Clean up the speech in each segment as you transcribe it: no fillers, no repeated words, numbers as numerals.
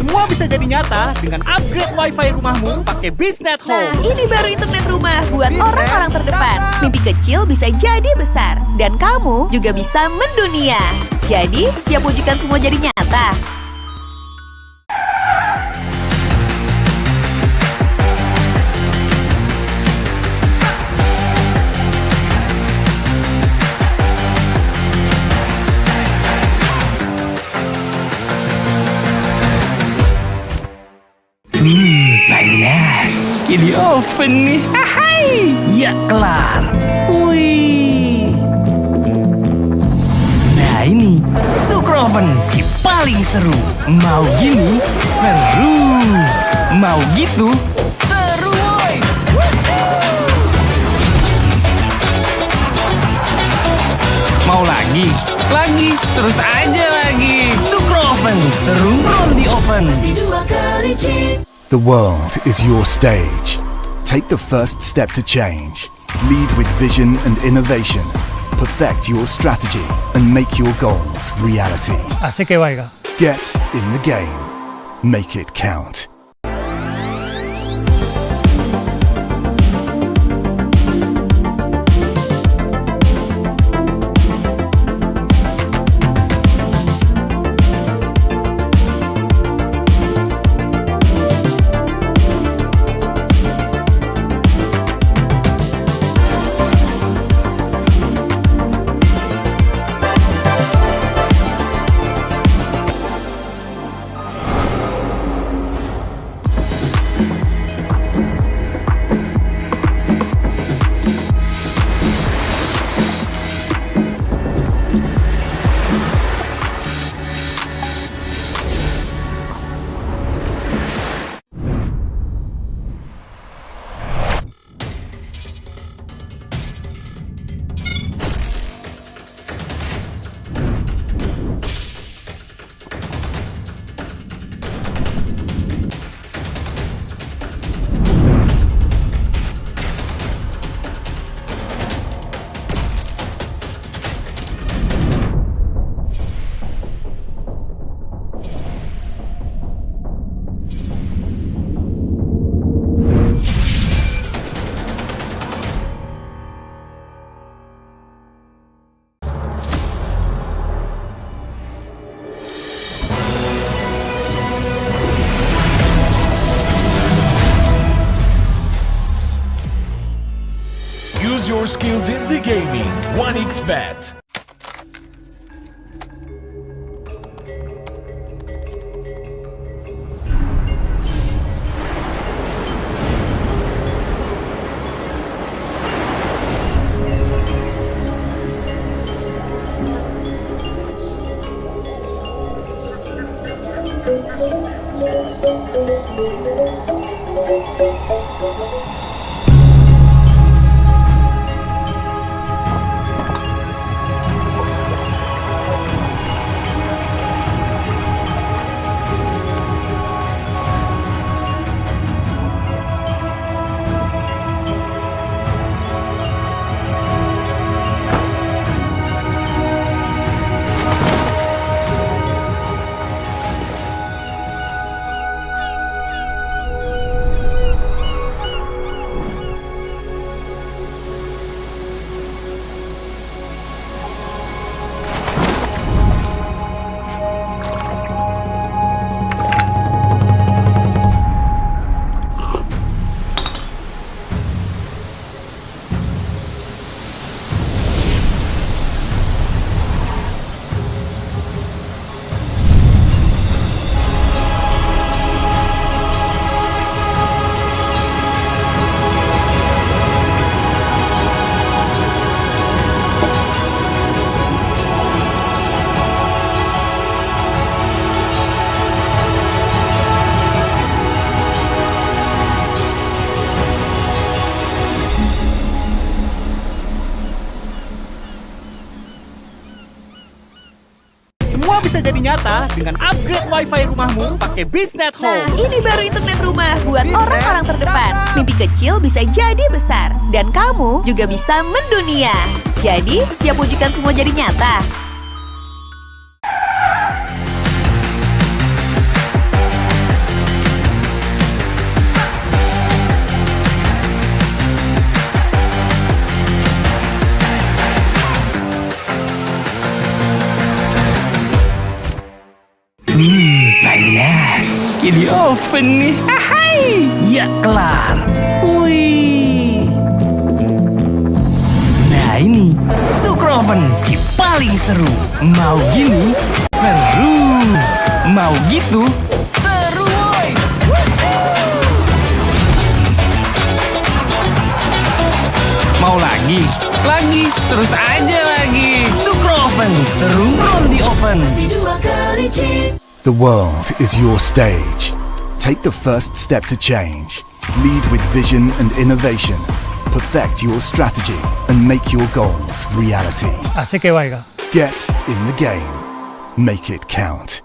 Semua bisa jadi nyata dengan upgrade wifi rumahmu pakai Beastnet Home. Nah, ini baru internet rumah buat orang-orang terdepan. Mimpi kecil bisa jadi besar. Dan kamu juga bisa mendunia. Jadi, siap wujudkan semua jadi nyata? Panas. Di oven nih. Hai. Ya kelar. Wih. Nah ini Super Oven si paling seru. Mau gini seru. Mau gitu seru woy. Mau lagi, terus aja lagi. Super Oven seru roll di oven. The world is your stage. Take the first step to change. Lead with vision and innovation. Perfect your strategy and make your goals reality. Así que vaya. Get in the game. Make it count. Use your skills in the gaming. 1xBet. nyata dengan upgrade wifi rumahmu pakai Bisnet Nah, Home. ini baru internet rumah buat orang-orang terdepan. Mimpi kecil bisa jadi besar. Dan kamu juga bisa mendunia. Jadi, siap wujudkan semua jadi nyata? Panas. Di oven nih. Hai. Ya kelar. Wih. Nah ini Sukroven si paling seru. Mau gini seru. Mau gitu seru woy. Mau lagi? Lagi, terus aja lagi. Sukroven seru roll di oven. The world is your stage. Take the first step to change. Lead with vision and innovation. Perfect your strategy and make your goals reality. Así que vaya. Get in the game. Make it count.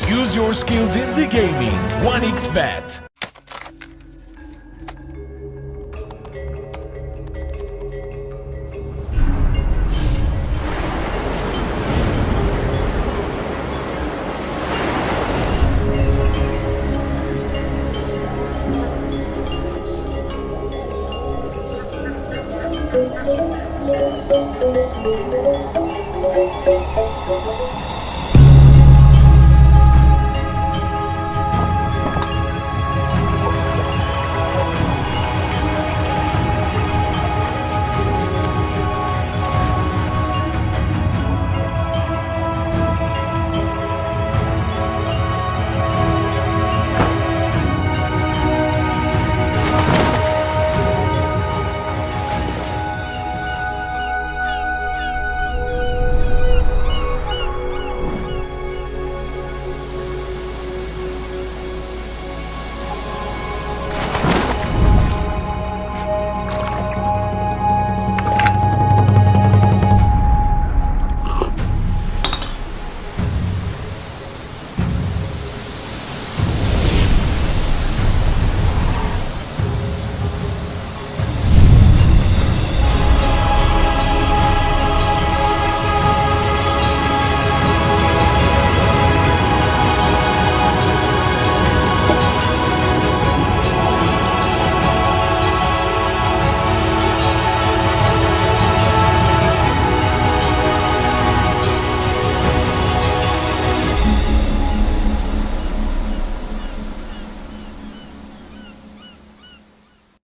Use your skills in the gaming. 1xBet.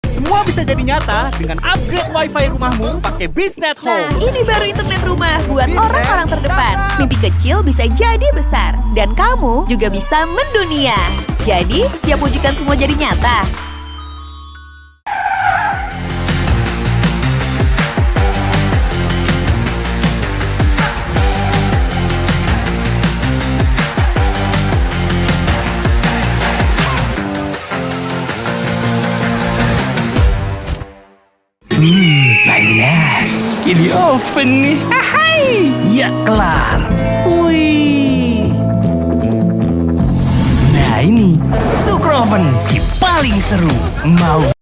Semua bisa jadi nyata dengan upgrade wifi rumahmu pakai Bisnet Nah, Home. ini baru internet rumah buat orang-orang terdepan. Mimpi kecil bisa jadi besar. Dan kamu juga bisa mendunia. Jadi, siap wujudkan semua jadi nyata? lagi di oven nih. Hai, ya kelar. Wih. Nah ini Sukroven si paling seru. Mau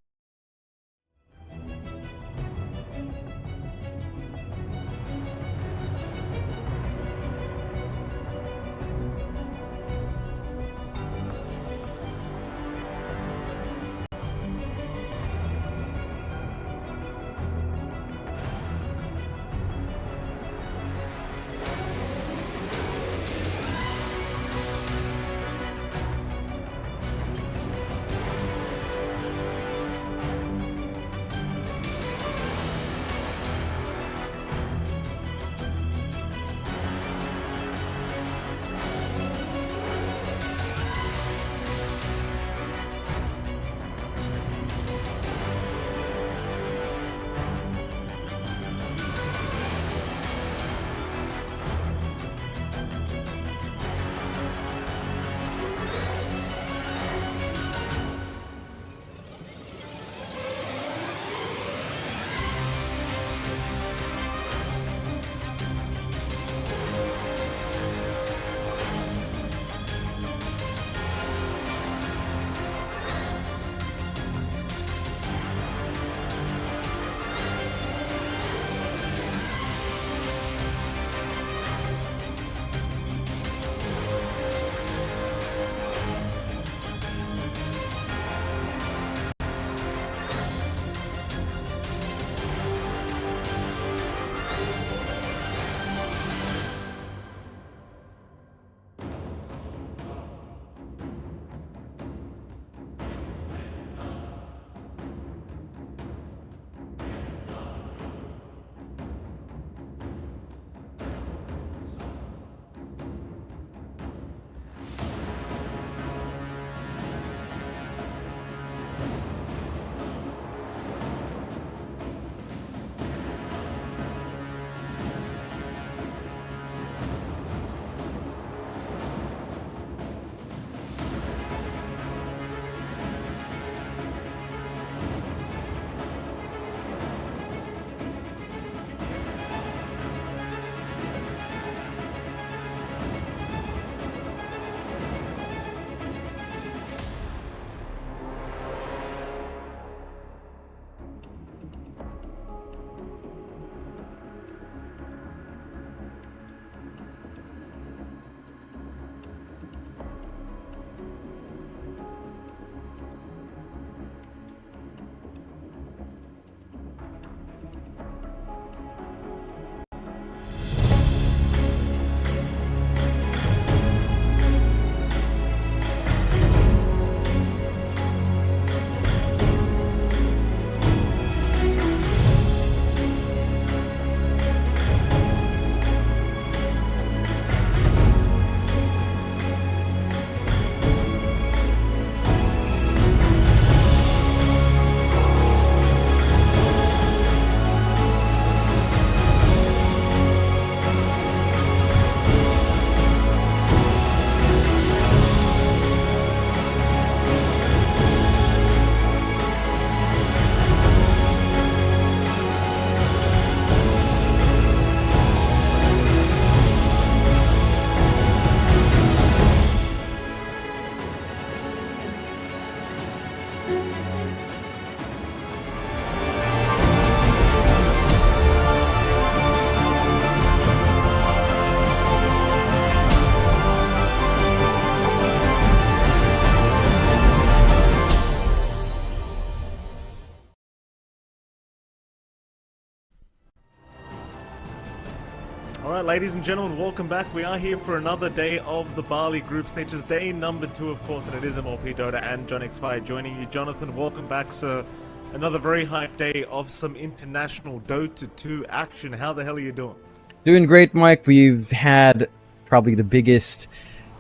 Alright, ladies and gentlemen, welcome back. We are here for another day of the Bali group stages. Day number 2, of course, and it is MLP Dota and John X Fire joining you. Jonathan, welcome back, sir. Another very hype day of some international Dota 2 action. How the hell are you doing? Doing great, Mike. We've had probably the biggest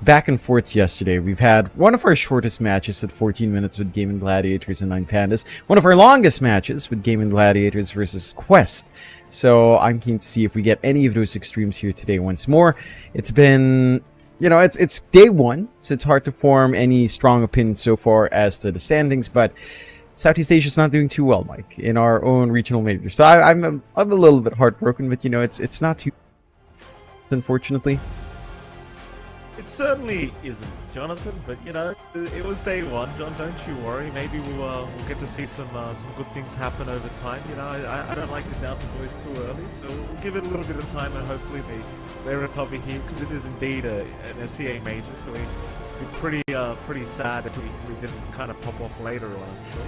back and forths yesterday. We've had one of our shortest matches at 14 minutes with Game and Gladiators and 9 Pandas. One of our longest matches with Game and Gladiators versus Quest. So I'm keen to see if we get any of those extremes here today once more. It's been, you know, it's day 1, so it's hard to form any strong opinion so far as to the standings, but Southeast Asia's not doing too well, Mike, in our own regional major. So I'm a little bit heartbroken, but you know, it's not too, unfortunately. It certainly isn't, Jonathan. But you know, it was day one, John. Don't you worry. Maybe we'll get to see some good things happen over time. You know, I don't like to doubt the boys too early, so we'll give it a little bit of time, and hopefully they recover here, because it is indeed an SCA major. So we'd be pretty sad if we didn't kind of pop off later on, I'm sure.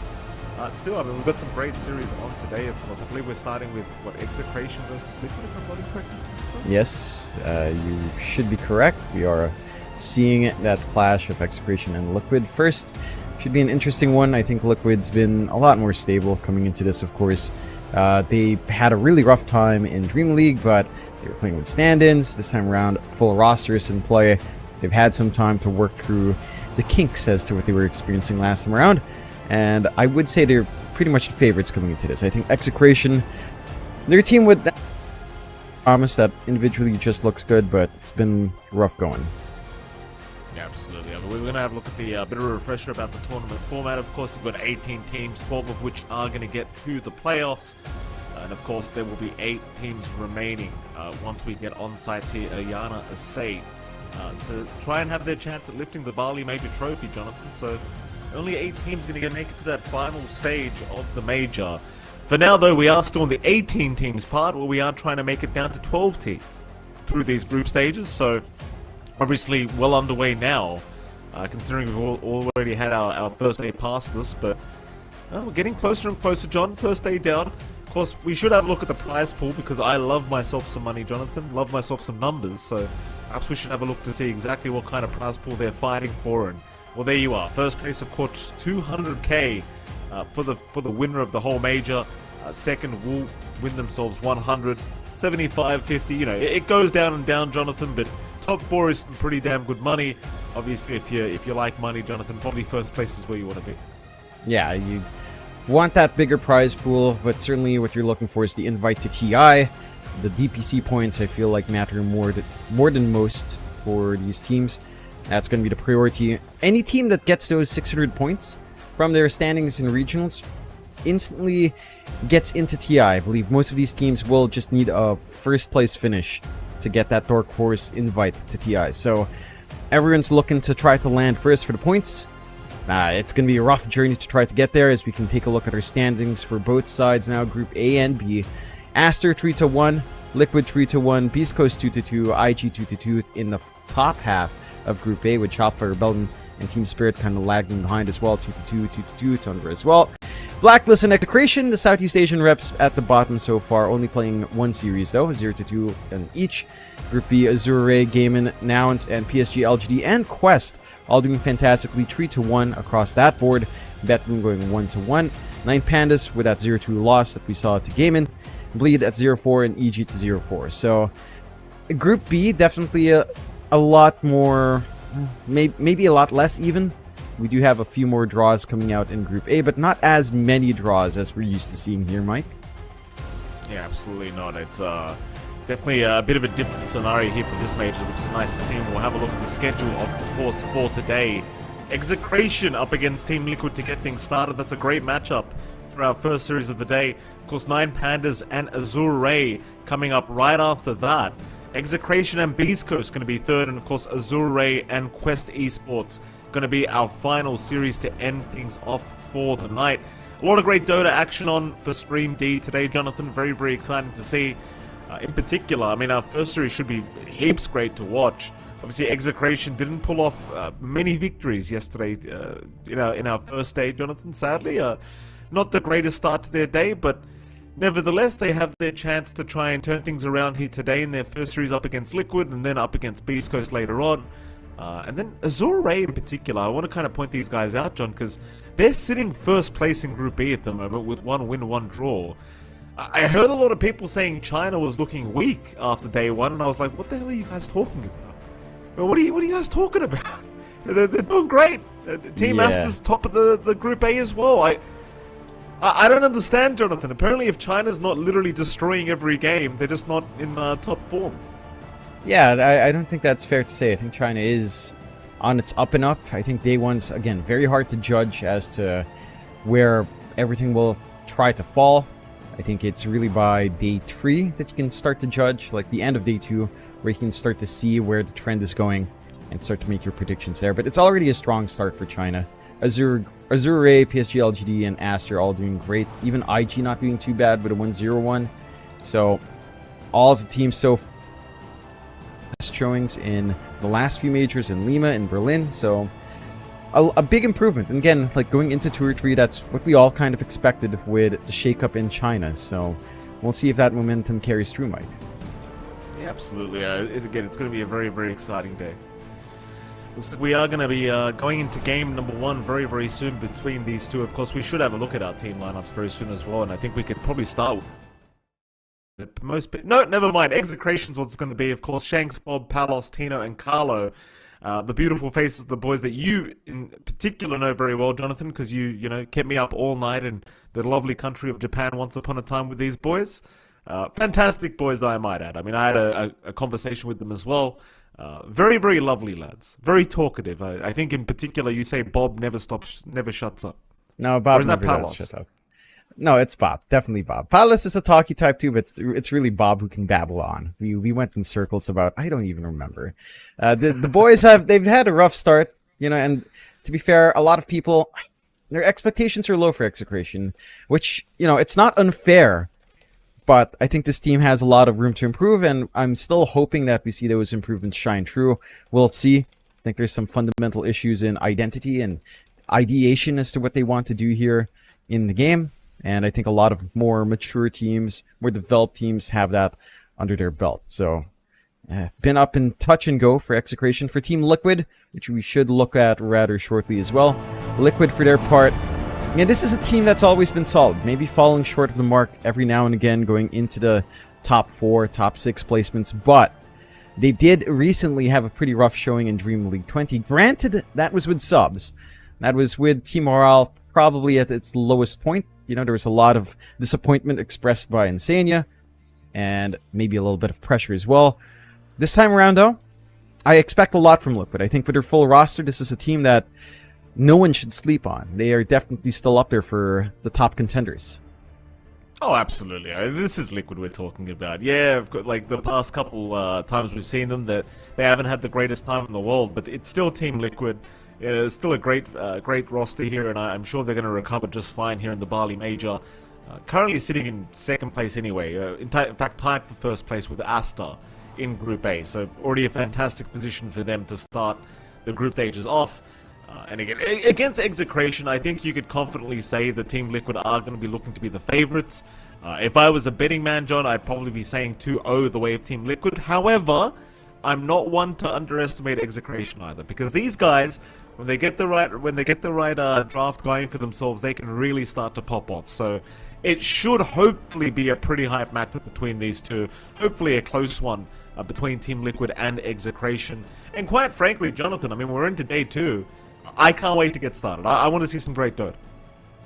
Still, I mean, we've got some great series on today, of course. I believe we're starting with, what, Execration versus Liquid, if I'm not incorrect in saying so? Yes, you should be correct. We are seeing that clash of Execration and Liquid. First, should be an interesting one. I think Liquid's been a lot more stable coming into this, of course. They had a really rough time in Dream League, but they were playing with stand-ins. This time around, full rosters in play. They've had some time to work through the kinks as to what they were experiencing last time around. And I would say they're pretty much the favorites coming into this. I think Execration, they're a team with that promise that individually just looks good, but it's been rough going. Yeah, absolutely. I mean, we're going to have a look at the bit of a refresher about the tournament format. Of course, we've got 18 teams, 12 of which are going to get to the playoffs. And of course, there will be 8 teams remaining once we get on site to Ayana Estate to try and have their chance at lifting the Bali Major trophy, Jonathan. So only 8 teams going to make it to that final stage of the major. For now, though, we are still in the 18 teams part, where we are trying to make it down to 12 teams through these group stages. So obviously well underway now, considering we've already had our first day past this, but we're getting closer and closer, John. First day down. Of course, we should have a look at the prize pool, because I love myself some money, Jonathan. Love myself some numbers, so perhaps we should have a look to see exactly what kind of prize pool they're fighting for. And well, there you are. First place, of course, 200k for the winner of the whole major. Second will win themselves 100, 75, 50. You know, it goes down and down, Jonathan. But top 4 is some pretty damn good money. Obviously, if you like money, Jonathan, probably first place is where you want to be. Yeah, you want that bigger prize pool, but certainly what you're looking for is the invite to TI. The DPC points, I feel like, matter more than most for these teams. That's going to be the priority. Any team that gets those 600 points from their standings in regionals instantly gets into TI. I believe most of these teams will just need a first place finish to get that Dark Horse invite to TI. So everyone's looking to try to land first for the points. It's going to be a rough journey to try to get there, as we can take a look at our standings for both sides now. Group A and B. Aster 3-1, Liquid 3-1, Beastcost 2-2, IG 2-2 in the top half of Group A, with Shopfire Rebellion and Team Spirit kind of lagging behind as well. 2-2, 2-2, Tundra as well. Blacklist and Execration, the Southeast Asian reps at the bottom so far, only playing one series though, 0-2 in each. Group B, Azure Ray, Gaiman, Nouns, and PSG, LGD, and Quest all doing fantastically, 3-1 across that board. Betboom going 1-1. 9 Pandas with that 0-2 loss that we saw to Gaiman. Bleed at 0-4 and EG to 0-4. So Group B, definitely a lot more, maybe a lot less even. We do have a few more draws coming out in Group A, but not as many draws as we're used to seeing here, Mike. Yeah, absolutely not. It's definitely a bit of a different scenario here for this major, which is nice to see. And we'll have a look at the schedule, of course, for today. Execration up against Team Liquid to get things started. That's a great matchup for our first series of the day. Of course, 9 Pandas and Azure Ray coming up right after that. Execration and Beastcost going to be third, and of course Azure Ray and Quest Esports going to be our final series to end things off for the night. A lot of great Dota action on for Stream D today, Jonathan. Very, very exciting to see. In particular, I mean, our first series should be heaps great to watch. Obviously, Execration didn't pull off many victories yesterday, in our first day, Jonathan, sadly. Not the greatest start to their day, but nevertheless, they have their chance to try and turn things around here today in their first series up against Liquid and then up against Beastcoast later on. And then Azure Ray in particular, I want to kind of point these guys out, John, because they're sitting first place in Group B at the moment with 1 win, 1 draw. I heard a lot of people saying China was looking weak after day 1, and I was like, what the hell are you guys talking about? Well, what are you guys talking about? They're doing great. Team Aster's top of the Group A as well. I don't understand, Jonathan. Apparently, if China's not literally destroying every game, they're just not in top form. Yeah, I don't think that's fair to say. I think China is on its up and up. I think day 1's, again, very hard to judge as to where everything will try to fall. I think it's really by day 3 that you can start to judge, like the end of day 2, where you can start to see where the trend is going and start to make your predictions there. But it's already a strong start for China. Azure Ray, PSG LGD, and Aster all doing great. Even IG not doing too bad with a 1-0-1. So all of the teams so far showings in the last few majors in Lima and Berlin. So a big improvement. And again, like going into 2 or 3, that's what we all kind of expected with the shakeup in China. So we'll see if that momentum carries through, Mike. Yeah, absolutely. Again, it's going to be a very, very exciting day. Looks like we are going to be going into game number 1 very, very soon between these two. Of course, we should have a look at our team lineups very soon as well, and I think we could probably start with no, never mind. Execration's what's going to be, of course. Shanks, Bob, Palos, Tino, and Carlo. The beautiful faces of the boys that you in particular know very well, Jonathan, because you know, kept me up all night in the lovely country of Japan once upon a time with these boys. Fantastic boys, I might add. I mean, I had a conversation with them as well. Very, very lovely lads. Very talkative. I think in particular you say Bob never shuts up. No, Bob or is that never Palos? does shut up. No, it's Bob. Definitely Bob. Palos is a talky type too, but it's really Bob who can babble on. We went in circles about, I don't even remember. The boys they've had a rough start, you know, and to be fair, a lot of people, their expectations are low for Execration, which, you know, it's not unfair. But I think this team has a lot of room to improve, and I'm still hoping that we see those improvements shine through. We'll see. I think there's some fundamental issues in identity and ideation as to what they want to do here in the game. And I think a lot of more mature teams, more developed teams have that under their belt. So, been up in touch and go for Execration. For Team Liquid, which we should look at rather shortly as well. Liquid, for their part, yeah, this is a team that's always been solid, maybe falling short of the mark every now and again, going into the top 4, top 6 placements, but they did recently have a pretty rough showing in Dream League 20. Granted, that was with subs. That was with team morale probably at its lowest point. You know, there was a lot of disappointment expressed by Insania, and maybe a little bit of pressure as well. This time around, though, I expect a lot from Liquid. I think with their full roster, this is a team that no one should sleep on. They are definitely still up there for the top contenders. Oh, absolutely. This is Liquid we're talking about. Yeah, of course, like the past couple times we've seen them, that they haven't had the greatest time in the world, but it's still Team Liquid. It's still a great roster here, and I'm sure they're going to recover just fine here in the Bali Major. Currently sitting in 2nd place anyway. In fact, tied for 1st place with Aster in Group A. So already a fantastic position for them to start the group stages off. And again, against Execration, I think you could confidently say the Team Liquid are going to be looking to be the favorites. If I was a betting man, John, I'd probably be saying 2-0 the way of Team Liquid. However, I'm not one to underestimate Execration either, because these guys, when they get the right draft going for themselves, they can really start to pop off. So it should hopefully be a pretty hype matchup between these two. Hopefully a close one between Team Liquid and Execration. And quite frankly, Jonathan, I mean, we're into day 2. I can't wait to get started. I want to see some great Dota.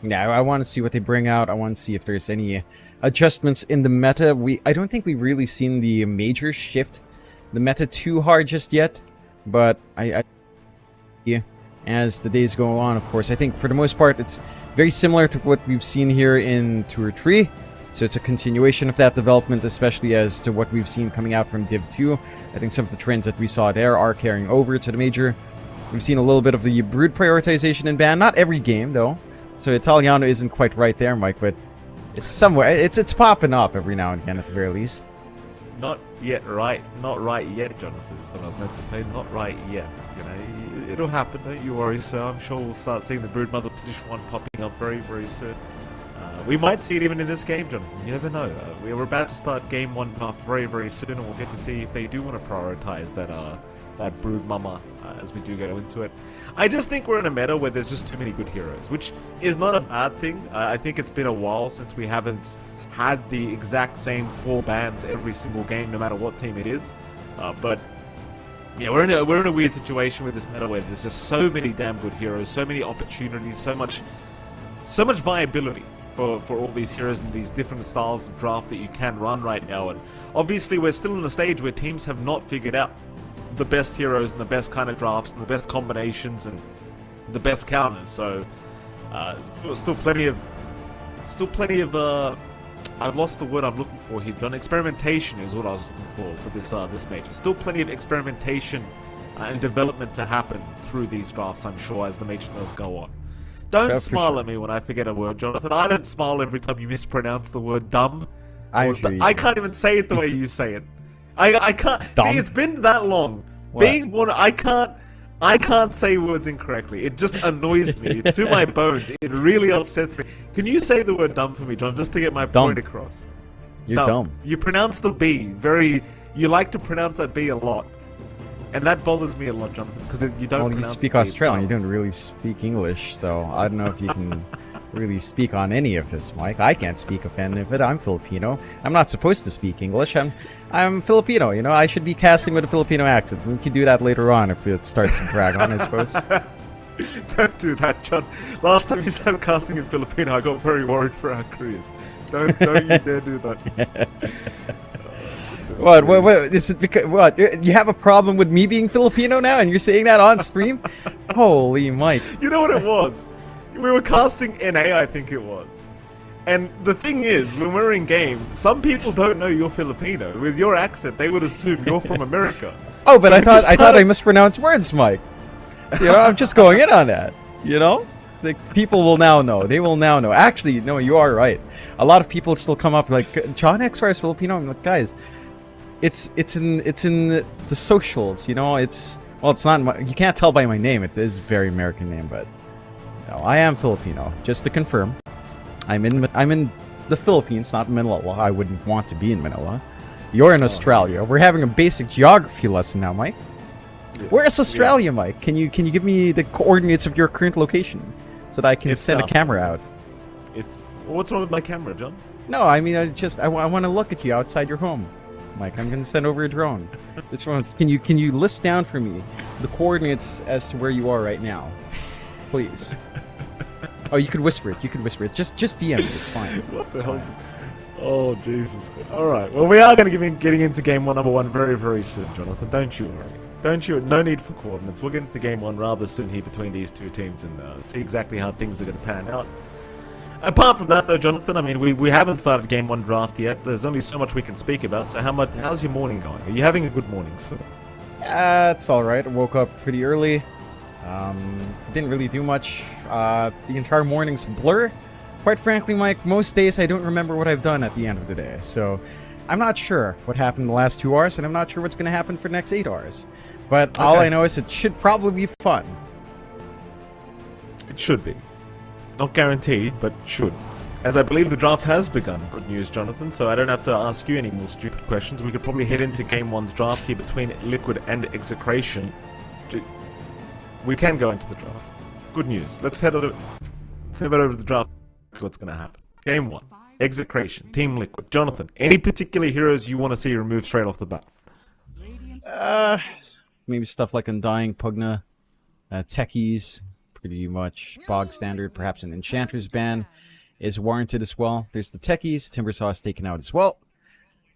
Yeah, I want to see what they bring out. I want to see if there's any adjustments in the meta. I don't think we've really seen the major shift the meta too hard just yet, but yeah, as the days go on, of course, I think for the most part it's very similar to what we've seen here in 2 or 3. So it's a continuation of that development, especially as to what we've seen coming out from Div 2. I think some of the trends that we saw there are carrying over to the major. We've seen a little bit of the brood prioritization in ban. Not every game, though. So Italiano isn't quite right there, Mike, but it's somewhere. It's popping up every now and again, at the very least. Not yet right. Not right yet, Jonathan, is what I was meant to say. Not right yet. You know, it'll happen, don't you worry. So I'm sure we'll start seeing the brood mother position 1 popping up very, very soon. We might see it even in this game, Jonathan. You never know. We're about to start game 1 draft very, very soon, and we'll get to see if they do want to prioritize that brood mama as we do go into it. I just think we're in a meta where there's just too many good heroes, which is not a bad thing. I think it's been a while since we haven't had the exact same 4 bans every single game, no matter what team it is. But yeah, we're in a weird situation with this meta where there's just so many damn good heroes, so many opportunities, so much viability for all these heroes and these different styles of draft that you can run right now. And obviously we're still in a stage where teams have not figured out the best heroes and the best kind of drafts and the best combinations and the best counters. So still plenty of Still plenty of I've lost the word I'm looking for here, John. Experimentation is what I was looking for this major. Still plenty of experimentation and development to happen through these drafts, I'm sure, as the major does go on. Don't smile at me when I forget a word, Jonathan. I don't smile every time you mispronounce the word dumb. I can't even say it the way you say it. I can't. Dumb? See, it's been that long. What? Being one, I can't say words incorrectly. It just annoys me to my bones. It really upsets me. Can you say the word dumb for me, John, just to get my point across? You're dumb. You pronounce the B you like to pronounce that B a lot. And that bothers me a lot, Jonathan, because you don't. Well, you speak Australian. You don't really speak English, so I don't know if you can really speak on any of this, Mike. I can't speak any of it. I'm Filipino. I'm not supposed to speak English. I'm Filipino. You know, I should be casting with a Filipino accent. We can do that later on if it starts to drag on, I suppose. Don't do that, John. Last time you started casting in Filipino, I got very worried for our careers. Don't you dare do that. What is it because what? You have a problem with me being Filipino now and you're saying that on stream? Holy Mike. You know what it was? We were casting NA, I think it was. And the thing is, when we're in game, some people don't know you're Filipino. With your accent, they would assume you're from America. Oh, but so I thought I mispronounced words, Mike. You know, I'm just going in on that. You know? People will now know. They will now know. Actually, no, you are right. A lot of people still come up like, John X is Filipino. I'm like, guys, it's in the socials, you know. It's not. You can't tell by my name. It is a very American name, but no, I am Filipino. Just to confirm, I'm in the Philippines, not Manila. I wouldn't want to be in Manila. You're in Australia. We're having a basic geography lesson now, Mike. Yes. Where's Australia, Mike? Can you give me the coordinates of your current location so that I can send a camera out? What's wrong with my camera, John? No, I mean I want to look at you outside your home. Mike, I'm gonna send over a drone. Can you list down for me the coordinates as to where you are right now, please? Oh, you could whisper it. Just DM it. It's fine. What the hell? Oh Jesus! All right. Well, we are going to getting into game number one very, very soon, Jonathan. Don't you worry. No need for coordinates. We'll get into game one rather soon here between these two teams and see exactly how things are going to pan out. Apart from that, though, Jonathan, I mean, we haven't started Game 1 draft yet. There's only so much we can speak about. So how's your morning going? Are you having a good morning, sir? It's alright. I woke up pretty early. Didn't really do much. The entire morning's a blur. Quite frankly, Mike, most days I don't remember what I've done at the end of the day. So I'm not sure what happened in the last 2 hours, and I'm not sure what's going to happen for the next 8 hours. But all I know is it should probably be fun. It should be. Not guaranteed, but should. As I believe the draft has begun. Good news, Jonathan, so I don't have to ask you any more stupid questions. We could probably head into Game 1's draft here between Liquid and Execration. We can go into the draft. Good news. Let's head over to the draft. What's going to happen? Game 1. Execration. Team Liquid. Jonathan, any particular heroes you want to see removed straight off the bat? Maybe stuff like Undying, Pugna, Techies. Pretty much bog standard. Perhaps an Enchantress ban is warranted as well. There's the Techies. Timbersaw is taken out as well.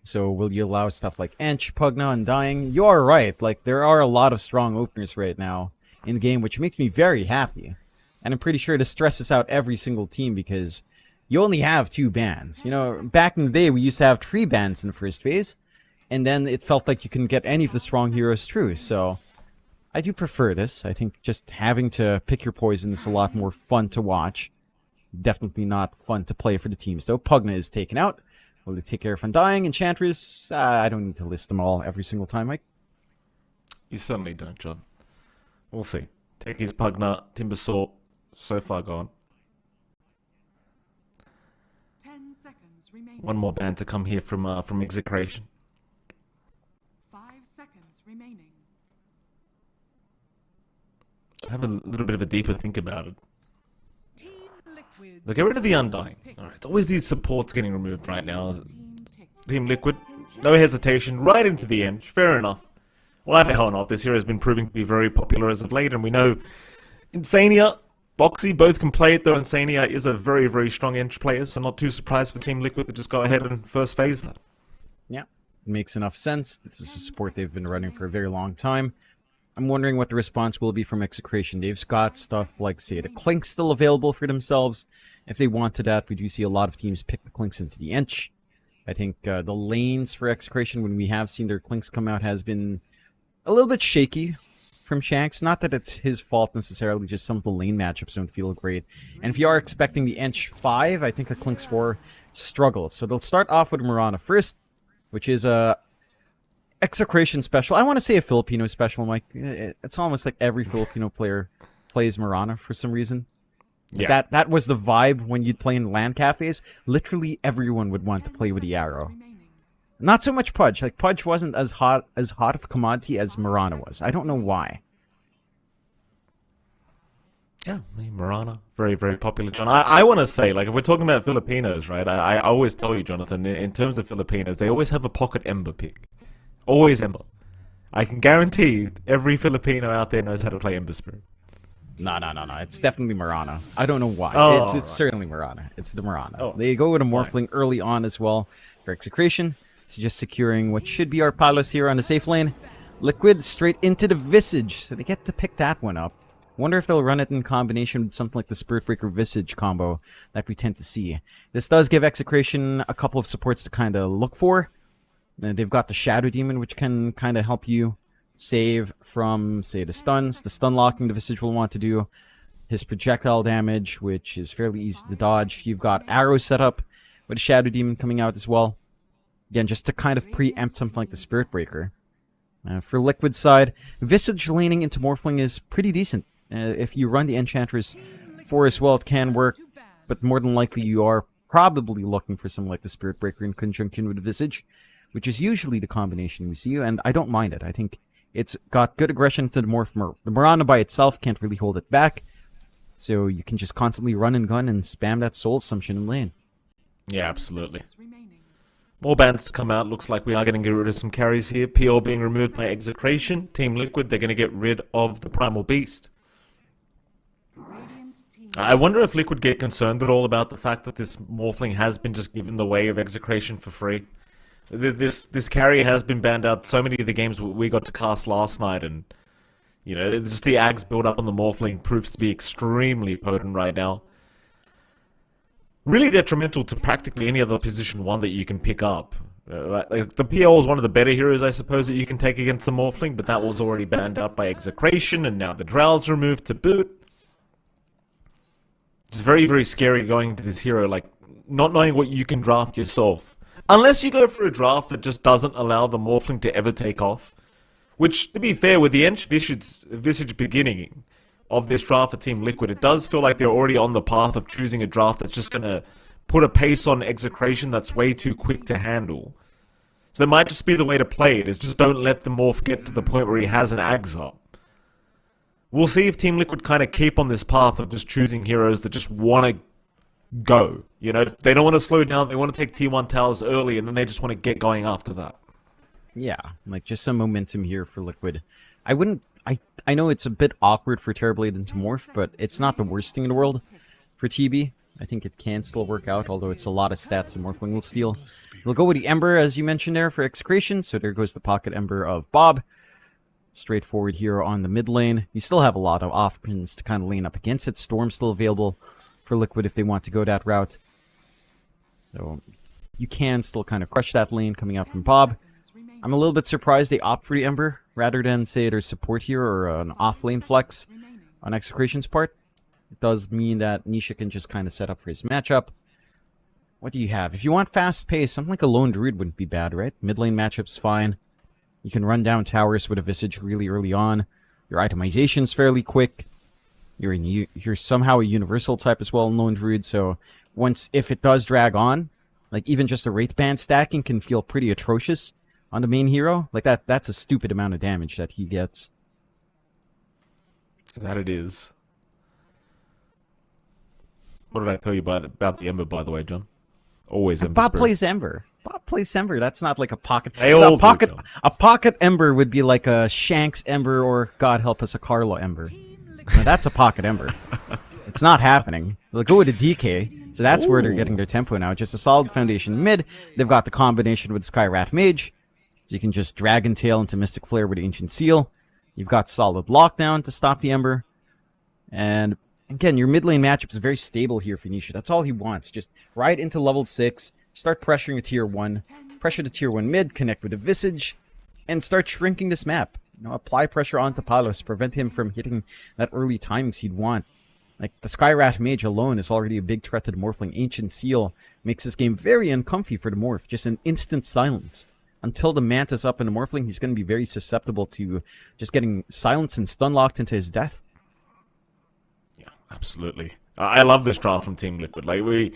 So will you allow stuff like Ench, Pugna, Undying? You are right. Like, there are a lot of strong openers right now in the game, which makes me very happy. And I'm pretty sure this stresses out every single team because you only have 2 bans. You know, back in the day, we used to have 3 bans in the first phase. And then it felt like you couldn't get any of the strong heroes through. So I do prefer this. I think just having to pick your poison is a lot more fun to watch. Definitely not fun to play for the teams, though. Pugna is taken out. Will they take care of Undying? Enchantress? I don't need to list them all every single time, Mike. You certainly don't, John. We'll see. Techies, Pugna, Timbersaw, so far gone. 10 seconds remaining. One more ban to come here from Execration. 5 seconds remaining. Have a little bit of a deeper think about it. Look, get rid of the Undying. Alright, it's always these supports getting removed right now. Team Liquid, no hesitation, right into the end. Fair enough. Why the hell not? This hero has been proving to be very popular as of late, and we know Insania, Boxy, both can play it, though Insania is a very, very strong Ench player, so not too surprised for Team Liquid to just go ahead and first phase that. Yeah, it makes enough sense. This is a support they've been running for a very long time. I'm wondering what the response will be from Execration. They've got stuff like, say, the Clink still available for themselves. If they wanted that, we do see a lot of teams pick the Clinks into the ENG. I think the lanes for Execration, when we have seen their Clinks come out, has been a little bit shaky from Shanks. Not that it's his fault necessarily, just some of the lane matchups don't feel great. And if you are expecting the ENG 5, I think the Clinks 4 struggles. So they'll start off with Mirana first, which is a Execration special. I want to say a Filipino special, Mike. It's almost like every Filipino player plays Mirana for some reason. Yeah. That was the vibe when you'd play in LAN cafes. Literally everyone would want to play with the arrow. Not so much Pudge. Like, Pudge wasn't as hot of a commodity as Mirana was. I don't know why. Yeah, Mirana, very, very popular, John. I want to say, like, if we're talking about Filipinos, right, I always tell you, Jonathan, in terms of Filipinos, they always have a pocket Ember pick. Always Ember. I can guarantee every Filipino out there knows how to play Ember Spirit. No. It's definitely Mirana. I don't know why. Oh, it's right. certainly Mirana. It's the Mirana. Oh, they go with a Morphling early on as well for Execration. So just securing what should be our Palos here on the safe lane. Liquid straight into the Visage. So they get to pick that one up. Wonder if they'll run it in combination with something like the Spirit Breaker Visage combo that we tend to see. This does give Execration a couple of supports to kind of look for. They've got the Shadow Demon, which can kind of help you save from, say, the stuns. The stun locking the Visage will want to do. His projectile damage, which is fairly easy to dodge. You've got arrows set up with a Shadow Demon coming out as well. Again, just to kind of preempt something like the Spirit Breaker. For Liquid's side, Visage laning into Morphling is pretty decent. If you run the Enchantress 4 as well, it can work. But more than likely, you are probably looking for something like the Spirit Breaker in conjunction with Visage, which is usually the combination we see, and I don't mind it. I think it's got good aggression to the Morph. The Mirana by itself can't really hold it back, so you can just constantly run and gun and spam that Soul Assumption in lane. Yeah, absolutely. More bans to come out. Looks like we are going to get rid of some carries here. PL being removed by Execration. Team Liquid, they're going to get rid of the Primal Beast. I wonder if Liquid get concerned at all about the fact that this Morphling has been just given the way of Execration for free. This carry has been banned out so many of the games we got to cast last night, and you know, just the Ags build up on the Morphling proves to be extremely potent right now. Really detrimental to practically any other position 1 that you can pick up. Like, the PL is one of the better heroes, I suppose, that you can take against the Morphling, but that was already banned out by Execration, and now the Drow's removed to boot. It's very, very scary going into this hero, like, not knowing what you can draft yourself. Unless you go for a draft that just doesn't allow the Morphling to ever take off. Which, to be fair, with the ENG Visage beginning of this draft for Team Liquid, it does feel like they're already on the path of choosing a draft that's just going to put a pace on Execration that's way too quick to handle. So that might just be the way to play it, is just don't let the Morph get to the point where he has an Ags up. We'll see if Team Liquid kind of keep on this path of just choosing heroes that just want to go. You know, they don't want to slow down, they want to take T1 towers early, and then they just want to get going after that. Yeah, like just some momentum here for Liquid. I know it's a bit awkward for Terrorblade to morph, but it's not the worst thing in the world for TB. I think it can still work out, although it's a lot of stats and Morphling will steal. We'll go with the Ember, as you mentioned there, for Execration, so there goes the Pocket Ember of Bob. Straightforward here on the mid lane. You still have a lot of options to kind of lane up against it. Storm's still available for Liquid if they want to go that route. So you can still kind of crush that lane coming out from Bob. I'm a little bit surprised they opt for the Ember rather than, say, their support here or an off-lane flex on Execration's part. It does mean that Nisha can just kind of set up for his matchup. What do you have? If you want fast pace, something like a Lone Druid wouldn't be bad, right? Mid lane matchup's fine. You can run down towers with a Visage really early on. Your itemization's fairly quick. You're somehow a universal type as well in Lone Druid, so if it does drag on, like even just a Wraith Band stacking can feel pretty atrocious on the main hero. Like that's a stupid amount of damage that he gets. That it is. What did I tell you about the Ember, by the way, John? Always Ember. Bob plays Ember. Bob plays Ember. That's not like a pocket. A pocket Ember would be like a Shanks Ember or, God help us, a Carlo Ember. Now, that's a pocket Ember. It's not happening. They'll go with a DK, so that's where they're getting their tempo now. Just a solid foundation mid. They've got the combination with Skyrat Mage, so you can just Dragon Tail into Mystic Flare with Ancient Seal. You've got solid lockdown to stop the Ember. And again, your mid lane matchup is very stable here for Nisha. That's all he wants. Just ride into level 6, start pressuring a tier 1, pressure the tier 1 mid, connect with a Visage, and start shrinking this map. You know, apply pressure onto Palos, prevent him from hitting that early timings he'd want. Like, the Skyrat Mage alone is already a big threat to the Morphling. Ancient Seal makes this game very uncomfy for the Morph. Just an instant silence. Until the Mantis up in the Morphling, he's going to be very susceptible to just getting silenced and stun locked into his death. Yeah, absolutely. I love this draft from Team Liquid. Like,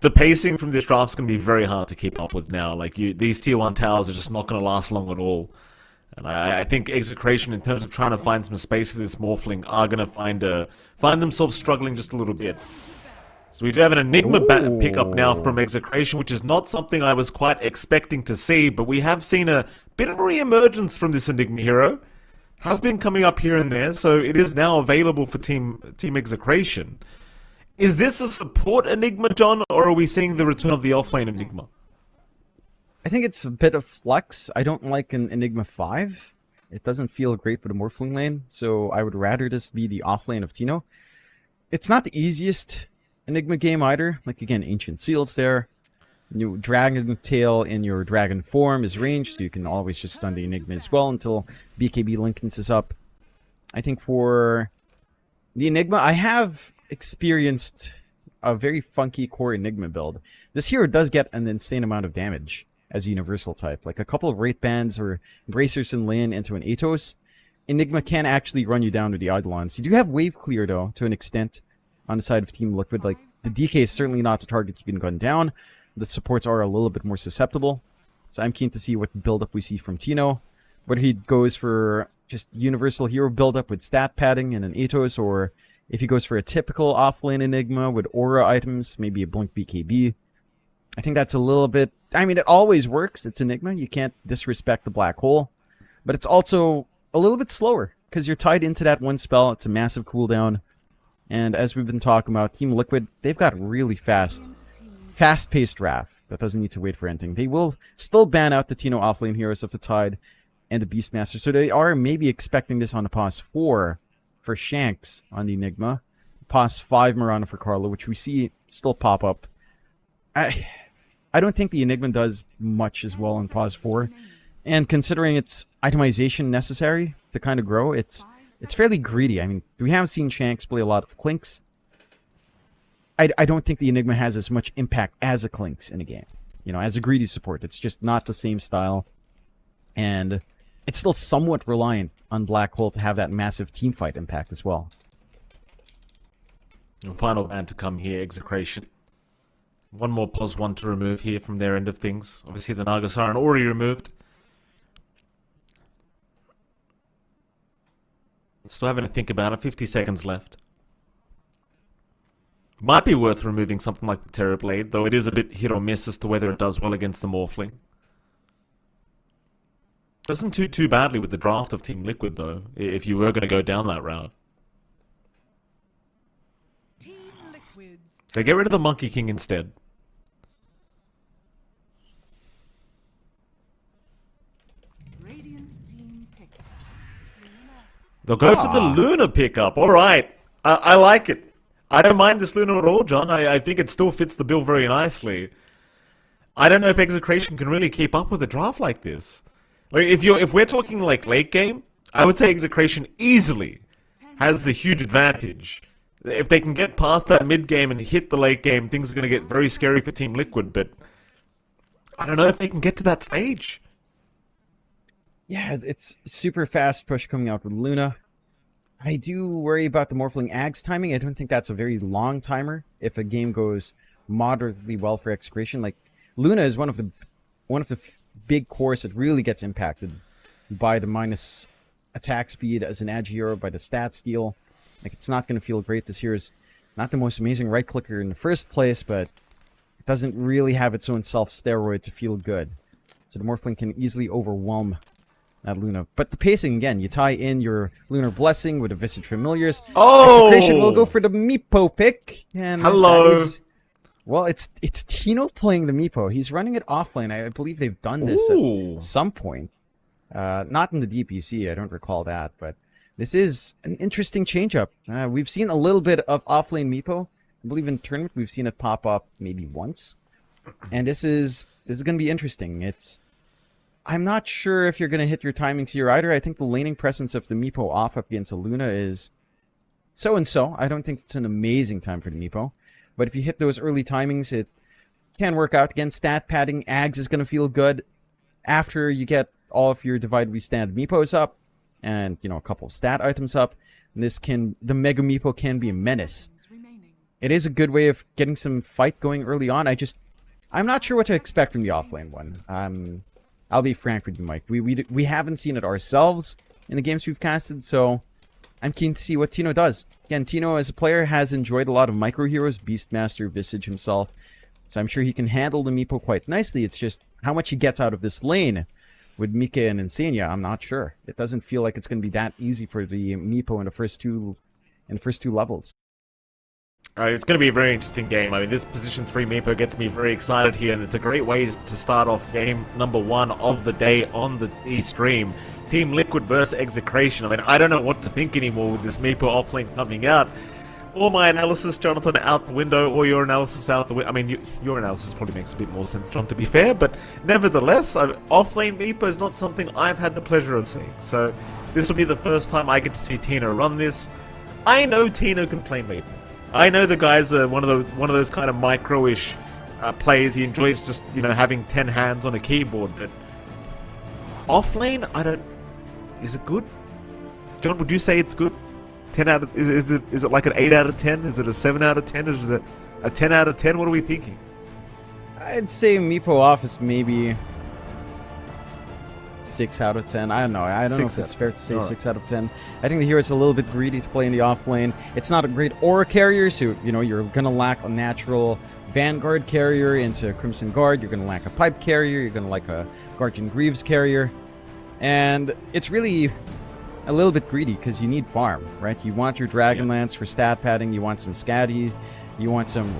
the pacing from this draft is going to be very hard to keep up with now. Like, these tier 1 towers are just not going to last long at all. And I think Execration, in terms of trying to find some space for this Morphling, are going to find themselves struggling just a little bit. So we do have an Enigma pickup now from Execration, which is not something I was quite expecting to see, but we have seen a bit of a re-emergence from this Enigma hero. Has been coming up here and there, so it is now available for Team Execration. Is this a support Enigma, John, or are we seeing the return of the offlane Enigma? I think it's a bit of flex. I don't like an Enigma 5. It doesn't feel great with a Morphling lane, so I would rather this be the offlane of Tino. It's not the easiest Enigma game either. Like, again, Ancient Seal's there. Your Dragon Tail in your Dragon form is ranged, so you can always just stun the Enigma as well until BKB Linken's is up. I think for the Enigma, I have experienced a very funky core Enigma build. This hero does get an insane amount of damage as a universal type. Like a couple of Wraith Bands or Bracers in lane into an Atos, Enigma can actually run you down with the Eidolons. You do have wave clear, though, to an extent, on the side of Team Liquid. Like, the DK is certainly not the target you can gun down. The supports are a little bit more susceptible. So I'm keen to see what build-up we see from Tino. Whether he goes for just universal hero build-up with stat padding and an Atos, or if he goes for a typical offlane Enigma with aura items, maybe a Blink BKB. I think that's a little bit... I mean, it always works. It's Enigma. You can't disrespect the black hole. But it's also a little bit slower, because you're tied into that one spell. It's a massive cooldown. And as we've been talking about, Team Liquid, they've got really fast-paced draft that doesn't need to wait for anything. They will still ban out the Tino offlane heroes of the Tide and the Beastmaster. So they are maybe expecting this on the pause 4 for Shanks on the Enigma. Pause 5 Mirana for Carlo, which we see still pop up. I don't think the Enigma does much as well in pause 4. And considering its itemization necessary to kind of grow, it's fairly greedy. I mean, we have seen Shanks play a lot of Clinks. I don't think the Enigma has as much impact as a Clinks in a game. You know, as a greedy support. It's just not the same style. And it's still somewhat reliant on Black Hole to have that massive teamfight impact as well. Final ban to come here, Execration. One more pause 1 to remove here from their end of things. Obviously the Naga Siren already removed. Still having to think about it. 50 seconds left. Might be worth removing something like the Terrorblade, though it is a bit hit or miss as to whether it does well against the Morphling. Doesn't do too badly with the draft of Team Liquid, though, if you were going to go down that route. They get rid of the Monkey King instead. They'll go for the Luna pickup. All right. I like it. I don't mind this Luna at all, John. I think it still fits the bill very nicely. I don't know if Execration can really keep up with a draft like this. Like, if we're talking like late game, I would say Execration easily has the huge advantage. If they can get past that mid game and hit the late game, things are going to get very scary for Team Liquid, but I don't know if they can get to that stage. Yeah, it's super fast push coming out with Luna. I do worry about the Morphling Ags timing. I don't think that's a very long timer if a game goes moderately well for Execration. Like, Luna is one of the big cores that really gets impacted by the minus attack speed as an Agi hero, by the stat steal. Like, it's not going to feel great. This hero is not the most amazing right clicker in the first place, but it doesn't really have its own self-steroid to feel good. So the Morphling can easily overwhelm that Luna. But the pacing, again, you tie in your Lunar Blessing with a Visage Familiars. Oh! Execration will go for the Meepo pick. And hello! Well, it's Tino playing the Meepo. He's running it offlane. I believe they've done this at some point. Not in the DPC, I don't recall that, but This is an interesting change-up. We've seen a little bit of offlane Meepo. I believe in this tournament we've seen it pop up maybe once. And this is going to be interesting. I'm not sure if you're going to hit your timings here either. I think the laning presence of the Meepo off up against Luna is so-and-so. I don't think it's an amazing time for the Meepo. But if you hit those early timings, it can work out. Again, stat padding, Ags is going to feel good after you get all of your Divide We Stand Meepos up and, a couple of stat items up. And the Mega Meepo can be a menace. It is a good way of getting some fight going early on. I'm not sure what to expect from the offlane one. I'll be frank with you, Mike. We haven't seen it ourselves in the games we've casted, so I'm keen to see what Tino does. Again, Tino as a player has enjoyed a lot of micro heroes, Beastmaster, Visage himself, so I'm sure he can handle the Meepo quite nicely. It's just how much he gets out of this lane with Mika and Insania, I'm not sure. It doesn't feel like it's going to be that easy for the Meepo in the first two levels. It's going to be a very interesting game. I mean, this position 3 Meepo gets me very excited here, and it's a great way to start off game number 1 of the day on the stream. Team Liquid versus Execration. I mean, I don't know what to think anymore with this Meepo offlane coming out. All my analysis, Jonathan, out the window, or your analysis out the window. I mean, your analysis probably makes a bit more sense, John, to be fair, but nevertheless, offlane Meepo is not something I've had the pleasure of seeing. So this will be the first time I get to see Tino run this. I know Tino can play Meepo. I know the guy's one of those kind of micro-ish players. He enjoys just having 10 hands on a keyboard. But offlane, is it good? John, would you say it's good? 10 out of is it like an 8 out of 10? Is it a 7 out of 10? Is it a 10 out of 10? What are we thinking? I'd say Meepo off is maybe 6 out of 10. I don't know. I don't know if it's fair to say 6 out of 10. I think the hero's a little bit greedy to play in the off lane. It's not a great aura carrier, so you're gonna lack a natural Vanguard carrier into Crimson Guard. You're gonna lack a pipe carrier. You're gonna lack a Guardian Greaves carrier, and it's really a little bit greedy because you need farm, right? You want your Dragonlance for stat padding. You want some Scatties. You want some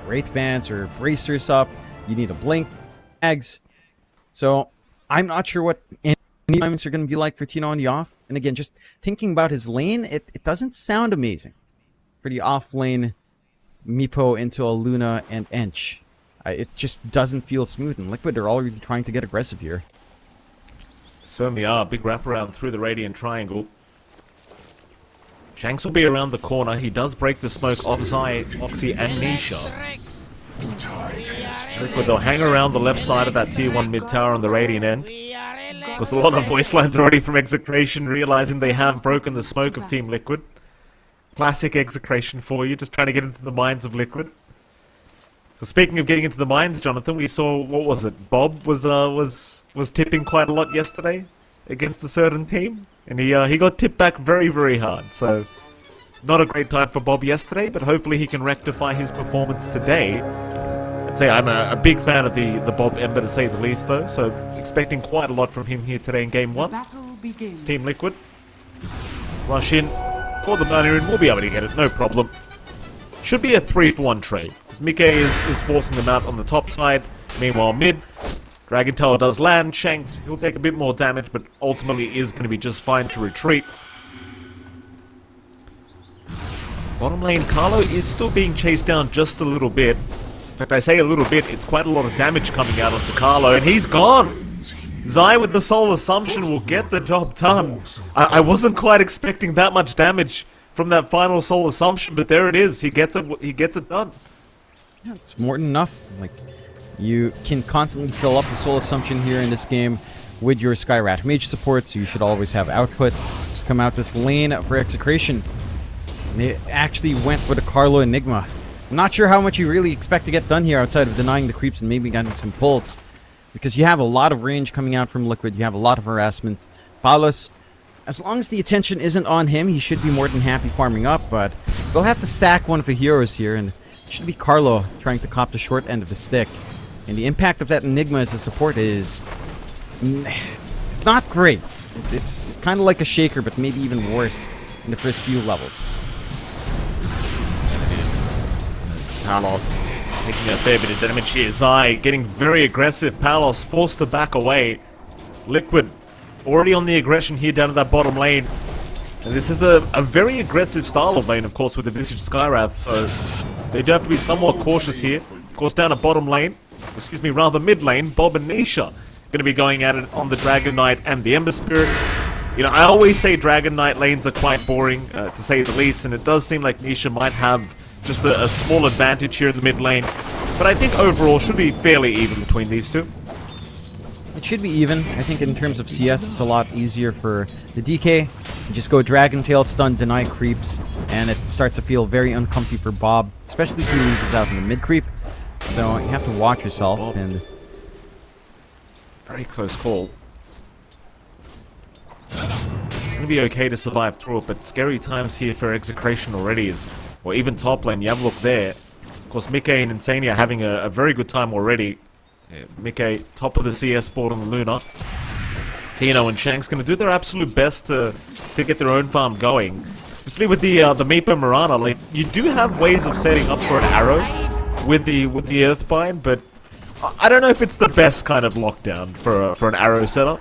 Wraith Bands or Bracers up. You need a Blink, Ags. So I'm not sure what any moments are going to be like for Tino on the off. And again, just thinking about his lane, it doesn't sound amazing for the off lane Meepo into a Luna and Ench. It just doesn't feel smooth. And Liquid are already trying to get aggressive here. Certainly are. Big wraparound through the Radiant Triangle. Shanks will be around the corner. He does break the smoke of Zai, Oxy, and Nisha. Liquid, they'll hang around the left side of that tier 1 mid tower on the Radiant end. There's a lot of voice lines already from Execration, realizing they have broken the smoke of Team Liquid. Classic Execration for you, just trying to get into the minds of Liquid. So speaking of getting into the minds, Jonathan, we saw, what was it? Bob was tipping quite a lot yesterday against a certain team, and he got tipped back very, very hard. So not a great time for Bob yesterday, but hopefully he can rectify his performance today. I'd say I'm a big fan of the Bob Ember, to say the least, though, so expecting quite a lot from him here today in Game 1. It's Team Liquid. Rush in for the Banner, and we'll be able to get it, no problem. Should be a 3-for-1 trade, because Mike is forcing them out on the top side. Meanwhile, mid, Dragon Tower does land. Shanks, he'll take a bit more damage, but ultimately is going to be just fine to retreat. Bottom lane, Carlo is still being chased down just a little bit. In fact, I say a little bit, it's quite a lot of damage coming out onto Carlo, and he's gone! Zai with the Soul Assumption will get the job done. I wasn't quite expecting that much damage from that final Soul Assumption, but there it is. He gets it done. Yeah, it's more than enough. Like, you can constantly fill up the Soul Assumption here in this game with your Skyrat Mage support, so you should always have output come out this lane for Execration. They actually went with a Carlo Enigma. I'm not sure how much you really expect to get done here outside of denying the creeps and maybe getting some pulls, because you have a lot of range coming out from Liquid. You have a lot of harassment. Palos, as long as the attention isn't on him, he should be more than happy farming up, but they'll have to sack one of the heroes here, and it should be Carlo trying to cop the short end of the stick. And the impact of that Enigma as a support is not great. It's kind of like a Shaker, but maybe even worse in the first few levels. Palos taking a fair bit of damage here. Zai getting very aggressive. Palos forced to back away. Liquid already on the aggression here down at that bottom lane. And this is a very aggressive style of lane, of course, with the Visage Skywrath, so they do have to be somewhat cautious here. Of course, down at bottom lane, excuse me, rather mid lane, Bob and Nisha going to be going at it on the Dragon Knight and the Ember Spirit. You know, I always say Dragon Knight lanes are quite boring, to say the least, and it does seem like Nisha might have just a small advantage here in the mid lane. But I think overall should be fairly even between these two. It should be even. I think in terms of CS, it's a lot easier for the DK. You just go Dragon Tail, stun, deny creeps, and it starts to feel very uncomfy for Bob, especially if he loses out in the mid creep. So you have to watch yourself. And very close call. It's going to be okay to survive through it, but scary times here for Execration already is, or even top lane. You have a look there. Of course, Mickey and Insania having a very good time already. Yeah, Mickey, top of the CS board on the Luna. Tino and Shanks going to do their absolute best to get their own farm going. Obviously, with the Meepo Mirana, like, you do have ways of setting up for an arrow with the Earthbind, but I don't know if it's the best kind of lockdown for an arrow setup.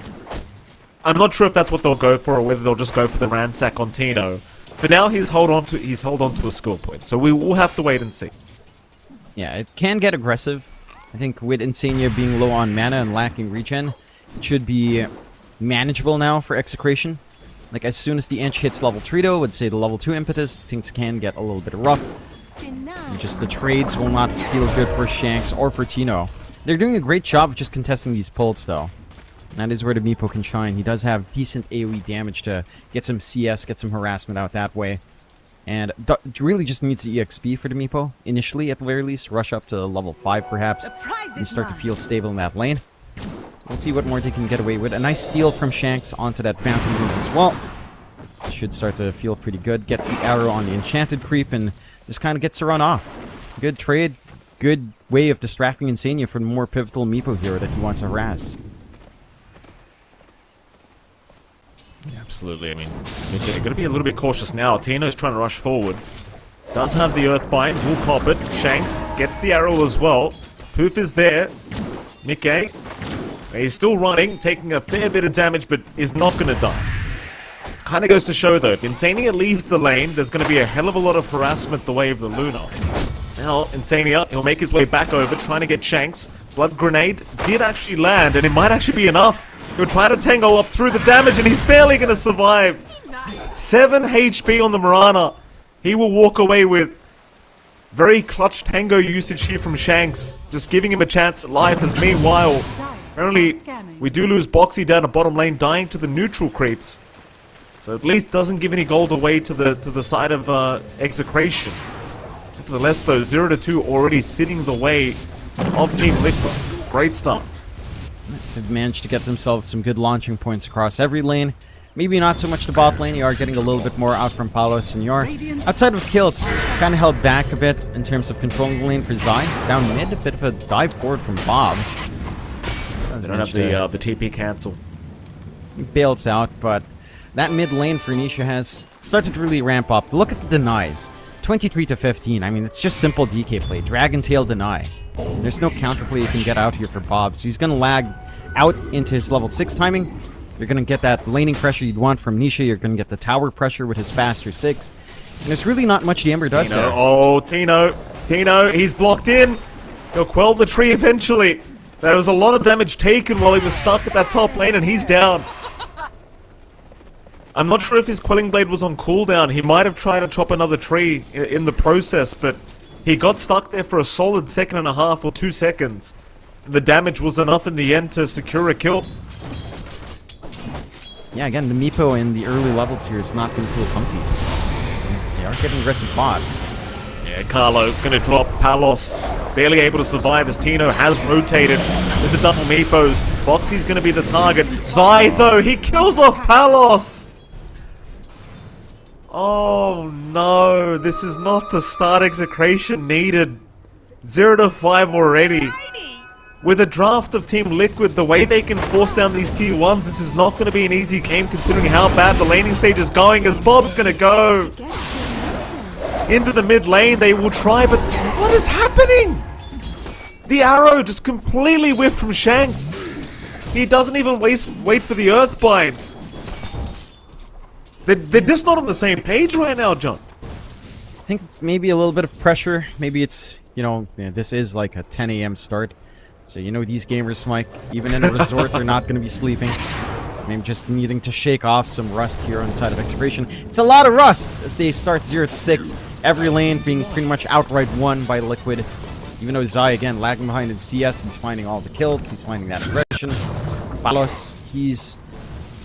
I'm not sure if that's what they'll go for, or whether they'll just go for the ransack on Tino. For now, he's held on to a skill point, so we will have to wait and see. yeah, it can get aggressive. I think with Insania being low on mana and lacking regen, it should be manageable now for Execration. Like, as soon as the Ench hits level 3 though, would say the level 2 impetus, things can get a little bit rough. Just the trades will not feel good for Shanks or for Tino. They're doing a great job of just contesting these pulls though. And that is where the Meepo can shine. He does have decent AoE damage to get some CS, get some harassment out that way. And really just needs the EXP for the Meepo, initially at the very least. Rush up to level 5 perhaps, and start to feel stable in that lane. Let's see what more they can get away with. A nice steal from Shanks onto that bounty move as well. Should start to feel pretty good. Gets the arrow on the enchanted creep and just kind of gets to run off. Good trade. Good way of distracting Insania from the more pivotal Meepo hero that he wants to harass. Yeah, absolutely. I mean, they're going to be a little bit cautious now. Tino's trying to rush forward. Does have the Earthbind. Will pop it. Shanks gets the arrow as well. Poof is there. Mickey. He's still running, taking a fair bit of damage, but is not going to die. Kind of goes to show, though, if Insania leaves the lane, there's going to be a hell of a lot of harassment the way of the Luna. Now, Insania, he'll make his way back over, trying to get Shanks. Blood Grenade did actually land, and it might actually be enough. He'll try to tango up through the damage, and he's barely going to survive. 7 HP on the Mirana. He will walk away with very clutch tango usage here from Shanks, just giving him a chance at life, as meanwhile, apparently we do lose Boxy down the bottom lane, dying to the neutral creeps. So at least doesn't give any gold away to the side of Execration. Nevertheless, though, 0-2 already sitting the way of Team Liquid. Great start. They've managed to get themselves some good launching points across every lane. Maybe not so much the bot lane. You are getting a little bit more out from Paolo Senor. Outside of kills, kind of held back a bit in terms of controlling the lane for Zai. Down mid, a bit of a dive forward from Bob. They don't have the TP cancel. He bails out, but that mid lane for Nisha has started to really ramp up. Look at the denies. 23-15. I mean, it's just simple DK play. Dragon Tail deny. There's no counterplay you can get out here for Bob, so he's going to lag out into his level 6 timing. You're going to get that laning pressure you'd want from Nisha. You're going to get the tower pressure with his faster 6. And there's really not much the Ember does there. Oh, Tino, he's blocked in. He'll quell the tree eventually. There was a lot of damage taken while he was stuck at that top lane, and he's down. I'm not sure if his Quelling Blade was on cooldown. He might have tried to chop another tree in the process, but he got stuck there for a solid 1.5 seconds or 2 seconds. And the damage was enough in the end to secure a kill. Yeah, again, the Meepo in the early levels here is not going to feel comfy. They are getting aggressive bot. Yeah, Carlo gonna drop. Palos barely able to survive as Tino has rotated with the double Meepos. Boxy's gonna be the target. Zai, though, he kills off Palos! Oh no, this is not the start Execration needed. 0-5 already. With a draft of Team Liquid, the way they can force down these tier 1s, this is not going to be an easy game considering how bad the laning stage is going, as Bob's going to go into the mid lane. They will try, but what is happening? The arrow just completely whiffed from Shanks. He doesn't even wait for the Earthbind. They're just not on the same page right now, John. I think maybe a little bit of pressure. Maybe it's, you know, this is like a 10 a.m. start. So, you know, these gamers, Mike, even in a resort, they're not going to be sleeping. Maybe just needing to shake off some rust here on the side of Execration. It's a lot of rust as they start 0-6. Every lane being pretty much outright won by Liquid. Even though Zai, again, lagging behind in CS, he's finding all the kills. He's finding that aggression. Palos, he's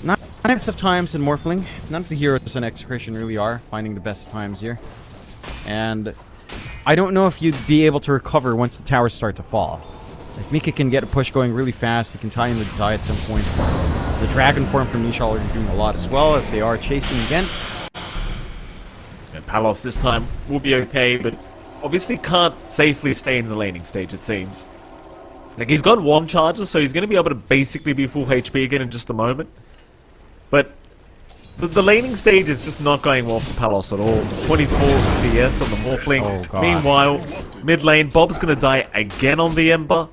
not best of times in Morphling. None of the heroes in Execration really are finding the best of times here. And I don't know if you'd be able to recover once the towers start to fall. If Mika can get a push going really fast, he can tie in with Zai at some point. The Dragon form from Nisha already doing a lot as well, as they are chasing again. And Palos this time will be okay, but obviously can't safely stay in the laning stage, it seems. Like, he's got one charger, so he's going to be able to basically be full HP again in just a moment. But the laning stage is just not going well for Palos at all. 24 CS on the Morphling. Oh, God. Meanwhile, mid lane, Bob's going to die again on the Ember.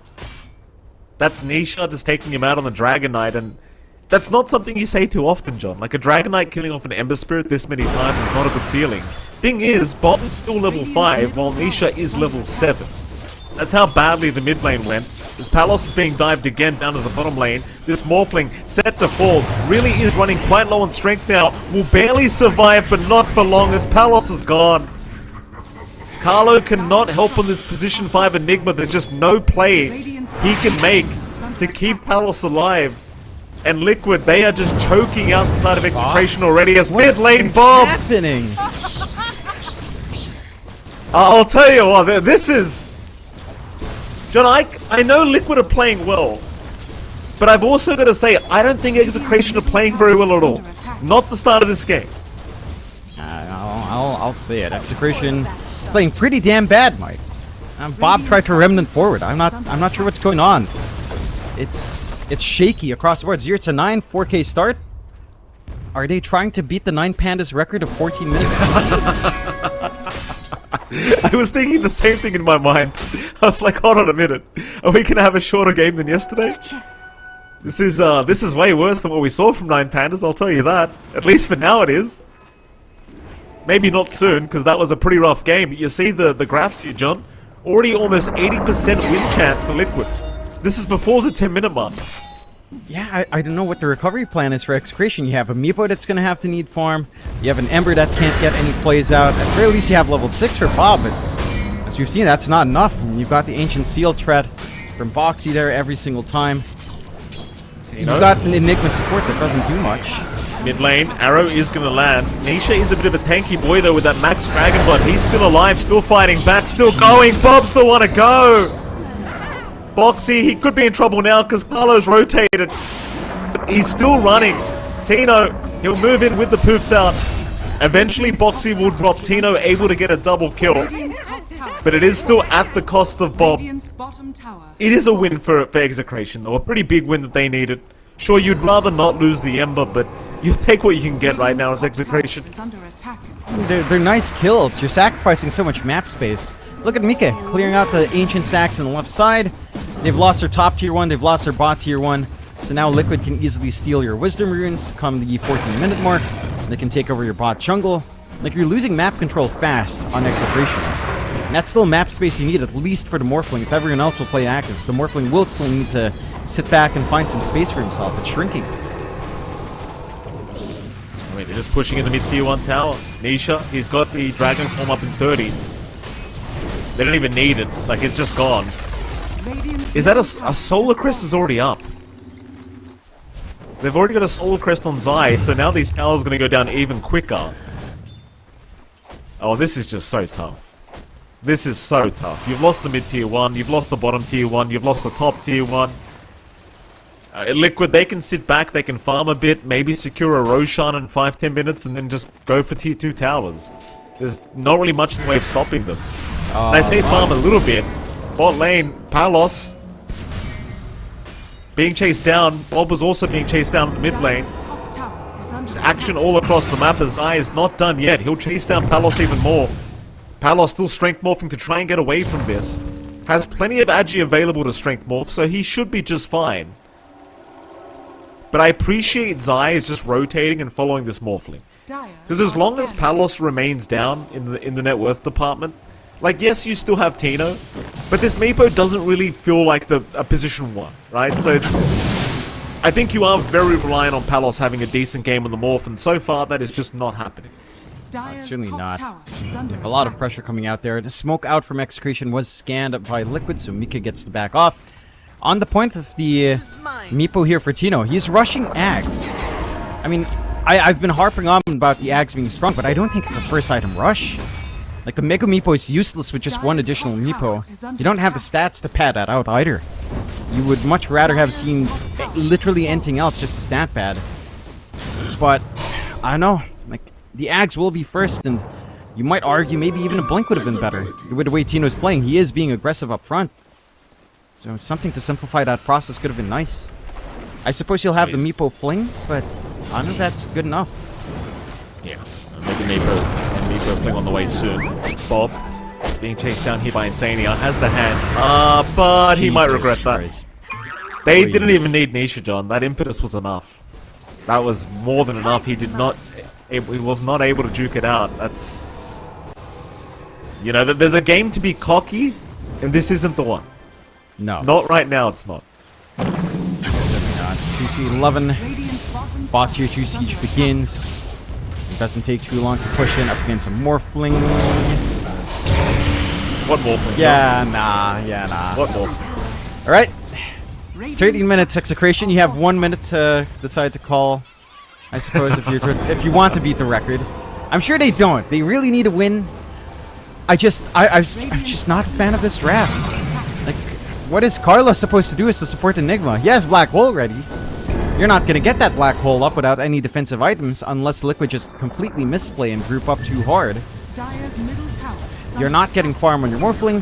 That's Nisha just taking him out on the Dragon Knight, and that's not something you say too often, John. Like, a Dragon Knight killing off an Ember Spirit this many times is not a good feeling. Thing is, Bob is still level 5, while Nisha is level 7. That's how badly the mid lane went. As Palos is being dived again down to the bottom lane, this Morphling, set to fall, really is running quite low on strength now. Will barely survive, but not for long, as Palos is gone. Carlo cannot help on this position 5 Enigma. There's just no play he can make to keep Palos alive. And Liquid, they are just choking out the side of Execration already as mid lane Bob. What's happening? I'll tell you what, this is... John, I know Liquid are playing well, but I've also got to say, I don't think Execration are playing very well at all. Not the start of this game. I'll say it. Execration is playing pretty damn bad, Mike. Bob tried to remnant forward. I'm not sure what's going on. It's shaky across the board. 0-9, 4K start. Are they trying to beat the 9 Pandas record of 14 minutes? I was thinking the same thing in my mind. I was like, hold on a minute. Are we gonna have a shorter game than yesterday? This is way worse than what we saw from 9 Pandas, I'll tell you that. At least for now it is. Maybe not soon, because that was a pretty rough game. You see the graphs here, John? Already almost 80% win chance for Liquid. This is before the 10-minute mark. Yeah, I don't know what the recovery plan is for Execration. You have a Meepo that's going to have to need farm. You have an Ember that can't get any plays out. At the very least, you have level 6 for Bob, but as we've seen, that's not enough. And you've got the Ancient Seal threat from Boxy there every single time. You've got an Enigma support that doesn't do much. Mid lane, Arrow is going to land. Nisha is a bit of a tanky boy though with that Max Dragon Blood. He's still alive, still fighting back, still going. Bob's the one to go. Boxy, he could be in trouble now because Carlo's rotated. But he's still running. Tino, he'll move in with the poofs out. Eventually Boxy will drop. Tino able to get a double kill. But it is still at the cost of Bob. It is a win for Execration though. A pretty big win that they needed. Sure, you'd rather not lose the Ember, but you take what you can get right now as Execration. They're nice kills. You're sacrificing so much map space. Look at Mika clearing out the Ancient stacks on the left side. They've lost their top tier 1, they've lost their bot tier 1. So now Liquid can easily steal your Wisdom runes come the 14-minute mark. They can take over your bot jungle. Like, you're losing map control fast on Execration. And that's still map space you need, at least for the Morphling. If everyone else will play active, the Morphling will still need to sit back and find some space for himself. It's shrinking. Wait, they're just pushing in the mid-tier 1 tower. Nisha, he's got the Dragon form up in 30. They don't even need it. Like, it's just gone. Is that a Solar Crest is already up? They've already got a Solar Crest on Zai, so now these towers are going to go down even quicker. Oh, this is just so tough. This is so tough. You've lost the mid-tier 1, you've lost the bottom tier 1, you've lost the top tier 1. Liquid, they can sit back, they can farm a bit, maybe secure a Roshan in 5-10 minutes, and then just go for tier 2 towers. There's not really much in the way of stopping them. And I say farm a little bit. Bot lane, Palos being chased down. Bob was also being chased down in the mid lane. Just action all across the map as Zai is not done yet. He'll chase down Palos even more. Palos still strength morphing to try and get away from this. Has plenty of agi available to strength morph, so he should be just fine. But I appreciate Zai is just rotating and following this Morphling. Because as long as Palos remains down in the net worth department, like, yes, you still have Tino, but this Meepo doesn't really feel like a position 1, right? So it's... I think you are very reliant on Palos having a decent game on the Morph, and so far that is just not happening. Certainly not. A lot of pressure coming out there. The smoke out from Execration was scanned by Liquid, so Mika gets to back off. On the point of the Meepo here for Tino, he's rushing Ags. I mean, I've been harping on about the Ags being strong, but I don't think it's a first item rush. Like, the Mega Meepo is useless with just one additional Meepo. You don't have the stats to pad that out either. You would much rather have seen literally anything else, just a stat pad. But, I don't know. Like, the Ags will be first, and you might argue maybe even a Blink would have been better. With the way Tino's playing, he is being aggressive up front. So something to simplify that process could have been nice. I suppose you'll have the Meepo fling, but I don't know if that's good enough. Yeah, maybe Meepo and Meepo fling on the way soon. Bob being chased down here by Insania has the hand, but he might regret that. They didn't even need Nisha, John. That impetus was enough. That was more than enough. He was not able to juke it out. That's... You know, there's a game to be cocky, and this isn't the one. No. Not right now, it's not. 2-11. Bot tier 2 siege begins. It doesn't take too long to push in up against a Morphling. What Morphling? Yeah, nah. What Morphling? Alright. 13 minutes Execration. You have 1 minute to decide to call. I suppose if you want to beat the record. I'm sure they don't. They really need a win. I'm just not a fan of this draft. Like, what is Carlos supposed to do is to support Enigma? He has Black Hole ready. You're not gonna get that Black Hole up without any defensive items unless Liquid just completely misplay and group up too hard. You're not getting farm on your Morphling.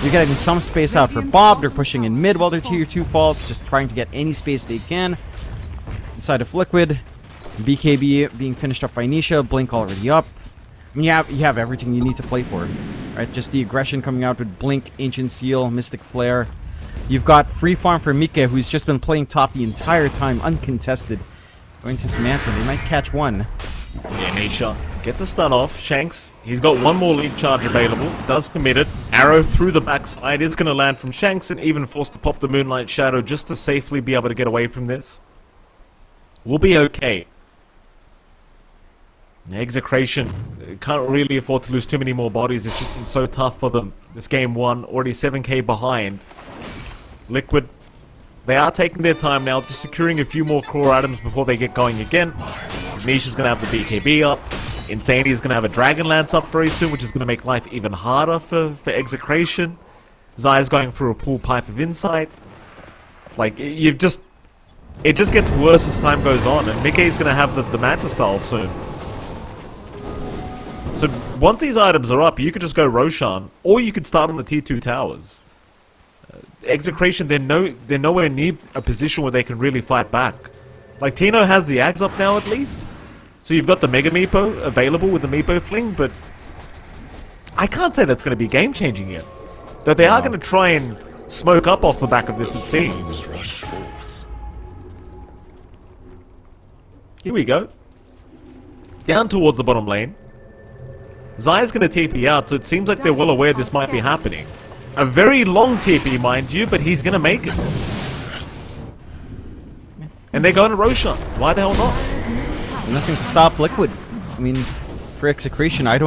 You're getting some space out for Bob. They're pushing in mid while they're tier 2 faults, just trying to get any space they can. Inside of Liquid, BKB being finished up by Nisha, Blink already up. I mean, you have everything you need to play for, right? Just the aggression coming out with Blink, Ancient Seal, Mystic Flare. You've got free farm for Mika, who's just been playing top the entire time, uncontested. Going to his Manta, they might catch one. Yeah, Nisha gets a stun off. Shanks, he's got one more lead charge available. Does commit it. Arrow through the backside is going to land from Shanks and even forced to pop the Moonlight Shadow just to safely be able to get away from this. We'll be okay. Execration can't really afford to lose too many more bodies. It's just been so tough for them. This game 1, already 7k behind. Liquid, they are taking their time now, just securing a few more core items before they get going again. Nisha's going to have the BKB up. Insanity is going to have a Dragonlance up very soon, which is going to make life even harder for Execration. Zaya's going through a pool pipe of insight. Like, it just gets worse as time goes on, and Mickey's going to have the Manta style soon. So once these items are up, you could just go Roshan, or you could start on the tier 2 towers. Execration, they're nowhere near a position where they can really fight back. Like, Tino has the Ags up now at least, so you've got the Mega Meepo available with the Meepo Fling, but I can't say that's going to be game-changing yet. Though they are going to try and smoke up off the back of this, it seems. Here we go. Down towards the bottom lane. Zaya's going to TP out, so it seems like they're well aware this might be happening. A very long TP, mind you, but he's going to make it. And they're going to Roshan. Why the hell not? Nothing to stop Liquid. I mean, for Execration, I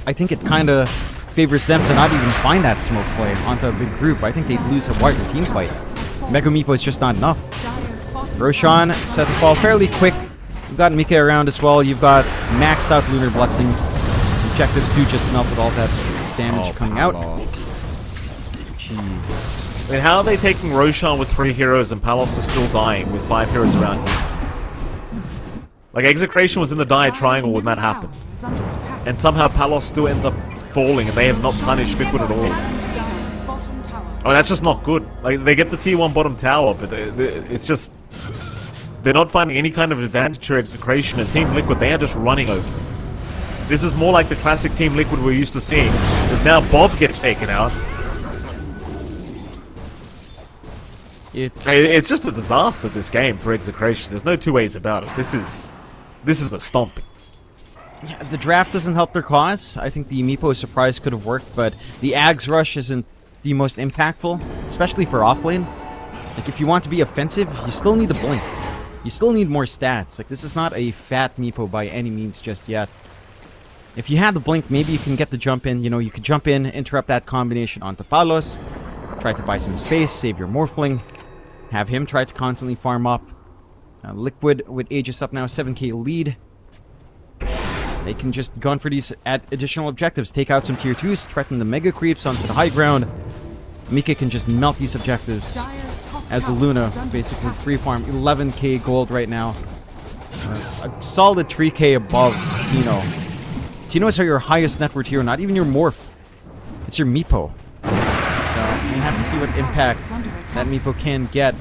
think it kind of favors them to not even find that smoke play onto a big group. I think they'd lose a wider team fight. Mega Meepo is just not enough. Roshan set the fall fairly quick. You've got Mika around as well. You've got maxed out Lunar Blessing. Objectives do just melt with all that damage coming out. Jeez. I mean, how are they taking Roshan with 3 heroes and Palos is still dying with 5 heroes around here? Like, Execration was in the dire triangle when that happened. And somehow Palos still ends up falling and they have not punished Liquid at all. I mean, that's just not good. Like, they get the tier 1 bottom tower, but it's just... They're not finding any kind of advantage for Execration, and Team Liquid, they are just running over them. This is more like the classic Team Liquid we're used to seeing, because now Bob gets taken out. It's just a disaster, this game, for Execration. There's no two ways about it. This is a stomping. Yeah, the draft doesn't help their cause. I think the Meepo surprise could have worked, but the Ags rush isn't the most impactful, especially for offlane. Like, if you want to be offensive, you still need the blink. You still need more stats. Like, this is not a fat Meepo by any means just yet. If you had the blink, maybe you can get the jump in. You know, you could jump in, interrupt that combination onto Palos, try to buy some space, save your Morphling, have him try to constantly farm up. Liquid with Aegis up now, 7k lead. They can just gun for these additional objectives, take out some tier 2s, threaten the mega creeps onto the high ground. Mika can just melt these objectives as the Luna basically free farm. 11k gold right now. A solid 3k above Tino. Tino is your highest net worth hero, not even your Morph. It's your Meepo. So you have to see what impact that Meepo can get.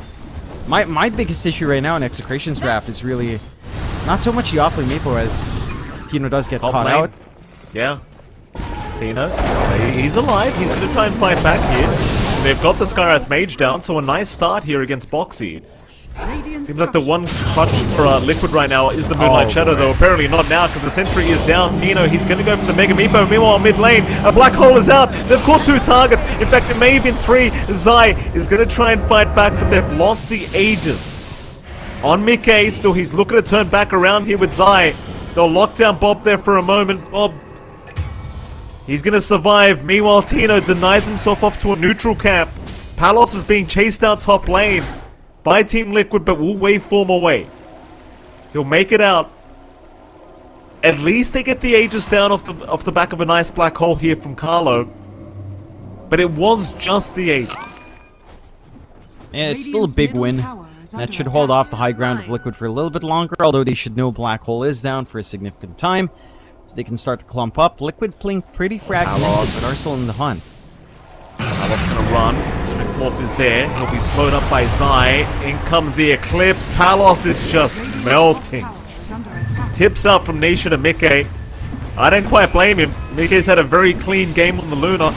My biggest issue right now in Execration's draft is really not so much the offlane Meepo as Tino does get caught out. Yeah. Tino, he's alive. He's going to try and fight back here. They've got the Skywrath Mage down, so a nice start here against Boxy. Seems like the one clutch for Liquid right now is the Moonlight Shadow, though apparently not now because the Sentry is down. Tino, he's going to go for the Mega Meepo. Meanwhile, mid lane, a Black Hole is out. They've caught 2 targets. In fact, it may have been 3. Zai is going to try and fight back, but they've lost the Aegis. On Mickey, still he's looking to turn back around here with Zai. They'll lock down Bob there for a moment. Bob, he's going to survive. Meanwhile, Tino denies himself off to a neutral camp. Palos is being chased out top lane by Team Liquid, but will waveform away. He'll make it out. At least they get the Aegis down off the back of a nice black hole here from Carlo. But it was just the Aegis. Yeah, it's still a big win. That should hold off the high ground of Liquid for a little bit longer, although they should know Black Hole is down for a significant time, so they can start to clump up. Liquid playing pretty fragmented, but are still in the hunt. Palos gonna run. Strength Morph is there. He'll be slowed up by Zai. In comes the Eclipse. Palos is just melting. Tips up from Nisha to Mickey. I don't quite blame him. Mickey's had a very clean game on the Luna.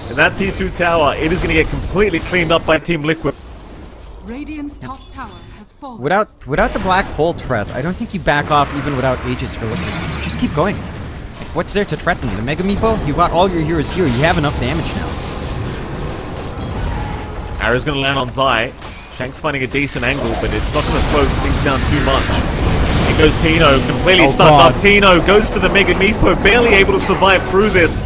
And that T2 tower, it is going to get completely cleaned up by Team Liquid. Radiant's top tower has fallen. Without the Black Hole threat, I don't think you back off even without Aegis for Liquid. Just keep going. Like, what's there to threaten? The Mega Meepo? You've got all your heroes here. You have enough damage now. Arrow's going to land on Zai. Shank's finding a decent angle, but it's not going to slow things down too much. Here goes Tino, completely stunned up. Tino goes for the Mega Meepo, barely able to survive through this.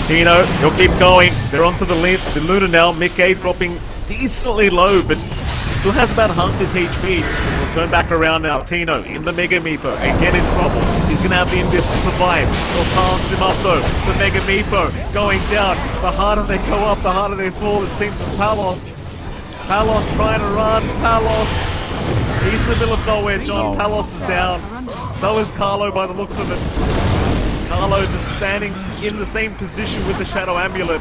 Tino, he'll keep going. They're onto the Luna now. Mickey dropping decently low, but still has about half his HP. We'll turn back around now. Tino in the Mega Meepo, again in trouble. He's going to have the Invis to survive. They'll palms him up though. The Mega Meepo going down. The harder they go up, the harder they fall. It seems as Palos trying to run. Palos, he's in the middle of nowhere. John, Palos is down. So is Carlo by the looks of it. Carlo just standing in the same position with the Shadow Amulet.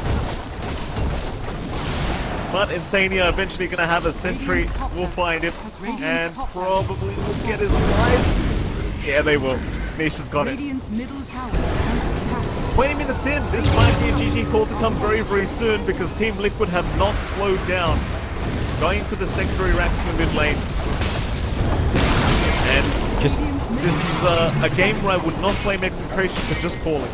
But Insania eventually going to have a sentry. We'll find him. And probably will get his life. Yeah, they will. Nisha's got it. 20 minutes in. This might be a GG call to come very, very soon because Team Liquid have not slowed down. Going for the secondary ranks in the mid lane. And this is a game where I would not blame Execration for just calling.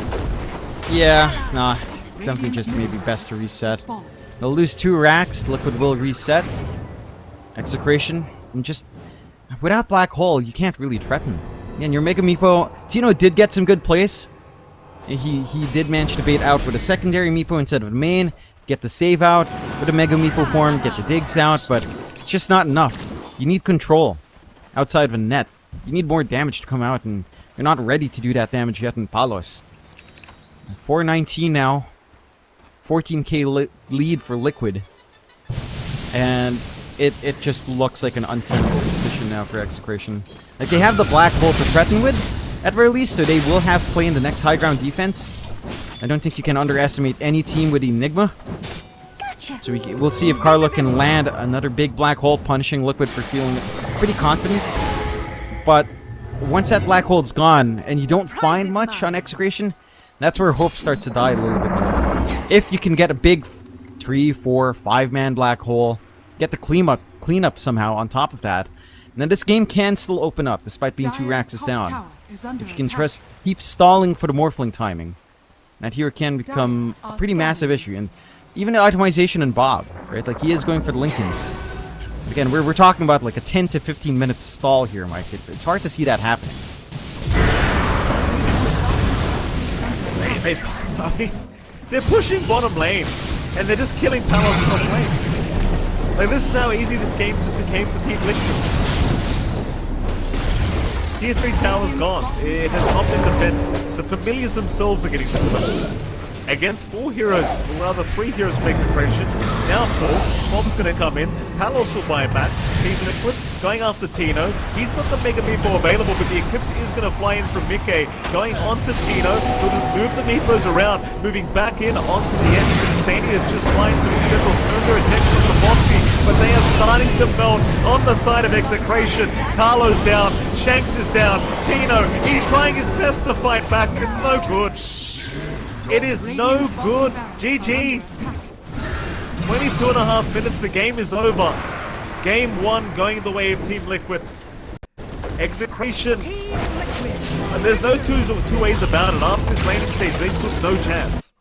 Yeah, nah. Definitely just maybe best to reset. They'll lose 2 racks. Liquid will reset. Execration. And just without Black Hole, you can't really threaten. And your Mega Meepo, Tino did get some good plays. He did manage to bait out with a secondary Meepo instead of a main. Get the save out with a Mega Meepo form. Get the digs out, but it's just not enough. You need control outside of a net. You need more damage to come out, and you're not ready to do that damage yet in Palos. 419 now. 14k lead for Liquid. And it just looks like an untenable position now for Execration. Like, they have the Black Hole to threaten with, at very least, so they will have play in the next high ground defense. I don't think you can underestimate any team with Enigma. So we'll see if Carlo can land another big Black Hole, punishing Liquid for feeling pretty confident. But once that Black Hole's gone, and you don't find much on Execration, that's where hope starts to die a little bit more. If you can get a big 3, 4, 5-man Black Hole, get the cleanup somehow on top of that, Now this game can still open up despite being 2 Dire's Raxes top down. tower is under If you can attack. trust, keep stalling for the Morphling timing. That here can become Dire a are pretty massive scanning. issue. And even the itemization in Bob, right? Like he is going for the Lincolns. Again, we're talking about like a 10 to 15 minute stall here, Mike. It's hard to see that happening. I mean, they're pushing bottom lane, and they're just killing Palos top lane. Like, this is how easy this game just became for Team Liquid. Tier 3 tower's gone. It has not been defended. The familiars themselves are getting disturbed. Against 4 heroes, or rather 3 heroes from Execration. Now 4. Bob's gonna come in. Palos will buy back. Team Liquid going after Tino. He's got the Mega Meepo available, but the Eclipse is gonna fly in from Mickey. Going onto Tino. He'll just move the Meepos around, moving back in onto the end. Zany is just flying, so instead will turn their attention to the Moxie, but they are starting to melt on the side of Execration. Carlo's down. Shanks is down. Tino, he's trying his best to fight back, but it's no good. It is no good. GG. 22 and a half minutes. The game is over. Game 1 going the way of Team Liquid. Execration. And there's no two ways about it. After this laning stage, they stood no chance.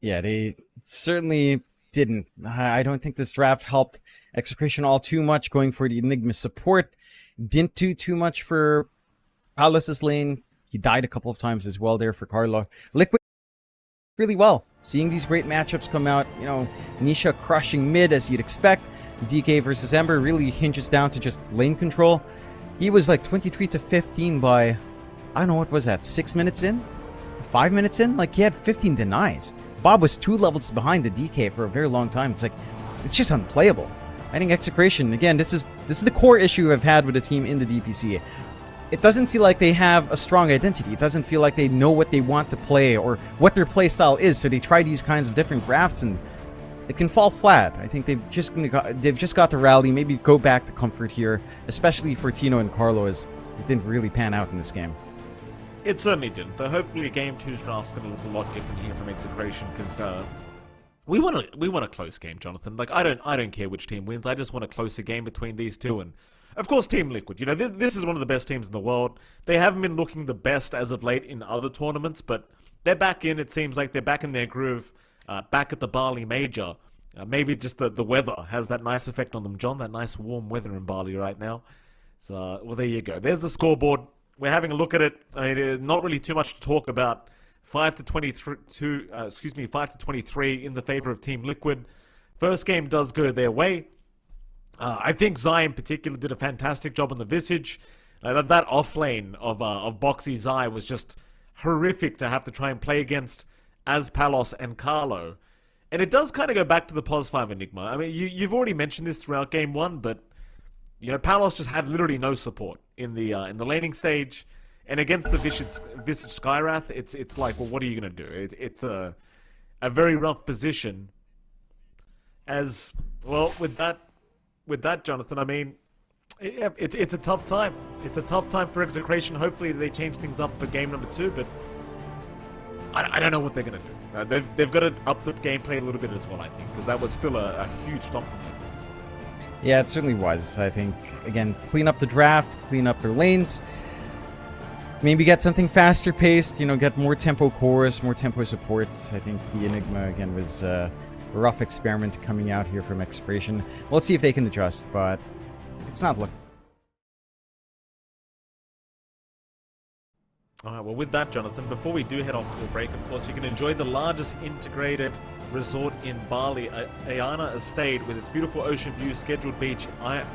Yeah, they certainly didn't. I don't think this draft helped Execration all too much. Going for the Enigma support didn't do too much for Palos' lane. He died a couple of times as well there for Carlo. Liquid really well. Seeing these great matchups come out, you know, Nisha crushing mid as you'd expect. DK versus Ember really hinges down to just lane control. He was like 23 to 15 by, I don't know, what was that, 6 minutes in? 5 minutes in? Like he had 15 denies. Bob was 2 levels behind the DK for a very long time. It's like, it's just unplayable. I think Execration, again, this is the core issue I've had with the team in the DPC. It doesn't feel like they have a strong identity. It doesn't feel like they know what they want to play or what their play style is. So they try these kinds of different drafts and it can fall flat. I think they've just got to rally, maybe go back to comfort here, especially for Tino and Carlo, as it didn't really pan out in this game. It certainly didn't. Though hopefully Game 2's draft's going to look a lot different here from Execration, because we want a close game, Jonathan. Like I don't care which team wins. I just want a closer game between these two. And of course, Team Liquid. You know, this is one of the best teams in the world. They haven't been looking the best as of late in other tournaments, but they're back in. It seems like they're back in their groove. Back at the Bali Major. Maybe just the weather has that nice effect on them, John. That nice warm weather in Bali right now. So, well, there you go. There's the scoreboard. We're having a look at it. I mean, not really too much to talk about. 5 to 23 in the favor of Team Liquid. First game does go their way. I think Zai in particular did a fantastic job on the Visage. That offlane of Boxy Zai was just horrific to have to try and play against as Palos and Carlo. And it does kind of go back to the POS 5 Enigma. I mean, you've already mentioned this throughout Game 1, but you know, Palos just had literally no support in the laning stage. And against the Visage Skywrath, it's like, well, what are you going to do? It's a very rough position. As, well, with that, Jonathan, I mean, it's a tough time. It's a tough time for Execration. Hopefully they change things up for game number 2, but I don't know what they're going to do. They've got to up the gameplay a little bit as well, I think, because that was still a huge stomp from them. Yeah, it certainly was. I think, again, clean up the draft, clean up their lanes, maybe get something faster paced, you know, get more tempo cores, more tempo supports. I think the Enigma, again, was a rough experiment coming out here from Execration. Well, let's see if they can adjust, but it's not looking. Alright, well with that, Jonathan, before we do head off to a break, of course, you can enjoy the largest integrated resort in Bali, Ayana Estate, with its beautiful ocean view, scheduled beach,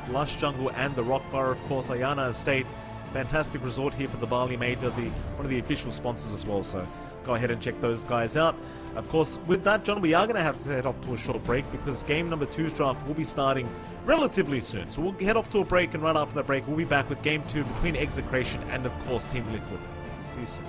lush jungle, and the rock bar, of course. Ayana Estate, fantastic resort here for the Bali Major, one of the official sponsors as well, so go ahead and check those guys out. Of course, with that, John, we are going to have to head off to a short break because game number 2's draft will be starting relatively soon. So we'll head off to a break, and right after that break, we'll be back with game 2 between Execration and, of course, Team Liquid. See you soon.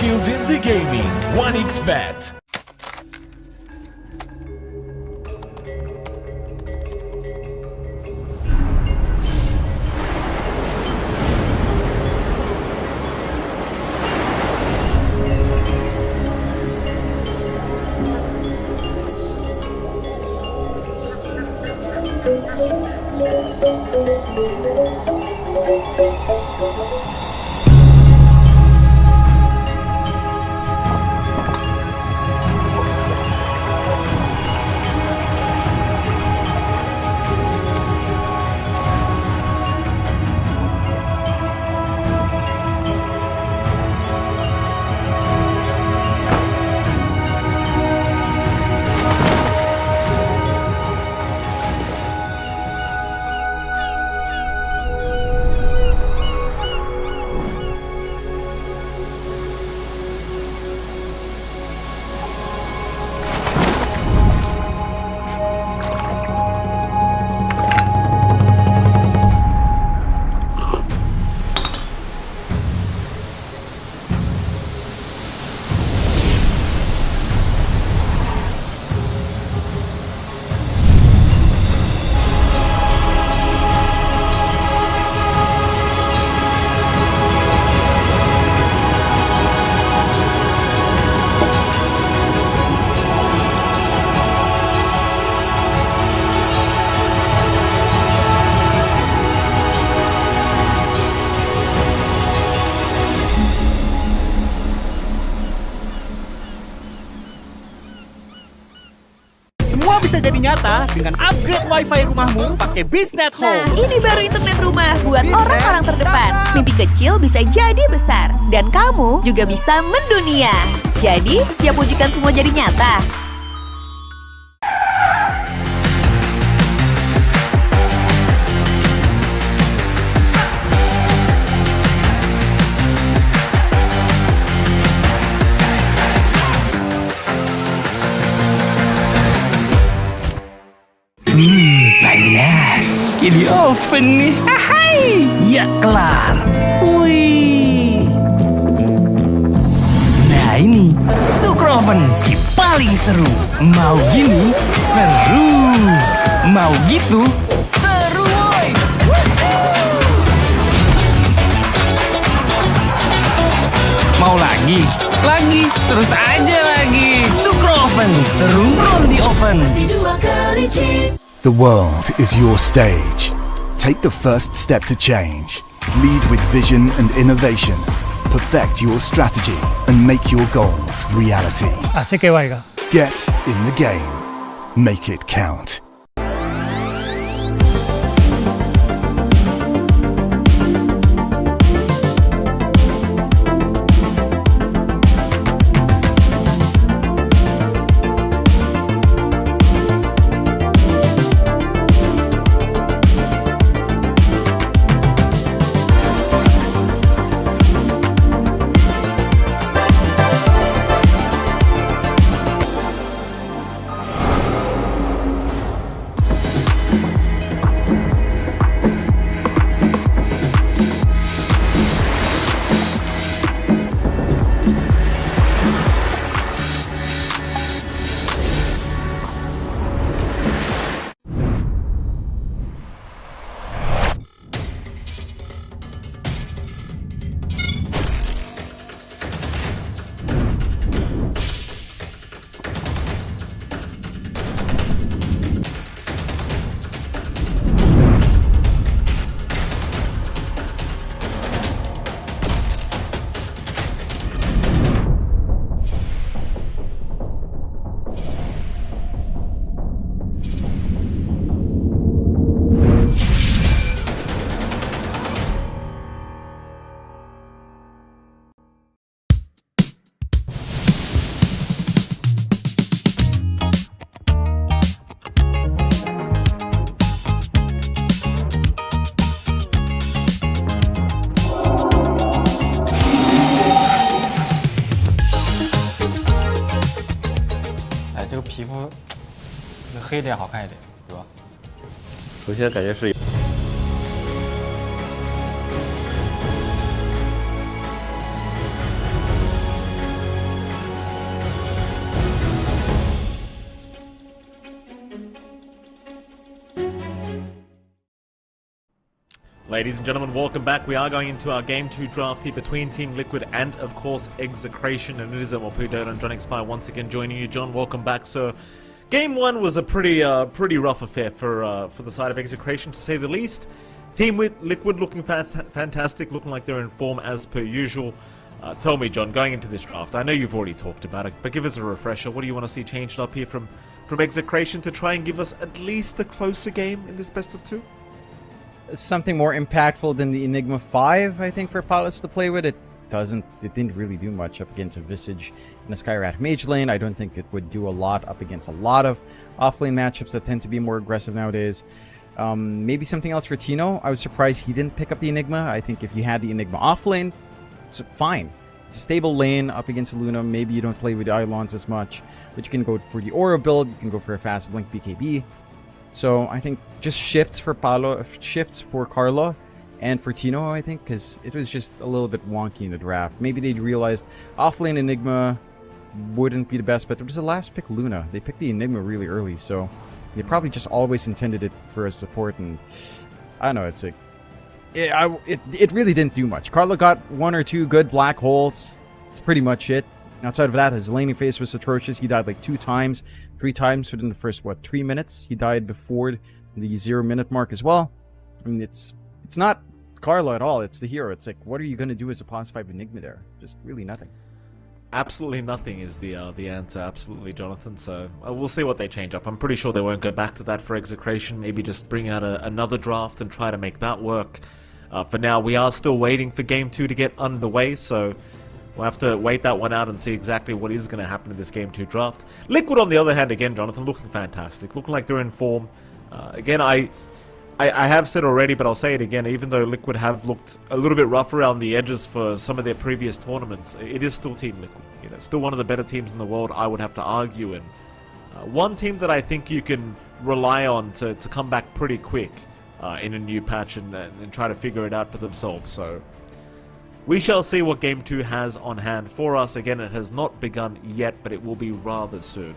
skills in the gaming. 1xBet. Semua bisa jadi nyata dengan upgrade wifi rumahmu pakai BeastNet Nah, Home. ini baru internet rumah buat orang-orang terdepan. Mimpi kecil bisa jadi besar. Dan kamu juga bisa mendunia. Jadi, siap wujudkan semua jadi nyata? Panas. Di oven nih. Hai. Ya kelar. Wih. Nah ini Super Oven si paling seru. Mau gini seru. Mau gitu seru woy. Mau lagi? Lagi. Terus aja lagi. Super Oven seru roll di oven. The world is your stage. Take the first step to change. Lead with vision and innovation. Perfect your strategy and make your goals reality. Así que vaya. Get in the game. Make it count.黑的好看一点，对吧？首先感觉是。Ladies and gentlemen, welcome back. We are going into our Game 2 draft here between Team Liquid and, of course, Execration. And it is MLP Dota and John X5 once again joining you. John, welcome back. So, Game 1 was a pretty rough affair for the side of Execration, to say the least. Team Liquid looking fantastic, looking like they're in form as per usual. Tell me, John, going into this draft, I know you've already talked about it, but give us a refresher. What do you want to see changed up here from Execration to try and give us at least a closer game in this best of 2? Something more impactful than the Enigma 5, I think, for pilots to play with. It didn't really do much up against a Visage in a Skyrat mage lane. I don't think it would do a lot up against a lot of offlane matchups that tend to be more aggressive nowadays. Maybe something else for Tino. I was surprised he didn't pick up the Enigma. I think if you had the Enigma offlane, it's fine. It's a stable lane up against Luna. Maybe you don't play with the Eidolons as much, but you can go for the Aura build. You can go for a fast blink BKB. So I think just shifts for Carlo, and for Tino, I think, because it was just a little bit wonky in the draft. Maybe they realized offlane Enigma wouldn't be the best, but it was the last pick Luna. They picked the Enigma really early, so they probably just always intended it for a support, and I don't know, it's like, it really didn't do much. Carlo got 1 or 2 good black holes. That's pretty much it. Outside of that, his laning phase was atrocious. He died like 2 times, 3 times within the first, 3 minutes? He died before the 0-minute mark as well. I mean, it's not Carlo at all. It's the hero. It's like, what are you going to do as a plus 5 Enigma there? Just really nothing. Absolutely nothing is the answer. Absolutely, Jonathan. So we'll see what they change up. I'm pretty sure they won't go back to that for Execration. Maybe just bring out another draft and try to make that work. For now, we are still waiting for Game 2 to get underway, so we'll have to wait that one out and see exactly what is going to happen in this Game 2 draft. Liquid, on the other hand, again, Jonathan, looking fantastic. Looking like they're in form. Again, I have said already, but I'll say it again, even though Liquid have looked a little bit rough around the edges for some of their previous tournaments, it is still Team Liquid. You know, still one of the better teams in the world, I would have to argue. And one team that I think you can rely on to come back pretty quick in a new patch and try to figure it out for themselves. So we shall see what Game 2 has on hand for us. Again, it has not begun yet, but it will be rather soon.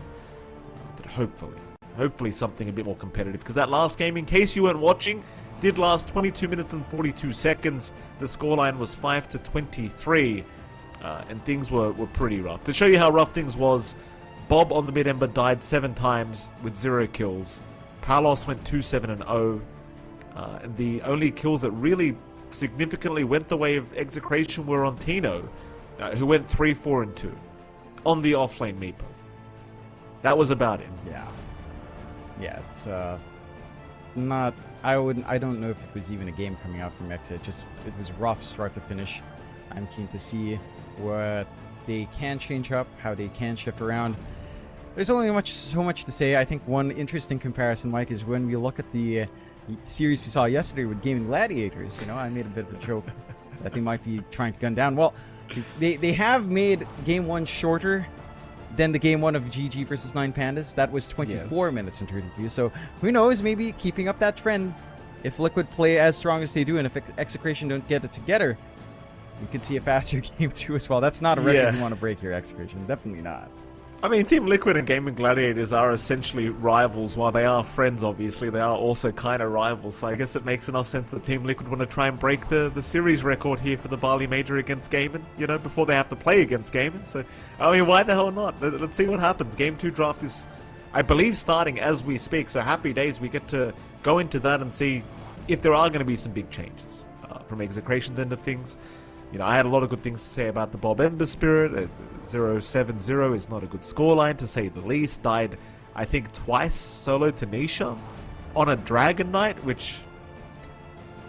But hopefully something a bit more competitive, because that last game, in case you weren't watching, did last 22 minutes and 42 seconds. The scoreline was 5-23, and things were pretty rough. To show you how rough things was, Bob on the mid-ember died 7 times with 0 kills. Palos went 2-7-0, and the only kills that really significantly went the way of Execration were on Tino, who went 3-4-2 on the offlane Meepo. That was about it. Yeah, it's not. I don't know if it was even a game coming out from Exit. It was rough start to finish. I'm keen to see what they can change up, how they can shift around. There's only so much to say. I think one interesting comparison, Mike, is when we look at the series we saw yesterday with Gaming Gladiators. You know, I made a bit of a joke that they might be trying to gun down. Well, they have made Game 1 shorter than the Game 1 of GG versus 9 Pandas. That was 24 minutes in 32. So who knows, maybe keeping up that trend, if Liquid play as strong as they do, and if Execration don't get it together, we could see a faster Game 2 as well. That's not a record you want to break here, Execration. Definitely not. I mean, Team Liquid and Gaming Gladiators are essentially rivals. While they are friends, obviously, they are also kind of rivals. So I guess it makes enough sense that Team Liquid want to try and break the series record here for the Bali Major against Gaiman, you know, before they have to play against Gaiman. So, I mean, why the hell not? Let's see what happens. Game 2 draft is, I believe, starting as we speak. So happy days. We get to go into that and see if there are going to be some big changes from Execration's end of things. You know, I had a lot of good things to say about the Bob Ember Spirit. 0-7-0 is not a good scoreline, to say the least. Died, I think, twice solo to Nisha on a Dragon Knight, which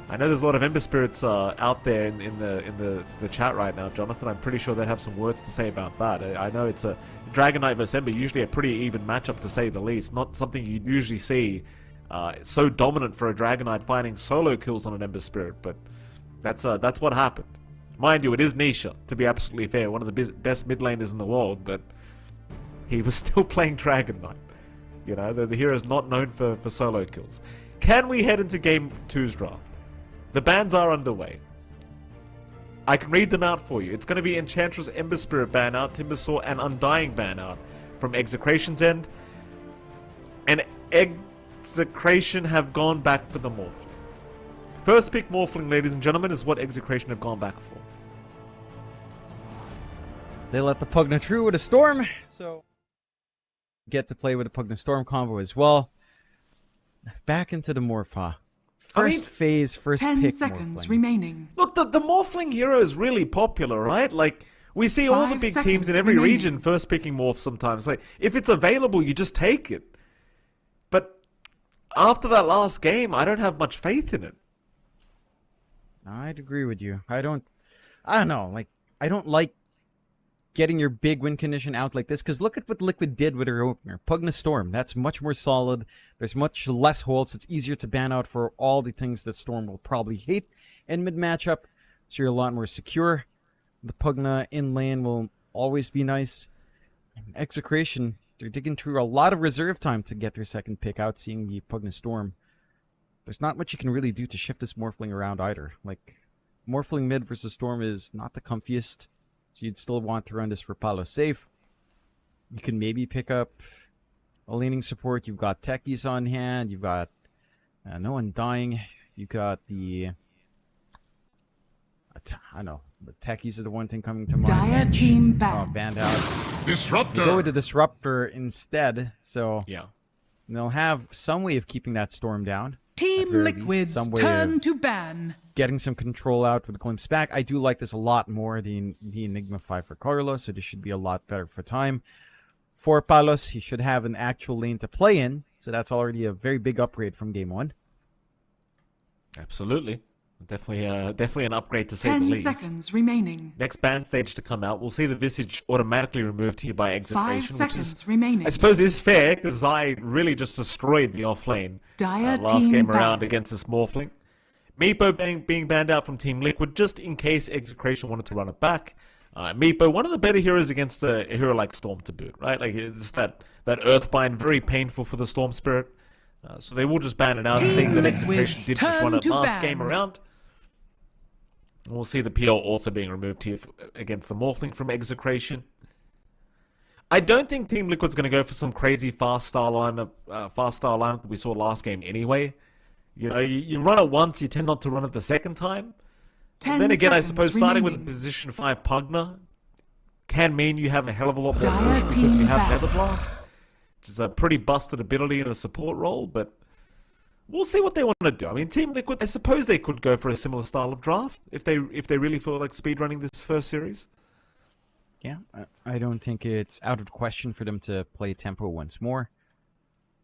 I know there's a lot of Ember Spirits out there in the chat right now, Jonathan. I'm pretty sure they have some words to say about that. I know it's a Dragon Knight versus Ember, usually a pretty even matchup, to say the least. Not something you usually see so dominant for a Dragon Knight finding solo kills on an Ember Spirit, but that's what happened. Mind you, it is Nisha, to be absolutely fair, one of the best mid laners in the world, but he was still playing Dragon Knight. You know, the hero is not known for solo kills. Can we head into Game 2's draft? The bans are underway. I can read them out for you. It's going to be Enchantress Ember Spirit ban out, Timbersaw and Undying ban out from Execration's end. And Execration have gone back for the Morph. First pick Morphling, ladies and gentlemen, is what Execration have gone back for. They let the Pugna through with a Storm, so get to play with a Pugna Storm combo as well. Back into the Morpha. First phase, first 10 pick seconds Morphling. remaining. Look, the Morphling hero is really popular, right? Like, we see all the 5 big teams seconds in every remaining. region first picking Morph sometimes. Like, if it's available, you just take it. But after that last game, I don't have much faith in it. I'd agree with you. I don't know, like, I don't like getting your big win condition out like this, because look at what Liquid did with her opener. Pugna Storm, that's much more solid. There's much less holds. It's easier to ban out for all the things that Storm will probably hate in mid-matchup, so you're a lot more secure. The Pugna in lane will always be nice. And Execration, they're digging through a lot of reserve time to get their second pick out, seeing the Pugna Storm. There's not much you can really do to shift this Morphling around either. Like, Morphling mid versus Storm is not the comfiest, so you'd still want to run this for Palo safe. You can maybe pick up a laning support. You've got Techies on hand. You've got no one dying. You've got the... I know. The Techies are the one thing coming to mind. Dire team banned. Banned out. Disruptor! You go with the Disruptor instead, so Yeah. they'll have some way of keeping that Storm down. Team At very least, Liquid's some way turn of to ban. getting some control out with Glimpse back. I do like this a lot more than the Enigma 5 for Carlos, so this should be a lot better for time. For Palos, he should have an actual lane to play in, so that's already a very big upgrade from game 1. Absolutely. Definitely an upgrade to say the 10 least. seconds remaining. Next ban stage to come out, we'll see the Visage automatically removed here by 5 Execration, which seconds is, remaining. I suppose, is fair, because I really just destroyed the offlane Dire last team game around banned. against this Morphling. Meepo being banned out from Team Liquid, just in case Execration wanted to run it back. Meepo, one of the better heroes against a hero like Storm to boot, right? Like, it's that Earthbind, very painful for the Storm Spirit. So they will just ban it out, Team seeing that Liquid's Execration did just run it turn to last ban. game around. We'll see the PL also being removed here against the Morphling from Execration. I don't think Team Liquid's going to go for some crazy fast style lineup that we saw last game anyway. You know, you run it once, you tend not to run it the second time. 10 Then again, I seconds suppose starting with a remaining. position 5 Pugna can mean you have a hell of a lot more Dire push because you team have back. Nether Blast, which is a pretty busted ability in a support role, but we'll see what they want to do. I mean, Team Liquid, I suppose they could go for a similar style of draft if they really feel like speedrunning this first series. Yeah, I don't think it's out of the question for them to play tempo once more.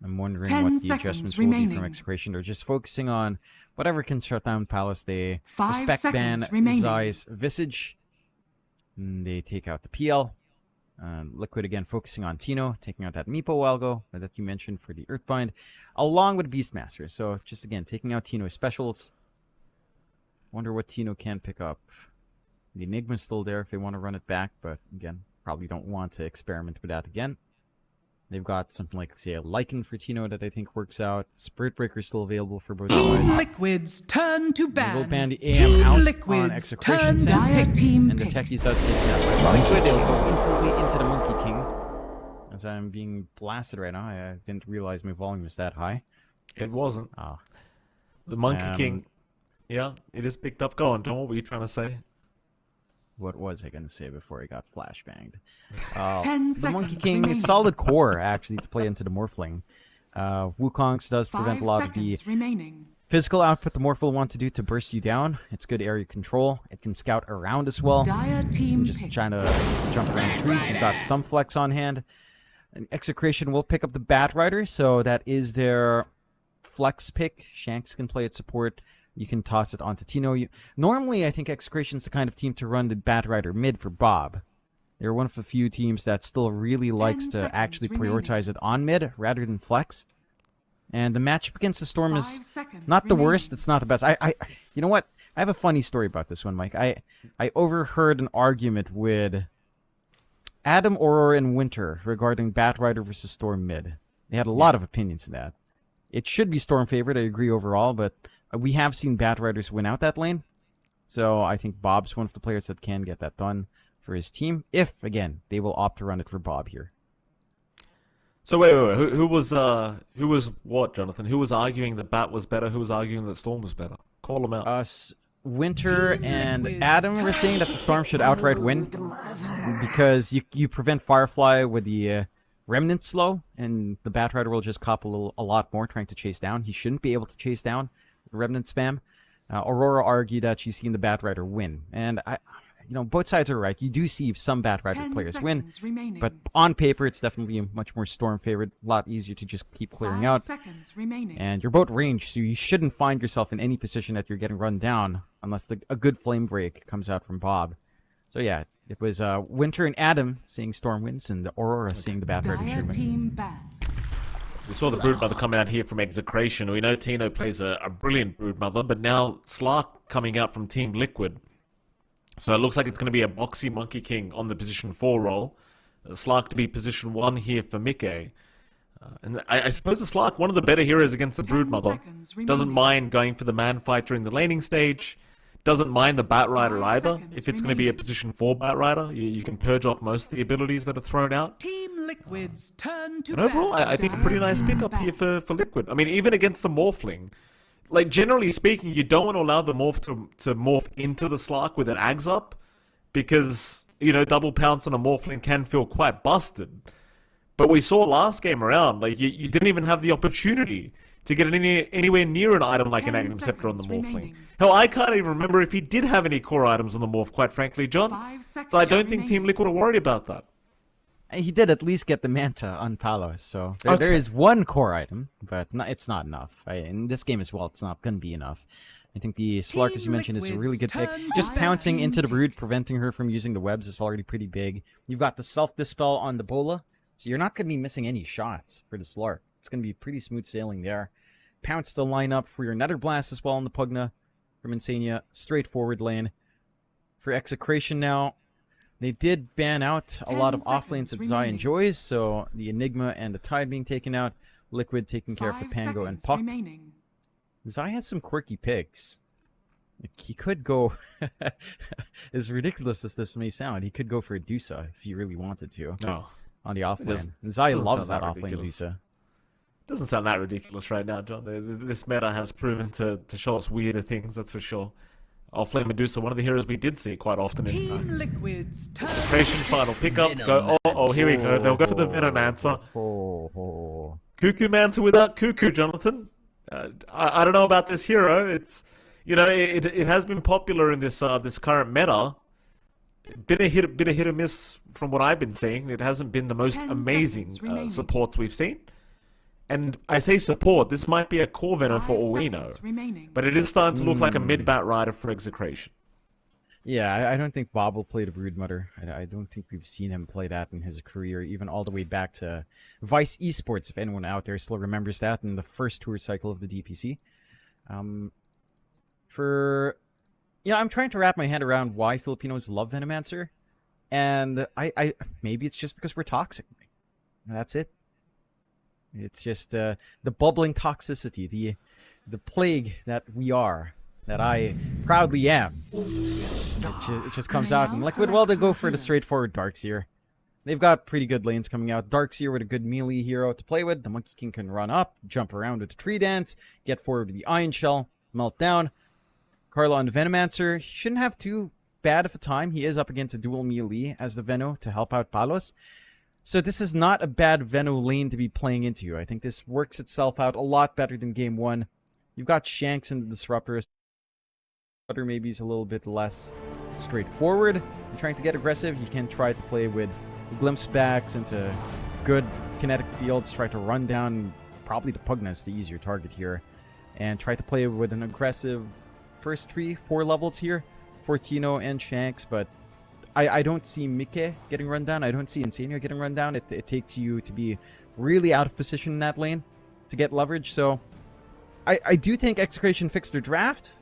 I'm wondering 10 what the seconds adjustments will be remaining. from Execration. They're just focusing on whatever can shut down Palace. They 5 respect ban seconds remaining. Zai's Visage. And they take out the PL. Liquid again focusing on Tino, taking out that Meepo Algo that you mentioned for the Earthbind, along with Beastmaster. So just again taking out Tino's specials. Wonder what Tino can pick up. The Enigma's still there if they want to run it back, but again, probably don't want to experiment with that again. They've got something like, say, a Lycan for Tino that I think works out. Spirit Breaker's still available for both Team sides. Liquid's turn to They will ban. ban the AM Team out on Liquid's Execration turn to side. Dire team And the pick. Techies does take that by Liquid, and we go instantly into the Monkey King. As I'm being blasted right now, I didn't realize my volume was that high. It wasn't. Oh. The Monkey King, yeah, it is picked up. Go on, John, what were you trying to say? What was I going to say before I got flashbanged? 10 The Monkey seconds King remaining. is solid core, actually, to play into the Morphling. Wukong's does 5 prevent a lot of the seconds remaining. physical output the Morph will want to do to burst you down. It's good area control. It can scout around as well. Dire team Just pick. trying to jump around the trees. You've got some flex on hand. And Execration will pick up the Bat Rider, so that is their flex pick. Shanks can play at support. You can toss it onto Tino. Normally, I think Execration's the kind of team to run the Bat Rider mid for Bob. They're one of the few teams that still really likes to seconds actually remaining. prioritize it on mid rather than flex. And the matchup against the Storm 5 is seconds not the remaining. worst. It's not the best. You know what? I have a funny story about this one, Mike. I overheard an argument with Adam, Aurora, and Winter regarding Bat Rider versus Storm mid. They had a lot of opinions in that. It should be Storm favored. I agree overall, but we have seen Bat Riders win out that lane. So I think Bob's one of the players that can get that done for his team. If, again, they will opt to run it for Bob here. So wait. Who was what, Jonathan? Who was arguing that Bat was better? Who was arguing that Storm was better? Call them out. Winter and Adam were saying that the Storm should outright win because you prevent Firefly with the Remnant slow, and the Batrider will just cop a lot more trying to chase down. He shouldn't be able to chase down Remnant spam. Aurora argued that she's seen the Batrider win, and both sides are right. You do see some Batrider players win, but on paper it's definitely a much more Storm favorite, a lot easier to just keep clearing out. And you're both ranged, so you shouldn't find yourself in any position that you're getting run down unless a good flame break comes out from Bob. So yeah, it was Winter and Adam saying Storm wins, and the Aurora saying the Batrider should win. We saw the Broodmother coming out here from Execration. We know Tino plays a brilliant Broodmother, but now Slark coming out from Team Liquid. So it looks like it's going to be a boxy Monkey King on the position 4 role. Slark to be position 1 here for Mickey. And I suppose the Slark, one of the better heroes against the Broodmother. Doesn't mind going for the man fight during the laning stage. Doesn't mind the Batrider either. If it's going to be a position 4 Batrider, you can purge off most of the abilities that are thrown out. Team Liquid's turn to and overall, I think a pretty nice pickup here for Liquid. I mean, even against the Morphling. Like, generally speaking, you don't want to allow the Morph to morph into the Slark with an Ags up, because, double pounce on a Morphling can feel quite busted. But we saw last game around, like, you didn't even have the opportunity to get anywhere near an item like an Agnum Scepter on the Morphling. Hell, I can't even remember if he did have any core items on the Morph, quite frankly, John. So I don't think Team Liquid are worried about that. He did at least get the Manta on Palos, so there is one core item, but it's not enough. In this game as well, it's not going to be enough. I think the Slark, as you mentioned, is a really good pick. Just pouncing into the Brood, preventing her from using the webs is already pretty big. You've got the Self-Dispel on the Bola, so you're not going to be missing any shots for the Slark. It's going to be pretty smooth sailing there. Pounce to line up for your Nether Blast as well on the Pugna from Insania. Straightforward lane. For Execration now, they did ban out a lot of off lanes that Zai enjoys, so the Enigma and the Tide being taken out, Liquid taking care of the Pango and Puck. Zai has some quirky picks. He could go, as ridiculous as this may sound, he could go for a Dusa if he really wanted to. No. On the off lane. And Zai loves that off lane Dusa. Doesn't sound that ridiculous right now, John. This meta has proven to show us weirder things, that's for sure. Offlane Medusa, one of the heroes we did see quite often in fact. Liquid's Execration final pickup. Here we go. They'll go for the Venomancer. Cuckoo Mancer without Cuckoo, Jonathan. I don't know about this hero. It's it has been popular in this current meta. Been a hit or miss from what I've been seeing. It hasn't been the most amazing supports we've seen. And I say support, this might be a core Venom for all we know. But it is starting to look like a mid-bat rider for Execration. Yeah, I don't think Bob will play the Broodmother. I don't think we've seen him play that in his career, even all the way back to Vice Esports, if anyone out there still remembers that, in the first tour cycle of the DPC. I'm trying to wrap my head around why Filipinos love Venomancer, and I maybe it's just because we're toxic. That's it. It's just the bubbling toxicity, the plague that we are, that I proudly am. It just comes out in Liquid. Well, they go for the straightforward Darkseer. They've got pretty good lanes coming out. Darkseer with a good melee hero to play with. The Monkey King can run up, jump around with the Tree Dance, get forward with the Iron Shell, melt down. Carlo on the Venomancer, he shouldn't have too bad of a time. He is up against a dual melee as the Veno to help out Palos. So this is not a bad Veno lane to be playing into. I think this works itself out a lot better than Game 1. You've got Shanks and the Disruptor. Disruptor maybe is a little bit less straightforward. You're trying to get aggressive, you can try to play with glimpse backs into good kinetic fields, try to run down probably the Pugna, the easier target here, and try to play with an aggressive first 4 levels here for Tino and Shanks, but I don't see Mike getting run down. I don't see Insania getting run down. It takes you to be really out of position in that lane to get leverage. So I do think Execration fixed their draft.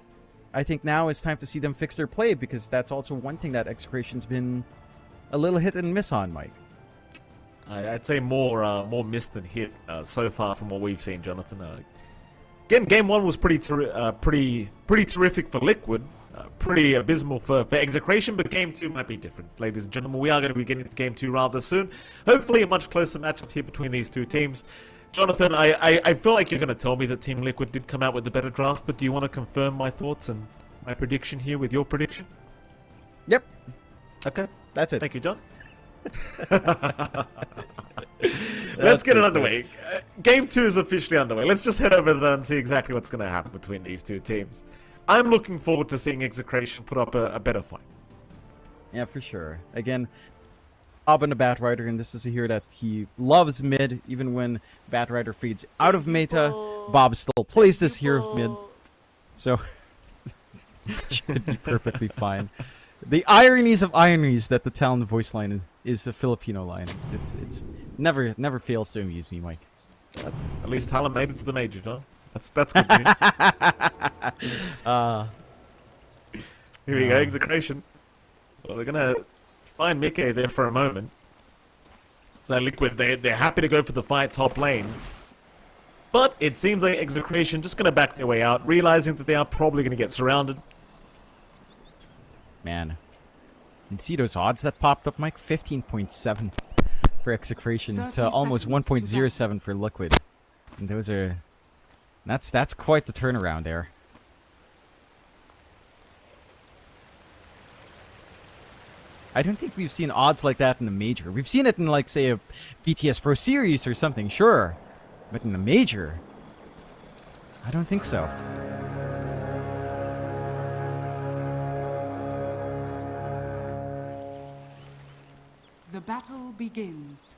I think now it's time to see them fix their play, because that's also one thing that Execration's been a little hit and miss on, Mike. I'd say more miss than hit so far from what we've seen, Jonathan. Again, Game 1 was pretty terrific for Liquid. Pretty abysmal for Execration, but Game 2 might be different. Ladies and gentlemen, we are going to be getting to Game 2 rather soon. Hopefully a much closer matchup here between these two teams. Jonathan, I feel like you're going to tell me that Team Liquid did come out with the better draft, but do you want to confirm my thoughts and my prediction here with your prediction? Yep. Okay. That's it. Thank you, John. Let's get it underway. Game 2 is officially underway. Let's just head over there and see exactly what's going to happen between these two teams. I'm looking forward to seeing Execration put up a better fight. Yeah, for sure. Again, Bob and a Batrider, and this is a hero that he loves mid, even when Batrider fades out of meta. Bob still plays this hero mid, so it should be perfectly fine. The ironies of ironies that the talent voice line is a Filipino line. It's never fails to amuse me, Mike. At least Talon made it to the major, John. That's good news. Here we go, Execration. Well, they're gonna find Mickey there for a moment. So Liquid, they're happy to go for the fight top lane. But it seems like Execration just gonna back their way out, realizing that they are probably gonna get surrounded. Man. And see those odds that popped up, Mike? 15.7 for Execration to almost 1.07 for Liquid. And those are... That's quite the turnaround there. I don't think we've seen odds like that in the major. We've seen it in, like, say, a BTS Pro Series or something, sure. But in the major, I don't think so. The battle begins.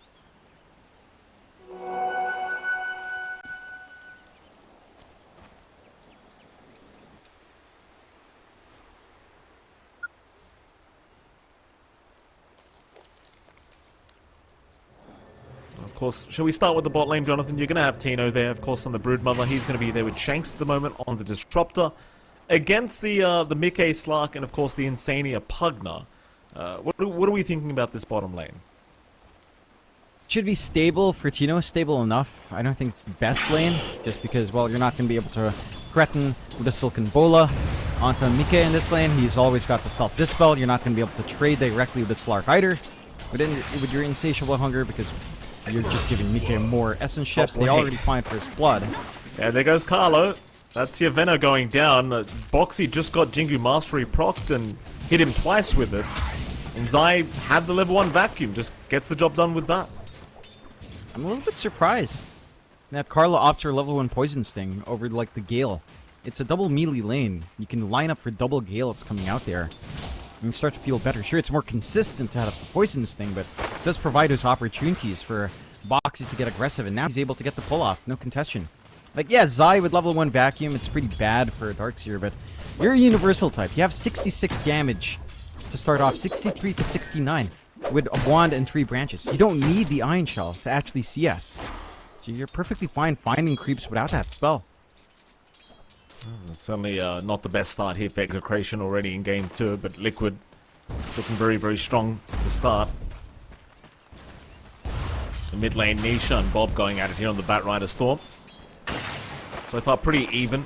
Of course, shall we start with the bot lane, Jonathan? You're going to have Tino there, of course, on the Broodmother. He's going to be there with Shanks at the moment on the Disruptor. Against the Mickey Slark and, of course, the Insania Pugna. What are we thinking about this bottom lane? Should be stable for Tino, stable enough. I don't think it's the best lane, just because, well, you're not going to be able to threaten with a Silken Bola onto Mickey in this lane. He's always got the Self-Dispel. You're not going to be able to trade directly with the Slark either. With your Insatiable Hunger, because you're just giving Mickey more Essence Shifts. They already find First Blood. Yeah, there goes Carlo. That's your Venom going down. Boxy just got Jingu Mastery procced and hit him twice with it. And Zai had the level 1 vacuum, just gets the job done with that. I'm a little bit surprised that Carlo opts for level 1 Poison Sting over, like, the Gale. It's a double melee lane. You can line up for double Gales coming out there. And you start to feel better. Sure, it's more consistent to have a Poison Sting, but it does provide those opportunities for Boxes to get aggressive, and now he's able to get the pull-off. No contestation. Like, yeah, Zai with level 1 Vacuum, it's pretty bad for a Darkseer, but you're a Universal type. You have 66 damage to start off, 63 to 69 with a Wand and 3 branches. You don't need the Iron Shell to actually CS. So you're perfectly fine finding creeps without that spell. Certainly not the best start here for Execration already in game 2, but Liquid is looking very, very strong to start. The mid lane, Nisha and Bob going at it here on the Batrider Storm. So far, pretty even.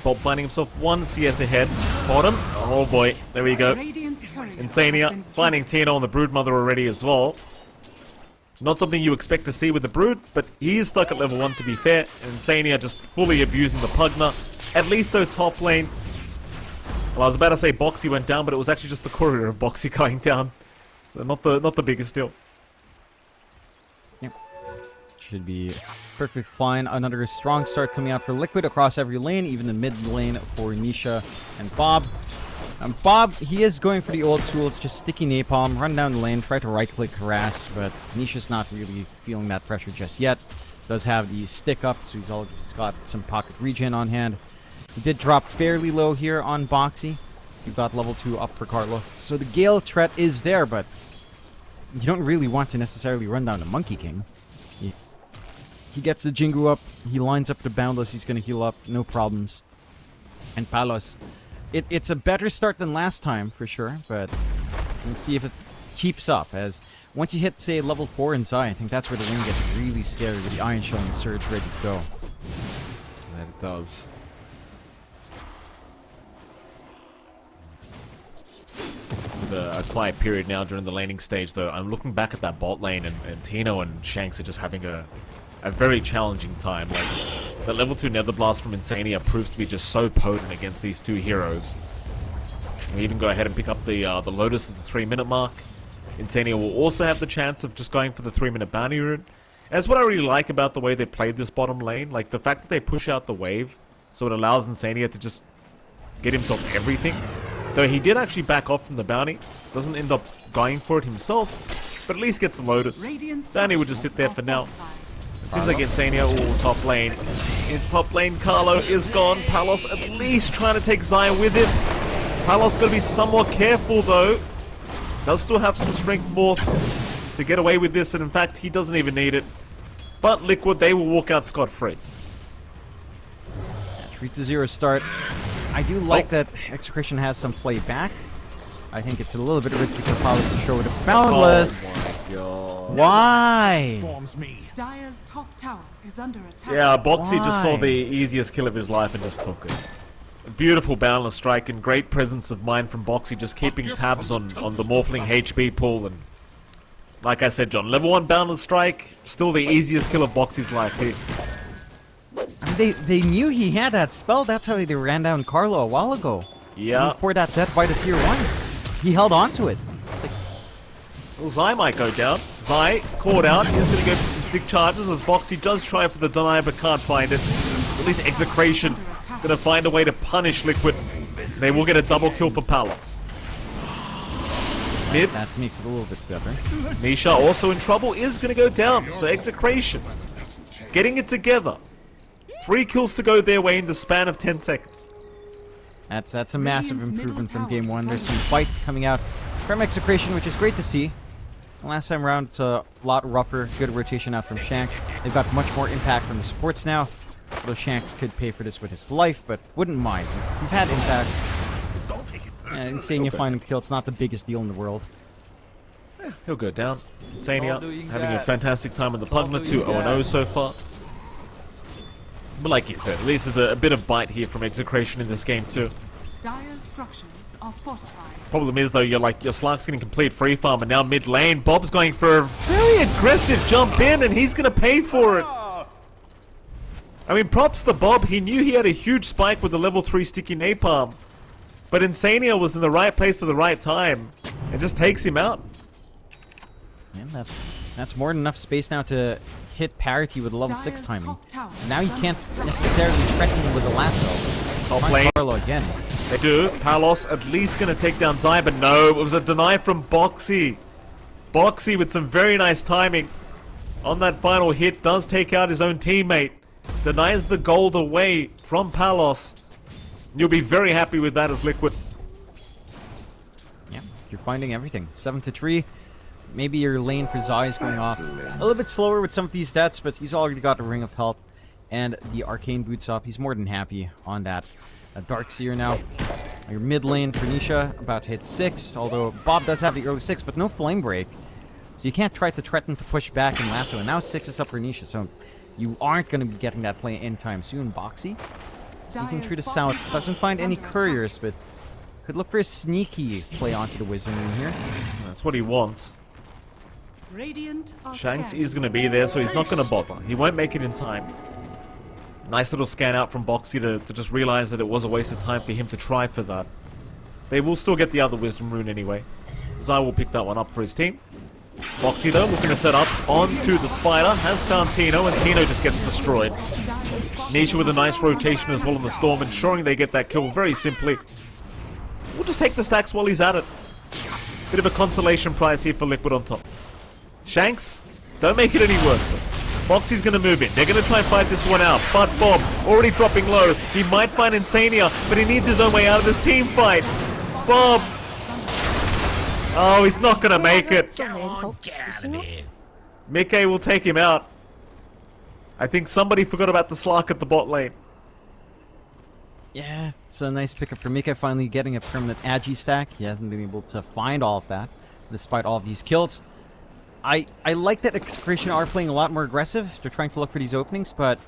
Bob finding himself 1 CS ahead. Bottom. Oh boy, there we go. Insania finding Tino on the Broodmother already as well. Not something you expect to see with the Brood, but he is stuck at level 1 to be fair. Insania just fully abusing the Pugna. At least though top lane. Well, I was about to say Boxy went down, but it was actually just the courier of Boxy going down. So not the biggest deal. Should be perfectly fine. Another strong start coming out for Liquid across every lane, even the mid lane for Nisha and Bob. Bob, he is going for the old school. It's just sticky napalm, run down the lane, try to right-click harass, but Nisha's not really feeling that pressure just yet. Does have the stick up, so he's got some pocket regen on hand. He did drop fairly low here on Boxy. You got level 2 up for Carlo. So the Gale threat is there, but you don't really want to necessarily run down the Monkey King. He gets the Jingu up, he lines up the Boundless, he's going to heal up, no problems. And Palos, it's a better start than last time, for sure, but let's see if it keeps up, as once you hit, say, level 4 in Zai, I think that's where the lane gets really scary with the Iron Shell and the Surge ready to go. That it does. With a quiet period now during the laning stage, though, I'm looking back at that bot lane, and Tino and Shanks are just having a a very challenging time. Like, the level 2 Nether Blast from Insania proves to be just so potent against these two heroes. We even go ahead and pick up the Lotus at the 3-minute mark. Insania will also have the chance of just going for the 3-minute bounty rune. That's what I really like about the way they played this bottom lane. Like, the fact that they push out the wave, so it allows Insania to just get himself everything. Though he did actually back off from the bounty. Doesn't end up going for it himself, but at least gets the Lotus. Bounty would just sit there for now. It seems like Insania, top lane. In top lane, Carlo is gone. Palos at least trying to take Zion with him. Palos going to be somewhat careful though. Does still have some strength more to get away with this, and in fact, he doesn't even need it. But Liquid, they will walk out scot-free. 3-0 start. I do like that Execration has some play back. I think it's a little bit risky for Palos to show it a Boundless. Oh my God. Why? Dire's top tower is under attack. Yeah, Boxy just saw the easiest kill of his life and just took it. A beautiful Boundless strike and great presence of mind from Boxy, just keeping tabs on the Morphling HP pool. And like I said, John, level 1 Boundless strike, still the easiest kill of Boxy's life here. They knew he had that spell. That's how they ran down Carlo a while ago. Yeah. Before that death by the tier 1. He held on to it. It's like, well, Zai might go down. Zai, caught out. He's going to go for some stick charges as Boxy does try for the deny but can't find it. So at least Execration going to find a way to punish Liquid. They will get a double kill for Palos. Mid. that makes it a little bit better. Nisha also in trouble, is going to go down. So Execration getting it together. 3 kills to go their way in the span of 10 seconds. That's a massive improvement from game 1. There's some fight coming out from Execration, which is great to see. Last time around, it's a lot rougher. Good rotation out from Shanks. They've got much more impact from the supports now. Although Shanks could pay for this with his life, but wouldn't mind. He's had impact. Insania finding the kill, it's not the biggest deal in the world. He'll go down. Insania having a fantastic time with the Pugna, 2-0 so far. But like you said, at least there's a bit of bite here from Execration in this game too. Dire's structures are fortified. Problem is though, your Slark's getting complete free farm, and now mid lane, Bob's going for a very aggressive jump in, and he's gonna pay for it. I mean, props to Bob. He knew he had a huge spike with the level 3 sticky napalm, but Insania was in the right place at the right time, and just takes him out. And that's more than enough space now to hit parity with level 6 timing. So now you can't necessarily threaten him with the lasso. Top lane. Carlo again. They do. Palos at least going to take down Zai, but no, it was a deny from Boxy. Boxy with some very nice timing on that final hit does take out his own teammate. Denies the gold away from Palos. You'll be very happy with that as Liquid. Yeah, you're finding everything. 7-3. Maybe your lane for Zai is going off a little bit slower with some of these stats, but he's already got a Ring of Health and the Arcane Boots up. He's more than happy on that. Dark Seer now. Your mid lane for Nisha about to hit 6, although Bob does have the early 6, but no Flame Break. So you can't try to threaten to push back and lasso, and now 6 is up for Nisha, so you aren't going to be getting that play anytime soon. Boxy sneaking through the south, doesn't find any couriers, but could look for a sneaky play onto the Wisdom Rune here. That's what he wants. Radiant are Shanks scanning. is going to be there, so he's not going to bother. He won't make it in time. Nice little scan out from Boxy to just realize that it was a waste of time for him to try for that. They will still get the other Wisdom Rune anyway. Zai will pick that one up for his team. Boxy though, looking to set up onto the Spider, has found Tino, and Tino just gets destroyed. Nisha with a nice rotation as well on the Storm, ensuring they get that kill very simply. We'll just take the stacks while he's at it. Bit of a consolation prize here for Liquid on top. Shanks, don't make it any worse. Boxy's going to move in. They're going to try and fight this one out. But Bob, already dropping low. He might find Insania, but he needs his own way out of this team fight. Bob. Oh, he's not going to make it. Mickey will take him out. I think somebody forgot about the Slark at the bot lane. Yeah, it's a nice pickup for Mika, finally getting a permanent Agi stack. He hasn't been able to find all of that, despite all of these kills. I like that Execration are playing a lot more aggressive. They're trying to look for these openings, but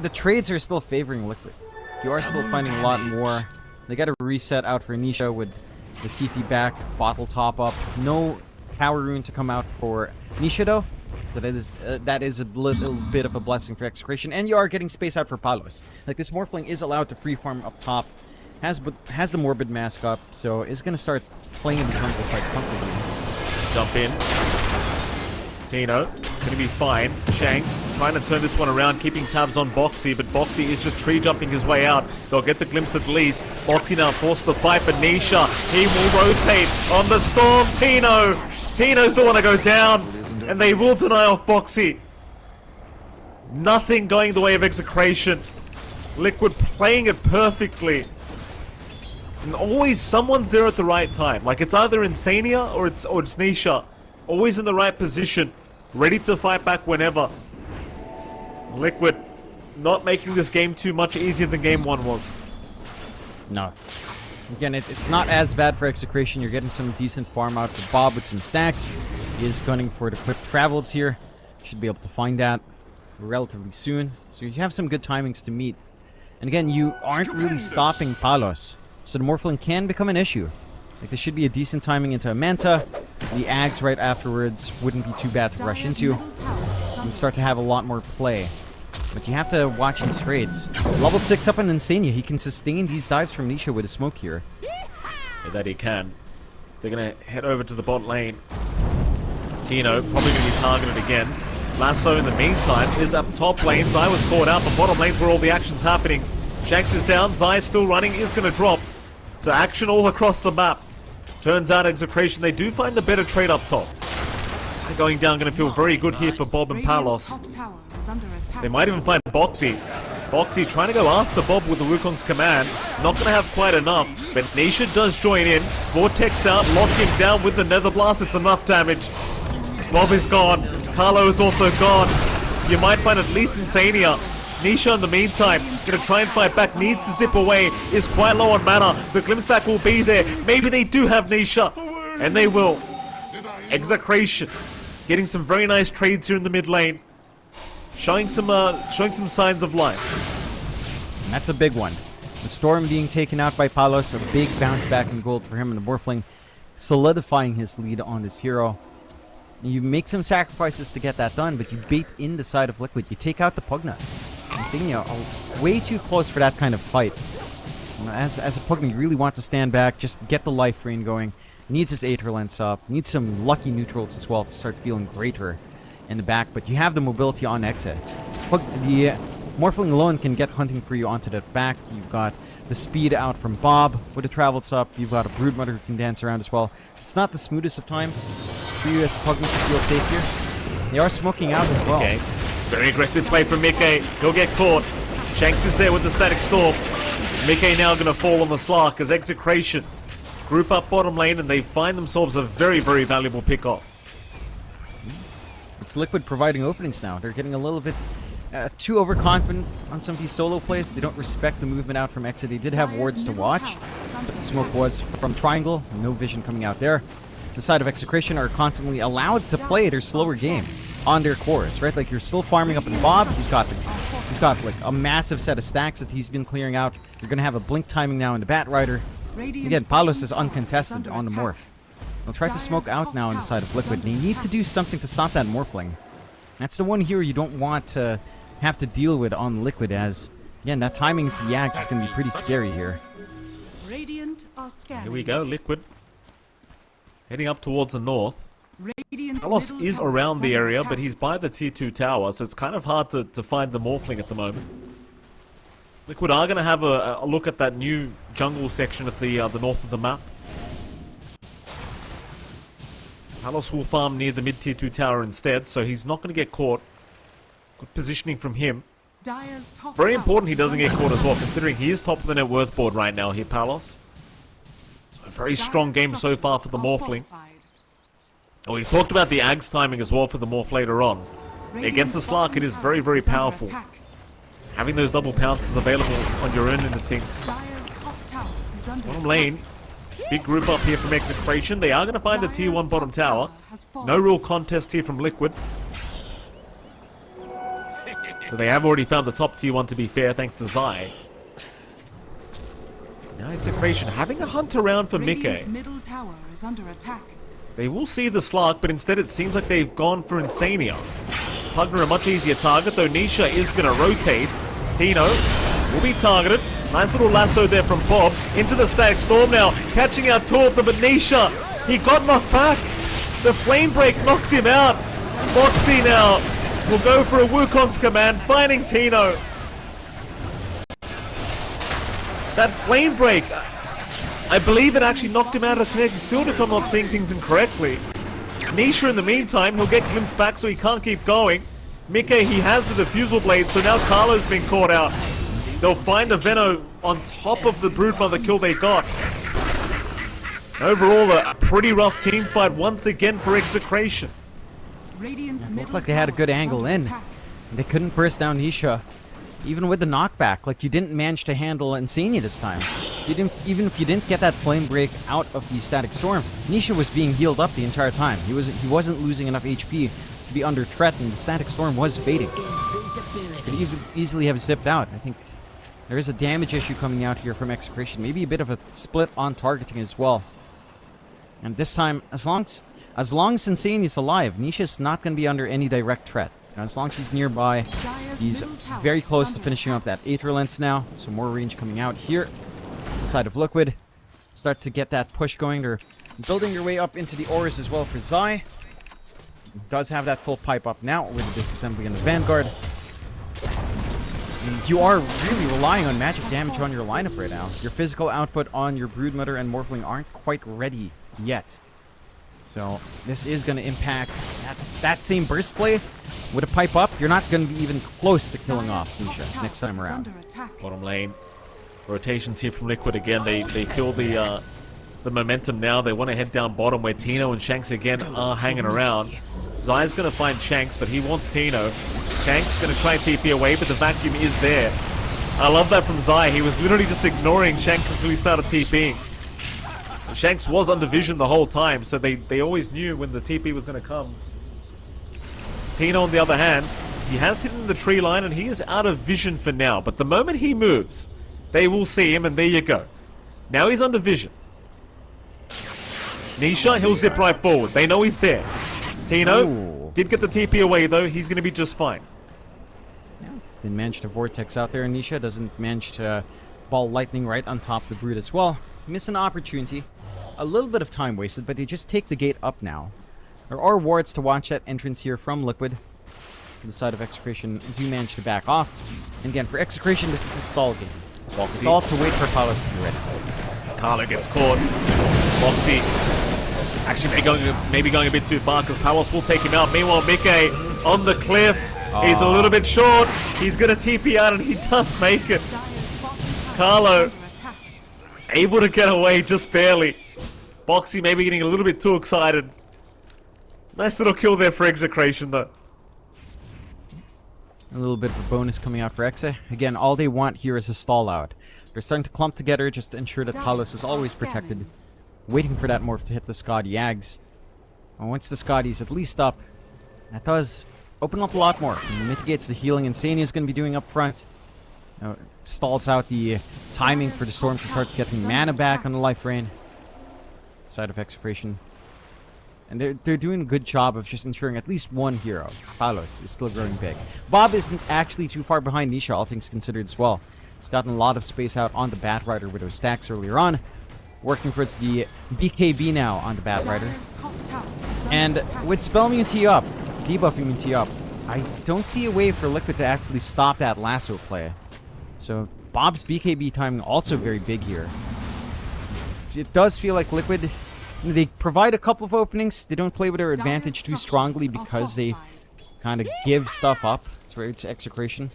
the trades are still favoring Liquid. You are still finding a lot more. They got a reset out for Nisha with the TP back, bottle top up. No power rune to come out for Nisha though. So that is a little bit of a blessing for Execration, and you are getting space out for Palos. Like, this Morphling is allowed to free farm up top, has the Morbid Mask up, so is going to start playing in the jungle quite comfortably. Jump in. Tino, gonna be fine. Shanks trying to turn this one around, keeping tabs on Boxy, but Boxy is just tree jumping his way out. They'll get the glimpse at least. Boxy now forced to fight, but Nisha, he will rotate on the storm. Tino's the one to go down, and they will deny off Boxy. Nothing going the way of Execration. Liquid playing it perfectly. And always someone's there at the right time. Like, it's either Insania or it's Nisha. Always in the right position. Ready to fight back whenever. Liquid not making this game too much easier than game 1 was. No. Again, it's not as bad for Execration. You're getting some decent farm out for Bob with some stacks. He is gunning for the quick travels here. Should be able to find that relatively soon. So you have some good timings to meet. And again, you aren't really stopping Palos. So the Morphling can become an issue. Like, there should be a decent timing into a Manta. The Ags right afterwards wouldn't be too bad to rush into. And start to have a lot more play. But you have to watch his trades. Level 6 up on Insania. He can sustain these dives from Nisha with a smoke here. Yeah, that he can. They're going to head over to the bot lane. Tino probably going to be targeted again. Lasso in the meantime is up top lane. Zai was caught out, but bottom lane's where all the action's happening. Shanks is down. Zai is still running. Is going to drop. So action all across the map. Turns out Execration, they do find the better trade up top. Zai going down, going to feel very good here for Bob and Palos. They might even find Boxy. Boxy trying to go after Bob with the Wukong's command. Not going to have quite enough, but Nisha does join in. Vortex out, lock him down with the Nether Blast. It's enough damage. Bob is gone. Carlo is also gone. You might find at least Insania. Nisha in the meantime, gonna try and fight back, needs to zip away, is quite low on mana. The glimpse back will be there. Maybe they do have Nisha, and they will. Execration, getting some very nice trades here in the mid lane, showing some signs of life. And that's a big one. The Storm being taken out by Palos, a big bounce back in gold for him, and the Morphling solidifying his lead on this hero. You make some sacrifices to get that done, but you bait in the side of Liquid. You take out the Pugna. Insignia are way too close for that kind of fight. As a Pugna, you really want to stand back, just get the life drain going. Needs his Aether Lens up, needs some lucky neutrals as well to start feeling greater in the back, but you have the mobility on exit. The Morphling alone can get hunting for you onto that back. You've got the speed out from Bob with the travels up. You've got a Broodmother who can dance around as well. It's not the smoothest of times for you as Pugna to feel safe here. They are smoking out as well. Okay. Very aggressive play from Mickey. He'll get caught. Shanks is there with the Static Storm. Mickey now going to fall on the Slark as Execration group up bottom lane, and they find themselves a very, very valuable pick-off. It's Liquid providing openings now. They're getting a little bit too overconfident on some of these solo plays. They don't respect the movement out from exit. They did have wards to watch, but the smoke was from Triangle. No vision coming out there. The side of Execration are constantly allowed to play their slower game on their cores, right? Like, you're still farming up in Bob. He's got like a massive set of stacks that he's been clearing out. You're gonna have a blink timing now in the Bat Rider. Again, Palos is uncontested on the Morph. They'll try to smoke out now on the side of Liquid. They need to do something to stop that Morphling. That's the one hero you don't want to have to deal with on Liquid, as again, that timing to the Axe is gonna be pretty scary here. Radiant are scanning. Here we go, Liquid heading up towards the north. Radiant's Palos middle is tower around the under area, attack. but he's by the tier 2 tower, so it's kind of hard to find the Morphling at the moment. Liquid are going to have a look at that new jungle section at the north of the map. Palos will farm near the mid tier 2 tower instead, so he's not going to get caught. Good positioning from him. Dire's top Very tower important he doesn't is get under caught as well, considering he is top of the net worth board right now here, Palos. So a very strong game so far for the Morphling. Oh, we talked about the Ags timing as well for the Morph later on. Against the Slark, it is very, very powerful. Having those double pounces available on your own end of things. Bottom lane, big group up here from Execration. They are going to find the tier 1 bottom tower. No real contest here from Liquid. So they have already found the top tier 1, to be fair, thanks to Zai. Now Execration having a hunt around for Mickey. Middle tower is under attack. They will see the Slark, but instead it seems like they've gone for Insania. Pugner a much easier target, though Nisha is going to rotate. Tino will be targeted. Nice little lasso there from Bob. Into the Static Storm now, catching out two of them, but Nisha, he got knocked back. The Flame Break knocked him out. Boxy now will go for a Wukong's command, finding Tino. That Flame Break, I believe it actually knocked him out of the connected field if I'm not seeing things incorrectly. Nisha in the meantime, he'll get glimpsed back so he can't keep going. Mike, he has the Diffusal Blade, so now Carlo's been caught out. They'll find a Veno on top of the Broodmother kill they got. Overall, a pretty rough team fight once again for Execration. Radiant's It looked like they had a good angle in. They couldn't burst down Nisha. Even with the knockback, like you didn't manage to handle Insania this time. So you didn't, even if you didn't get that Flame Break out of the Static Storm, Nisha was being healed up the entire time. He wasn't losing enough HP to be under threat, and the Static Storm was fading. Could easily have zipped out. I think there is a damage issue coming out here from Execration. Maybe a bit of a split on targeting as well. And this time, as long as Insania is alive, Nisha's not going to be under any direct threat. As long as he's nearby, he's very close to finishing up that Aether Lens now. So more range coming out here. Inside of Liquid. Start to get that push going. They're building their way up into the auras as well for Zai. Does have that full pipe up now with the disassembly and the Vanguard. And you are really relying on magic damage on your lineup right now. Your physical output on your Broodmother and Morphling aren't quite ready yet. So this is going to impact that same burst play. With a pipe up, you're not going to be even close to killing off Nisha next time around. Bottom lane. Rotations here from Liquid again. They feel the momentum now. They want to head down bottom where Tino and Shanks again are hanging around. Zai's going to find Shanks, but he wants Tino. Shanks going to try and TP away, but the vacuum is there. I love that from Zai. He was literally just ignoring Shanks until he started TPing. Shanks was under vision the whole time, so they always knew when the TP was going to come. Tino, on the other hand, he has hidden the tree line and he is out of vision for now. But the moment he moves, they will see him, and there you go. Now he's under vision. Nisha, he'll zip right forward. They know he's there. Tino did get the TP away, though. He's going to be just fine. Didn't manage to Vortex out there. Nisha doesn't manage to ball lightning right on top of the Brood as well. Miss an opportunity. A little bit of time wasted, but they just take the gate up now. There are wards to watch that entrance here from Liquid. To the side of Execration, do manage to back off. And again, for Execration, this is a stall game. It's all to wait for Palos to be ready. Carlo gets caught. Boxy actually maybe going a bit too far because Palos will take him out. Meanwhile, Mike on the cliff. He's a little bit short. He's going to TP out, and he does make it. Carlo able to get away just barely. Boxy maybe getting a little bit too excited. Nice little kill there for Execration, though. A little bit of a bonus coming out for Exe. Again, all they want here is a stall out. They're starting to clump together just to ensure that Talos is always protected. Waiting for that morph to hit the Scotty Yags. And once the Scotty's at least up, that does open up a lot more. It mitigates the healing Insania is going to be doing up front. Stalls out the timing for the Storm to start getting mana back on the Life Rain. Side of Execration. And they're doing a good job of just ensuring at least one hero, Palos, is still growing big. Bob isn't actually too far behind Nisha, all things considered as well. He's gotten a lot of space out on the Batrider with those stacks earlier on. Working towards the BKB now on the Batrider. And with Spell Immunity up, Debuff Immunity up, I don't see a way for Liquid to actually stop that lasso play. So Bob's BKB timing also very big here. It does feel like Liquid, they provide a couple of openings. They don't play with their advantage too strongly because they kind of give stuff up to Execration.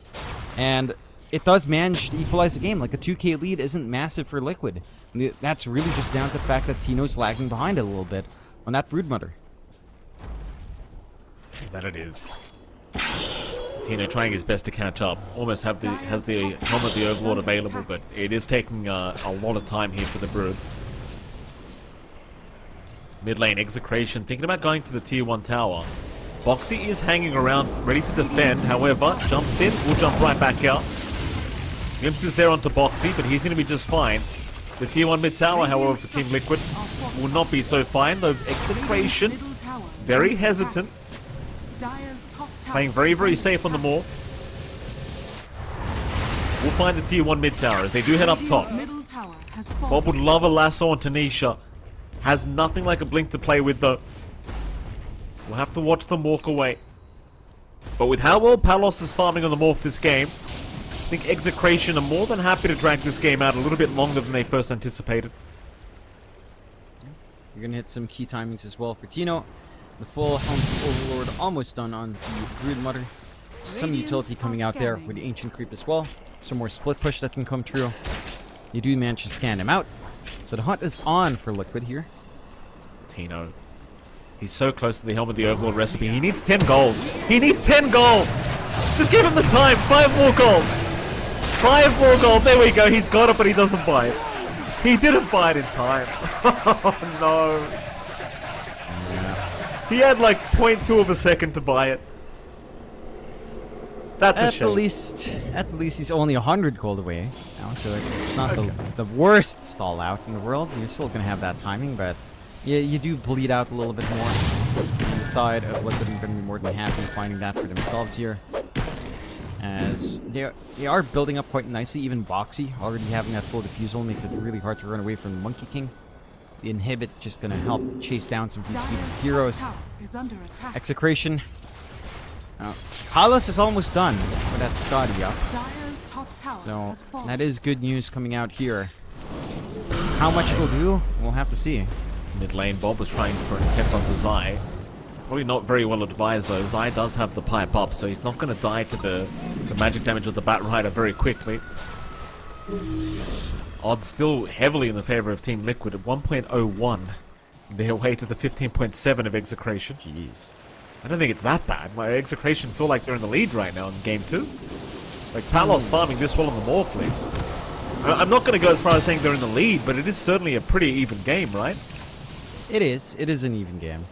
And it does manage to equalize the game. Like a 2k lead isn't massive for Liquid. And that's really just down to the fact that Tino's lagging behind a little bit on that Broodmother. That it is. Tino trying his best to catch up. Almost has the Helmet of the Overlord available, but it is taking a lot of time here for the Brood. Mid lane Execration thinking about going for the tier 1 tower. Boxy is hanging around ready to defend, however, jumps in, will jump right back out. Glimpse is there onto Boxy, but he's going to be just fine. The tier 1 mid tower, however, for Team Liquid will not be so fine, though Execration, very hesitant, playing very, very safe on the morph. We'll find the tier 1 mid tower as they do head up top. Bob would love a lasso on Tanisha. Has nothing like a blink to play with though. We'll have to watch them walk away. But with how well Palos is farming on the morph this game, I think Execration are more than happy to drag this game out a little bit longer than they first anticipated. You're gonna hit some key timings as well for Tino. The full Helm Overlord almost done on the Brood Mother. Some utility coming out there with the Ancient Creep as well. Some more split push that can come true. You do manage to scan him out. So the hunt is on for Liquid here. Tino. He's so close to the Helm of the Overlord recipe. He needs 10 gold. He needs 10 gold! Just give him the time. 5 more gold. 5 more gold. There we go. He's got it, but he doesn't buy it. He didn't buy it in time. Oh, no. He had like 0.2 of a second to buy it. That's a shame. At least he's only 100 gold away now, so it's not the worst stall out in the world. You're still gonna have that timing, but yeah, you do bleed out a little bit more. On the side of Liquid, are gonna be more than happy finding that for themselves here, as they are building up quite nicely. Even Boxy already having that full diffusal makes it really hard to run away from the Monkey King. The inhibit just gonna help chase down some of these speed heroes. Execration. Palos is almost done with that Scotty up. So that is good news coming out here. How much it will do, we'll have to see. Mid lane, Bob was trying for an attempt onto Zai. Probably not very well advised though. Zai does have the pipe up, so he's not going to die to the magic damage of the Bat Rider very quickly. Odds still heavily in the favor of Team Liquid at 1.01. Their way to the 15.7 of Execration. Jeez. I don't think it's that bad. My Execration feel like they're in the lead right now in Game 2. Like, Palos farming this well on the Morph lead. I'm not going to go as far as saying they're in the lead, but it is certainly a pretty even game, right? It is. It is an even game.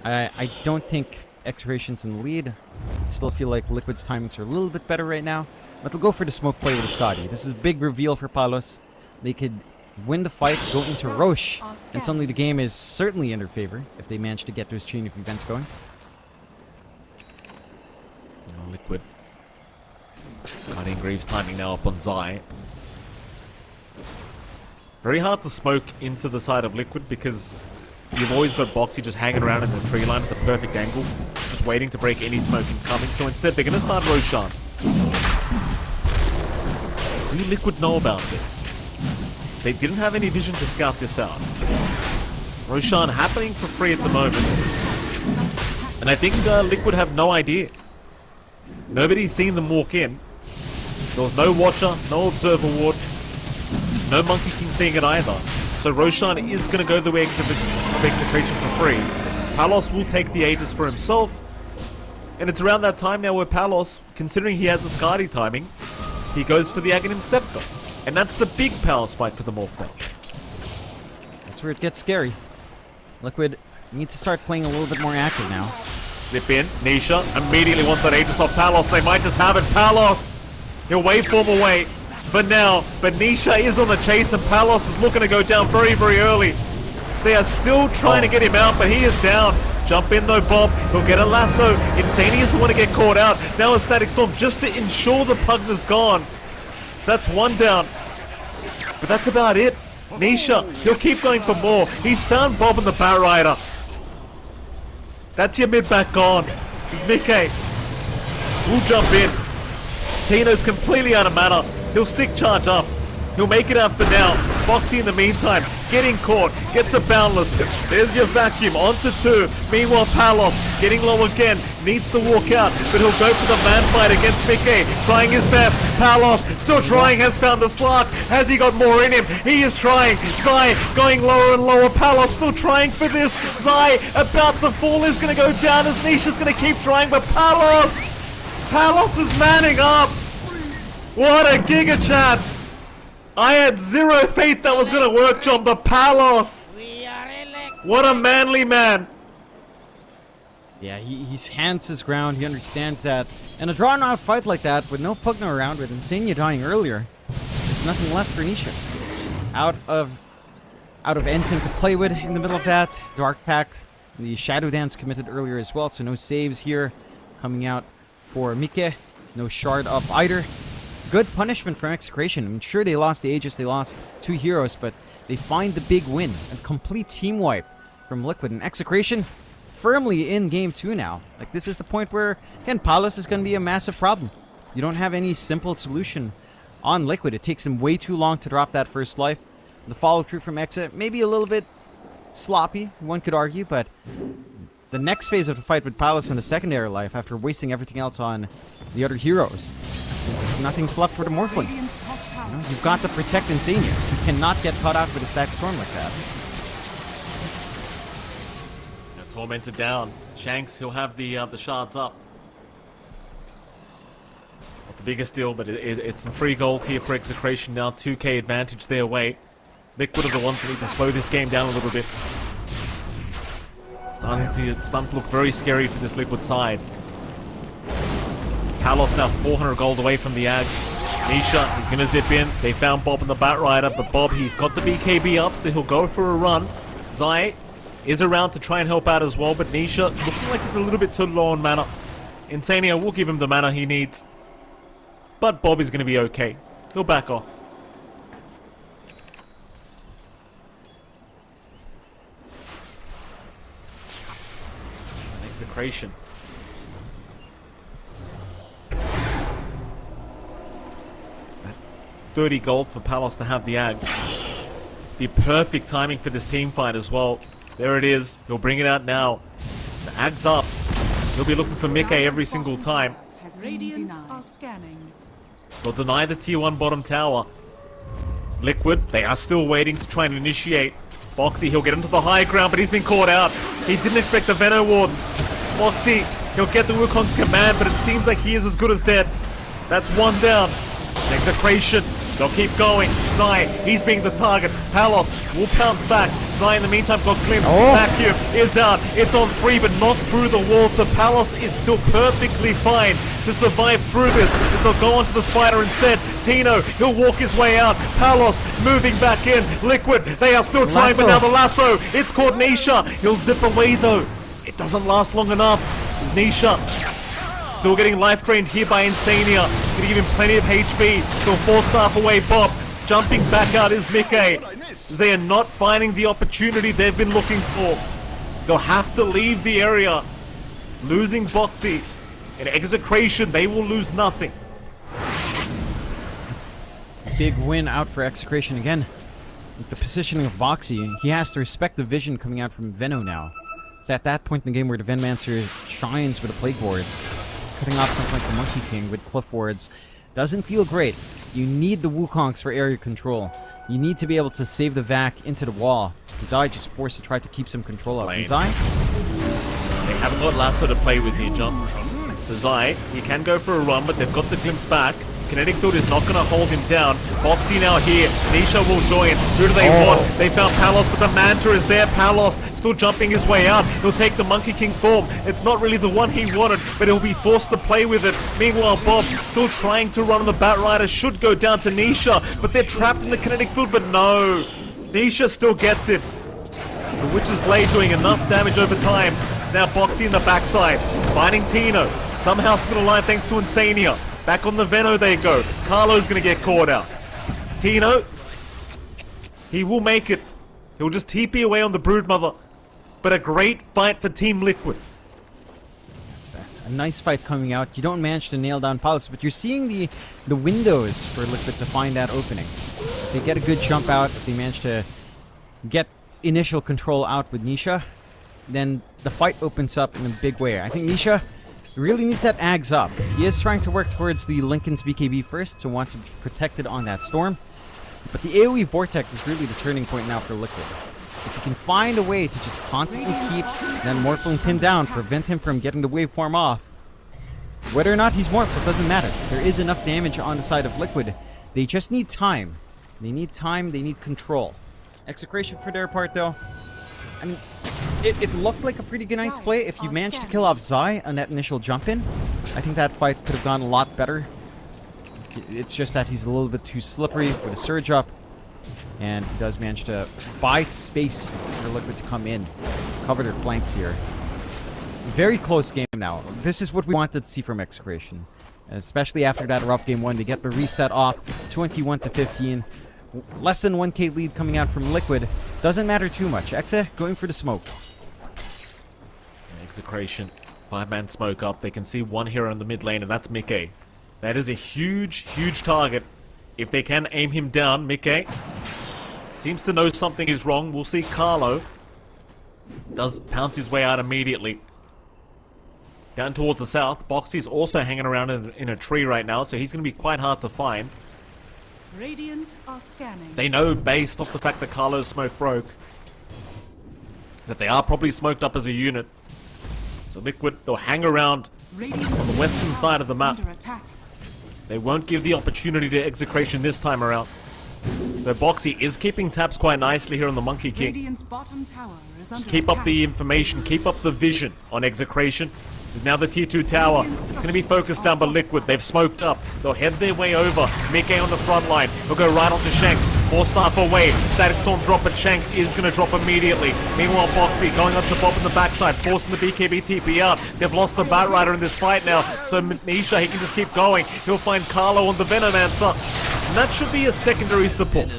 I don't think Execration's in the lead. I still feel like Liquid's timings are a little bit better right now. But they'll go for the smoke play with the Scotty. This is a big reveal for Palos. They could win the fight, go into Roche, and suddenly the game is certainly in their favor if they manage to get those chain of events going. Liquid. Guardian Greaves timing now up on Zai. Very hard to smoke into the side of Liquid because you've always got Boxy just hanging around in the tree line at the perfect angle, just waiting to break any smoke incoming. So instead, they're going to start Roshan. Do Liquid know about this? They didn't have any vision to scout this out. Roshan happening for free at the moment. And I think Liquid have no idea. Nobody's seen them walk in. There was no Watcher, no Observer Ward, no Monkey King seeing it either. So Roshan is going to go the way of Execration for free. Palos will take the Aegis for himself. And it's around that time now where Palos, considering he has the Skadi timing, he goes for the Aghanim Scepter. And that's the big power spike for the Morph match. That's where it gets scary. Liquid needs to start playing a little bit more active now. Zip in. Nisha immediately wants that Aegis off Palos. They might just have it. Palos! He'll waveform away for now. But Nisha is on the chase and Palos is looking to go down very, very early. So they are still trying to get him out, but he is down. Jump in though, Bob. He'll get a lasso. Insani is the one to get caught out. Now a Static Storm just to ensure the Pugner's gone. That's one down. But that's about it. Nisha, he'll keep going for more. He's found Bob and the Bat Rider. That's your mid back gone. It's Mickey. We'll jump in. Tino's completely out of mana. He'll stick charge up. He'll make it out for now. Boxy in the meantime, getting caught, gets a Boundless. There's your vacuum, onto 2. Meanwhile, Palos getting low again, needs to walk out, but he'll go for the man fight against Mickey, trying his best. Palos still trying, has found the Slark. Has he got more in him? He is trying. Zai going lower and lower. Palos still trying for this. Zai about to fall, is going to go down as Nisha's going to keep trying, but Palos is manning up. What a Giga Chat. I had zero faith that was going to work, John, but Palos! What a manly man! Yeah, he stands his ground, he understands that. And a drawn-out fight like that, with no Pugna around, with Insania dying earlier, there's nothing left for Nisha. out of Enton to play with in the middle of that. Dark Pack, the Shadow Dance committed earlier as well, so no saves here coming out for Mike. No shard up either. Good punishment from Execration. I'm sure they lost the Aegis, they lost 2 heroes, but they find the big win. A complete team wipe from Liquid. And Execration firmly in game 2 now. Like, this is the point where, again, Palos is going to be a massive problem. You don't have any simple solution on Liquid. It takes them way too long to drop that first life. The follow-through from Exa, maybe a little bit sloppy, one could argue, but the next phase of the fight with Palos in the secondary life, after wasting everything else on the other heroes, nothing's left for the Morphling. You know, you've got to protect Insania. You cannot get caught out with a stacked storm like that. Now, Tormentor down. Shanks, he'll have the shards up. Not the biggest deal, but it's some free gold here for Execration now. 2k advantage their way. Liquid are the ones that need to slow this game down a little bit. Starting to look very scary for this Liquid side. Palos now 400 gold away from the Ags. Nisha, he's going to zip in. They found Bob in the Batrider, but Bob, he's got the BKB up, so he'll go for a run. Zai is around to try and help out as well, but Nisha looking like he's a little bit too low on mana. Insania will give him the mana he needs. But Bob is going to be okay. He'll back off. Execration. That 30 gold for Palos to have the Ags. The perfect timing for this team fight as well. There it is. He'll bring it out now. The Ags up. He'll be looking for Mike every single time. Radiant are scanning. They'll deny the tier 1 bottom tower. Liquid, they are still waiting to try and initiate. Boxy, he'll get into the high ground, but he's been caught out. He didn't expect the Venom wards. Boxy, he'll get the Wukong's command, but it seems like he is as good as dead. That's one down. Execration, they'll keep going. Zai, he's being the target. Palos will pounce back. Zai in the meantime got glimpsed. Vacuum is out. It's on 3, but not through the wall, so Palos is still perfectly fine to survive through this, as they'll go onto the spider instead. Tino, he'll walk his way out. Palos moving back in. Liquid, they are still trying, but now the lasso, it's caught Nisha. He'll zip away though. It doesn't last long enough. There's Nisha still getting life drained here by Insania. Gonna give him plenty of HP. He'll 4-staff away Bob. Jumping back out is Mickey. They are not finding the opportunity they've been looking for. They'll have to leave the area. Losing Boxy. In Execration, they will lose nothing. Big win out for Execration again. With the positioning of Boxy, he has to respect the vision coming out from Venno now. It's at that point in the game where the Venmancer shines with the Plague Wards. Cutting off something like the Monkey King with Cliff Wards doesn't feel great. You need the Wukongs for area control. You need to be able to save the Vac into the wall. Zai just forced to try to keep some control out. And Zai? They haven't got Lasso to play with here, John. So Zai, he can go for a run, but they've got the glimpse back. Kinetic Field is not going to hold him down. Boxy now here. Nisha will join. Who do they want? They found Palos, but the Manta is there. Palos still jumping his way out. He'll take the Monkey King form. It's not really the one he wanted, but he'll be forced to play with it. Meanwhile, Bob still trying to run on the Batrider. Should go down to Nisha, but they're trapped in the Kinetic Field, but no. Nisha still gets it. The Witch's Blade doing enough damage over time. It's now Boxy in the backside. Finding Tino. Somehow still alive thanks to Insania. Back on the Venno they go. Carlo's gonna get caught out. Tino, he will make it. He'll just TP away on the Broodmother. But a great fight for Team Liquid. A nice fight coming out. You don't manage to nail down Palos, but you're seeing the windows for Liquid to find that opening. If they get a good jump out, if they manage to get initial control out with Nisha, then the fight opens up in a big way. I think Nisha really needs that Ags up. He is trying to work towards the Linken's BKB first, so wants to be protected on that storm. But the AoE Vortex is really the turning point now for Liquid. If you can find a way to just constantly keep that Morphling pinned down, prevent him from getting the waveform off, whether or not he's morphed, it doesn't matter. There is enough damage on the side of Liquid. They just need time. They need time, they need control. Execration for their part though, I mean, it looked like a pretty good nice play. If you managed to kill off Zai on that initial jump in, I think that fight could have gone a lot better. It's just that he's a little bit too slippery with a surge up. And he does manage to buy space for Liquid to come in, cover their flanks here. Very close game now. This is what we wanted to see from Execration. Especially after that rough game 1. They get the reset off, 21-15. Less than 1k lead coming out from Liquid. Doesn't matter too much. Exe going for the smoke. Execration. 5-man smoke up. They can see one hero in the mid lane, and that's Mickey. That is a huge, huge target. If they can aim him down, Mickey seems to know something is wrong. We'll see Carlo does pounce his way out immediately. Down towards the south, Boxy's also hanging around in a tree right now, so he's going to be quite hard to find. Radiant are scanning. They know, based off the fact that Carlo's smoke broke, that they are probably smoked up as a unit. So Liquid, they'll hang around on the western side of the map. They won't give the opportunity to Execration this time around. Though Boxy is keeping tabs quite nicely here on the Monkey King. Radiant's bottom tower is under Just keep up attack. the information, keep up the vision on Execration. There's now the tier 2 tower. It's going to be focused down by Liquid. They've smoked up. They'll head their way over. Mickey on the front line. He'll go right onto Shanks. More staff away. Static Storm drop, but Shanks is going to drop immediately. Meanwhile, Boxy going onto Bob in the backside, forcing the BKB TP out. They've lost the Batrider in this fight now. So Nisha, he can just keep going. He'll find Carlo on the Venomancer. And that should be a secondary support.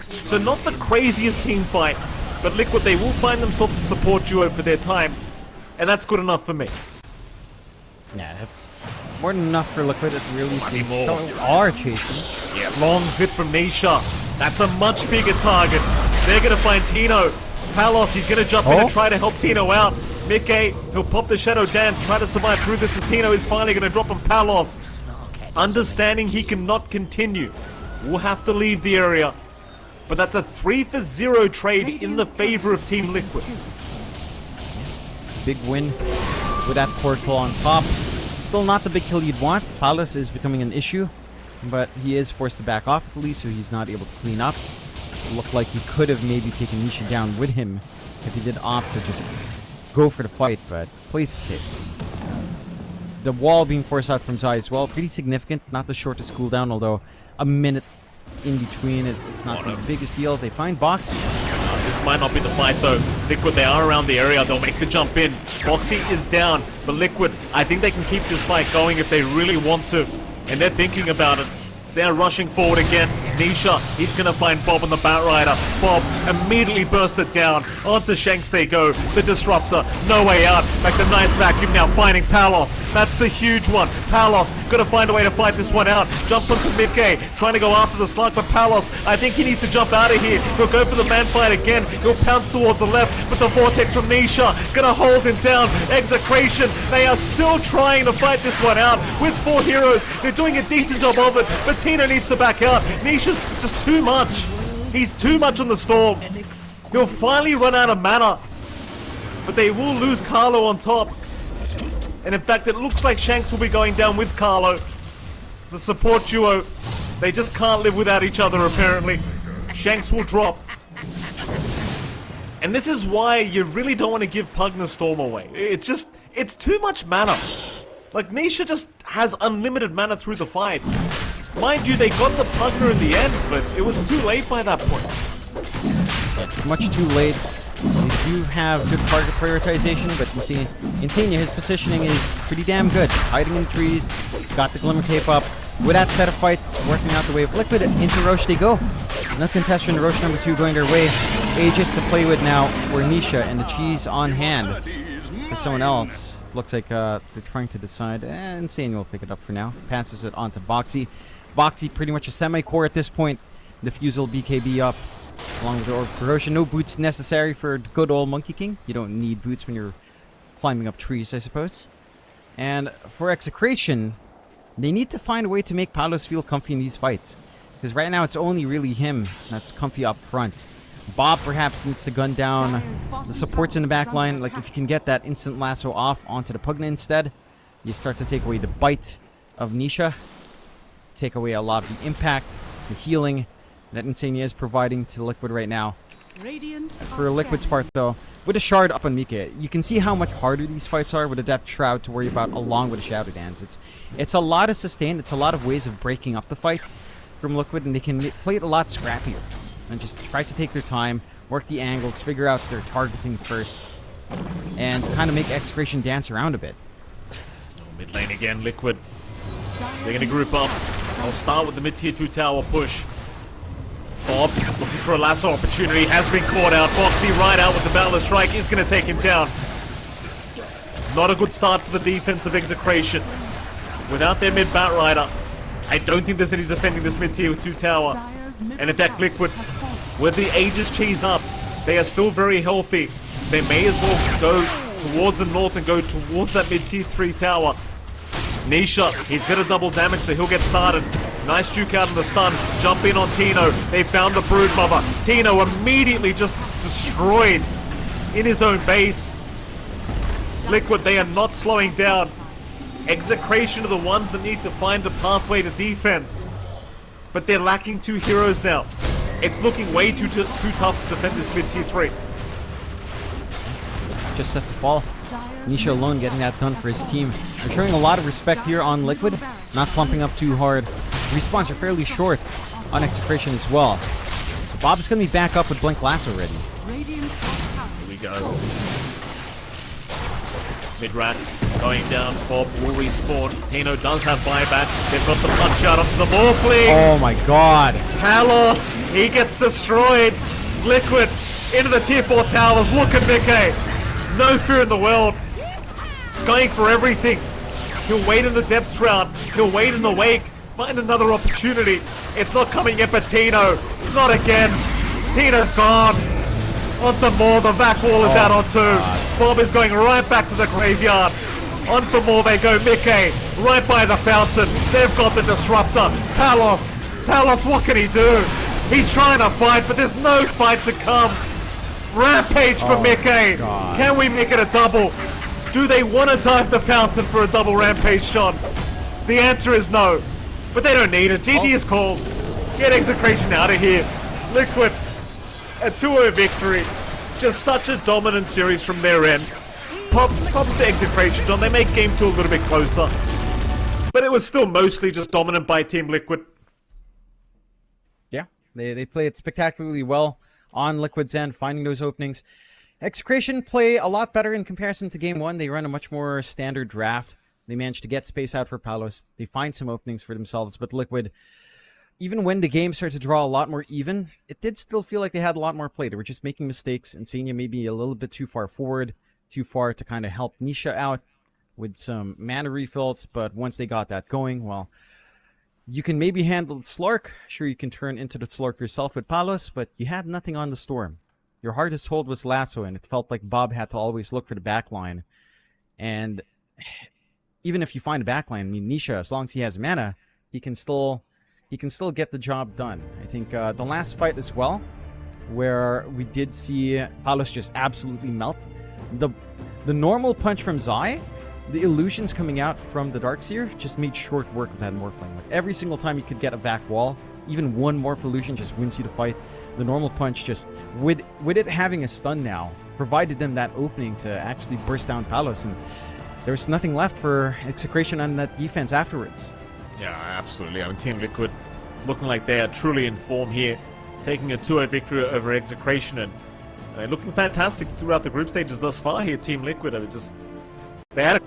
So not the craziest team fight, but Liquid, they will find themselves a support duo for their time. And that's good enough for me. Yeah, that's more than enough for Liquid at the release. They still are chasing. Yeah, long zip from Nisha. That's a much bigger target. They're going to find Tino. Palos, he's going to jump in and try to help Tino out. Mickey, he'll pop the Shadow Dance, try to survive through this as Tino is finally going to drop on Palos. Understanding he cannot continue. We'll have to leave the area. But that's a 3-for-0 trade in the favor of Team Liquid. Big win with that portal on top. Still not the big kill you'd want. Palos is becoming an issue, but he is forced to back off at least, so he's not able to clean up. It looked like he could have maybe taken Nisha down with him if he did opt to just go for the fight, but plays it safe. The wall being forced out from Zai as well, pretty significant. Not the shortest cooldown, although a minute in between, it's not the biggest deal. They find Box. This might not be the fight though. Liquid, they are around the area. They'll make the jump in. Boxy is down, but Liquid, I think they can keep this fight going if they really want to. And they're thinking about it. They're rushing forward again. Nisha, he's going to find Bob on the Batrider. Bob immediately burst it down. Onto Shanks they go. The Disruptor, no way out. Like the nice vacuum now, finding Palos. That's the huge one. Palos, got to find a way to fight this one out. Jumps onto Mickey, trying to go after the slug, but Palos, I think he needs to jump out of here. He'll go for the man fight again. He'll pounce towards the left, but the Vortex from Nisha, going to hold him down. Execration, they are still trying to fight this one out with 4 heroes. They're doing a decent job of it, but Tino needs to back out. Nisha's just too much. He's too much on the Storm. He'll finally run out of mana, but they will lose Carlo on top. And in fact, it looks like Shanks will be going down with Carlo. It's the support duo. They just can't live without each other, apparently. Shanks will drop. And this is why you really don't want to give Pugna Storm away. It's too much mana. Like, Nisha just has unlimited mana through the fights. Mind you, they got the Pugna in the end, but it was too late by that point. Much too late. They do have good target prioritization, but Insania, his positioning is pretty damn good. Hiding in trees, he's got the Glimmer Cape up. With that set of fights working out the way of Liquid, into Roche they go. No contestation, Roche number 2 going their way. Aegis to play with now for Nisha, and the cheese on hand for someone else. Looks like they're trying to decide. Insane will pick it up for now. Passes it on to Boxy. Boxy pretty much a semi-core at this point. Diffusal BKB up along with the Orb Corrosion. No boots necessary for good old Monkey King. You don't need boots when you're climbing up trees, I suppose. And for Execration, they need to find a way to make Palos feel comfy in these fights. Because right now it's only really him that's comfy up front. Bob perhaps needs to gun down the supports in the back line. Like, if you can get that instant lasso off onto the Pugna instead, you start to take away the bite of Nisha. Take away a lot of the impact, the healing that Insania is providing to Liquid right now. For Liquid's part though, with a shard up on Mika, you can see how much harder these fights are with a Depth Shroud to worry about along with a Shadow Dance. It's a lot of sustain, it's a lot of ways of breaking up the fight from Liquid, and they can play it a lot scrappier. and just try to take their time, work the angles, figure out their targeting first, and kind of make Execration dance around a bit. Mid lane again, Liquid. They're going to group up. I'll start with the mid-tier 2 tower push. Bob looking for a lasso opportunity, has been caught out. Foxy right out with the Battle Strike is going to take him down. Not a good start for the defense of Execration. Without their mid Bat Rider, I don't think there's any defending this mid-tier 2 tower. And in fact, Liquid, with the Aegis cheese up, they are still very healthy. They may as well go towards the north and go towards that mid-tier 3 tower. Nisha, he's got a double damage, so he'll get started. Nice juke out on the stun. Jump in on Tino. They found the Brood Mother. Tino immediately just destroyed in his own base. Liquid, they are not slowing down. Execration are the ones that need to find a pathway to defense. But they're lacking 2 heroes now. It's looking way too tough to defend this mid-tier 3. Just set the fall. Nisha alone getting that done for his team. They're showing a lot of respect here on Liquid, not clumping up too hard. Respawns are fairly short on Execration as well. So Bob's going to be back up with Blink Lasso ready. Here we go. Mid-rats going down. Bob will respawn. Tino does have buyback. They've got the punch out onto the Morphling. Oh my god. Palos, he gets destroyed. It's Liquid into the tier 4 towers. Look at Mickey. No fear in the world. He's going for everything. He'll wait in the depths round. He'll wait in the wake. Find another opportunity. It's not coming yet, but Tino. Not again. Tino's gone. Onto more. The back wall is out on 2. Bob is going right back to the graveyard. On for more they go. Mickey right by the fountain. They've got the disruptor. Palos. Palos, what can he do? He's trying to fight, but there's no fight to come. Rampage for Mickey. Can we make it a double? Do they want to dive the fountain for a double rampage shot? The answer is no. But they don't need it. GG is called. Get Execration out of here. Liquid, a 2-0 victory. Just such a dominant series from their end. Props to Execration, John. They make game 2 a little bit closer. But it was still mostly just dominant by Team Liquid. Yeah, they play it spectacularly well on Liquid's end, finding those openings. Execration play a lot better in comparison to game 1. They run a much more standard draft. They managed to get space out for Palos. They find some openings for themselves, but Liquid, even when the game started to draw a lot more even, it did still feel like they had a lot more play. They were just making mistakes. Insania maybe a little bit too far forward, too far to kind of help Nisha out with some mana refills, but once they got that going, well, you can maybe handle Slurk. Sure, you can turn into the Slurk yourself with Palos, but you had nothing on the Storm. Your hardest hold was Lasso, and it felt like Bob had to always look for the backline. And even if you find a backline, I mean, Nisha, as long as he has mana, he can still get the job done. I think the last fight as well, where we did see Palos just absolutely melt. The normal punch from Zai, the illusions coming out from the Darkseer just made short work of that Morphling. Like every single time you could get a vac wall, even one Morph illusion just wins you the fight. The normal punch just, with it having a stun now, provided them that opening to actually burst down Palos, and there was nothing left for Execration on that defense afterwards. Yeah, absolutely. I mean, Team Liquid looking like they are truly in form here, taking a 2-0 victory over Execration, and they're looking fantastic throughout the group stages thus far here. Team Liquid are just, they had I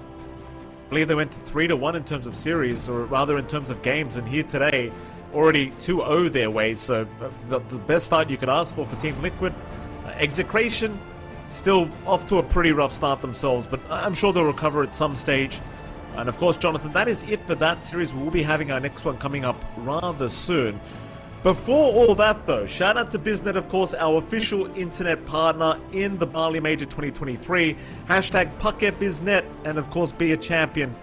believe they went to 3-1 in terms of series, or rather in terms of games, and here today already 2-0 their way, so the best start you could ask for Team Liquid. Execration still off to a pretty rough start themselves, but I'm sure they'll recover at some stage. And of course, Jonathan, that is it for that series. We will be having our next one coming up rather soon. Before all that though, shout out to BizNet, of course, our official internet partner in the Bali Major 2023. Hashtag #PucketBizNet, and of course be a champion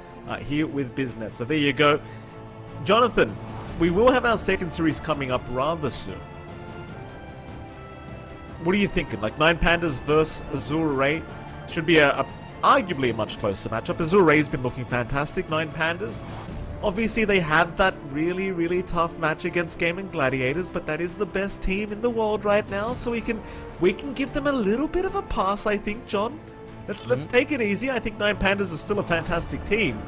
here with BizNet. So there you go. Jonathan, we will have our second series coming up rather soon. What are you thinking? Like 9 Pandas versus Azure Ray? Should be arguably a much closer matchup. Azure Ray's been looking fantastic, 9 Pandas. Obviously, they had that really, really tough match against Gaming Gladiators, but that is the best team in the world right now, so we can give them a little bit of a pass, I think, John. Let's take it easy. I think 9 Pandas is still a fantastic team.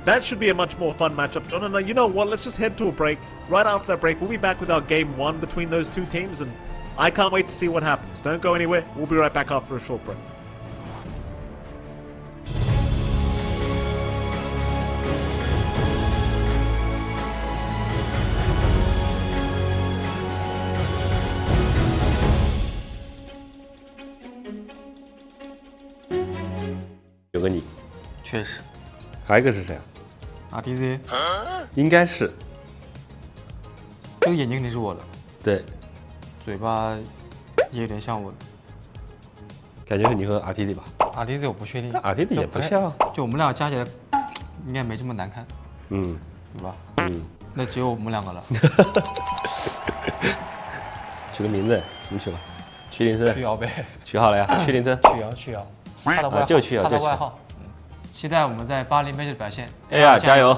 That should be a much more fun matchup, John. And you know what? Let's just head to a break. Right after that break, we'll be back with our game 1 between those two teams, and I can't wait to see what happens. Don't go anywhere. We'll be right back after a short break.有个你，确实还有一个是谁啊？ ，RTZ 应该是这个眼睛肯定是我的，对，嘴巴也有点像我的。感觉是你和 RTZ 吧 RTZ 我不确定？RTZ 也不像，就我们俩加起来应该没这么难看，嗯对吧？嗯，那只有我们两个了。取个名字，怎么取吧？屈林森，曲瑶呗，取好了呀，屈林森，曲瑶，他的外号，就曲瑶，他的外号。期待我们在巴黎 Major 的表现。哎呀，加油！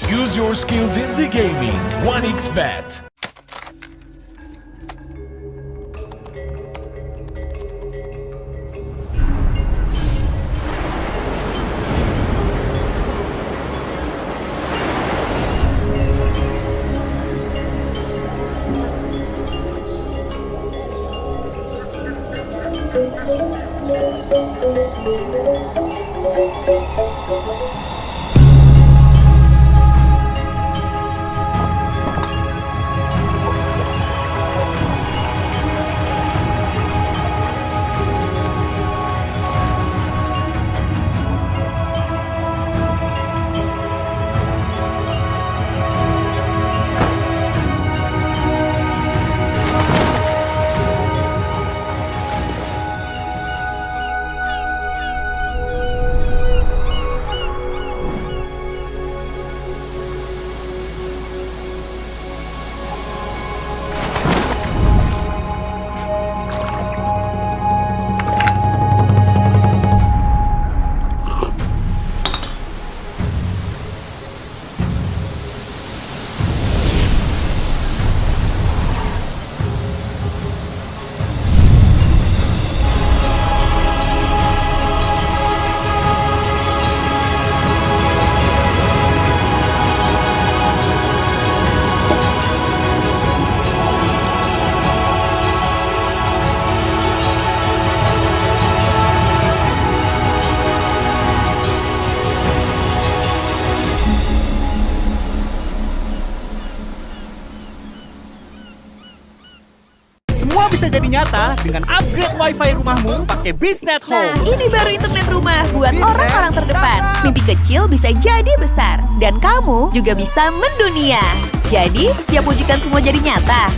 Use your skills in the gaming. 1xBet. Semua bisa jadi nyata dengan upgrade WiFi rumahmu pakai BeastNet Nah, Home. ini baru internet rumah buat orang-orang terdepan. Mimpi kecil bisa jadi besar. Dan kamu juga bisa mendunia. Jadi, siap wujudkan semua jadi nyata?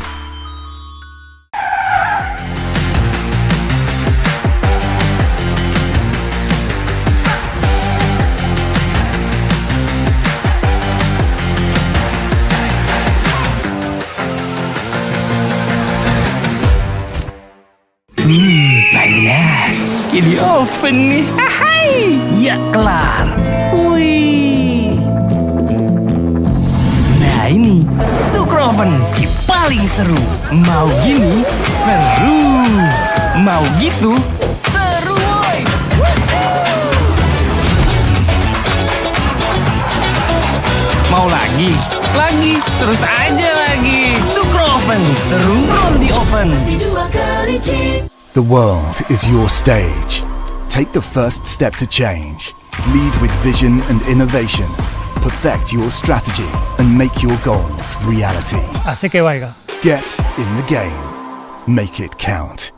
Panas. Di oven nih. Hai. Ya kelar. Wih. Nah ini Sukroven si paling seru. Mau gini seru. Mau gitu seru woy. Mau lagi? Lagi, terus aja lagi. Sukroven seru roll di oven. The world is your stage. Take the first step to change. Lead with vision and innovation. Perfect your strategy and make your goals reality. Así que vaya. Get in the game. Make it count.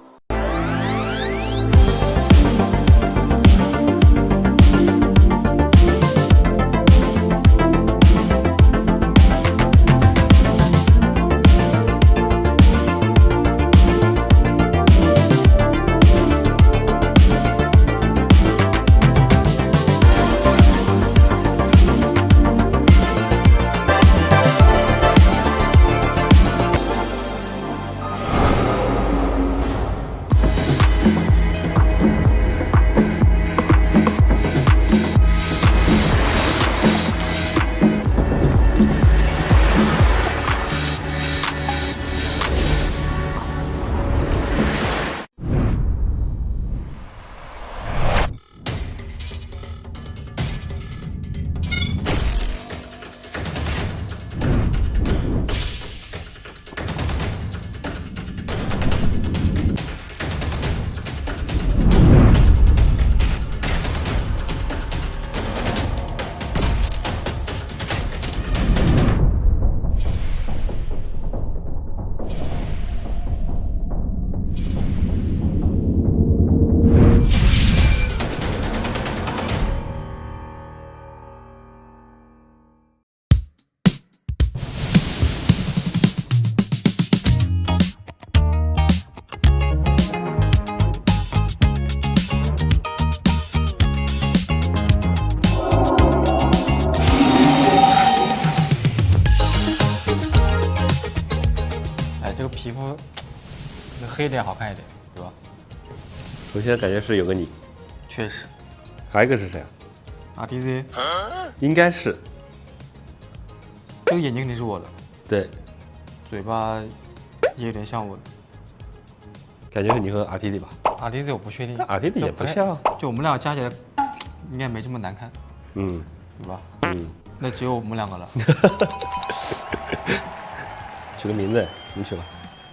皮肤那黑点好看一点，对吧？我现在感觉是有个你，确实。还有一个是谁啊？ RTZ 应该是。这个眼睛肯定是我的，对，嘴巴也有点像我的。感觉是你和 RTZ 吧？ RTZ 我不确定 RTZ 也不像，就我们俩加起来应该没这么难看，嗯对吧？嗯，那只有我们两个了。取个名字，你取吧。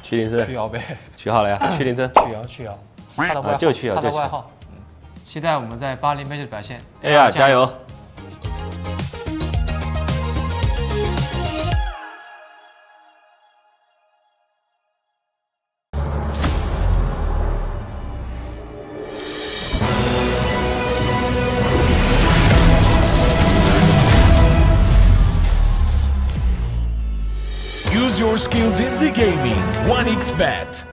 屈林森。曲瑶呗。取好了呀，屈林森。曲瑶。他的外号，就曲瑶，他的外号。期待我们在巴黎 Major 的表现。哎呀，加油！Use your skills in the gaming. 1xBet.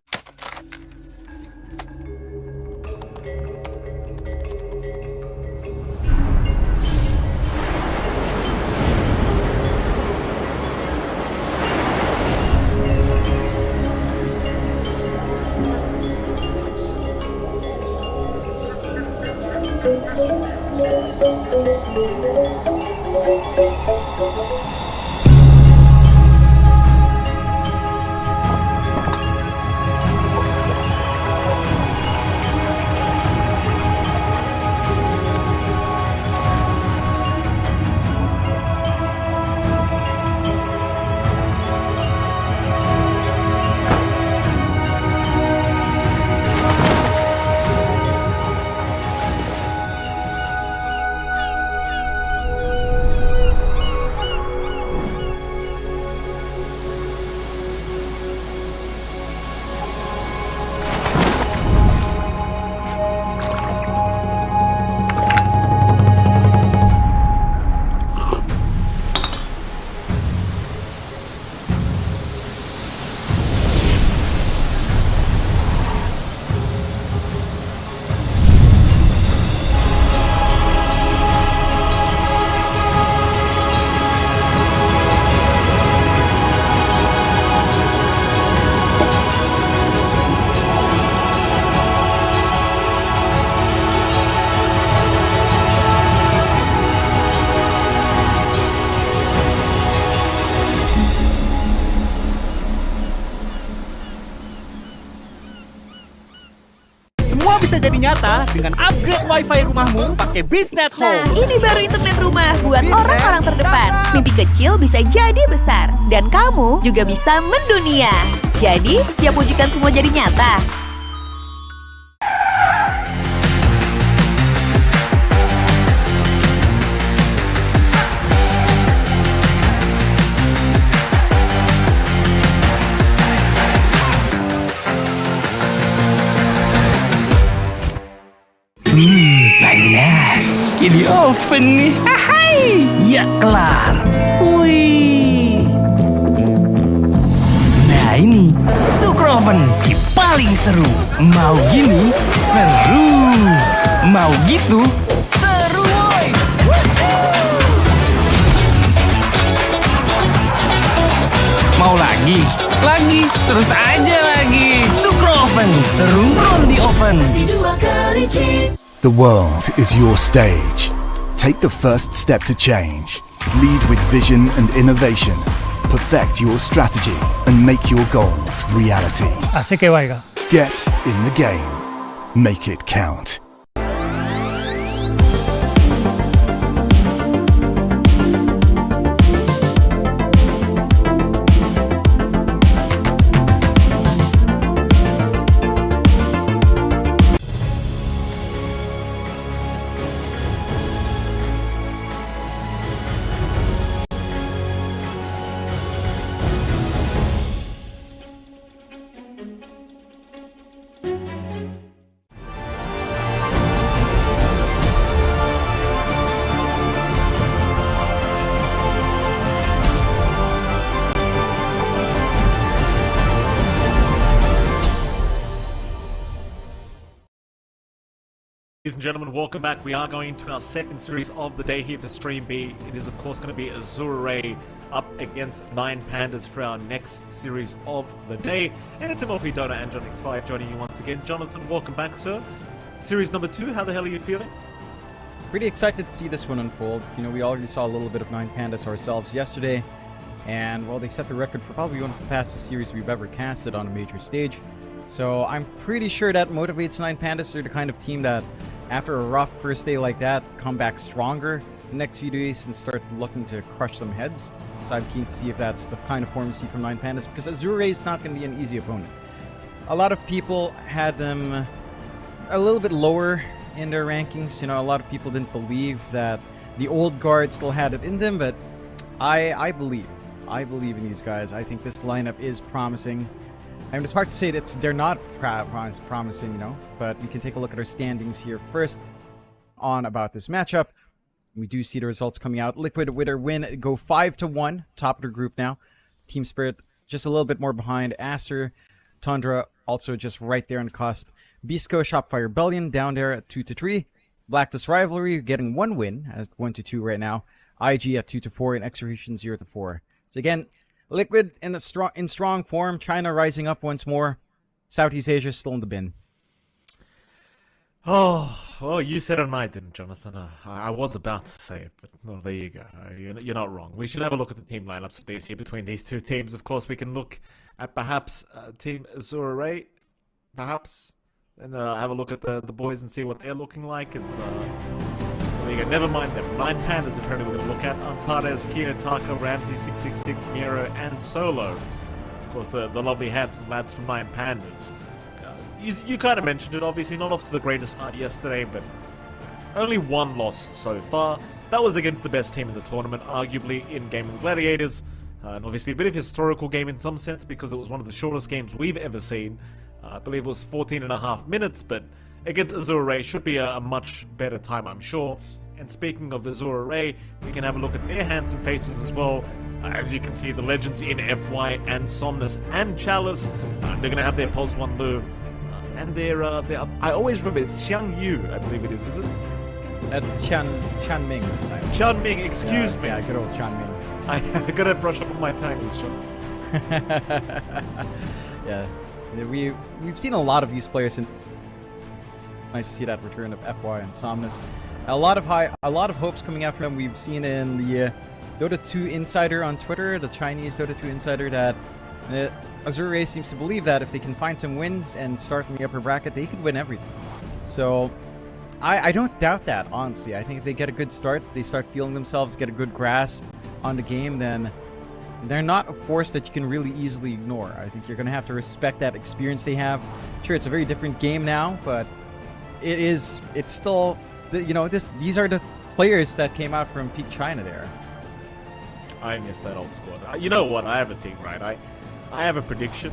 Semua bisa jadi nyata dengan upgrade wifi rumahmu pakai Beastnet Nah, Home. ini baru internet rumah buat orang-orang terdepan. Mimpi kecil bisa jadi besar. Dan kamu juga bisa mendunia. Jadi, siap wujudkan semua jadi nyata? Panas. Di oven nih. Hai. Ya kelar. Wih. Nah ini Sukroven si paling seru. Mau gini seru. Mau gitu seru woy. Mau lagi? Lagi, terus aja lagi. Sukroven seru roll di oven. The world is your stage. Take the first step to change. Lead with vision and innovation. Perfect your strategy and make your goals reality. Así que vaya. Get in the game. Make it count. and gentlemen, welcome back. We are going into our second series of the day here for Stream B. It is, of course, going to be Azure Ray up against 9 Pandas for our next series of the day. And it's MLP Dota and John X5 joining you once again. Jonathan, welcome back, sir. Series number 2, how the hell are you feeling? Pretty excited to see this one unfold. You know, we already saw a little bit of 9 Pandas ourselves yesterday. And, well, they set the record for probably one of the fastest series we've ever casted on a major stage. So I'm pretty sure that motivates 9 Pandas. They're the kind of team that, after a rough first day like that, come back stronger the next few days and start looking to crush some heads. So I'm keen to see if that's the kind of form we see from 9 Pandas, because Azure Ray is not going to be an easy opponent. A lot of people had them a little bit lower in their rankings. You know, a lot of people didn't believe that the old guard still had it in them, but I believe in these guys. I think this lineup is promising. I mean, it's hard to say that they're not promising, you know, but we can take a look at our standings here first on about this matchup. We do see the results coming out. Liquid with their win go 5-1, top of their group now. Team Spirit just a little bit more behind. Aster, Tundra also just right there on the cusp. Beastcost, Shopify Rebellion down there at 2-3. Blacklist Rivalry getting 1 win at 1-2 right now. IG at 2-4 and Execration 0-4. So again, Liquid in strong form. China rising up once more. Southeast Asia still in the bin. Oh, you said it and I didn't, Jonathan. I was about to say it, but no, there you go. You're not wrong. We should have a look at the team lineups that they see between these two teams. Of course, we can look at perhaps Team Azure Ray, perhaps, and have a look at the boys and see what they're looking like. Never mind them. 9 Pandas apparently we're going to look at. Antares, Kia, Taka, Ramsey, 666, Miro, and Solo. Of course, the lovely handsome lads from 9 Pandas. You kind of mentioned it, obviously. Not off to the greatest start yesterday, but only 1 loss so far. That was against the best team in the tournament, arguably in Gaming Gladiators. And obviously a bit of a historical game in some sense because it was one of the shortest games we've ever seen. I believe it was 14.5 minutes, but against Azure Ray should be a much better time, I'm sure. And speaking of Azure Ray, we can have a look at their handsome faces as well. As you can see, the legends in FY and Somnus and Chalice. They're going to have their Pulse 1 Lu. And they're, I always remember, it's Xiang Yu, I believe it is it? That's Chan Ming this time. Chan Ming, excuse me. Yeah, good old Chan Ming. I gotta brush up on my Chinese, John. Yeah, we've seen a lot of these players, and nice to see that return of FY and Somnus. A lot of hopes coming out from them. We've seen in the Dota 2 Insider on Twitter, the Chinese Dota 2 Insider, that Azure Ray seems to believe that if they can find some wins and start in the upper bracket, they could win everything. So I don't doubt that, honestly. I think if they get a good start, they start feeling themselves, get a good grasp on the game, then they're not a force that you can really easily ignore. I think you're going to have to respect that experience they have. Sure, it's a very different game now, but it's still, you know, these are the players that came out from peak China there. I miss that old squad. You know what? I have a thing, right? I have a prediction.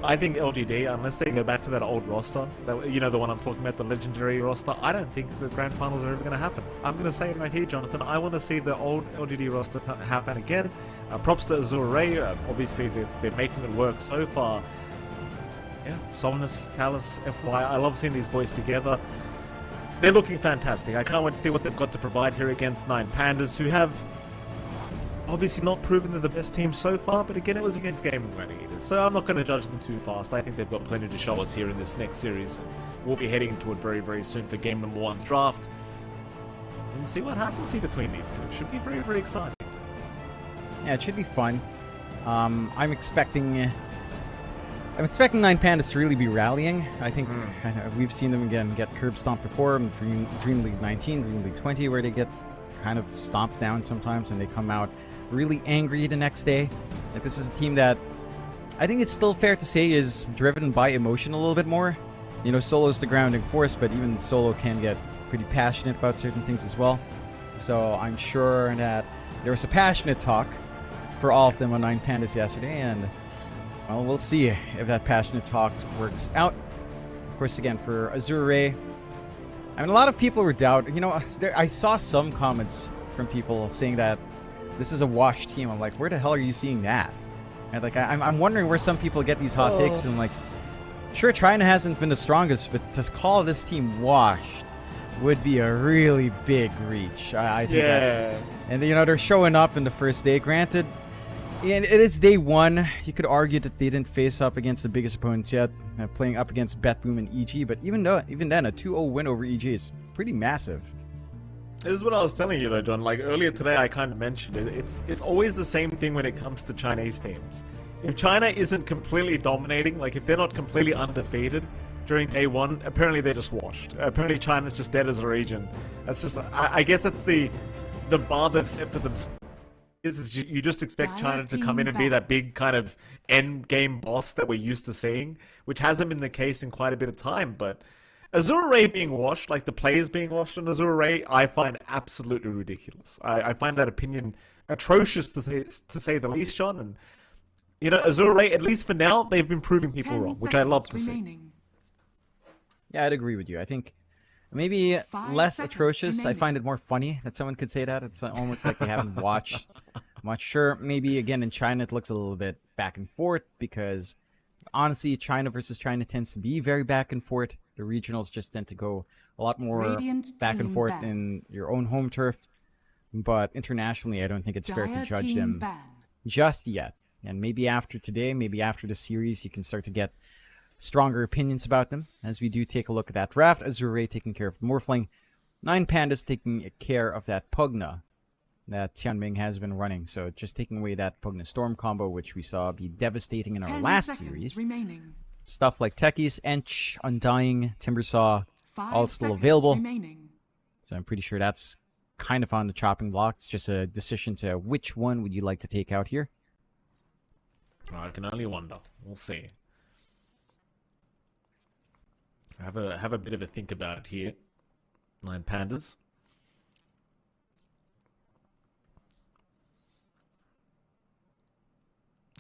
I think LGD, unless they go back to that old roster, you know, the one I'm talking about, the legendary roster, I don't think the grand finals are ever going to happen. I'm going to say it right here, Jonathan. I want to see the old LGD roster happen again. Props to Azure Ray. Obviously, they're making it work so far. Yeah, Somnus, Callus, FY. I love seeing these boys together. They're looking fantastic. I can't wait to see what they've got to provide here against 9 Pandas, who have obviously not proven they're the best team so far, but again, it was against Gaming Gladiators, so I'm not going to judge them too fast. I think they've got plenty to show us here in this next series, and we'll be heading into it very, very soon for game number 1's draft. And see what happens here between these two. Should be very, very exciting. Yeah, it should be fun. I'm expecting 9 Pandas to really be rallying. I think we've seen them again get curb stomped before in Dream League 19, Dream League 20, where they get kind of stomped down sometimes and they come out really angry the next day. Like, this is a team that I think it's still fair to say is driven by emotion a little bit more. You know, Solo's the grounding force, but even Solo can get pretty passionate about certain things as well. So I'm sure that there was a passionate talk for all of them on 9 Pandas yesterday, and well, we'll see if that passionate talk works out. Of course, again, for Azure Ray, I mean, a lot of people were doubting. You know, I saw some comments from people saying that this is a washed team. I'm like, where the hell are you seeing that? And like, I'm wondering where some people get these hot takes. And like, sure, China hasn't been the strongest, but to call this team washed would be a really big reach. I think Yeah. that's... And, you know, they're showing up in the first day. Granted, it is day one. You could argue that they didn't face up against the biggest opponents yet, playing up against Betboom and EG. But even then, a 2-0 win over EG is pretty massive. This is what I was telling you though, John. Like earlier today, I kind of mentioned it. It's always the same thing when it comes to Chinese teams. If China isn't completely dominating, like if they're not completely undefeated during day one, apparently they're just washed. Apparently China's just dead as a region. That's just, I guess that's the bar they've set for themselves. Is you just expect China to come in and be that big kind of end game boss that we're used to seeing, which hasn't been the case in quite a bit of time. But Azure Ray being washed, like the players being washed on Azure Ray, I find absolutely ridiculous. I find that opinion atrocious to say the least, John. And you know, Azure Ray, at least for now, they've been proving people wrong, which I love to see. Yeah, I'd agree with you. I think maybe less atrocious. I find it more funny that someone could say that. It's almost like they haven't watched much. Sure, maybe again in China it looks a little bit back and forth because honestly, China versus China tends to be very back and forth. The regionals just tend to go a lot more back and forth in your own home turf. But internationally, I don't think it's fair to judge them just yet. And maybe after today, maybe after the series, you can start to get stronger opinions about them. As we do take a look at that draft, Azure Ray taking care of the Morphling, 9 Pandas taking care of that Pugna that Tianming has been running. So just taking away that Pugna Storm combo, which we saw be devastating in our last series. Stuff like Techies, Ench, Undying, Timbersaw, all still available. So I'm pretty sure that's kind of on the chopping block. It's just a decision to which one would you like to take out here. I can only wonder. We'll see. Have a bit of a think about it here. 9 Pandas.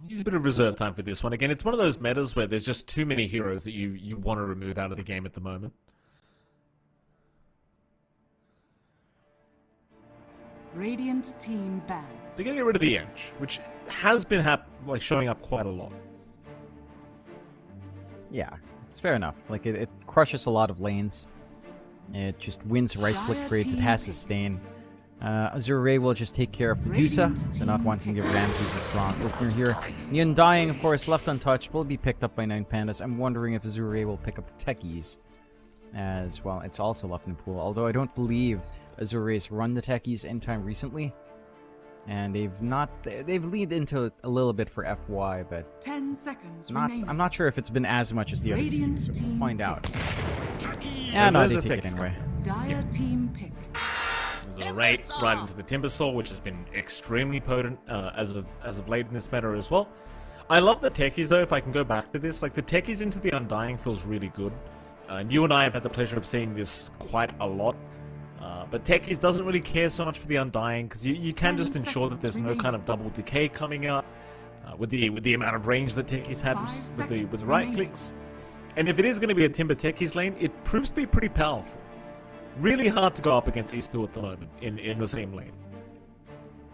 Use a bit of reserve time for this one. Again, it's one of those metas where there's just too many heroes that you want to remove out of the game at the moment. Radiant team ban. They're going to get rid of the ENG, which has been showing up quite a lot. Yeah, it's fair enough. Like, it crushes a lot of lanes. It just wins right-click trades. It has sustain. Azure Ray will just take care of the Dusa, so not wanting to give Ramses a strong opener here. The Undying, of course, left untouched, will be picked up by 9 Pandas. I'm wondering if Azure Ray will pick up the Techies as well. It's also left in the pool, although I don't believe Azure Ray's run the Techies in time recently. And they've leaned into it a little bit for FY, but 10 seconds I'm not sure if it's been as much as the other teams, so we'll find out. Yeah, no, they take it anyway. Dire team pick. There's a right into the Timbersaw, which has been extremely potent as of late in this meta as well. I love the Techies though, if I can go back to this. Like the Techies into the Undying feels really good. And you and I have had the pleasure of seeing this quite a lot. But Techies doesn't really care so much for the Undying, because you can just ensure that there's no kind of double decay coming out with the amount of range that Techies had with the right clicks. And if it is going to be a Timber Techies lane, it proves to be pretty powerful. Really hard to go up against these two at the moment in the same lane.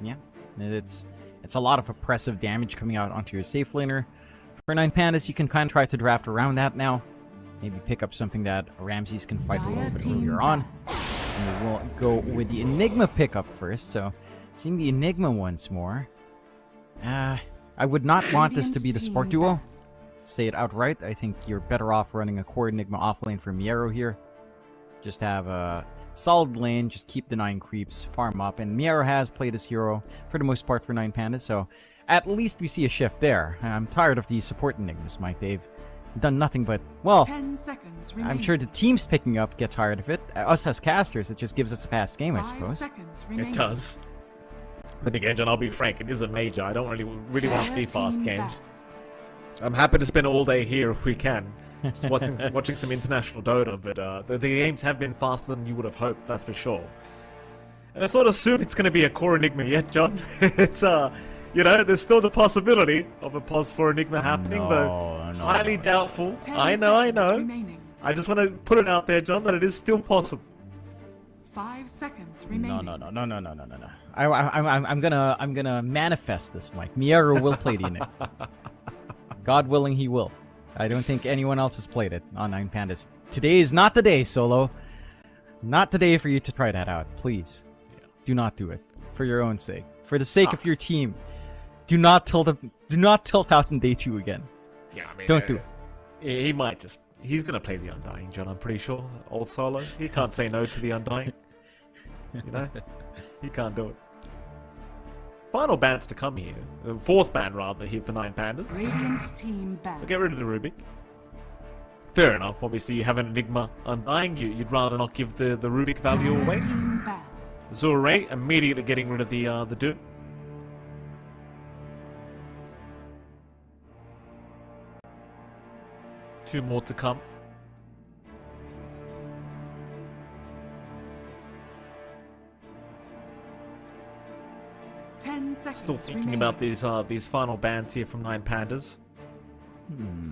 Yeah, it's a lot of oppressive damage coming out onto your safe laner. For 9 Pandas, you can kind of try to draft around that now. Maybe pick up something that Ramses can fight a little bit earlier on. And we'll go with the Enigma pickup first. So, seeing the Enigma once more. I would not want this to be the support duo. Say it outright. I think you're better off running a core Enigma offlane for Miero here. Just have a solid lane, just keep the 9 creeps, farm up. And Miero has played this hero for the most part for 9 Pandas. So, at least we see a shift there. I'm tired of the support Enigmas, Mike. They've done nothing but, well, 10 seconds I'm sure the team's picking up, get tired of it. Us as casters, it just gives us a fast game, I suppose. It does. But again, John, I'll be frank, it is a major. I don't really want to see fast games. I'm happy to spend all day here if we can. Just watching some international Dota, but the games have been faster than you would have hoped, that's for sure. And I sort of assume it's going to be a core Enigma yet, John. It's, you know, there's still the possibility of a pause for Enigma happening, but highly doubtful. I know. I just want to put it out there, John, that it is still possible. 5 seconds remaining. No. I'm gonna manifest this, Mike. Miero will play the Enigma. God willing, he will. I don't think anyone else has played it on 9 Pandas. Today is not the day, Solo. Not today for you to try that out. Please. Do not do it. For your own sake. For the sake of your team. Do not tilt out in day 2 again. Yeah, I mean, Don't do it. He might just. He's gonna play the Undying, John. I'm pretty sure. Old solo. He can't say no to the Undying. You know, he can't do it. Final bans to come here. Fourth ban rather here for 9 Pandas. Radiant team ban. Get rid of the Rubik. Fair enough. Obviously, you have an Enigma Undying. You'd rather not give the Rubik value away. Team ban. Azure Ray immediately getting rid of the dude. Two more to come. Still thinking about these final bans here from 9 Pandas.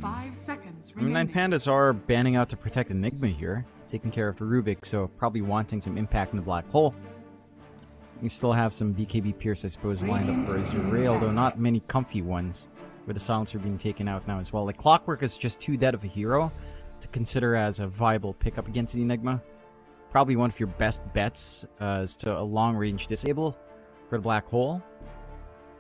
5 seconds I mean, 9 remaining. Pandas are banning out to protect Enigma here, taking care of the Rubik, so probably wanting some impact in the black hole. You still have some BKB Pierce, I suppose, lined up for Azure Ray, although not many comfy ones, with the Silencer being taken out now as well. Like, Clockwork is just too dead of a hero to consider as a viable pickup against the Enigma. Probably one of your best bets is to a long-range disable for the black hole.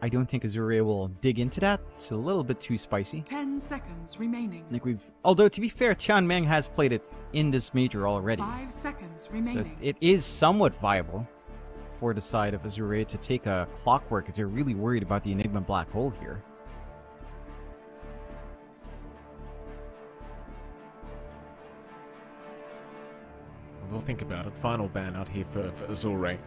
I don't think Azure Ray will dig into that. It's a little bit too spicy. 10 seconds remaining. Like although to be fair, Tianmeng has played it in this major already. 5 seconds So remaining. it is somewhat viable for the side of Azure Ray to take a Clockwork if they're really worried about the Enigma black hole here. We'll think about it. Final ban out here for Azure Ray.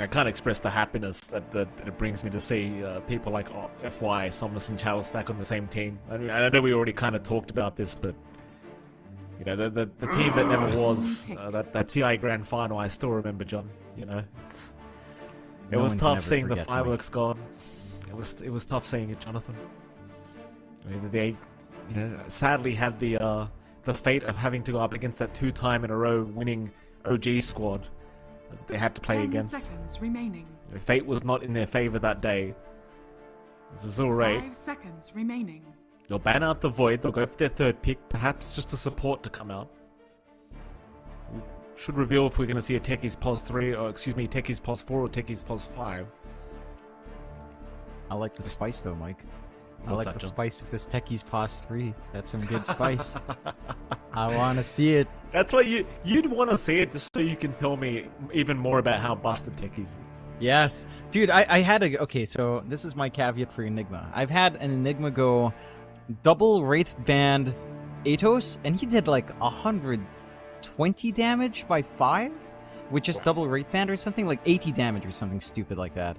I can't express the happiness that it brings me to see people like FY, Somnus, and Chalice back on the same team. I mean, I know we already kind of talked about this, but you know, the team that never was that TI Grand Final. I still remember, John. You know, it was tough seeing the fireworks gone. It was tough seeing it, Jonathan. I mean, they sadly had the fate of having to go up against that 2-time in a row winning OG squad that they had to play 10 against. seconds remaining. The fate was not in their favor that day. This is Azure Ray. 5 seconds remaining. They'll ban out the Void. They'll go for their 3rd pick, perhaps just a support to come out. Should reveal if we're going to see a Techies Pos 3, or excuse me, Techies Pos 4 or Techies Pos 5. I like the spice though, Mike. I What's like that, the John? spice of this Techies Pos 3. That's some good spice. I want to see it. That's what you'd want to see it, just so you can tell me even more about how busted Techies is. Yes. Dude, I had a... Okay, so this is my caveat for Enigma. I've had an Enigma go double Wraith Band Atos, and he did like 120 damage by 5? With just double Wraith Band or something? Like 80 damage or something stupid like that.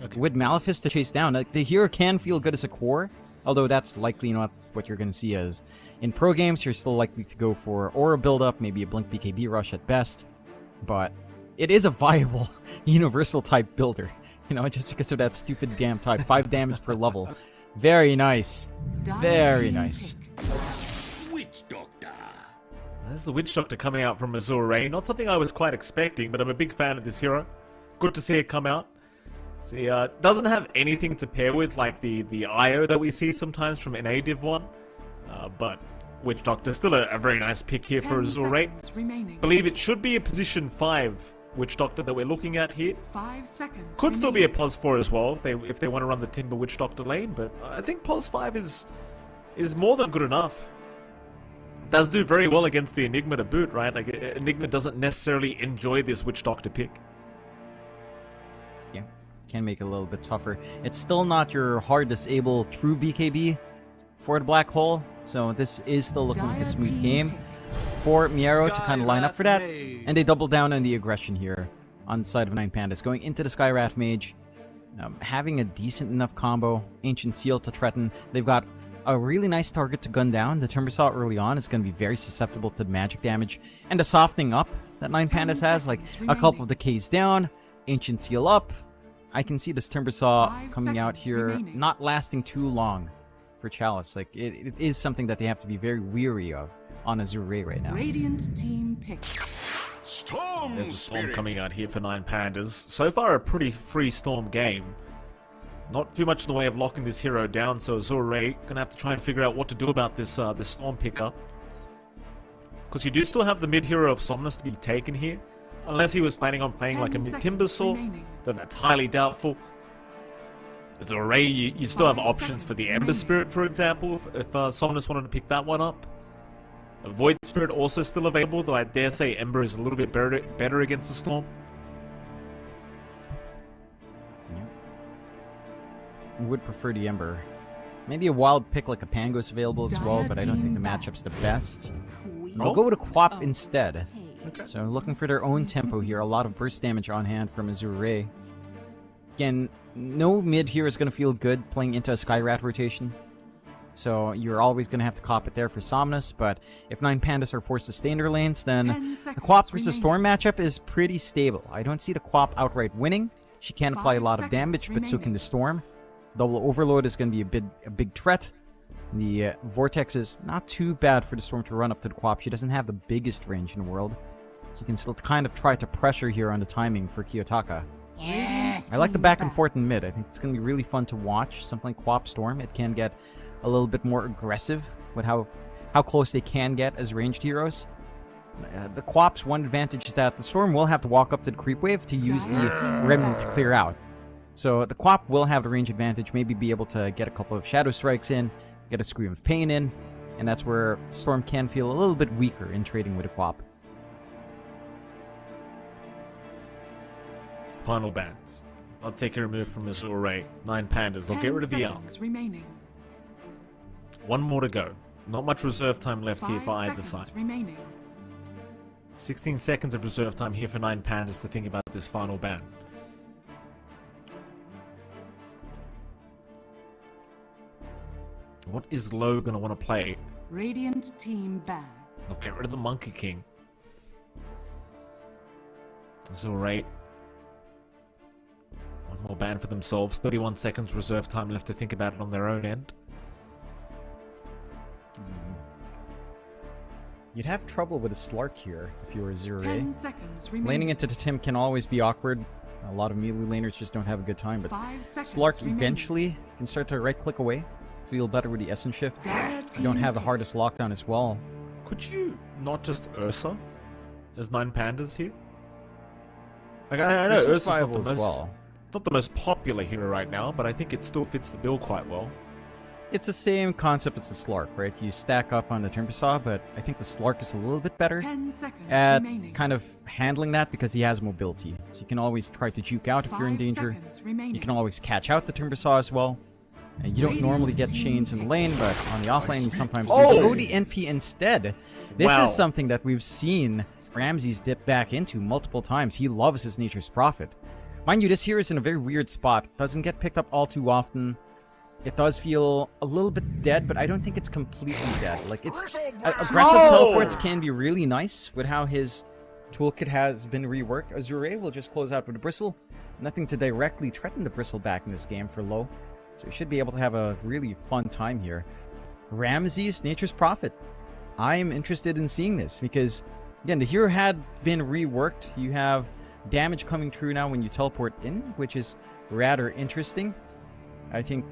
Okay. With Malefice to chase down, like, the hero can feel good as a core, although that's likely not what you're going to see as... In pro games, you're still likely to go for Aura build-up, maybe a Blink BKB rush at best, but it is a viable universal type builder, you know, just because of that stupid damn type. 5 damage per level. Very nice. Very nice. Witch Doctor. There's the Witch Doctor coming out from Azure Ray. Not something I was quite expecting, but I'm a big fan of this hero. Good to see it come out. See, doesn't have anything to pair with like the IO that we see sometimes from NA Div 1. But Witch Doctor still a very nice pick here for Azure Ray. Believe it should be a position 5 Witch Doctor that we're looking at here. 5 seconds. Could still be a Pos 4 as well if they want to run the Timber Witch Doctor lane, but I think Pos 5 is more than good enough. Does do very well against the Enigma to boot, right? Like Enigma doesn't necessarily enjoy this Witch Doctor pick. Yeah, can make it a little bit tougher. It's still not your hard disable true BKB for the black hole, so this is still looking like a smooth game for Miero to kind of line up for that. And they double down on the aggression here on the side of 9 Pandas, going into the Skywrath Mage, having a decent enough combo, Ancient Seal to threaten. They've got a really nice target to gun down. The Timber Saw early on is going to be very susceptible to the magic damage and the softening up that 9 Pandas has, like a couple of decays down, Ancient Seal up. I can see this Timber Saw coming out here, not lasting too long for Chalice. Like it is something that they have to be very weary of on Azure Ray right now. Radiant team pick. There's a Storm coming out here for 9 Pandas. So far a pretty free Storm game. Not too much in the way of locking this hero down, so Azure Ray gonna have to try and figure out what to do about this this Storm pickup. Because you do still have the mid hero of Somnus to be taken here. Unless he was planning on playing like a mid Timbersaw, then that's highly doubtful. Azure Ray, you still have options for the Ember Spirit, for example, if Somnus wanted to pick that one up. A Void Spirit also still available, though I dare say Ember is a little bit better against the Storm. Would prefer the Ember. Maybe a wild pick like a Pango's available as well, but I don't think the matchup's the best. I'll go with a Quap instead. Okay. So looking for their own tempo here. A lot of burst damage on hand from Azure Ray. Again, no mid here is going to feel good playing into a Skyrat rotation. So you're always going to have to cop it there for Somnus, but if 9 Pandas are forced to stay in their lanes, then the Quap versus Storm matchup is pretty stable. I don't see the Quap outright winning. She can apply a lot of damage, but so can the Storm. Double Overload is going to be a big threat. The Vortex is not too bad for the Storm to run up to the Quap. She doesn't have the biggest range in the world. So you can still kind of try to pressure here on the timing for Kiyotaka. I like the back and forth in mid. I think it's going to be really fun to watch. Something like Quap Storm, it can get a little bit more aggressive with how close they can get as ranged heroes. The Quap's one advantage is that the Storm will have to walk up to the creep wave to use the Remnant to clear out. So the Quap will have the range advantage, maybe be able to get a couple of Shadow Strikes in, get a Scream of Pain in, and that's where Storm can feel a little bit weaker in trading with a Quap. Final bans. I'll take a remove from Azure Ray. 9 Pandas. They'll get rid of the Arm. Remaining. One more to go. Not much reserve time left here for either side. Remaining. 16 seconds of reserve time here for 9 Pandas to think about this final ban. What is Low going to want to play? Radiant team ban. They'll get rid of the Monkey King. Azure Ray. One more ban for themselves. 31 seconds reserve time left to think about it on their own end. You'd have trouble with a Slark here if you were Azure Ray. 10 seconds remaining. Laning into the Tim can always be awkward. A lot of melee laners just don't have a good time, but 5 seconds Slark remaining. eventually can start to right-click away. Feel better with the Essence Shift. You don't have the hardest lockdown as well. Could you not just Ursa as 9 Pandas here? Like, I know Ursa's viable as not the most popular hero right now, but I think it still fits the bill quite well. It's the same concept as the Slark, right? You stack up on the Timbersaw, but I think the Slark is a little bit better 10 seconds at remaining. kind of handling that because he has mobility. So you can always try to juke out if you're in 5 danger. seconds remaining. You can always catch out the Timbersaw as well. And you don't normally get chains in the lane, but on the offlane you sometimes do. Go the NP instead. This is something that we've seen Ramses dip back into multiple times. He loves his Nature's Prophet. Mind you, this hero is in a very weird spot. Doesn't get picked up all too often. It does feel a little bit dead, but I don't think it's completely dead. Like, it's aggressive teleports can be really nice with how his toolkit has been reworked. Azure Ray will just close out with a Bristle. Nothing to directly threaten the Bristle back in this game for low. So you should be able to have a really fun time here. Ramses, Nature's Prophet. I'm interested in seeing this because, again, the hero had been reworked. You have damage coming through now when you teleport in, which is rather interesting. I think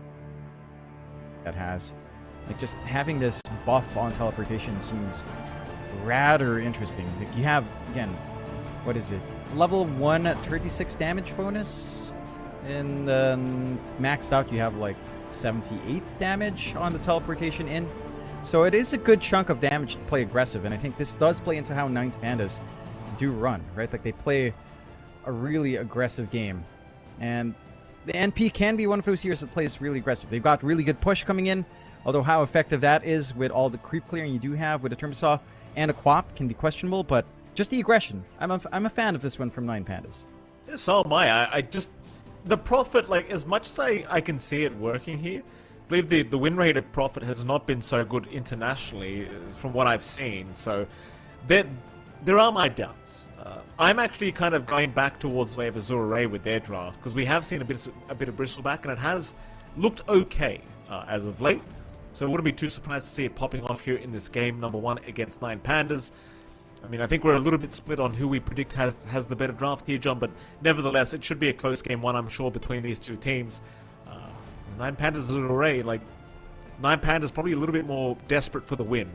that has, like, just having this buff on teleportation seems rather interesting. Like, you have, again, what is it? Level 1 36 damage bonus. And then maxed out, you have like 78 damage on the teleportation in. So it is a good chunk of damage to play aggressive. And I think this does play into how 9 Pandas do run, right? Like, they play a really aggressive game. And the NP can be one of those heroes that plays really aggressive. They've got really good push coming in. Although how effective that is with all the creep clearing you do have with a Timbersaw and a Quap can be questionable. But just the aggression. I'm a fan of this one from 9 Pandas. Yeah, so am I. I just... The Prophet, like, as much as I can see it working here, I believe the win rate of Prophet has not been so good internationally from what I've seen. So there are my doubts. I'm actually kind of going back towards the way of Azure Ray with their draft because we have seen a bit of Bristleback and it has looked okay as of late. So I wouldn't be too surprised to see it popping off here in this game, number 1 against 9 Pandas. I mean, I think we're a little bit split on who we predict has the better draft here, John, but nevertheless, it should be a close game one, I'm sure, between these two teams. Nine Pandas Azure Ray, like, Nine Pandas probably a little bit more desperate for the win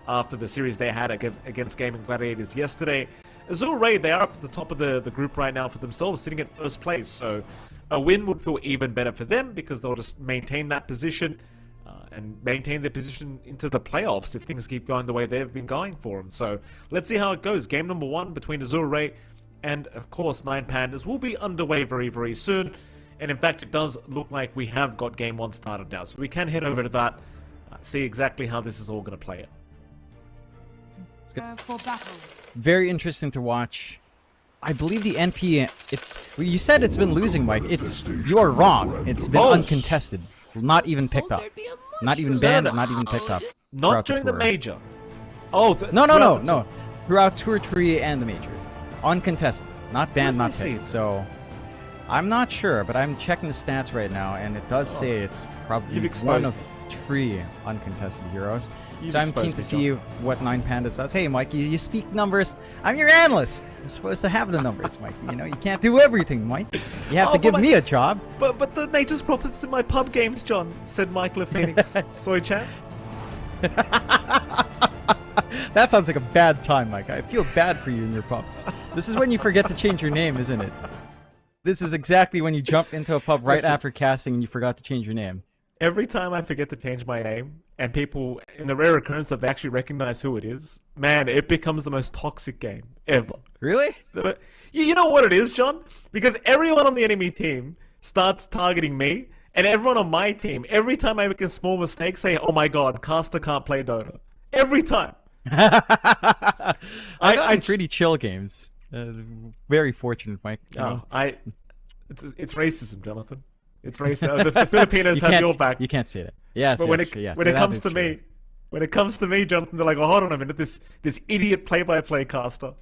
after the series they had against Gaming Gladiators yesterday. Azure Ray, they are up at the top of the group right now for themselves, sitting at first place, so a win would feel even better for them because they'll just maintain that position and maintain their position into the playoffs if things keep going the way they've been going for them. So let's see how it goes. Game number 1 between Azure Ray and, of course, Nine Pandas will be underway very, very soon. And in fact, it does look like we have got Game 1 started now. So we can head over to that, see exactly how this is all going to play out. For battle. Very interesting to watch. I believe the NP... you said it's been losing, Mike. You're wrong. It's been uncontested. Not even picked up. Not even banned, not even picked up. Not during the major. Oh, no. Throughout Tour 3 and the major. Uncontested. Not banned, not picked. So... I'm not sure, but I'm checking the stats right now, and it does say it's probably one of 3 uncontested heroes. So I'm keen to see what Nine Pandas does. Hey, Mikey, you speak numbers. I'm your analyst. I'm supposed to have the numbers, Mikey. You know, you can't do everything, Mike. You have to give me a job. But the nature's profits in my pub games, John, said Michael Phoenix. Soy chat. That sounds like a bad time, Mike. I feel bad for you in your pubs. This is when you forget to change your name, isn't it? This is exactly when you jump into a pub right after casting and you forgot to change your name. Every time I forget to change my name, and people, in the rare occurrence that they actually recognize who it is, man, it becomes the most toxic game ever. Really? You know what it is, John? Because everyone on the enemy team starts targeting me, and everyone on my team, every time I make a small mistake, say, oh my god, caster can't play Dota. Every time. I pretty chill games. Very fortunate, Mike. It's racism, Jonathan. It's racism. The Filipinos have your back. You can't say that. Yes, but when it comes to me, Jonathan, they're like, oh, hold on a minute, this idiot play-by-play caster.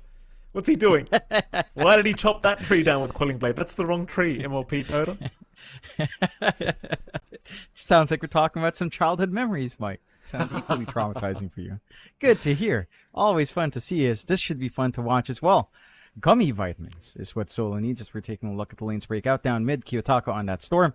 What's he doing? Why did he chop that tree down with Quelling Blade? That's the wrong tree, MLP Dota. Sounds like we're talking about some childhood memories, Mike. Sounds equally traumatizing for you. Good to hear. Always fun to see us. This should be fun to watch as well. Gummy vitamins is what Solo needs as we're taking a look at the lanes breakout. Down mid, Kiyotaka on that Storm.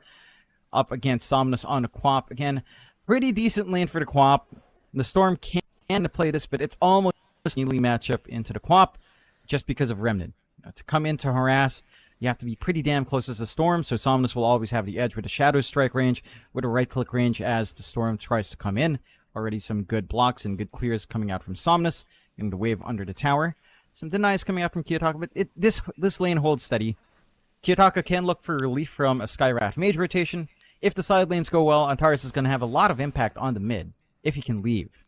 Up against Somnus on a Quap. Again, pretty decent lane for the Quap. The Storm can play this, but it's almost an easy matchup into the Quap just because of Remnant. To come in to harass, you have to be pretty damn close as the Storm, so Somnus will always have the edge with a Shadow Strike range, with a right-click range as the Storm tries to come in. Already some good blocks and good clears coming out from Somnus in the wave under the tower. Some denies coming out from Kiyotaka, but this lane holds steady. Kiyotaka can look for relief from a Skyraft mage rotation. If the side lanes go well, Antares is going to have a lot of impact on the mid, if he can leave.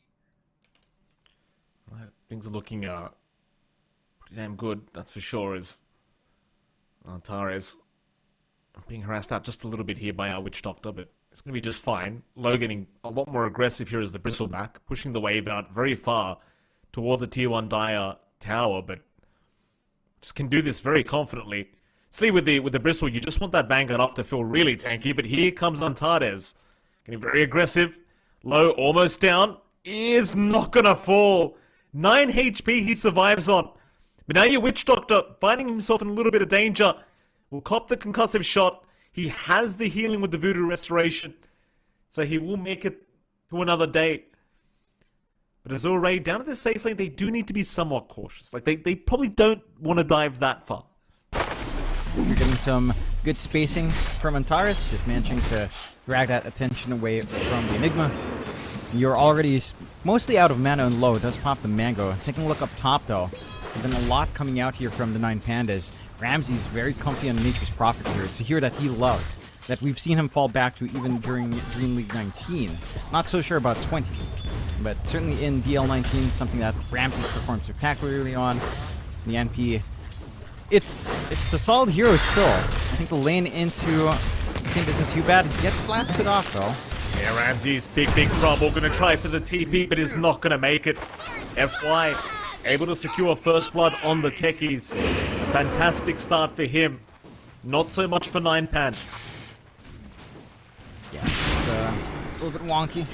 Things are looking pretty damn good, that's for sure, as Antares being harassed out just a little bit here by our Witch Doctor, but it's going to be just fine. Low getting a lot more aggressive here as the Bristleback, pushing the wave out very far towards the Tier 1 Dire tower, but just can do this very confidently. See, with the Bristle, you just want that Vanguard up to feel really tanky, but here comes Antares. Getting very aggressive. Low, almost down. Is not gonna fall. 9 HP he survives on. But now your Witch Doctor, finding himself in a little bit of danger, will cop the concussive shot. He has the healing with the Voodoo Restoration, so he will make it to another day. But Azure Ray, down at the safe lane, they do need to be somewhat cautious. Like, they probably don't want to dive that far. You're getting some good spacing from Antares, just managing to drag that attention away from the Enigma. You're already mostly out of mana and low. It does pop the Mango. Taking a look up top, though. There's been a lot coming out here from the Nine Pandas. Ramsey's very comfy on Nature's Prophet here. It's a hero that he loves, that we've seen him fall back to even during Dream League 19. Not so sure about 20. But certainly in DL19, something that Ramsey's performed spectacularly on. The NP, it's a solid hero still. I think the lane into Tint isn't too bad. He gets blasted off though. Yeah, Ramsey's big trouble. Gonna try for the TP, but is not gonna make it. FY able to secure first blood on the techies. A fantastic start for him. Not so much for Nine Pandas. Yeah, it's a little bit wonky.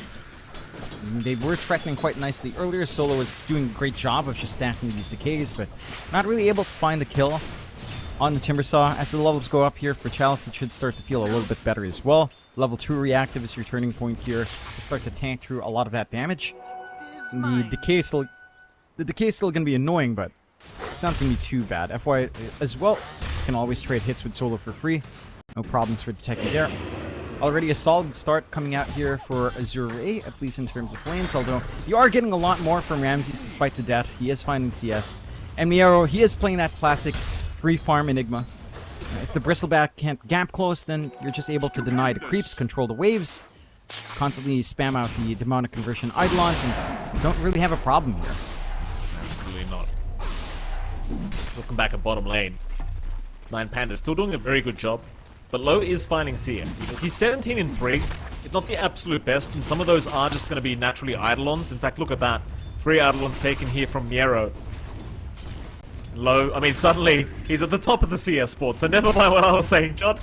They were tracking quite nicely earlier. Solo was doing a great job of just stacking these decays, but not really able to find the kill. on the Timber Saw. As the levels go up here for Chalice, it should start to feel a little bit better as well. Level 2 reactive is your turning point here to start to tank through a lot of that damage. And the decay is still going to be annoying, but it's not going to be too bad. FY as well, you can always trade hits with Solo for free. No problems for detecting there. Already a solid start coming out here for Azure Ray, at least in terms of lanes, although you are getting a lot more from Ramses despite the death. He is finding CS. And Miero, he is playing that classic free farm Enigma. If the Bristleback can't gap close, then you're just able to deny the creeps, control the waves, constantly spam out the demonic conversion Eidolons, and you don't really have a problem here. Absolutely not. Looking back at bottom lane, Nine Panda still doing a very good job, but Low is finding CS. He's 17 in 3. It's not the absolute best, and some of those are just going to be naturally Eidolons. In fact, look at that. 3 Eidolons taken here from Miero. Low, I mean, suddenly he's at the top of the CS board, so never mind what I was saying, John.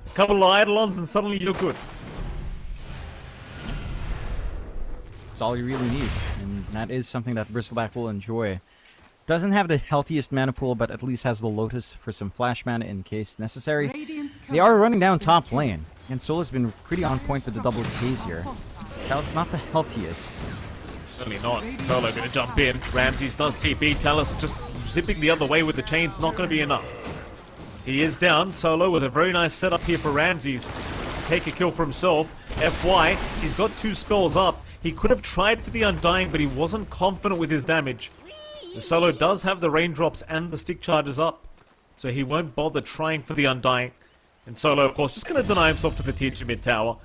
A couple of Eidolons and suddenly you're good. That's all you really need, and that is something that Bristleback will enjoy. Doesn't have the healthiest mana pool, but at least has the Lotus for some flash mana in case necessary. They are running down top lane, and Solo's been pretty on point with the double Ks here. Chalice not the healthiest. Certainly not. Solo gonna jump in. Ramses does TP. Chalice just zipping the other way with the chain's not gonna be enough. He is down. Solo with a very nice setup here for Ramses to take a kill for himself. FY, he's got 2 spells up. He could have tried for the Undying, but he wasn't confident with his damage. The Solo does have the raindrops and the stick charges up, so he won't bother trying for the Undying. And Solo, of course, just going to deny himself to the tier 2 mid tower.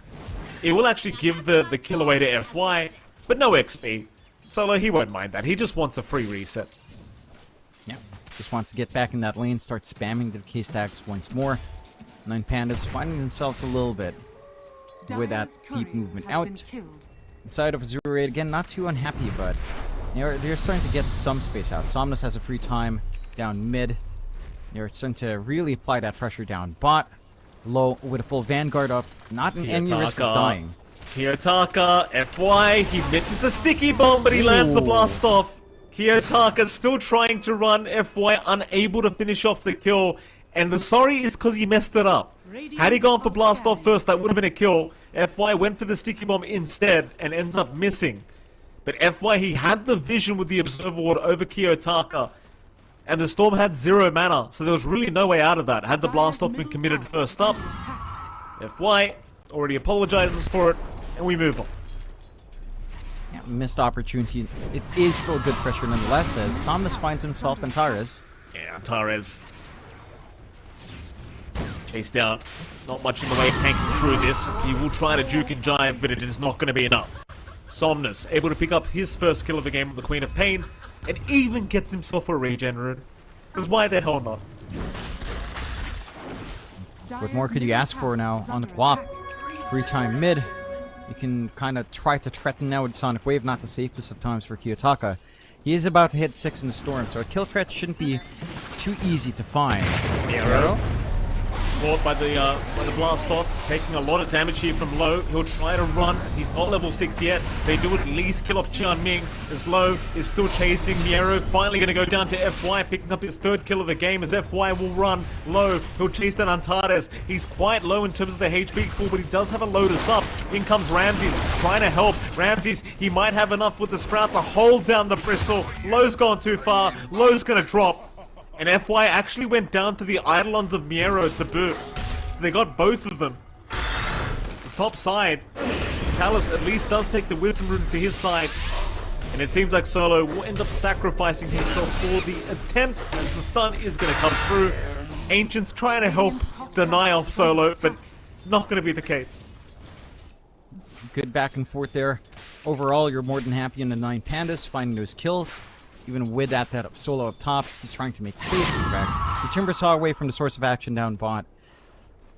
It will actually give the kill away to FY, but no XP. Solo, he won't mind that. He just wants a free reset. Yeah, just wants to get back in that lane, start spamming the K stacks once more. Nine Pandas finding themselves a little bit with that deep movement out. Inside of Azure Ray, again, not too unhappy, but they're starting to get some space out. Somnus has a free time down mid. They're starting to really apply that pressure down bot. Low with a full Vanguard up, not in any risk of dying. Kiyotaka, FY, he misses the sticky bomb, but he lands the blast off. Kiyotaka still trying to run, FY unable to finish off the kill. And the sorry is because he messed it up. Had he gone for blast off first, that would have been a kill. FY went for the sticky bomb instead and ends up missing. But FY, he had the vision with the Observer Ward over Kiyotaka. And the Storm had 0 mana, so there was really no way out of that. Had the blast off been committed first up, FY already apologizes for it, and we move on. Yeah, missed opportunity. It is still good pressure nonetheless, as Somnus finds himself Antares. Yeah, Antares chased down. Not much in the way of tanking through this. He will try to juke and jive, but it is not going to be enough. Somnus able to pick up his first kill of the game with the Queen of Pain, and even gets himself a regenerate. Because why the hell not? What more could you ask for now on the clock? Free time mid. You can kind of try to threaten now with Sonic Wave, not the safest of times for Kiyotaka. He is about to hit 6 in the Storm, so a kill threat shouldn't be too easy to find. Miero caught by the blast off, taking a lot of damage here from Low. He'll try to run. He's not level 6 yet. They do at least kill off Qian Ming, as Low is still chasing. Miero finally going to go down to FY, picking up his 3rd kill of the game as FY will run. Low, he'll chase down Antares. He's quite low in terms of the HP pool, but he does have a Lotus up. In comes Ramses, trying to help. Ramses, he might have enough with the Sprout to hold down the Bristle. Low's gone too far. Low's going to drop. And FY actually went down to the Eidolons of Miero to boot. So they got both of them. The top side, Chalice at least does take the Wisdom Rune for his side. And it seems like Solo will end up sacrificing himself for the attempt, as the stun is going to come through. Ancients trying to help deny off Solo, but not going to be the case. Good back and forth there. Overall, you're more than happy in the 9 Pandas finding those kills. Even with that Solo up top, he's trying to make space in tracks. The Timber Saw away from the source of action down bot.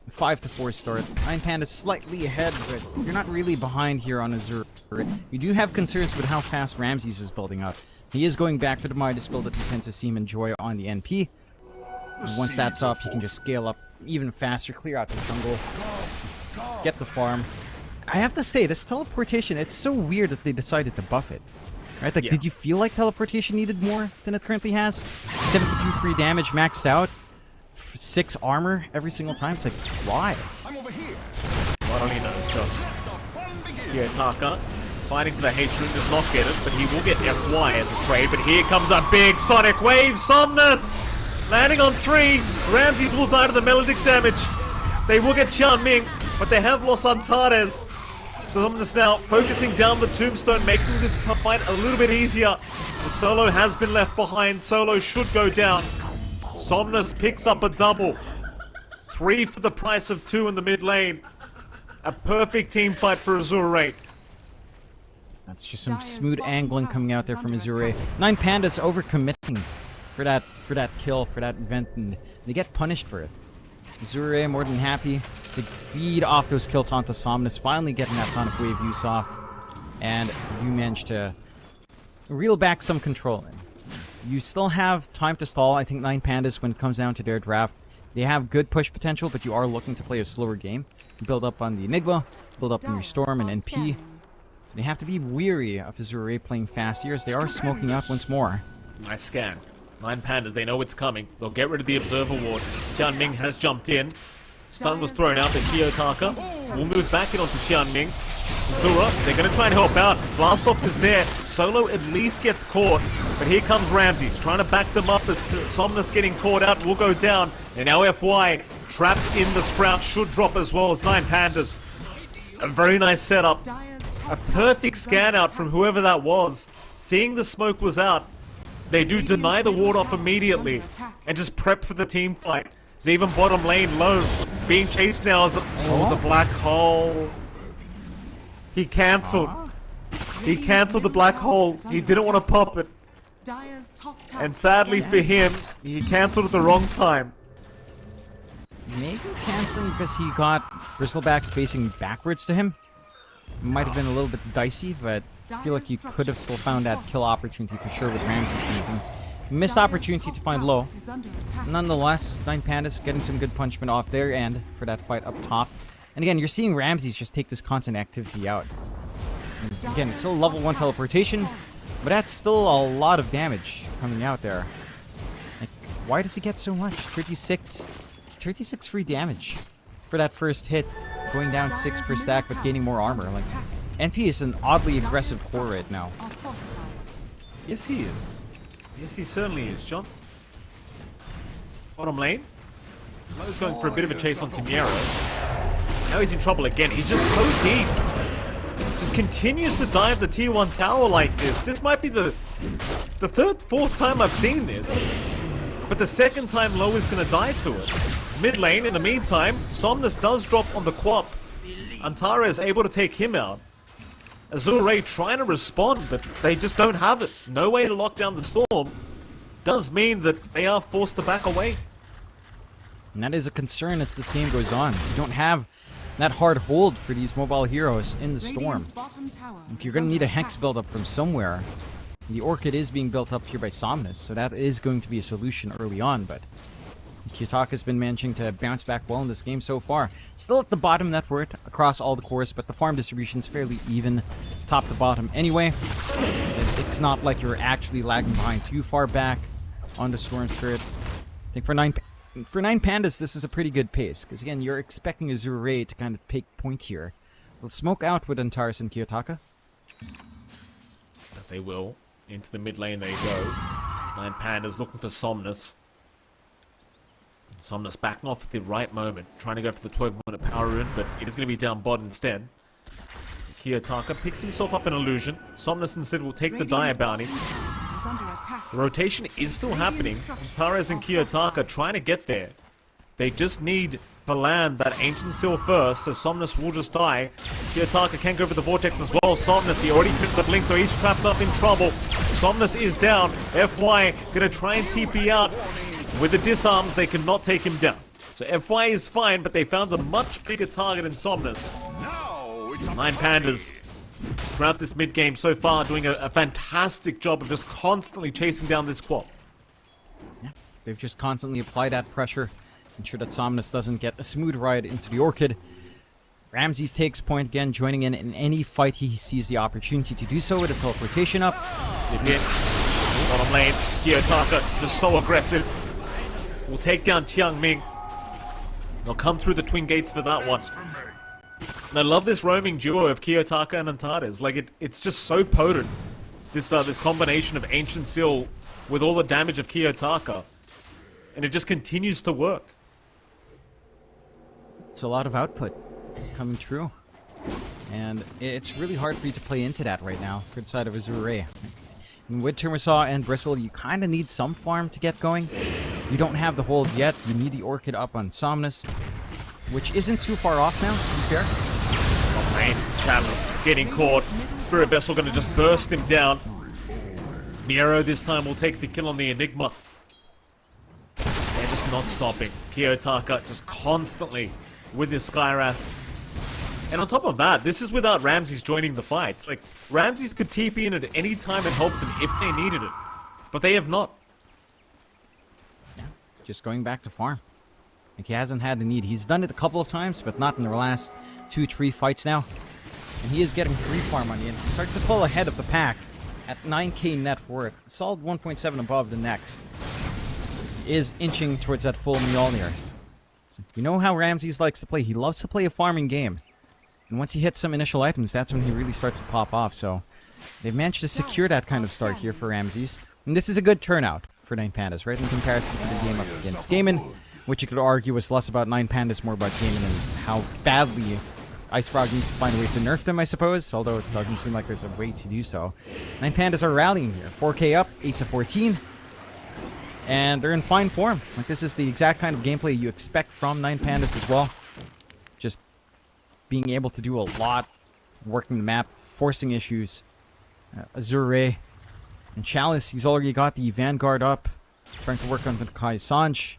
5-4 start. 9 Pandas slightly ahead, but you're not really behind here on Azure. You do have concerns with how fast Ramses is building up. He is going back for the Midas build that we tend to see him enjoy on the NP. And once that's up, he can just scale up even faster, clear out the jungle, get the farm. I have to say, this teleportation, it's so weird that they decided to buff it. Right? Like, did you feel like teleportation needed more than it currently has? 72 free damage maxed out. 6 armor every single time. It's like, why? God only knows, John. Kiyotaka fighting for the Haste Rune, does not get it, but he will get FY as a trade. But here comes a big Sonic Wave. Somnus landing on 3. Ramses will die to the melodic damage. They will get Qianming, but they have lost Antares. Somnus now focusing down the Tombstone, making this tough fight a little bit easier. The Solo has been left behind. Solo should go down. Somnus picks up a double. 3 for the price of 2 in the mid lane. A perfect team fight for Azure Ray. That's just some smooth angling coming out there from Azure Ray. 9 Pandas overcommitting for that kill, for that event, and they get punished for it. Azure Ray more than happy to feed off those kills onto Somnus, finally getting that Sonic Wave use off, and you managed to reel back some control. You still have time to stall. I think 9 Pandas, when it comes down to their draft, they have good push potential, but you are looking to play a slower game. Build up on the Enigma, build up on your Storm and NP. So they have to be weary of Azure Ray playing fast here as they are smoking out once more. Nice scan. 9 Pandas, they know it's coming. They'll get rid of the Observer Ward. Qianming has jumped in. Stun was thrown out, but Kiyotaka will move back in onto Qianming. Zura, they're going to try and help out. Blast off is there. Solo at least gets caught, but here comes Ramses trying to back them up as Somnus getting caught out will go down. And now FY trapped in the Sprout should drop as well as 9 Pandas. A very nice setup. A perfect scan out from whoever that was. Seeing the smoke was out, they do deny the ward off immediately and just prep for the team fight. It's even bottom lane low, being chased now as the black hole. He cancelled. He cancelled the black hole. He didn't want to pop it. And sadly for him, he cancelled at the wrong time. Maybe canceling because he got Bristleback facing backwards to him. Might have been a little bit dicey, but I feel like he could have still found that kill opportunity for sure with Ramses camping. Missed opportunity to find low. Nonetheless, 9 Pandas getting some good punishment off their end for that fight up top. And again, you're seeing Ramses just take this constant activity out. And again, it's still level 1 teleportation, but that's still a lot of damage coming out there. Like, why does he get so much? 36 free damage for that first hit, going down 6 per stack but gaining more armor. Like, NP is an oddly aggressive core right now. Yes, he is. Yes, he certainly is, John. Bottom lane. Lowe's going for a bit of a chase on Timiero. Now he's in trouble again. He's just so deep. Just continues to dive the tier 1 tower like this. This might be the third, fourth time I've seen this. But the second time Lowe is going to die to it. It's mid lane. In the meantime, Somnus does drop on the Quap. Antares able to take him out. Azure Ray trying to respond, but they just don't have it. No way to lock down the storm. Does mean that they are forced to back away. And that is a concern as this game goes on. You don't have that hard hold for these mobile heroes in the storm. You're going to need a Hex build-up from somewhere. The Orchid is being built up here by Somnus, so that is going to be a solution early on, but Kiyotaka's been managing to bounce back well in this game so far. Still at the bottom network across all the cores, but the farm distribution is fairly even top to bottom anyway. It's not like you're actually lagging behind too far back on the Storm Spirit. I think for 9 Pandas, this is a pretty good pace, because again, you're expecting Azure Ray to kind of take point here. They'll smoke out with Antares and Kiyotaka. That they will. Into the mid lane they go. 9 Pandas looking for Somnus. Somnus backing off at the right moment, trying to go for the 12-minute power rune, but it is going to be down bot instead. Kiyotaka picks himself up an illusion. Somnus instead will take the Dire Bounty. The rotation is still happening. Antares and Kiyotaka trying to get there. They just need to land that Ancient Seal first, so Somnus will just die. Kiyotaka can go for the Vortex as well. Somnus, he already picked the Blink, so he's trapped up in trouble. Somnus is down. FY gonna try and TP out. With the disarms, they cannot take him down. So FY is fine, but they found a much bigger target in Somnus. 9 Pandas throughout this mid-game so far doing a fantastic job of just constantly chasing down this Quap. Yeah, they've just constantly applied that pressure, ensure that Somnus doesn't get a smooth ride into the Orchid. Ramses takes point again, joining in any fight he sees the opportunity to do so with a teleportation up. Zip in. Bottom lane, Kiyotaka just so aggressive. will take down Chiang Ming. They'll come through the twin gates for that one. And I love this roaming duo of Kiyotaka and Antares. Like, it's just so potent. This combination of Ancient Seal with all the damage of Kiyotaka. And it just continues to work. It's a lot of output coming true. And it's really hard for you to play into that right now for the side of Azure Ray. With Timbersaw and Bristle, you kind of need some farm to get going. You don't have the hold yet. You need the Orchid up on Somnus, which isn't too far off now, to be fair. Oh man, Chalice getting caught. Spirit Vessel gonna just burst him down. Miero this time will take the kill on the Enigma. They're just not stopping. Kiyotaka just constantly with his Skyrath. And on top of that, this is without Ramses joining the fights. Like, Ramses could TP in at any time and help them if they needed it. But they have not. Yeah, just going back to farm. Like, he hasn't had the need. He's done it a couple of times, but not in the last 2-3 fights now. And he is getting 3 farm money, and he starts to pull ahead of the pack at 9k net worth. Solid 1.7 above the next. He is inching towards that full Mjolnir. So you know how Ramses likes to play. He loves to play a farming game. And once he hits some initial items, that's when he really starts to pop off. So they've managed to secure that kind of start here for Ramses. And this is a good turnout for 9 Pandas, right? In comparison to the game up against Gaiman, which you could argue was less about 9 Pandas, more about Gaiman and how badly Ice Frog needs to find a way to nerf them, I suppose. Although it doesn't seem like there's a way to do so. 9 Pandas are rallying here. 4k up, 8-14. And they're in fine form. Like, this is the exact kind of gameplay you expect from 9 Pandas as well. Just being able to do a lot, working the map, forcing issues. Azure Ray and Chalice, he's already got the Vanguard up, trying to work on the Kai Sanj.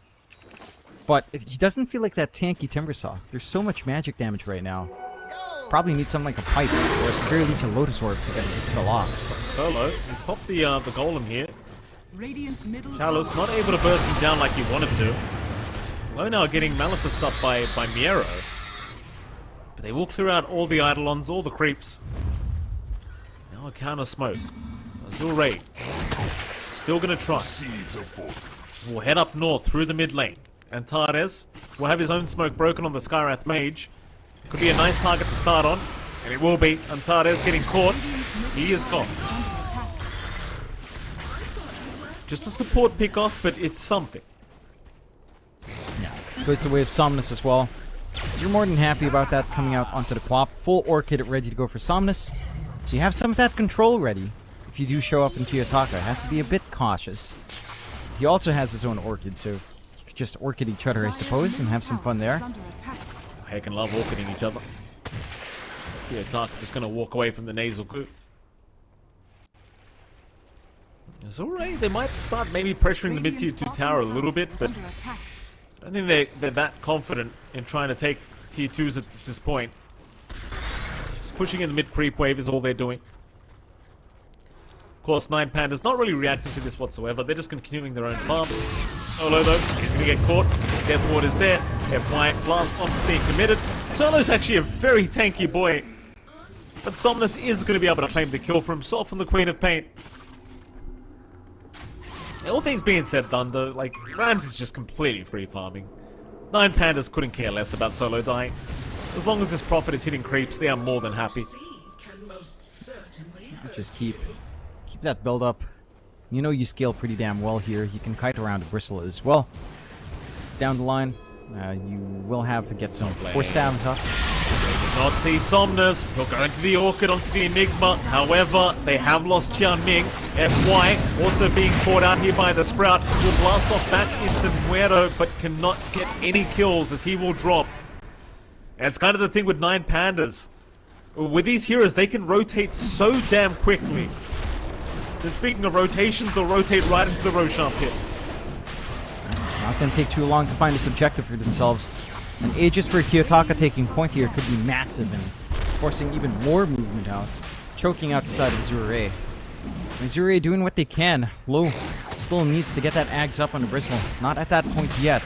But he doesn't feel like that tanky Timbersaw. There's so much magic damage right now. Probably need something like a pipe, or at the very least a Lotus Orb to get the spell off. Solo, he's popped the Golem here. Radiant's middle Chalice not able to burst him down like he wanted to. Low now getting Malithus up by Miero. But they will clear out all the Eidolons, all the creeps. Now a counter smoke. Azure Ray still gonna try. We'll head up north through the mid lane. Antares will have his own smoke broken on the Skyrath Mage. Could be a nice target to start on. And it will be. Antares getting caught. He is gone. Just a support pick off, but it's something. Yeah, goes the way of Somnus as well. You're more than happy about that coming out onto the Quap. Full Orchid ready to go for Somnus. So you have some of that control ready. If you do show up in Kiyotaka, it has to be a bit cautious. He also has his own Orchid, so you could just Orchid each other, I suppose, and have some fun there. Heck and love Orchiding each other. Kiyotaka just going to walk away from the nasal coup. It's alright, they might start maybe pressuring the mid-tier 2 tower a little bit, but I don't think they're that confident in trying to take tier 2s at this point. Just pushing in the mid-creep wave is all they're doing. Of course, 9 Pandas not really reacting to this whatsoever, they're just continuing their own farm. Solo though, he's going to get caught. Death Ward is there. FY blast off being committed. Solo's actually a very tanky boy. But Somnus is going to be able to claim the kill for himself and the Queen of Pain. All things being said, Thunder, like, Rams is just completely free farming. 9 Pandas couldn't care less about Solo dying. As long as this Prophet is hitting creeps, they are more than happy. Just keep that build up. You know you scale pretty damn well here. You can kite around the Bristle as well. Down the line, you will have to get some 4 stabs up. Not see Somnus. He'll go into the Orchid, onto the Enigma. However, they have lost Qian Ming. FY also being caught out here by the Sprout. Will blast off back into Muero, but cannot get any kills as he will drop. And it's kind of the thing with 9 Pandas. With these heroes, they can rotate so damn quickly. And speaking of rotations, they'll rotate right into the Roshan pit. Not going to take too long to find this objective for themselves. And Aegis for Kiyotaka taking point here could be massive and forcing even more movement out. Choking out the side of Azure Ray. Azure Ray doing what they can. Low still needs to get that Ags up on the Bristle. Not at that point yet.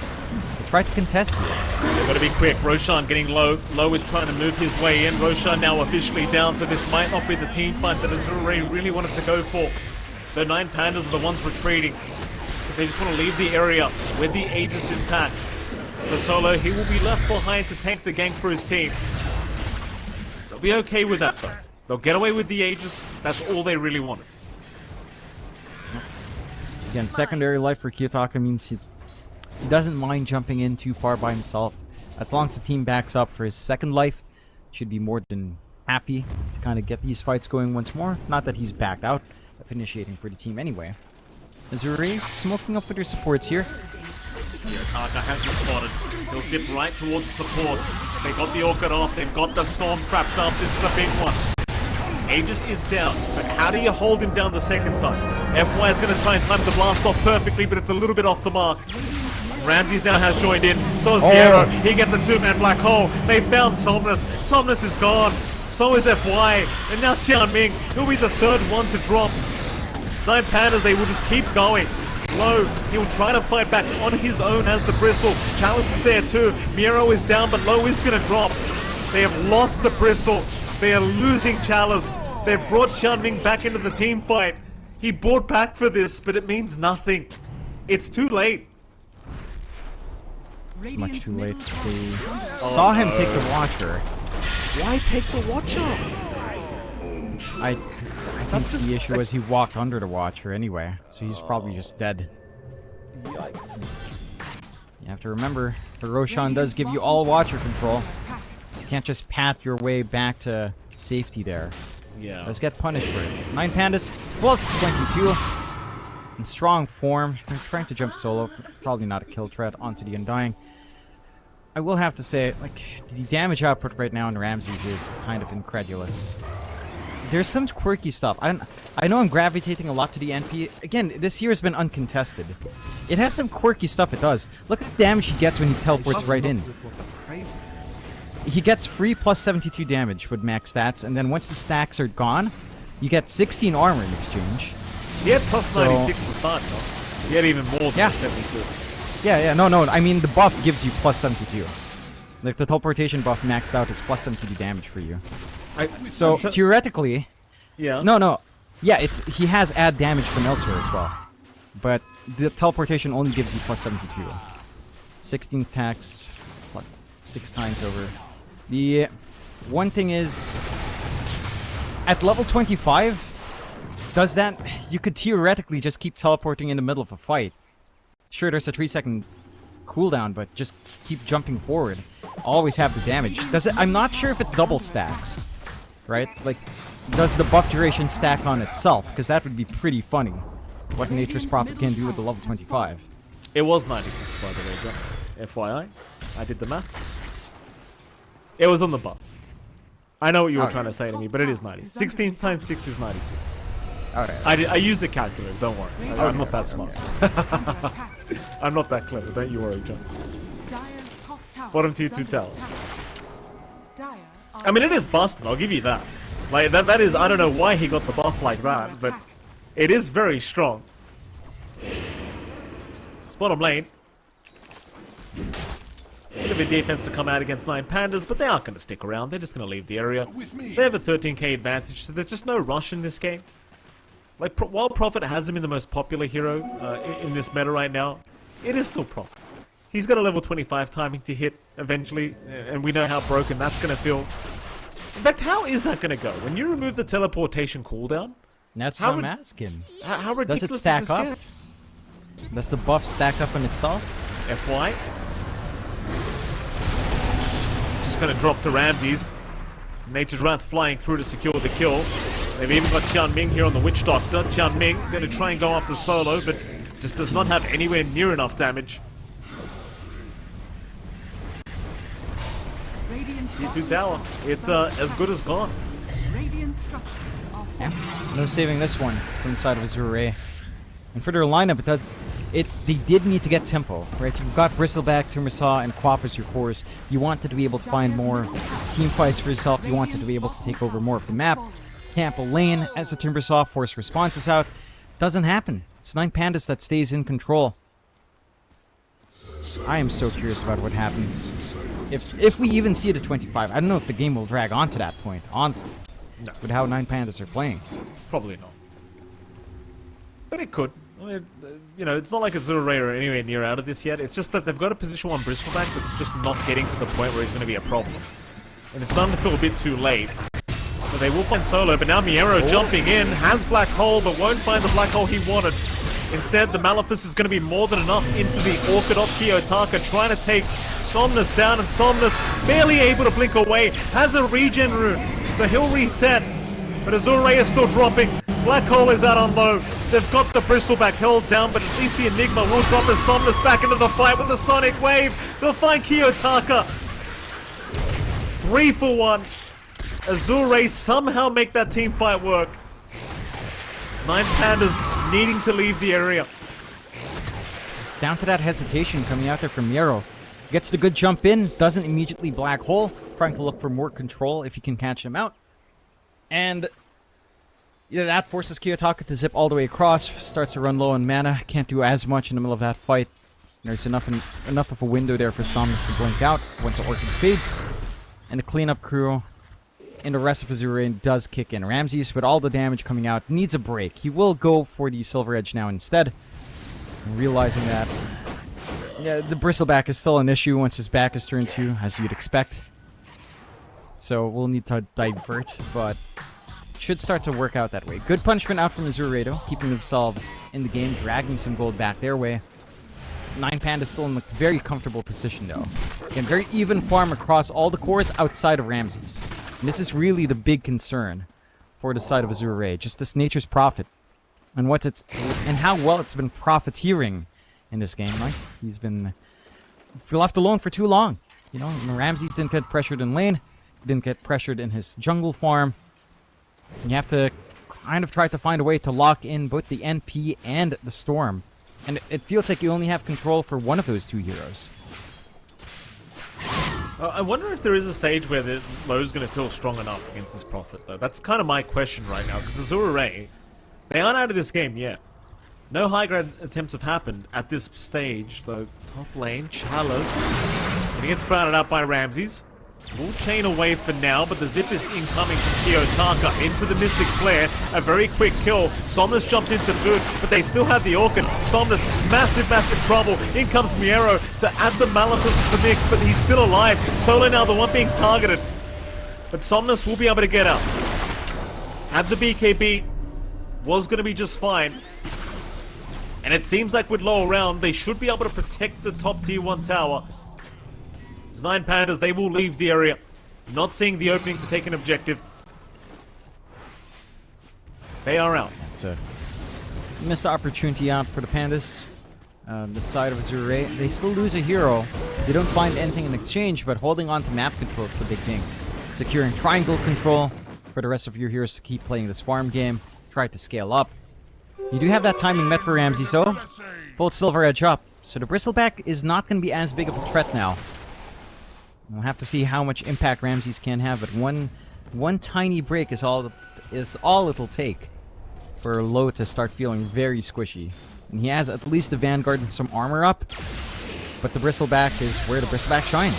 They try to contest here. They've got to be quick. Roshan getting low. Low is trying to move his way in. Roshan now officially down, so this might not be the team fight that Azure Ray really wanted to go for. The 9 Pandas are the ones retreating. So they just want to leave the area with the Aegis intact. So Solo, he will be left behind to tank the gank for his team. They'll be okay with that though. They'll get away with the Aegis. That's all they really wanted. Again, secondary life for Kiyotaka means he doesn't mind jumping in too far by himself. As long as the team backs up for his second life, should be more than happy to kind of get these fights going once more. Not that he's backed out of initiating for the team anyway. Azure Ray smoking up with their supports here. Kiyotaka has been spotted. He'll ship right towards the supports. They got the Orchid off. They've got the Storm trapped up. This is a big one. Aegis is down, but how do you hold him down the second time? FY is going to try and time the blast off perfectly, but it's a little bit off the mark. Ramses now has joined in. So is Piero. He gets a two-man black hole. They found Somnus. Somnus is gone. So is FY. And now Tianming. He'll be the third one to drop. 9 Pandas, they will just keep going. Low, he'll try to fight back on his own as the Bristle. Chalice is there too. Miro is down, but Low is going to drop. They have lost the Bristle. They are losing Chalice. They've brought Tianming back into the team fight. He bought back for this, but it means nothing. It's too late. It's much too late. They saw him take the Watcher. Why take the Watcher? I think the issue was he walked under the Watcher anyway, so he's probably just dead. Yikes. You have to remember, the Roshan does give you all Watcher control. You can't just path your way back to safety there. Yeah. Let's get punished for it. 9 Pandas, 12 to 22. In strong form. They're trying to jump solo. Probably not a kill threat onto the Undying. I will have to say, like, the damage output right now in Ramses is kind of incredulous. There's some quirky stuff. I know I'm gravitating a lot to the NP. Again, this here has been uncontested. It has some quirky stuff it does. Look at the damage he gets when he teleports right in. That's crazy. He gets free plus 72 damage with max stats, and then once the stacks are gone, you get 16 armor in exchange. He had plus 96 to start, though. He had even more than 72. No, I mean the buff gives you plus 72. Like the teleportation buff maxed out is plus 72 damage for you. So theoretically, yeah, he has add damage from elsewhere as well, but the teleportation only gives you plus 72. 16 stacks, plus 6 times over. The one thing is, at level 25, does that you could theoretically just keep teleporting in the middle of a fight. Sure, there's a 3-second cooldown, but just keep jumping forward. Always have the damage. Does it? I'm not sure if it double stacks. Right? Like, does the buff duration stack on itself? Because that would be pretty funny. What Nature's Prophet can do with the level 25. It was 96, by the way, John. FYI. I did the math. It was on the buff. I know what you were trying to say to me, but it is 90. 16 times 6 is 96. I used a calculator, don't worry. I'm not that smart. I'm not that clever, don't you worry, John. Bottom tier 2 tower. I mean, it is busted, I'll give you that. Like, that is, I don't know why he got the buff like that, but it is very strong. It's bottom lane. Bit of a defense to come out against 9 Pandas, but they aren't going to stick around. They're just going to leave the area. They have a 13k advantage, so there's just no rush in this game. Like, while Prophet has him in the most popular hero in this meta right now, it is still Prophet. He's got a level 25 timing to hit eventually, and we know how broken that's going to feel. In fact, how is that going to go? When you remove the teleportation cooldown? That's what I'm asking. How ridiculous does it stack is this up? game? Does the buff stack up in itself? FY. Just going to drop to Ramses. Nature's Wrath flying through to secure the kill. They've even got Tianming here on the Witch Doctor. Tianming going to try and go after Solo, but just does not have anywhere near enough damage. T2 tower. It's as good as gone. No saving this one from the side of Azure Ray. And for their lineup, they did need to get tempo, right? You've got Bristleback, Timbersaw, and Quap as your cores. You wanted to be able to find more team fights for yourself. You wanted to be able to take over more of the map. Camp a lane as the Timbersaw force responses out. Doesn't happen. It's 9 Pandas that stays in control. I am so curious about what happens. If we even see it at 25, I don't know if the game will drag on to that point, honestly. No. With how 9 Pandas are playing. Probably not. But it could. I mean, you know, it's not like Azure Ray are anywhere near out of this yet. It's just that they've got a position 1 Bristleback that's just not getting to the point where he's going to be a problem. And it's starting to feel a bit too late. But they will find Solo, but now Miero jumping in, has Black Hole, but won't find the Black Hole he wanted. Instead, the Malefice is going to be more than enough into the Orchid of Kiyotaka, trying to take Somnus down, and Somnus barely able to blink away, has a regen rune, so he'll reset. But Azure Ray is still dropping. Black Hole is out on low. They've got the Bristleback held down, but at least the Enigma will drop as Somnus back into the fight with the Sonic Wave. They'll find Kiyotaka. 3 for 1. Azure Ray somehow make that team fight work. 9 Pandas needing to leave the area. It's down to that hesitation coming out there from Miero. Gets the good jump in, doesn't immediately Black Hole, trying to look for more control if he can catch him out. And yeah, that forces Kiyotaka to zip all the way across, starts to run low on mana, can't do as much in the middle of that fight. There's enough of a window there for Somnus to blink out once the Orchid fades. And the cleanup crew in the rest of Azure Ray does kick in. Ramses, with all the damage coming out, needs a break. He will go for the Silver Edge now instead, realizing that the Bristleback is still an issue once his back is turned to, as you'd expect. So we'll need to divert, but should start to work out that way. Good punishment out from Azure Ray, though, keeping themselves in the game, dragging some gold back their way. 9 Panda's still in a very comfortable position, though. Again, very even farm across all the cores outside of Ramses. And this is really the big concern for the side of Azure Ray, just this Nature's Prophet. And how well it's been profiteering in this game. Like, he's been left alone for too long. You know, Ramses didn't get pressured in lane, didn't get pressured in his jungle farm. And you have to kind of try to find a way to lock in both the NP and the Storm. And it feels like you only have control for one of those 2 heroes. I wonder if there is a stage where the low's going to feel strong enough against this Prophet, though. That's kind of my question right now, because Azure Ray, they aren't out of this game yet. No high-grade attempts have happened at this stage, though. Top lane, Chalice, and he gets sprouted out by Ramses. We'll chain away for now, but the zip is incoming from Kiyotaka into the Mystic Flare. A very quick kill. Somnus jumped into boot, but they still have the Orchid. Somnus, massive trouble. In comes Miero to add the Malefice to the mix, but he's still alive. Solo now the one being targeted. But Somnus will be able to get out. Had the BKB, was going to be just fine. And it seems like with low around, they should be able to protect the top tier 1 tower. 9 Pandas, they will leave the area. Not seeing the opening to take an objective. They are out. It's a missed opportunity out for the Pandas. The side of Azure Ray, they still lose a hero. They don't find anything in exchange, but holding on to map control is the big thing. Securing triangle control for the rest of your heroes to keep playing this farm game. Try to scale up. You do have that timing met for Ramsey, so full Silver Edge up. So the Bristleback is not going to be as big of a threat now. We'll have to see how much impact Ramses can have, but one tiny break is all it'll take for Low to start feeling very squishy. And he has at least the Vanguard and some armor up, but the Bristleback is where the Bristleback shines.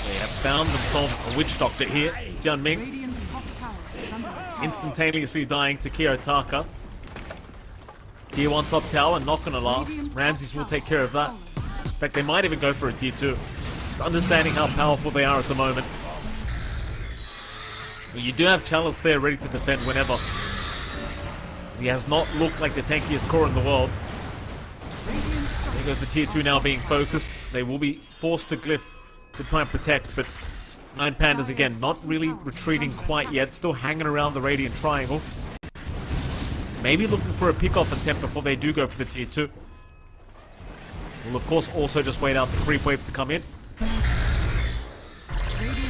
They have found themselves a Witch Doctor here. Jianming Radiant's top tower is under attack. instantaneously dying to Kiyotaka. Tier 1 top tower, not gonna last. Ramses will take care of that. In fact, they might even go for a tier 2. Understanding how powerful they are at the moment. But you do have Chalice there ready to defend whenever. He has not looked like the tankiest core in the world. There goes the tier 2 now being focused. They will be forced to glyph to try and protect, but 9 Pandas again, not really retreating quite yet, still hanging around the Radiant Triangle. Maybe looking for a pick-off attempt before they do go for the tier 2. We'll of course also just wait out the creep wave to come in.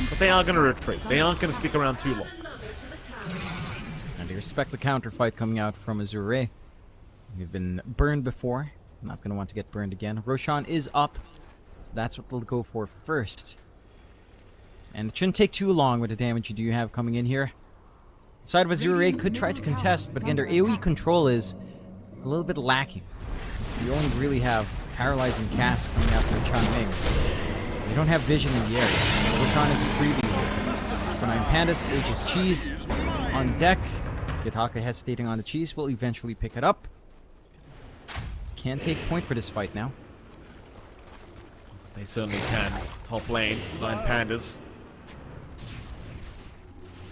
But they are going to retreat. They aren't going to stick around too long. And they respect the counter fight coming out from Azure Ray. We've been burned before. Not going to want to get burned again. Roshan is up. So that's what they'll go for first. And it shouldn't take too long with the damage you do have coming in here. The side of Azure Ray could try to contest, but again, their AoE control is a little bit lacking. You only really have paralyzing cast coming out from Chanming. You don't have vision in the area, so Roshan is a freebie. For 9 Pandas, Aegis Cheese on deck. Kiyotaka hesitating on the cheese will eventually pick it up. can take point for this fight now. They certainly can. Top lane, Nine Pandas.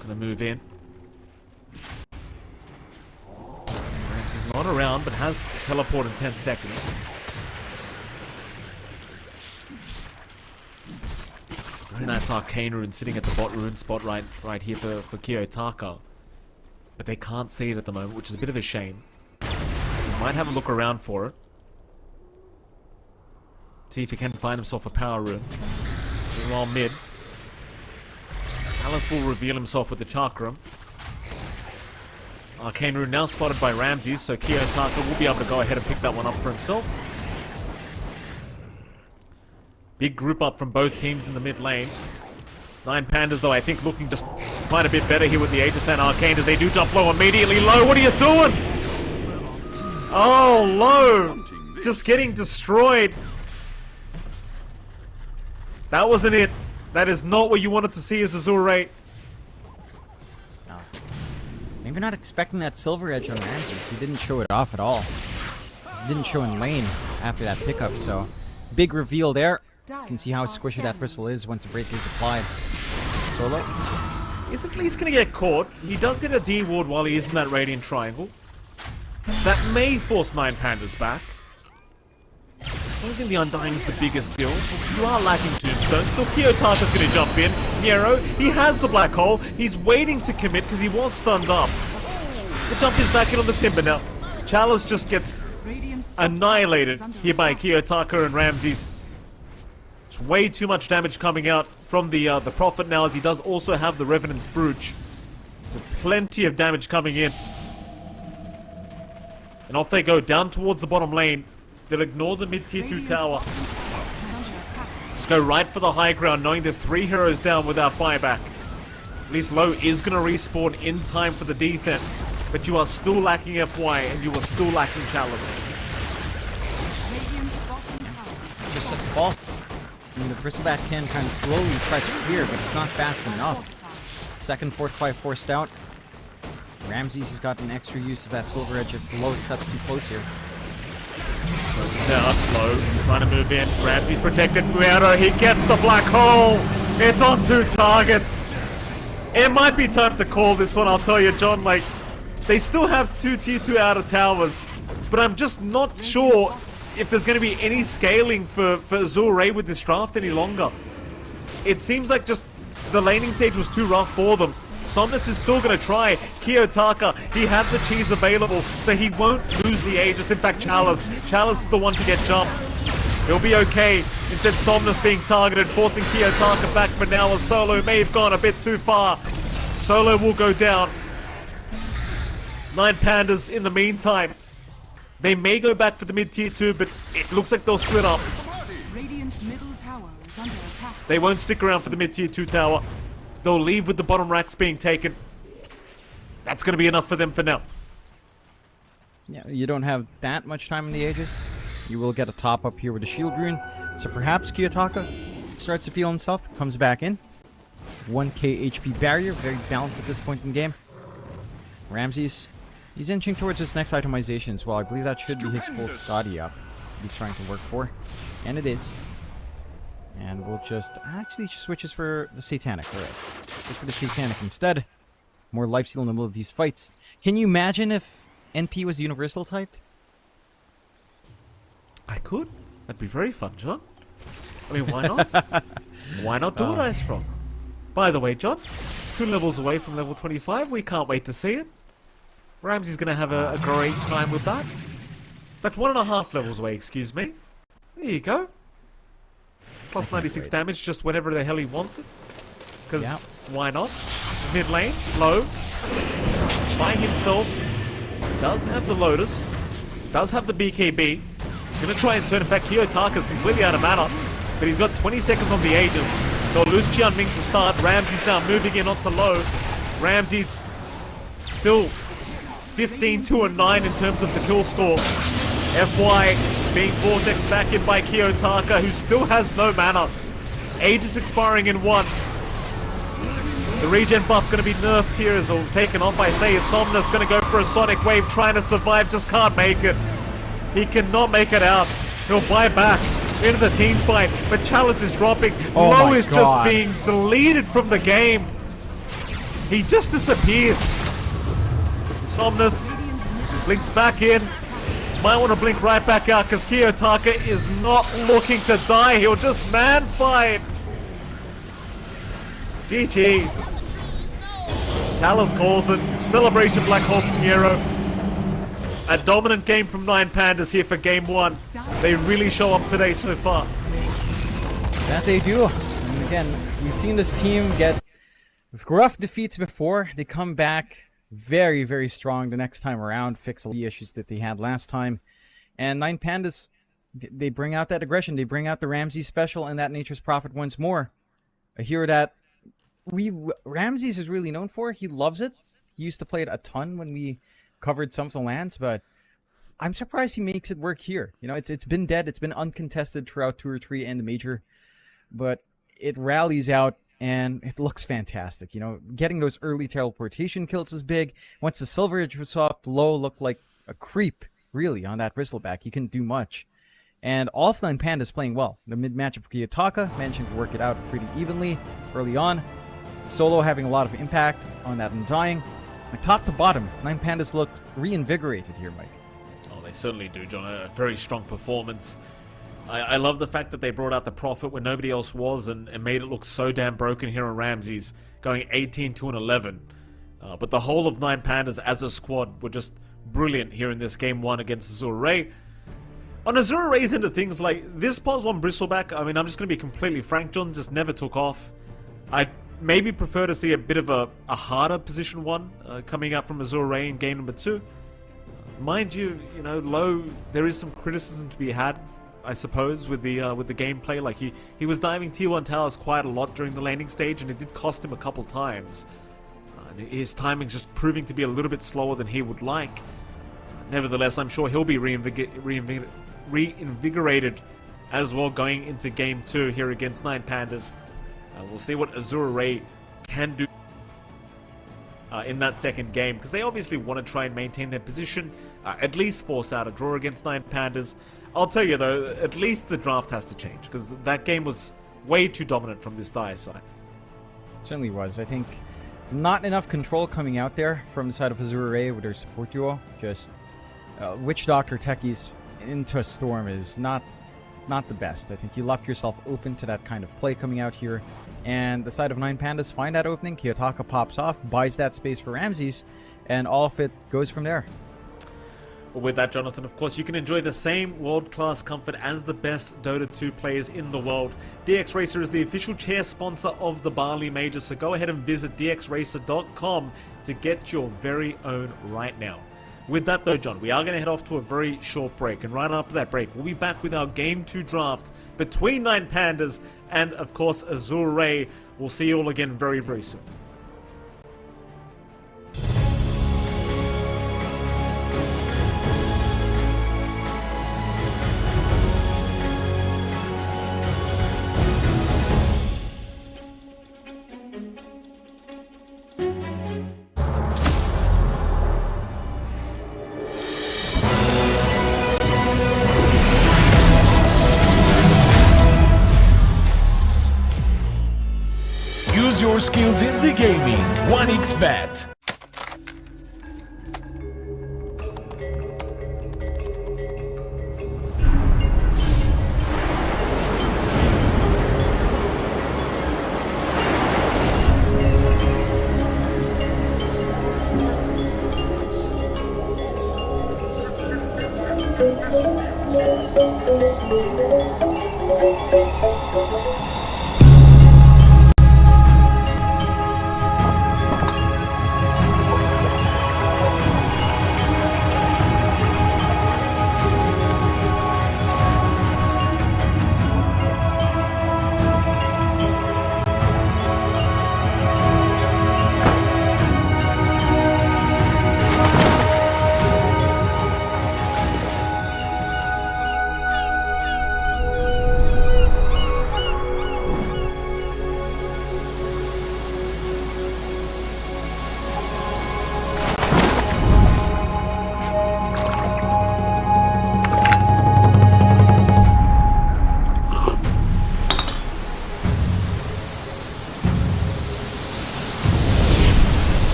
Gonna move in. Rams is not around, but has teleport in 10 seconds. Very nice arcane rune sitting at the bot rune spot right here for Kiyotaka. But they can't see it at the moment, which is a bit of a shame. He might have a look around for it. See if he can find himself a power rune. Meanwhile, mid. Alice will reveal himself with the Chakram. Arcane rune now spotted by Ramses, so Kiyotaka will be able to go ahead and pick that one up for himself. Big group up from both teams in the mid lane. Nine Pandas, though, I think looking just quite a bit better here with the Aegis and Arcane as they do jump low immediately. Low, what are you doing? Oh, Low! Just getting destroyed. That wasn't it. That is not what you wanted to see as Azure Ray. No. Maybe not expecting that silver edge on Ramses. He didn't show it off at all. He didn't show in lane after that pickup, so big reveal there. You can see how squishy that bristle is once the break is applied. Solo. He's at least going to get caught. He does get a D ward while he is in that Radiant Triangle. That may force Nine Pandas back. I don't think the Undying is the biggest deal. You are lacking Tombstone. Still, Kiyotaka's going to jump in. Nero, he has the Black Hole. He's waiting to commit because he was stunned up. The jump is back in on the Timber now. Chalice just gets annihilated here by Kiyotaka and Ramses. It's way too much damage coming out from the Prophet now, as he does also have the Revenant's Brooch. So plenty of damage coming in. And off they go down towards the bottom lane. They'll ignore the mid-tier 2 tower. Just go right for the high ground, knowing there's 3 heroes down without buyback. At least Low is going to respawn in time for the defense. But you are still lacking FY, and you are still lacking Chalice. Just at the ball. I mean, the bristleback can kind of slowly try to clear, but it's not fast enough. Second fortify forced out. Ramses has got an extra use of that silver edge if Low steps too close here. He's out, Low, trying to move in. Ramses protected. Muero, he gets the Black Hole. It's on 2 targets. It might be time to call this one, I'll tell you, John. Like, they still have 2 tier 2 outer towers, but I'm just not sure if there's going to be any scaling for Azure Ray with this draft any longer. It seems like just the laning stage was too rough for them. Somnus is still going to try. Kiyotaka, he had the cheese available, so he won't lose the Aegis. In fact, Chalice is the one to get jumped. He'll be okay. Instead, Somnus being targeted, forcing Kiyotaka back for now, as Solo may have gone a bit too far. Solo will go down. Nine Pandas in the meantime. They may go back for the mid-tier 2, but it looks like they'll split up. Radiant's middle tower is under attack. They won't stick around for the mid-tier 2 tower. They'll leave with the bottom racks being taken. That's going to be enough for them for now. Yeah, you don't have that much time in the Aegis. You will get a top up here with the shield rune. So perhaps Kiyotaka starts to feel himself, comes back in. 1k HP barrier, very balanced at this point in the game. Ramses, he's inching towards his next itemization as well. I believe that should be his full Scotty up he's trying to work for. And it is. And we'll just... Actually, switches for the Satanic. Alright. Switch for the Satanic instead. More lifesteal in the middle of these fights. Can you imagine if NP was universal type? I could. That'd be very fun, John. I mean, why not? Why not do it, Ice Frog? By the way, John, 2 levels away from level 25. We can't wait to see it. Ramsey's going to have a great time with that. But 1.5 levels away, excuse me. There you go. Plus 96 damage just whenever the hell he wants it. Because why not? Mid lane, Low. Buying himself. Does have the Lotus. Does have the BKB. He's going to try and turn it back. Kiyotaka's completely out of mana. But he's got 20 seconds on the Aegis. They'll lose Qianming to start. Ramsey's now moving in onto Low. Ramsey's still 15-2-9 in terms of the kill score. FY being vortexed back in by Kiyotaka, who still has no mana. Aegis expiring in 1. The regen buff going to be nerfed here as all taken off by Say Somnus. Going to go for a Sonic Wave, trying to survive, just can't make it. He cannot make it out. He'll buy back into the team fight, but Chalice is dropping. Oh Low my is just God. being deleted from the game. He just disappears. Somnus blinks back in. Might want to blink right back out because Kiyotaka is not looking to die. He'll just man fight. GG. Chalice calls it. Celebration Black Hole from Euro. A dominant game from 9 Pandas here for game 1. They really show up today so far. That they do. And again, we've seen this team get rough defeats before. They come back very, very strong the next time around, fix all the issues that they had last time. And 9 Pandas, they bring out that aggression. They bring out the Ramses special and that Nature's Prophet once more. A hero that Ramses is really known for. He loves it. He used to play it a ton when we covered some of the lands, but I'm surprised he makes it work here. You know, it's been dead. It's been uncontested throughout 2 or 3 and the major, but it rallies out and it looks fantastic. You know, getting those early teleportation kills was big. Once the Silver Edge was up, Low looked like a creep, really, on that Bristleback. He couldn't do much. And all of 9 Pandas playing well. The mid-matchup for Kiyotaka managing to work it out pretty evenly early on. Solo having a lot of impact on that Undying. Like, top to bottom, 9 Pandas looked reinvigorated here, Mike. Oh, they certainly do, John. A very strong performance. I love the fact that they brought out the Prophet when nobody else was and made it look so damn broken here on Ramses, going 18-11. But the whole of 9 Pandas as a squad were just brilliant here in this game 1 against Azure Ray. On Azure Ray's into things like this pos 1 Bristleback, I mean, I'm just going to be completely frank, John, just never took off. I maybe prefer to see a bit of a harder position 1 coming out from Azure Ray in game number 2. Mind you, you know, Low, there is some criticism to be had, I suppose, with the gameplay. Like he was diving tier 1 towers quite a lot during the landing stage, and it did cost him a couple times. His timing's just proving to be a little bit slower than he would like. Nevertheless, I'm sure he'll be reinvigorated as well going into game 2 here against 9 Pandas. We'll see what Azure Ray can do in that second game, because they obviously want to try and maintain their position, at least force out a draw against 9 Pandas. I'll tell you though, at least the draft has to change, because that game was way too dominant from this Dire side. It certainly was. I think not enough control coming out there from the side of Azure Ray with their support duo. Just Witch Doctor techies into a storm is not the best. I think you left yourself open to that kind of play coming out here. And the side of 9 Pandas find that opening, Kiyotaka pops off, buys that space for Ramses, and all of it goes from there. Well, with that, Jonathan, of course, you can enjoy the same world-class comfort as the best Dota 2 players in the world. DX Racer is the official chair sponsor of the Bali Major, so go ahead and visit dxracer.com to get your very own right now. With that though, John, we are going to head off to a very short break, and right after that break, we'll be back with our Game 2 draft between 9 Pandas and, of course, Azure Ray. We'll see you all again very, very soon. Use your skills in the gaming. 1xBet.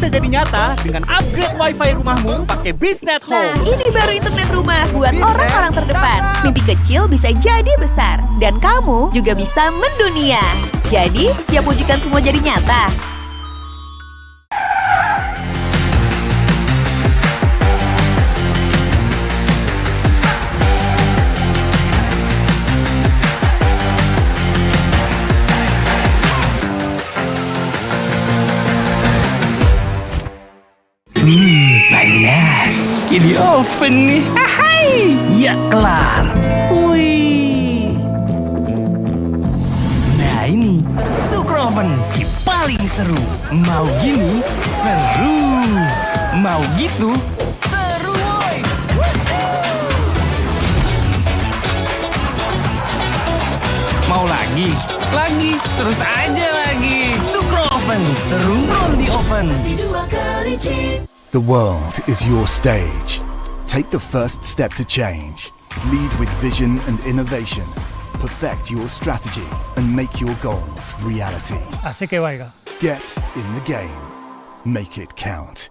bisa jadi nyata dengan upgrade wifi rumahmu pakai Beastnet Nah, Home. ini baru internet rumah buat orang-orang terdepan. Mimpi kecil bisa jadi besar. Dan kamu juga bisa mendunia. Jadi, siap wujudkan semua jadi nyata? Panas. Di oven nih. Hai. Ya kelar. Wih. Nah ini Super Oven si paling seru. Mau gini seru. Mau gitu seru woy. Mau lagi? Lagi. Terus aja lagi. Super Oven seru roll di oven. The world is your stage. Take the first step to change. Lead with vision and innovation. Perfect your strategy and make your goals reality. Así que vaya. Get in the game. Make it count.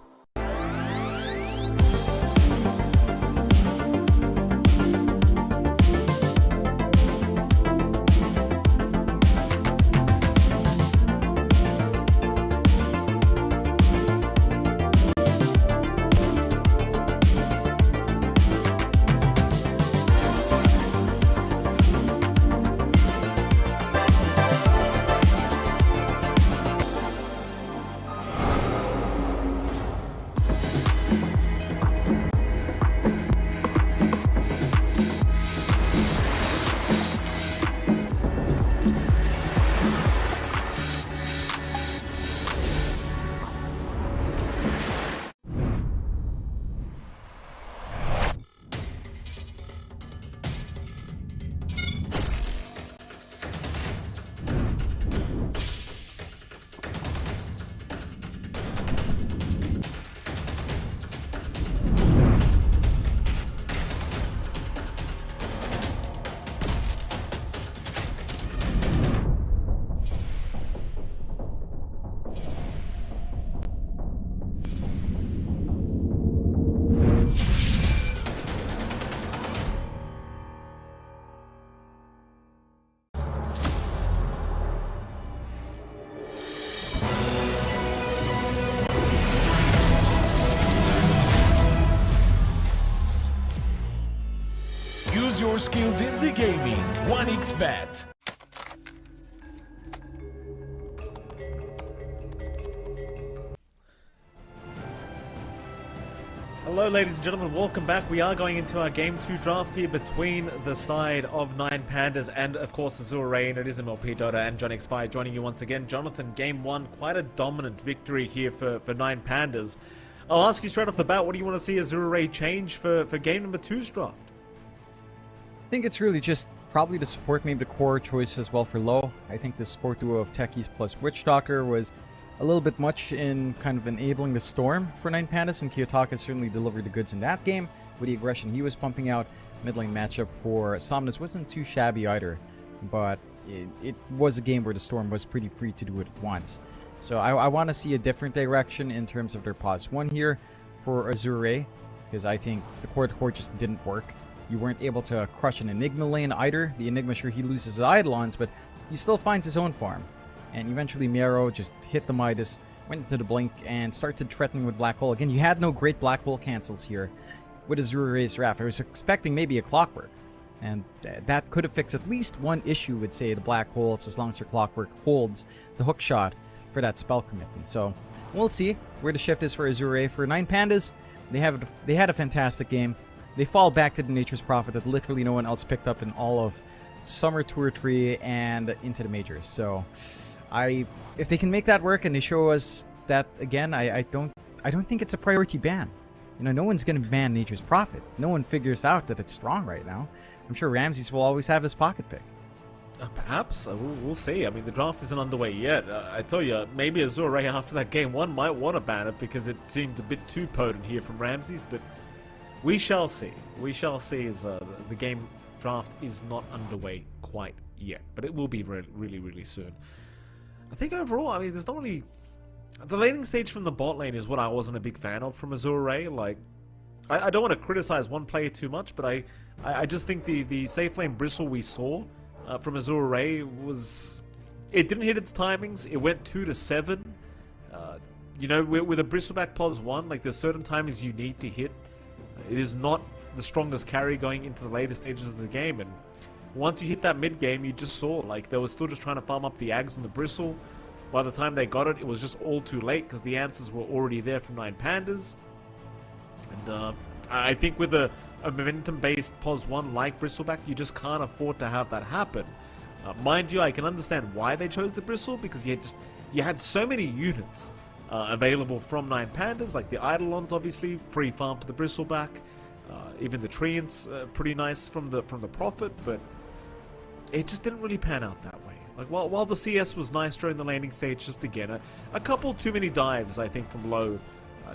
Use your skills in the gaming. 1xBet. Hello ladies and gentlemen, welcome back. We are going into our Game 2 draft here between the side of 9 Pandas and of course Azure Ray, and it is MLP Dota and John X5 joining you once again. Jonathan, Game 1, quite a dominant victory here for 9 Pandas. I'll ask you straight off the bat, what do you want to see Azure Ray change for Game number 2's draft? I think it's really just probably the support, maybe the core choice as well for low. I think the support duo of Techies plus Witchstalker was a little bit much in kind of enabling the Storm for 9 Pandas, and Kiyotaka certainly delivered the goods in that game with the aggression he was pumping out. Mid lane matchup for Somnus wasn't too shabby either, but it was a game where the Storm was pretty free to do it at once. So I want to see a different direction in terms of their pause 1 here for Azure Ray, because I think the core-to-core just didn't work. You weren't able to crush an Enigma lane either. The Enigma, sure, he loses his Eidolons, but he still finds his own farm. And eventually Miero just hit the Midas, went into the Blink, and started threatening with Black Hole. Again, you had no great Black Hole cancels here with Azure Ray's Raft. I was expecting maybe a Clockwork, and that could have fixed at least one issue with, say, the Black Holes, as long as your Clockwork holds the hook shot for that spell commitment. So we'll see where the shift is for Azure Ray. For 9 Pandas, they had a fantastic game. They fall back to the Nature's Prophet that literally no one else picked up in all of Summer Tour 3 and into the Majors. So if they can make that work and they show us that again, I don't think it's a priority ban. You know, no one's gonna ban Nature's Prophet. No one figures out that it's strong right now. I'm sure Ramses will always have his pocket pick. Perhaps. We'll see. I mean, the draft isn't underway yet. I tell you, maybe Azure Ray after that Game 1 might want to ban it because it seemed a bit too potent here from Ramses, but we shall see. We shall see as the game draft is not underway quite yet, but it will be really, really soon. I think overall, I mean, there's not really The laning stage from the bot lane is what I wasn't a big fan of from Azure Ray. Like, I don't want to criticize one player too much, but I just think the safe lane bristle we saw from Azure Ray was... It didn't hit its timings. It went 2 to 7. You know, with a bristleback pos 1, like there's certain timings you need to hit. It is not the strongest carry going into the later stages of the game, and once you hit that mid game, you just saw like they were still just trying to farm up the Ags and the bristle. By the time they got it, it was just all too late because the answers were already there from 9 Pandas. And I think with a momentum-based pos 1 like bristleback, you just can't afford to have that happen. Mind you, I can understand why they chose the bristle, because you had so many units available from 9 Pandas, like the Eidolons, obviously free farm to the bristleback, even the Treants, pretty nice from the Prophet, but it just didn't really pan out that way. Like while the CS was nice during the landing stage, just again a couple too many dives, I think, from low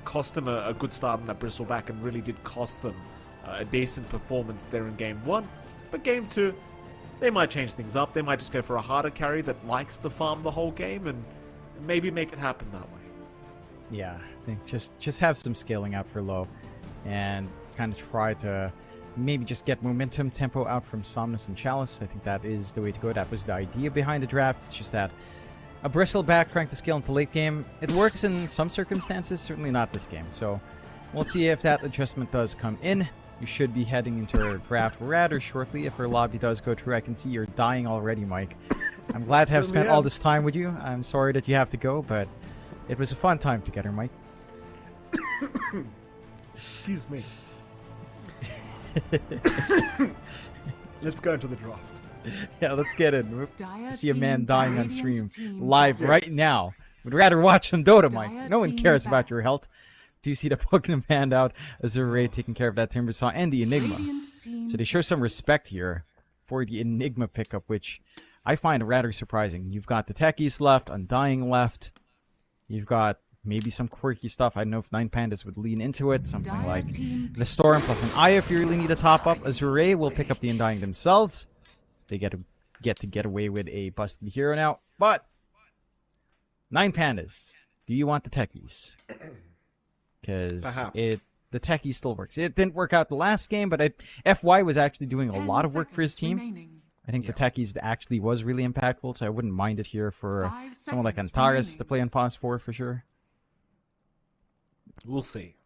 cost them a good start on that bristleback and really did cost them a decent performance there in game 1. But game 2, they might change things up. They might just go for a harder carry that likes to farm the whole game and maybe make it happen that way. Yeah, I think just have some scaling out for low and kind of try to maybe just get momentum tempo out from Somnus and Chalice. I think that is the way to go. That was the idea behind the draft. It's just that a bristleback trying to scale into late game, it works in some circumstances, certainly not this game. So we'll see if that adjustment does come in. You should be heading into our draft rather shortly if our lobby does go through. I can see you're dying already, Mike. I'm glad to have spent all this time with you. I'm sorry that you have to go, but it was a fun time together, Mike. Excuse me. Let's go into the draft. Yeah, let's get it. I see a man dying on stream live right now. Would rather watch some Dota, Mike. No one cares about your health. Do you see the Pokemon panned out? Azure Ray taking care of that Timbersaw and the Enigma. So they show some respect here for the Enigma pickup, which I find rather surprising. You've got the Techies left, Undying left. You've got maybe some quirky stuff. I don't know if 9 Pandas would lean into it. Something like the Storm plus an Eye if you really need a top up. Azure Ray will pick up the Undying themselves. So they get away with a busted hero now. But 9 Pandas, do you want the Techies? Because the Techie still works. It didn't work out the last game, but FY was actually doing a lot of work for his team. I think the Techies actually was really impactful, so I wouldn't mind it here for someone like Antares to play on pause for sure. We'll see.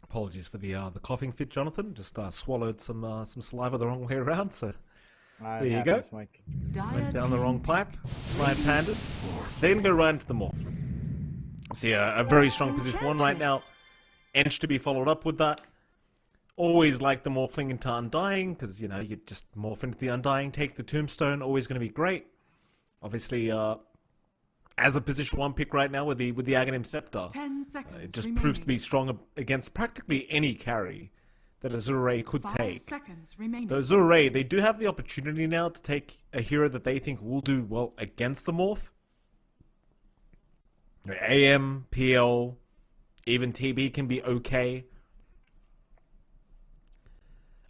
Apologies for the coughing fit, Jonathan. Just swallowed some saliva the wrong way around, so there you go. Mike. Went down the wrong pipe. 9 Pandas. They're going to go right into the morph. See a very strong position 1 right now. ENG to be followed up with that. Always like the morphling into Undying, because, you know, you just morph into the Undying, take the Tombstone, always going to be great. Obviously, as a position 1 pick right now with the Aghanim Scepter, it just proves to be strong against practically any carry that Azure Ray could take. The Azure Ray, they do have the opportunity now to take a hero that they think will do well against the morph. AM, PL, even TB can be okay.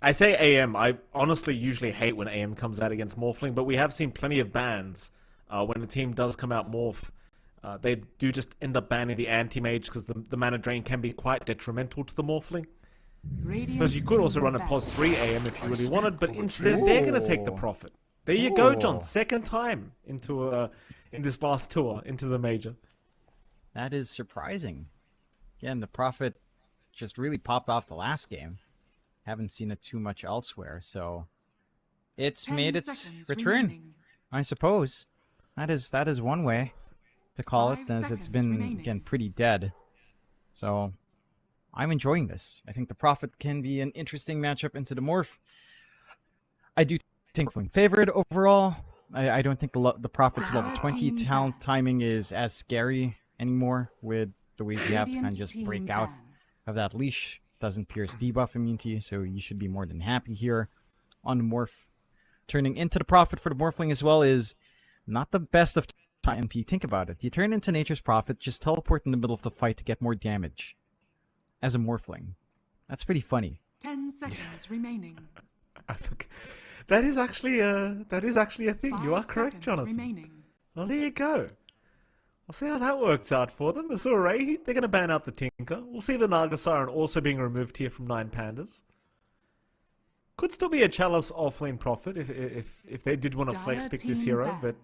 I say AM, I honestly usually hate when AM comes out against Morphling, but we have seen plenty of bans when a team does come out Morph. They do just end up banning the anti-mage because the mana drain can be quite detrimental to the Morphling. I suppose you could also run a pos 3 AM if you really wanted, but instead they're going to take the profit. There you go, John. Second time into in this last tour into the major. That is surprising. Again, the Prophet just really popped off the last game. Haven't seen it too much elsewhere, so it's made its return, I suppose. That is one way to call it, as it's been, again, pretty dead. So I'm enjoying this. I think the Prophet can be an interesting matchup into the Morph. I do think Morphling favored overall. I don't think the Prophet's level 20 talent timing is as scary anymore with the ways you have to kind of just break out of that leash. Doesn't pierce debuff immunity, so you should be more than happy here on the Morph. Turning into the Prophet for the Morphling as well is not the best of time. Think about it. You turn into Nature's Prophet, just teleport in the middle of the fight to get more damage as a Morphling. That's pretty funny. 10 seconds remaining. That is actually a thing. You are correct, Jonathan. Well, there you go. I'll see how that works out for them. Azure Ray, they're going to ban out the Tinker. We'll see the Naga Siren also being removed here from 9 Pandas. Could still be a Chalice offlane Prophet if they did want to flex pick this hero, but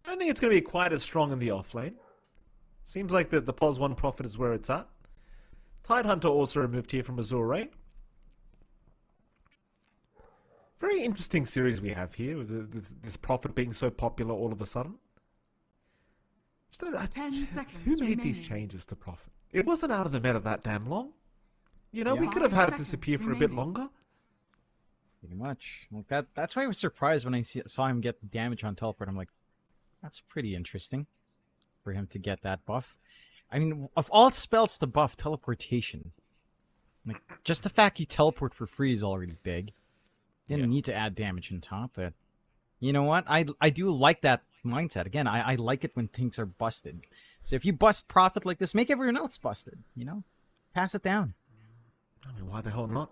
I don't think it's going to be quite as strong in the offlane. Seems like the POS 1 Prophet is where it's at. Tide Hunter also removed here from Azure Ray. Very interesting series we have here, with this Prophet being so popular all of a sudden. So 10 seconds who made these remaining. changes to Prophet? It wasn't out of the meta that damn long. You know, we Yeah. could have had it 5 disappear for a seconds bit remaining. longer. Pretty much. Like that's why I was surprised when I saw him get damage on teleport. I'm like, that's pretty interesting for him to get that buff. I mean, of all spells to buff, teleportation. Like, just the fact you teleport for free is already big. Didn't need to add damage on top, but you know what? I do like that mindset. Again, I like it when things are busted. So if you bust Prophet like this, make everyone else busted, you know? Pass it down. I mean, why the hell not?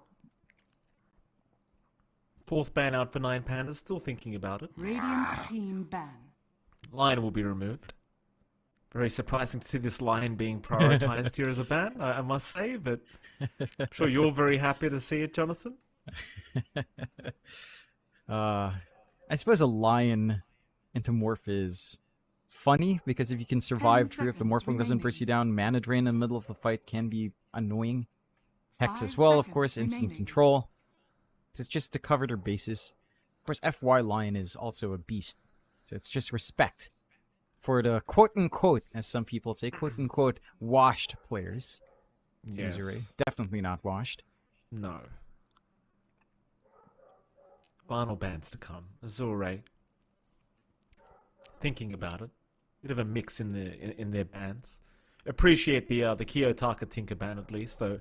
4th ban out for 9 Pandas, still thinking about it. Radiant team ban. Lion will be removed. Very surprising to see this Lion being prioritized here as a ban, I must say, but I'm sure you're very happy to see it, Jonathan. I suppose a lion into morph is funny because if you can survive through, if the seconds morphling doesn't burst you down, mana drain in the middle of the fight can be annoying. Hex 5 as well, of seconds course, instant remaining. control. It's just to cover their bases. Of course, FY Lion is also a beast, so it's just respect for the quote-unquote, as some people say, quote-unquote, washed players. Yes. Azure Ray. Definitely not washed. No. Final bans to come. Azure Ray. Thinking about it. Bit of a mix in their bans. Appreciate the Kiyotaka Tinker ban at least, though.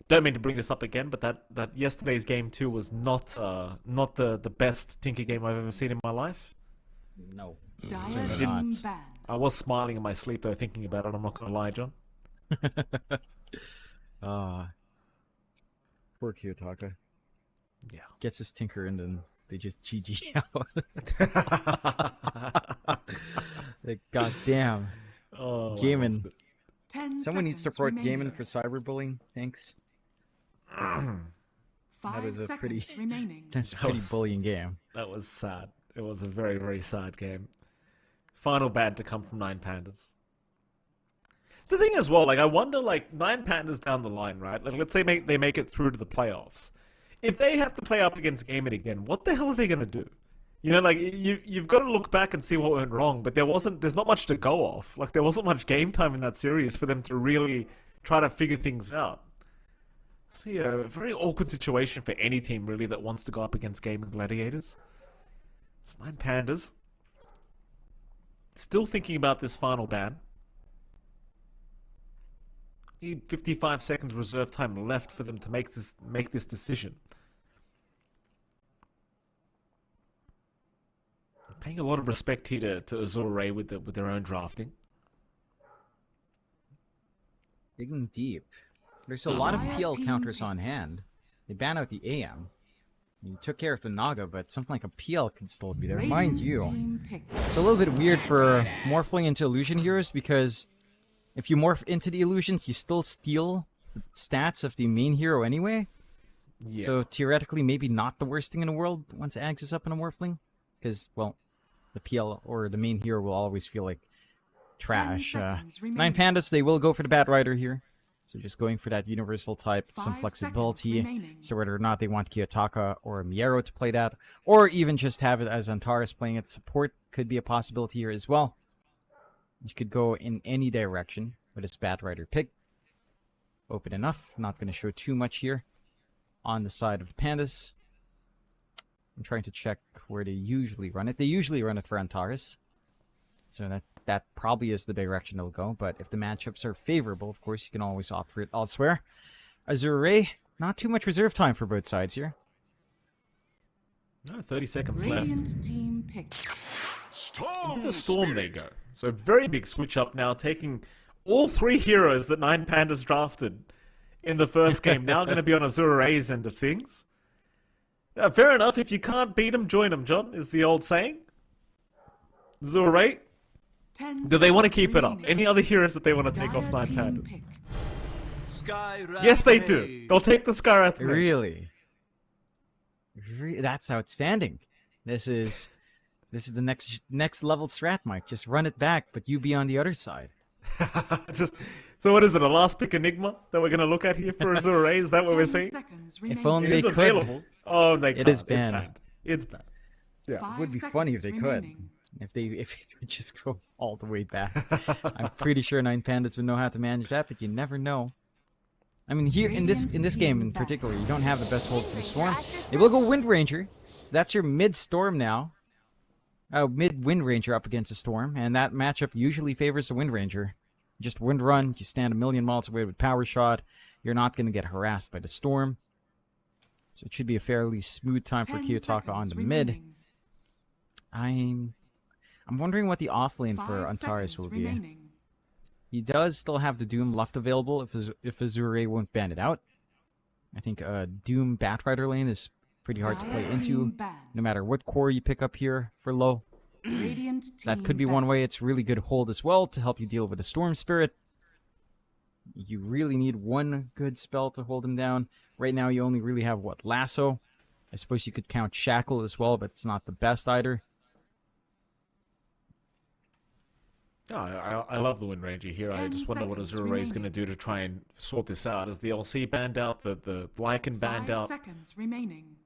Don't mean to bring this up again, but that yesterday's game 2 was not the best Tinker game I've ever seen in my life. No. Dire Certainly team not. ban. I was smiling in my sleep though, thinking about it. I'm not gonna lie, John. Poor Kiyotaka. Yeah. Gets his Tinker and then they just GG out. Like, goddamn. Oh, Gaming. 10 Someone needs to seconds report remaining. Gaming for cyberbullying. Thanks. 5 was a seconds pretty- remaining. That's a pretty bullying game. That was sad. It was a very, very sad game. Final ban to come from 9 Pandas. It's the thing as well, like, I wonder, like, 9 Pandas down the line, right? Like, let's say they make it through to the playoffs. If they have to play up against Gaming again, what the hell are they going to do? You know, like, you've got to look back and see what went wrong, but there's not much to go off. Like, there wasn't much game time in that series for them to really try to figure things out. It's a very awkward situation for any team, really, that wants to go up against Gaming Gladiators. It's 9 Pandas. Still thinking about this final ban. Need 55 seconds reserve time left for them to make this decision. I'm paying a lot of respect here to Azure Ray with their own drafting. Digging deep. There's a lot of Dire PL team counters pick. on hand. They ban out the AM. You took care of the Naga, but something like a PL could still be there. Mind Radiant you, team picked. it's a little bit weird for morphling into illusion heroes because if you morph into the illusions, you still steal the stats of the main hero anyway. Yeah. So theoretically, maybe not the worst thing in the world once Ags is up in a morphling, because well, the PL or the main hero will always feel like trash. seconds 9 remaining. Pandas, they will go for the Bat Rider here. So just going for that universal type, some 5 flexibility. seconds remaining. So whether or not they want Kiyotaka or Miero to play that, or even just have it as Antares playing it, support could be a possibility here as well. You could go in any direction with this Bat Rider pick. Open enough. Not going to show too much here on the side of the Pandas. I'm trying to check where they usually run it. They usually run it for Antares. So that probably is the direction they'll go. But if the matchups are favorable, of course, you can always opt for it elsewhere. Azure Ray, not too much reserve time for both sides here. No, 30 seconds left. Radiant team picked. Into the Storm they go. So very big switch up now, taking all 3 heroes that 9 Pandas drafted in the first game. Now going to be on Azure Ray's end of things. Fair enough, if you can't beat them, join them, John, is the old saying. Azure Ray, Do they want to keep it up? Any other heroes that they want to take off 9 Pandas? Yes, they do. They'll take the Skywrath Mage. Really? That's outstanding. This is the next level strat, Mike. Just run it back, but you be on the other side. So what is it? A last pick Enigma that we're gonna look at here for Azure Ray? Is that what we're saying? If only It they is could. available. Oh, they can't. It is It's banned. banned. It's banned. Yeah. It would be funny if they could. If they would just go all the way back. I'm pretty sure 9 Pandas would know how to manage that, but you never know. I mean, here in this game in particular, you don't have the best hold for the Storm. They will go Wind Ranger, so that's your mid Storm now. Mid Wind Ranger up against the Storm, and that matchup usually favors the Wind Ranger. Just Wind Run, you stand a million miles away with Power Shot. You're not going to get harassed by the Storm. So it should be a fairly smooth time for Kiyotaka on the mid. I'm wondering what the offlane for Antares will be. He does still have the Doom left available if Azure Ray won't ban it out. I think Doom Batrider lane is pretty hard to play into, no matter what core you pick up here for low. That could be one way. It's really good hold as well to help you deal with a Storm Spirit. You really need one good spell to hold him down. Right now you only really have, what, Lasso? I suppose you could count Shackle as well, but it's not the best either. Oh, I love the Wind Ranger here. I just wonder what Azure Ray is going to do to try and sort this out. Is the LC banned out? The Lycan banned out? 5 seconds remaining.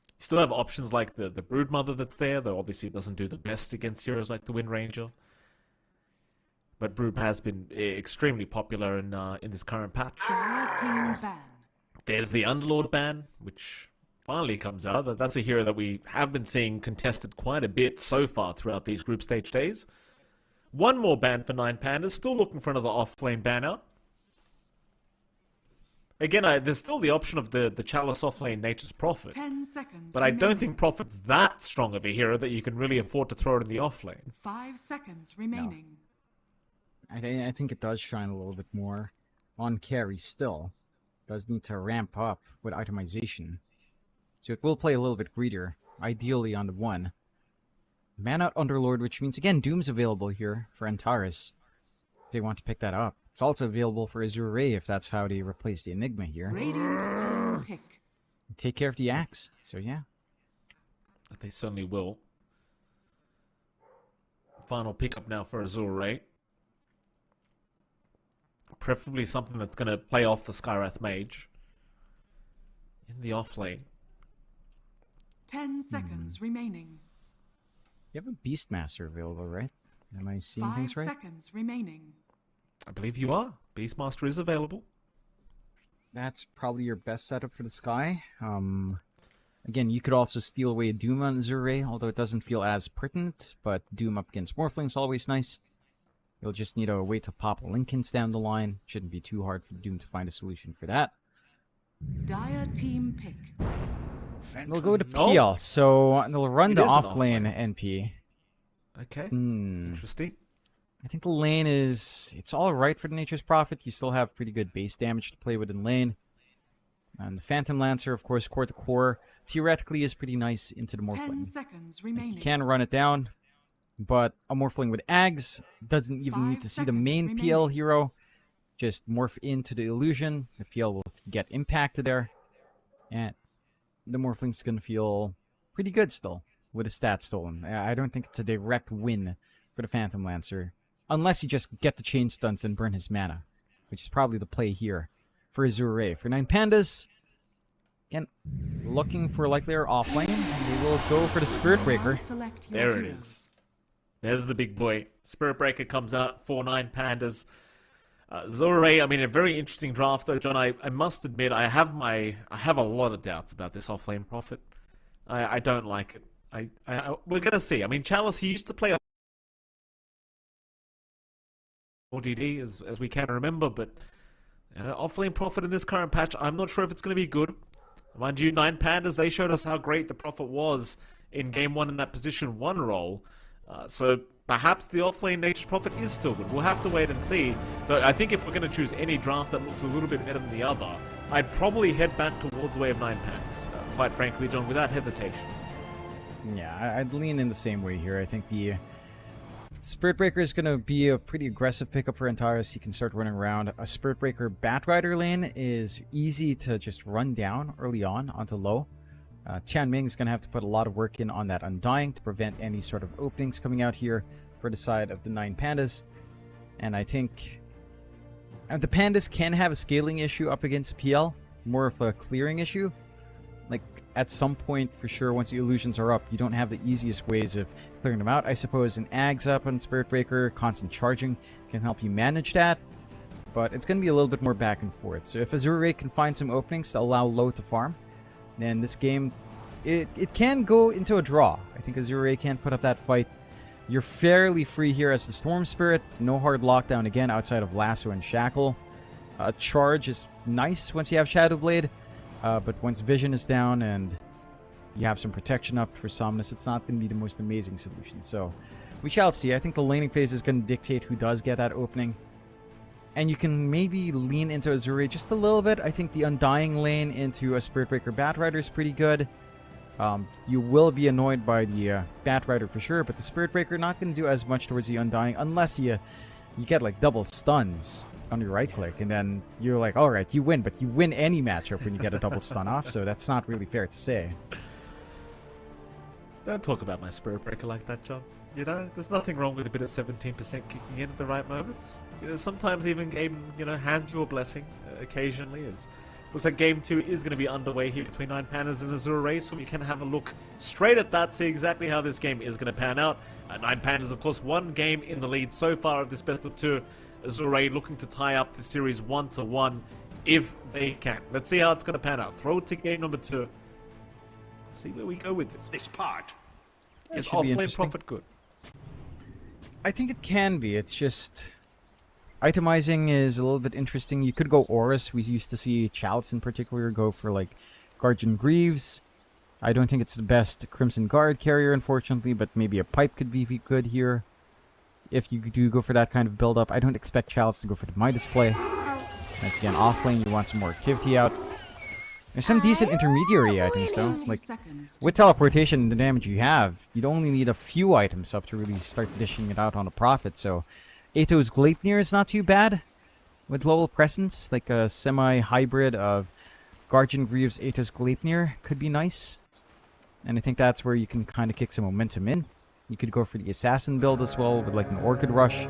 You still have options like the Broodmother that's there, though obviously it doesn't do the best against heroes like the Wind Ranger. But Brood has been extremely popular in this current patch. There's the Underlord ban, which finally comes out. That's a hero that we have been seeing contested quite a bit so far throughout these group stage days. One more ban for 9 Pandas, still looking for another off-lane ban out. Again, there's still the option of the Chalice off-lane Nature's Prophet. 10 seconds but I don't think Prophet's that strong of a hero that you can really afford to throw it in the off-lane. 5 seconds remaining. I think it does shine a little bit more on carry still. Does need to ramp up with itemization. So it will play a little bit greedier, ideally on the 1. Man out Underlord, which means, again, Doom's available here for Antares. If they want to pick that up. It's also available for Azure Ray if that's how they replace the Enigma here. Radiant team pick. Take care of the Axe, so yeah. They certainly will. Final pickup now for Azure Ray. Preferably something that's going to play off the Skywrath Mage. In the off lane. 10 seconds remaining. You have a Beastmaster available, right? Am I seeing things right? 5 seconds remaining. I believe you are. Beastmaster is available. That's probably your best setup for the Sky. Again, you could also steal away Doom on Azure Ray, although it doesn't feel as pertinent, but Doom up against Morphling's always nice. You'll just need a way to pop Lincolns down the line. Shouldn't be too hard for Doom to find a solution for that. Dire team pick. They'll go to PL, so they'll run the off lane off-lane. NP. Okay. Interesting. I think the lane it's all right for the Nature's Prophet. You still have pretty good base damage to play with in lane. And the Phantom Lancer, of course, core to core, theoretically is pretty nice into the 10 Morphling. seconds remaining. You can run it down, but a Morphling with Ags doesn't even need to see the main PL hero. Just morph into the illusion. The PL will get impacted there. And the Morphling's going to feel pretty good still with a stat stolen. I don't think it's a direct win for the Phantom Lancer. Unless you just get the chain stunts and burn his mana, which is probably the play here for Azure Ray. For 9 Pandas, again, looking for likely our offlane, and they will go for the Spirit Breaker. There it is. There's the big boy. Spirit Breaker comes out for 9 Pandas. Azure Ray, I mean, a very interesting draft though, John. I must admit, I have a lot of doubts about this offlane Prophet. I don't like it. We're gonna see. I mean, Chalice, he used to play OGD as we can remember, but offlane Prophet in this current patch, I'm not sure if it's going to be good. Mind you, 9 Pandas, they showed us how great the Prophet was in Game 1 in that position 1 role. So perhaps the offlane Nature's Prophet is still good. We'll have to wait and see. Though I think if we're going to choose any draft that looks a little bit better than the other, I'd probably head back towards the way of 9 Pandas. Quite frankly, John, without hesitation. Yeah, I'd lean in the same way here. I think Spirit Breaker is going to be a pretty aggressive pickup for Antares. He can start running around. A Spirit Breaker Batrider lane is easy to just run down early on onto low. Tian Ming is going to have to put a lot of work in on that Undying to prevent any sort of openings coming out here for the side of the 9 Pandas. And I think the Pandas can have a scaling issue up against PL, more of a clearing issue. Like, at some point, for sure, once the illusions are up, you don't have the easiest ways of clearing them out. I suppose an Ags up on Spirit Breaker, constant charging can help you manage that. But it's going to be a little bit more back and forth. So if Azure Ray can find some openings to allow low to farm, then this game, it can go into a draw. I think Azure Ray can't put up that fight. You're fairly free here as the Storm Spirit. No hard lockdown again outside of Lasso and Shackle. Charge is nice once you have Shadow Blade. But once Vision is down and you have some protection up for Somnus, it's not going to be the most amazing solution. So we shall see. I think the laning phase is going to dictate who does get that opening. And you can maybe lean into Azure Ray just a little bit. I think the Undying lane into a Spirit Breaker Batrider is pretty good. You will be annoyed by the Batrider for sure, but the Spirit Breaker not going to do as much towards the Undying unless you get like double stuns on your right click, and then you're like, alright, you win, but you win any matchup when you get a double stun off, so that's not really fair to say. Don't talk about my Spirit Breaker like that, John. You know, there's nothing wrong with a bit of 17% kicking in at the right moments. You know, sometimes even game, hands you a blessing occasionally. Looks like Game 2 is going to be underway here between 9 Pandas and Azure Ray, so we can have a look straight at that, see exactly how this game is going to pan out. 9 Pandas, of course, one game in the lead so far of this best of 2. Azure Ray looking to tie up the series 1-1 if they can. Let's see how it's going to pan out. Throw it to game number 2. See where we go with this. This part is offlane profit good? I think it can be. It's just itemizing is a little bit interesting. You could go Horus. We used to see Chalice in particular go for like Guardian Greaves. I don't think it's the best Crimson Guard carrier, unfortunately, but maybe a Pipe could be good here. If you do go for that kind of build-up, I don't expect Chalice to go for the Midas play. Once again, off-lane, you want some more activity out. There's some decent intermediary items, though. Like, with teleportation and the damage you have, you'd only need a few items up to really start dishing it out on a profit, so Ato's Gleipnir is not too bad. With Global Presence, like a semi-hybrid of Guardian Greaves, Ato's Gleipnir could be nice. And I think that's where you can kind of kick some momentum in. You could go for the Assassin build as well with like an Orchid Rush.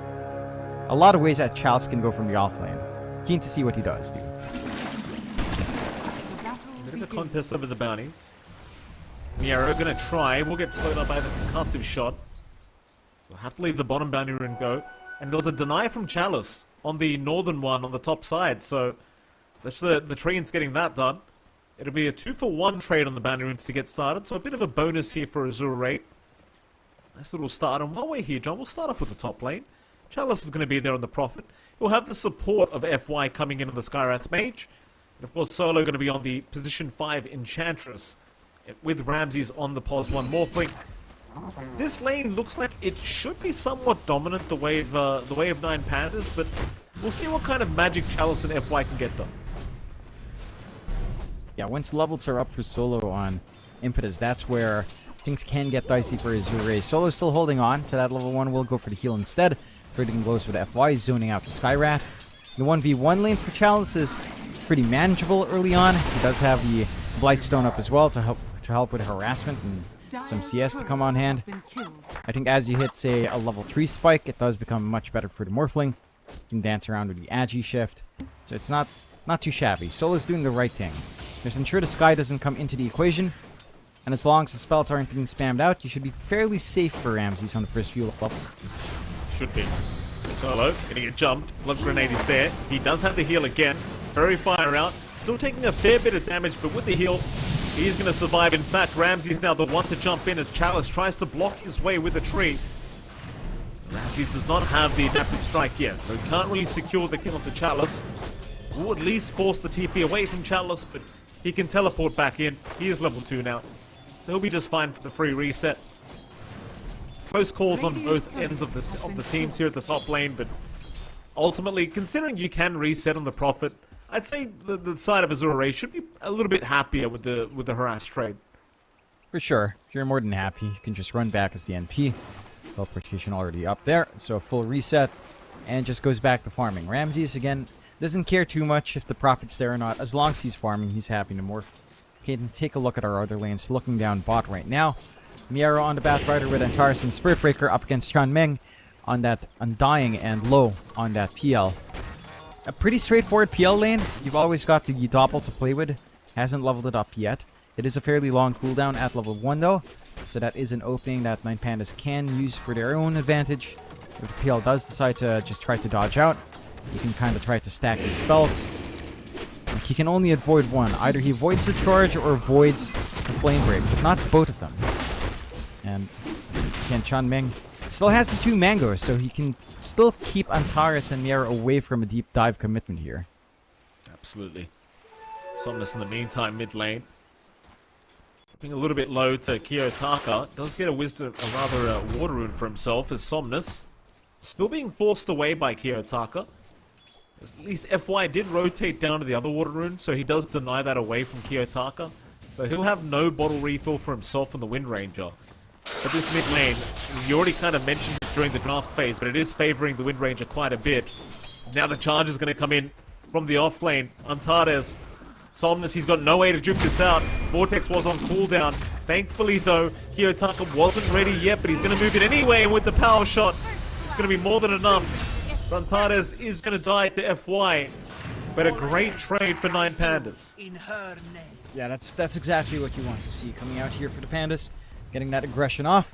A lot of ways that Chalice can go from the offlane. Keen to see what he does, dude. Bit of a contest over the bounties. Miero gonna try. We'll get slowed up by the concussive shot. So have to leave the bottom bounty and go. And there was a deny from Chalice on the northern one on the top side. So that's the Treant's getting that done. It'll be a 2-for-1 trade on the bounty runes to get started. So a bit of a bonus here for Azure Ray. Nice little start. And while we're here, John, we'll start off with the top lane. Chalice is going to be there on the Prophet. He'll have the support of FY coming in on the Skywrath Mage. And of course, Solo going to be on the position 5 Enchantress. With Ramses on the pos 1 Morphling. This lane looks like it should be somewhat dominant the way of 9 Pandas, but we'll see what kind of magic Chalice and FY can get them. Yeah, once levels are up for Solo on Impetus, that's where things can get dicey for Azure Ray. Solo's still holding on to that level 1. We'll go for the heal instead. Trading blows with FY, zoning out the Skywrath. The 1v1 lane for Chalice is pretty manageable early on. He does have the Blightstone up as well to help with harassment and some CS to come on hand. I think as you hit, say, a level 3 spike, it does become much better for the Morphling. You can dance around with the Agi shift. So it's not too shabby. Solo's doing the right thing. Just ensure the Sky doesn't come into the equation. And as long as the spells aren't being spammed out, you should be fairly safe for Ramses on the first few levels. Should be. Solo getting it jumped. Blood Grenade is there. He does have the heal again. Very fire out. Still taking a fair bit of damage, but with the heal, he's going to survive. In fact, Ramses now the one to jump in as Chalice tries to block his way with a tree. Ramses does not have the adaptive strike yet, so he can't really secure the kill onto Chalice. Will at least force the TP away from Chalice, but he can teleport back in. He is level 2 now, so he'll be just fine for the free reset. Close calls on both ends of the teams here at the top lane, but ultimately, considering you can reset on the Prophet, I'd say the side of Azure Ray should be a little bit happier with the harass trade. For sure. If you're more than happy, you can just run back as the NP. Teleportation already up there, so a full reset, and just goes back to farming. Ramses, again, doesn't care too much if the Prophet's there or not. As long as he's farming, he's happy to morph. Okay, then take a look at our other lanes. Looking down bot right now. Miero on the Batrider with Antares and Spirit Breaker up against Chanming on that Undying and low on that PL. A pretty straightforward PL lane. You've always got the Doppel to play with. Hasn't leveled it up yet. It is a fairly long cooldown at level 1 though. So that is an opening that 9 Pandas can use for their own advantage. If the PL does decide to just try to dodge out, you can kind of try to stack his spells. Like, he can only avoid one. Either he avoids the charge or avoids the flame break, but not both of them. And again, Chanming still has the 2 mangoes, so he can still keep Antares and Miera away from a deep dive commitment here. Absolutely. Somnus in the meantime, mid lane. Being a little bit low to Kiyotaka. Does get a wisdom, a rather water rune for himself as Somnus. Still being forced away by Kiyotaka. At least FY did rotate down to the other water rune, so he does deny that away from Kiyotaka. So he'll have no bottle refill for himself and the Wind Ranger. But this mid lane, you already kind of mentioned it during the draft phase, but it is favoring the Wind Ranger quite a bit. Now the charge is going to come in from the off lane. Antares, Somnus, he's got no way to juke this out. Vortex was on cooldown. Thankfully though, Kiyotaka wasn't ready yet, but he's going to move it anyway, and with the power shot, it's going to be more than enough. Antares is going to die to FY, but a great trade for 9 Pandas. Yeah, that's exactly what you want to see coming out here for the Pandas. Getting that aggression off,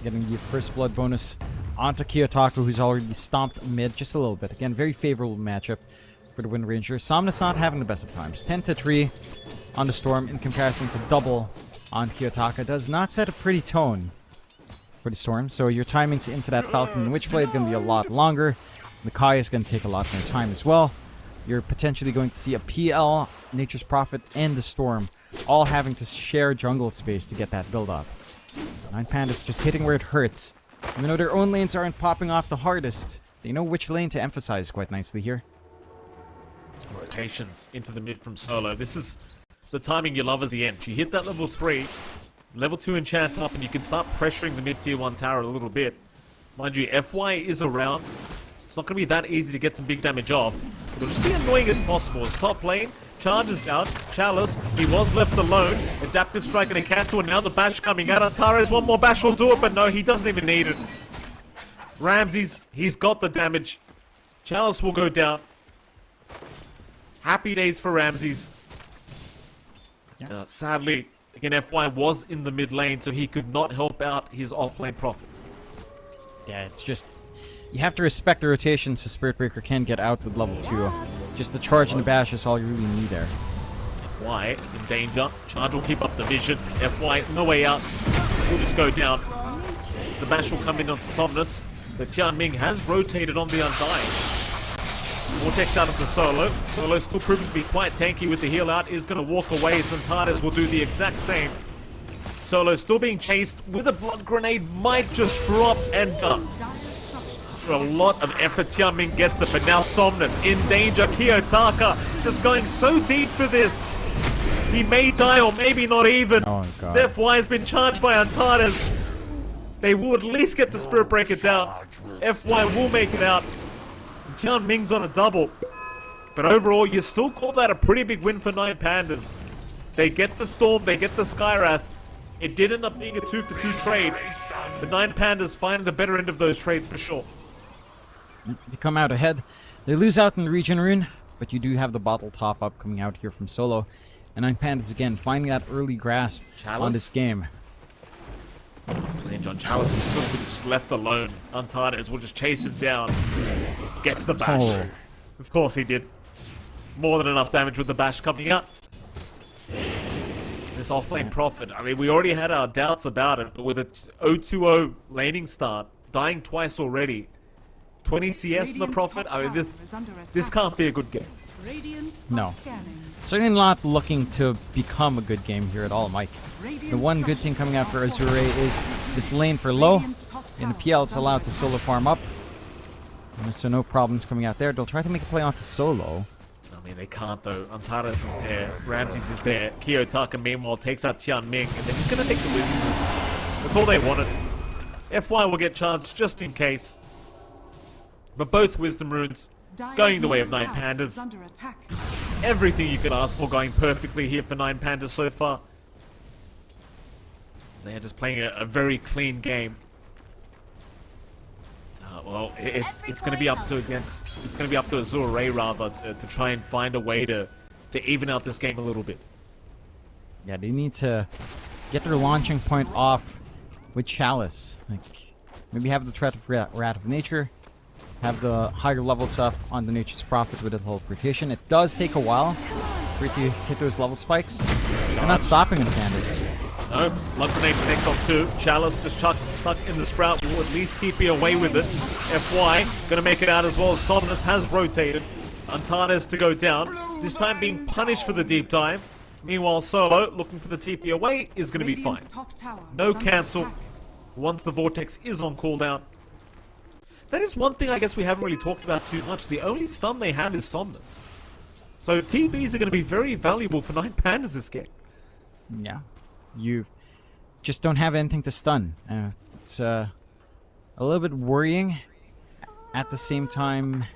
getting the first blood bonus onto Kiyotaka, who's already stomped mid just a little bit. Again, very favorable matchup for the Wind Ranger. Somnus not having the best of times. 10-3 on the Storm in comparison to double on Kiyotaka. Does not set a pretty tone for the Storm, so your timings into that Falcon and Witchblade going to be a lot longer. The Kai is going to take a lot more time as well. You're potentially going to see a PL, Nature's Prophet, and the Storm all having to share jungle space to get that build up. So 9 Pandas just hitting where it hurts. Even though their own lanes aren't popping off the hardest, they know which lane to emphasize quite nicely here. Rotations into the mid from Solo. This is the timing you love at the end. You hit that level 3, level 2 enchant up, and you can start pressuring the mid tier 1 tower a little bit. Mind you, FY is around. It's not going to be that easy to get some big damage off. It'll just be annoying as possible. His top lane charges out. Chalice, he was left alone. Adaptive strike and a cancel, and now the bash coming out. Antares, one more bash will do it, but no, he doesn't even need it. Ramses, he's got the damage. Chalice will go down. Happy days for Ramses. Yeah. Sadly, again, FY was in the mid lane, so he could not help out his off-lane Prophet. Yeah, it's just... You have to respect the rotations so Spirit Breaker can get out with level 2. Just the charge and the bash is all you really need there. FY in danger. Charge will keep up the vision. FY, no way out. Will just go down. The bash will come in onto Somnus. But Jianming has rotated on the Undying. Vortex out of the Solo. Solo still proving to be quite tanky with the heal out. Is going to walk away. Santanes will do the exact same. Solo still being chased with a blood grenade. Might just drop and does. After a lot of effort, Jianming gets it. But now Somnus in danger. Kiyotaka just going so deep for this. He may die or maybe not even. Oh my god. FY has been charged by Antares. They will at least get the Spirit Breaker down. FY will make it out. Jianming's on a double. But overall, you still call that a pretty big win for 9 Pandas. They get the Storm, they get the Skywrath. It did end up being a 2-for-2 trade. But 9 Pandas find the better end of those trades for sure. They come out ahead. They lose out in the Regen Rune, but you do have the bottle top up coming out here from Solo. And 9 Pandas again finding that early grasp on this game. Playing John Chalice is still just left alone. Antares will just chase him down. Gets the bash. Oh. Of course he did. More than enough damage with the bash coming out. This off-lane Prophet, I mean, we already had our doubts about it, but with a 0-2-0 laning start, dying twice already, 20 CS in the Prophet, I mean, this can't be a good game. No. Certainly not looking to become a good game here at all, Mike. The one good thing coming out for Azure Ray is this lane for low. In the PL, it's allowed to solo farm up. So no problems coming out there. They'll try to make a play onto solo. I mean, they can't though. Antares is there. Ramses is there. Kiyotaka, meanwhile, takes out Jianming, and they're just going to take the wisdom. That's all they wanted. FY will get charged just in case. But both Wisdom Runes going the way of 9 Pandas. Under attack. Everything you could ask for going perfectly here for 9 Pandas so far. They are just playing a very clean game. Well, it's going to be up to Azure Ray rather to try and find a way to even out this game a little bit. Yeah, they need to get their launching point off with Chalice. Like, maybe have the threat of Rat of Nature, have the higher levels up on the Nature's Prophet with the teleportation. It does take a while for it to hit those level spikes. They're not stopping the Pandas. No, Blood Grenade connects on 2. Chalice just stuck in the Sprout. Will at least keep you away with it. FY gonna make it out as well. Somnus has rotated. Antares to go down. This time being punished for the deep dive. Meanwhile, Solo, looking for the TP away, is gonna be fine. Radiant's top tower No is under cancel attack. once the Vortex is on cooldown. That is one thing I guess we haven't really talked about too much. The only stun they have is Somnus. So TBs are gonna be very valuable for 9 Pandas this game. Yeah. You just don't have anything to stun. It's a little bit worrying. At the same time,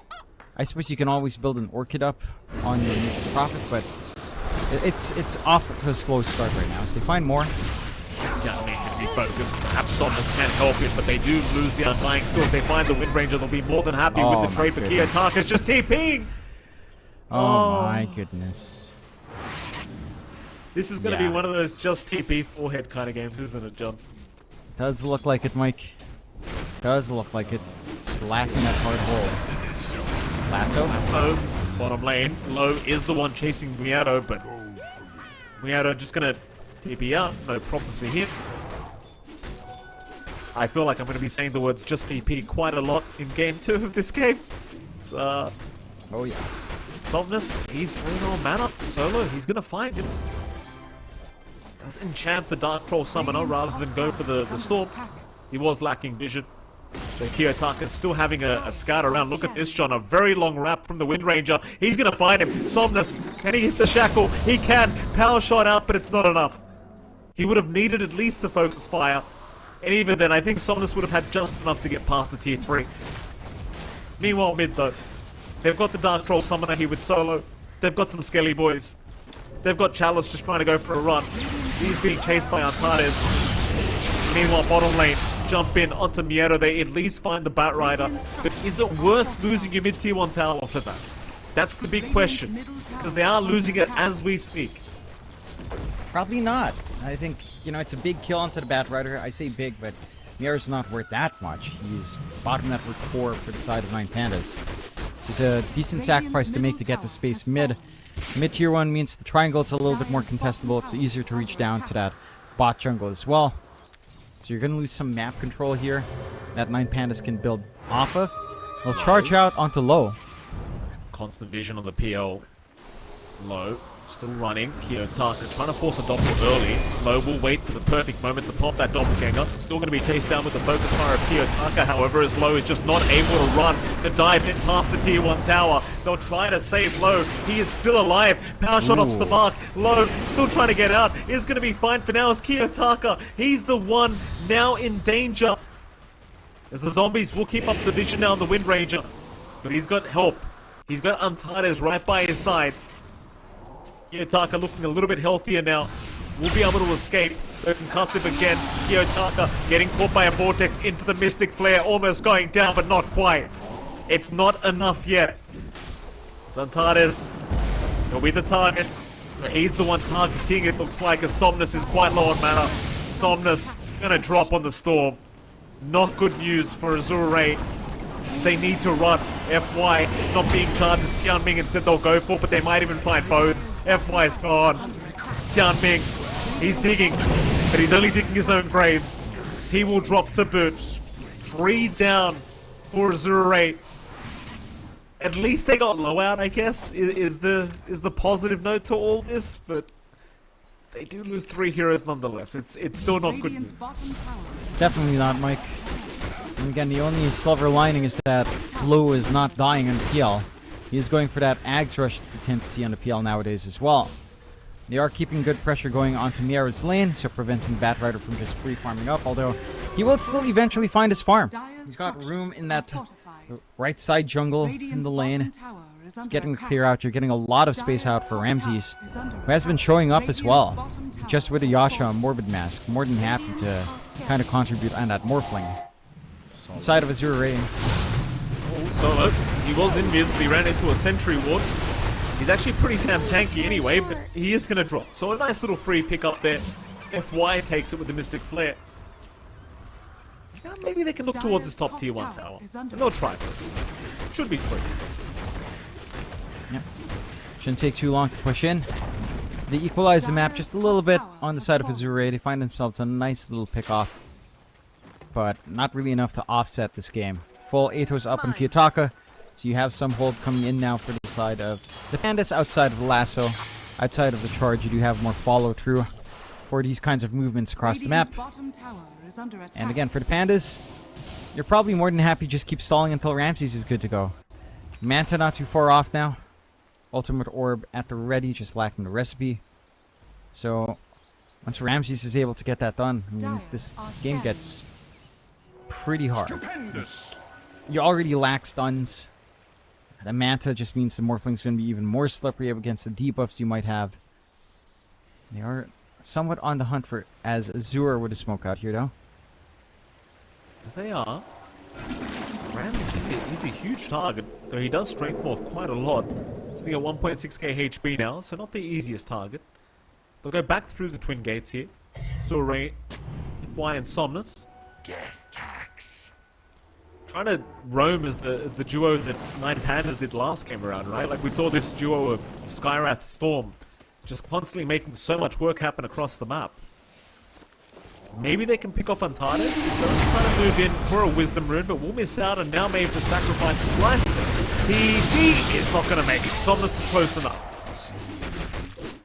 I suppose you can always build an Orchid up on your Nature's Prophet, but it's off to a slow start right now. So they find more. Yeah, I mean, going to be focused. Perhaps Somnus can't help it, but they do lose the Undying. Still, if they find the Wind Ranger, they'll be more than happy with the trade for Kiyotaka's just TPing! Oh my goodness. This is going to be one of those just TP forehead kind of games, isn't it, John? Does look like it, Mike. Does look like it. Just lacking that hard hole. Lasso, bottom lane. Low is the one chasing Miato, but Miato just going to TP out. No problem for him. I feel like I'm going to be saying the words just TP quite a lot in game 2 of this game. So, oh yeah. Somnus, he's very on mana. Solo, he's going to find him. Does enchant the Dark Troll Summoner rather than go for the Storm. He was lacking vision. So Kiyotaka still having a scout around. Look at this, John. A very long wrap from the Wind Ranger. He's going to find him. Somnus, can he hit the shackle? He can. Power shot out, but it's not enough. He would have needed at least the Focus Fire. And even then, I think Somnus would have had just enough to get past the tier 3. Meanwhile, mid though. They've got the Dark Troll Summoner here with Solo. They've got some Skelly boys. They've got Chalice just trying to go for a run. He's being chased by Antares. Meanwhile, bottom lane, jump in onto Miedo. They at least find the Batrider. But is it worth losing your mid-tier 1 tower for that? That's the big question. Because they are losing it as we speak. Probably not. I think, you know, it's a big kill onto the Batrider. I say big, but Miero's not worth that much. He's bottom network 4 for the side of 9 Pandas. So it's a decent sacrifice to make to get the space mid. Mid-tier 1 means the triangle is a little bit more contestable. It's easier to reach down to that bot jungle as well. So you're going to lose some map control here that 9 Pandas can build off of. They'll charge out onto low. Constant vision on the PL. Low. Still running. Kiyotaka trying to force a doppel early. Low will wait for the perfect moment to pop that doppelganger. Still going to be chased down with the focus fire of Kiyotaka. However, as Low is just not able to run the dive in past the tier 1 tower. They'll try to save Low. He is still alive. Power shot off the mark. Low still trying to get out. Is going to be fine for now as Kiyotaka. He's the one now in danger. As the zombies will keep up the vision now on the Wind Ranger. But he's got help. He's got Antares right by his side. Kiyotaka looking a little bit healthier now. Will be able to escape. Concussive again. Kiyotaka getting caught by a vortex into the Mystic Flare. Almost going down, but not quite. It's not enough yet. Antares will be the target. He's the one targeting, it looks like, as Somnus is quite low on mana. Somnus gonna drop on the Storm. Not good news for Azure Ray. They need to run. FY not being charged as Tianming instead they'll go for, but they might even find both. FY's gone. Tianming, he's digging, but he's only digging his own grave. He will drop to boot. 3 down for Azure Ray. At least they got low out, I guess, is the positive note to all this, but they do lose 3 heroes nonetheless. It's still not good news. Definitely not, Mike. And again, the only silver lining is that Low is not dying on the PL. He's going for that Ags rush that we tend to see on the PL nowadays as well. They are keeping good pressure going onto Miara's lane, so preventing Batrider from just free farming up, although he will still eventually find his farm. He's got room in that right side jungle in the lane. It's getting clear out. You're getting a lot of space out for Ramses, who has been showing up as well. Just with a Yasha and Morbid Mask, more than happy to kind of contribute on that Morphling. Inside of Azure Ray. Oh, Solo. He was invis, but he ran into a Sentry Ward. He's actually pretty damn tanky anyway, but he is going to drop. So a nice little free pick up there. FY takes it with the Mystic Flare. Now maybe they can look towards this top tier 1 tower. And they'll try for it. Should be free. Yep. Shouldn't take too long to push in. So they equalize the map just a little bit on the side of Azure Ray. They find themselves a nice little pick off. But not really enough to offset this game. Full Atos up on Kiyotaka. So you have some hold coming in now for the side of the Pandas outside of the lasso. Outside of the charge, you do have more follow through for these kinds of movements across the map. And again, for the Pandas, you're probably more than happy just keep stalling until Ramses is good to go. Manta not too far off now. Ultimate Orb at the ready, just lacking the recipe. So once Ramses is able to get that done, I mean, this game gets pretty hard. You already lack stuns. The Manta just means the Morphling's going to be even more slippery up against the debuffs you might have. They are somewhat on the hunt for as Azure with a smoke out here, though. They are. Ramses is a huge target, though he does strength morph quite a lot. Sitting at 1.6k HP now, so not the easiest target. They'll go back through the twin gates here. So Ray, FY and Somnus. Death tax. Trying to roam as the duo that Nine Pandas did last game around, right? Like we saw this duo of Skywrath Storm just constantly making so much work happen across the map. Maybe they can pick off Antares, who does kind of move in for a Wisdom Rune, but will miss out and now may have to sacrifice his life. He is not going to make it. Somnus is close enough.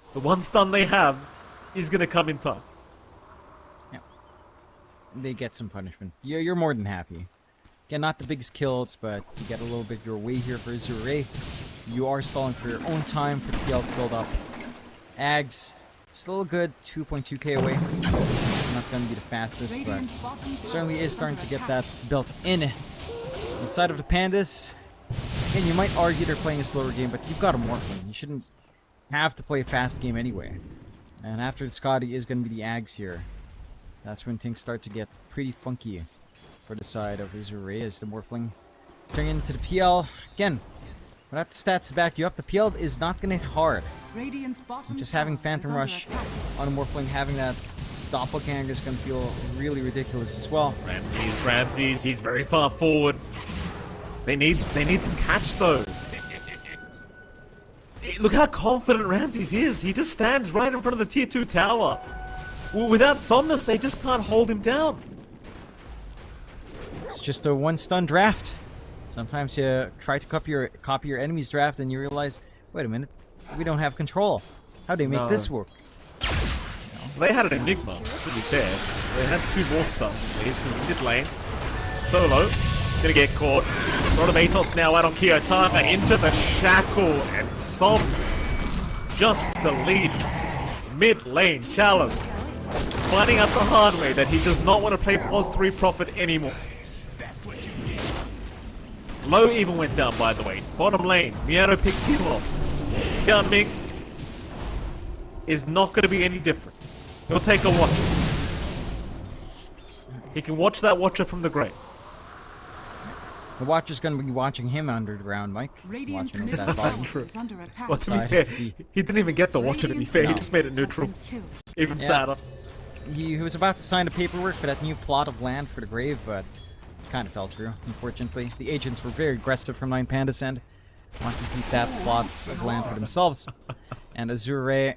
So the one stun they have is going to come in time. Yeah. They get some punishment. You're more than happy. Again, not the biggest kills, but you get a little bit your way here for Azure Ray. You are stalling for your own time for the PL to build up. Ags, still a good 2.2k away. Not going to be the fastest, but certainly is starting to get that built in. Inside of the Pandas, again, you might argue they're playing a slower game, but you've got a Morphling. You shouldn't have to play a fast game anyway. And after the Scotty is going to be the Ags here. That's when things start to get pretty funky for the side of Azure Ray as the Morphling turning into the PL. Again, without the stats to back you up, the PL is not going to hit hard. Just having Phantom Rush on a Morphling, having that Doppelganger is going to feel really ridiculous as well. Ramses, he's very far forward. They need some catch though. Look how confident Ramses is. He just stands right in front of the tier 2 tower. Without Somnus, they just can't hold him down. It's just a one-stun draft. Sometimes you try to copy your enemy's draft and you realize, wait a minute, we don't have control. How do they make this work? They had an Enigma, to be fair. They had 2 more stuff. This is mid lane. Solo, gonna get caught. A lot of Atos now out on Kiyotaka into the shackle, and Somnus just deleted his mid lane Chalice. Finding out the hard way that he does not want to play Pos 3 Prophet anymore. Low even went down, by the way. Bottom lane, Miano picked him off. Jian Ming is not going to be any different. He'll take a watch. He can watch that Watcher from the grave. The Watcher's going to be watching him underground, Mike. Watching over that bottom. Well, to be fair, he didn't even get the Watcher, to be fair. He just made it neutral. Even sadder. He was about to sign the paperwork for that new plot of land for the grave, but kind of fell through, unfortunately. The agents were very aggressive from Nine Pandas and wanted to keep that plot of land for themselves. And Azure Ray,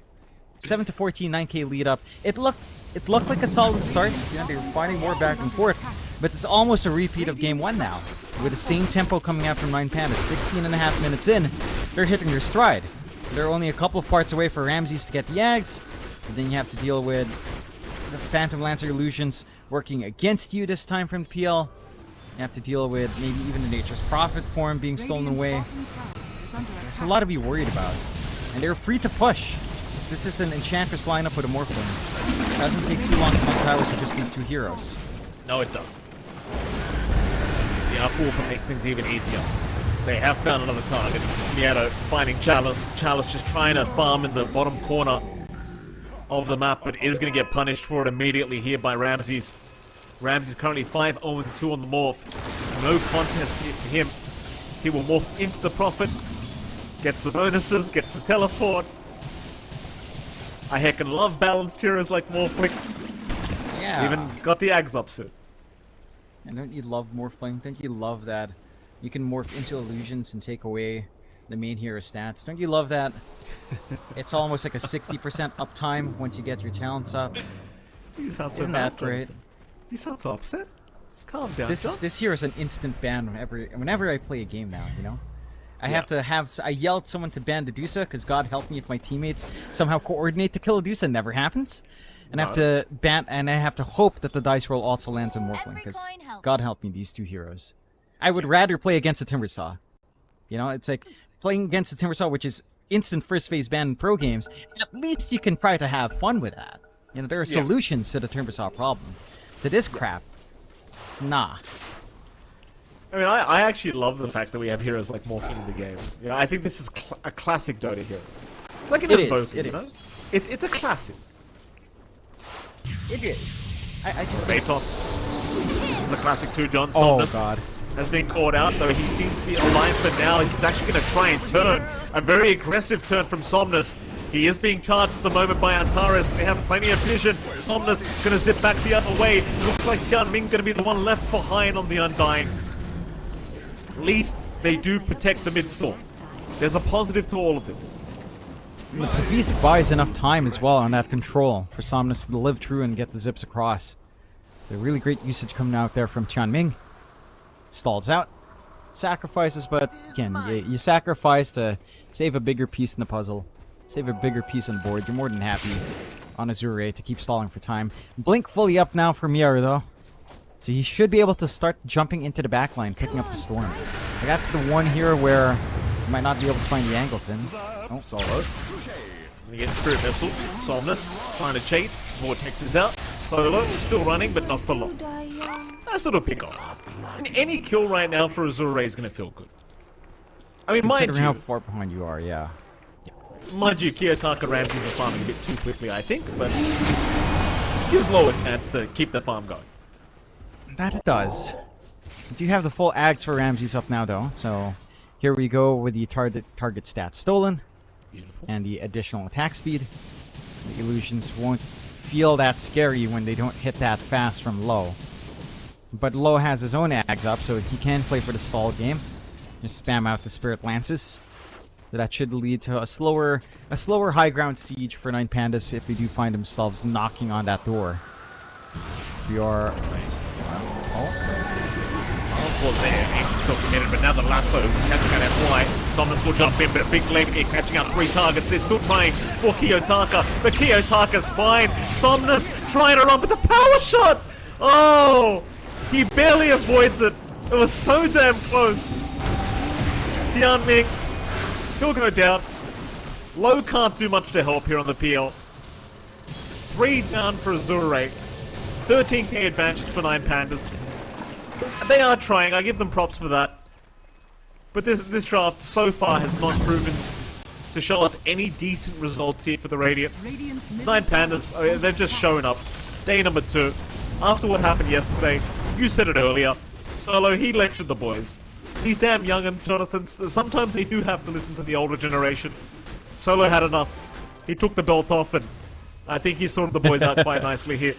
7-14, 9k lead up. It looked like a solid start. You know, they were fighting more back and forth, but it's almost a repeat of game 1 now. With the same tempo coming out from Nine Pandas, 16.5 minutes in, they're hitting their stride. They're only a couple of parts away for Ramses to get the Ags, and then you have to deal with the Phantom Lancer illusions working against you this time from PL. You have to deal with maybe even the Nature's Prophet form being stolen away. There's a lot to be worried about. And they're free to push. This is an Enchantress lineup with a Morphling. It doesn't take too long to hunt towers with just these two heroes. No, it doesn't. The Wolf makes things even easier. So they have found another target. Mieto finding Chalice. Chalice just trying to farm in the bottom corner of the map, but is going to get punished for it immediately here by Ramses. Ramses currently 5-0-2 on the morph. There's no contest here for him. He will morph into the Prophet. Gets the bonuses, gets the teleport. I heckin' love balanced heroes like Morphling. Yeah. He's even got the Ags up soon. And don't you love Morphling? Don't you love that you can morph into illusions and take away the main hero stats? Don't you love that? It's almost like a 60% uptime once you get your talents up. You sound so Isn't bad, that great? Jonathan. You sound so upset. Calm down, John. This hero is an instant ban whenever I play a game now, you know? I yell at someone to ban the Dusa because God help me if my teammates somehow coordinate to kill a Dusa. Never happens. And I have to ban, and I have to hope that the dice roll also lands on Morphling because God help me, these two heroes. I would rather play against a Timbersaw. You know, it's like playing against a Timbersaw, which is instant first phase ban in pro games. At least you can try to have fun with that. You know, there are solutions to the Timbersaw problem. To this crap, nah. I mean, I actually love the fact that we have heroes like Morphling in the game. You know, I think this is a classic Dota hero. It's like an Invoker, you know? It's a classic. It is. I just Kratos. This is a classic too, John. Oh, Somnus God. has been caught out, though he seems to be alive for now. He's actually going to try and turn. A very aggressive turn from Somnus. He is being charged at the moment by Antares. They have plenty of vision. Somnus going to zip back the other way. Looks like Tianming going to be the one left behind on the Undying. At least they do protect the mid-storm. There's a positive to all of this. The Beast buys enough time as well on that control for Somnus to live true and get the zips across. So really great usage coming out there from Tianming. Stalls out. Sacrifices, but again, you sacrifice to save a bigger piece in the puzzle. Save a bigger piece on the board. You're more than happy on Azure Ray to keep stalling for time. Blink fully up now for Miara though. So he should be able to start jumping into the backline, picking up the Storm. Like, that's the one here where you might not be able to find the angles in. Oh, Solo. We get Spirit Missile. Somnus trying to chase. Vortex is out. Solo still running, but not for long. Nice little pick off. And any kill right now for Azure Ray is going to feel good. I mean, mind considering you, how far behind you are, yeah. Mind you, Kiyotaka Ramses are farming a bit too quickly, I think, but gives Low a chance to keep the farm going. That it does. You have the full Ags for Ramses up now, though. So here we go with the target stats stolen. Beautiful. And the additional attack speed. The illusions won't feel that scary when they don't hit that fast from Low. But Low has his own Ags up, so he can play for the stall game. Just spam out the Spirit Lances. So that should lead to a slower high ground siege for 9 Pandas if they do find themselves knocking on that door. So we are... Was there, Ancient so committed, but now the lasso catching out FY. Somnus will jump in, but a big leg kick catching out 3 targets. They're still trying for Kiyotaka, but Kiyotaka's fine. Somnus trying to run, but the power shot! Oh! He barely avoids it. It was so damn close. Tianming, he'll go down. Low can't do much to help here on the PL. 3 down for Azure Ray. 13k advantage for 9 Pandas. They are trying, I give them props for that. But this draft so far has not proven to show us any decent results here for the Radiant. 9 Pandas, they've just shown up. Day number 2. After what happened yesterday, you said it earlier. Solo, he lectured the boys. These damn young'uns, Jonathan, sometimes they do have to listen to the older generation. Solo had enough. He took the belt off, and I think he sorted the boys out quite nicely here.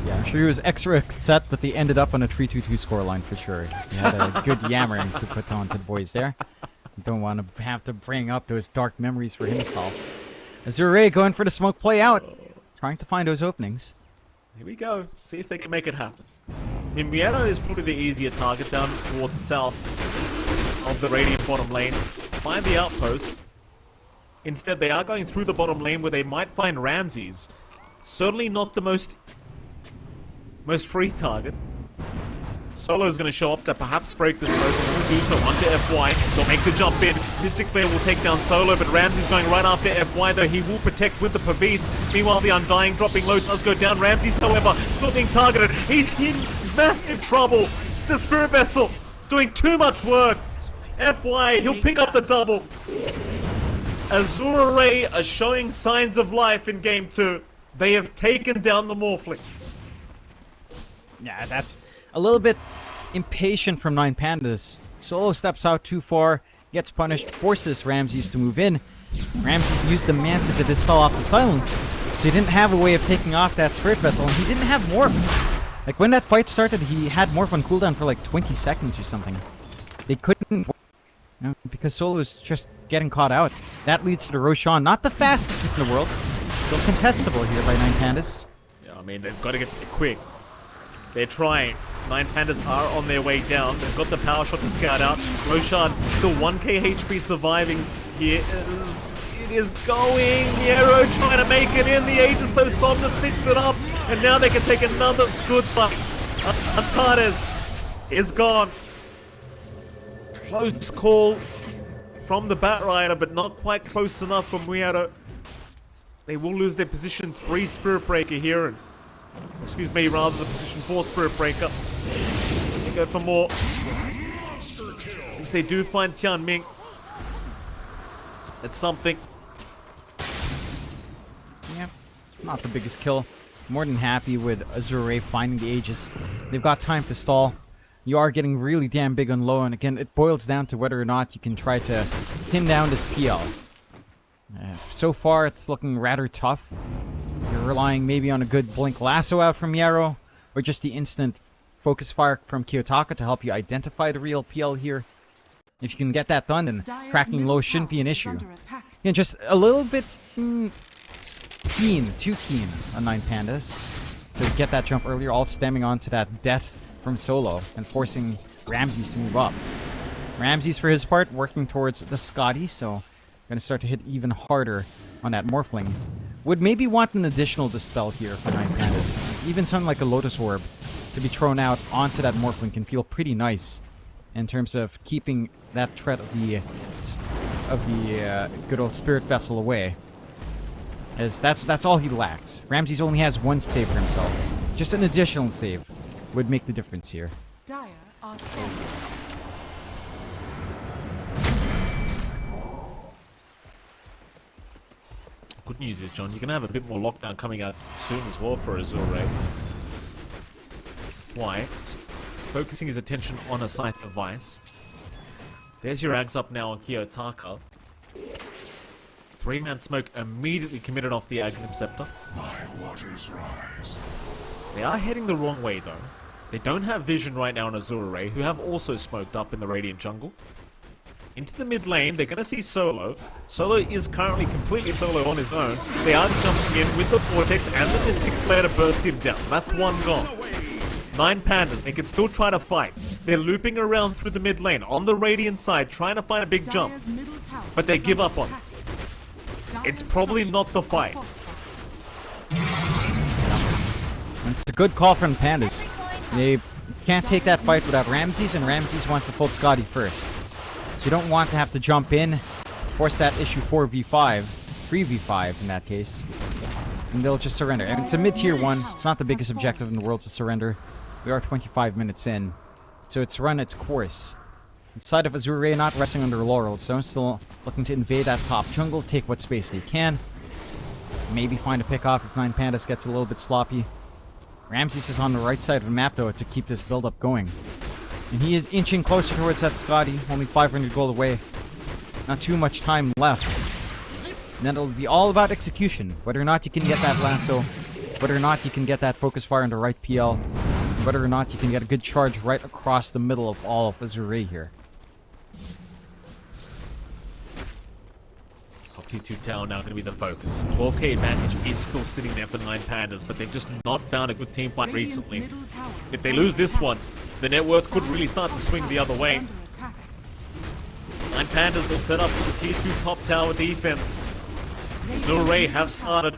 Yeah, I'm sure he was extra upset that they ended up on a 3-2-2 scoreline for sure. He had a good yammering to put on to the boys there. Don't want to have to bring up those dark memories for himself. Azure Ray going for the smoke play out. Trying to find those openings. Here we go. See if they can make it happen. I mean, Mieta is probably the easier target down towards the south of the Radiant bottom lane. Find the outpost. Instead, they are going through the bottom lane where they might find Ramses. Certainly not the most free target. Solo's going to show up to perhaps break this road. He's going to do so onto FY. He'll make the jump in. Mystic Flare will take down Solo, but Ramsey's going right after FY, though he will protect with the Pavis. Meanwhile, the Undying dropping low does go down. Ramsey's, however, still being targeted. He's in massive trouble. It's the Spirit Vessel doing too much work. FY, he'll pick up the double. Azure Ray are showing signs of life in Game 2. They have taken down the Morphling. Yeah, that's a little bit impatient from 9 Pandas. Solo steps out too far, gets punished, forces Ramses to move in. Ramses used the Manta to dispel off the silence, so he didn't have a way of taking off that Spirit Vessel, and he didn't have Morph. Like, when that fight started, he had Morph on cooldown for like 20 seconds or something. They couldn't, because Solo was just getting caught out. That leads to the Roshan, not the fastest in the world. Still contestable here by 9 Pandas. Yeah, I mean, they've got to get it quick. They're trying. 9 Pandas are on their way down. They've got the power shot to scout out. Roshan still 1k HP surviving here. It is going. Niero trying to make it in. The Aegis, though, Somnus picks it up. And now they can take another good fight. Antares is gone. Close call from the Batrider, but not quite close enough from Niero. They will lose their position 3 Spirit Breaker here. And excuse me, rather the position 4 Spirit Breaker. They go for more. At least they do find Tian Ming. That's something. Yeah, not the biggest kill. More than happy with Azure Ray finding the Aegis. They've got time to stall. You are getting really damn big on low, and again, it boils down to whether or not you can try to pin down this PL. So far, it's looking rather tough. You're relying maybe on a good Blink Lasso out from Yarrow, or just the instant Focus Fire from Kiyotaka to help you identify the real PL here. If you can get that done, then cracking low shouldn't be an issue. Yeah, just a little bit too keen on 9 Pandas to get that jump earlier, all stemming onto that death from Solo and forcing Ramses to move up. Ramses, for his part, working towards the Scotty, so going to start to hit even harder on that Morphling. Would maybe want an additional Dispel here for 9 Pandas. Even something like a Lotus Orb to be thrown out onto that Morphling can feel pretty nice in terms of keeping that threat of the good old Spirit Vessel away. As that's all he lacks. Ramses only has 1 save for himself. Just an additional save would make the difference here. Dire are scared. Good news is, John, you're going to have a bit more lockdown coming out soon as well for Azure Ray. Why? Just focusing his attention on a scythe device. There's your Ags up now on Kiyotaka. 3-man smoke immediately committed off the Aghanim Scepter. My waters rise. They are heading the wrong way, though. They don't have vision right now on Azure Ray, who have also smoked up in the Radiant jungle. Into the mid lane, they're going to see Solo. Solo is currently completely solo on his own. They are jumping in with the Vortex and the Mystic Flare to burst him down. That's 1 gone. 9 Pandas, they can still try to fight. They're looping around through the mid lane on the Radiant side, trying to find a big jump. But they give up on it. It's probably not the fight. It's a good call from Pandas. They can't take that fight without Ramses, and Ramses wants to pull Scotty first. So you don't want to have to jump in, force that issue 4v5, 3v5 in that case, and they'll just surrender. And it's a mid-tier 1. It's not the biggest objective in the world to surrender. We are 25 minutes in, so it's run its course. Inside of Azure Ray not resting under laurels, so still looking to invade that top jungle, take what space they can. Maybe find a pick off if 9 Pandas gets a little bit sloppy. Ramses is on the right side of the map though to keep this build-up going. And he is inching closer towards that Scotty, only 500 gold away. Not too much time left. And then it'll be all about execution. Whether or not you can get that lasso, whether or not you can get that focus fire on the right PL, whether or not you can get a good charge right across the middle of all of Azure Ray here. Top tier 2 tower now going to be the focus. 12k advantage is still sitting there for 9 Pandas, but they've just not found a good team fight recently. If they lose this one, the net worth could really start to swing the other way. 9 Pandas will set up for the tier 2 top tower defense. Azure Ray have started.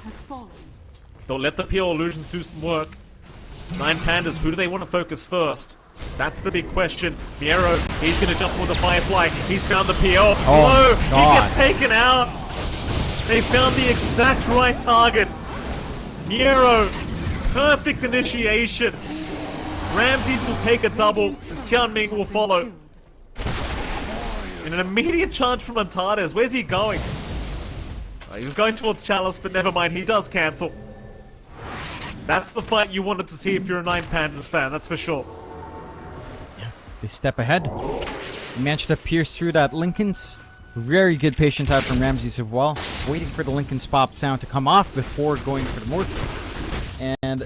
They'll let the PL illusions do some work. 9 Pandas, who do they want to focus first? That's the big question. Miero, he's going to jump for the Firefly. He's found the PL. Oh, He God. gets taken out. They found the exact right target. Miero, perfect initiation. Ramses will take a double as Tianming will follow. In an immediate charge from Antares. Where's he going? He was going towards Chalice, but never mind, he does cancel. That's the fight you wanted to see if you're a Nine Pandas fan, that's for sure. They step ahead. Managed to pierce through that Lincoln's. Very good patience out from Ramses as well. Waiting for the Lincoln's pop sound to come off before going for the morph. And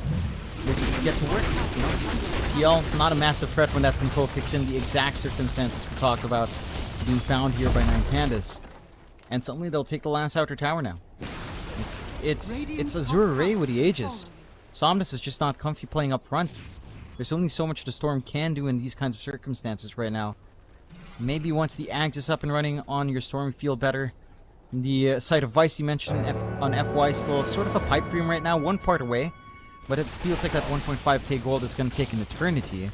we're just gonna get to work. You know, PL, not a massive threat when that control kicks in. The exact circumstances we talk about being found here by Nine Pandas. And suddenly they'll take the last outer tower now. It's Azure Ray with the Aegis. Somnus is just not comfy playing up front. There's only so much the Storm can do in these kinds of circumstances right now. Maybe once the Ags is up and running on your Storm, you feel better. The site of Vice you mentioned on FY still sort of a pipe dream right now, one part away. But it feels like that 1.5k gold is going to take an eternity.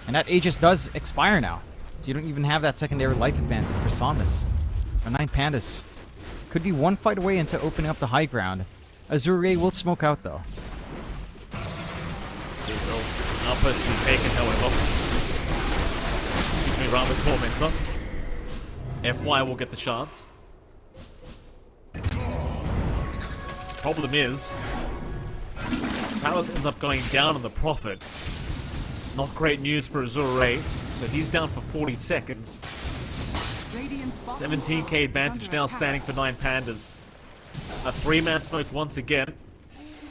And that Aegis does expire now. So you don't even have that secondary life advantage for Somnus. The Nine Pandas could be one fight away into opening up the high ground. Azure Ray will smoke out though. Outburst to be taken, however. Excuse me, rather Tormentor. FY will get the chance. Problem is, Palace ends up going down on the Prophet. Not great news for Azure Ray, so he's down for 40 seconds. 17k advantage now standing for Nine Pandas. A 3-man smoke once again.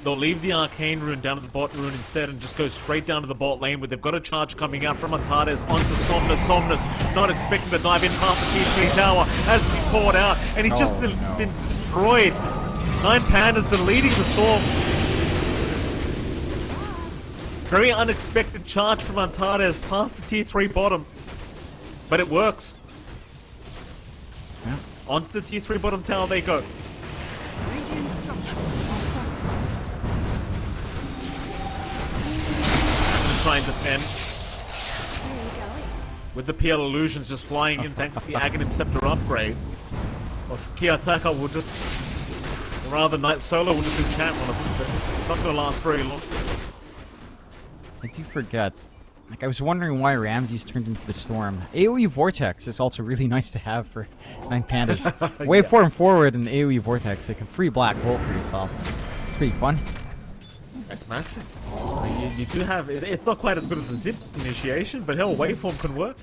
They'll leave the Arcane Rune down at the bot rune instead and just go straight down to the bot lane where they've got a charge coming out from Antares onto Somnus. Somnus not expecting to dive in past the T3 tower, has been caught out, and he's just been destroyed. Nine Pandas deleting the Storm. Very unexpected charge from Antares past the tier 3 bottom. But it works. Yeah. Onto the tier 3 bottom tower they go. Try and defend. With the PL illusions just flying in thanks to the Aghanim Scepter upgrade. Well, Kiyotaka will just, or rather Night Solo will just enchant one of them, but not going to last very long. I do forget. Like, I was wondering why Ramses turned into the Storm. AoE Vortex is also really nice to have for Nine Pandas. Waveform forward and AoE Vortex, like a free black hole for yourself. It's pretty fun. That's massive. You do have, it's not quite as good as the zip initiation, but hell, waveform can work.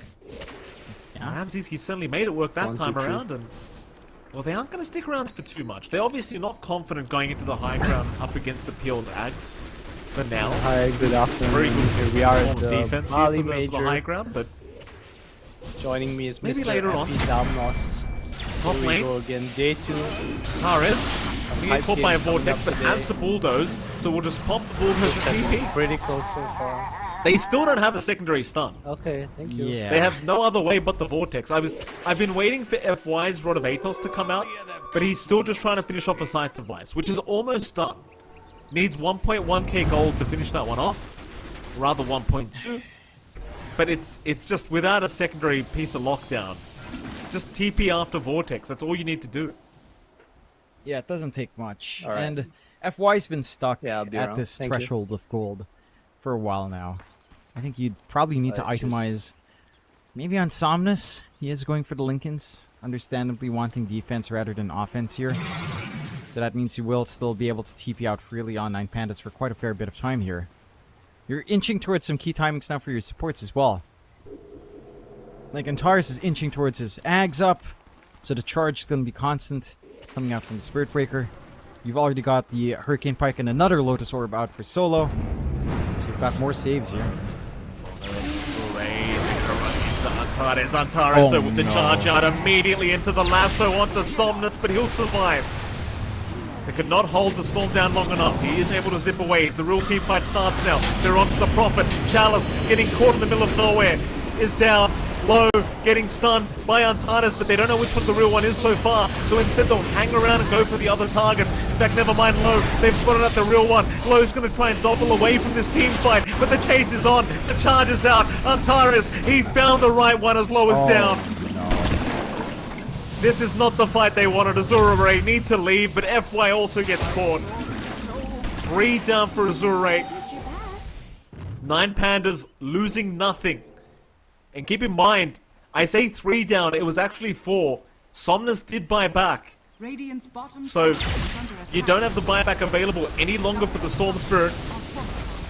Yeah. Ramses, he certainly made it work that time around, and well, they aren't going to stick around for too much. They're obviously not confident going into the high ground up against the PL's Ags for now. Hi, good afternoon. Very good Here we are at the the Bali for the Major. high ground, but joining me is maybe Mr. later on. Damnos. Top Here we lane. go again, day 2. Tares. We get caught by a vortex, but has the bulldoze, so we'll just pop the bulldoze with TP. Pretty close so far. They still don't have a secondary stun. Okay, thank you. Yeah. They have no other way but the vortex. I've been waiting for FY's Rod of Atos to come out, but he's still just trying to finish off a Scythe device, which is almost done. Needs 1.1k gold to finish that one off, rather 1.2. But it's just without a secondary piece of lockdown. Just TP after vortex. That's all you need to do. Yeah, it doesn't take much. All right. And FY's been stuck Yeah, I'll be at around. this Thank you. threshold of gold for a while now. I think you'd probably need to Just- itemize. Maybe on Somnus, he is going for the Lincolns, understandably wanting defense rather than offense here. So that means you will still be able to TP out freely on Nine Pandas for quite a fair bit of time here. You're inching towards some key timings now for your supports as well. Like Antares is inching towards his Ags up, so the charge is going to be constant coming out from the Spirit Breaker. You've already got the Hurricane Pike and another Lotus Orb out for solo. So you've got more saves here. Antares, Oh, the no. charge out immediately into the lasso onto Somnus, but he'll survive. They could not hold the Storm down long enough. He is able to zip away as the real team fight starts now. They're onto the Prophet. Chalice getting caught in the middle of nowhere is down. Low getting stunned by Antares, but they don't know which one the real one is so far. So instead they'll hang around and go for the other targets. In fact, never mind Low. They've spotted out the real one. Low's going to try and double away from this team fight, but the chase is on. The charge is out. Antares, he found the right one as Low is down. This is not the fight they wanted. Azure Ray need to leave, but FY also gets caught. 3 down for Azure Ray. 9 Pandas losing nothing. And keep in mind, I say 3 down, it was actually 4. Somnus did buy back. So, you don't have the buyback available any longer for the Storm Spirit.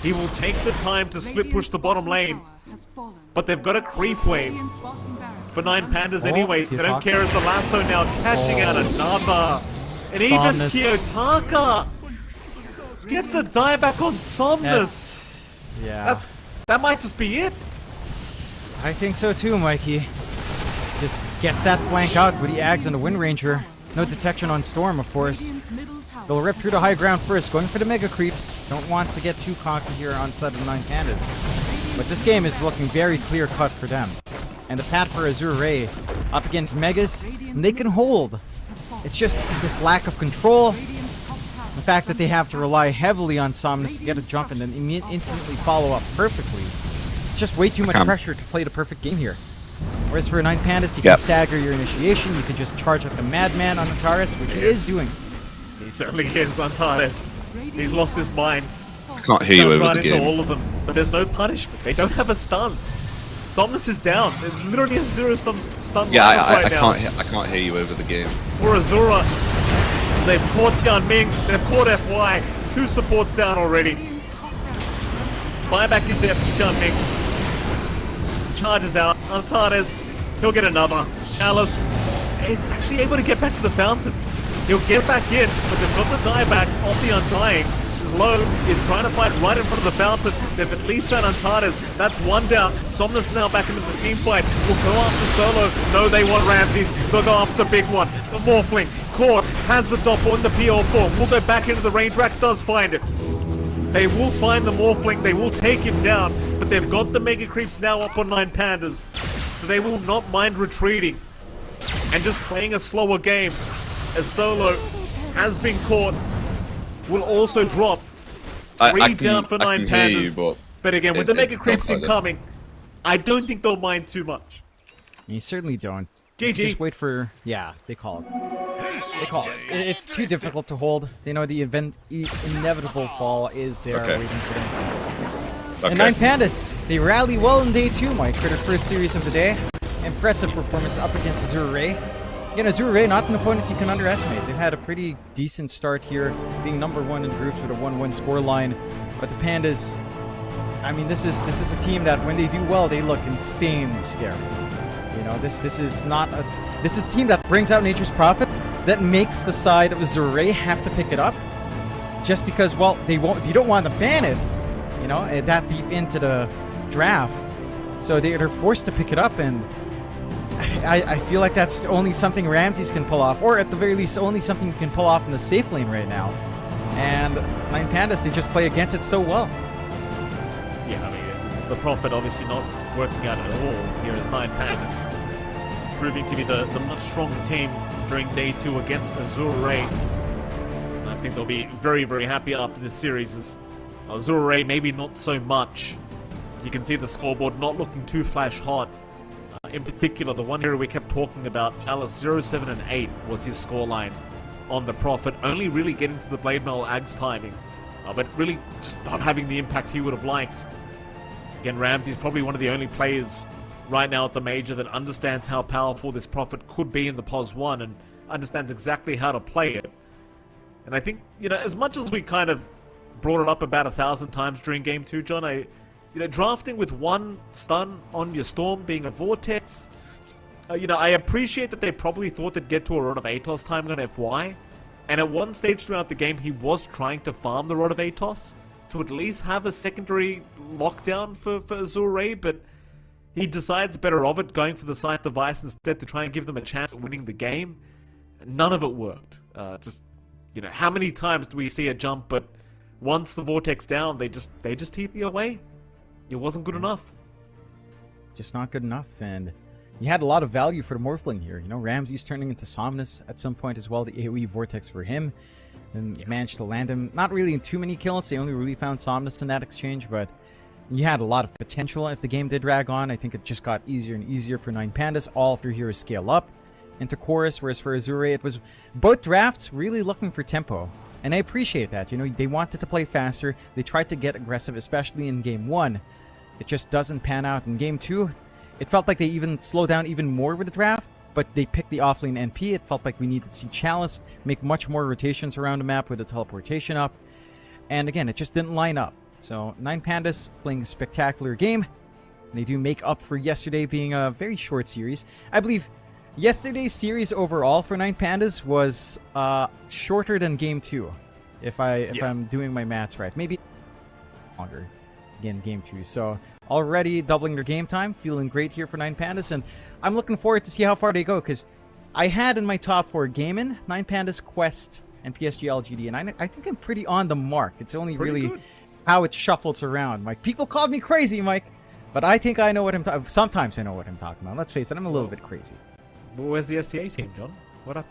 He will take the time to split push the bottom lane. But they've got a creep wave for 9 Pandas anyway, so they don't care as the lasso now catching out another. And even Kiyotaka gets a dieback on Somnus. Yeah. That might just be it. I think so too, Mikey. Just gets that flank out with the Ags and the Wind Ranger. No detection on Storm, of course. They'll rip through the high ground first, going for the Mega Creeps. Don't want to get too cocky here on side of 9 Pandas. But this game is looking very clear-cut for them. And the path for Azure Ray up against Megas, and they can hold. It's just this lack of control. The fact that they have to rely heavily on Somnus to get a jump and then instantly follow up perfectly. It's just way too much pressure to play the perfect game here. Whereas for 9 Pandas, you can stagger your initiation, you can just charge like a madman on Antares, which he is doing. He certainly is, Antares. He's lost his mind. I can't hear you over right the game. Into all of them, but there's no punishment. They don't have a stun. Somnus is down. There's literally a 0 stun I now. can't hear you over the game. For Azura, they've caught Tian Ming, they've caught FY. 2 supports down already. Buyback is there for Tian Ming. Charges out. Antares, he'll get another. Chalice, actually able to get back to the fountain. He'll get back in, but they've got the dieback off the Undying. Low is trying to fight right in front of the fountain. They've at least found Antares. That's 1 down. Somnus now back into the team fight. Will go after Solo. No, they want Ramses. They'll go after the big one. The Morphling. Caught. Has the Doppel in the PL form. Will go back into the range. Rax does find it. They will find the Morphling. They will take him down. But they've got the Mega Creeps now up on 9 Pandas. So they will not mind retreating. And just playing a slower game. As Solo has been caught. Will also drop. 3 down for 9 Pandas. But again, with the Mega Creeps incoming, I don't think they'll mind too much. You certainly don't. GG. Just wait for... Yeah, they call it. They call it. It's too difficult to hold. They know the inevitable fall is there waiting for them. And 9 Pandas, they rally well in day 2, Mike, for their first series of the day. Impressive performance up against Azure Ray. Again, Azure Ray, not an opponent you can underestimate. They've had a pretty decent start here, being #1 in groups with a 1-1 scoreline. But the Pandas, I mean, this is a team that when they do well, they look insanely scary. You know, this is a team that brings out Nature's Prophet, that makes the side of Azure Ray have to pick it up, just because, well, they don't want to ban it, you know, that deep into the draft. So they're forced to pick it up, and I feel like that's only something Ramses can pull off, or at the very least, only something you can pull off in the safe lane right now. And 9 Pandas, they just play against it so well. Yeah, I mean, the Prophet obviously not working out at all here as 9 Pandas, proving to be the much stronger team during day 2 against Azure Ray. And I think they'll be very, very happy after this series. As Azure Ray, maybe not so much. As you can see the scoreboard not looking too flash hot. In particular, the one hero we kept talking about, Chalice 0, 7, and 8 was his scoreline on the Prophet, only really getting to the Blade Mail Ag's timing, but really just not having the impact he would have liked. Again, Ramsey's probably one of the only players right now at the Major that understands how powerful this Prophet could be in the POS 1 and understands exactly how to play it. And I think, you know, as much as we kind of brought it up about 1,000 times during Game 2, John, you know, drafting with 1 stun on your Storm being a Vortex, you know, I appreciate that they probably thought they'd get to a Rod of Atos time on FY, and at one stage throughout the game he was trying to farm the Rod of Atos to at least have a secondary lockdown for Azure Ray, but he decides better of it, going for the Scythe device instead to try and give them a chance at winning the game. None of it worked. Just, you know, how many times do we see a jump, but once the Vortex down, they just TP away? It wasn't good enough. just not good enough. And you had a lot of value for the Morphling here. You know, Ramsey's turning into Somnus at some point as well. The AoE Vortex for him. And managed to land him. Not really in too many kills. They only really found Somnus in that exchange, but you had a lot of potential if the game did drag on. I think it just got easier and easier for 9Pandas. All of their heroes scale up into Chorus, whereas for Azure Ray, it was both drafts really looking for tempo. And I appreciate that. You know, they wanted to play faster. They tried to get aggressive, especially in Game 1. It just doesn't pan out. In Game 2, it felt like they even slowed down even more with the draft. But they picked the offlane NP. It felt like we needed to see Chalice make much more rotations around the map with the teleportation up. And again, it just didn't line up. So 9Pandas playing a spectacular game. They do make up for yesterday being a very short series. I believe yesterday's series overall for 9Pandas was shorter than Game 2. If I'm doing my maths right. Maybe longer. Again, Game 2. So already doubling their game time. Feeling great here for 9Pandas. And I'm looking forward to see how far they go. Because I had in my top 4 Gaimin, 9Pandas, Quest, and PSG LGD. And I think I'm pretty on the mark. It's only really good how it shuffles around, Mike. People called me crazy, Mike. But I think I know what I'm talking about. Sometimes I know what I'm talking about. Let's face it, I'm a little bit crazy. Well, where's the SCA team, John? What up?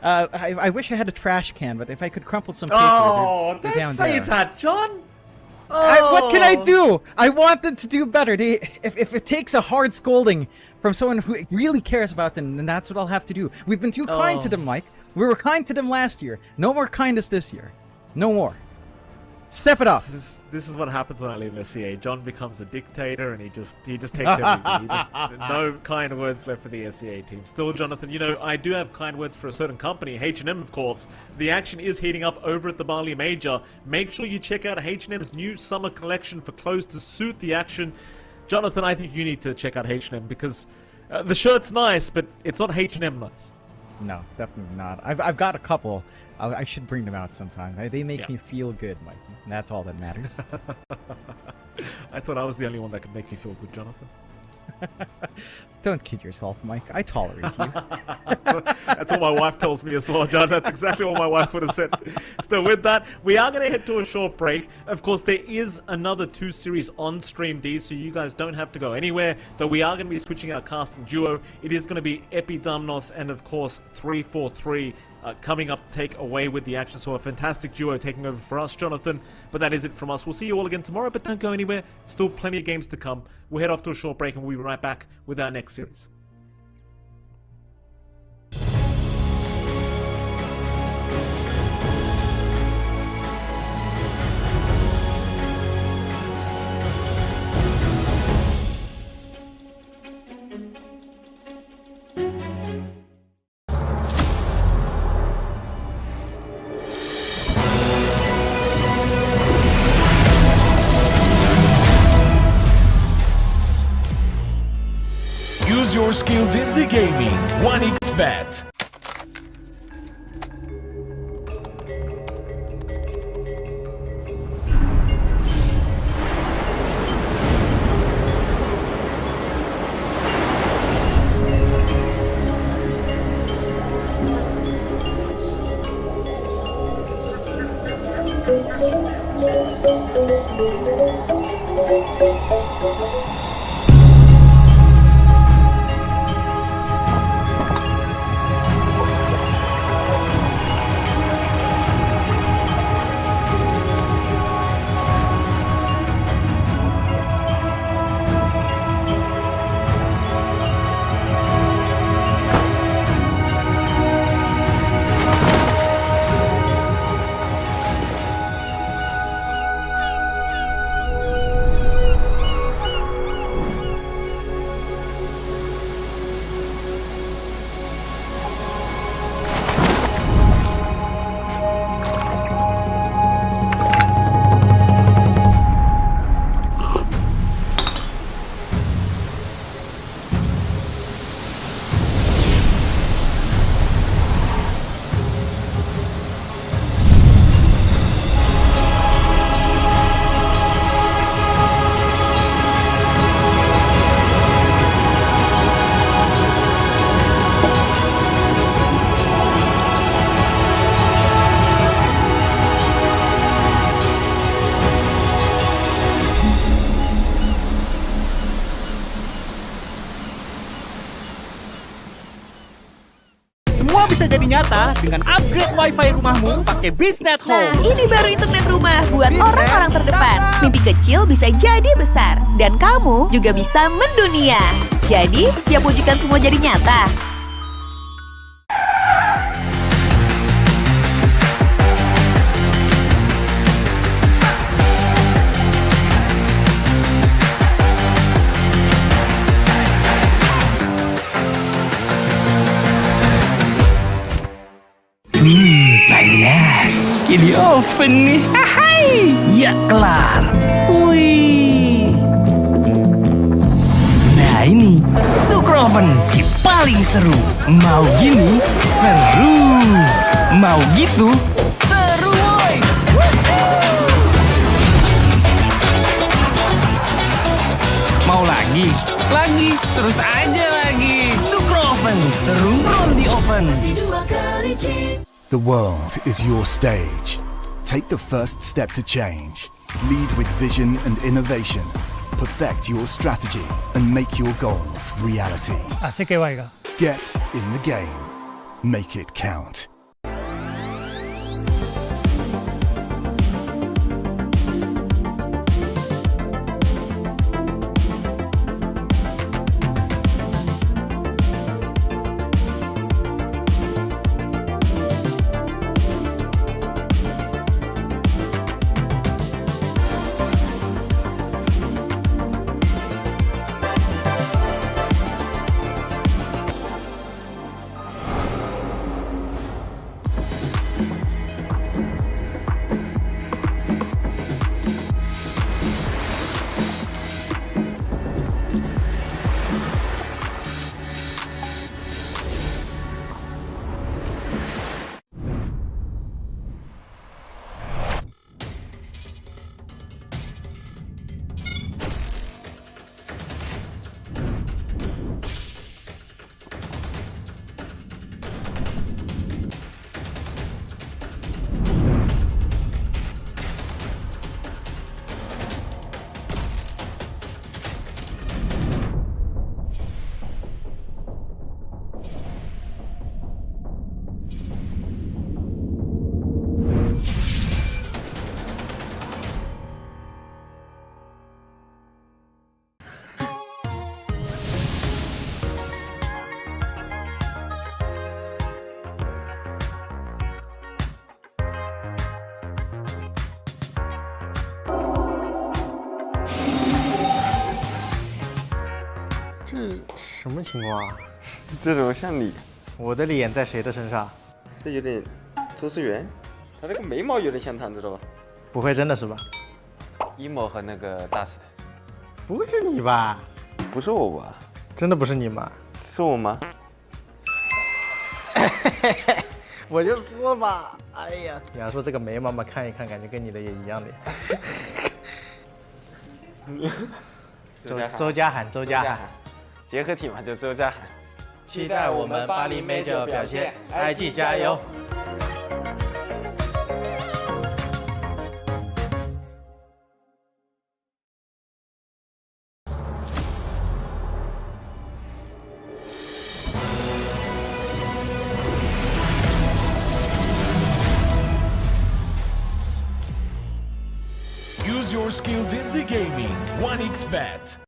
I wish I had a trash can, but if I could crumple some paper, Oh, they're don't down say there. that, John! What can I do? I want them to do better. If it takes a hard scolding from someone who really cares about them, then that's what I'll have to do. We've been too kind to them, Mike. We were kind to them last year. No more kindness this year. No more. Step it up. This is what happens when I leave SCA. John becomes a dictator, and he just takes everything. No kind words left for the SCA team. Still, Jonathan, you know, I do have kind words for a certain company, H&M, of course. The action is heating up over at the Bali Major. Make sure you check out H&M's new summer collection for clothes to suit the action. Jonathan, I think you need to check out H&M because the shirt's nice, but it's not H&M nice. No, definitely not. I've got a couple. I should bring them out sometime. They make me feel good, Mikey. And that's all that matters. I thought I was the only one that could make you feel good, Jonathan. Don't kid yourself, Mike. I tolerate you. That's what my wife tells me as well, John. That's exactly what my wife would have said. Still, with that, we are going to head to a short break. Of course, there is another 2 series on Stream D, so you guys don't have to go anywhere. Though we are going to be switching our casting duo. It is going to be Epidamnos and, of course, 343 coming up to take away with the action. So a fantastic duo taking over for us, Jonathan. But that is it from us. We'll see you all again tomorrow, but don't go anywhere. Still plenty of games to come. We'll head off to a short break and we'll be right back with our next series. Use your skills in the gaming. 1xBet. nyata dengan upgrade wifi rumahmu pakai Beastnet Nah, Home. ini baru internet rumah buat orang-orang terdepan. Mimpi kecil bisa jadi besar. Dan kamu juga bisa mendunia. Jadi, siap wujudkan semua jadi nyata? Panas. Di oven nih. Hai. Ya kelar. Wih. Nah ini Sukroven si paling seru. Mau gini seru. Mau gitu seru woy. Mau lagi? Lagi, terus aja lagi. Sukroven seru roll di oven. The world is your stage. Take the first step to change. Lead with vision and innovation. Perfect your strategy and make your goals reality. Get in the game. Make it count.什么情况啊？这怎么像你？我的脸在谁的身上？这有点周思源，他那个眉毛有点像他，知道吧？不会真的是吧？一模和那个大师，不会是你吧？不是我吧？真的不是你吗？是我吗？我就说吧，哎呀，你要说这个眉毛嘛，看一看，感觉跟你的也一样的。周家涵，结合体嘛，就周家涵。期待我们巴黎 Major 表现，IG 加油！ Use your skills in the gaming. 1xBet.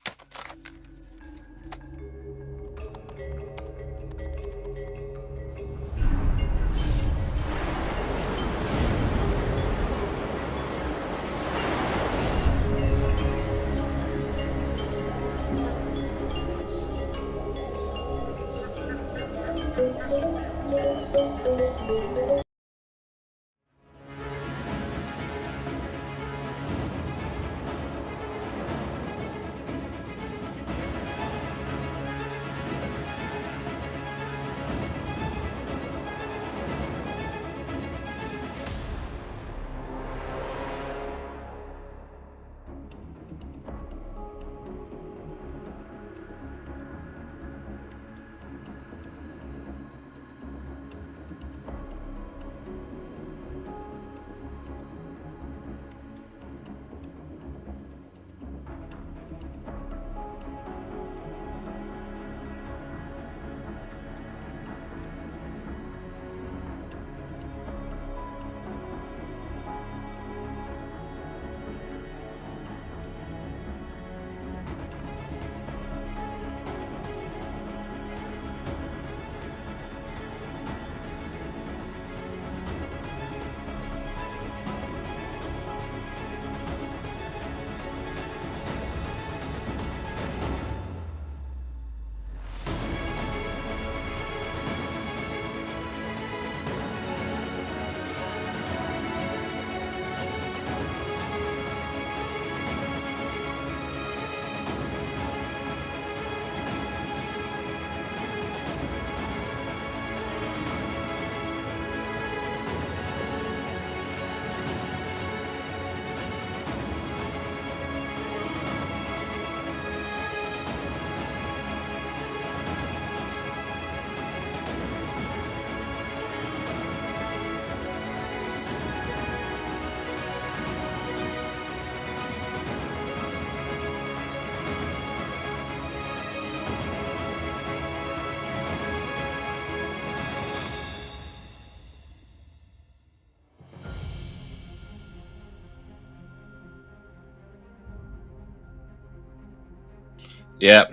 Yeah.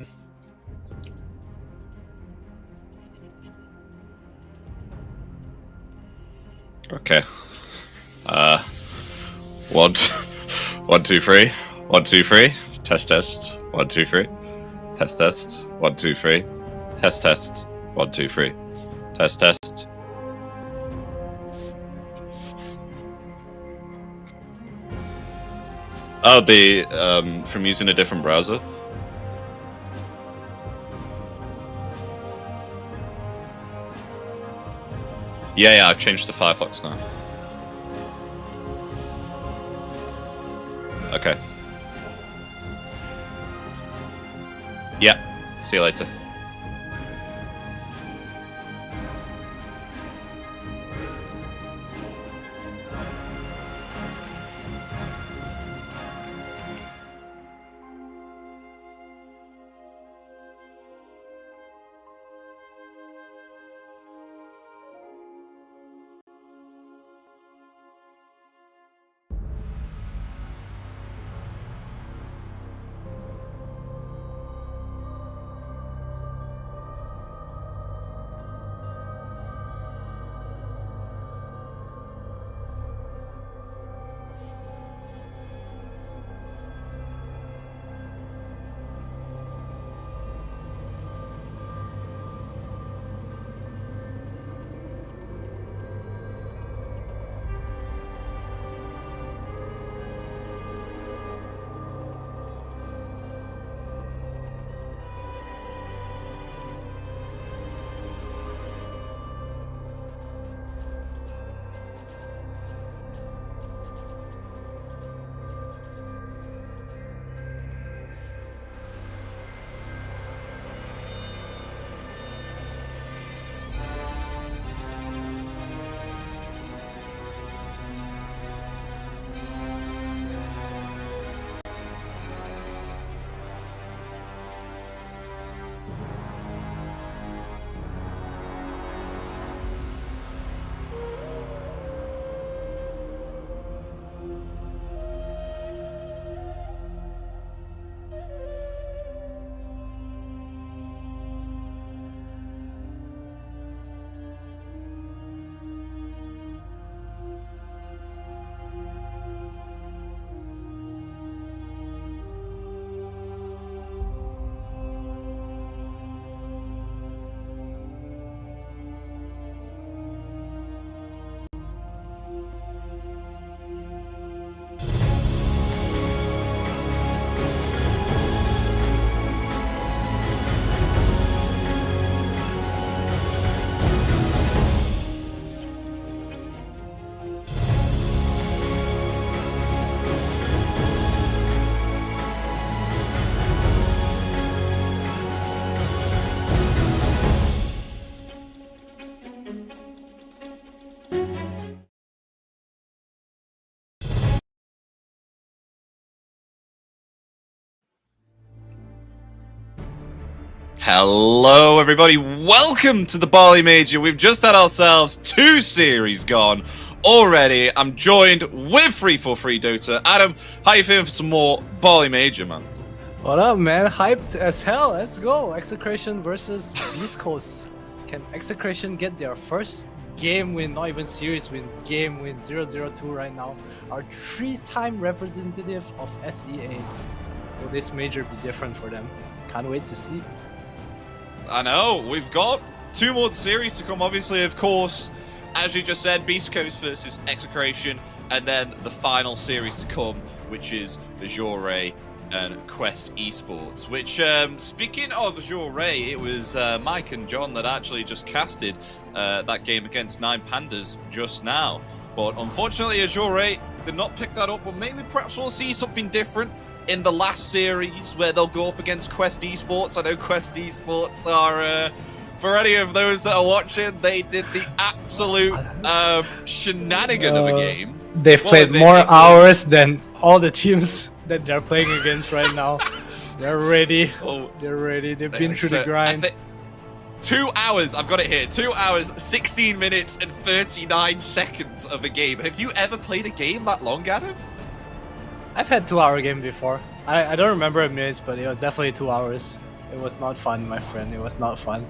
Okay. 1, 1, 2, 3. 1, 2, 3. Test test. 1, 2, 3. Test test. 1, 2, 3. Test test. 1, 2, 3. Test test. Oh, the from using a different browser. Yeah, I've changed to Firefox now. Okay. Yeah. See you later. Hello everybody, welcome to the Bali Major. We've just had ourselves 2 series gone already. I'm joined with 343 Dota. Adam, how you feeling for some more Bali Major, man? What up, man? Hyped as hell. Let's go. Execration versus Beastcost. Can Execration get their first game win, not even series win, game win, 0-0-2 right now? Our 3-time representative of SEA. Will this major be different for them? Can't wait to see. I know, we've got 2 more series to come, obviously, of course, as you just said, Beastcost versus Execration, and then the final series to come, which is Azure Ray and Quest Esports, which, speaking of Azure Ray, it was Mike and John that actually just casted that game against 9 Pandas just now, but unfortunately Azure Ray did not pick that up, but maybe perhaps we'll see something different in the last series where they'll go up against Quest Esports. I know Quest Esports are, for any of those that are watching, they did the absolute shenanigan of a game. They've played more hours than all the teams that they're playing against right now. They're ready. Oh, they're ready. They've been through the grind. 2 hours, I've got it here, 2 hours, 16 minutes and 39 seconds of a game. Have you ever played a game that long, Adam? I've had 2-hour game before. I don't remember minutes, but it was definitely 2 hours. It was not fun, my friend. It was not fun.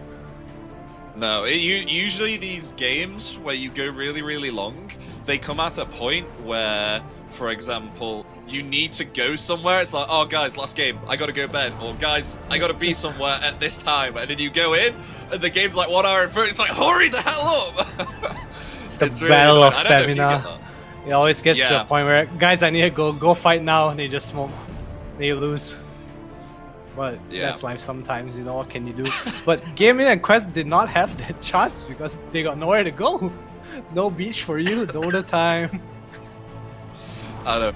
No, usually these games where you go really, really long, they come at a point where, for example, you need to go somewhere. It's like, oh, guys, last game, I gotta go bed. Or, guys, I gotta be somewhere at this time. And then you go in, and the game's like 1 hour and 30. It's like, hurry the hell up! It's the battle of stamina. It always gets to a point where, guys, I need to go fight now. And they just smoke. They lose. But that's life sometimes, you know, what can you do? But Gaming and Quest did not have that chance because they got nowhere to go. No beach for you, no time. I know.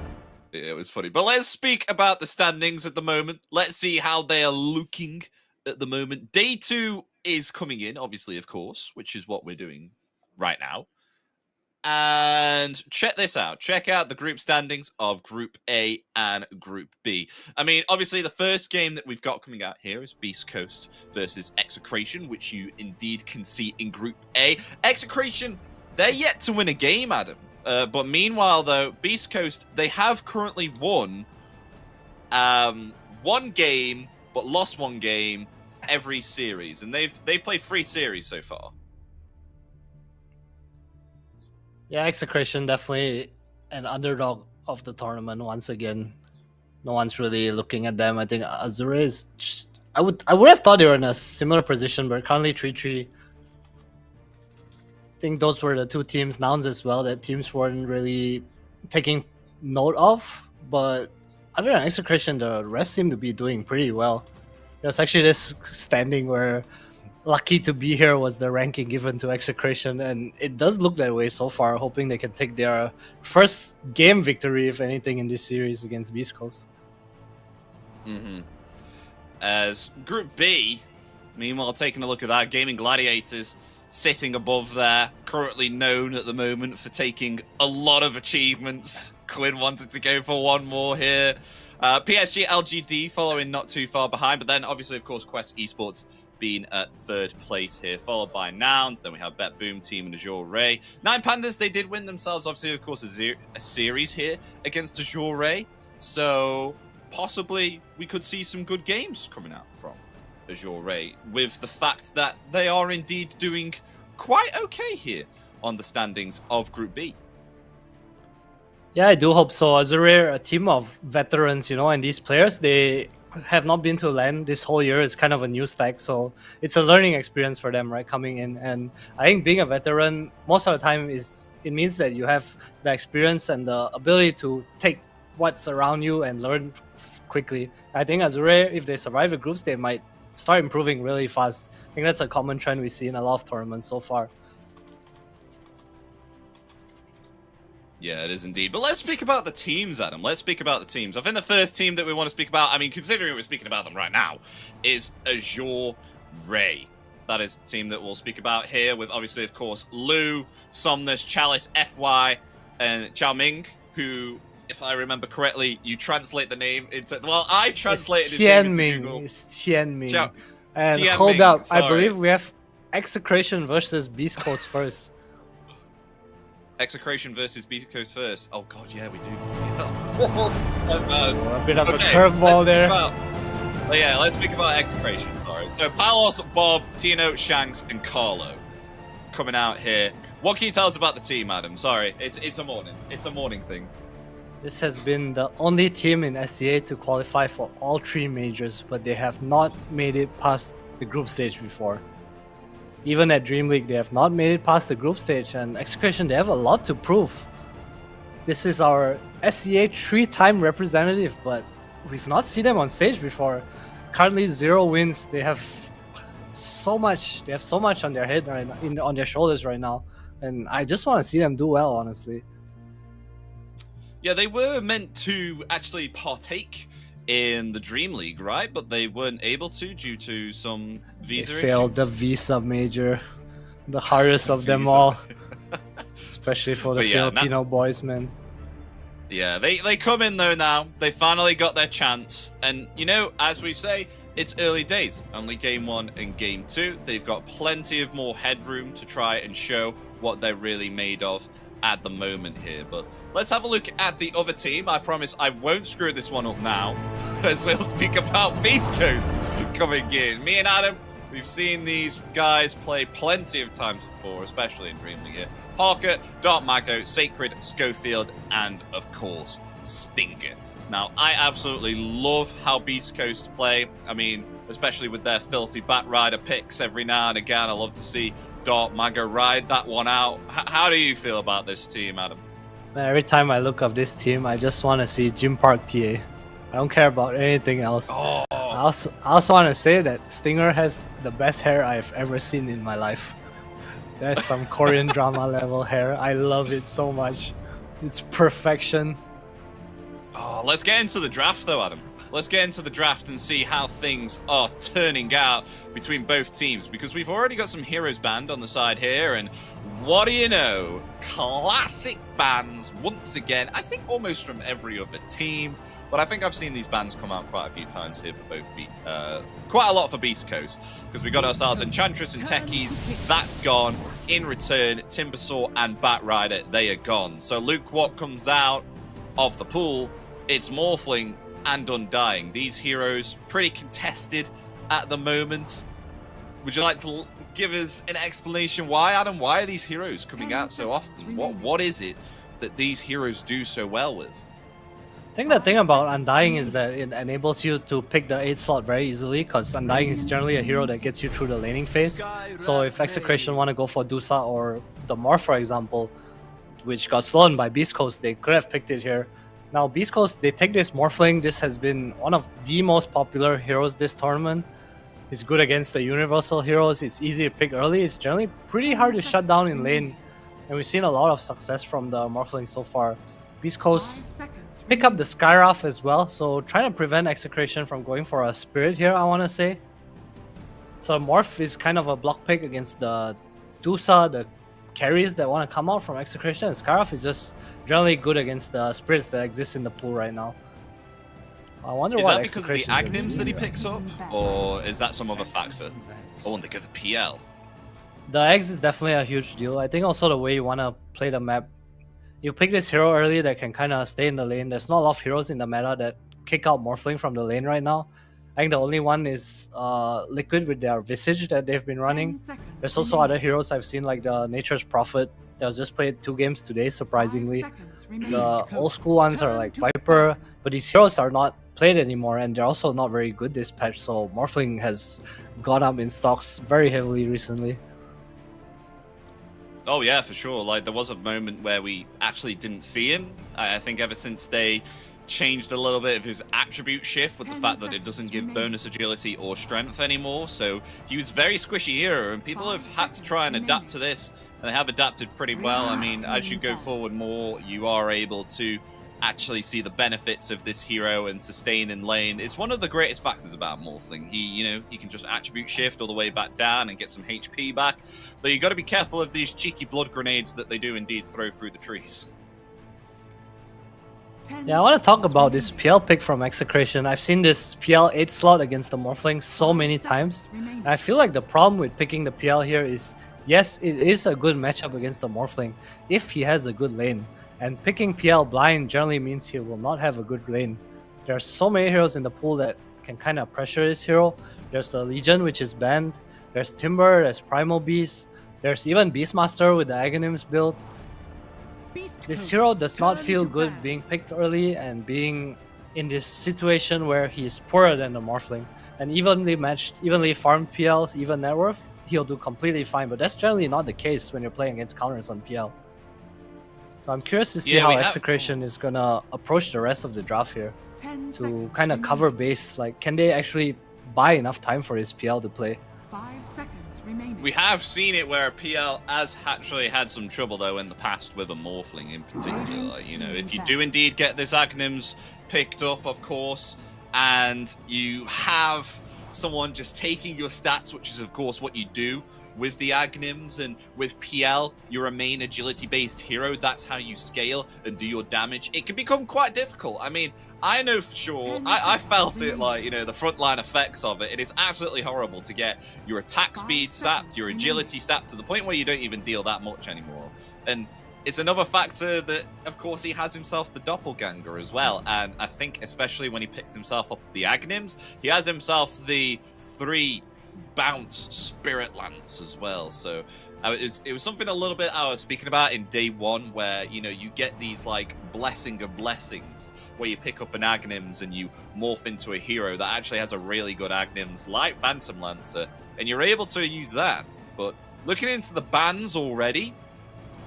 It was funny. But let's speak about the standings at the moment. Let's see how they are looking at the moment. Day 2 is coming in, obviously, of course, which is what we're doing right now. And check this out. Check out the group standings of Group A and Group B. I mean, obviously, the first game that we've got coming out here is Beastcost versus Execration, which you indeed can see in Group A. Execration, they're yet to win a game, Adam. But meanwhile, though, Beastcoast, they have currently won one game, but lost one game every series. And they've played 3 series so far. Yeah, Execration definitely an underdog of the tournament once again. No one's really looking at them. I think Azure Ray is just, I would have thought they were in a similar position, but currently 3-3. I think those were the 2 teams nouns as well that teams weren't really taking note of. But other than Execration, the rest seem to be doing pretty well. There's actually this standing where lucky to be here was the ranking given to Execration, and it does look that way so far, hoping they can take their first game victory, if anything, in this series against Beastcost. As Group B, meanwhile, taking a look at that, Gaming Gladiators sitting above there, currently known at the moment for taking a lot of achievements. Quinn wanted to go for one more here. PSG LGD following not too far behind, but then obviously, of course, Quest Esports being at 3rd place here, followed by Nouns. Then we have Bet Boom Team and Azure Ray. 9 Pandas, they did win themselves, obviously, of course, a series here against Azure Ray. So possibly we could see some good games coming out from Azure Ray, with the fact that they are indeed doing quite okay here on the standings of Group B. Yeah, I do hope so. Azure Ray, a team of veterans, you know, and these players, they have not been to LAN this whole year. It's kind of a new stack, so it's a learning experience for them, right, coming in. And I think being a veteran most of the time it means that you have the experience and the ability to take what's around you and learn quickly. I think Azure, if they survive the groups, they might start improving really fast. I think that's a common trend we see in a lot of tournaments so far. Yeah, it is indeed. But let's speak about the teams, Adam. Let's speak about the teams. I think the first team that we want to speak about, I mean, considering we're speaking about them right now, is Azure Ray. That is the team that we'll speak about here with, obviously, of course, Lu, Somnus, Chalice, FY, and Chao Ming, who, if I remember correctly, you translate the name into... Well, I translated his name into Google. It's Tianming. Chao, and Tianming, hold up, sorry. I believe we have Execration versus Beastcost first. Execration versus Beastcost first. Oh god, yeah, we do. A bit of a curveball there. Let's speak about Execration, sorry. So Palos, Bob, Tino, Shanks, and Carlo coming out here. What can you tell us about the team, Adam? Sorry, it's a morning thing. This has been the only team in SCA to qualify for all 3 majors, but they have not made it past the group stage before. Even at Dream League, they have not made it past the group stage, and Execration, they have a lot to prove. This is our SCA 3-time representative, but we've not seen them on stage before. Currently 0 wins. They have so much. They have so much on their head right now, on their shoulders right now, and I just want to see them do well, honestly. Yeah, they were meant to actually partake in the Dream League, right? But they weren't able to due to some visa issues. Failed the visa major, the hardest of them all, especially for the Filipino boys, man. Yeah, they come in though now. They finally got their chance, and you know, as we say, it's early days, only game 1 and game 2. They've got plenty of more headroom to try and show what they're really made of at the moment here. But let's have a look at the other team. I promise I won't screw this one up now, as we'll speak about Beastcost coming in. Me and Adam, we've seen these guys play plenty of times before, especially in Dream League. Parker, Dark Mago, Sacred, Schofield, and of course, Stinger. Now, I absolutely love how Beastcost play. I mean, especially with their filthy Bat Rider picks every now and again. I love to see Dark Mago ride that one out. How do you feel about this team, Adam? Every time I look at this team, I just want to see Jim Park TA. I don't care about anything else. Oh. I also want to say that Stinger has the best hair I've ever seen in my life. That's some Korean drama level hair. I love it so much. It's perfection. Oh, let's get into the draft though, Adam. Let's get into the draft and see how things are turning out between both teams, because we've already got some heroes banned on the side here, and what do you know? Classic bans once again. I think almost from every other team, but I think I've seen these bans come out quite a few times here for both, quite a lot for Beastcost, because we got ourselves Enchantress and Techies. That's gone. In return, Timbersaw and Bat Rider, they are gone. So Luke, what comes out of the pool? It's Morphling and Undying. These heroes pretty contested at the moment. Would you like to give us an explanation why, Adam? Why are these heroes coming out so often? What is it that these heroes do so well with? I think the thing about Undying is that it enables you to pick the 8 slot very easily, because Undying is generally a hero that gets you through the laning phase. So if Execration want to go for Dusa or the Morph, for example, which got stolen by Beastcost, they could have picked it here. Now, Beastcost, they take this Morphling. This has been one of the most popular heroes this tournament. It's good against the universal heroes. It's easy to pick early. It's generally pretty hard to shut down in lane. And we've seen a lot of success from the Morphling so far. Beastcost pick up the Skywrath as well, so trying to prevent Execration from going for a Spirit here, I want to say. So Morph is kind of a block pick against the Dusa, the carries that want to come out from Execration, and Skywrath is just generally good against the spirits that exist in the pool right now. I wonder is what that because of the Agnims that he picks up, or is that some other factor? Oh, and they get the PL. The eggs is definitely a huge deal. I think also the way you want to play the map. You pick this hero early that can kind of stay in the lane. There's not a lot of heroes in the meta that kick out Morphling from the lane right now. I think the only one is Liquid with their Visage that they've been running. There's also other heroes I've seen, like the Nature's Prophet that was just played 2 games today, surprisingly. The old school ones are like Viper, but these heroes are not played anymore, and they're also not very good this patch, so Morphling has gone up in stocks very heavily recently. Oh yeah, for sure. Like, there was a moment where we actually didn't see him. I think ever since they changed a little bit of his attribute shift with the fact that it doesn't give bonus agility or strength anymore. So he was very squishy hero, and people have had to try and adapt to this, and they have adapted pretty well. I mean, as you go forward more, you are able to actually see the benefits of this hero and sustain in lane. It's one of the greatest factors about Morphling. He can just attribute shift all the way back down and get some HP back. Though you got to be careful of these cheeky blood grenades that they do indeed throw through the trees. Yeah, I want to talk about this PL pick from Execration. I've seen this PL 8 slot against the Morphling so many times. And I feel like the problem with picking the PL here is, yes, it is a good matchup against the Morphling if he has a good lane. And picking PL blind generally means he will not have a good lane. There are so many heroes in the pool that can kind of pressure this hero. There's the Legion, which is banned. There's Timber, there's Primal Beast. There's even Beastmaster with the Aghanims build. This hero does not feel good being picked early and being in this situation where he is poorer than the Morphling. And evenly matched, evenly farmed PLs, even net worth, he'll do completely fine. But that's generally not the case when you're playing against counters on PL. So I'm curious to see how Execration is gonna approach the rest of the draft here to kind of cover base. Like, can they actually buy enough time for his PL to play? 5 seconds remaining. We have seen it where a PL has actually had some trouble though in the past with a Morphling in particular. You know, if you do indeed get this Aghanims picked up, of course, and you have someone just taking your stats, which is of course what you do with the Agnims and with PL, you're a main agility-based hero. That's how you scale and do your damage. It can become quite difficult. I mean, I know for sure, I felt it, like, you know, the frontline effects of it. It is absolutely horrible to get your attack speed sapped, your agility sapped, to the point where you don't even deal that much anymore. And it's another factor that, of course, he has himself the doppelganger as well. And I think especially when he picks himself up the Agnims, he has himself the 3 bounce spirit lance as well. So it was something a little bit I was speaking about in day 1, where, you know, you get these like blessing of blessings where you pick up an Agnims and you morph into a hero that actually has a really good Agnims like Phantom Lancer, and you're able to use that. But looking into the bans already,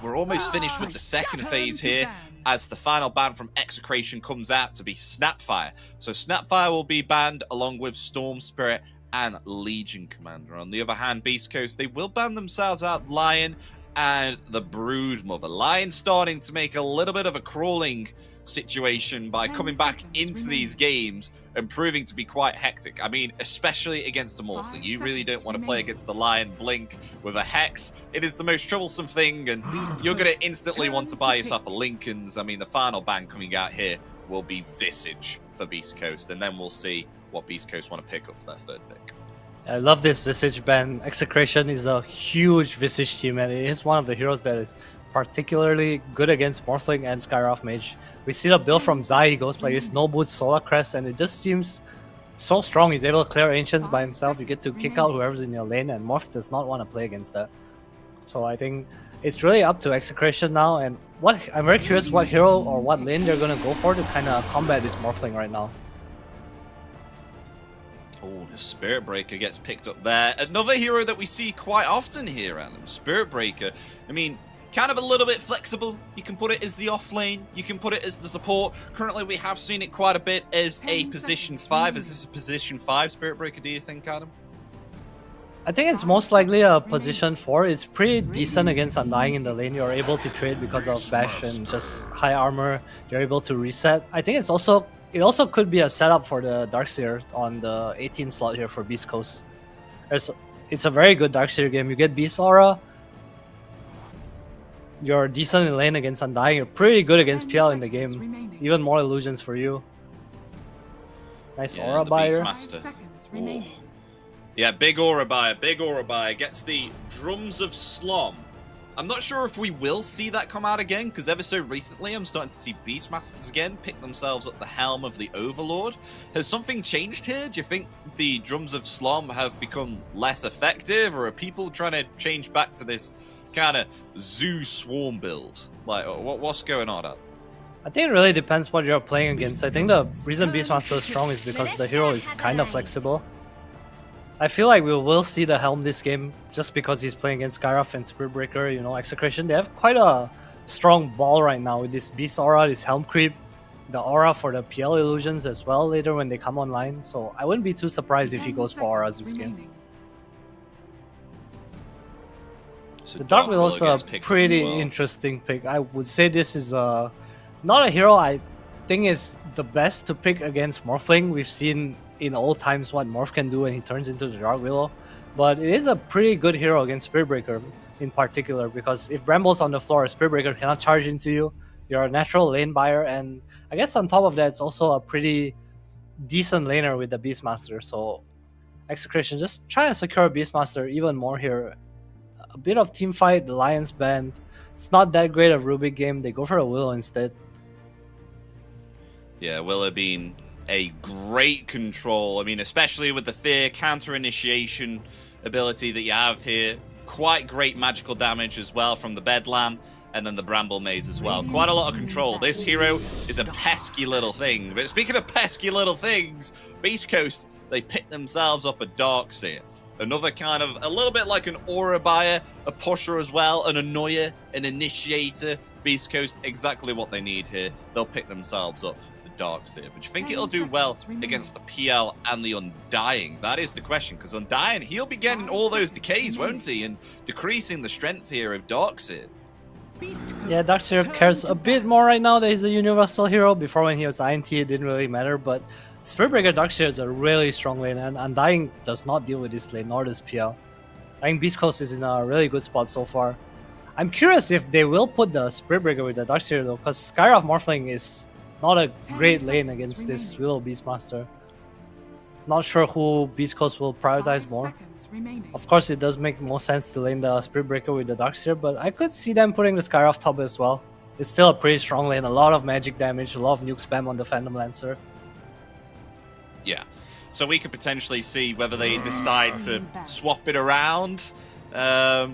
we're almost finished with the second phase here, as the final ban from Execration comes out to be Snapfire. So Snapfire will be banned along with Storm Spirit and Legion Commander. On the other hand, Beastcost, they will ban themselves out Lion and the Broodmother. Lion starting to make a little bit of a crawling situation by coming back into these games and proving to be quite hectic. I mean, especially against a Morphling. You really don't want to play against the Lion Blink with a Hex. It is the most troublesome thing, and you're going to instantly want to buy yourself a Lincoln's. I mean, the final ban coming out here will be Visage for Beastcost, and then we'll see what Beastcoast want to pick up for their 3rd pick. I love this Visage ban. Execration is a huge Visage team, and it is one of the heroes that is particularly good against Morphling and Skyroth Mage. We see the build from Zai, he goes like this, no boots, Solar Crest, and it just seems so strong. He's able to clear Ancients by himself. You get to kick out whoever's in your lane, and Morph does not want to play against that. So I think it's really up to Execration now, and I'm very curious what hero or what lane they're going to go for to kind of combat this Morphling right now. Oh, the Spirit Breaker gets picked up there. Another hero that we see quite often here, Adam. Spirit Breaker. I mean, kind of a little bit flexible. You can put it as the off lane. You can put it as the support. Currently, we have seen it quite a bit as a position 5. Is this a position 5 Spirit Breaker, do you think, Adam? I think it's most likely a position 4. It's pretty decent against Undying in the lane. You're able to trade because of Bash and just high armor. You're able to reset. I think it also could be a setup for the Darkseer on the 18 slot here for Beastcoast. It's a very good Darkseer game. You get Beast Aura. You're decent in lane against Undying. You're pretty good against PL in the game. Even more illusions for you. Nice Aura buyer. Beastmaster. Oh. Yeah, big Aura buyer, big Aura buyer. Gets the Drums of Slom. I'm not sure if we will see that come out again, because ever so recently I'm starting to see Beastmasters again pick themselves up the helm of the Overlord. Has something changed here? Do you think the Drums of Slom have become less effective, or are people trying to change back to this kind of Zoo Swarm build? Like, what's going on up? I think it really depends what you're playing against. I think the reason Beastmaster is strong is because the hero is kind of flexible. I feel like we will see the Helm this game just because he's playing against Skyroth and Spirit Breaker, you know, Execration. They have quite a strong ball right now with this Beast Aura, this Helm creep, the Aura for the PL illusions as well later when they come online. So I wouldn't be too surprised if he goes for Auras this game. So the Dark Willow is a pretty interesting pick. I would say this is not a hero I think is the best to pick against Morphling. We've seen in old times what Morph can do when he turns into the Dark Willow. But it is a pretty good hero against Spirit Breaker in particular, because if Bramble's on the floor, Spirit Breaker cannot charge into you. You're a natural lane buyer, and I guess on top of that, it's also a pretty decent laner with the Beastmaster. So Execration just trying to secure Beastmaster even more here. A bit of team fight, the Lions band. It's not that great of Rubik game. They go for a Willow instead. Yeah, Willow being a great control. I mean, especially with the Fear counter initiation ability that you have here. Quite great magical damage as well from the Bedlam, and then the Bramble Maze as well. Quite a lot of control. This hero is a pesky little thing. But speaking of pesky little things, Beastcoast, they picked themselves up a Darkseer. Another kind of, a little bit like an Aura buyer, a pusher as well, an annoyer, an initiator. Beastcoast, exactly what they need here. They'll pick themselves up Darkseer. But do you think it'll do well against the PL and the Undying? That is the question, because Undying, he'll be getting all those decays, won't he? And decreasing the strength here of Darkseer. Yeah, Darkseer cares a bit more right now that he's a universal hero. Before, when he was INT, it didn't really matter, but Spirit Breaker Darkseer is a really strong lane, and Undying does not deal with this lane, nor does PL. I think Beastcost is in a really good spot so far. I'm curious if they will put the Spirit Breaker with the Darkseer though, because Skyrath Morphling is not a great lane against this Willow Beastmaster. Not sure who Beastcoast will prioritize more. Of course, it does make more sense to lane the Spirit Breaker with the Darkseer, but I could see them putting the Skyrath top as well. It's still a pretty strong lane, a lot of magic damage, a lot of nuke spam on the Phantom Lancer. Yeah. So we could potentially see whether they decide to swap it around. Well,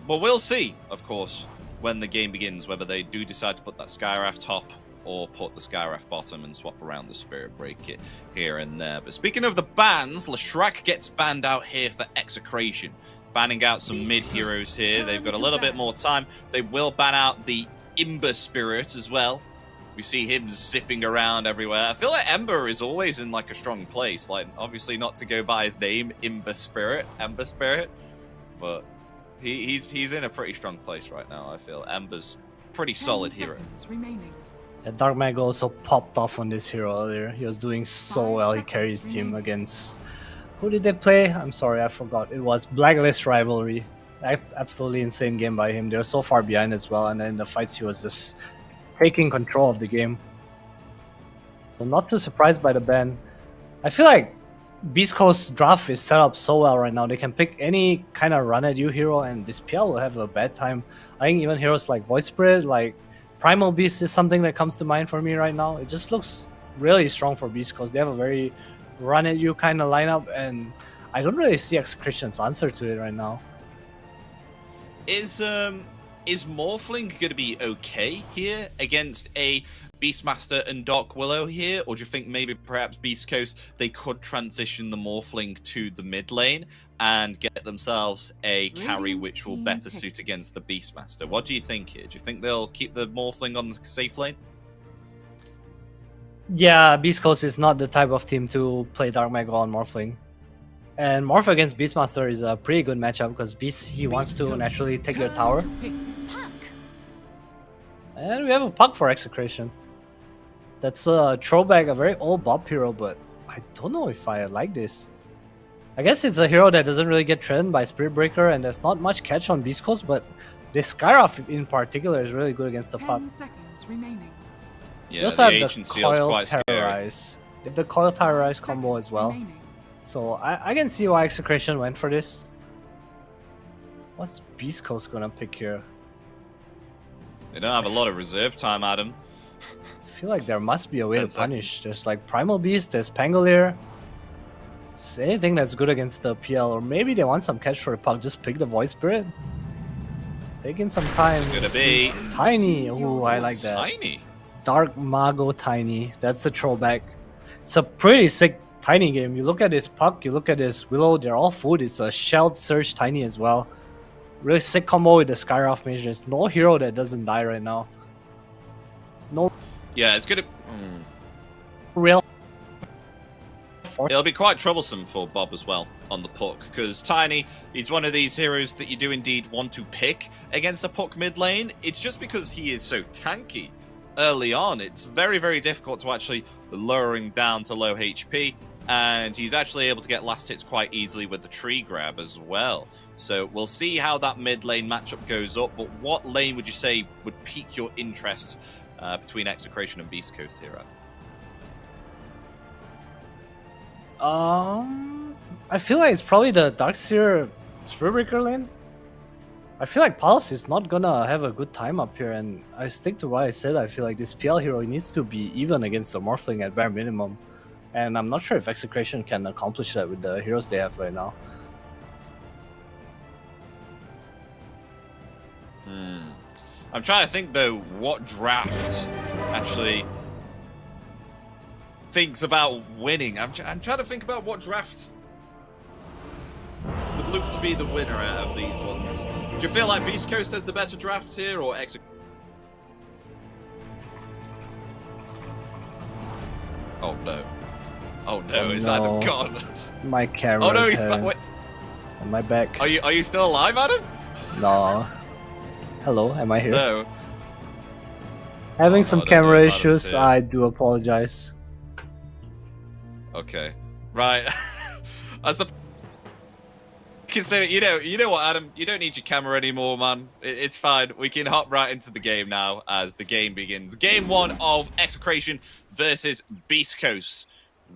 we'll see, of course, when the game begins, whether they do decide to put that Skyrath top or put the Skyrath bottom and swap around the Spirit Breaker here and there. But speaking of the bans, Leshrac gets banned out here for Execration. Banning out some mid heroes here. They've got a little bit more time. They will ban out the Ember Spirit as well. We see him zipping around everywhere. I feel like Ember is always in like a strong place. Like, obviously not to go by his name, Ember Spirit, but he's in a pretty strong place right now. I feel Ember's pretty solid hero. Yeah, Dark Mag also popped off on this hero earlier. He was doing so well. He carried his team against... Who did they play? I'm sorry, I forgot. It was Blacklist Rivalry. Absolutely insane game by him. They were so far behind as well, and then in the fights he was just taking control of the game. So not too surprised by the ban. I feel like Beastcoast's draft is set up so well right now. They can pick any kind of run at you hero, and this PL will have a bad time. I think even heroes like Voice Spirit, like Primal Beast is something that comes to mind for me right now. It just looks really strong for Beastcoast. They have a very run at you kind of lineup, and I don't really see Execration's answer to it right now. Is Morphling going to be okay here against a Beastmaster and Dark Willow here, or do you think maybe perhaps Beastcoast they could transition the Morphling to the mid lane and get themselves a carry which will better suit against the Beastmaster? What do you think here? Do you think they'll keep the Morphling on the safe lane? Yeah, Beastcoast is not the type of team to play Dark Mega on Morphling. And Morph against Beastmaster is a pretty good matchup because Beast, he wants to naturally take your tower. And we have a Puck for Execration. That's a throwback, a very old Bob hero, but I don't know if I like this. I guess it's a hero that doesn't really get threatened by Spirit Breaker, and there's not much catch on Beastcoast, but this Skyrath in particular is really good against the Puck. Yeah, you also the have agency is quite scary. Terrorize. If the Coil Terrorize combo as well. So I can see why Execration went for this. What's Beastcoast gonna pick here? They don't have a lot of reserve time, Adam. I feel like there must be a way to punish. There's like Primal Beast, there's Pangolier. It's anything that's good against the PL, or maybe they want some catch for the Puck. Just pick the Voice Spirit. Taking some time. It's gonna be Tiny. Ooh, I like that. Tiny. Dark Mago Tiny. That's a throwback. It's a pretty sick Tiny game. You look at this Puck, you look at this Willow, they're all food. It's a Shelled Surge Tiny as well. Really sick combo with the Skyrath Major. There's no hero that doesn't die right now. No. Yeah, it's gonna... Real. It'll be quite troublesome for Bob as well on the Puck, because Tiny is one of these heroes that you do indeed want to pick against a Puck mid lane. It's just because he is so tanky early on. It's very, very difficult to actually lower him down to low HP, and he's actually able to get last hits quite easily with the tree grab as well. So we'll see how that mid lane matchup goes up, but what lane would you say would pique your interest between Execration and Beastcoast here? I feel like it's probably the Darkseer Spirit Breaker lane. I feel like Pulse is not gonna have a good time up here, and I stick to what I said. I feel like this PL hero needs to be even against the Morphling at bare minimum. And I'm not sure if Execration can accomplish that with the heroes they have right now. I'm trying to think, though, what draft actually thinks about winning. I'm trying to think about what draft would look to be the winner out of these ones. Do you feel like Beastcoast has the better draft here, or Oh no. Oh no, is Adam gone? My camera. Oh no, he's back. Wait. Am I back? Are you still alive, Adam? No. Hello, am I here? No. Having some camera issues, I do apologize. Okay. Right. Consider, you know what, Adam? You don't need your camera anymore, man. It's fine. We can hop right into the game now as the game begins. Game 1 of Execration versus Beastcost,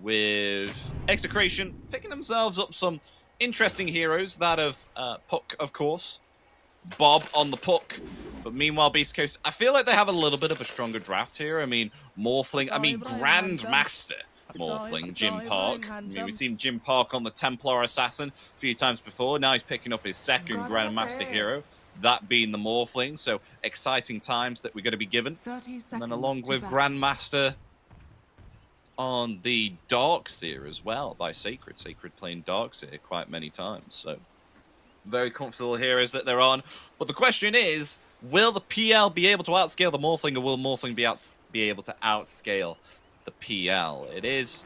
with Execration picking themselves up some interesting heroes. That of Puck, of course. Bob on the Puck. But meanwhile, Beastcoast, I feel like they have a little bit of a stronger draft here. I mean, Grandmaster Morphling, Jim Park. I mean, we've seen Jim Park on the Templar Assassin a few times before. Now he's picking up his second Grandmaster hero, that being the Morphling. So exciting times that we're going to be given. And then along with Grandmaster on the Darkseer as well by Sacred. Sacred playing Darkseer quite many times. So very comfortable heroes that they're on. But the question is, will the PL be able to outscale the Morphling, or will Morphling be able to outscale the PL? It is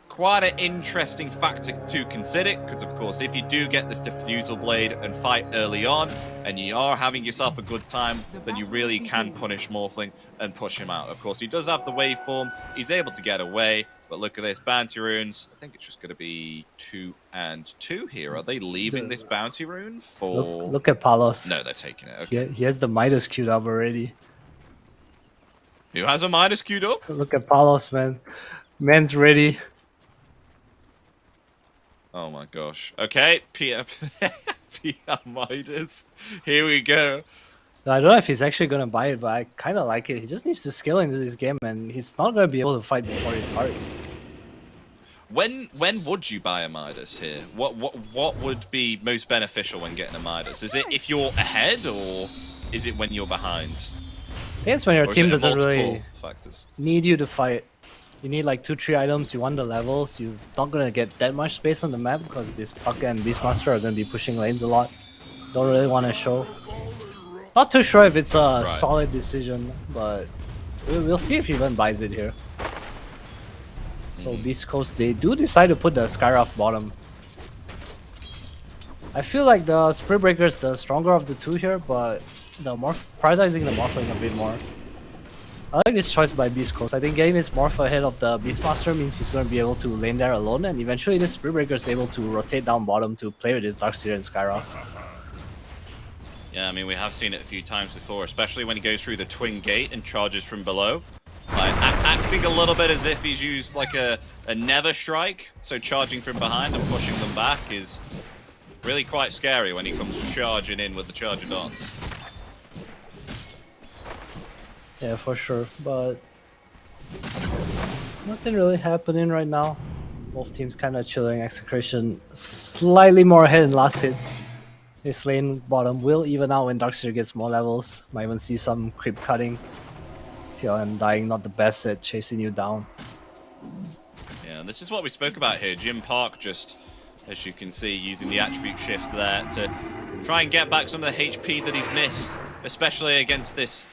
quite an interesting factor to consider, because of course if you do get this Diffusal Blade and fight early on and you are having yourself a good time, then you really can punish Morphling and push him out. Of course he does have the waveform, he's able to get away, but look at this, bounty runes. I think it's just going to be 2 and 2 here. Are they leaving this bounty rune for... Look at Palos. No, they're taking it. Okay. He has the Midas queued up already. Who has a Midas queued up? Look at Palos, man. Man's ready. Oh my gosh. Okay, PR Midas. Here we go. I don't know if he's actually going to buy it, but I kind of like it. He just needs to scale into this game, and he's not going to be able to fight before his heart. When would you buy a Midas here? What would be most beneficial when getting a Midas? Is it if you're ahead, or is it when you're behind? I think it's when your team doesn't really need you to fight. You need like 2-3 items, you want the levels, you're not going to get that much space on the map because this Puck and Beastmaster are going to be pushing lanes a lot. Don't really want to show. Not too sure if it's a solid decision, but we'll see if he even buys it here. So Beastcoast, they do decide to put the Skyraft bottom. I feel like the Spirit Breaker is the stronger of the two here, but prioritizing the Morphling a bit more. I like this choice by Beastcoast. I think getting this Morph ahead of the Beastmaster means he's going to be able to lane there alone, and eventually this Spirit Breaker is able to rotate down bottom to play with his Darkseer and Skyraft. Yeah, I mean, we have seen it a few times before, especially when he goes through the twin gate and charges from below. Like, acting a little bit as if he's used like a Never Strike, so charging from behind and pushing them back is really quite scary when he comes charging in with the Charger Dons. Yeah, for sure, but nothing really happening right now. Both teams kind of chilling. Execration slightly more ahead in last hits. This lane bottom will even out when Darkseer gets more levels. Might even see some creep cutting. PLM dying, not the best at chasing you down. Yeah, and this is what we spoke about here. Jim Park just, as you can see, using the attribute shift there to try and get back some of the HP that he's missed, especially against this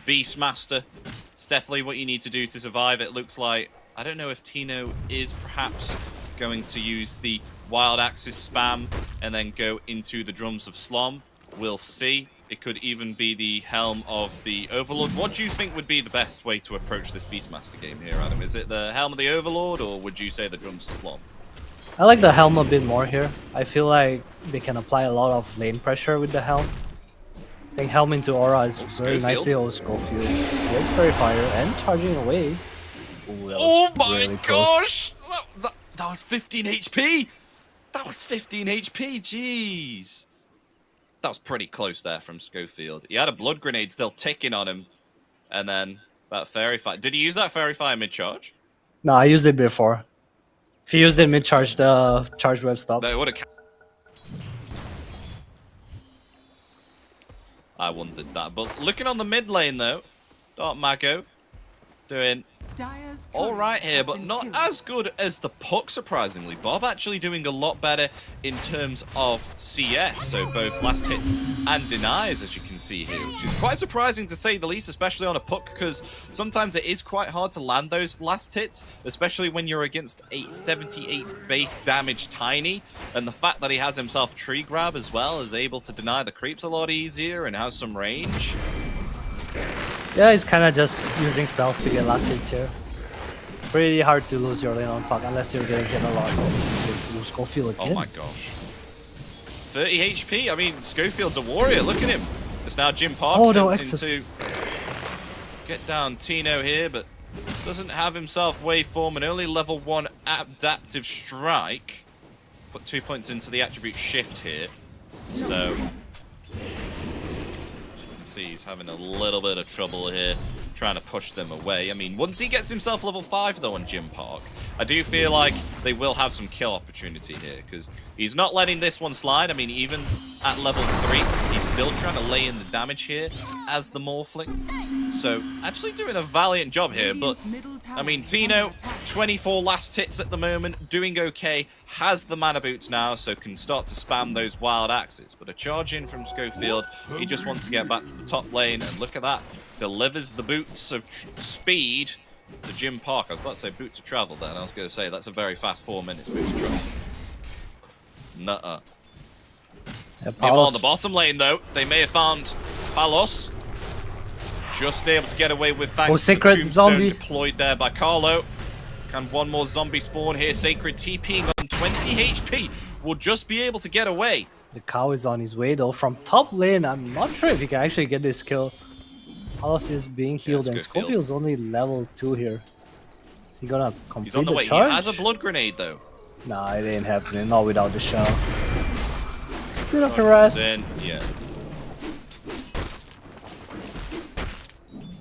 Beastmaster. It's definitely what you need to do to survive. It looks like, I don't know if Tino is perhaps going to use the Wild Axis spam and then go into the Drums of Slom. We'll see. It could even be the Helm of the Overlord. What do you think would be the best way to approach this Beastmaster game here, Adam? Is it the Helm of the Overlord, or would you say the Drums of Slom? I like the Helm a bit more here. I feel like they can apply a lot of lane pressure with the Helm. I think Helm into Aura is very nicely old Schofield. Yes, Fairy Fire and charging away. Ooh, oh my really gosh! That was 15 HP! That was 15 HP, jeez! That was pretty close there from Schofield. He had a Blood Grenade still ticking on him. And then that Fairy Fire. Did he use that Fairy Fire mid-charge? No, I used it before. If he used it mid-charge, the charge would have stopped. No, it would have... I wondered that. But looking on the mid lane, though, Dark Mago doing all right here, but not as good as the Puck, surprisingly. Bob actually doing a lot better in terms of CS, so both last hits and denies, as you can see here, which is quite surprising to say the least, especially on a Puck, because sometimes it is quite hard to land those last hits, especially when you're against a 78 base damage Tiny, and the fact that he has himself Tree Grab as well is able to deny the creeps a lot easier and has some range. Yeah, he's kind of just using spells to get last hits here. Pretty hard to lose your lane on Puck unless you're getting hit a lot. It's Schofield again. Oh my gosh. 30 HP. I mean, Schofield's a warrior. Look at him. It's now Jim Park attempting to get down Tino here, but doesn't have himself waveform, and only level 1 adaptive strike. Put 2 points into the attribute shift here. So, you can see he's having a little bit of trouble here, trying to push them away. I mean, once he gets himself level 5 though on Jim Park, I do feel like they will have some kill opportunity here, because he's not letting this one slide. I mean, even at level 3, he's still trying to lay in the damage here as the Morphling. So, actually doing a valiant job here, but, I mean, Tino, 24 last hits at the moment, doing okay, has the mana boots now, so can start to spam those wild axes. But a charge in from Schofield, he just wants to get back to the top lane, and look at that, delivers the boots of speed to Jim Park. I was about to say boots of travel then, I was going to say that's a very fast 4 minutes boots of travel. Nuh-uh. Meanwhile, on the bottom lane though, they may have found Palos. Just able to get away with thanks to the tombstone deployed there by Carlo. Can one more zombie spawn here? Sacred TPing on 20 HP. Will just be able to get away. The cow is on his way though from top lane. I'm not sure if he can actually get this kill. Palos is being healed and Schofield's only level 2 here. Is he gonna complete He's on the way. charge? He has a blood grenade though. Nah, it ain't happening. Not without the shell. Just a bit of harass. Yeah.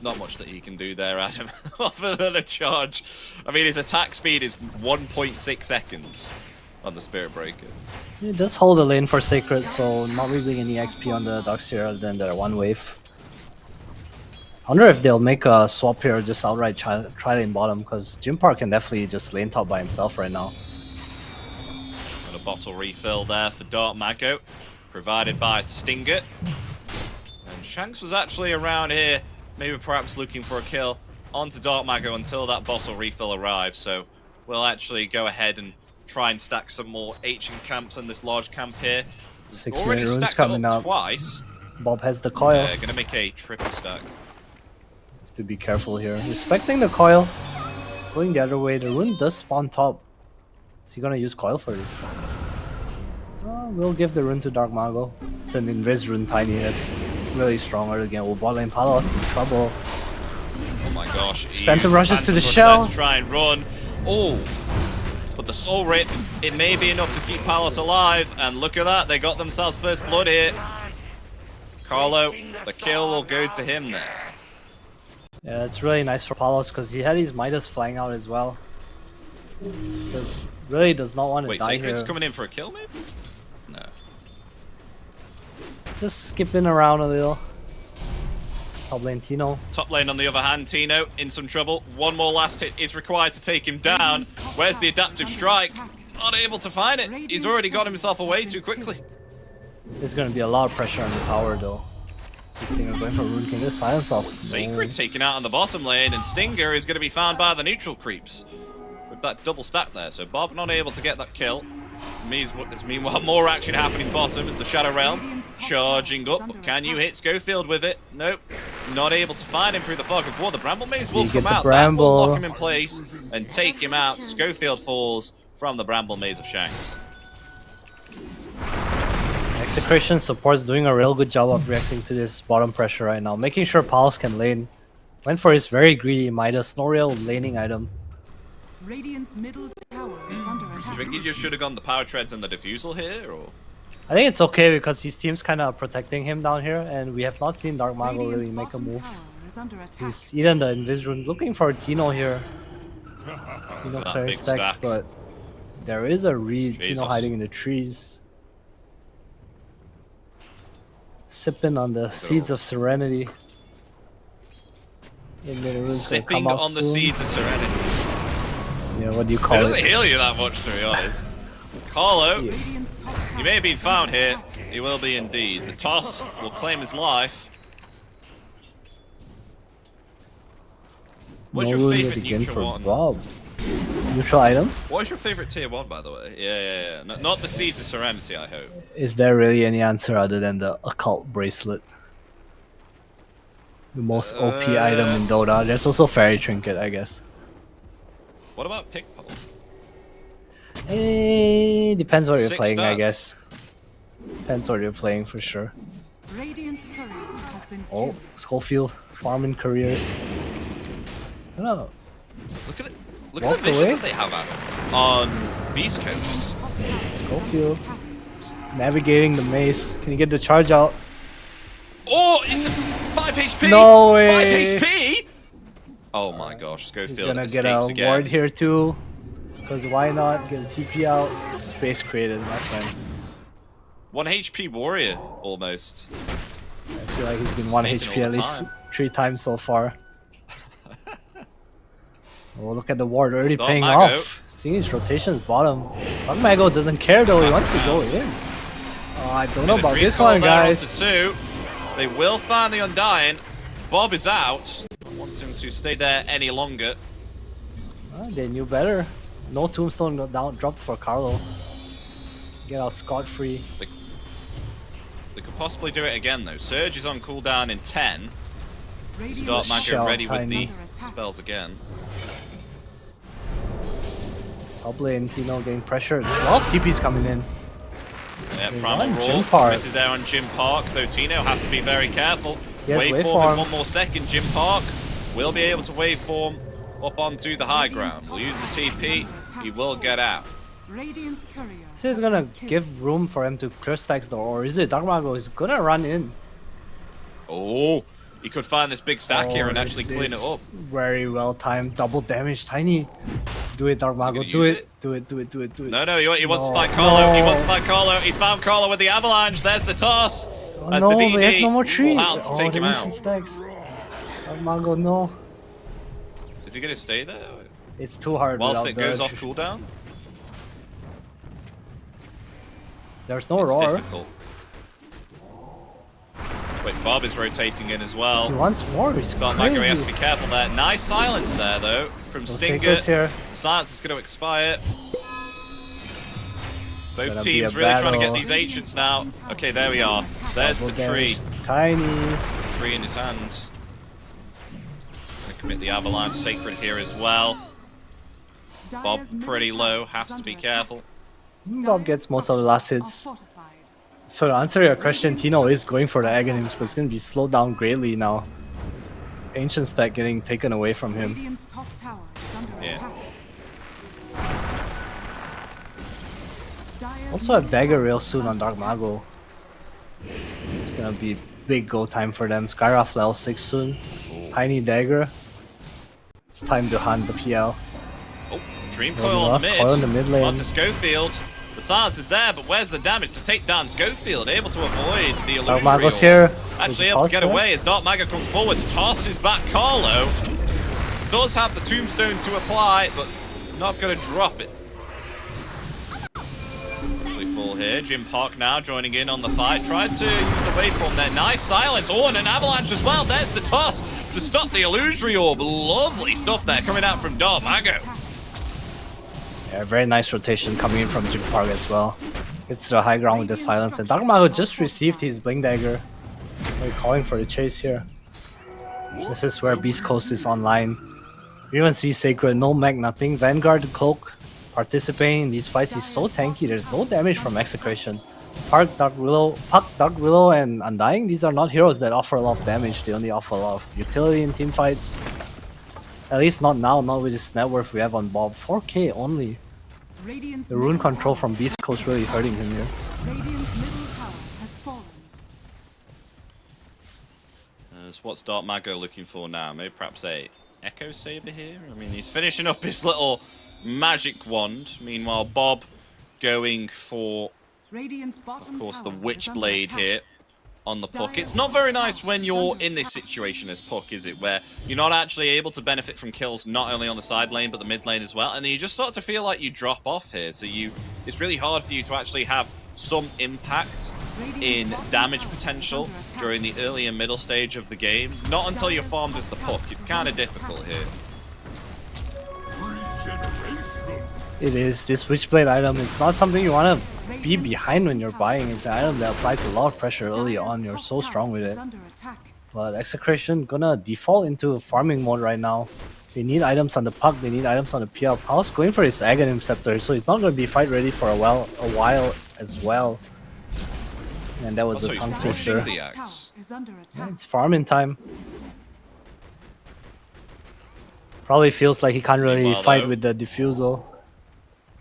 Not much that he can do there, Adam, other than a charge. I mean, his attack speed is 1.6 seconds on the Spirit Breaker. It does hold the lane for Sacred, so not losing any XP on the Darkseer other than their one wave. I wonder if they'll make a swap here or just outright try lane bottom, because Jim Park can definitely just lane top by himself right now. And a bottle refill there for Dark Mago, provided by Stinger. And Shanks was actually around here, maybe perhaps looking for a kill onto Dark Mago until that bottle refill arrives. So we'll actually go ahead and try and stack some more ancient camps in this large camp here. 6 already runes stacked coming it up up. twice. Bob has the coil. Yeah, gonna make a triple stack. Have to be careful here. Respecting the coil. Going the other way. The rune does spawn top. Is he gonna use coil for this? We'll give the rune to Dark Mago. It's an invis rune tiny. That's really strong early game. Oh, bot lane Palos in trouble. Oh my gosh. Phantom rushes to the Rush shell. there to try and run. Oh. But the soul rip, it may be enough to keep Palos alive. And look at that. They got themselves first blood here. Carlo, the kill will go to him there. Yeah, it's really nice for Palos because he had his Midas flying out as well. Really does not want to die Sacred's here. coming in for a kill, maybe? No. Just skipping around a little. Top lane Tino. Top lane, on the other hand, Tino in some trouble. One more last hit is required to take him down. Where's the adaptive strike? Unable to find it. He's already got himself away too quickly. There's going to be a lot of pressure on the tower though. Stinger going for Rune King. This silence off. Sacred taken out on the bottom lane, and Stinger is going to be found by the neutral creeps with that double stack there. So Bob not able to get that kill. Meanwhile, more action happening bottom as the Shadow Realm charging up. But can you hit Schofield with it? Nope. Not able to find him through the fog of war. The Bramble Maze will come out. That will lock him in place and take him out. Schofield falls from the Bramble Maze of Shanks. Execration support's doing a real good job of reacting to this bottom pressure right now, making sure Palos can lane. Went for his very greedy Midas, no real laning item. Radiant's middle tower is under attack. Do you think he just should have gone the power treads and the diffusal here, or? I think it's okay because his team's kind of protecting him down here, and we have not seen Dark Mago really make a move. He's eaten the Invis rune, looking for Tino here. Tino clear stacks, but there is a read. Tino hiding in the trees. Sipping on the seeds of serenity. Sipping on the seeds of serenity. Yeah, what do you call it? It doesn't heal you that much, to be honest. Carlo, he may have been found here. He will be indeed. The toss will claim his life. What's your favorite neutral one? Bob. Neutral item? What is your favorite tier 1, by the way? Yeah. Not the Seeds of Serenity, I hope. Is there really any answer other than the Occult Bracelet? The most OP item in Dota. There's also Fairy Trinket, I guess. What about Pickpole? Depends what you're playing, I guess. Depends what you're playing for sure. Radiant's courier has been Oh, killed. Schofield farming careers. It's gonna Look at walk the vision away. that they have on Beastcost. Schofield navigating the maze. Can you get the charge out? Oh, 5 HP! No way! 5 HP! Oh my gosh, Schofield He's gonna escapes get a again. ward here too. Because why not? Get a TP out. Space created, my friend. 1 HP warrior, almost. I feel like he's been 1 Escaping HP all at the least time. 3 times so far. Oh, look at the ward already Dark paying Mago. off. Seeing his rotations bottom. Dark Mago doesn't care though, he wants to go in. Oh, I don't know And the about Dream this Call one, there guys. onto 2. They will find the Undying. Bob is out. Don't want him to stay there any longer. They knew better. No tombstone down dropped for Carlo. Get out scot-free. They could possibly do it again though. Surge is on cooldown in 10. Start Mago Shell ready with tiny. the spells again. Top lane, Tino getting pressured. A lot of TPs coming in. Yeah, They Primal run Roar Jim Park. committed there on Jim Park, though Tino has to be very careful. Yes, Waveform waveform. in 1 more second. Jim Park will be able to waveform up onto the high ground. We'll use the TP. He will get out. Radiant's courier. This is gonna give room for him to clear stacks though, or is it Dark Mago is gonna run in? Oh, he could find this big stack here and Oh, actually this clean it is up. Very well timed, double damage, Tiny. Do it, Dark Mago, gonna do use it. it? Do it, do it, do it, do it. No, he wants to No, find Carlo. He no. wants to find Carlo. He's found Carlo with the avalanche. There's the toss. Oh, As no, the but he has DD no more tree. will out to take the him mission out. stacks. Dark Mago, no. Is he going to stay there? It's too hard Whilst without it goes the- off cooldown? There's no It's roar. difficult. Wait, Bob is rotating in as well. He wants more, he's Dark Mago has to crazy. be careful there. Nice silence there, though, from No Stinger. secrets here. The silence is going to expire. Both gonna be teams a really trying to get battle. these ancients now. Okay, there we are. There's Double the tree. damage, Tiny. Tree in his hand. Gonna commit the avalanche sacred here as well. Bob pretty low, has to be careful. Bob gets most of the last hits. So to answer your question, Tino is going for the Aghanims, but it's going to be slowed down greatly now. Ancient stack getting taken away from him. Radiant's top tower is under Yeah. attack. Dire's Also have Dagger real soon on Dark Mago. It's gonna be big go time for them. Skyrath level 6 soon. Tiny Dagger. It's time to hunt the PL. Oh, Dream Well, Coil on the mid. Coil in the mid lane. Onto Schofield. The silence is there, but where's the damage to take down Schofield? Able to avoid the illusory. Dark Mago's orb. here. Actually Is able to toss get there? away as Dark Mago comes forward, tosses back Carlo. Does have the tombstone to apply, but not going to drop it. Actually full here. Jim Park now joining in on the fight. Tried to use the waveform there. Nice silence. Oh, and an avalanche as well. There's the toss to stop the illusory orb. Lovely stuff there coming out from Dark Mago. Yeah, very nice rotation coming in from Jim Park as well. Gets to the high ground with the silence. And Dark Mago just received his Blink Dagger. We're calling for the chase here. This is where Beastcost is online. You even see Sacred, no mech, nothing. Vanguard, Cloak, participating in these fights is so tanky. There's no damage from Execration. Puck, Dark Willow, and Undying, these are not heroes that offer a lot of damage. They only offer a lot of utility in team fights. At least not now, not with this net worth we have on Bob. 4k only. Radiant's The rune middle control tower from Beastcoast really hurting him here. Radiant's middle tower has fallen. So what's Dark Mago looking for now? Maybe perhaps a Echo Saber here? I mean, he's finishing up his little magic wand. Meanwhile, Bob going for, Radiant's bottom of course, the tower is Witch under Blade attack. here on the Puck. It's not very nice when you're in this situation as Puck, is it? Where you're not actually able to benefit from kills not only on the side lane, but the mid lane as well. And then you just start to feel like you drop off here. So it's really hard for you to actually have some impact in damage potential during the early and middle stage of the game. Not until you're farmed as the Puck. It's kind of difficult here. It is. This Witchblade item, it's not something you want to be behind when you're buying. It's an item that applies a lot of pressure early on. You're so strong with it. But Execration gonna default into farming mode right now. They need items on the Puck, they need items on the PL. Paul's going for his Aghanim Scepter, so he's not gonna be fight ready for a while as well. And that was Also, a tongue he's twister. rushing the axe. Is under attack. It's farming time. Probably feels like he can't really Meanwhile, fight though- with the defusal.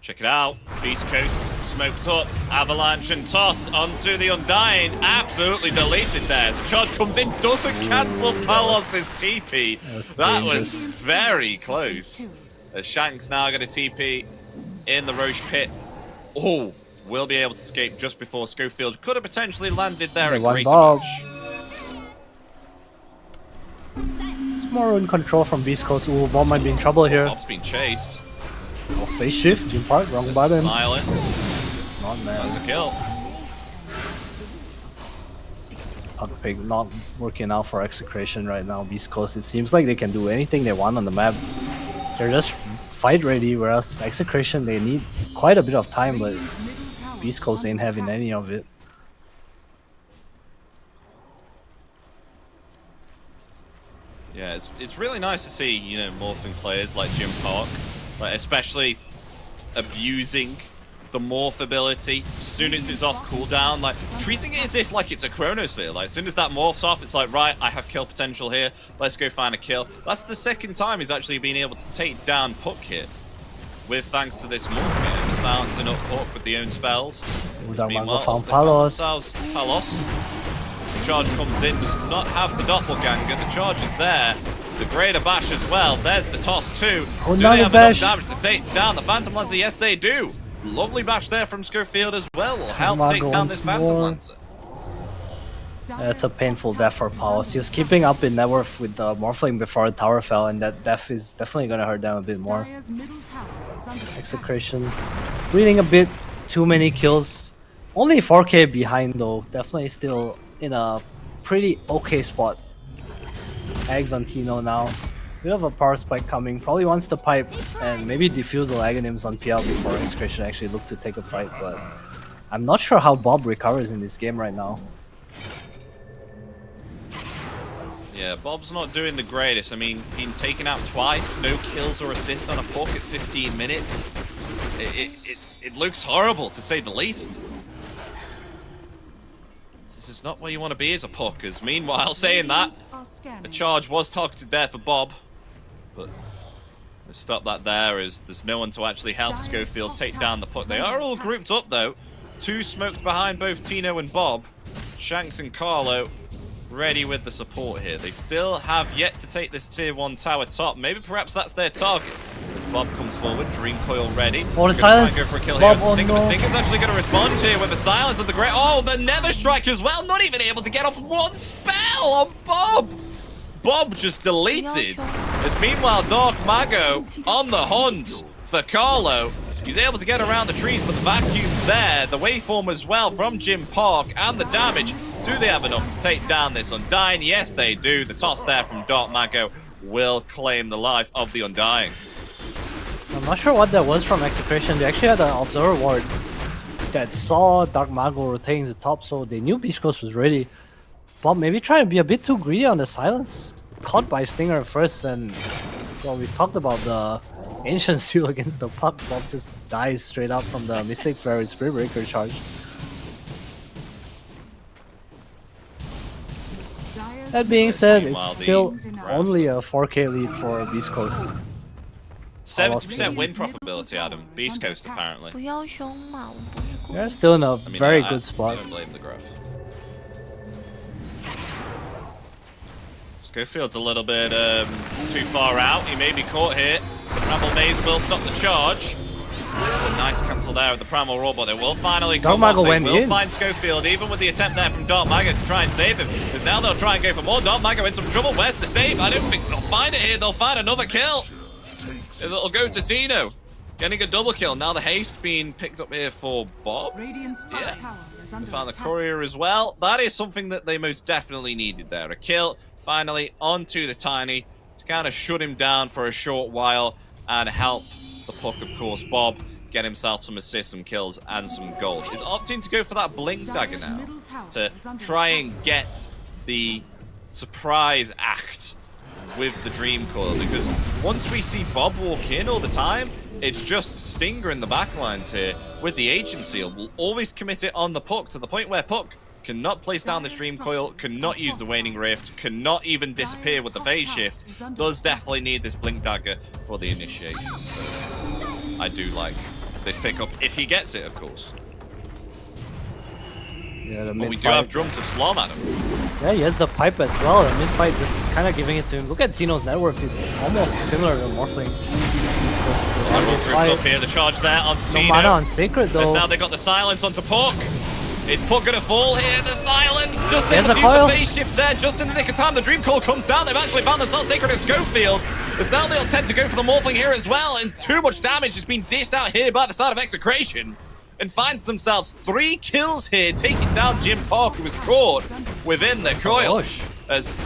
Check it out. Beastcost smoked up. Avalanche and toss onto the Undying. Absolutely deleted there. As the charge comes in, doesn't cancel Palos' TP. That was very close. As Shank's now going to TP in the Roche pit. Oh, will be able to escape just before Schofield could have potentially landed there. A One great Bob. match. It's more in control from Beastcost. Ooh, Bob might be in trouble here. Bob's been chased. Oh, face shift, Jim Park, wrong button. Silence. It's not, man. That's a kill. Puck pick not working out for Execration right now. Beastcoast, it seems like they can do anything they want on the map. They're just fight ready, whereas Execration, they need quite a bit of time, but Beastcoast ain't having any of it. Yeah, it's really nice to see, you know, morphing players like Jim Park, like especially abusing the morph ability as soon as it's off cooldown, like treating it as if like it's a chronosphere. Like as soon as that morphs off, it's like, right, I have kill potential here, let's go find a kill. That's the second time he's actually been able to take down Puck here with thanks to this morph, silencing up Puck with the own spells. Meanwhile, found they found Palos. themselves Palos. The charge comes in, does not have the doppelganger, the charge is there. The greater bash as well. There's the toss too. Oh, do now they the have bash. enough damage to take down the Phantom Lancer? Yes, they do. Lovely bash there from Schofield as well. Will help Margo take down once this Phantom more. Lancer. That's a painful death for Palos. He was keeping up in net worth with the Morphling before the tower fell, and that death is definitely going to hurt them a bit more. Dire's middle tower is under attack. Execration reading a bit too many kills. Only 4k behind though. Definitely still in a pretty okay spot. Eggs on Tino now. Bit of a power spike coming. Probably wants the pipe and maybe defusal Aghanims on PL before Execration actually look to take a fight, but I'm not sure how Bob recovers in this game right now. Yeah, Bob's not doing the greatest. I mean, being taken out twice, no kills or assist on a Puck at 15 minutes. It looks horrible, to say the least. This is not where you want to be as a Puck, as meanwhile, saying that, a charge was targeted there for Bob. But let's stop that there, as there's no one to actually help Schofield take down the Puck. They are all grouped up, though. Two smoked behind both Tino and Bob. Shanks and Carlo ready with the support here. They still have yet to take this tier 1 tower top. Maybe perhaps that's their target. As Bob comes forward, Dream Coil ready. Oh, the Gonna try and silence. go for a kill Bob, here. oh Stinker, no. Stinker's actually going to respond here with a silence of the great. Oh, the Nether Strike as well. Not even able to get off one spell on Bob. Bob just deleted. As meanwhile, Dark Mago on the hunt for Carlo. He's able to get around the trees, but the vacuum's there. The waveform as well from Jim Park, and the damage. Do they have enough to take down this Undying? Yes, they do. The toss there from Dark Mago will claim the life of the Undying. I'm not sure what that was from Execration. They actually had an Observer Ward that saw Dark Mago rotating the top, so they knew Beastcoast was ready. Bob maybe trying to be a bit too greedy on the silence. Caught by Stinger first, and well, we talked about the Ancient Seal against the Puck. Bob just dies straight up from the Mystic Flare Spirit Breaker charge. That being said, it's still only a 4k lead for Beastcoast. 70% win probability, Adam. Beastcoast, apparently. They're still in a I mean, very I good spot. don't blame the graph. Schofield's a little bit too far out. He may be caught here. The Bramble Maze will stop the charge. A nice cancel there of the Primal Roar, but they will finally come off. They will find Schofield, even with the attempt there from Dark Mago to try and save him. Because now they'll try and go for more. Dark Mago in some trouble. Where's the save? I don't think they'll find it here. They'll find another kill. It'll go to Tino. Getting a double kill. Now the haste being picked up here for Bob. Yeah. They found the courier as well. That is something that they most definitely needed there. A kill finally onto the Tiny to kind of shut him down for a short while and help the Puck, of course, Bob, get himself some assists, some kills, and some gold. Is opting to go for that Blink Dagger now to try and get the surprise act with the Dream Coil, because once we see Bob walk in all the time, it's just Stinger in the backlines here with the Agency. Will always commit it on the Puck to the point where Puck cannot place down the Stream Coil, cannot use the Waning Rift, cannot even disappear with the Phase Shift, does definitely need this Blink Dagger for the initiation. So I do like this pickup, if he gets it, of course. Yeah, the but we do have drums of Slom at him. Yeah, he has the pipe as well. The mid-fight just kind of giving it to him. Look at Tino's net worth. It's almost similar to Morphling. Up here, the charge there onto No Tino. mana on Sacred though. As now they got the silence onto Puck. Is Puck gonna fall here? The silence! Just There's able to a coil. use the phase shift there, just in the nick of time. The Dream Coil comes down. They've actually found themselves Sacred and Schofield. As now they'll tend to go for the Morphling here as well. And too much damage has been dished out here by the side of Execration. And finds themselves 3 kills here, taking down Jim Park, who was caught within the coil. As,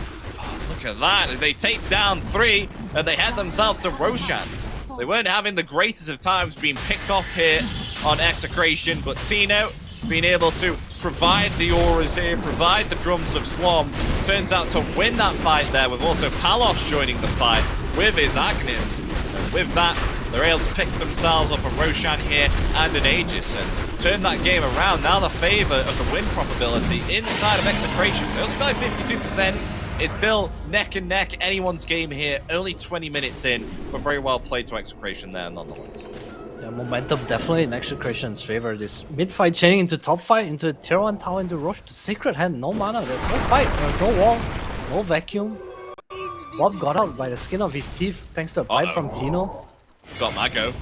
look at that, they take down 3, and they had themselves to Roshan. They weren't having the greatest of times being picked off here on Execration, but Tino being able to provide the auras here, provide the drums of Slom, turns out to win that fight there, with also Palos joining the fight with his Agnims. And with that, they're able to pick themselves up a Roshan here and an Aegis and turn that game around. Now the favor of the win probability inside of Execration, only by 52%. It's still neck and neck, anyone's game here, only 20 minutes in, but very well played to Execration there nonetheless. Yeah, momentum definitely in Execration's favor. This mid-fight chaining into top fight, into tier 1 tower, into Roche. The Sacred had no mana, there's no fight, there's no wall, no vacuum. Bob got out by the skin of his teeth thanks to a pipe from Tino. Got Mago.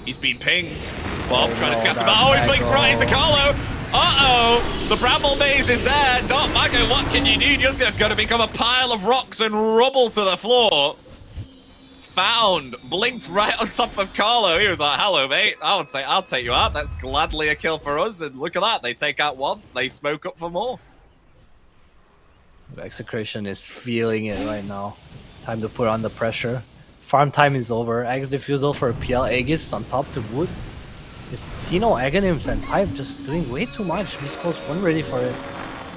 He's been pinged. Bob trying to scatter back. Oh, he blinks right into Carlo. Uh-oh! The Bramble Maze is there. Dark Mago, what can you do? You're just going to become a pile of rocks and rubble to the floor. Found. Blinked right on top of Carlo. He was like, hello, mate. I'll take you out. That's gladly a kill for us. And look at that. They take out 1. They smoke up for more. The Execration is feeling it right now. Time to put on the pressure. Farm time is over. Axe Diffusal for PL Aegis on top to boot. Is Tino, Aghanims, and Pipe just doing way too much. Beastcost weren't ready for it.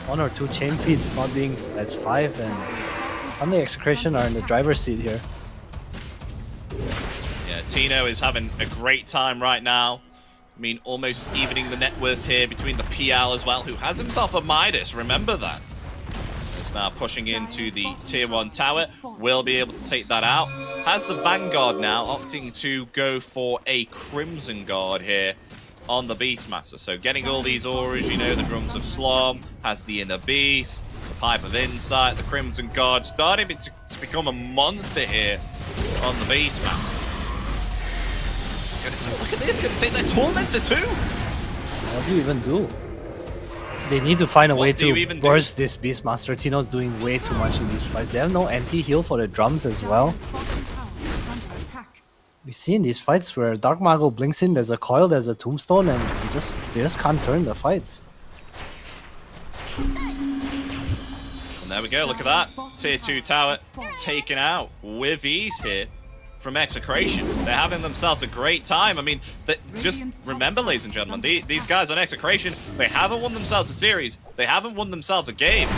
1 or 2 chain feeds not being as 5, and Sunday Execration are in the driver's seat here. Yeah, Tino is having a great time right now. I mean, almost evening the net worth here between the PL as well, who has himself a Midas, remember that. It's now pushing into the tier 1 tower, will be able to take that out. Has the Vanguard now, opting to go for a Crimson Guard here on the Beastmaster. So getting all these auras, you know, the Drums of Slom, has the Inner Beast, the Pipe of Insight, the Crimson Guard, starting to become a monster here on the Beastmaster. Look at this, gonna take their Tormentor too! What do you even do? They need to find a way to burst this Beastmaster. Tino's doing way too much in these fights. They have no anti-heal for the drums as well. We see in these fights where Dark Mago blinks in, there's a coil, there's a tombstone, and they just can't turn the fights. And there we go, look at that. Tier 2 tower taken out with ease here from Execration. They're having themselves a great time. I mean, just remember, ladies and gentlemen, these guys on Execration, they haven't won themselves a series. They haven't won themselves a game.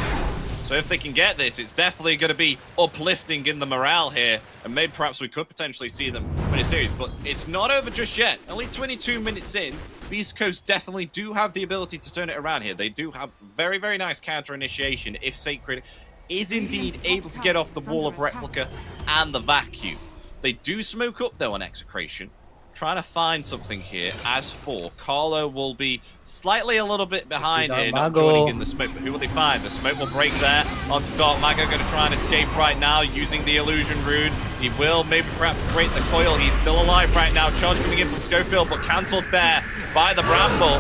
So if they can get this, it's definitely going to be uplifting in the morale here. And maybe perhaps we could potentially see them win a series. But it's not over just yet. Only 22 minutes in. Beastcoast definitely do have the ability to turn it around here. They do have very, very nice counter initiation if Sacred is indeed able to get off the Wall of Replica and the Vacuum. They do smoke up though on Execration. Trying to find something here. As for Carlo will be slightly a little bit behind here, not joining in the smoke, but who will they find? The smoke will break there onto Dark Mago, going to try and escape right now using the illusion rune. He will maybe perhaps break the coil. He's still alive right now. Charge coming in from Schofield, but cancelled there by the Bramble.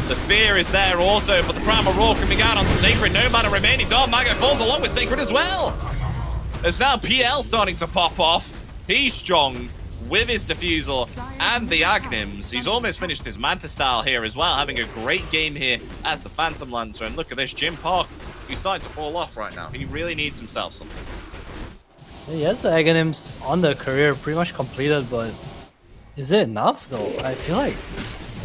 The fear is there also, but the Primal Roar coming out onto Sacred. No mana remaining. Dark Mago falls along with Sacred as well. There's now PL starting to pop off. He's strong with his Diffusal and the Agnims. He's almost finished his Manta style here as well, having a great game here as the Phantom Lancer. And look at this, Jim Park, he's starting to fall off right now. He really needs himself something. He has the Aghanims on the career pretty much completed, but is it enough though? I feel like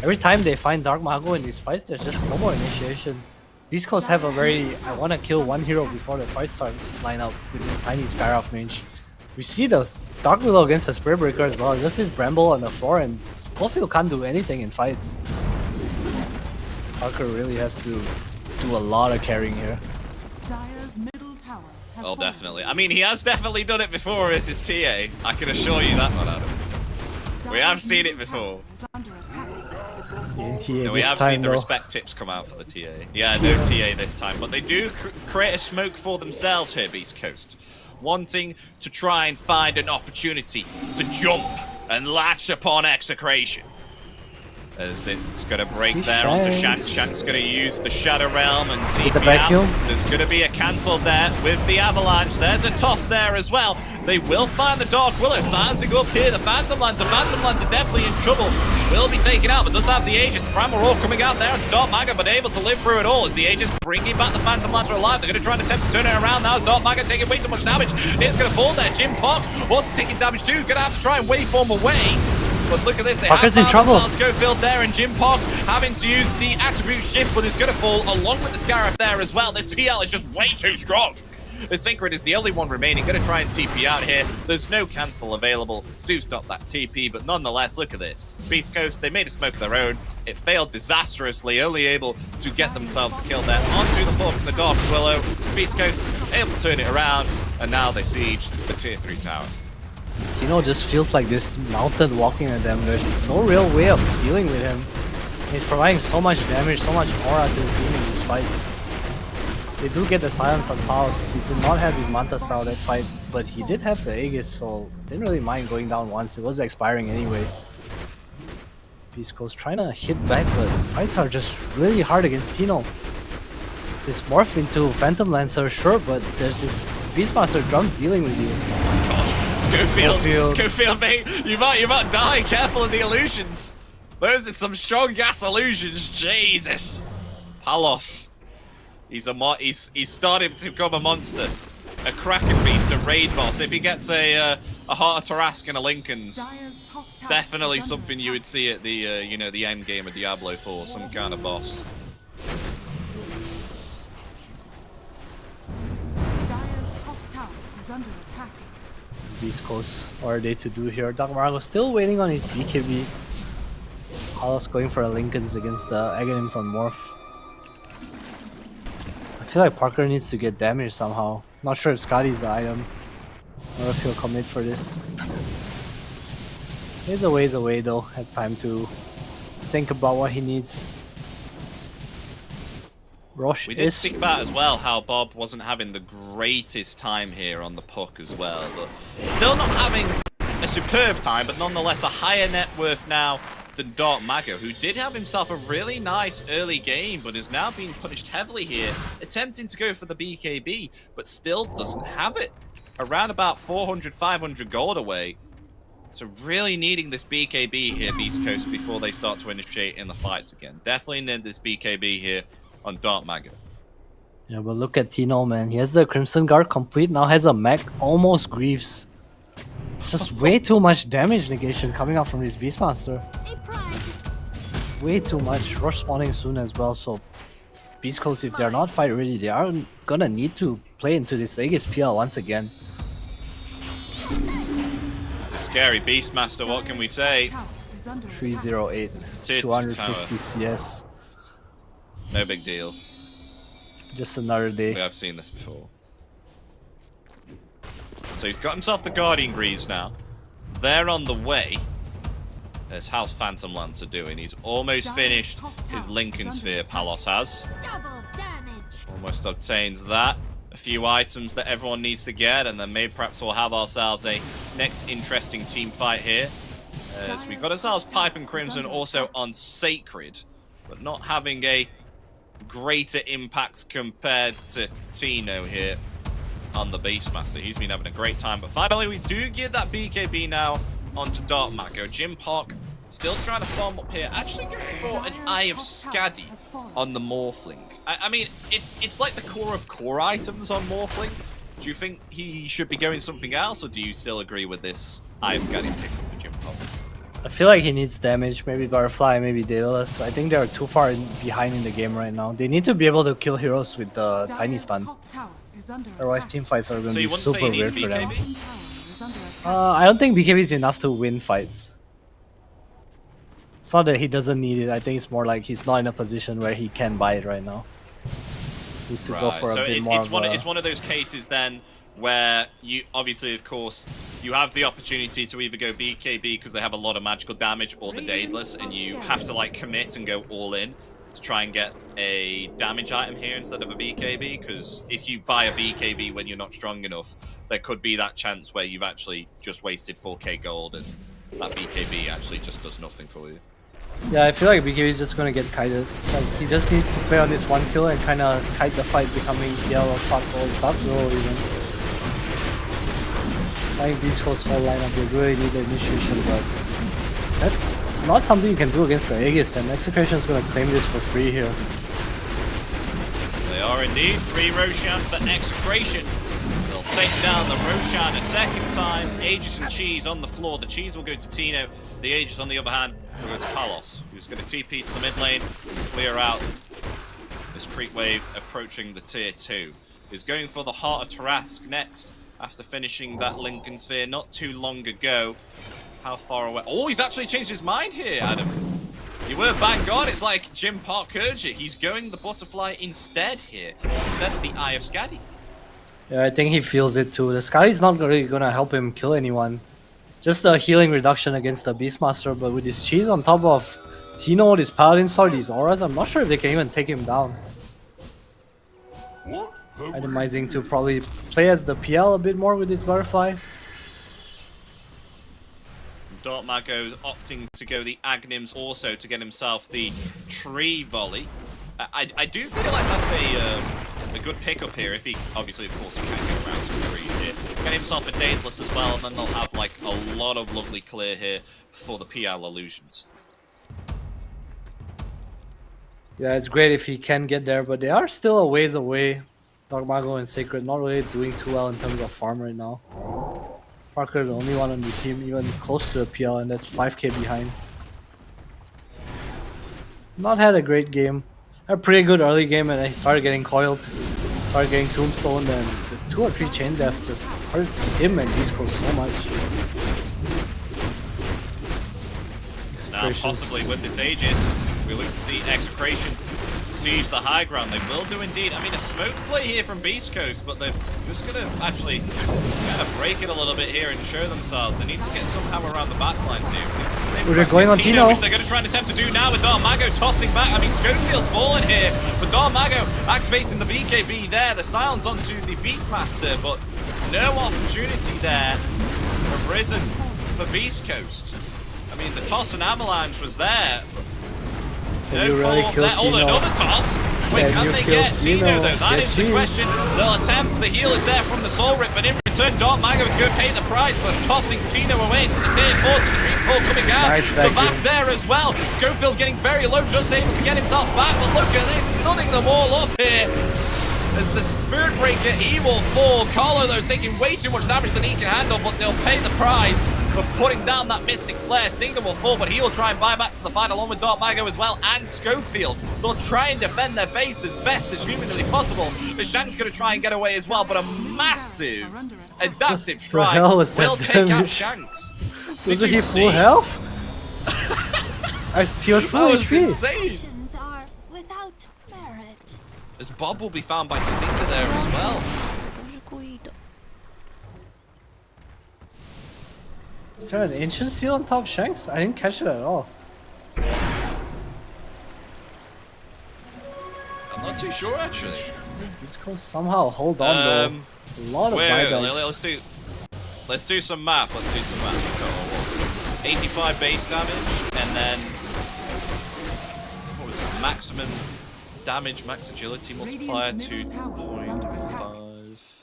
every time they find Dark Mago in these fights, there's just no more initiation. Beastcoast have a very I want to kill one hero before the fight starts lineup with this tiny Skyroth mage. We see the Dark Willow against the Spirit Breaker as well. Just his Bramble on the floor, and Schofield can't do anything in fights. Parker really has to do a lot of carrying here. Dire's middle tower has Oh, fallen. definitely. I mean, he has definitely done it before as his TA. I can assure you that one, Adam. We have seen it before. Is under attack. No, we have seen the respect tips come out for the TA. Yeah, no TA this time, but they do create a smoke for themselves here, Beastcost. Wanting to try and find an opportunity to jump and latch upon Execration. As it's going to break there onto Shank. Shank's going to use the Shadow Realm and TP out. There's going to be a cancel there with the Avalanche. There's a toss there as well. They will find the Dark Willow. Silencing up here. The Phantom Lancer. Phantom Lancer definitely in trouble. Will be taken out, but does have the Aegis. The Primal Roar coming out there. The Dark Maggot, but able to live through it all. As the Aegis bringing back the Phantom Lancer alive. They're going to try and attempt to turn it around now. As Dark Maggot taking way too much damage. It's going to fall there. Jim Park also taking damage too. Going to have to try and waveform away. But look at this, they Parker's have in trouble. Schofield there, and Jim Park having to use the attribute shift, but is going to fall along with the Scarab there as well. This PL is just way too strong. The Synchron is the only one remaining, going to try and TP out here. There's no cancel available to stop that TP, but nonetheless, look at this. Beastcost, they made a smoke of their own. It failed disastrously, only able to get themselves the kill there onto the Hawk and the Dark Willow. Beastcost able to turn it around, and now they siege the tier 3 tower. Tino just feels like this mountain walking at them. There's no real way of dealing with him. He's providing so much damage, so much aura to the team in these fights. They do get the silence on Pulse. He did not have his Manta style that fight, but he did have the Aegis, so didn't really mind going down once. It was expiring anyway. Beastcost trying to hit back, but fights are just really hard against Tino. This morph into Phantom Lancer, sure, but there's this Beastmaster drums dealing with you. Oh my gosh. Schofield, mate, you might die. Careful of the illusions. Those are some strong gas illusions. Jesus. Palos. He's starting to become a monster. A Kraken beast, a raid boss. If he gets a Heart of Tarrasque and a Lincoln's, definitely something you would see at the the end game of Diablo 4, some kind of boss. Dire's top tower is under attack. Beastcost, what are they to do here? Dark Margo still waiting on his BKB. Palos going for a Lincoln's against the Aghanims on Morph. I feel like Parker needs to get damage somehow. Not sure if Scotty's the item, or if he'll commit for this. He's a ways away though, has time to think about what he needs. Roche We did speak about as well how Bob wasn't having the greatest time here on the puck as well, but still not having a superb time, but nonetheless a higher net worth now than Dark Mago, who did have himself a really nice early game, but is now being punished heavily here, attempting to go for the BKB, but still doesn't have it. Around about 400, 500 gold away. So really needing this BKB here, Beastcost, before they start to initiate in the fights again. Definitely need this BKB here on Dark Mago. Yeah, but look at Tino, man. He has the Crimson Guard complete, now has a mech, almost grieves. It's just way too much damage negation coming out from this Beastmaster. Way too much. Rush spawning soon as well, so Beastcoast, if they're not fight ready, they are gonna need to play into this Aegis PL once again. It's a scary Beastmaster, what can we say? 308, 250 CS. No big deal. Just another day. We have seen this before. So he's got himself the Guardian Greaves now. They're on the way. There's how's Phantom Lancer doing? He's almost finished his Lincoln Sphere, Palos has. Almost obtains that. A few items that everyone needs to get, and then maybe perhaps we'll have ourselves a next interesting team fight here. As we got ourselves Pipe and Crimson also on Sacred, but not having a greater impact compared to Tino here on the Beastmaster. He's been having a great time, but finally we do get that BKB now onto Dark Mago. Jim Park still trying to farm up here, actually going for an Eye of Skadi on the Morphling. I mean, it's like the core of core items on Morphling. Do you think he should be going something else, or do you still agree with this Eye of Skadi pick for Jim Park? I feel like he needs damage, maybe Butterfly, maybe Daedalus. I think they are too far behind in the game right now. They need to be able to kill heroes with the Tiny Stun. Otherwise teamfights are going to be super weird for them. I don't think BKB is enough to win fights. It's not that he doesn't need it, I think it's more like he's not in a position where he can buy it right now. Needs to go for a so bit more of it's one of those cases then where you obviously, of course, you have the opportunity to either go BKB because they have a lot of magical damage, or the Daedalus, and you have to like commit and go all in to try and get a damage item here instead of a BKB, because if you buy a BKB when you're not strong enough, there could be that chance where you've actually just wasted 4k gold and that BKB actually just does nothing for you. Yeah, I feel like BKB is just gonna get kited. Like, he just needs to play on this one kill and kind of kite the fight, becoming PL or top row even. I think Beastcost whole lineup, they really need the initiation, but that's not something you can do against the Aegis, and Execration is gonna claim this for free here. They are indeed. Free Roshan for Execration. They'll take down the Roshan a second time. Aegis and Cheese on the floor. The Cheese will go to Tino. The Aegis, on the other hand, will go to Palos, who's going to TP to the mid lane, clear out this creep wave approaching the tier 2. He's going for the Heart of Tarask next, after finishing that Lincoln Sphere not too long ago. How far away? Oh, he's actually changed his mind here, Adam. You were bang on. It's like Jim Parkerja. He's going the Butterfly instead here, instead of the Eye of Skadi. Yeah, I think he feels it too. The Skadi's not really gonna help him kill anyone. Just a healing reduction against the Beastmaster, but with his Cheese on top of Tino, this Paladin Sword, these auras, I'm not sure if they can even take him down. Itemizing to probably play as the PL a bit more with this Butterfly. Darkmago's opting to go the Agnims also to get himself the Tree Volley. I do feel like that's a good pickup here, if he, obviously, of course, he can get around some trees here. Get himself a Daedalus as well, and then they'll have, like, a lot of lovely clear here for the PL illusions. Yeah, it's great if he can get there, but they are still a ways away. Darkmago and Sacred not really doing too well in terms of farm right now. Parker, the only one on the team even close to the PL, and that's 5k behind. Not had a great game. Had a pretty good early game, and he started getting coiled. Started getting tombstoned, and the 2 or 3 chain deaths just hurt him and Beastcost so much. Now, possibly with this Aegis, we look to see Execration siege the high ground. They will do indeed. I mean, a smoke play here from Beastcost, but they're just going to actually kind of break it a little bit here and show themselves. They need to get somehow around the backlines here. They're going on Tino, which they're going to try and attempt to do now with Darkmago tossing back. I mean, Schofield's fallen here, but Darkmago activating the BKB there. The silence onto the Beastmaster, but no opportunity there for Risen for Beastcost. I mean, the toss and avalanche was there. No follow-up there. Oh, another toss. Wait, can they get Tino though? That is the question. They'll attempt. The heal is there from the Soul Rip, but in return, Darkmago is going to pay the price for tossing Tino away into the tier 4 with the Dream Core coming out. The back there as well. Schofield getting very low, just able to get himself back, but look at this, stunning them all up here. As the Spirit Breaker, he will fall. Carlo, though, taking way too much damage than he can handle, but they'll pay the price for putting down that Mystic Flare. Stinger will fall, but he will try and buy back to the fight along with Darkmago as well, and Schofield. They'll try and defend their base as best as humanly possible. But Shank's going to try and get away as well, but a massive adaptive strike will take out Shanks. Was he full health? He was full HP. Insane. As Bob will be found by Stinger there as well. Is there an Ancient Seal on top of Shanks? I didn't catch it at all. I'm not too sure actually. He's going to somehow hold on though. A lot of buybacks. Let's do some math. Let's do some math. 85 base damage, and then what was it? Maximum damage, max agility multiplier 2.5.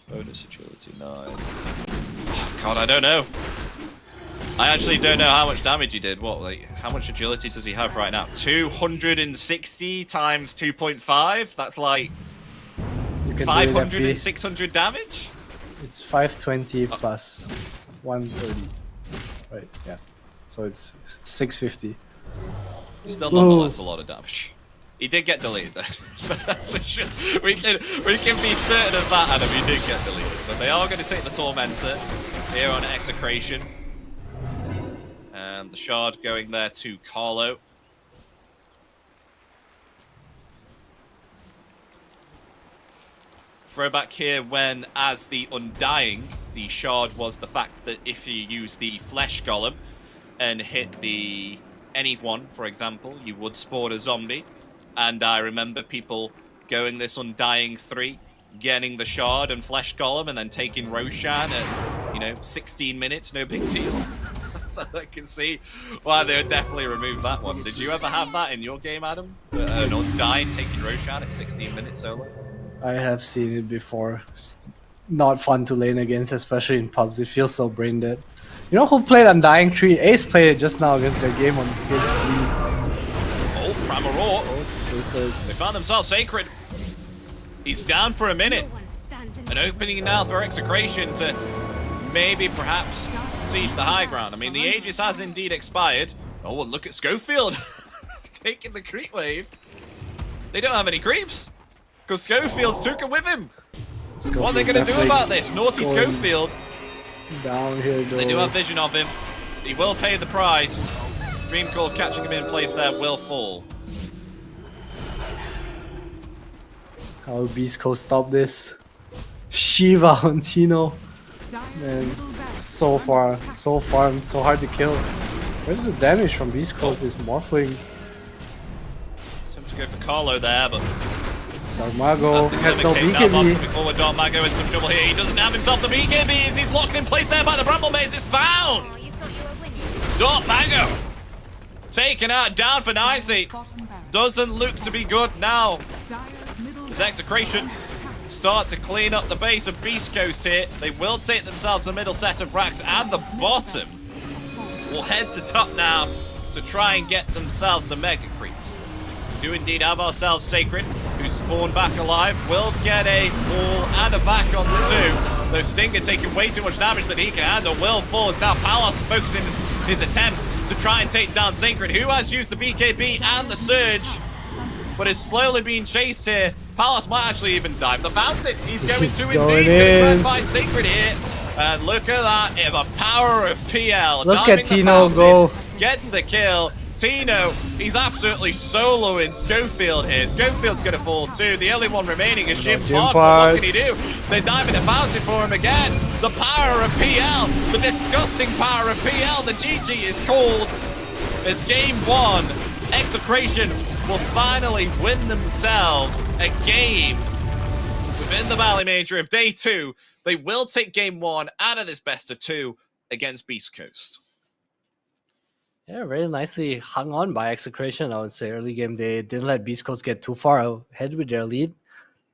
Bonus agility 9. Oh, God, I don't know. I actually don't know how much damage he did. What, like, how much agility does he have right now? 260 times 2.5? That's like 500 and 600 damage? It's 520 plus 130. Right, yeah. So it's 650. Still nonetheless a lot of damage. He did get deleted though. That's for sure. We can be certain of that, Adam. He did get deleted. But they are going to take the Tormentor here on Execration. And the Shard going there to Carlo. Throwback here when, as the Undying, the shard was the fact that if you use the Flesh Golem and hit the anyone, for example, you would spawn a zombie. And I remember people going this Undying 3, getting the shard and Flesh Golem, and then taking Roshan at, 16 minutes, no big deal. So I can see why they would definitely remove that one. Did you ever have that in your game, Adam? An Undying taking Roshan at 16 minutes solo? I have seen it before. It's not fun to lane against, especially in pubs. It feels so brain dead. You know who played Undying 3? Ace played it just now against their game against Blue. Oh, Pramaror. They found themselves Sacred. He's down for a minute. An opening now for Execration to maybe perhaps siege the high ground. I mean, the Aegis has indeed expired. Oh, and look at Schofield taking the creep wave. They don't have any creeps because Schofield's took it with him. What are they going to do about this? Naughty Schofield. Down here, though. They do have vision of him. He will pay the price. Dream Call catching him in place there will fall. How will Beastcost stop this? Shiva on Tino. Man, so far, so hard to kill. Where's the damage from Beastcost? Is Morphling. Attempts to go for Carlo there, but Darkmago has no BKB. Coming forward, Darkmago in some trouble here. He doesn't have himself the BKB as he's locked in place there by the Bramble Maze. It's found! Darkmago taken out, down for 90. Doesn't look to be good now. As Execration start to clean up the base of Beastcost here. They will take themselves the middle set of racks and the bottom. Will head to top now to try and get themselves the Mega Creeps. We do indeed have ourselves Sacred, who spawned back alive. Will get a wall and a vac on the 2. Though Stinger taking way too much damage that he can handle. Will falls. Now Palos focusing his attempt to try and take down Sacred, who has used the BKB and the Surge, but is slowly being chased here. Palos might actually even dive the fountain. He's going to indeed going to try and find Sacred here. And look at that, the power of PL. Look at Tino go. Gets the kill. Tino, he's absolutely soloing Schofield here. Schofield's going to fall too. The only one remaining is Jim Park. What can he do? They dive in the fountain for him again. The power of PL. The disgusting power of PL. The GG is called. It's game 1. Execration will finally win themselves a game within the Bali Major of day 2. They will take game 1 out of this best of 2 against Beastcost. Yeah, very nicely hung on by Execration, I would say. Early game, they didn't let Beastcoast get too far ahead with their lead.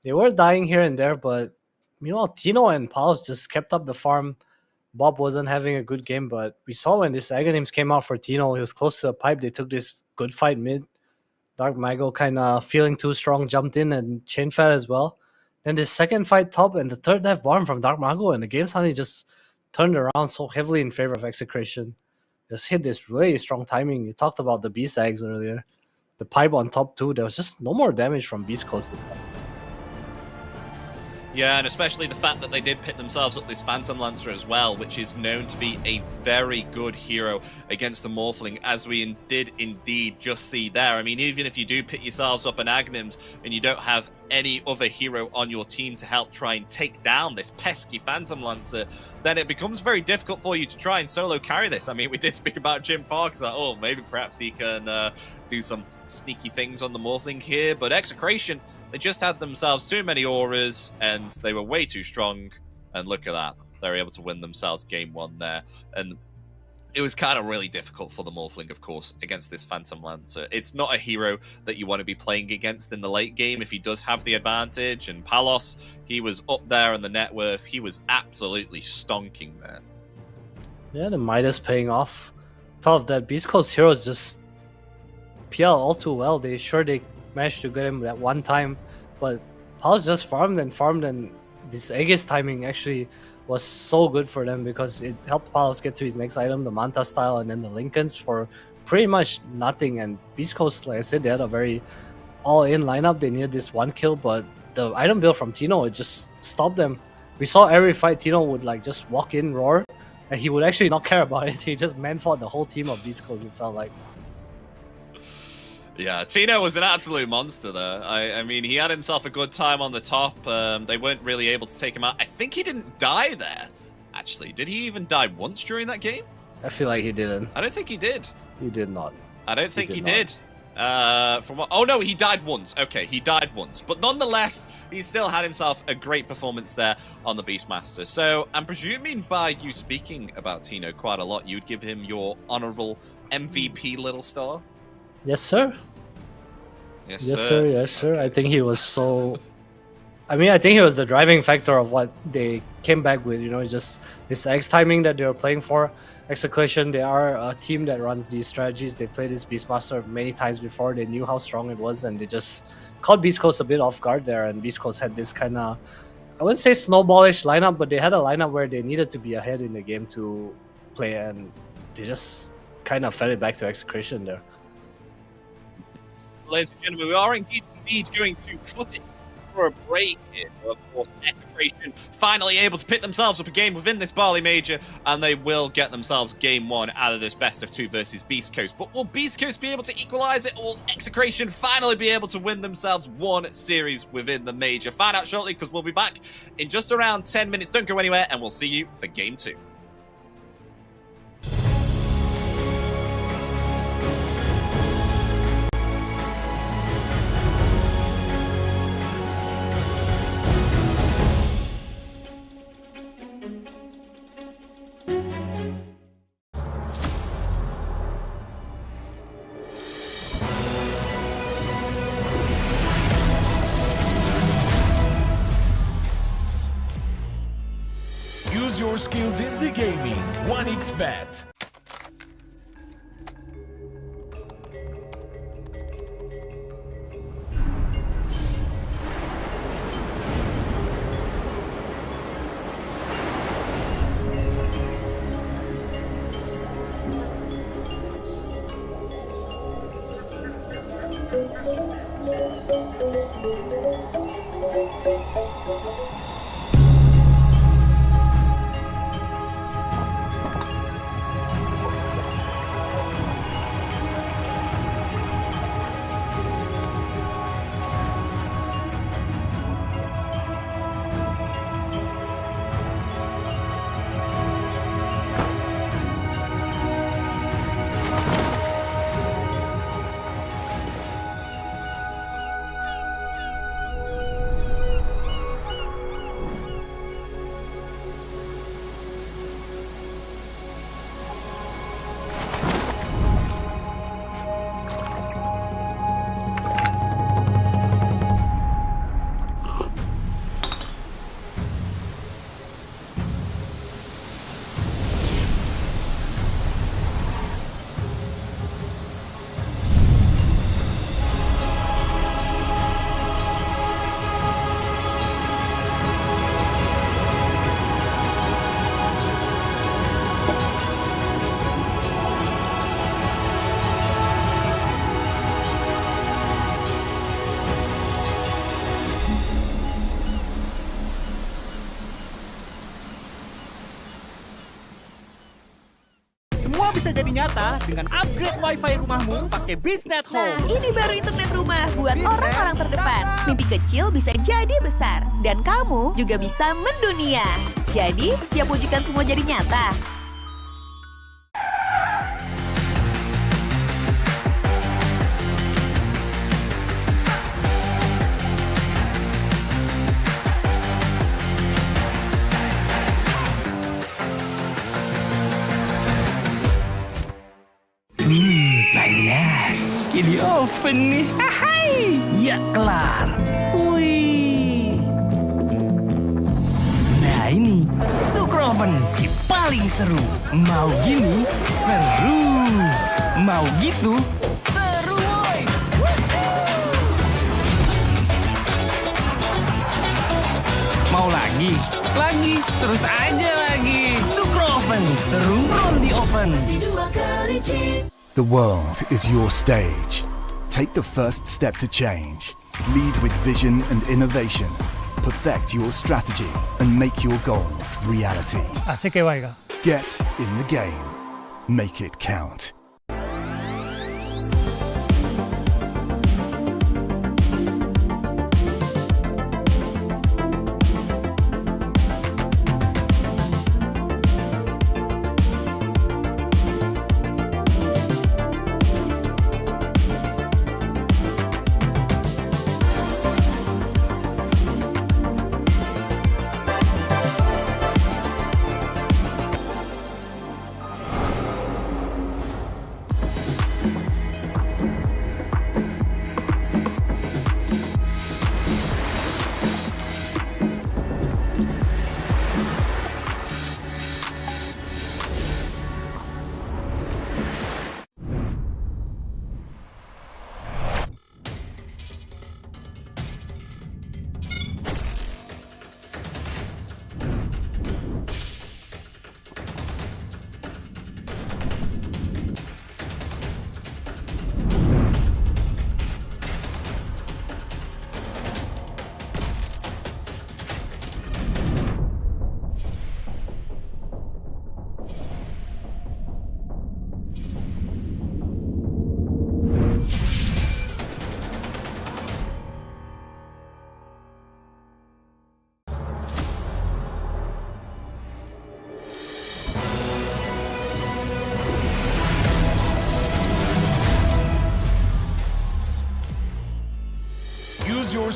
They were dying here and there, but meanwhile, Tino and Palos just kept up the farm. Bob wasn't having a good game, but we saw when this Aghanims came out for Tino, he was close to the pipe. They took this good fight mid. Darkmago kind of feeling too strong, jumped in and chain fed as well. Then this second fight top and the third dive bottom from Darkmago, and the game suddenly just turned around so heavily in favor of Execration. Just hit this really strong timing. You talked about the Beast Eggs earlier. The pipe on top too. There was just no more damage from Beastcoast. Yeah, and especially the fact that they did pit themselves up this Phantom Lancer as well, which is known to be a very good hero against the Morphling, as we did indeed just see there. I mean, even if you do pit yourselves up an Aghanims and you don't have any other hero on your team to help try and take down this pesky Phantom Lancer, then it becomes very difficult for you to try and solo carry this. I mean, we did speak about Jim Park, it's like, oh, maybe perhaps he can do some sneaky things on the Morphling here, but Execration, they just had themselves too many auras and they were way too strong, and look at that, they're able to win themselves game 1 there. And it was kind of really difficult for the Morphling, of course, against this Phantom Lancer. It's not a hero that you want to be playing against in the late game if he does have the advantage, and Palos, he was up there in the net worth, he was absolutely stonking there. Yeah, the Midas paying off. Top of that, Beastcoast heroes just PL all too well. They managed to get him at one time, but Palos just farmed, and this Aegis timing actually was so good for them because it helped Palos get to his next item, the Manta style, and then the Lincolns for pretty much nothing. And Beastcoast, like I said, they had a very all-in lineup. They needed this 1 kill, but the item build from Tino, it just stopped them. We saw every fight Tino would like just walk in, roar, and he would actually not care about it. He just man-fought the whole team of Beastcoast, it felt like. Yeah, Tino was an absolute monster there. I mean, he had himself a good time on the top. They weren't really able to take him out. I think he didn't die there. Actually, did he even die once during that game? I feel like he didn't. I don't think he did. He did not. I don't think he did. From what? Oh no, he died once. Okay, he died once. But nonetheless, he still had himself a great performance there on the Beastmaster. So I'm presuming by you speaking about Tino quite a lot, you'd give him your honorable MVP little star. Yes, sir. Yes, sir. Yes, sir. Okay. I think he was so. I mean, I think he was the driving factor of what they came back with. You know, just this X timing that they were playing for. Execration, they are a team that runs these strategies. They played this Beastmaster many times before. They knew how strong it was, and they just caught Beastcost a bit off guard there. And Beastcost had this kind of, I wouldn't say snowballish lineup, but they had a lineup where they needed to be ahead in the game to play, and they just kind of fed it back to Execration there. Ladies and gentlemen, we are indeed going to put it for a break here. So of course, Execration finally able to pick themselves up a game within this Bali Major, and they will get themselves game 1 out of this best of 2 versus Beastcoast. But will Beastcoast be able to equalize it, or will Execration finally be able to win themselves one series within the Major? Find out shortly, because we'll be back in just around 10 minutes. Don't go anywhere, and we'll see you for game 2. Use your skills in the gaming. 1xBet. Semua bisa jadi nyata dengan upgrade wifi rumahmu pakai BizNet Home. Nah, ini baru internet rumah buat orang-orang terdepan. Mimpi kecil bisa jadi besar. Dan kamu juga bisa mendunia. Jadi, siap wujudkan semua jadi nyata? Panas. Ini oven nih. Hai. Ya kelar. Wih. Nah ini Super Oven si paling seru. Mau gini seru. Mau gitu seru woy. Mau lagi? Lagi. Terus aja lagi. Super Oven seru roll di oven. The world is your stage. Take the first step to change. Lead with vision and innovation. Perfect your strategy and make your goals reality. Get in the game. Make it count.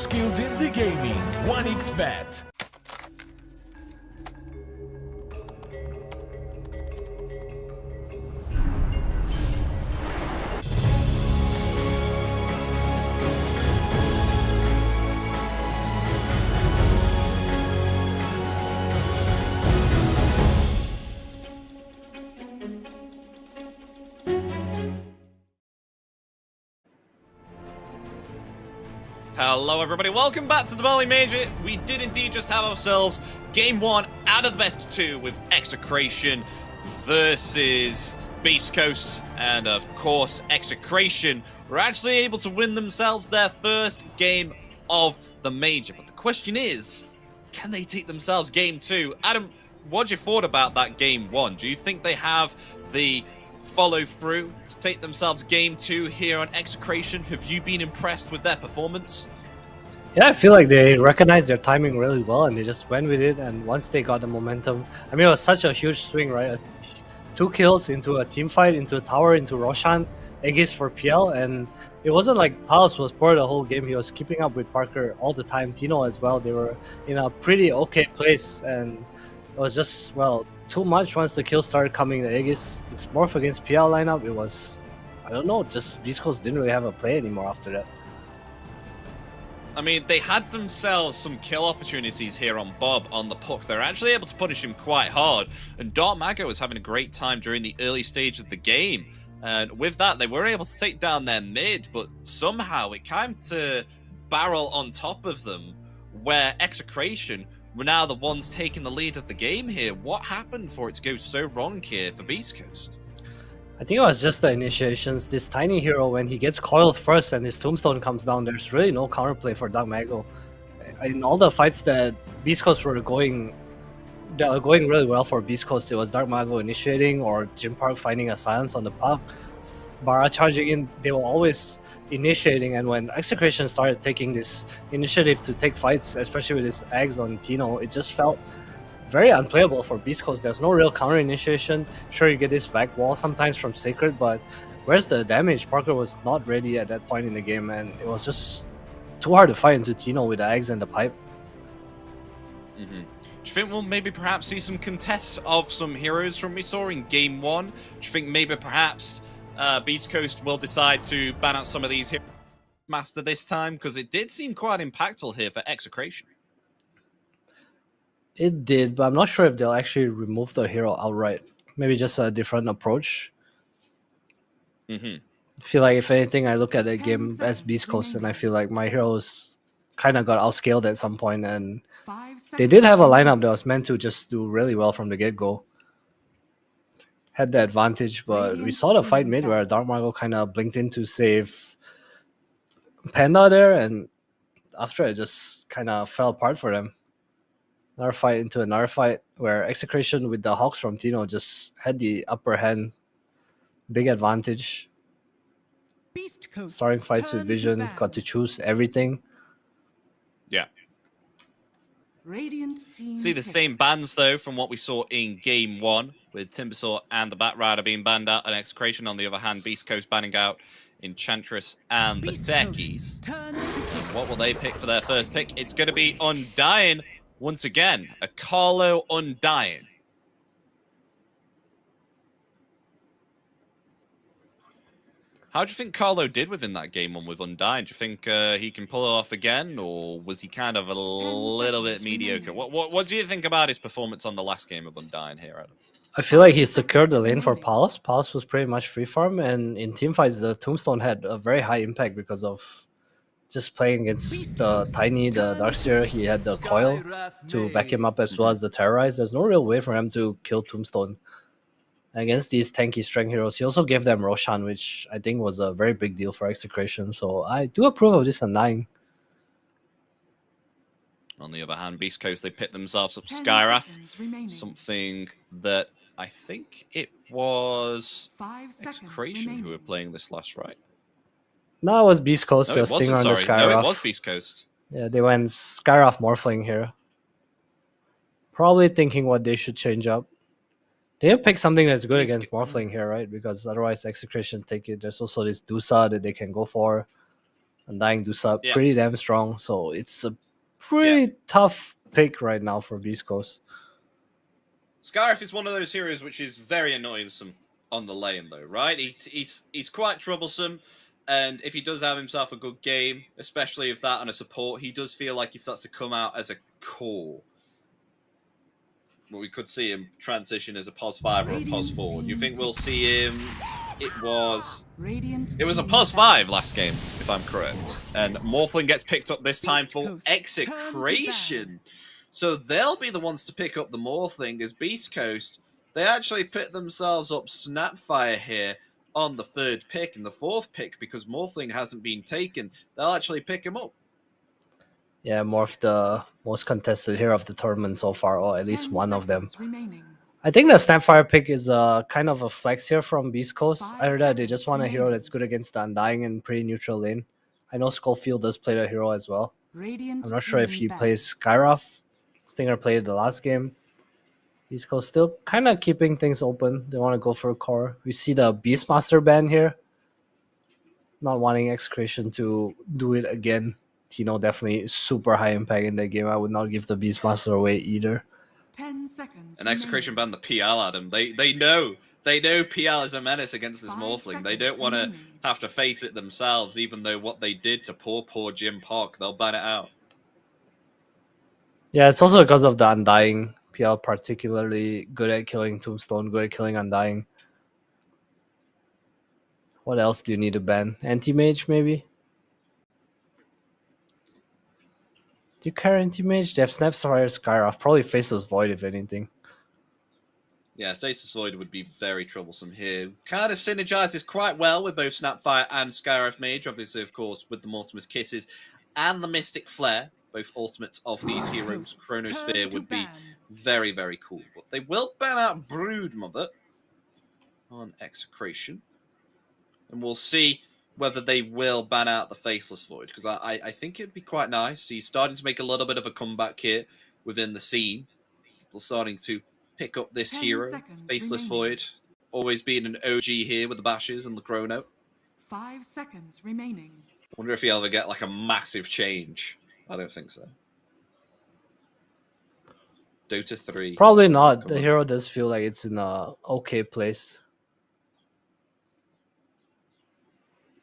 skills in the gaming. 1xBet. Hello everybody, welcome back to the Bali Major. We did indeed just have ourselves game 1 out of the best of 2 with Execration versus Beastcost, and of course Execration were actually able to win themselves their first game of the Major. But the question is, can they take themselves game 2? Adam, what'd you thought about that game 1? Do you think they have the follow through to take themselves game 2 here on Execration? Have you been impressed with their performance? Yeah, I feel like they recognized their timing really well and they just went with it. And once they got the momentum, I mean, it was such a huge swing, right? 2 kills into a team fight, into a tower, into Roshan, Aegis for PL, and it wasn't like Palace was poor the whole game. He was keeping up with Parker all the time, Tino as well. They were in a pretty okay place, and it was just, well, too much once the kills started coming. The Aegis, this Morph against PL lineup, it was, I don't know, just Beastcost didn't really have a play anymore after that. I mean, they had themselves some kill opportunities here on Bob on the puck. They're actually able to punish him quite hard, and Dark Mago was having a great time during the early stage of the game. And with that, they were able to take down their mid, but somehow it came to barrel on top of them, where Execration were now the ones taking the lead of the game here. What happened for it to go so wrong here for Beastcoast? I think it was just the initiations. This tiny hero, when he gets coiled first and his tombstone comes down, there's really no counterplay for Dark Mago. In all the fights that Beastcoast were going really well for Beastcoast, it was Dark Mago initiating or Jim Park finding a silence on the puck, Bara charging in. They were always initiating, and when Execration started taking this initiative to take fights, especially with his eggs on Tino, it just felt very unplayable for Beastcoast. There's no real counter initiation. Sure, you get this back wall sometimes from Sacred, but where's the damage? Parker was not ready at that point in the game, and it was just too hard to fight into Tino with the eggs and the pipe. Do you think we'll maybe perhaps see some contests of some heroes from we saw in game 1? Do you think maybe perhaps Beastcoast will decide to ban out some of these heroes master this time? Because it did seem quite impactful here for Execration. It did, but I'm not sure if they'll actually remove the hero outright. Maybe just a different approach. I feel like, if anything, I look at the game as Beastcoast, and I feel like my heroes kind of got outscaled at some point, and they did have a lineup that was meant to just do really well from the get-go. Had the advantage, but we saw the fight mid where Dark Mago kind of blinked in to save Panda there, and after it just kind of fell apart for them. Another fight into another fight where Execration with the Hawks from Tino just had the upper hand. Big advantage. Starting fights with Vision, got to choose everything. Yeah. Radiant team See the same bans though from what we saw in game 1, with Timbersaw and the Batrider being banned out, and Execration on the other hand, Beastcoast banning out Enchantress and the Techies. What will they pick for their first pick? It's going to be Undying once again, a Carlo Undying. How do you think Carlo did within that game 1 with Undying? Do you think he can pull it off again, or was he kind of a little bit mediocre? What do you think about his performance on the last game of Undying here, Adam? I feel like he secured the lane for Palace. Palace was pretty much free farm, and in teamfights, the Tombstone had a very high impact because of just playing against the Tiny, the Darkseer. He had the Coil to back him up as well as the Terrorize. There's no real way for him to kill Tombstone. Against these tanky strength heroes, he also gave them Roshan, which I think was a very big deal for Execration. So I do approve of this Undying. On the other hand, Beastcoast, they picked themselves up Skywrath, something that I think it was Execration who were playing this last, right? No, it was Beastcoast. No, it wasn't, sorry. No, it was Beastcoast. Yeah, they went Skywrath Morphling here. Probably thinking what they should change up. They have picked something that's good against Morphling here, right? Because otherwise Execration take it. There's also this Dusa that they can go for. Undying do sub Yeah. pretty damn strong, so it's a pretty tough pick right now for Beastcost. Scarif is one of those heroes which is very annoying on the lane, though, right? He's quite troublesome, and if he does have himself a good game, especially if that on a support, he does feel like he starts to come out as a core. But we could see him transition as a POS 5 or a POS 4. Do you think we'll see him? It was a POS 5 last game, if I'm correct. And Morphling gets picked up this time for Execration. So they'll be the ones to pick up the Morphling as Beastcoast. They actually put themselves up Snapfire here on the 3rd pick and the 4th pick because Morphling hasn't been taken. They'll actually pick him up. Yeah, Morph the most contested hero of the tournament so far, or at least one of them. I think the Snapfire pick is kind of a flex here from Beastcoast. Either that, they just want a hero that's good against the Undying and pretty neutral lane. I know Schofield does play the hero as well. I'm not sure if he plays Skyroth. Stinger played the last game. Beastcoast still kind of keeping things open. They want to go for a core. We see the Beastmaster ban here. Not wanting Execration to do it again. Tino definitely super high impact in that game. I would not give the Beastmaster away either. 10 seconds. And Execration banned the PL, Adam. They know PL is a menace against this Morphling. They don't want to have to face it themselves, even though what they did to poor Jim Park, they'll ban it out. Yeah, it's also because of the Undying. PL particularly good at killing Tombstone, good at killing Undying. What else do you need to ban? Anti-Mage, maybe? Do you care Anti-Mage? They have Snapfire, Skyroth. Probably Faceless Void, if anything. Yeah, Faceless Void would be very troublesome here. Kind of synergizes quite well with both Snapfire and Skyroth Mage. Obviously, of course, with the Mortimer's Kisses and the Mystic Flare. Both ultimates of these heroes. Chronosphere would be very, very cool. But they will ban out Broodmother on Execration. And we'll see whether they will ban out the Faceless Void. Because I think it'd be quite nice. He's starting to make a little bit of a comeback here within the scene. People starting to pick up this hero. Faceless Void. Always being an OG here with the Bashes and the Chrono. 5 seconds remaining. Wonder if he'll ever get like a massive change. I don't think so. Dota 3. Probably not. The hero does feel like it's in a okay place.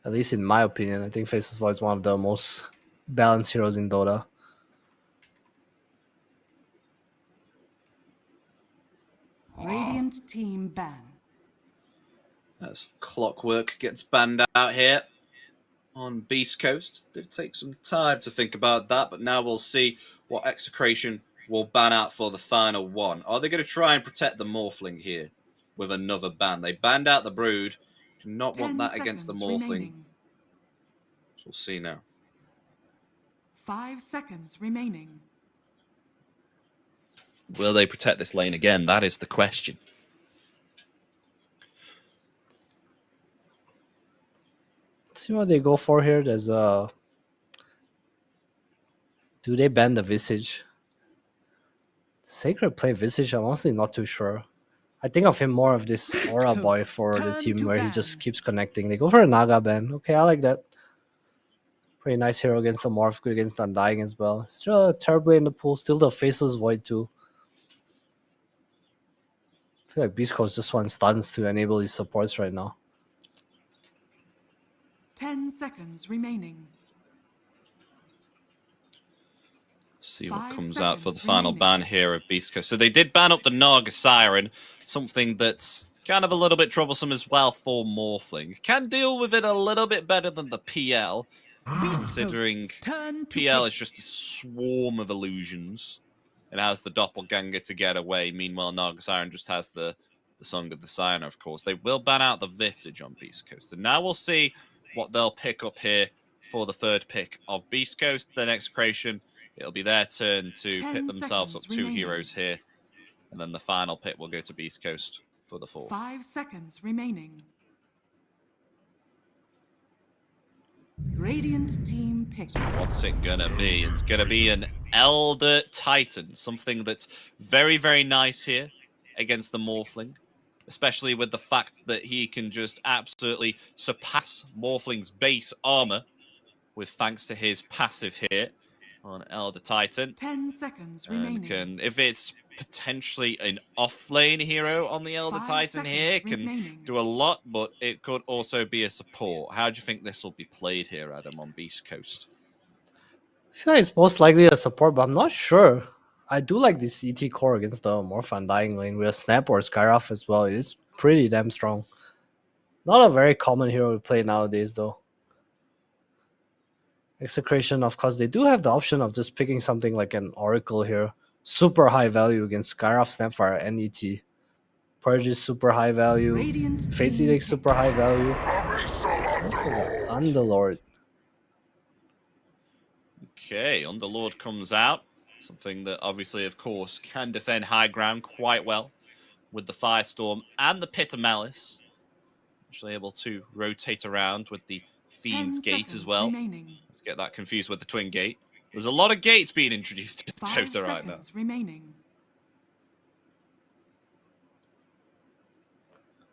At least in my opinion. I think Faceless Void is one of the most balanced heroes in Dota. Radiant team ban. As Clockwork gets banned out here on Beastcoast. Did take some time to think about that, but now we'll see what Execration will ban out for the final one. Are they going to try and protect the Morphling here with another ban? They banned out the Brood. Do not want that against the Morphling. So we'll see now. 5 seconds remaining. Will they protect this lane again? That is the question. See what they go for here. There's a... Do they ban the Visage? Sacred play Visage? I'm honestly not too sure. I think of him more of this Aura Boy for the team where he just keeps connecting. They go for a Naga ban. Okay, I like that. Pretty nice hero against the Morph, good against Undying as well. Still a Turbo in the pool, still the Faceless Void too. I feel like Beastcoast just wants stuns to enable his supports right now. 10 seconds remaining. See what comes out for the final ban here of Beastcoast. So they did ban up the Naga Siren, something that's kind of a little bit troublesome as well for Morphling. Can deal with it a little bit better than the PL, considering PL is just a swarm of illusions. It has the Doppelganger to get away. Meanwhile, Naga Siren just has the Song of the Siren, of course. They will ban out the Visage on Beastcoast. And now we'll see what they'll pick up here for the 3rd pick of Beastcoast. Then Execration, it'll be their turn to pit themselves up 2 heroes here. And then the final pick will go to Beastcoast for the 4th. 5 seconds remaining. Radiant team pick. What's it gonna be? It's gonna be an Elder Titan, something that's very, very nice here against the Morphling, especially with the fact that he can just absolutely surpass Morphling's base armor with thanks to his passive hit on Elder Titan. 10 seconds And remaining. if it's potentially an off-lane hero on the Elder 5 Titan here, seconds can remaining. do a lot, but it could also be a support. How do you think this will be played here, Adam, on Beast Coast? I feel like it's most likely a support, but I'm not sure. I do like this ET core against the Morph Undying lane with a Snap or Skyroth as well. It's pretty damn strong. Not a very common hero to play nowadays, though. Execration, of course, they do have the option of just picking something like an Oracle here. Super high value against Skyroth, Snapfire, and ET. Purge is super high value. Fate's Edict super high value. Underlord. Okay, Underlord comes out. Something that obviously, of course, can defend high ground quite well with the Firestorm and the Pit of Malice. Actually able to rotate around with the Fiend's Gate as well. Remaining. To get that confused with the Twin Gate. There's a lot of gates being introduced to 5 Dota right now. seconds remaining.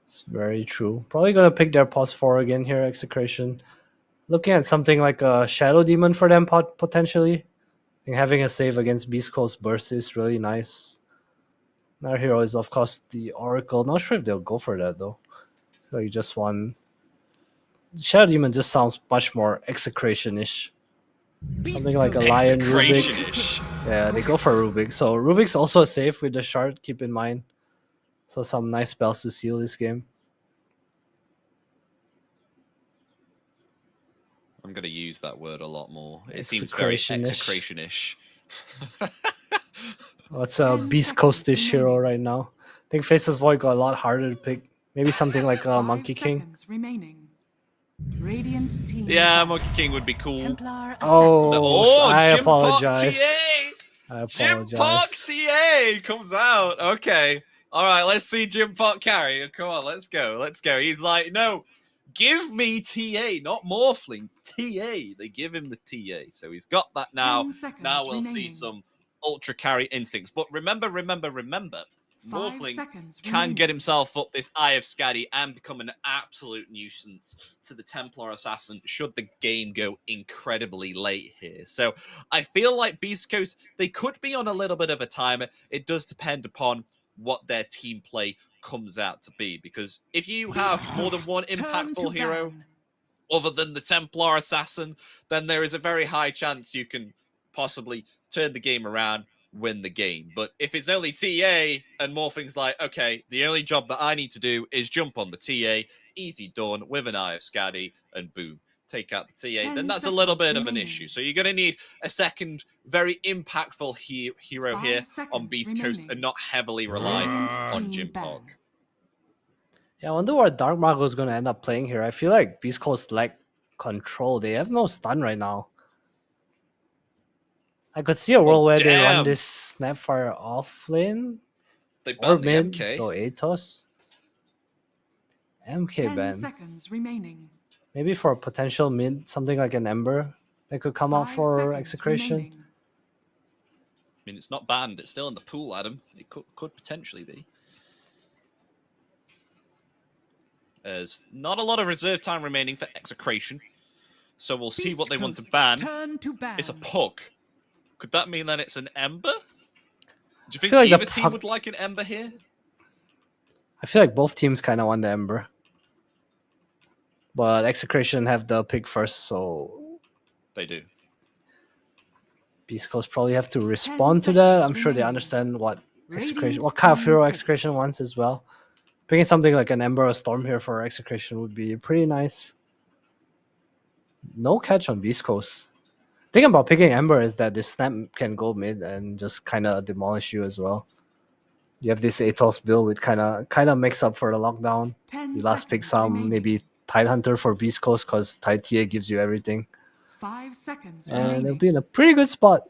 It's very true. Probably gonna pick their pause 4 again here, Execration. Looking at something like a Shadow Demon for them potentially. I think having a save against Beastcost Burst is really nice. Our hero is of course the Oracle. Not sure if they'll go for that though. So you just want Shadow Demon just sounds much more Execration-ish. Something like a Lion Rubik. Yeah, they go for Rubik. So Rubik's also a save with the shard, keep in mind. So some nice spells to seal this game. I'm going to use that word a lot more. It seems very execration-ish. What's a Beast Coast-ish hero right now? I think Faceless Void got a lot harder to pick. Maybe something like a Monkey King. Remaining. Radiant team. Yeah, Monkey King would be cool. Oh, I Jim apologize. Pot TA! Jim Pot TA comes out. Okay. All right, let's see Jim Pot carry. Come on, let's go. Let's go. He's like, no, give me TA, not Morphling. TA. They give him the TA. So he's got that now. Now we'll see some ultra carry instincts. But remember, Morphling can get himself up this Eye of Skadi and become an absolute nuisance to the Templar Assassin should the game go incredibly late here. So I feel like Beast Coast, they could be on a little bit of a timer. It does depend upon what their team play comes out to be. Because if you have more than one impactful hero other than the Templar Assassin, then there is a very high chance you can possibly turn the game around, win the game. But if it's only TA and Morphing's like, okay, the only job that I need to do is jump on the TA, easy done with an Eye of Skadi, and boom, take out the TA, then that's a little bit of an issue. So you're going to need a second very impactful hero here on Beast Coast and not heavily reliant on Jim Pog. Yeah, I wonder what Dark Mago is going to end up playing here. I feel like Beast Coast lack control. They have no stun right now. I could see a world where they run this Snapfire off lane. They or ban the mid, MK. go Atos. MK 10 ban. seconds remaining. Maybe for a potential mid, something like an Ember that could come out for Execration. Remaining. I mean, it's not banned. It's still in the pool, Adam. It could potentially be. There's not a lot of reserve time remaining for Execration. So we'll see what they want to ban. It's a Pug. Could that mean that it's an Ember? Do you think like either team would like an Ember here? I feel like both teams kind of want the Ember. But Execration have the pick first, so... They do. Beast Coast probably have to respond to that. I'm sure they understand what Execration, what kind of hero Execration wants as well. Picking something like an Ember or Storm here for Execration would be pretty nice. No catch on Beast Coast. Thing about picking Ember is that this snap can go mid and just kind of demolish you as well. You have this Atos build which kind of makes up for the lockdown. You last pick some maybe Tidehunter for Beast Coast because Tide TA gives you everything. 5 seconds And remaining. they'll be in a pretty good spot.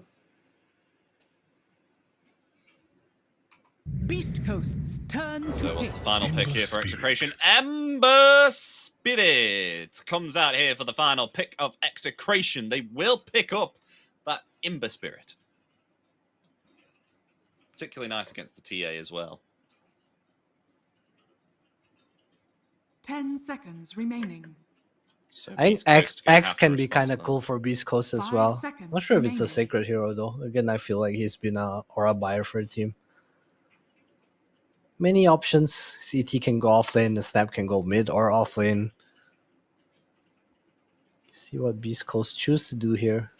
Beast Coast's turn So to what's pick. the final pick here for Execration? Ember Spirit comes out here for the final pick of Execration. They will pick up that Ember Spirit. Particularly nice against the TA as well. 10 seconds remaining. So I think Beastcoast gonna X have to can be respond kind to of that. cool for Beastcoast as 5 well. seconds Not sure if it's a remaining. sacred hero though. Again, I feel like he's been a aura buyer for the team. Many options. CT can go off lane, the snap can go mid or off lane. See what Beastcoast choose to do here.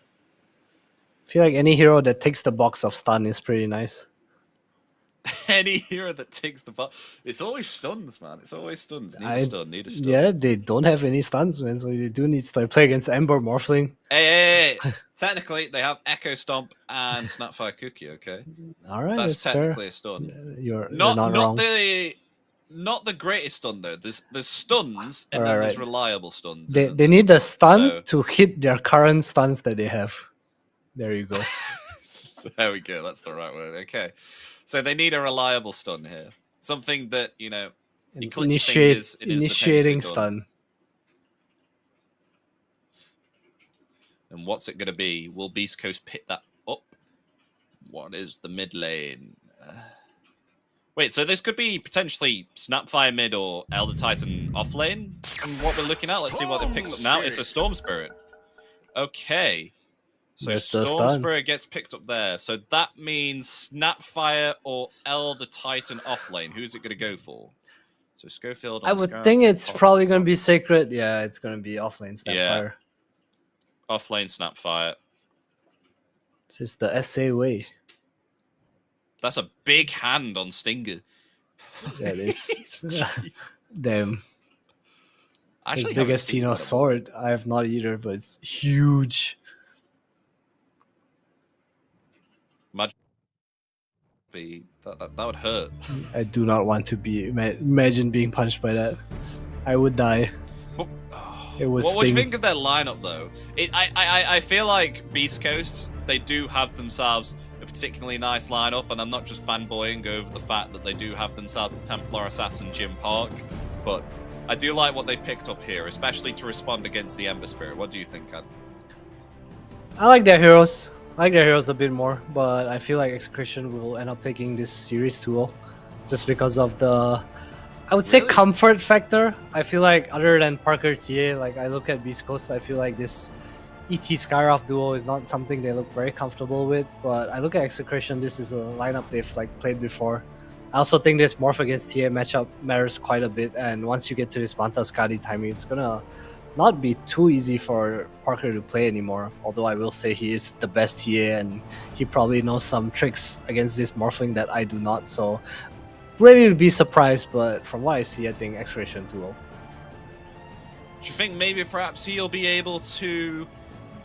I feel like any hero that takes the box of stun is pretty nice. Any hero that takes the butt. It's always stuns, man. It's always stuns. Need a stun, need a stun. Yeah, they don't have any stuns, man, so they do need to play against Ember Morphling. Hey. Technically, they have Echo Stomp and Snapfire Cookie, okay? Alright, That's that's technically fair. a stun. You're Not not wrong. Not the greatest stun though. There's stuns and Right, then there's right. reliable stuns. They need the stun So- to hit their current stuns that they have. There you go. There we go. That's the right word. Okay. So they need a reliable stun here. Something that, you know, you click your fingers, it is the Initiating basic gun. stun. And what's it going to be? Will Beastcoast pick that up? What is the mid lane? Wait, so this could be potentially Snapfire mid or Elder Titan off lane from what we're looking at. Let's see what it picks up now. It's a Storm Spirit. Okay. So There's the Storm stun. Spirit gets picked up there. So that means Snapfire or Elder Titan off lane. Who's it going to go for? So Schofield on I would Scarab, think it's top- probably going to be Sacred. Yeah, it's going to be offlane Snapfire. Yeah. Off lane Snapfire. This is the SA way. That's a big hand on Stinger. Yeah, it is. Jeez. Damn. I As actually big haven't as seen Tino's that. sword. I have not either, but it's huge. That would hurt. I do not want to be. Imagine being punched by that. I would die. But, It was what do you sting. think of their lineup, though? I feel like Beastcoast, they do have themselves a particularly nice lineup, and I'm not just fanboying over the fact that they do have themselves the Templar Assassin Jim Park, but I do like what they've picked up here, especially to respond against the Ember Spirit. What do you think, Ad? I like their heroes. I like their heroes a bit more, but I feel like Execration will end up taking this series 2-0 just because of the, I would say, Really? comfort factor. I feel like other than Parker TA, like I look at Beastcoast, I feel like this ET Skyroth duo is not something they look very comfortable with, but I look at Execration, this is a lineup they've like played before. I also think this Morph against TA matchup matters quite a bit, and once you get to this Manta Skadi timing, it's gonna not be too easy for Parker to play anymore, although I will say he is the best TA and he probably knows some tricks against this Morphling that I do not, so ready to be surprised, but from what I see, I think Execration 2-0. Do you think maybe perhaps he'll be able to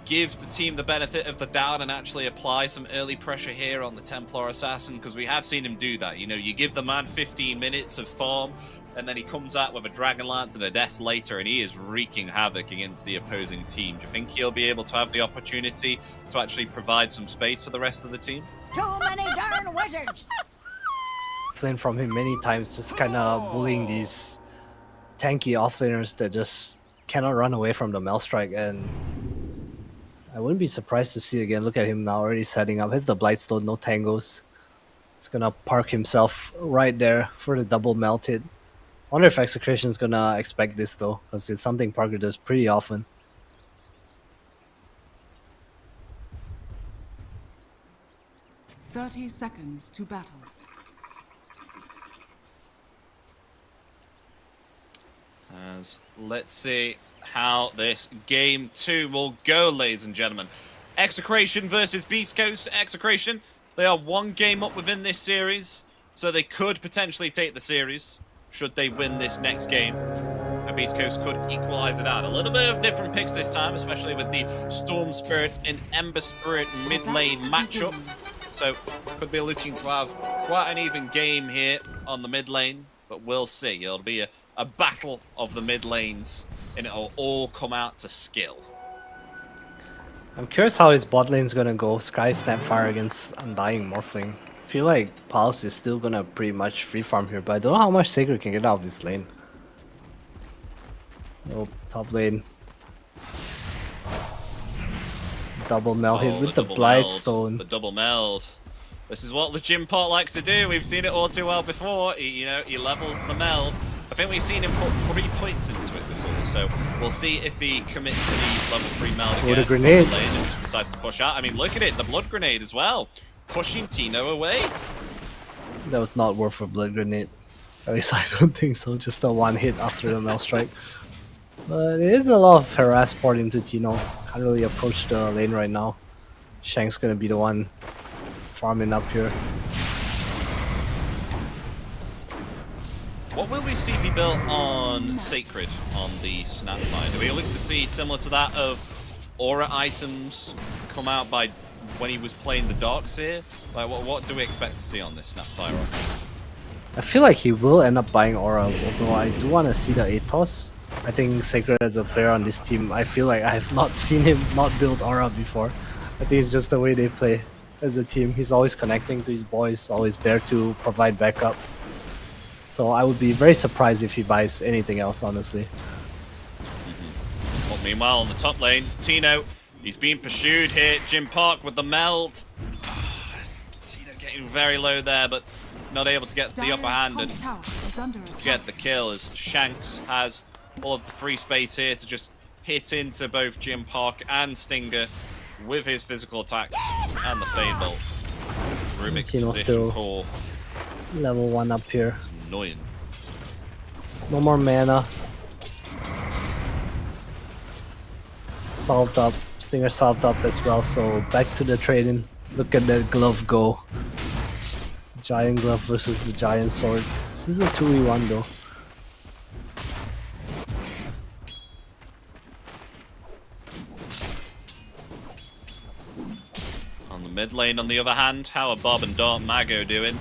give the team the benefit of the doubt and actually apply some early pressure here on the Templar Assassin? Because we have seen him do that. You know, you give the man 15 minutes of farm, and then he comes out with a Dragon Lance and a Death later, and he is wreaking havoc against the opposing team. Do you think he'll be able to have the opportunity to actually provide some space for the rest of the team? Too many darn wizards! Played from him many times, just kind of bullying these tanky offlaners that just cannot run away from the Maelstrike, and I wouldn't be surprised to see it again. Look at him now, already setting up. Has the Blightstone, no tangos. He's gonna park himself right there for the double melt hit. I wonder if Execration's gonna expect this though, because it's something Parker does pretty often. Thirty seconds to battle. As let's see how this game 2 will go, ladies and gentlemen. Execration versus Beastcoast. Execration, they are one game up within this series, so they could potentially take the series should they win this next game. The Beastcoast could equalize it out. A little bit of different picks this time, especially with the Storm Spirit and Ember Spirit mid lane matchup. So could be looking to have quite an even game here on the mid lane, but we'll see. It'll be a battle of the mid lanes, and it'll all come out to skill. I'm curious how his bot lane's gonna go. Sky Snapfire against Undying Morphling. I feel like Pulse is still gonna pretty much free farm here, but I don't know how much Sacred can get out of this lane. Oh, top lane. Double meld hit with the double Blightstone. The double meld. This is what the Gym Pot likes to do. We've seen it all too well before. He levels the meld. I think we've seen him put 3 points into it before, so we'll see if he commits the level 3 meld again. With a grenade. And just decides to push out. I mean, look at it, the blood grenade as well. Pushing Tino away. That was not worth a blood grenade. At least I don't think so. Just a one hit after the meld strike. But it is a lot of harass poured into Tino. Can't really approach the lane right now. Shank's gonna be the one farming up here. What will we see be built on Sacred on the Snapfire? Do we look to see similar to that of aura items come out by when he was playing the Darkseer? Like, what do we expect to see on this Snapfire offer? I feel like he will end up buying aura, although I do want to see the Atos. I think Sacred as a player on this team, I feel like I have not seen him not build aura before. I think it's just the way they play as a team. He's always connecting to his boys, always there to provide backup. So I would be very surprised if he buys anything else, honestly. Well, meanwhile, on the top lane, Tino, he's being pursued here. Jim Park with the meld. Tino getting very low there, but not able to get the upper hand and get the kill as Shanks has all of the free space here to just hit into both Jim Park and Stinger with his physical attacks and the Fade Bolt. Rubik's position for level 1 up here. It's annoying. No more mana. Solved up. Stinger solved up as well, so back to the trading. Look at that glove go. Giant glove versus the giant sword. This is a 2v1 though. On the mid lane, on the other hand, how are Bob and Dark Mago doing?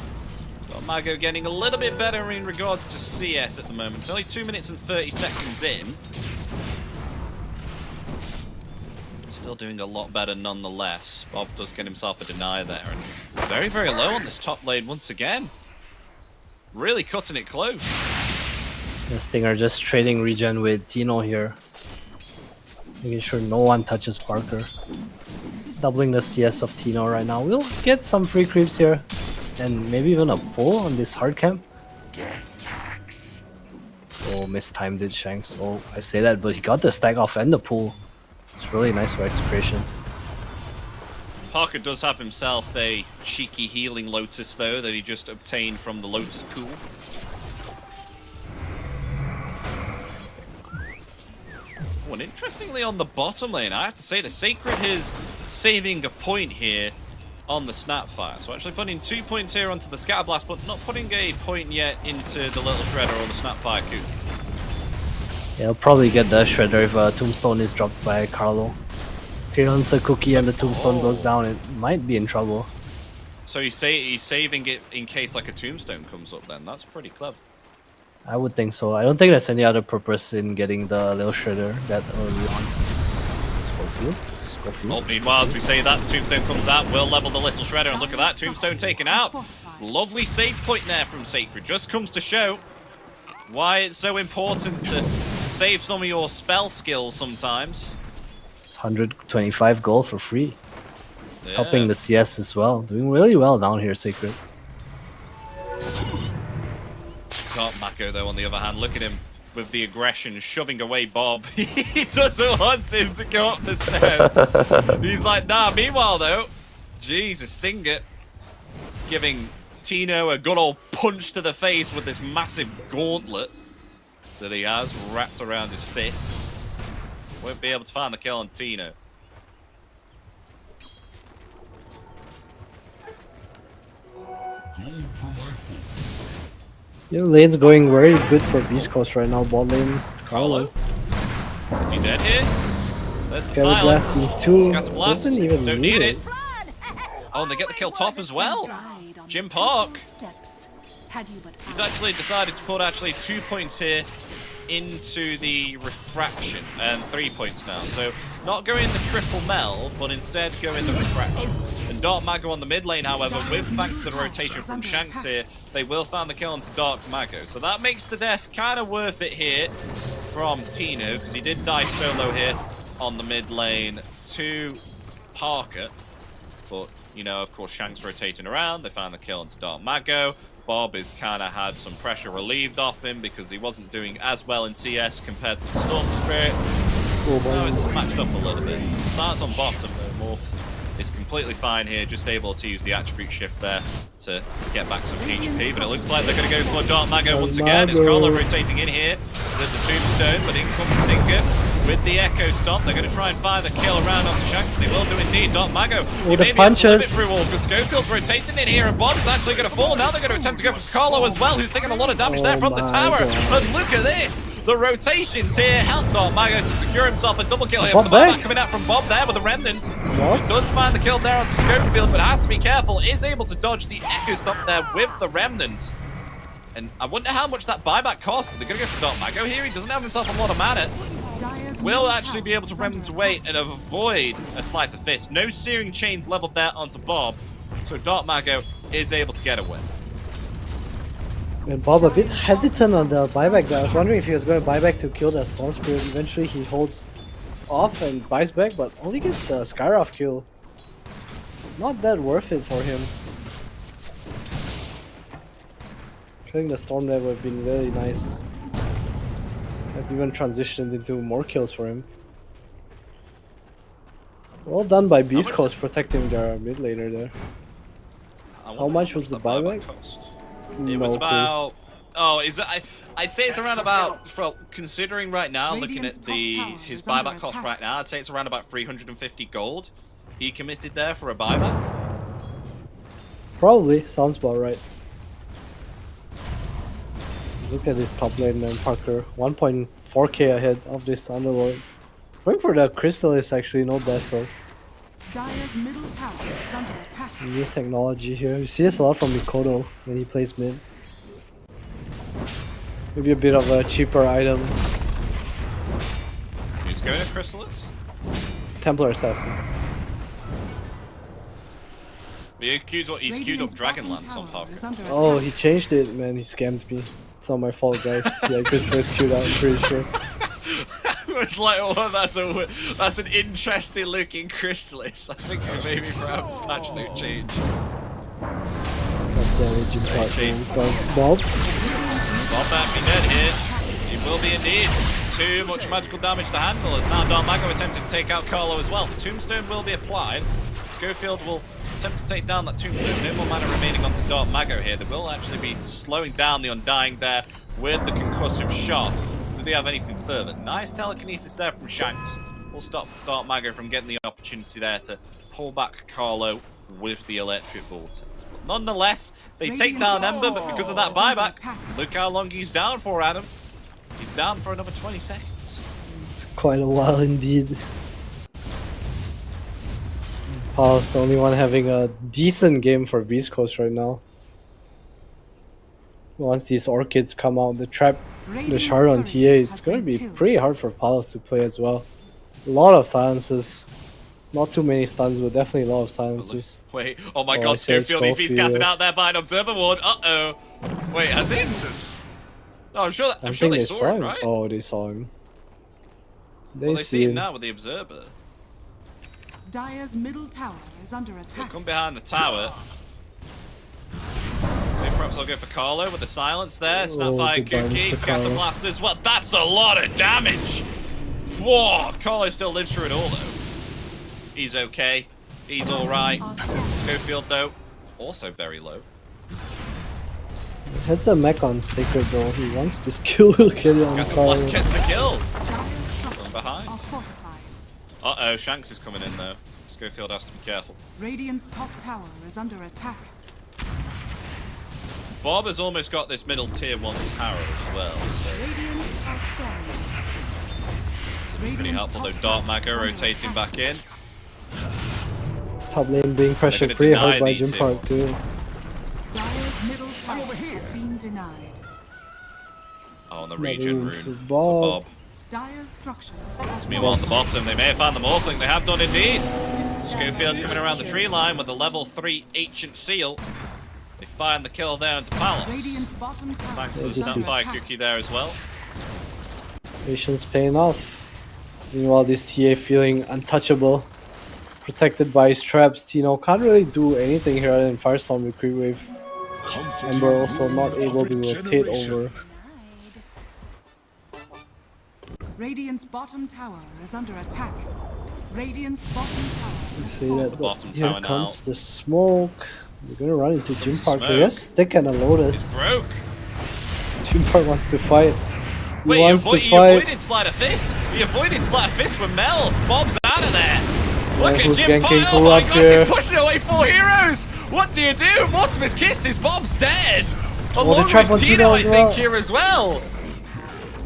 Dark Mago getting a little bit better in regards to CS at the moment. It's only 2 minutes and 30 seconds in. Still doing a lot better nonetheless. Bob does get himself a deny there, and very, very low on this top lane once again. Really cutting it close. The Stinger just trading regen with Tino here. Making sure no one touches Parker. Doubling the CS of Tino right now. We'll get some free creeps here. And maybe even a pull on this hard camp. Oh, mistimed it, Shanks. Oh, I say that, but he got the stack off and the pull. It's really nice for Execration. Parker does have himself a cheeky healing Lotus, though, that he just obtained from the Lotus pool. Oh, and interestingly on the bottom lane, I have to say the Sacred is saving a point here on the Snapfire. So actually putting 2 points here onto the Scatterblast, but not putting a point yet into the Little Shredder or the Snapfire coup. Yeah, he'll probably get the Shredder if a Tombstone is dropped by Carlo. If he runs the cookie and the Tombstone goes down, it might be in trouble. So he's saving it in case like a Tombstone comes up then. That's pretty clever. I would think so. I don't think there's any other purpose in getting the Little Shredder that early on. Schofield? Oh, meanwhile, as we say that, the Tombstone comes out, will level the Little Shredder, and look at that, Tombstone taken out. Lovely save point there from Sacred. Just comes to show why it's so important to save some of your spell skills sometimes. It's 125 gold for free. Yeah. Helping the CS as well. Doing really well down here, Sacred. Dark Mako, though, on the other hand, look at him with the aggression, shoving away Bob. He doesn't want him to go up the stairs. He's like, nah. Meanwhile, though, Jesus, Stinger giving Tino a good old punch to the face with this massive gauntlet that he has wrapped around his fist. Won't be able to find the kill on Tino. Yeah, lane's going very good for Beastcost right now. Bot lane, Carlo. Is he dead here? There's the Scatterblast silence. too. Scatterblast. Doesn't even Don't need it. Oh, and they get the kill top as well. Jim Park. He's actually decided to put 2 points here into the refraction and 3 points now. So not going the triple meld, but instead going the refraction. And Dark Mago on the mid lane, however, with thanks to the rotation from Shanks here, they will find the kill onto Dark Mago. So that makes the death kind of worth it here from Tino, because he did die solo here on the mid lane to Parker. But, you know, of course, Shanks rotating around. They found the kill onto Dark Mago. Bob has kind of had some pressure relieved off him because he wasn't doing as well in CS compared to the Storm Spirit. Now it's matched up a little bit. Starts on bottom though, Morph is completely fine here, just able to use the attribute shift there to get back some HP, but it looks like they're going to go for Dark Mago once again. It's Carlo rotating in here with the Tombstone, but in comes Stinker with the Echo Stomp. They're going to try and fire the kill around onto Shanks. They will do indeed. Dark Mago, he may be able to limit through all, because Schofield's rotating in here, and Bob's actually going to fall. Now they're going to attempt to go for Carlo as well, who's taking a lot of damage there from the tower. And look at this! The rotations here help Dark Mago to secure himself a double kill here. The buyback coming out from Bob there with the Remnant. He does find the kill there onto Schofield, but has to be careful. Is able to dodge the Echo Stomp there with the Remnant. And I wonder how much that buyback cost. They're going to go for Dark Mago here. He doesn't have himself a lot of mana. Will actually be able to Remnant away and avoid a Sleight of Fist. No Searing Chains leveled there onto Bob. So Dark Mago is able to get away. And Bob a bit hesitant on the buyback there. I was wondering if he was going to buy back to kill the Storm Spirit. Eventually he holds off and buys back, but only gets the Skyroth kill. Not that worth it for him. Killing the Storm there would have been really nice. Have even transitioned into more kills for him. Well done by Beastcost protecting their mid laner there. How much was the buyback? It was about... Oh, is it? I'd say it's around about... Considering right now, looking at his buyback cost right now, I'd say it's around about 350 gold he committed there for a buyback. Probably. Sounds about right. Look at this top lane, man, Parker. 1.4k ahead of this Underlord. Going for the Crystal is actually no bad sword. Dire's middle tower is under attack. New technology here. You see this a lot from Mikoto when he plays mid. Maybe a bit of a cheaper item. Who's going to Chrysalis? Templar Assassin. He's queued up Dragonlance on Parker. Oh, he changed it, man. He scammed me. It's not my fault, guys. Yeah, Chrysalis queued out, I'm pretty sure. It's like, oh, that's an interesting looking Chrysalis. I think maybe perhaps patch note change. That's damaging part. Bob. Bob might be dead here. He will be indeed. Too much magical damage to handle as now Dark Mago attempting to take out Carlo as well. The Tombstone will be applied. Schofield will attempt to take down that Tombstone. No more mana remaining onto Dark Mago here. They will actually be slowing down the Undying there with the concussive shot. Do they have anything further? Nice telekinesis there from Shanks. Will stop Dark Mago from getting the opportunity there to pull back Carlo with the Electric Vortex. But nonetheless, they take down Ember, but because of that buyback, look how long he's down for, Adam. He's down for another 20 seconds. It's quite a while indeed. Paul's the only one having a decent game for Beastcoast right now. Once these Orchids come out, the trap, the shard on TA, it's going to be pretty hard for Palos to play as well. A lot of silences. Not too many stuns, but definitely a lot of silences. Wait, oh my god, Schofield, he's been scouted out there by an Observer Ward. Uh-oh. Wait, has he? No, I'm sure they saw him, right? Oh, they saw him. They see him now with the Observer. Dire's middle tower is under attack. They'll come behind the tower. Maybe perhaps I'll go for Carlo with the silence there. Snapfire, Kuki, Scatter Blasters. Well, that's a lot of damage! Whoa! Carlo still lives through it all, though. He's okay. He's alright. Schofield, though, also very low. Has the mech on Sacred, though. He wants this kill. He'll kill it on the tower. Blast gets the kill! From behind. Uh-oh, Shanks is coming in, though. Schofield has to be careful. Radiant's top tower is under attack. Bob has almost got this middle tier 1 tower as well, so... It's pretty helpful, though. Dark Mago rotating back in. Top lane being pressured pretty hard by Jim Park, too. Dire's middle tower has been denied. Oh, and the regen rune for Bob. Dire's structures. Meanwhile, on the bottom, they may have found the Morphling. They have done indeed. Schofield coming around the tree line with the level 3 Ancient Seal. They find the kill there into Palos. Thanks to the Snapfire Cookie there as well. Patience paying off. Meanwhile, this TA feeling untouchable. Protected by his traps. Tino can't really do anything here in Firestorm with Creep Wave. Ember also not able to rotate over. Radiant's bottom tower is under attack. Radiant's bottom tower. You see It's that? the bottom Here tower comes now. the smoke. We're gonna run into Jim Park. smoke. Yes, stick and a Lotus. Broke. Jim Park wants to fight. He Wait, wants to you fight. avoided Sleight of Fist? You avoided Sleight of Fist with Meld. Bob's out of there. Look at who's Jim ganking Park. who Oh my up gosh, here? he's pushing away 4 heroes. What do you do? Mortimer's Kisses. Bob's dead. Oh, Along the trap on with Tino, Tino I as think, well. here as well.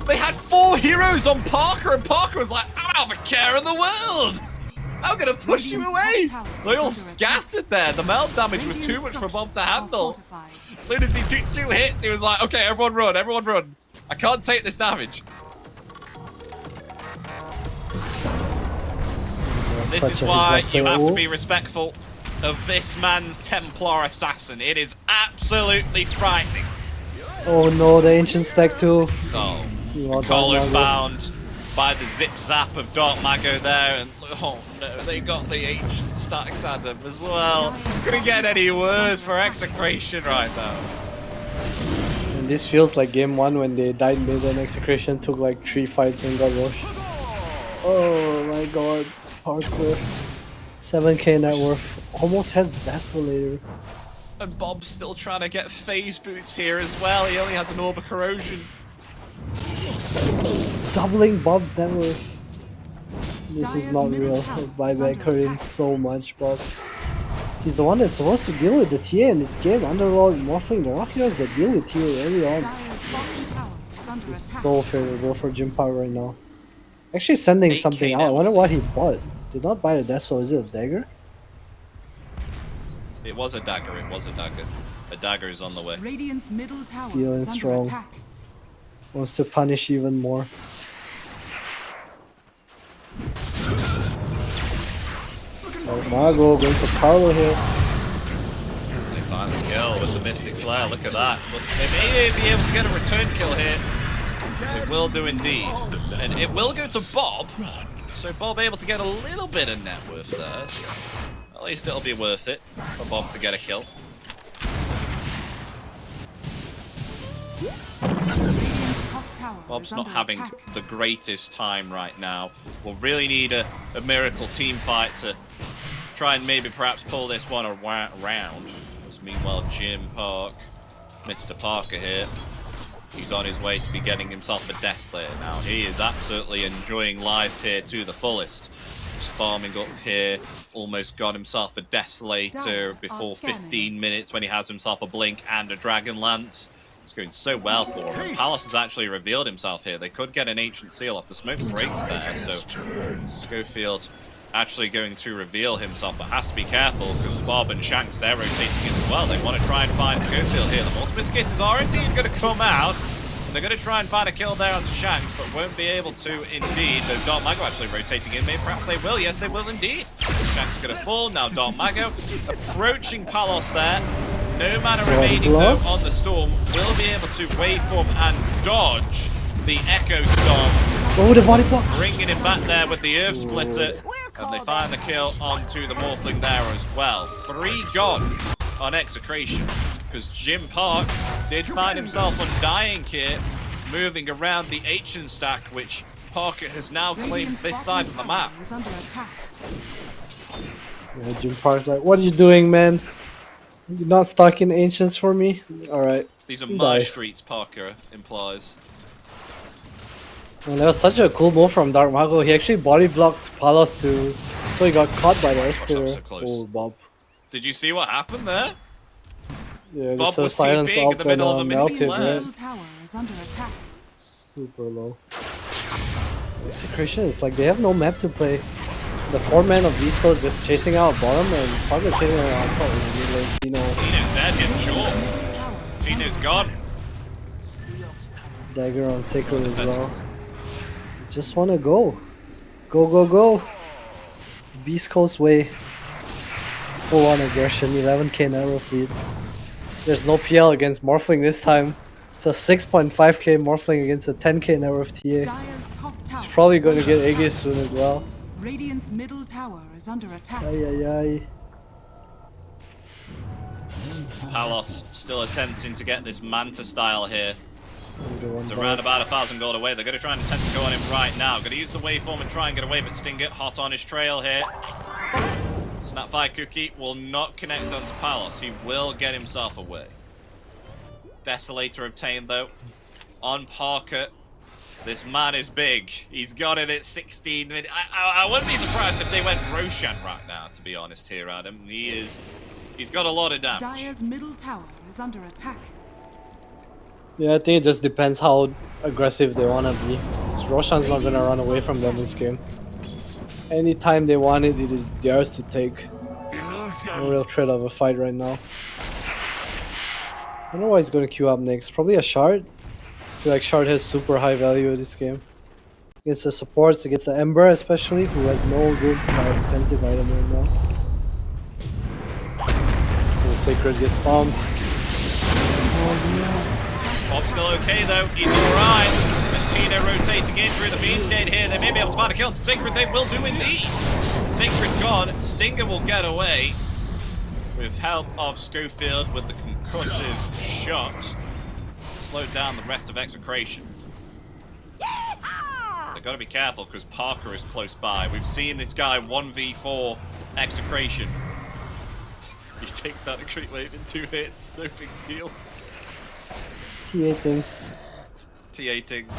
They had 4 heroes on Parker, and Parker was like, I don't have a care in the world. I'm gonna push you away. They all scattered there. The melt damage was too much for Bob to handle. As soon as he took 2 hits, he was like, okay, everyone run, everyone run. I can't take this damage. This is why you have to be respectful of this man's Templar Assassin. It is absolutely frightening. Oh no, the ancient stack too. Oh, You want Colour's Dark Mago. found by the zip zap of Dark Mago there, and oh no, they got the ancient stacks Adam as well. Couldn't get any worse for Execration right now. And this feels like game 1 when they died mid and Execration took like 3 fights and got rushed. Oh my god, Parker. 7k net worth. Almost has Desolator. And Bob's still trying to get phase boots here as well. He only has an Orb of Corrosion. He's doubling Bob's net worth. This is not real. Buyback hurt him so much, Bob. He's the one that's supposed to deal with the TA in this game. Underlord, Morphling, the Rock Heroes that deal with TA early on. It's so favorable for Jim Power right now. Actually sending something out. I wonder what he bought. Did not buy the Deso. Is it a dagger? It was a dagger, it was a dagger. A dagger is on the way. Radiant's middle tower Feeling is under strong. attack. Wants to punish even more. Dark Mago going for Carlo here. They find the kill with the Mystic Flare, look at that. But they may be able to get a return kill here. It will do indeed. And it will go to Bob. So Bob able to get a little bit of net worth there. So at least it'll be worth it for Bob to get a kill. Bob's not having the greatest time right now. We'll really need a miracle team fight to try and maybe perhaps pull this one around. Meanwhile, Jim Park, Mr. Parker here, he's on his way to be getting himself a Desolator now. He is absolutely enjoying life here to the fullest. He's farming up here, almost got himself a Desolator before 15 minutes when he has himself a Blink and a Dragon Lance. It's going so well for him. Palace has actually revealed himself here. They could get an Ancient Seal off. The smoke breaks there, so Schofield actually going to reveal himself, but has to be careful because Bob and Shanks, they're rotating in as well. They want to try and find Schofield here. The Multimus Kisses are indeed going to come out. And they're going to try and find a kill there onto Shanks, but won't be able to indeed. Though Dark Mago actually rotating in. Maybe perhaps they will. Yes, they will indeed. Shanks going to fall. Now Dark Mago approaching Palos there. No mana remaining though on the Storm. Will be able to waveform and dodge the Echo Storm. Oh, the body block. Bringing him back there with the Earth Splitter. And they find the kill onto the Morphling there as well. 3 gone on Execration. Because Jim Park did find himself undying here, moving around the Ancient stack, which Parker has now claimed this side of the map. Yeah, Jim Park's like, what are you doing, man? You're not stocking Ancients for me? Alright. These are my streets, Parker implies. Well, that was such a cool move from Dark Mago. He actually body blocked Palos too, so he got caught by the Earthsplitter. So close. Oh, Bob. Did you see what happened there? Yeah, Bob just a was silence TPing in up the middle of a and Mystic melted, Flare. right? Tower is under attack. Super low. Execration, it's like they have no map to play. The 4-man of Beastcost just chasing out bottom and Parker chasing out top with Tino's dead, yeah, for sure. Tino's gone. Dagger on Sacred as well. They just want to go. Go, go, go. Beastcoast way. Full on aggression, 11k narrow fleet. There's no PL against Morphling this time. It's a 6.5k Morphling against a 10k narrow TA. He's probably going to get Aegis soon as well. Radiant's middle tower is under attack. Ay, ay, ay. Palos still attempting to get this Manta style here. It's around about 1,000 gold away. They're going to try and attempt to go on him right now. Going to use the waveform and try and get away, but Stinger hot on his trail here. Snapfire Cookie will not connect onto Palos. He will get himself away. Desolator obtained though. On Parker. This man is big. He's got it at 16 minutes. I wouldn't be surprised if they went Roshan right now, to be honest here, Adam. He's got a lot of damage. Dire's middle tower is under attack. Yeah, I think it just depends how aggressive they want to be. Roshan's not going to run away from them this game. Anytime they want it, it is theirs to take. No real threat of a fight right now. I don't know what he's going to queue up next. Probably a shard. I feel like shard has super high value in this game. Against the supports, against the Ember especially, who has no good defensive item right now. Oh, Sacred gets stomped. Bob's still okay though, he's alright. As Tino rotating in through the Fiend's Gate here, they may be able to find a kill to Sacred, they will do indeed. Sacred gone, Stinger will get away. With help of Schofield with the concussive shot. Slowed down the rest of Execration. They've got to be careful because Parker is close by. We've seen this guy 1v4 Execration. He takes down a creep wave in 2 hits, no big deal. It's TA things. TA things.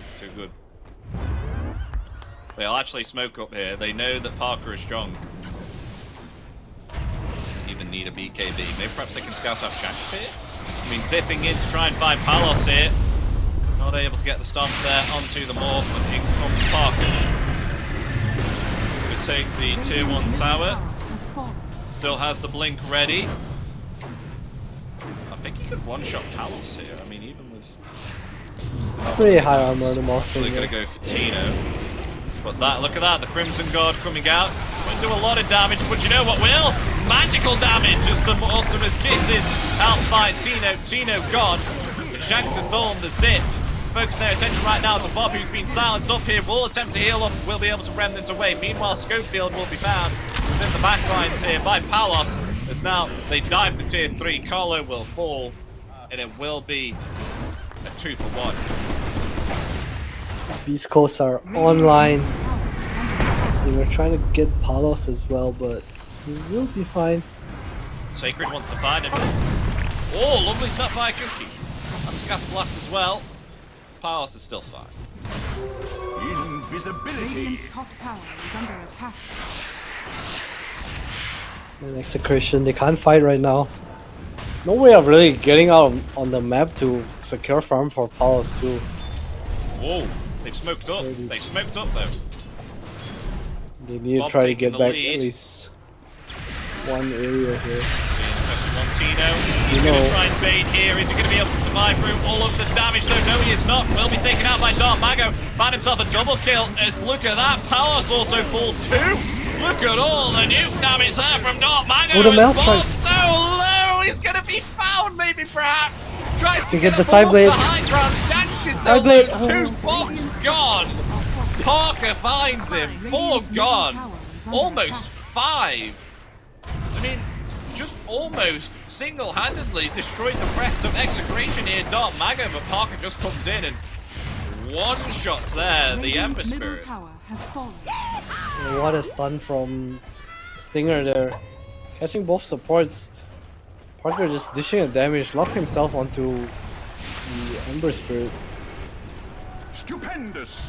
It's too good. They'll actually smoke up here. They know that Parker is strong. Doesn't even need a BKB. Maybe perhaps they can scout out Shanks here? I mean, zipping in to try and find Palos here. Not able to get the stomp there onto the morph, but in comes Parker. Could take the tier 1 tower. Still has the blink ready. I think he could one-shot Palos here. I mean, even with... Pretty high armor, the morph. Actually going to go for Tino. But that, look at that, the Crimson Guard coming out. Won't do a lot of damage, but you know what will? Magical damage as the Ultimus Kisses outfight Tino. Tino gone. But Shanks has stolen the zip. Focus their attention right now to Bob, who's been silenced up here. Will attempt to heal up, will be able to remnant away. Meanwhile, Schofield will be found within the backlines here by Palos. As now they dive to tier 3. Carlo will fall, and it will be a 2-for-1. Beastcosts are online. They were trying to get Palos as well, but he will be fine. Sacred wants to find him. Oh, lovely Snapfire Cookie. And Scatter Blast as well. Palos is still fine. Invisibility. Radiant's top tower is under attack. And Execration, they can't fight right now. No way of really getting out on the map to secure farm for Palos too. Whoa, they've smoked up. They smoked up though. They need Bob to try to taking get the back lead. at least one area here. On Tino. He's going to try and bait here. Is he going to be able to survive through all of the damage? Though no, he is not. Will be taken out by Dark Mago. Found himself a double kill. As look at that, Palos also falls too. Look at all the nuke damage there from Dark Mago. Oh, the mouse Bob strike. so low. He's going to be found, maybe perhaps. Tries to get the a side ball blade. off the high ground. Shanks is so Side blade. low too. Bob's gone. Parker finds him. 4 gone. Almost 5. I mean, just almost single-handedly destroyed the rest of Execration here. Dark Mago, but Parker just comes in and one-shots there, the Ember Spirit. What a stun from Stinger there. Catching both supports. Parker just dishing a damage, locked himself onto the Ember Spirit. Stupendous.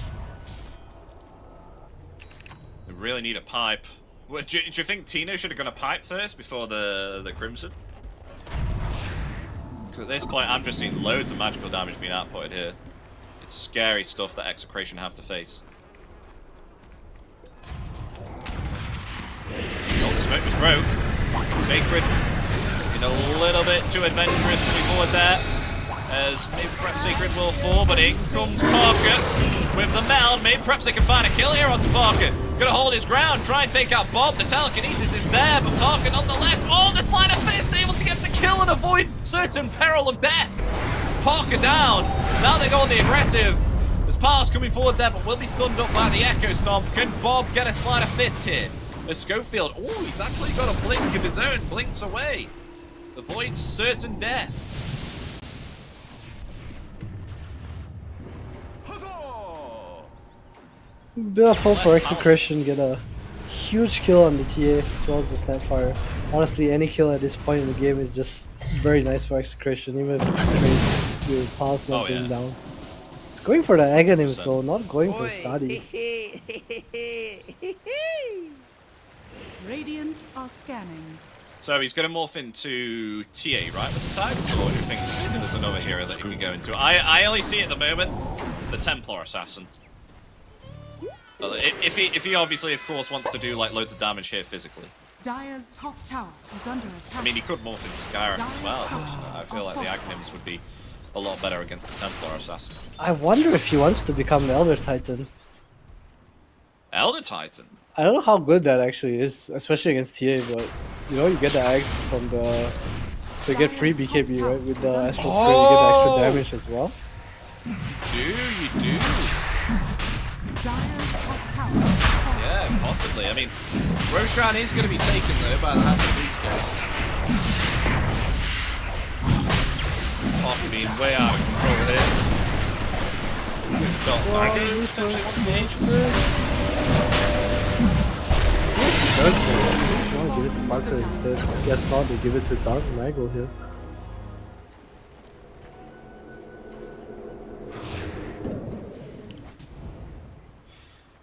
They really need a pipe. Well, do you think Tino should have gone a pipe first before the Crimson? Because at this point, I'm just seeing loads of magical damage being outputted here. It's scary stuff that Execration have to face. Oh, the smoke just broke. Sacred, being a little bit too adventurous coming forward there. As maybe perhaps Sacred will fall, but in comes Parker with the meld. Maybe perhaps they can find a kill here onto Parker. Gonna hold his ground, try and take out Bob. The telekinesis is there, but Parker nonetheless. Oh, the sleight of fist, able to get the kill and avoid certain peril of death. Parker down. Now they go on the aggressive. There's Palos coming forward there, but will be stunned up by the Echo Stomp. Can Bob get a sleight of fist here? As Schofield, oh, he's actually got a blink of his own, blinks away. Avoids certain death. Bit of hope for Execration, get a huge kill on the TA as well as the Snapfire. Honestly, any kill at this point in the game is just very nice for Execration, even if it's a trade with Pulse not being down. It's going for the Aghanims though, not going for Skadi. Radiant are scanning. So he's going to morph into TA, right, with the tags? Or do you think there's another hero that he could go into? I only see at the moment the Templar Assassin. If he obviously, of course, wants to do like loads of damage here physically. Dire's top tower is under attack. I mean, he could morph into Skyrim as well, but I feel like the Aghanims would be a lot better against the Templar Assassin. I wonder if he wants to become an Elder Titan. Elder Titan? I don't know how good that actually is, especially against TA, but you know, you get the Axe from the... So you get free BKB, right? With the Astral Spray, you get extra damage as well. You do. Yeah, possibly. I mean, Roshan is going to be taken though by the hand of Beastcost. Poppy being way out of control here. Potentially wants the Aegis. Does if you want to give it to Parker instead, I guess not, they give it to Dark Mago here.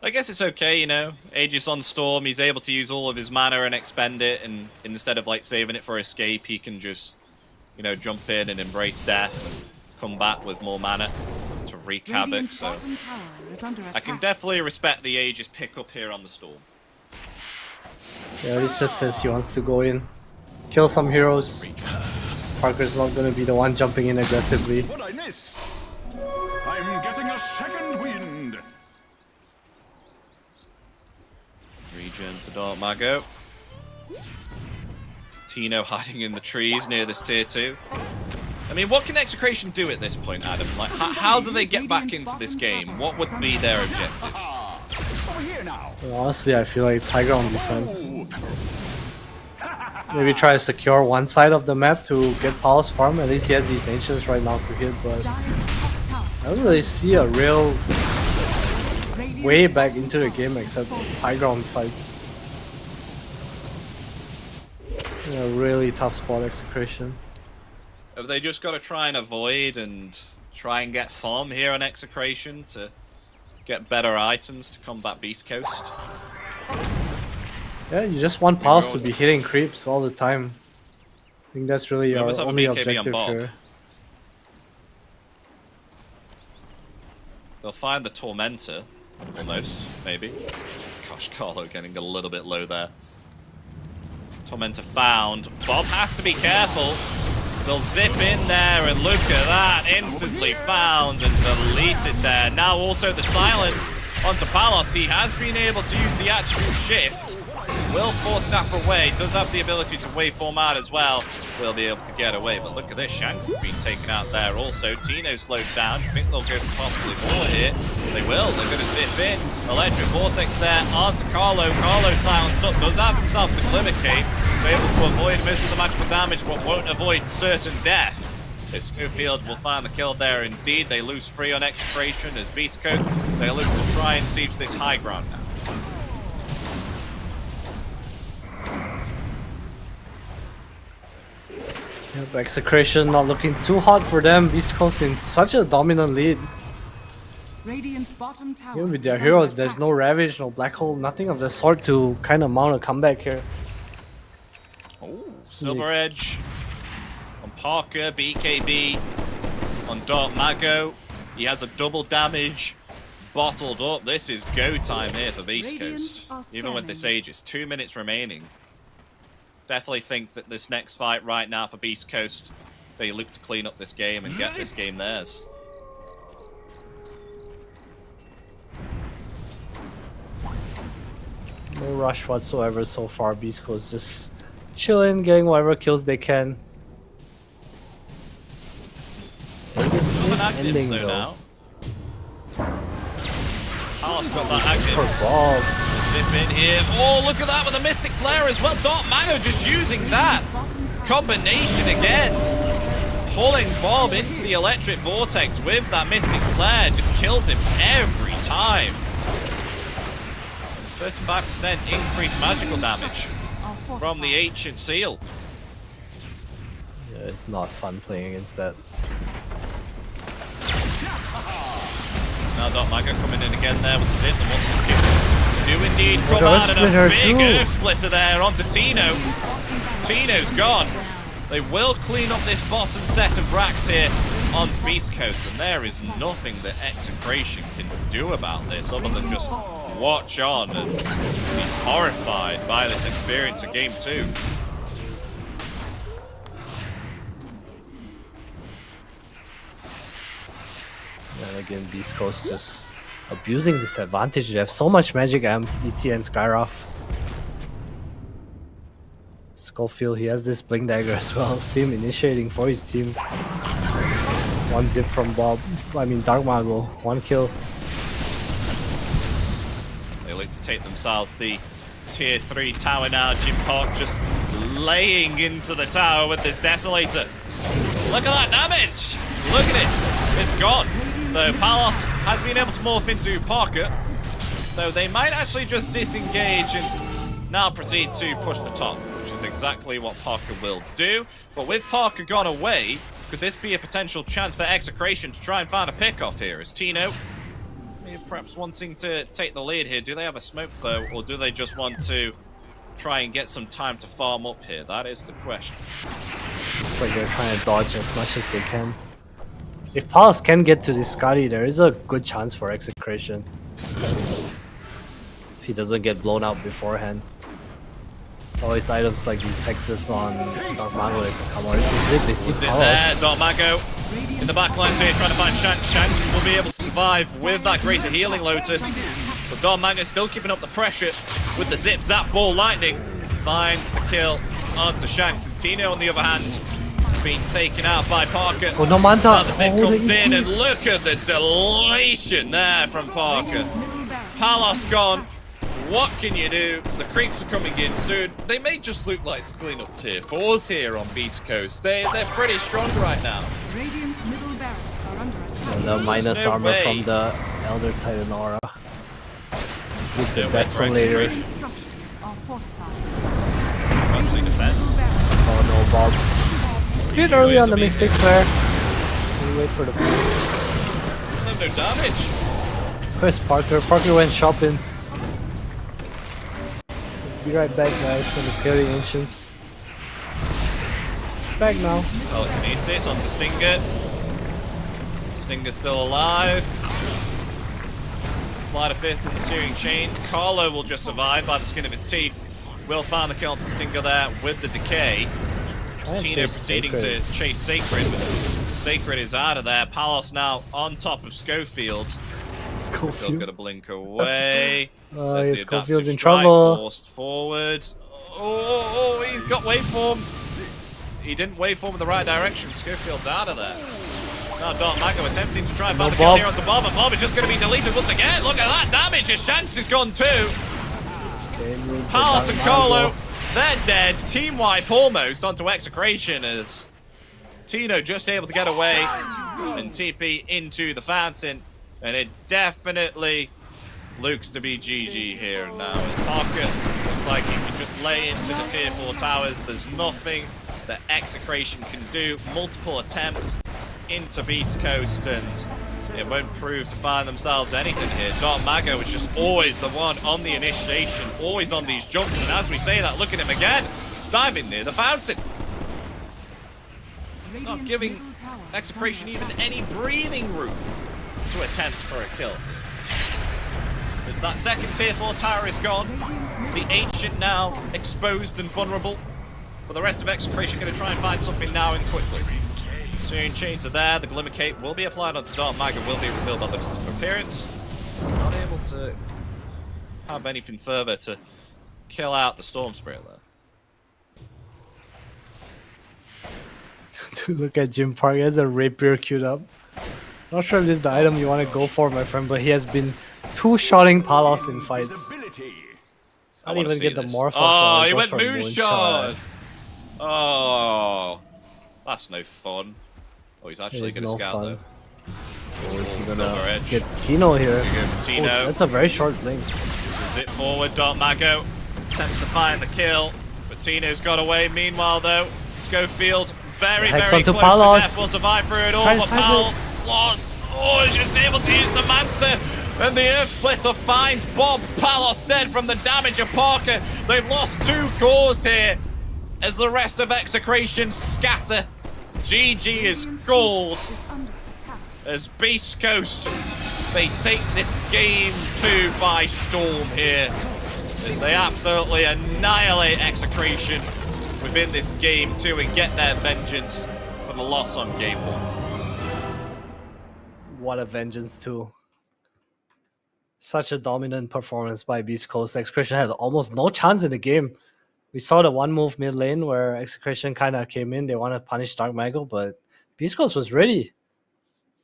I guess it's okay, you know. Aegis on Storm, he's able to use all of his mana and expend it, and instead of like saving it for escape, he can just, you know, jump in and embrace death and come back with more mana to wreak havoc. So I can definitely respect the Aegis pick up here on the Storm. Yeah, this just says he wants to go in, kill some heroes. Parker's not going to be the one jumping in aggressively. What I miss? I'm getting a second wind. Regen for Dark Mago. Tino hiding in the trees near this tier 2. I mean, what can Execration do at this point, Adam? Like, how do they get back into this game? What would be their objective? Well, honestly, I feel like it's high ground defense. Maybe try to secure one side of the map to get Paul's farm. At least he has these Ancients right now to hit, but I don't really see a real way back into the game except high ground fights. Yeah, really tough spot Execration. Have they just got to try and avoid and try and get farm here on Execration to get better items to combat Beastcost? Yeah, you just want Pulse to be hitting creeps all the time. I think that's really our only objective here. They'll find the Tormentor, almost, maybe. Gosh, Carlo getting a little bit low there. Tormentor found. Bob has to be careful. They'll zip in there and look at that. Instantly found and deleted there. Now also the silence onto Palos. He has been able to use the attribute shift. Will force Staff away. Does have the ability to waveform out as well. Will be able to get away. But look at this. Shanks has been taken out there also. Tino slowed down. Do you think they'll go for possibly more here? They will. They're going to zip in. Electric Vortex there onto Carlo. Carlo silenced up. Does have himself the Glimmer Cape. So able to avoid most of the magical damage, but won't avoid certain death. As Schofield will find the kill there indeed. They lose free on Execration as Beastcost. They look to try and siege this high ground now. Yep, Execration not looking too hot for them. Beastcoast in such a dominant lead. Radiant's bottom tower. Even with their heroes, there's no Ravage, no Black Hole, nothing of the sort to kind of mount a comeback here. Oh, Silver Edge on Parker, BKB on Dark Mago. He has a double damage bottled up. This is go time here for Beastcoast. Even with this Aegis, 2 minutes remaining. Definitely think that this next fight right now for Beastcoast, they look to clean up this game and get this game theirs. No rush whatsoever so far. Beastcoast just chilling, getting whatever kills they can. This is ending though. Palos got that active. For Bob. Zip in here. Oh, look at that with a Mystic Flare as well. Dark Mango just using that combination again. Pulling Bob into the Electric Vortex with that Mystic Flare. Just kills him every time. 35% increased magical damage from the Ancient Seal. Yeah, it's not fun playing against that. It's now Dark Mango coming in again there with the zip. The multiple kisses do indeed come out, and a big Earth Splitter there onto Tino. Tino's gone. They will clean up this bottom set of racks here on Beastcost, and there is nothing that Execration can do about this other than just watch on and be horrified by this experience of Game 2. And again, Beastcoast just abusing this advantage. They have so much magic amp, ET and Skyroth. Schofield, he has this Blink Dagger as well. See him initiating for his team. One zip from Bob. I mean, Dark Mago. One kill. They look to take themselves the tier 3 tower now. Jim Park just laying into the tower with this Desolator. Look at that damage! Look at it! It's gone. Though Palos has been able to morph into Parker. Though they might actually just disengage and now proceed to push the top, which is exactly what Parker will do. But with Parker gone away, could this be a potential chance for Execration to try and find a pick-off here? Is Tino perhaps wanting to take the lead here? Do they have a smoke though, or do they just want to try and get some time to farm up here? That is the question. Looks like they're trying to dodge as much as they can. If Palos can get to this Scotty, there is a good chance for Execration. If he doesn't get blown out beforehand. Always items like these hexes on Dark Mago that can come out. They see Was it Palos. there? Dark Mago in the back lines here trying to find Shanks. Shanks will be able to survive with that greater healing Lotus. But Dark Mago still keeping up the pressure with the zip zap ball lightning. Finds the kill onto Shanks. And Tino on the other hand being taken out by Parker. Oh no, Manta! Now the zip comes in and look at the delation there from Parker. Palos gone. What can you do? The creeps are coming in soon. They may just look like to clean up tier 4s here on Beastcoast. They're pretty strong right now. Radiant's middle barracks are under attack. And the minus no armor way. from the Elder Titan Aura. With the No way for Desolator. Execration. Structures are fortified. Actually defend. Oh no, Bob. Bit early on the Mystic Flare. We wait for the blue. There's no damage. Where's Parker? Parker went shopping. Be right back, guys, when the kill the Ancients. Back now. Telekinesis onto Stinger. Stinger's still alive. Slider Fist in the Searing Chains. Carlo will just survive by the skin of his teeth. Will find the kill onto Stinger there with the Decay. It's Tino proceeding to chase Sacred. Sacred is out of there. Palos now on top of Schofield. Schofield got to blink away. Oh, There's yeah, the Schofield's adaptive in strike trouble. forced forward. Oh, he's got waveform. He didn't waveform in the right direction. Schofield's out of there. It's now Dark Mago attempting to try and find the kill here onto Bob, and Bob is just going to be deleted once again. Look at that damage. His Shanks is gone too. Palos and Carlo, they're dead. Team wipe almost onto Execration as Tino just able to get away and TP into the fountain. And it definitely looks to be GG here now. As Parker looks like he can just lay into the tier 4 towers. There's nothing that Execration can do. Multiple attempts into Beastcoast, and it won't prove to find themselves anything here. Dark Mago is just always the one on the initiation, always on these jumps. And as we say that, look at him again, diving near the fountain. Not giving Execration even any breathing room to attempt for a kill. As that second tier 4 tower is gone, the Ancient now exposed and vulnerable, but the rest of Execration going to try and find something now and quickly. Searing Chains are there, the Glimmer Cape will be applied onto Dark Mago, will be revealed by the appearance. Not able to have anything further to kill out the Storm Spirit there. Look at Jim Park, he has a rapier queued up. Not sure if this is the item you want to go for, my friend, but he has been two-shotting Palos in fights. I didn't even get the morph. Oh, he went moonshot. Oh, that's no fun. Oh, he's actually going to scout though. Oh, is he gonna get Tino here? Go for Tino. Oh, that's a very short blink. Zip forward, Mago attempts to find the kill, but Tino's got away. Meanwhile, though, Schofield very close to death. Will survive through it all, but Palos, is just able to use the Manta, and the Earth Splitter finds Bob. Palos dead from the damage of Parker. They've lost 2 cores here as the rest of Execration scatter. GG is gold as Beastcost, they take this game 2 by storm here as they absolutely annihilate Execration within this game 2 and get their vengeance for the loss on game 1. What a vengeance too. Such a dominant performance by Beastcost. Execration had almost no chance in the game. We saw the one move mid lane where Execration kind of came in. They wanted to punish Dark Mago, but Beastcost was ready.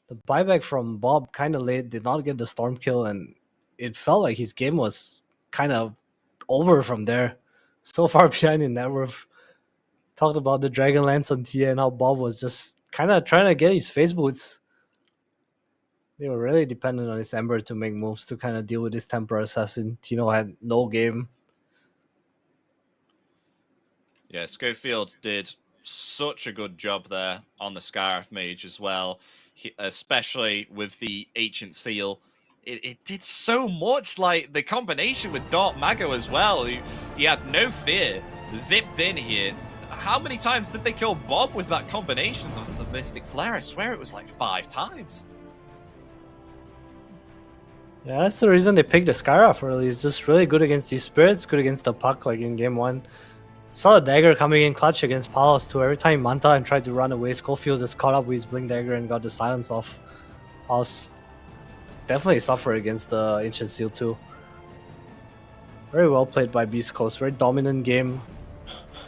The buyback from Bob kind of late, did not get the storm kill, and it felt like his game was kind of over from there. So far behind in net worth. Talked about the Dragonlance on TA and how Bob was just kind of trying to get his face boots. They were really dependent on his Ember to make moves to kind of deal with this Templar Assassin. Tino had no game. Yeah, Schofield did such a good job there on the Scarif Mage as well. Especially with the Ancient Seal. It did so much, like the combination with Dark Mago as well. He had no fear, zipped in here. How many times did they kill Bob with that combination of the Mystic Flare? I swear it was like 5 times. Yeah, that's the reason they picked the Scarif early. It's just really good against these spirits, good against the puck like in game 1. Saw the dagger coming in clutch against Palos too. Every time Manta and tried to run away, Schofield just caught up with his blink dagger and got the silence off. Palos definitely suffered against the Ancient Seal too. Very well played by Beastcost. Very dominant game.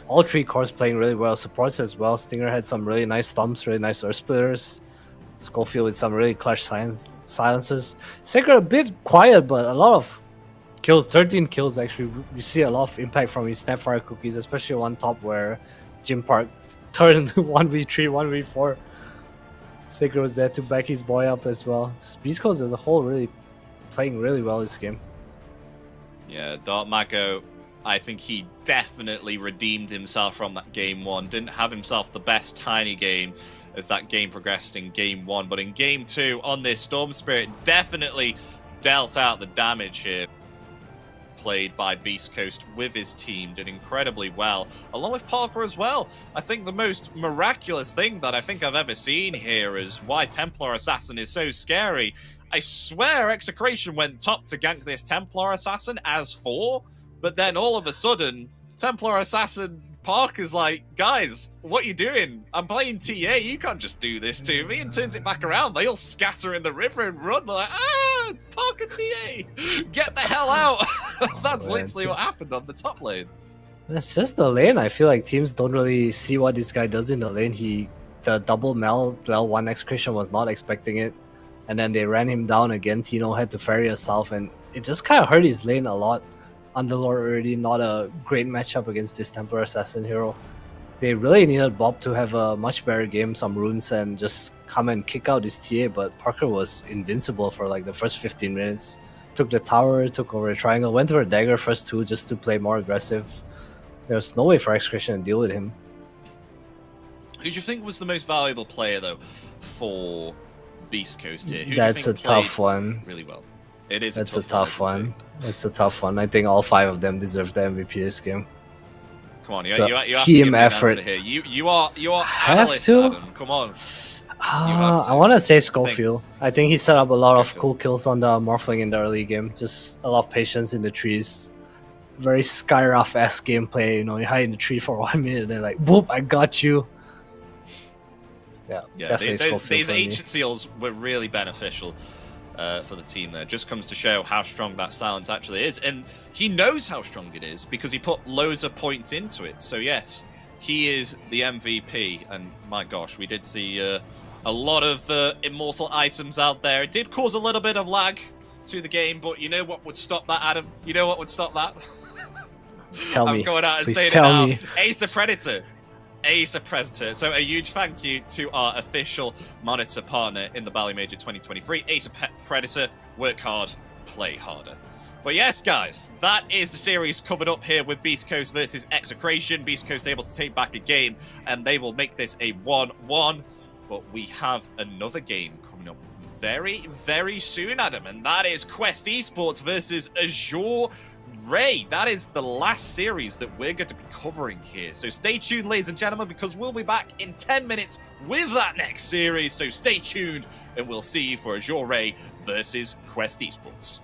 All 3 cores playing really well. Supports as well. Stinger had some really nice stumps, really nice Earth Splitters. Schofield with some really clutch silences. Sacred a bit quiet, but a lot of kills, 13 kills actually. You see a lot of impact from his Snapfire cookies, especially one top where Jim Park turned into 1v3, 1v4. Sacred was there to back his boy up as well. Beastcost as a whole really playing really well this game. Yeah, Dark Mago, I think he definitely redeemed himself from that game 1. Didn't have himself the best tiny game as that game progressed in game 1, but in game 2 on this Storm Spirit definitely dealt out the damage here. Played by Beastcost with his team, did incredibly well, along with Parker as well. I think the most miraculous thing that I think I've ever seen here is why Templar Assassin is so scary. I swear Execration went top to gank this Templar Assassin as 4, but then all of a sudden, Templar Assassin Parker's like, guys, what you doing? I'm playing TA, you can't just do this to me, and turns it back around. They all scatter in the river and run. They're like, Parker TA, get the hell out. That's literally what happened on the top lane. It's just the lane. I feel like teams don't really see what this guy does in the lane. The double Mel L1 Execration was not expecting it, and then they ran him down again. Tino had to ferry herself, and it just kind of hurt his lane a lot. Underlord already not a great matchup against this Templar Assassin hero. They really needed Bob to have a much better game, some runes, and just come and kick out his TA, but Parker was invincible for like the first 15 minutes. Took the tower, took over the triangle, went for a dagger first 2 just to play more aggressive. There's no way for Execration to deal with him. Who do you think was the most valuable player, though, for Beastcoast here? Who That's do you think a tough one. Really well. It is. That's a tough one. It's a tough one. I think all 5 of them deserve the MVP this game. Come on, you So, have to team give me effort. an answer here. You are Have analyst, to? Adam. Come on. I want to say Schofield. I think he set up a lot of cool kills on the Morphling in the early game. Just a lot of patience in the trees. Very Skyroth-esque gameplay. You know, you hide in the tree for 1 minute and then like, boop, I got you. Yeah, definitely Schofield these for me. Ancient Seals were really beneficial for the team there. Just comes to show how strong that silence actually is. And he knows how strong it is because he put loads of points into it. So yes, he is the MVP. And my gosh, we did see a lot of immortal items out there. It did cause a little bit of lag to the game, but you know what would stop that, Adam? You know what would stop that? Tell I'm me. going out and Please saying it tell now. me. Ace of Predator. Ace of Predator. So a huge thank you to our official monitor partner in the Bali Major 2023, Ace of Predator. Work hard, play harder. But yes, guys, that is the series covered up here with Beastcost versus Execration. Beastcoast able to take back a game, and they will make this a 1-1. But we have another game coming up very, very soon, Adam, and that is Quest Esports versus Azure Ray. That is the last series that we're going to be covering here. So stay tuned, ladies and gentlemen, because we'll be back in 10 minutes with that next series. So stay tuned, and we'll see you for Azure Ray versus Quest Esports.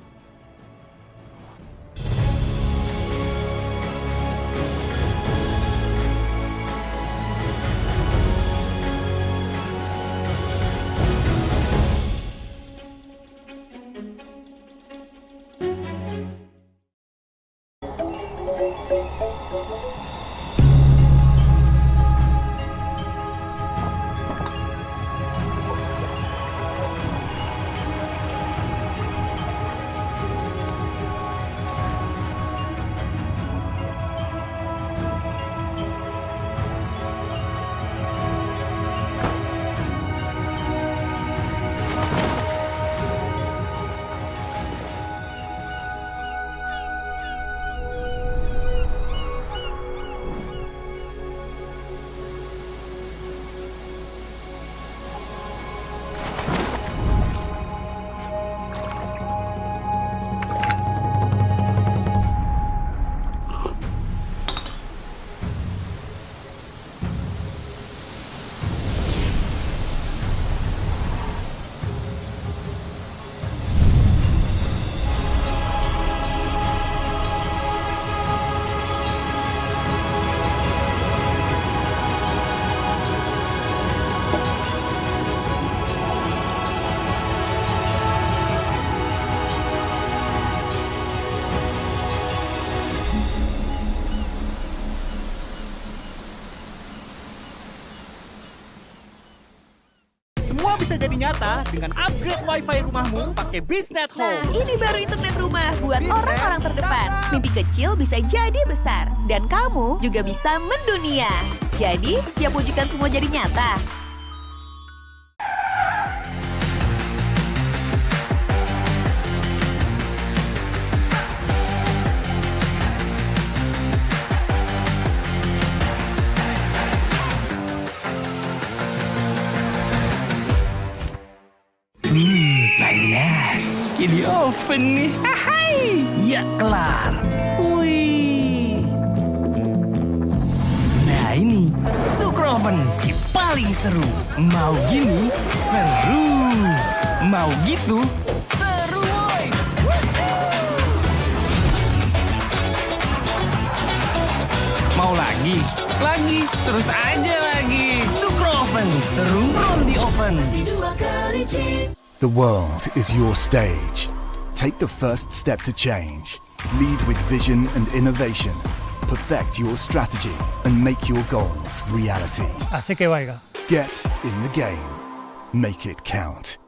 Semua bisa jadi nyata dengan upgrade wifi rumahmu pakai Beastnet Nah, Home. ini baru internet rumah buat orang-orang terdepan. Mimpi kecil bisa jadi besar. Dan kamu juga bisa mendunia. Jadi, siap wujudkan semua jadi nyata? Panas. Di oven nih. Hai. Ya kelar. Wih. Nah ini Sukroven si paling seru. Mau gini seru. Mau gitu seru woy. Mau lagi? Lagi, terus aja lagi. Sukroven seru roll di oven. The world is your stage. Take the first step to change. Lead with vision and innovation. Perfect your strategy and make your goals reality. Así que vaya. Get in the game. Make it count.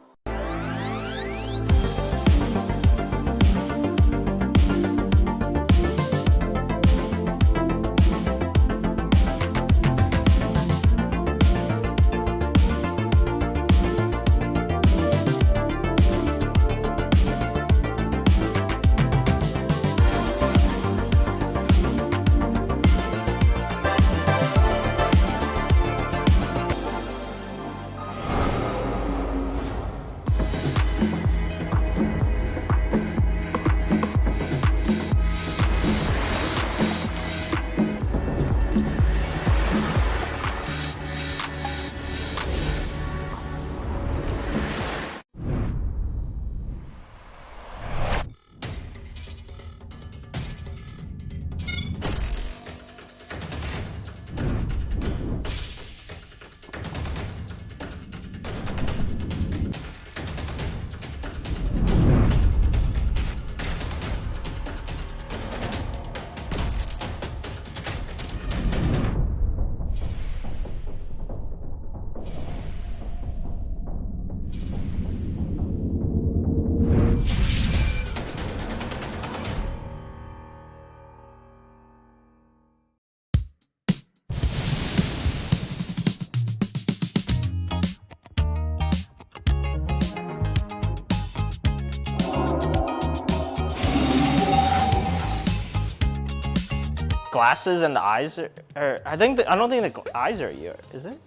glasses and the eyes are I don't think the eyes are you, is it?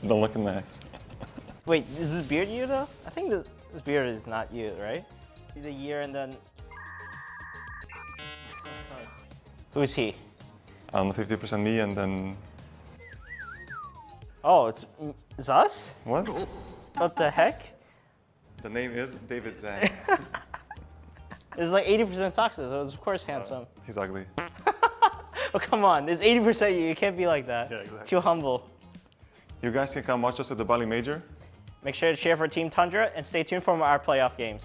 Don't look in the eyes. Wait, is this beard you though? I think this beard is not you, right? The year and then... Who's he? 50% me and then... Oh, it's us? What? What the heck? The name is David Zhang. It's like 80% Soxes, so it's of course handsome. He's ugly. Oh, come on, there's 80% you can't be like that. Yeah, exactly. Too humble. You guys can come watch us at the Bali Major. Make sure to cheer for Team Tundra and stay tuned for our playoff games.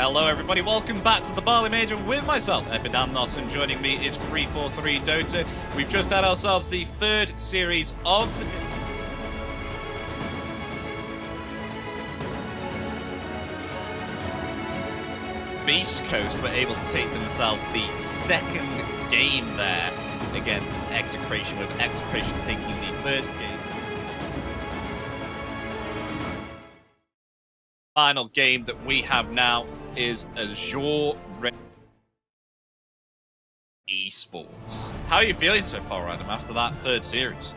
Hello everybody, welcome back to the Bali Major with myself, Epidamnos, and joining me is 343 Dota. We've just had ourselves the third series of the Beastcost were able to take themselves the second game there against Execration, with Execration taking the first game. Final game that we have now is Azure Ray Esports. How are you feeling so far, Adam, after that third series?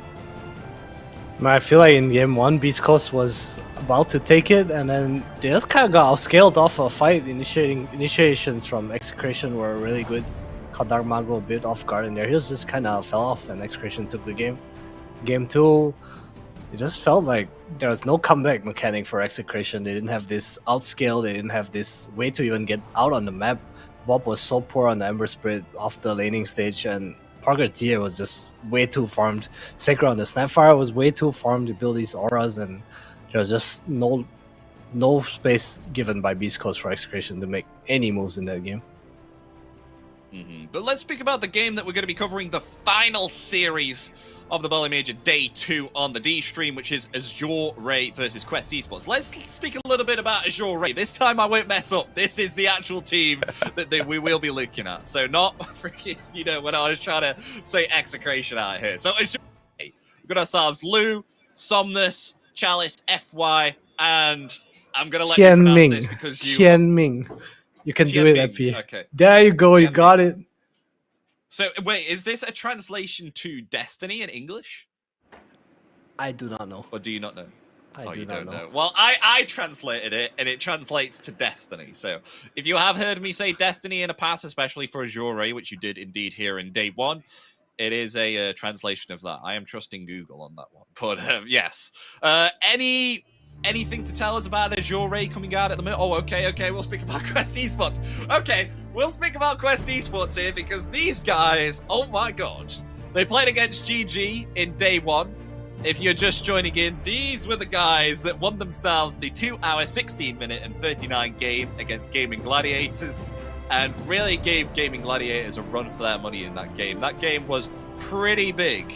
I feel like in game 1, Beastcost was about to take it, and then they just kind of got outscaled off a fight. Initiations from Execration were really good. Caught Dark Mago a bit off guard in there. He was just kind of fell off, and Execration took the game. Game 2, it just felt like there was no comeback mechanic for Execration. They didn't have this outscale. They didn't have this way to even get out on the map. Bob was so poor on the Ember Spirit off the laning stage, and Parker Tia was just way too farmed. Sacred on the Snapfire was way too farmed to build these auras, and there was just no space given by Beastcost for Execration to make any moves in that game. But let's speak about the game that we're going to be covering, the final series of the Bali Major Day 2 on the D stream, which is Azure Ray versus Quest Esports. Let's speak a little bit about Azure Ray. This time I won't mess up. This is the actual team that we will be looking at. So not freaking, you know, when I was trying to say Execration out here. So Azure Ray, we've got ourselves Lu, Somnus, Chalice, FY, and I'm going to let you pronounce this because you... Tianming. You can do it, Epi. Okay. There you go, you got it. So, wait, is this a translation to Destiny in English? I do not know. Or do you not know? I do you not don't know. know. Well, I translated it, and it translates to Destiny. So, if you have heard me say Destiny in the past, especially for Azure Ray, which you did indeed here in Day 1, it is a translation of that. I am trusting Google on that one. But, yes. Anything to tell us about Azure Ray coming out at the minute? Oh, okay, we'll speak about Quest Esports. Okay, we'll speak about Quest Esports here because these guys, oh my god. They played against GG in Day 1. If you're just joining in, these were the guys that won themselves the 2-hour, 16-minute and 39 game against Gaming Gladiators and really gave Gaming Gladiators a run for their money in that game. That game was pretty big.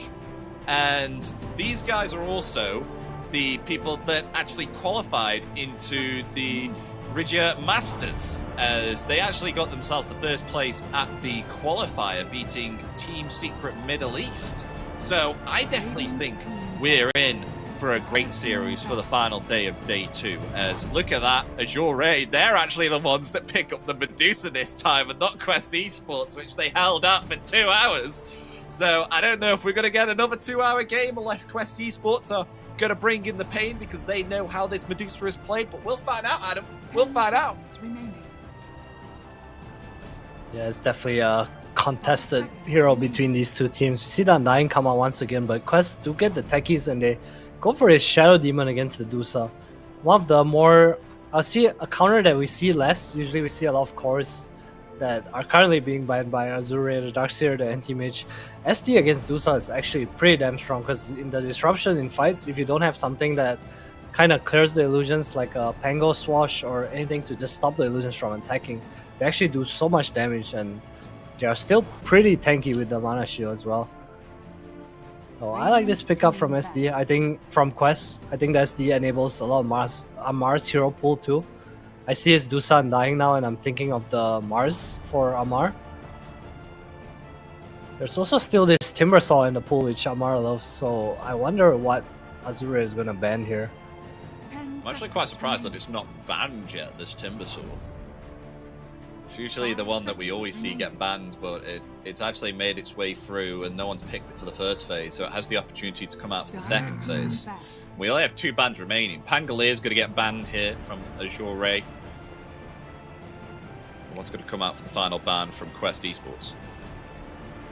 And these guys are also the people that actually qualified into the Regia Masters, as they actually got themselves the first place at the qualifier, beating Team Secret Middle East. So I definitely think we're in for a great series for the final day of Day 2. As look at that, Azure Ray, they're actually the ones that pick up the Medusa this time and not Quest Esports, which they held up for 2 hours. So I don't know if we're going to get another 2-hour game unless Quest Esports are going to bring in the pain because they know how this Medusa is played, but we'll find out, Adam. We'll find out. Yeah, it's definitely a contested hero between these two teams. We see that 9 come out once again, but Quest do get the techies and they go for his Shadow Demon against the Dusa. One of the more... I'll see a counter that we see less. Usually we see a lot of cores that are currently being banned by Azure Ray, the Darkseer, the Anti-Mage. SD against Dusa is actually pretty damn strong because in the disruption in fights, if you don't have something that kind of clears the illusions like a Pango Swash or anything to just stop the illusions from attacking, they actually do so much damage and they are still pretty tanky with the Mana Shield as well. So I like this pickup from SD. I think from Quest, I think the SD enables a lot of Mars hero pool too. I see his Dusan dying now and I'm thinking of the Mars for Amar. There's also still this Timbersaw in the pool which Amar loves, so I wonder what Azure is going to ban here. I'm actually quite surprised that it's not banned yet, this Timbersaw. It's usually the one that we always see get banned, but it's actually made its way through and no one's picked it for the first phase, so it has the opportunity to come out for the second phase. We only have 2 bans remaining. Pangolier is going to get banned here from Azure Ray. And what's going to come out for the final ban from Quest Esports?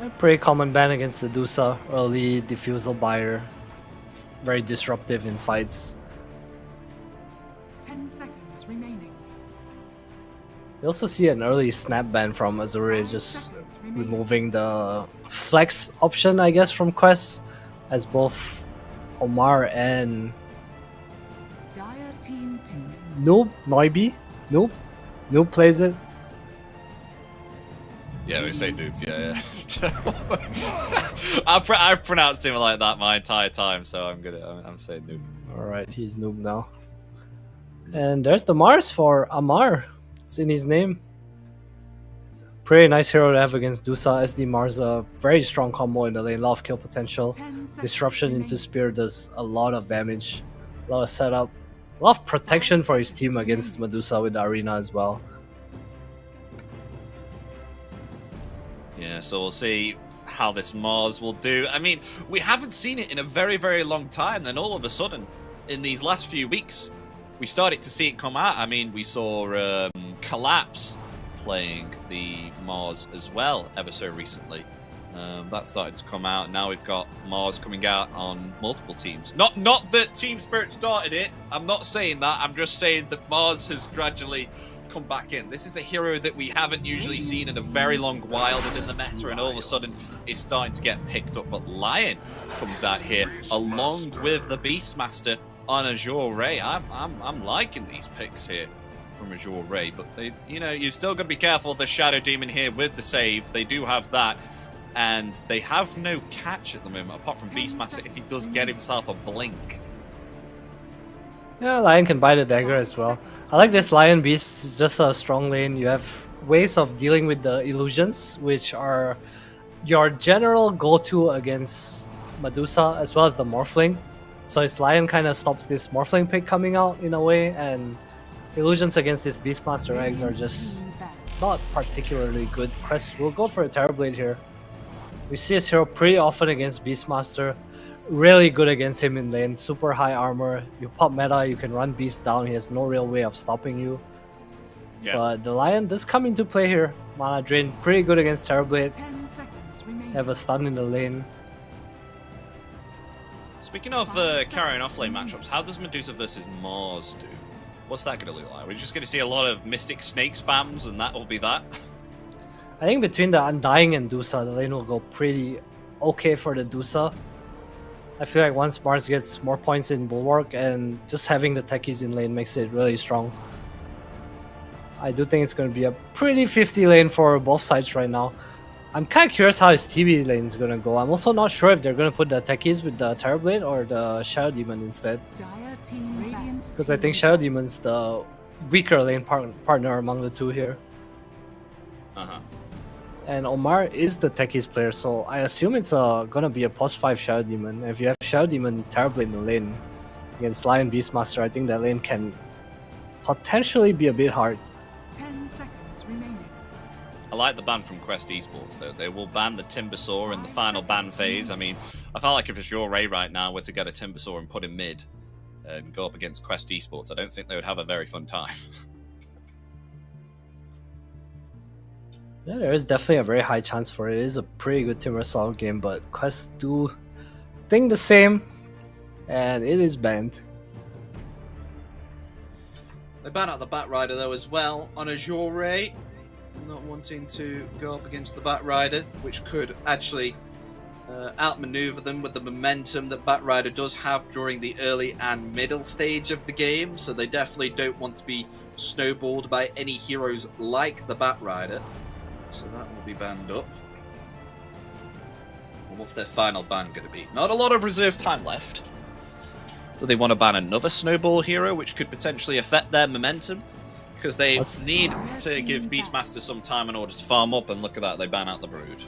A pretty common ban against the Dusa. Early Diffusal Buyer. Very disruptive in fights. 10 seconds remaining. You also see an early snap ban from Azure, just removing the flex option, I guess, from Quest, as both Omar and Noob, Noibi, Noob Noob plays it. Yeah, we say noob. Yeah. I've pronounced him like that my entire time, so I'm saying noob. All right, he's noob now. And there's the Mars for Amar. It's in his name. Pretty nice hero to have against Dusa. SD Mars, a very strong combo in the lane, a lot of kill potential. Disruption into Spear does a lot of damage, a lot of setup, a lot of protection for his team against Medusa with the arena as well. Yeah, so we'll see how this Mars will do. I mean, we haven't seen it in a very, very long time. Then all of a sudden, in these last few weeks, we started to see it come out. I mean, we saw Collapse playing the Mars as well ever so recently. That started to come out. Now we've got Mars coming out on multiple teams. Not that Team Spirit started it. I'm not saying that. I'm just saying that Mars has gradually come back in. This is a hero that we haven't usually seen in a very long while within the meta, and all of a sudden it's starting to get picked up. But Lion comes out here along with the Beastmaster on Azure Ray. I'm liking these picks here from Azure Ray, but you've still got to be careful of the Shadow Demon here with the save. They do have that, and they have no catch at the moment apart from Beastmaster if he does get himself a blink. Yeah, Lion can buy the dagger as well. I like this Lion Beast. It's just a strong lane. You have ways of dealing with the illusions, which are your general go-to against Medusa as well as the Morphling. So his Lion kind of stops this Morphling pick coming out in a way, and illusions against this Beastmaster eggs are just not particularly good. Crest will go for a Terrorblade here. We see his hero pretty often against Beastmaster. Really good against him in lane, super high armor. You pop meta, you can run Beast down, he has no real way of stopping you. Yeah. But the Lion does come into play here. Mana Drain, pretty good against Terrorblade. Have a stun in the lane. Speaking of carrying off lane matchups, how does Medusa versus Mars do? What's that going to look like? We're just going to see a lot of Mystic Snake spams and that will be that? I think between the Undying and Dusa, the lane will go pretty okay for the Dusa. I feel like once Mars gets more points in Bulwark, and just having the techies in lane makes it really strong. I do think it's going to be a pretty 50 lane for both sides right now. I'm kind of curious how his TV lane is going to go. I'm also not sure if they're going to put the techies with the Terrorblade or the Shadow Demon instead. Because I think Shadow Demon's the weaker lane partner among the two here. And Omar is the techies player, so I assume it's gonna be a +5 Shadow Demon. If you have Shadow Demon Terrorblade in the lane against Lion Beastmaster, I think that lane can potentially be a bit hard. 10 seconds remaining. I like the ban from Quest Esports though. They will ban the Timbersaw in the final ban phase. I mean, I felt like if Azure Ray right now were to get a Timbersaw and put him mid and go up against Quest Esports, I don't think they would have a very fun time. Yeah, there is definitely a very high chance for it. It is a pretty good Timbersaw game, but Quest do think the same, and it is banned. They ban out the Batrider though as well on Azure Ray, not wanting to go up against the Batrider, which could actually outmaneuver them with the momentum that Batrider does have during the early and middle stage of the game, so they definitely don't want to be snowballed by any heroes like the Batrider. So that will be banned up. And what's their final ban going to be? Not a lot of reserve time left. Do they want to ban another snowball hero, which could potentially affect their momentum? Because they need to give Beastmaster some time in order to farm up, and look at that, they ban out the Brood.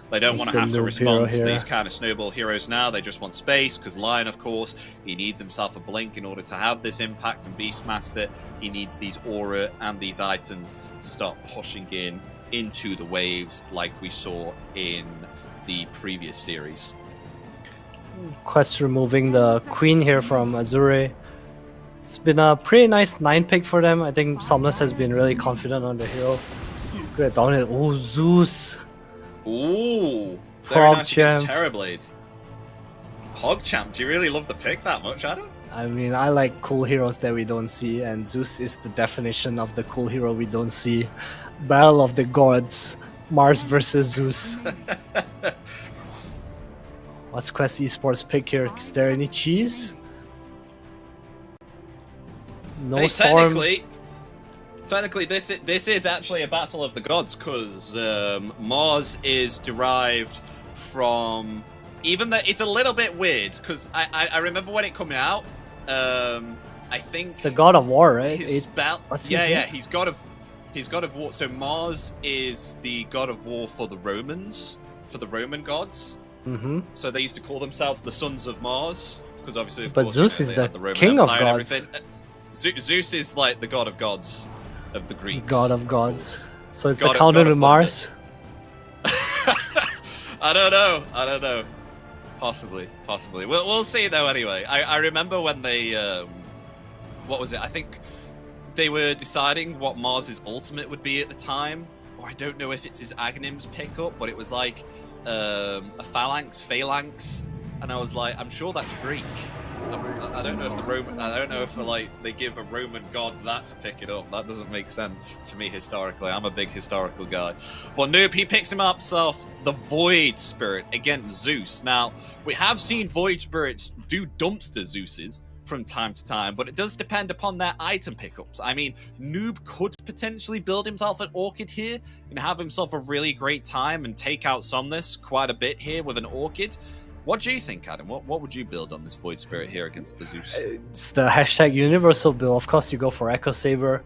They don't want to have to respond to these kind of snowball heroes now, they just want space, because Lion, of course, he needs himself a blink in order to have this impact, and Beastmaster, he needs these aura and these items to start pushing into the waves like we saw in the previous series. Quest removing the Queen here from Azure. It's been a pretty nice 9 pick for them. I think Somnus has been really confident on the hero. Good down it. Oh, Zeus. Ooh, very nice against Champ. Terrorblade. PogChamp, do you really love the pick that much, Adam? I mean, I like cool heroes that we don't see, and Zeus is the definition of the cool hero we don't see. Battle of the Gods, Mars versus Zeus. What's Quest Esports pick here? Is there any cheese? No hey, Storm. Technically, this is actually a battle of the gods, because Mars is derived from... Even though it's a little bit weird, because I remember when it coming out, I think... It's the god of war, right? His spell... What's his Yeah, name? yeah, he's god of war. So Mars is the god of war for the Romans, for the Roman gods. Mm-hmm. So they used to call themselves the sons of Mars, because obviously, of But course, Zeus you is know, they the had the Roman king of Empire and gods. everything. Zeus is like the god of gods of the Greeks. God of gods. So it's God the of- counter God to of Mars. I don't know. Possibly. We'll see though. Anyway, I remember when they, what was it? I think they were deciding what Mars's ultimate would be at the time, or I don't know if it's his Agnim's pickup, but it was like a phalanx, and I was like, I'm sure that's Greek. I don't know if the Roman, I don't know if like they give a Roman god that to pick it up. That doesn't make sense to me historically. I'm a big historical guy. But nope, he picks him up himself, the Void Spirit against Zeus. Now, we have seen Void Spirits do dumpster Zeuses from time to time, but it does depend upon their item pickups. I mean, Noob could potentially build himself an Orchid here and have himself a really great time and take out Somnus quite a bit here with an Orchid. What do you think, Adam? What would you build on this Void Spirit here against the Zeus? It's the hashtag universal build. Of course, you go for Echo Saber.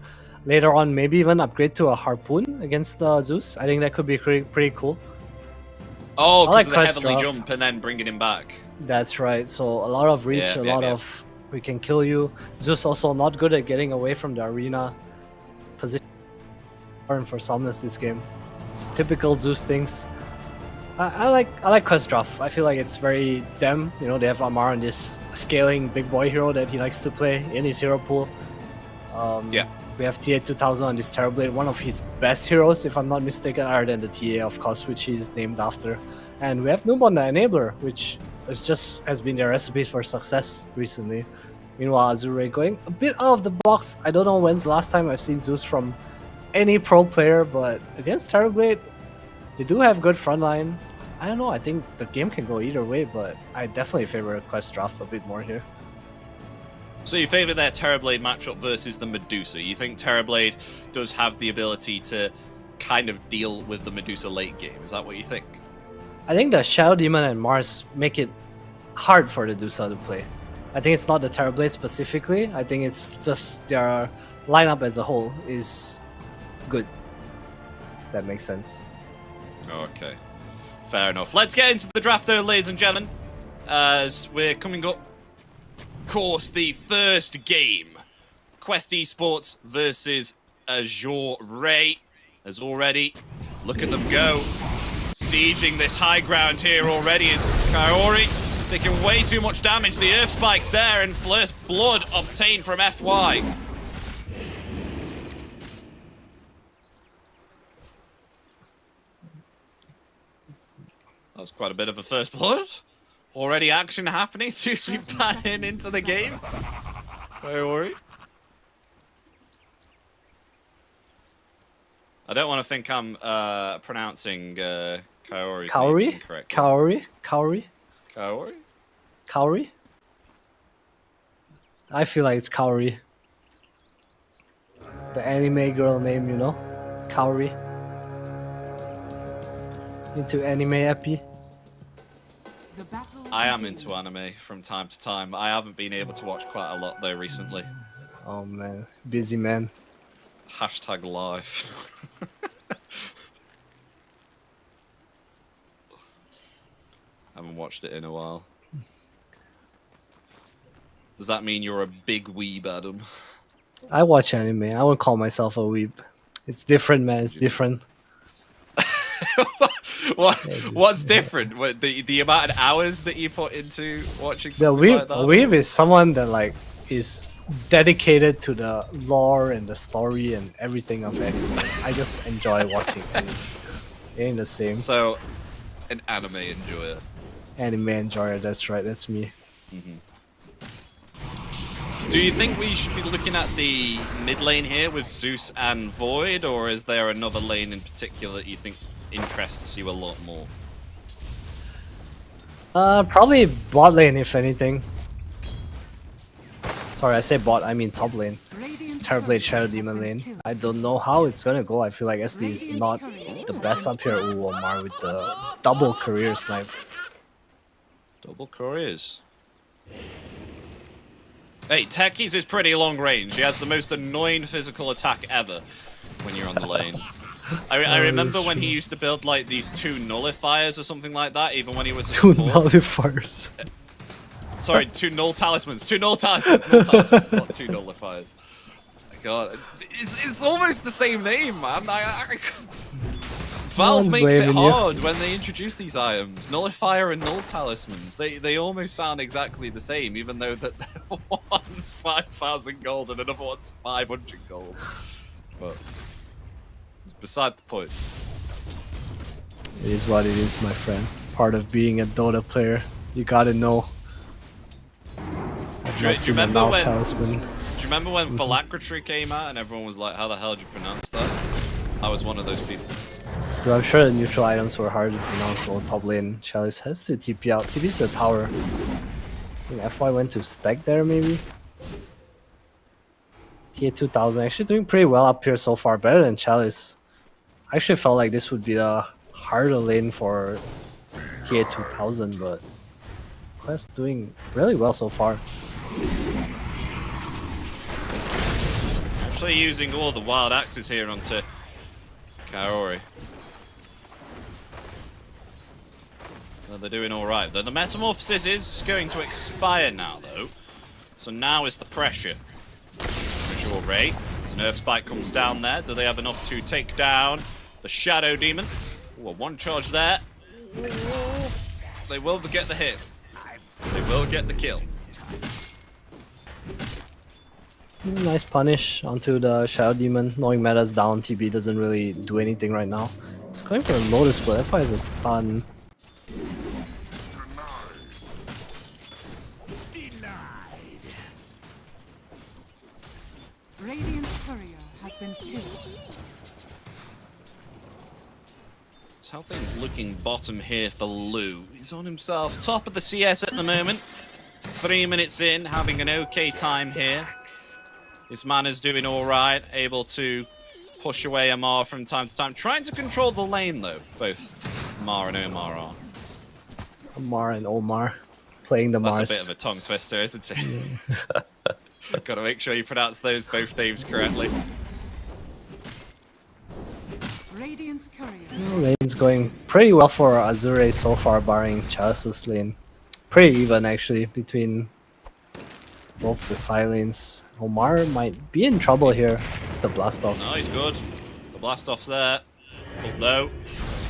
Later on, maybe even upgrade to a Harpoon against the Zeus. I think that could be pretty cool. Oh, because I like of the Quest heavenly Drop. jump and then bringing him back. That's right. So a lot of reach, Yeah, a yeah, lot yeah. of we can kill you. Zeus also not good at getting away from the arena position. For Somnus this game, it's typical Zeus things. I like Quest Drop. I feel like it's very them. You know, they have Amar on this scaling big boy hero that he likes to play in his hero pool. Yeah. We have TA 2000 on this Terrorblade, one of his best heroes, if I'm not mistaken, other than the TA, of course, which he's named after. And we have Noob on the Enabler, which has been their recipe for success recently. Meanwhile, Azure Ray going a bit out of the box. I don't know when's the last time I've seen Zeus from any pro player, but against Terrorblade, they do have good frontline. I don't know, I think the game can go either way, but I definitely favor Quest Drop a bit more here. So you favour their Terrorblade matchup versus the Medusa. You think Terrorblade does have the ability to kind of deal with the Medusa late game. Is that what you think? I think the Shadow Demon and Mars make it hard for the Medusa to play. I think it's not the Terrorblade specifically. I think it's just their lineup as a whole is good. If that makes sense. Okay. Fair enough. Let's get into the draft though, ladies and gentlemen. As we're coming up, of course, the first game. Quest Esports versus Azure Ray. As already, look at them go. Sieging this high ground here already is Kaori. Taking way too much damage. The Earth Spike's there and first blood obtained from FY. That was quite a bit of a first blood. Already action happening. Too sweet panning into the game. Kaori. I don't want to think I'm pronouncing Kaori's name Kaori? incorrectly. Kaori? Kaori? Kaori? I feel like it's Kaori. The anime girl name, you know? Kaori. Into anime epi. I am into anime from time to time. I haven't been able to watch quite a lot though recently. Oh man, busy man. Hashtag life. Haven't watched it in a while. Does that mean you're a big weeb, Adam? I watch anime. I wouldn't call myself a weeb. It's different, man. It's different. What's different? What, the amount of hours that you put into watching The something weeb, like that? weeb is someone that like is dedicated to the lore and the story and everything of anime. I just enjoy watching anime. It ain't the same. So, an anime enjoyer. Anime enjoyer, that's right, that's me. Do you think we should be looking at the mid lane here with Zeus and Void, or is there another lane in particular that you think interests you a lot more? Probably bot lane if anything. It's Sorry, I say bot, I mean top lane. It's Terrorblade Shadow Demon lane. I don't know how it's gonna go. I feel like SD is not the best up here. Ooh, Omar with the double career snipe. Double careers. Hey, Techies is pretty long range. He has the most annoying physical attack ever when you're on the lane. I remember when he used to build like these 2 nullifiers or something like that, even when he was a 2 support. nullifiers. Sorry, 2 null talismans. 2 null talismans. Null talismans, not 2 nullifiers. My God, it's almost the same name, man. Valve makes it hard when they introduce these items. Nullifier and null talismans. They almost sound exactly the same, even though that one's 5,000 gold and another one's 500 gold. But it's beside the point. It is what it is, my friend. Part of being a Dota player, you gotta know. Do you remember when Phylactery came out and everyone was like, how the hell did you pronounce that? I was one of those people. Dude, I'm sure the neutral items were hard to pronounce, so top lane Chalice has to TP out. TP's to the tower. I think FY went to stack there, maybe? TA 2000 actually doing pretty well up here so far, better than Chalice. I actually felt like this would be the harder lane for TA 2000, but Quest doing really well so far. Actually using all the wild axes here onto Kaori. Well, they're doing alright. The Metamorphosis is going to expire now, though. So now is the pressure. Azure Ray. As an Earth Spike comes down there, do they have enough to take down the Shadow Demon? Ooh, one charge there. Ooh, they will get the hit. They will get the kill. Nice punish onto the Shadow Demon. Knowing meta's down, TB doesn't really do anything right now. He's going for a Lotus, but FI is a stun. Radiant's courier has been killed. That's how things looking bottom here for Lou. He's on himself, top of the CS at the moment. 3 minutes in, having an okay time here. His mana's doing alright, able to push away Amar from time to time. Trying to control the lane though, both Amar and Omar are. Amar and Omar playing the Mars. That's a bit of a tongue twister, isn't it? Gotta make sure you pronounce those both names correctly. Radiant's courier. Lane's going pretty well for Azure Ray so far, barring Chalice's lane. Pretty even actually between both the side lanes. Omar might be in trouble here. It's the blast off. No, he's good. The blast off's there. Up low.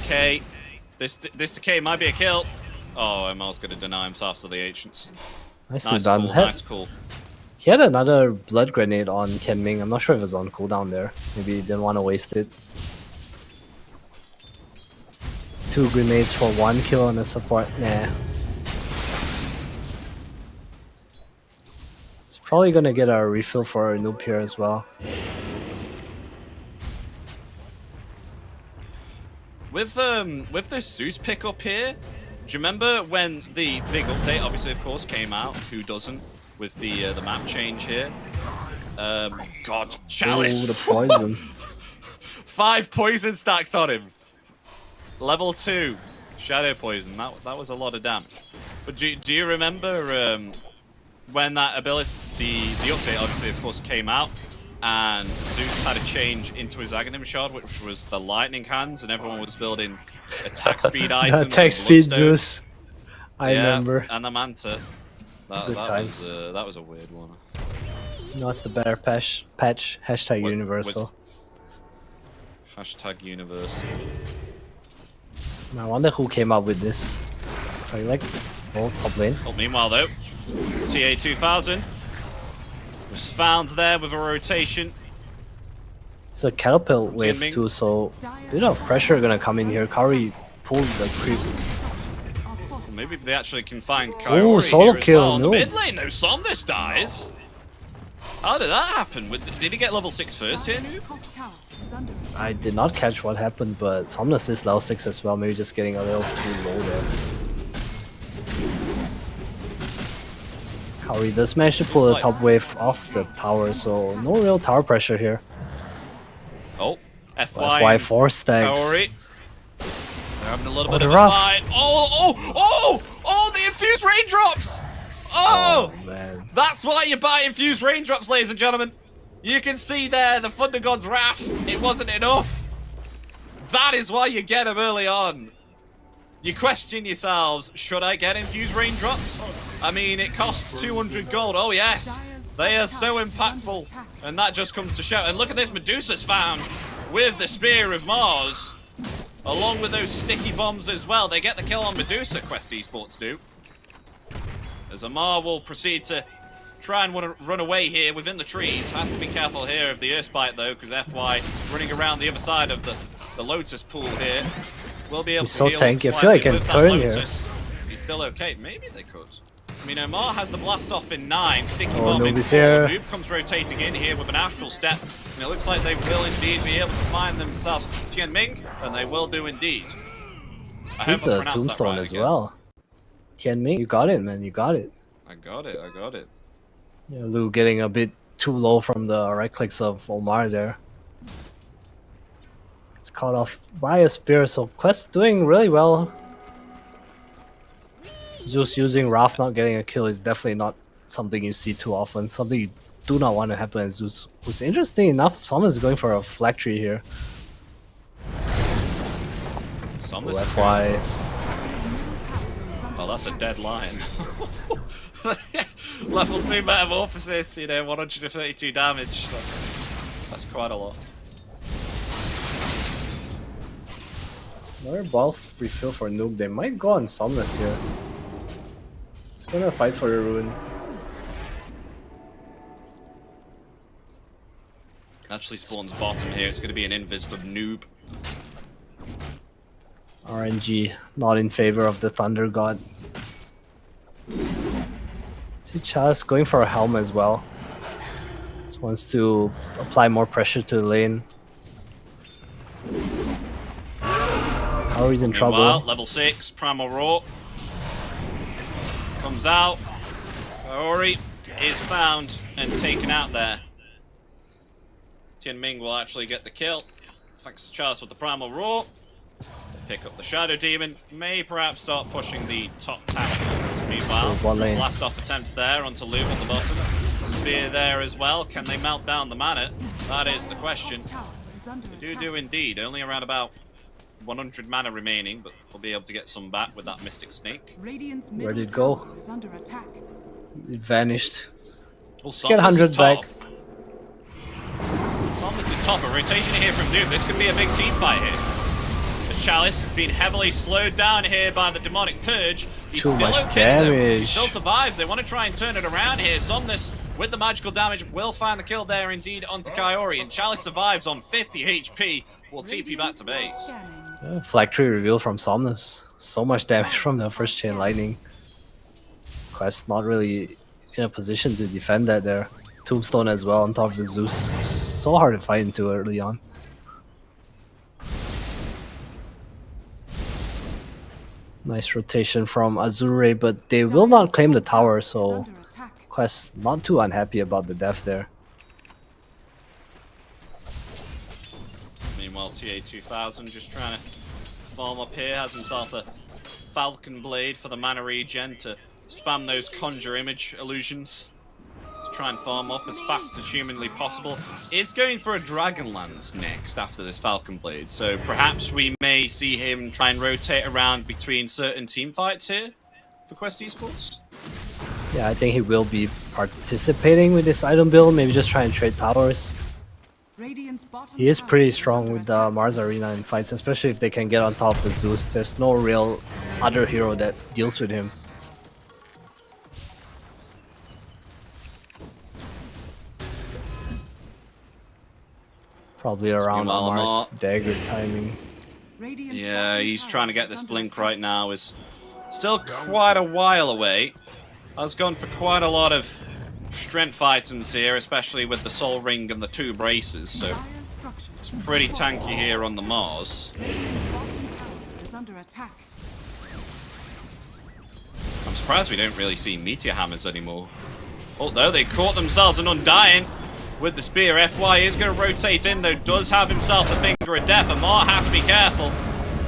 Decay. This decay might be a kill. Oh, Omar's gonna deny himself to the ancients. Nicely Nice done. cool, nice cool. He had another blood grenade on Tianming. I'm not sure if it was on cooldown there. Maybe he didn't want to waste it. 2 grenades for 1 kill on the support. Nah. It's probably gonna get a refill for a noob here as well. With this Zeus pickup here, do you remember when the big update, obviously of course, came out? Who doesn't? With the map change here. God, Chalice. Ooh, the poison. 5 poison stacks on him. Level 2 shadow poison. That was a lot of damage. But do you remember when that ability, the update obviously of course came out, and Zeus had a change into his Aghanim Shard, which was the lightning hands, and everyone was building attack speed items. Attack speed Zeus. I remember. And the Manta. That was a weird one. No, it's the better patch. Hashtag universal. Hashtag universal. I wonder who came up with this. So you like top lane. Oh, meanwhile though, TA 2000 was found there with a rotation. It's a catapult wave too, so a bit of pressure gonna come in here. Kaori pulled the creep. Maybe they actually can find Kaori Ooh, solo here as kill, well. no. The mid lane though, Somnus dies. How did that happen? Did he get level 6 first here? I did not catch what happened, but Somnus is level 6 as well. Maybe just getting a little too low there. Kaori does manage to pull the top wave off the tower, so no real tower pressure here. Oh, FY 4 stacks. Kaori. They're having a little bit the of a rough. fight. Oh, the infused raindrops! Oh, man. That's why you buy infused raindrops, ladies and gentlemen. You can see there the Thunder God's wrath. It wasn't enough. That is why you get them early on. You question yourselves, should I get infused raindrops? I mean, it costs 200 gold. Oh, yes. They are so impactful. And that just comes to show. And look at this Medusa's found with the Spear of Mars. Along with those sticky bombs as well. They get the kill on Medusa, Quest Esports do. As Amar will proceed to try and run away here within the trees. Has to be careful here of the Earthbite, though, because FY running around the other side of the Lotus pool here. Will be able He's to so deal tanky. I slightly feel like I can with that turn here. Lotus. He's still okay. Maybe they could. I mean, Omar has the blast off in 9. Sticky Oh, bomb in Noob's 4. here. Noob comes rotating in here with an astral step. And it looks like they will indeed be able to find themselves Tian Ming. And they will do indeed. I hope He's I a pronounced that tombstone right as again. well. Tianming, you got it, man. You got it. I got it. Yeah, Lu getting a bit too low from the right clicks of Omar there. It's caught off by a spear, so Quest doing really well. Zeus using Wrath not getting a kill is definitely not something you see too often. Something you do not want to happen as Zeus. Who's interesting enough, someone's going for a flag tree here. Somnus is FY. Oh, that's a dead lion. Level 2 Metamorphosis, 132 damage. That's quite a lot. Another buff refill for Noob. They might go on Somnus here. It's gonna fight for the Ruin. Actually spawns bottom here. It's going to be an invis for Noob. RNG not in favor of the Thunder God. See Chalice going for a helm as well. Just wants to apply more pressure to the lane. Kaori's in Meanwhile, trouble. level 6, Primal Roar. Comes out. Kaori is found and taken out there. Tian Ming will actually get the kill. Thanks to Charles with the Primal Roar. Pick up the Shadow Demon. May perhaps start pushing the top tower. Meanwhile, one lane. blast off attempt there onto Loom on the bottom. Spear there as well. Can they melt down the mana? That is the question. They do indeed. Only around about 100 mana remaining, but we'll be able to get some back with that Mystic Snake. Where did it go? It vanished. Well, Get 100 back. Somnus is top. A rotation here from Noob. This could be a big team fight here. The Chalice has been heavily slowed down here by the Demonic Purge. He's Too still much okay though. He damage. still survives. They want to try and turn it around here. Somnus with the magical damage will find the kill there indeed onto Kaori. And Chalice survives on 50 HP. Will TP back to base. Flag tree reveal from Somnus. So much damage from the first chain lightning. Quest not really in a position to defend that there. Tombstone as well on top of the Zeus. So hard to fight into early on. Nice rotation from Azure Ray, but they will not claim the tower, so Quest not too unhappy about the death there. Meanwhile, TA2000 just trying to farm up here. Has himself a Falcon Blade for the mana regen to spam those conjure image illusions. To try and farm up as fast as humanly possible. Is going for a Dragonlance next after this Falcon Blade, so perhaps we may see him try and rotate around between certain team fights here for Quest Esports. Yeah, I think he will be participating with this item build, maybe just try and trade towers. He is pretty strong with the Mars Arena in fights, especially if they can get on top of the Zeus. There's no real other hero that deals with him. Probably around Amar's dagger timing. Yeah, he's trying to get this blink right now. Is still quite a while away. Has gone for quite a lot of strength items here, especially with the Soul Ring and the 2 braces, so it's pretty tanky here on the Mars. I'm surprised we don't really see meteor hammers anymore. Although they caught themselves an Undying with the spear. FY is going to rotate in, though, does have himself the finger of death. Amar has to be careful.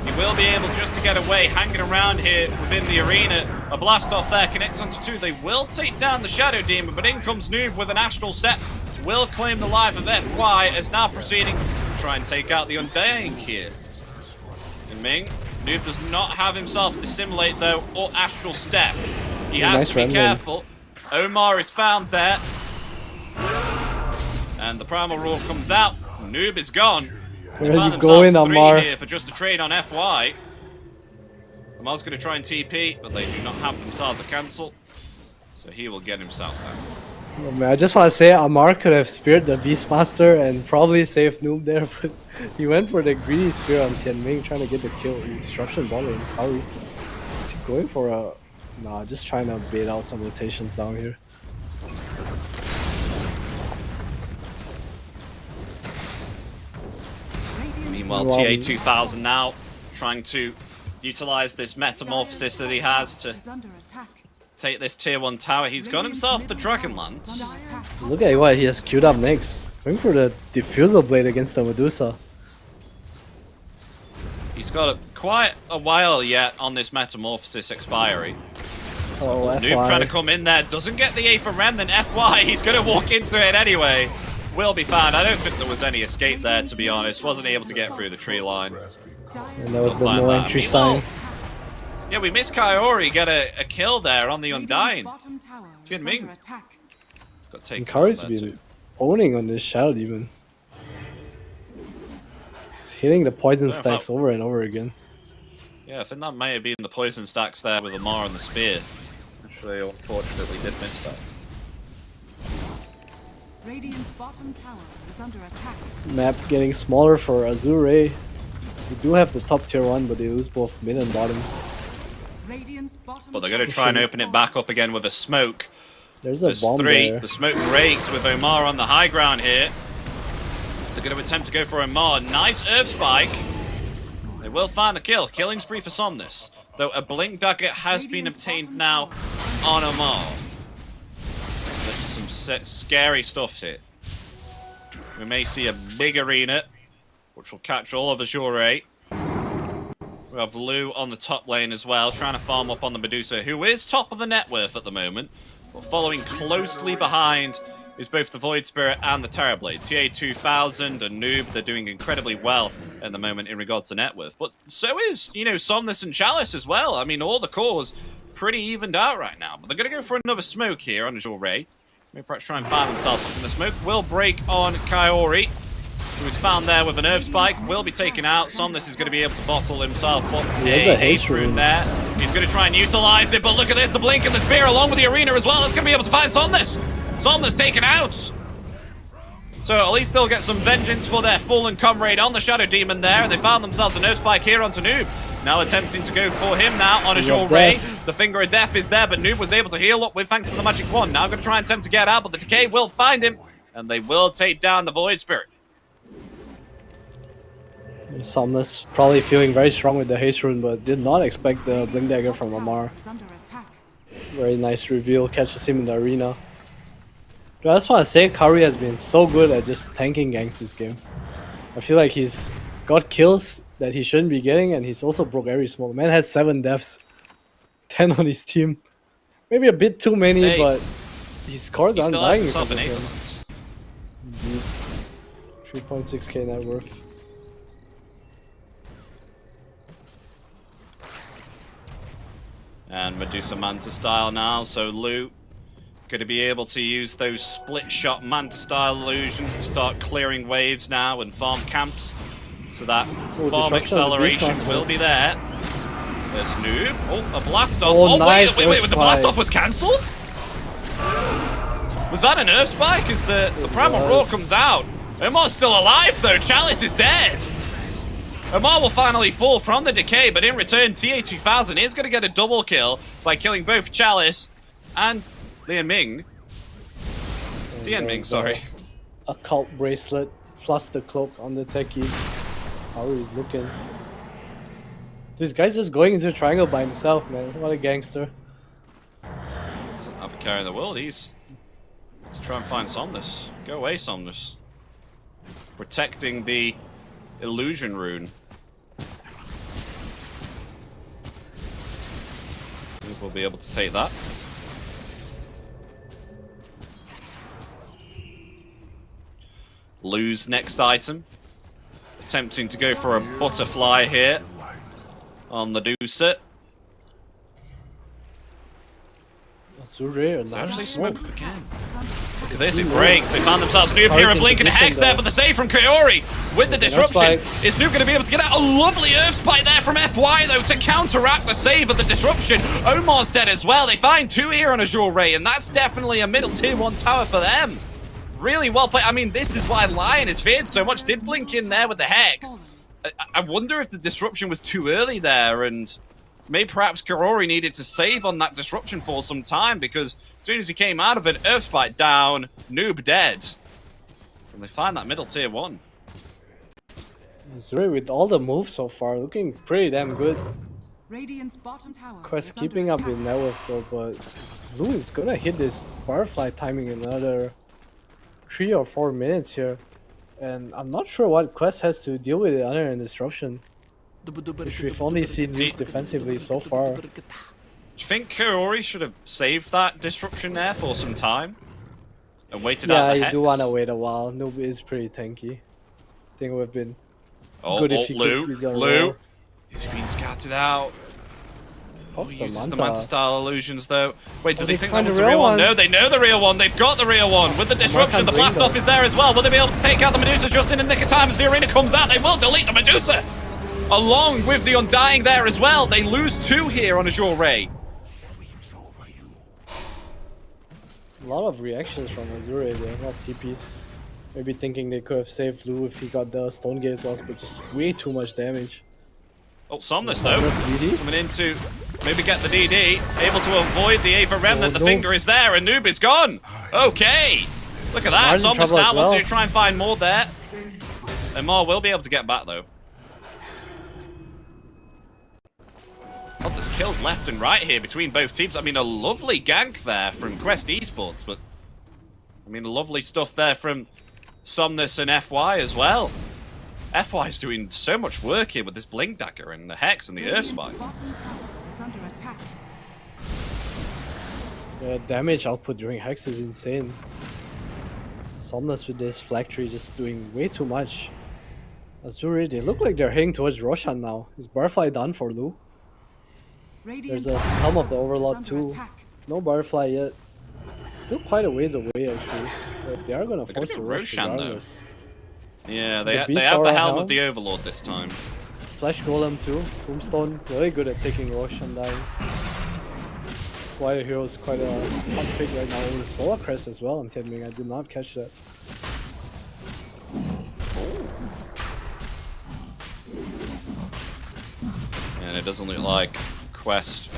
He will be able just to get away, hanging around here within the arena. A blast off there connects onto 2. They will take down the Shadow Demon, but in comes Noob with an Astral Step. Will claim the life of FY, is now proceeding to try and take out the Undying here. And Ming, Noob does not have himself Dissimulate, though, or Astral Step. He has to be careful. Omar is found there. And the Primal Roar comes out. Noob is gone. They Where are found you going, themselves 3 Amar? here for just a trade on FY. Amar's going to try and TP, but they do not have themselves a cancel. So he will get himself out. Oh, man, I just want to say Amar could have speared the Beastmaster and probably saved Noob there, but he went for the greedy spear on Tianming, trying to get the kill in Disruption Ball in Kauri. Is he going for a... Nah, just trying to bait out some rotations down here. Meanwhile, TA2000 now trying to utilize this metamorphosis that he has to take this tier 1 tower. He's got himself the Dragon Lance. Look at what he has queued up next. Going for the Diffusal Blade against the Medusa. He's got quite a while yet on this metamorphosis expiry. Oh, Noob trying to come in there, doesn't get the Aether Remnant. FY, he's going to walk into it anyway. Will be found. I don't think there was any escape there, to be honest. Wasn't able to get through the tree line. And that was the no entry sign. Yeah, we missed Kaori get a kill there on the Undying. Tianming got taken. Kaori's been owning on this Shadow Demon. He's hitting the poison stacks over and over again. Yeah, I think that may have been the poison stacks there with Amar and the spear. Actually, unfortunately, did miss that. Radiant's bottom tower is under attack. Map getting smaller for Azure Ray. We do have the top tier 1, but they lose both mid and bottom. But they're going to try and open it back up again with a smoke. There's a bomb 3. there. The smoke breaks with Omar on the high ground here. They're going to attempt to go for Omar. Nice Earth Spike. They will find the kill. Killing spree for Somnus. Though a Blink Dagger has been obtained now on Omar. This is some scary stuff here. We may see a big arena, which will catch all of Azure Ray. We have Lu on the top lane as well, trying to farm up on the Medusa, who is top of the net worth at the moment. But following closely behind is both the Void Spirit and the Terrorblade. TA2000 and Noob, they're doing incredibly well at the moment in regards to net worth. But so is, you know, Somnus and Chalice as well. I mean, all the cores pretty evened out right now. But they're going to go for another smoke here on Azure Ray. Maybe perhaps try and find themselves something. The smoke will break on Kaori, who is found there with an Earth Spike, will be taken out. Somnus is going to be able to bottle himself up. There's a haste rune there. He's going to try and utilize it, but look at this, the Blink and the Spear along with the Arena as well. That's going to be able to find Somnus. Somnus taken out. So at least they'll get some vengeance for their fallen comrade on the Shadow Demon there. And they found themselves an Earth Spike here onto Noob. Now attempting to go for him now on Azure Ray. The Finger of Death is there, but Noob was able to heal up with thanks to the Magic Wand. Now going to try and attempt to get out, but the Decay will find him. And they will take down the Void Spirit. Somnus probably feeling very strong with the haste rune, but did not expect the Blink Dagger from Amar. Very nice reveal, catches him in the arena. But I just want to say, Kaori has been so good at just tanking ganks this game. I feel like he's got kills that he shouldn't be getting, and he's also broke every smoke. Man has 7 deaths, 10 on his team. Maybe a bit too many, but his cores aren't dying because of him. 3.6k net worth. And Medusa Manta style now, so Lu going to be able to use those split shot Manta style illusions to start clearing waves now and farm camps. So that farm acceleration will be there. There's Noob. Oh, a blast off. Oh, nice wait, the blast off was cancelled? Was that an Earth Spike as the Primal Roar comes out? Omar's still alive though, Chalice is dead. Omar will finally fall from the Decay, but in return, TA2000 is going to get a double kill by killing both Chalice and Tianming. Sorry. Occult bracelet plus the cloak on the techies. How he's looking. This guy's just going into a triangle by himself, man. What a gangster. carry in the world. Let's try and find Somnus. Go away, Somnus. Protecting the illusion rune. I think we'll be able to take that. Lose next item. Attempting to go for a butterfly here on the Deucer. Azure Ray. It's actually smoke up again. Look at this, it breaks. They found themselves Noob here, a blink and a hex there, but the save from Kaori with the disruption. Is Noob going to be able to get out? A lovely Earth Spike there from FY though to counteract the save of the disruption. Omar's dead as well. They find 2 here on Azure Ray, and that's definitely a middle tier 1 tower for them. Really well played. I mean, this is why Lion is feared so much. Did blink in there with the hex. I wonder if the disruption was too early there, and maybe perhaps Kaori needed to save on that disruption for some time, because as soon as he came out of it, Earth Spike down, Noob dead. And they find that middle tier 1. Azure with all the moves so far, looking pretty damn good. Radiant's bottom tower. Quest keeping up with Network though, but Blue is gonna hit this butterfly timing in another 3 or 4 minutes here. And I'm not sure what Quest has to deal with it other than disruption. Which we've only seen used defensively so far. Do you think Kaori should have saved that disruption there for some time? And waited out the hex? Yeah, you do want to wait a while. Noob is pretty tanky. I think it would have been good if he could use your roar. Is he being scouted out? Oh, he uses the Manta style illusions though. Wait, do they think that was the real one? No, they know the real one. They've got the real one. With the disruption, the blast off is there as well. Will they be able to take out the Medusa just in the nick of time as the arena comes out? They will delete the Medusa! Along with the Undying there as well. They lose 2 here on Azure Ray. A lot of reactions from Azure Ray there, a lot of TPs. Maybe thinking they could have saved Lou if he got the Stone Gaze off, but just way too much damage. Oh, Somnus though, coming in to maybe get the DD, able to avoid the Ava Remnant, the finger is there, and Noob is gone! Okay! Look at that, Somnus now wants to try and find more there. And more will be able to get back though. Oh, there's kills left and right here between both teams. I mean, a lovely gank there from Quest Esports, but I mean, lovely stuff there from Somnus and FY as well. FY is doing so much work here with this Blink Dagger and the Hex and the Earth Spike. The damage output during Hex is insane. Somnus with this Flag Tree just doing way too much. Azure, they look like they're heading towards Roshan now. Is Butterfly done for Lu? There's a Helm of the Overlord too. No Butterfly yet. Still quite a ways away actually. But they are gonna force a rush regardless. Yeah, they have the Helm of the Overlord this time. Flash Golem too. Tombstone, very good at taking Roshan dying. Why the hero is quite a hot pick right now. With Solar Crest as well on Tidming. I did not catch that. And it doesn't look like Quest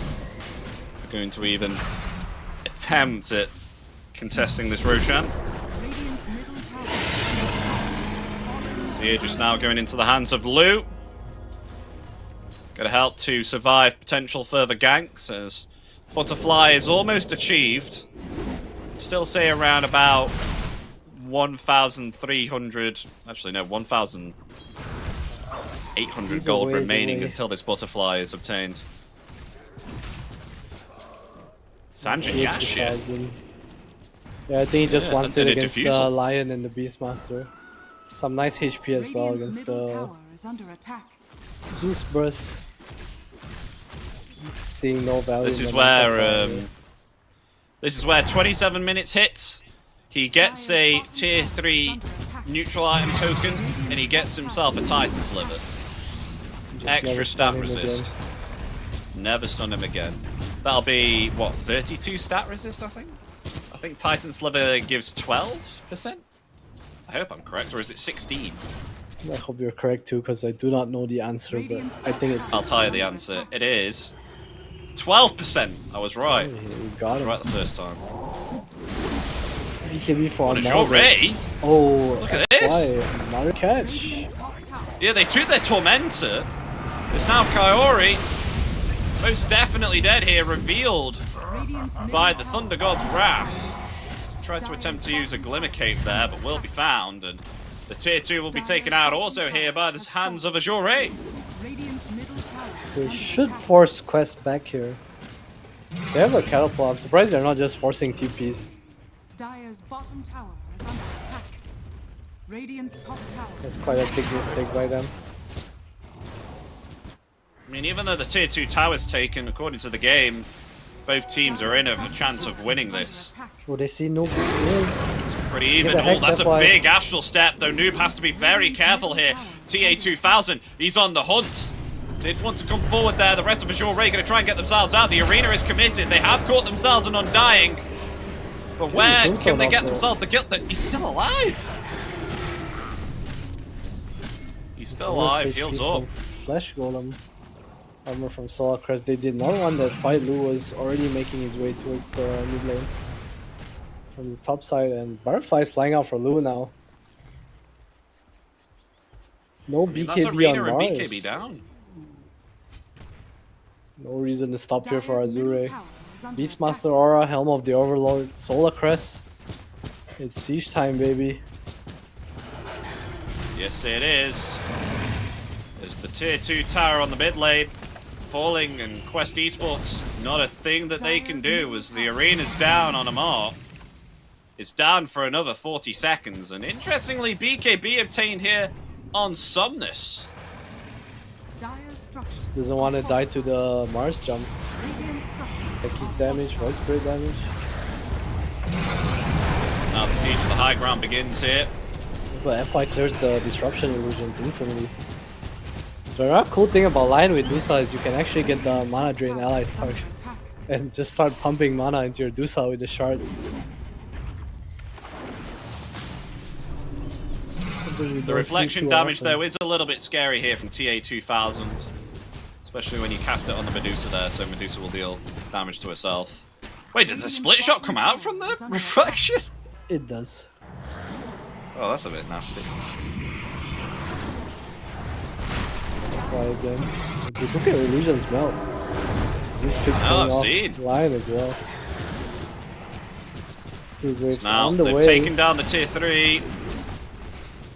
are going to even attempt at contesting this Roshan. Aegis now going into the hands of Lu. Gonna help to survive potential further ganks as Butterfly is almost achieved. Still say around about 1,300, actually no, 1,800 gold remaining until this Butterfly is obtained. Sanjin Yashia. Yeah, I think he just wants it against the Lion and the Beastmaster. Some nice HP as well against the Zeus Burst. Seeing no value. This is where 27 minutes hits. He gets a tier 3 neutral item token, and he gets himself a Titan Sliver. Extra stat resist. Never stun him again. That'll be what, 32 stat resist? I think Titan Sliver gives 12%. I hope I'm correct, or is it 16? I hope you're correct too, because I do not know the answer, but I think it's 16. I'll tell you the answer. It is 12%. I was right. You got it. Right the first time. BKB for what is your Ray? Oh, look at this! Another catch. Yeah, they took their Tormentor. It's now Kaori. Most definitely dead here, revealed by the Thunder God's Wrath. Tried to attempt to use a Glimmer Cape there, but will be found, and the tier 2 will be taken out also here by the hands of Azure Ray. They should force Quest back here. They have a catapult. I'm surprised they're not just forcing TPs. Dire's bottom tower is under attack. Radiant's top tower. That's quite a big mistake by them. I mean, even though the tier 2 tower's taken, according to the game, both teams are in a chance of winning this. Oh, they see Noob. Pretty even. Oh, that's a big astral step, though Noob has to be very careful here. TA2000, he's on the hunt. Did want to come forward there. The rest of Azure Ray going to try and get themselves out. The arena is committed. They have caught themselves an undying. But where can they get themselves the guilt that he's still alive? He's still alive. Heals up. Flash Golem. Armor from Solar Crest. They did not want that fight. Lu was already making his way towards the mid lane. From the top side, and Butterfly's flying out for Lu now. No BKB that's arena on Mars. and BKB down. No reason to stop here for Azure Ray. Beastmaster Aura, Helm of the Overlord, Solar Crest. It's siege time, baby. Yes, it is. There's the tier 2 tower on the mid lane. Falling, and Quest Esports, not a thing that they can do as the arena's down on Amar. It's down for another 40 seconds, and interestingly, BKB obtained here on Somnus. Just doesn't want to die to the Mars jump. Take his damage, voice spray damage. So now the siege of the high ground begins here. But FI clears the disruption illusions instantly. The another cool thing about Lion with Dusa is you can actually get the mana drain allies target and just start pumping mana into your Dusa with the shard. The reflection damage though is a little bit scary here from TA2000. Especially when you cast it on the Medusa there, so Medusa will deal damage to herself. Wait, does a split shot come out from the reflection? It does. Oh, that's a bit nasty. Flies in. Dude, look at illusions melt. I've seen. Lion as well. So now they've taken down the tier 3.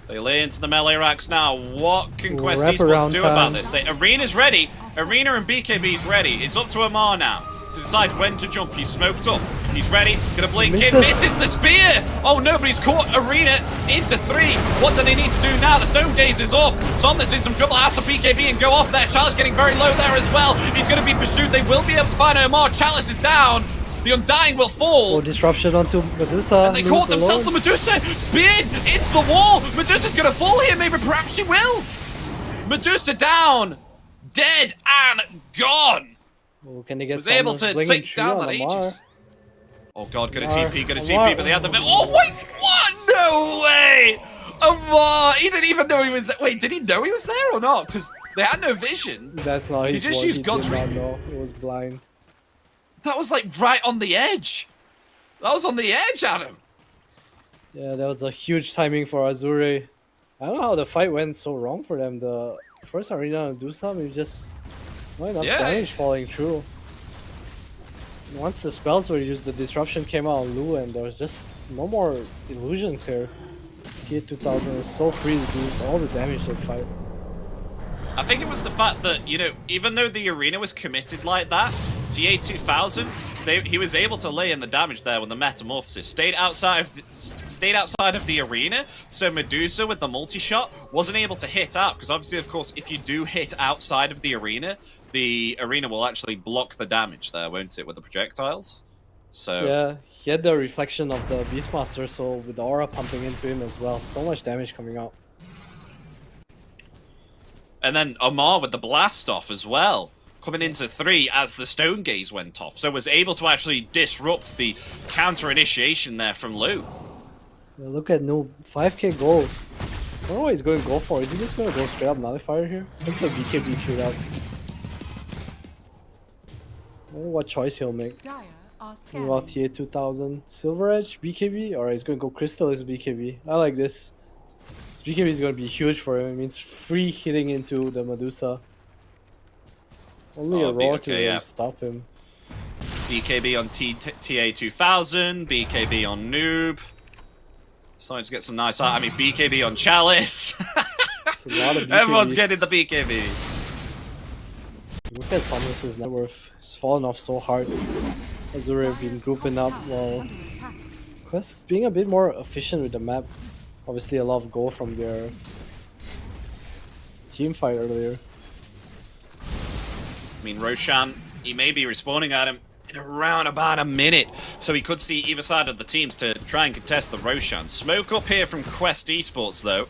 They lay into the melee racks now. What can Quest Esports do about this? Arena's ready. Arena and BKB's ready. It's up to Amar now to decide when to jump. He's smoked up. He's ready. Gonna blink in. Misses the spear. Oh no, but he's caught Arena into 3. What do they need to do now? The Stone Gaze is up. Somnus in some trouble. Has to BKB and go off there. Chalice getting very low there as well. He's gonna be pursued. They will be able to find Amar. Chalice is down. The Undying will fall. Oh, disruption onto Medusa. And they caught themselves the Medusa. Speared into the wall. Medusa's gonna fall here. Maybe perhaps she will. Medusa down. Dead and gone. Oh, can they get was able to take down that Aegis. Oh god, gonna TP, but they had the... Oh wait, what? No way! Amar, he didn't even know he was... Wait, did he know he was there or not? Because they had no vision. That's not his He just used God's Ring. No, it was blind. That was like right on the edge. That was on the edge, Adam. Yeah, that was a huge timing for Azure. I don't know how the fight went so wrong for them. The first arena do something, just not enough damage falling through. Once the spells were used, the disruption came out on Lu, and there was just no more illusion clear. TA2000 was so free to do all the damage that fight. I think it was the fact that, you know, even though the arena was committed like that, TA2000, he was able to lay in the damage there when the Metamorphosis stayed outside of the arena, so Medusa with the multi-shot wasn't able to hit out, because obviously, of course, if you do hit outside of the arena will actually block the damage there, won't it, with the projectiles? So yeah, he had the reflection of the Beastmaster, so with the aura pumping into him as well, so much damage coming out. And then Amar with the blast off as well, coming into 3 as the Stone Gaze went off, so was able to actually disrupt the counter initiation there from Lu. Yeah, look at Noob, 5k gold. I don't know what he's going to go for. Is he just going to go straight up Nullifier here? What's the BKB queued up? I wonder what choice he'll make. Think about TA2000. Silver Edge, BKB? Alright, he's going to go Crystal as BKB. I like this. This BKB is going to be huge for him. It means free hitting into the Medusa. Only a roar to really stop him. BKB on TA2000, BKB on Noob. Starting to get some nice... I mean, BKB on Chalice. Everyone's getting the BKB. Look at Samus's net worth. He's fallen off so hard. Azure have been grouping up while Quest being a bit more efficient with the map. Obviously a lot of goal from their team fight earlier. I mean, Roshan, he may be respawning at him in around about a minute, so he could see either side of the teams to try and contest the Roshan. Smoke up here from Quest Esports, though.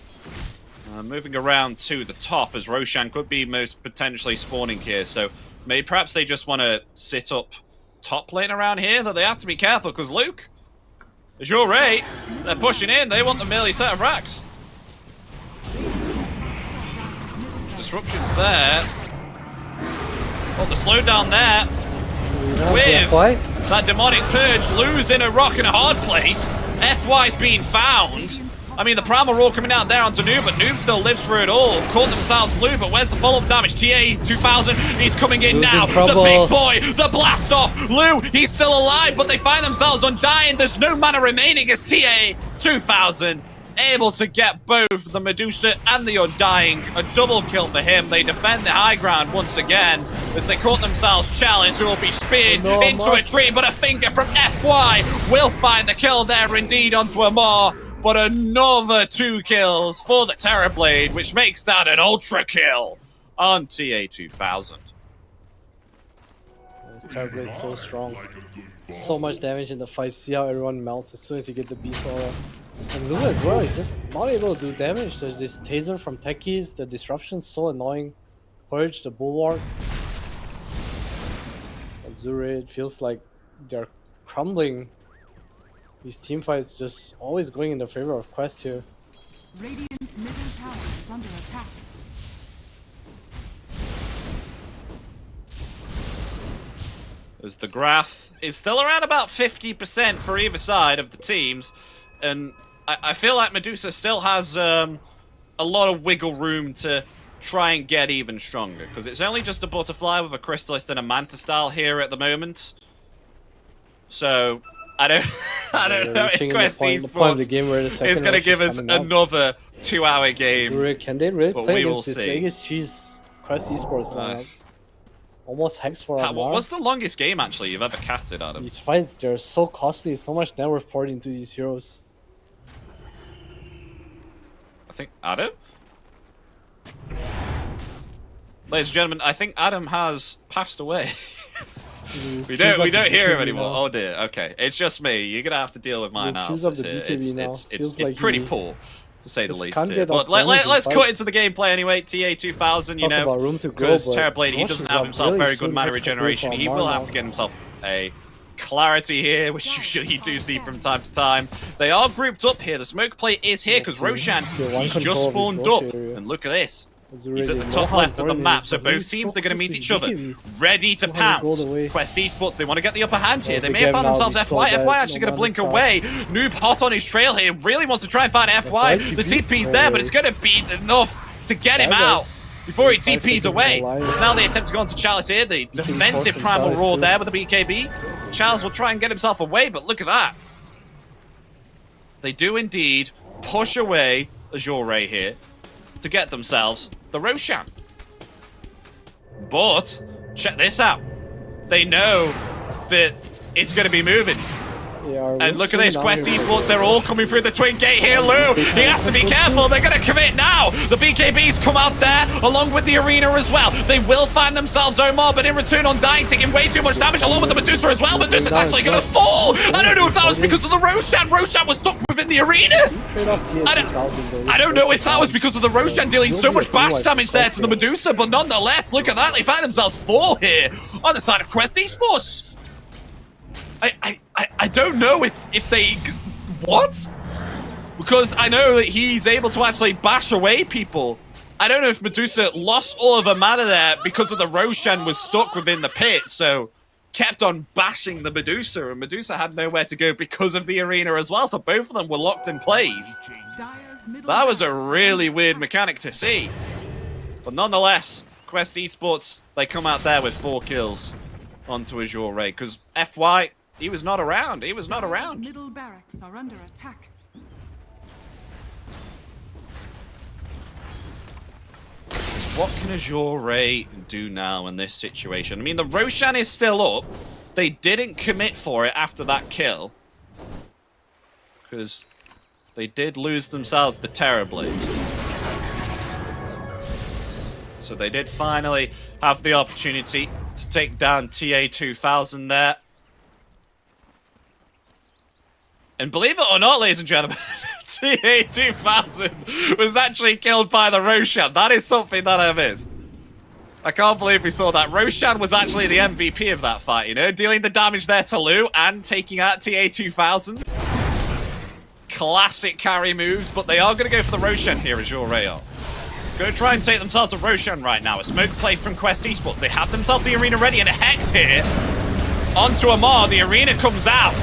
Moving around to the top, as Roshan could be most potentially spawning here, so maybe perhaps they just want to sit up top lane around here, that they have to be careful, because Luke, Azure Ray, they're pushing in, they want the melee set of racks. Disruptions there. Oh, the slowdown there. With that demonic purge, losing a rock in a hard place. FY's being found. I mean, the Primal Roar coming out there onto Noob, but Noob still lives through it all. Caught themselves low, but where's the follow-up damage? TA2000, he's coming in now. The big boy, the blast off. Lou, he's still alive, but they find themselves undying. There's no mana remaining as TA2000 able to get both the Medusa and the Undying. A double kill for him. They defend the high ground once again as they caught themselves Chalice, who will be speared into a tree, but a finger from FY will find the kill there indeed onto Amar. But another 2 kills for the Terrorblade, which makes that an ultra kill on TA2000. This Terrorblade's so strong. So much damage in the fight. See how everyone melts as soon as you get the Beast Aura. And Lua as well, he's just not able to do damage. There's this taser from Techies, the disruption's so annoying. Purge, the Bulwark. Azure, it feels like they're crumbling. These team fights just always going in the favor of Quest here. Radiant's middle tower is under attack. As the graph is still around about 50% for either side of the teams, and I feel like Medusa still has a lot of wiggle room to try and get even stronger, because it's only just a Butterfly with a Crystalist and a Manta style here at the moment. So I don't know if Quest Esports is going to give us another 2-hour game. Can they really but play we against will this see. Vegas Cheese Quest Esports lineup? Almost hex for Amar. What's the longest game actually you've ever casted, Adam? These fights, they're so costly, so much net worth poured into these heroes. I think Adam? Ladies and gentlemen, I think Adam has passed away. we don't hear him anymore. Oh dear. Okay, it's just me. You're gonna have to deal with my analysis here. It's pretty poor, to say the least. Here. But let's cut into the gameplay anyway. TA2000, you know, because Terrorblade, he doesn't have himself very good mana regeneration. He will have to get himself a clarity here, which usually you do see from time to time. They are grouped up here. The smoke play is here because Roshan, he's just spawned up. And look at this. He's at the top left of the map, so both teams are going to meet each other, ready to pounce. Quest Esports, they want to get the upper hand here. They may have found themselves FY. FY actually going to blink away. Noob hot on his trail here, really wants to try and find FY. The TP's there, but it's going to be enough to get him out before he TP's away. It's now they attempt to go onto Chalice here. The defensive Primal Roar there with the BKB. Chalice will try and get himself away, but look at that. They do indeed push away Azure Ray here to get themselves the Roshan. But check this out. They know that it's going to be moving. And look at this, Quest Esports, they're all coming through the twin gate here. Lou, he has to be careful. They're going to commit now. The BKBs come out there along with the arena as well. They will find themselves Omar, but in return Undying taking way too much damage along with the Medusa as well. Medusa's actually going to fall. I don't know if that was because of the Roshan. Roshan was stuck within the arena. I don't know if that was because of the Roshan dealing so much bash damage there to the Medusa, but nonetheless, look at that. They find themselves 4 here on the side of Quest Esports. I don't know if they... What? Because I know that he's able to actually bash away people. I don't know if Medusa lost all of her mana there because of the Roshan was stuck within the pit, so kept on bashing the Medusa, and Medusa had nowhere to go because of the arena as well, so both of them were locked in place. That was a really weird mechanic to see. But nonetheless, Quest Esports, they come out there with 4 kills onto Azure Ray, because FY, he was not around. He was not Dire's around. middle barracks are under attack. What can Azure Ray do now in this situation? I mean, the Roshan is still up. They didn't commit for it after that kill, because they did lose themselves the Terrorblade. So they did finally have the opportunity to take down TA2000 there. And believe it or not, ladies and gentlemen, TA2000 was actually killed by the Roshan. That is something that I missed. I can't believe we saw that. Roshan was actually the MVP of that fight, you know? Dealing the damage there to Lu and taking out TA2000. Classic carry moves, but they are going to go for the Roshan here, Azure Ray are. Going to try and take themselves to Roshan right now. A smoke play from Quest Esports. They have themselves the arena ready, and a Hex here onto Amar. The arena comes out.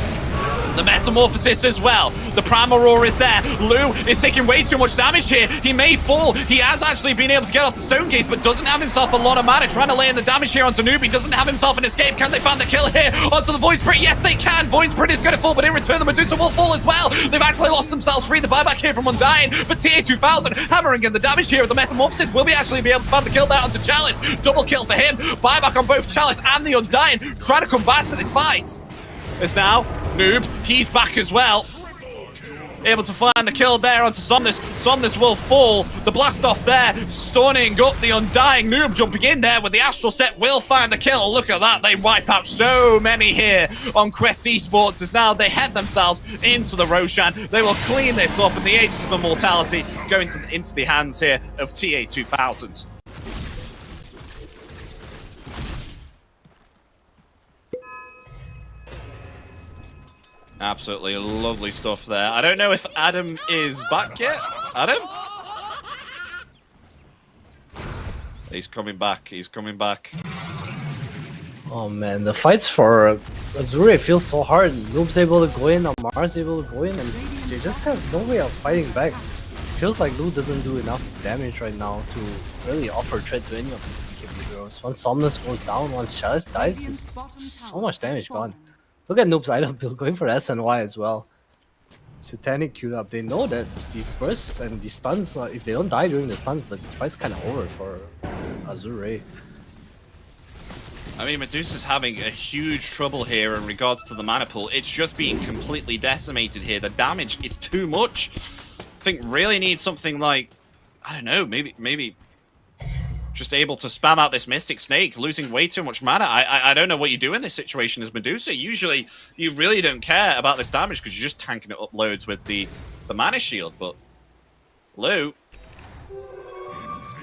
The Metamorphosis as well. The Primal Roar is there. Lu is taking way too much damage here. He may fall. He has actually been able to get off the Stone Gates, but doesn't have himself a lot of mana. Trying to lay in the damage here onto Noob. He doesn't have himself an escape. Can they find the kill here onto the Void Spirit? Yes, they can. Void Spirit is going to fall, but in return, the Medusa will fall as well. They've actually lost themselves free. The buyback here from Undying, but TA2000 hammering in the damage here of the Metamorphosis will be actually be able to find the kill there onto Chalice. Double kill for him. Buyback on both Chalice and the Undying. Trying to come back to this fight. As now, Noob, he's back as well. Able to find the kill there onto Somnus. Somnus will fall. The blast off there, stunning up the Undying. Noob jumping in there with the Astral Step will find the kill. Look at that, they wipe out so many here on Quest Esports as now they head themselves into the Roshan. They will clean this up, and the Aegis of Immortality go into the hands here of TA2000. Absolutely lovely stuff there. I don't know if Adam is back yet. Adam? He's coming back. He's coming back. Oh man, the fights for Azure feels so hard. Noob's able to go in, Amar's able to go in, and they just have no way of fighting back. Feels like Lu doesn't do enough damage right now to really offer threat to any of these BKB heroes. Once Somnus goes down, once Chalice dies, just so much damage gone. Look at Noob's item build going for SNY as well. Satanic queued up. They know that these bursts and these stuns, if they don't die during the stuns, the fight's kind of over for Azure Ray. I mean, Medusa's having a huge trouble here in regards to the mana pool. It's just being completely decimated here. The damage is too much. I think really needs something like, I don't know, maybe just able to spam out this Mystic Snake, losing way too much mana. I don't know what you do in this situation as Medusa. Usually, you really don't care about this damage because you're just tanking it up loads with the mana shield, but Lu,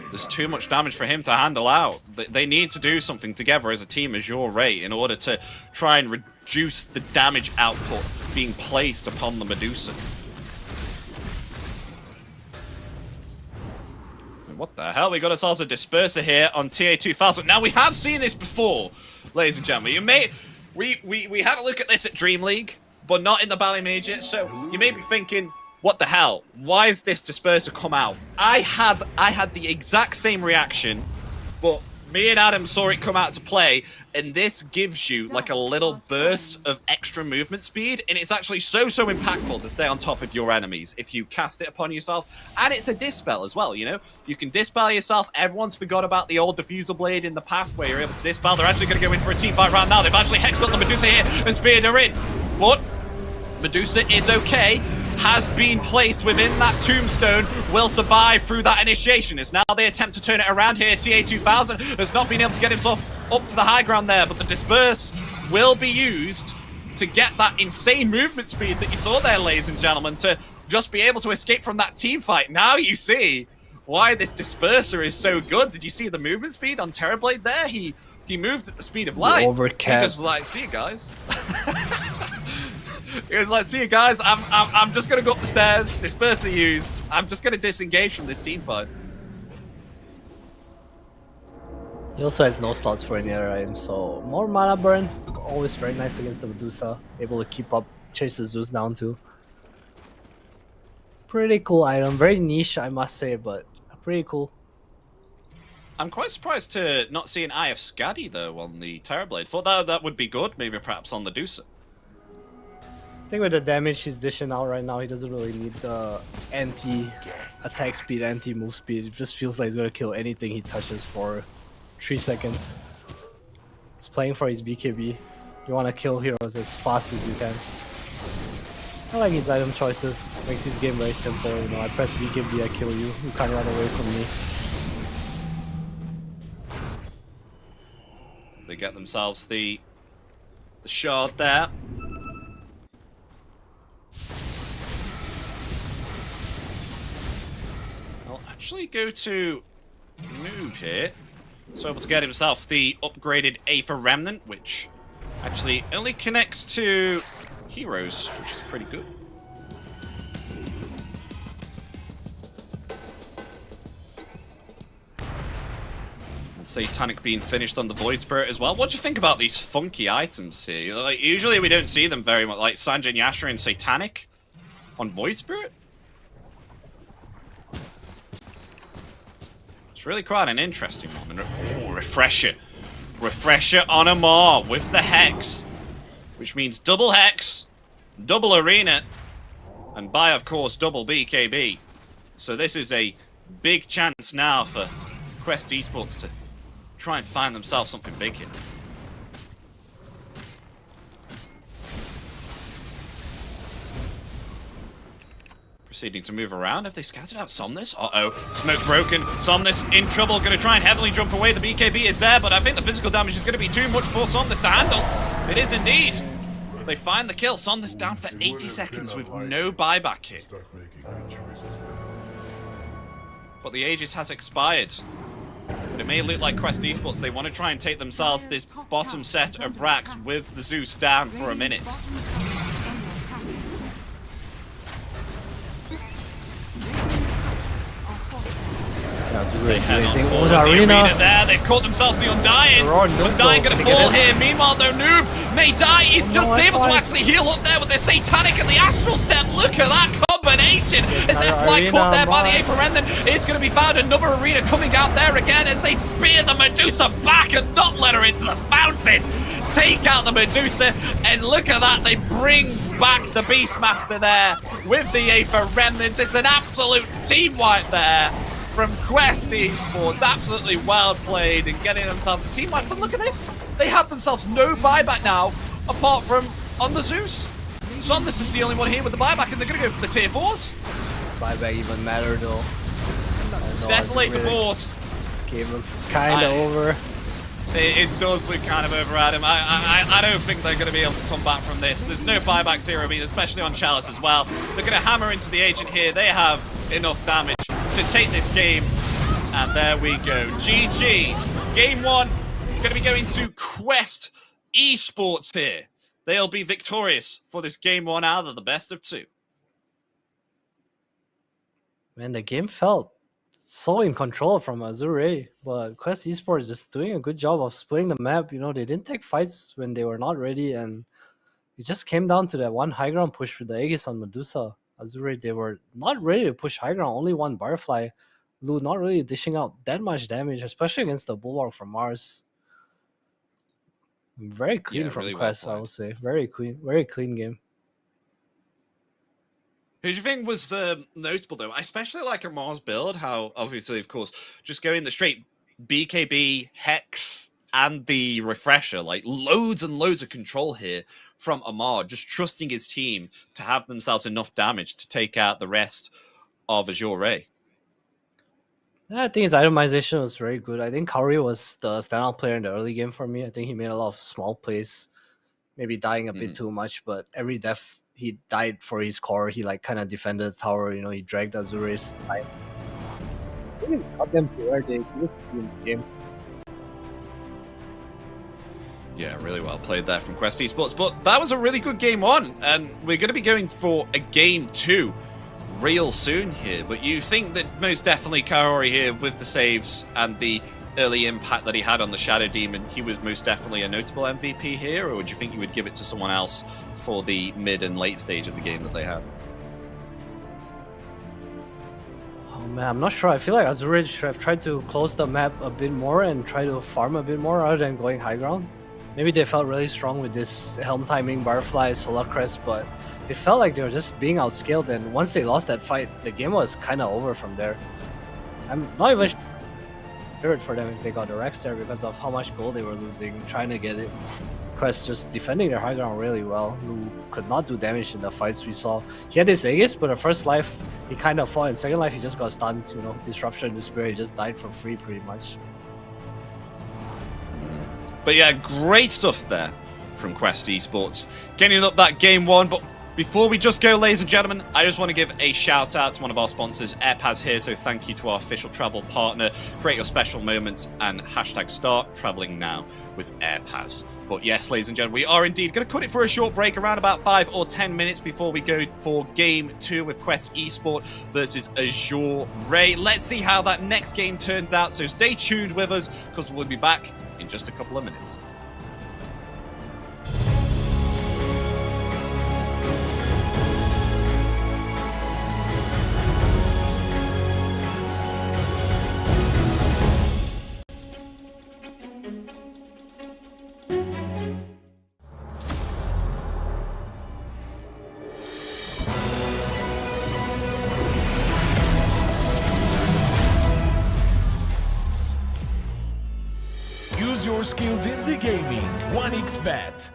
there's too much damage for him to handle out. They need to do something together as a team, Azure Ray, in order to try and reduce the damage output being placed upon the Medusa. What the hell? We got ourselves a disperser here on TA2000. Now, we have seen this before, ladies and gentlemen. We had a look at this at Dream League, but not in the Bali Major. So you may be thinking, what the hell? Why is this disperser come out? I had the exact same reaction, but me and Adam saw it come out to play, and this gives you like a little burst of extra movement speed, and it's actually so impactful to stay on top of your enemies if you cast it upon yourself. And it's a dispel as well, you know? You can dispel yourself. Everyone's forgot about the old diffusal blade in the past where you're able to dispel. They're actually going to go in for a team fight round now. They've actually hexed up the Medusa here and speared her in. But Medusa is okay. Has been placed within that tombstone, will survive through that initiation. As now they attempt to turn it around here. TA2000 has not been able to get himself up to the high ground there, but the disperse will be used to get that insane movement speed that you saw there, ladies and gentlemen, to just be able to escape from that team fight. Now you see why this disperser is so good. Did you see the movement speed on Terrorblade there? He moved at the speed of light. He just was like, see you guys. He was like, see you guys, I'm just gonna go up the stairs, disperser used. I'm just gonna disengage from this team fight. He also has no slots for any other item, so more mana burn. Always very nice against the Medusa. Able to keep up, chase the Zeus down too. Pretty cool item, very niche I must say, but pretty cool. I'm quite surprised to not see an Eye of Skadi though on the Terrorblade. Thought that would be good, maybe perhaps on the Medusa. I think with the damage he's dishing out right now, he doesn't really need the anti-attack speed, anti-move speed. It just feels like he's gonna kill anything he touches for 3 seconds. He's playing for his BKB. You wanna kill heroes as fast as you can. I like his item choices. Makes his game very simple. You know, I press BKB, I kill you. You can't run away from me. As they get themselves the shard there. I'll actually go to Noob here. So able to get himself the upgraded Aether Remnant, which actually only connects to heroes, which is pretty good. Satanic being finished on the Void Spirit as well. What do you think about these funky items here? Like, usually we don't see them very much, like Sanjay Yashra and Satanic on Void Spirit. It's really quite an interesting one. Oh, Refresher. Refresher on Amar with the Hex, which means double Hex, double Arena, and by, of course, double BKB. So this is a big chance now for Quest Esports to try and find themselves something big here. Proceeding to move around. Have they scouted out Somnus? Uh-oh. Smoke broken. Somnus in trouble. Going to try and heavily jump away. The BKB is there, but I think the physical damage is going to be too much for Somnus to handle. It is indeed. They find the kill. Somnus down for 80 seconds with no buyback here. But the Aegis has expired. But it may look like Quest Esports, they want to try and take themselves this bottom set of racks with the Zeus down for a minute. As they head on forward, the arena there, they've caught themselves the Undying. Undying gonna fall here. Meanwhile, though, Noob may die. He's just able to actually heal up there with the Satanic and the Astral Step. Look at that combination. As FY caught there by the Aether Remnant, is going to be found another arena coming out there again as they spear the Medusa back and not let her into the fountain. Take out the Medusa, and look at that, they bring back the Beastmaster there with the Aether Remnant. It's an absolute team wipe there from Quest Esports. Absolutely well played and getting themselves the team wipe. But look at this, they have themselves no buyback now, apart from on the Zeus. Somnus is the only one here with the buyback, and they're going to go for the tier 4s. Buyback even matter though. Desolate abort. Game looks kind of over. It does look kind of over, Adam. I don't think they're going to be able to come back from this. There's no buybacks here, I mean, especially on Chalice as well. They're going to hammer into the Agent here. They have enough damage to take this game. And there we go. GG. Game 1 going to be going to Quest Esports here. They'll be victorious for this Game 1 out of the best of 2. Man, the game felt so in control from Azure Ray, but Quest Esports is just doing a good job of splitting the map. You know, they didn't take fights when they were not ready, and it just came down to that one high ground push with the Aegis on Medusa. Azure Ray, they were not ready to push high ground, only one Barfly. Lu not really dishing out that much damage, especially against the Bulwark from Mars. Very clean from really Quest, I would say. Very clean game. Who do you think was the notable though? I especially like a Mars build, how obviously, of course, just going the straight BKB, Hex, and the Refresher, like loads and loads of control here from Amar, just trusting his team to have themselves enough damage to take out the rest of Azure Ray. I think his itemization was very good. I think Kaori was the standout player in the early game for me. I think he made a lot of small plays, maybe dying a bit too much, but every death he died for his core. He like kind of defended the tower, you know, he dragged Azure's time. I think he got them to where they could in the game. Yeah, really well played there from Quest Esports. But that was a really good Game 1, and we're going to be going for a Game 2 real soon here. But you think that most definitely Kaori here with the saves and the early impact that he had on the Shadow Demon, he was most definitely a notable MVP here, or would you think you would give it to someone else for the mid and late stage of the game that they had? Man, I'm not sure. I feel like Azure Ray should have tried to close the map a bit more and try to farm a bit more rather than going high ground. Maybe they felt really strong with this helm timing, butterfly, solar crest, but it felt like they were just being outscaled, and once they lost that fight, the game was kind of over from there. I'm not even sure for them if they got the Rex there because of how much gold they were losing trying to get it. Quest just defending their high ground really well. Lu could not do damage in the fights we saw. He had his Aegis, but the first life he kind of fought. In second life he just got stunned. You know, disruption in the spirit. He just died for free pretty much. But yeah, great stuff there from Quest Esports. Getting up that game one, but before we just go, ladies and gentlemen, I just want to give a shout out to one of our sponsors, Airpass here, so thank you to our official travel partner. Create your special moments and hashtag start traveling now with Airpass. But yes, ladies and gentlemen, we are indeed going to cut it for a short break, around about 5 or 10 minutes before we go for game 2 with Quest Esport versus Azure Ray. Let's see how that next game turns out, so stay tuned with us because we'll be back in just a couple of minutes. Use your skills in the gaming. 1xBet.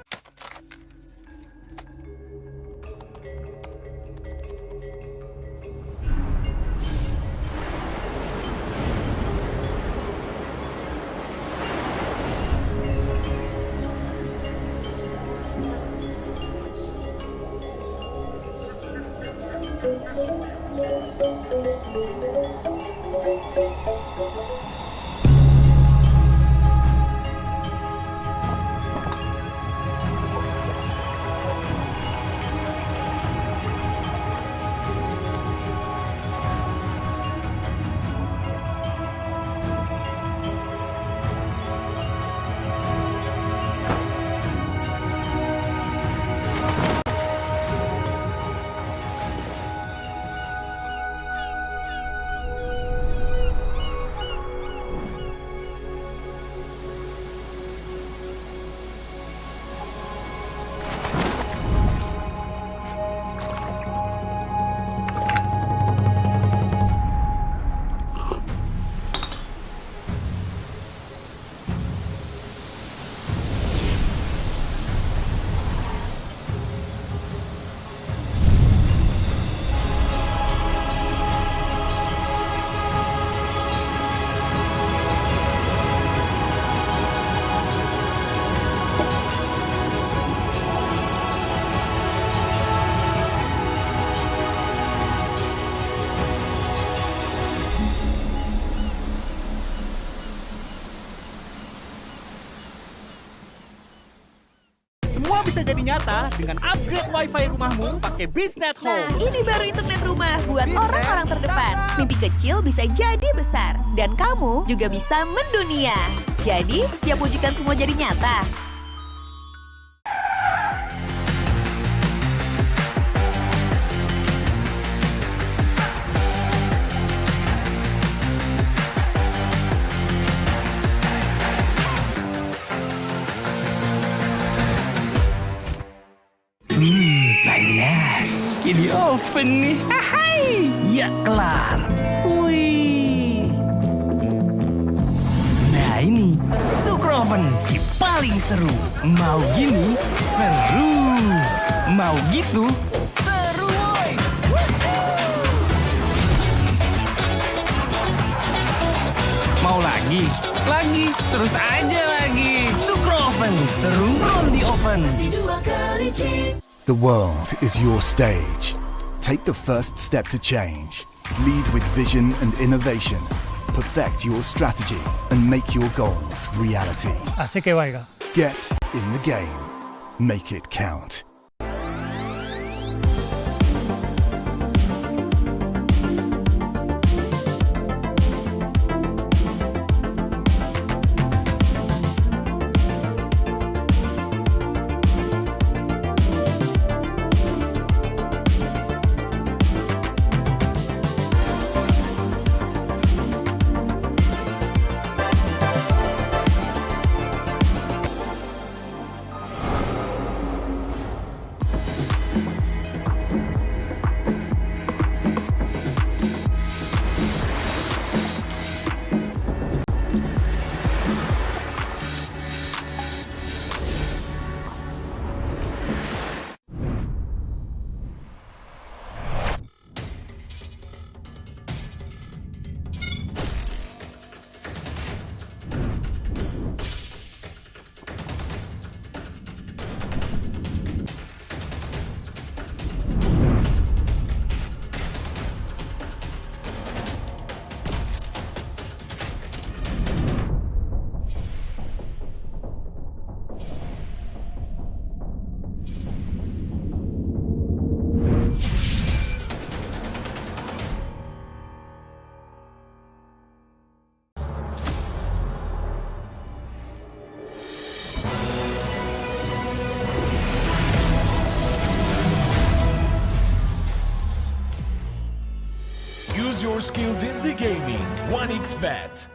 Semua bisa jadi nyata dengan upgrade wifi rumahmu pakai BeastNet Home. Nah, ini baru internet rumah buat orang-orang terdepan. Mimpi kecil bisa jadi besar. Dan kamu juga bisa mendunia. Jadi, siap wujudkan semua jadi nyata? Panas. Di oven nih. Hai. Ya kelar. Wih. Nah ini Super Oven si paling seru. Mau gini seru. Mau gitu seru woy. Mau lagi? Lagi. Terus aja lagi. Super Oven seru roll di oven. The world is your stage. Take the first step to change. Lead with vision and innovation. Perfect your strategy and make your goals reality. Así que vaya. Get in the game. Make it count. your skills in the gaming. 1xBet.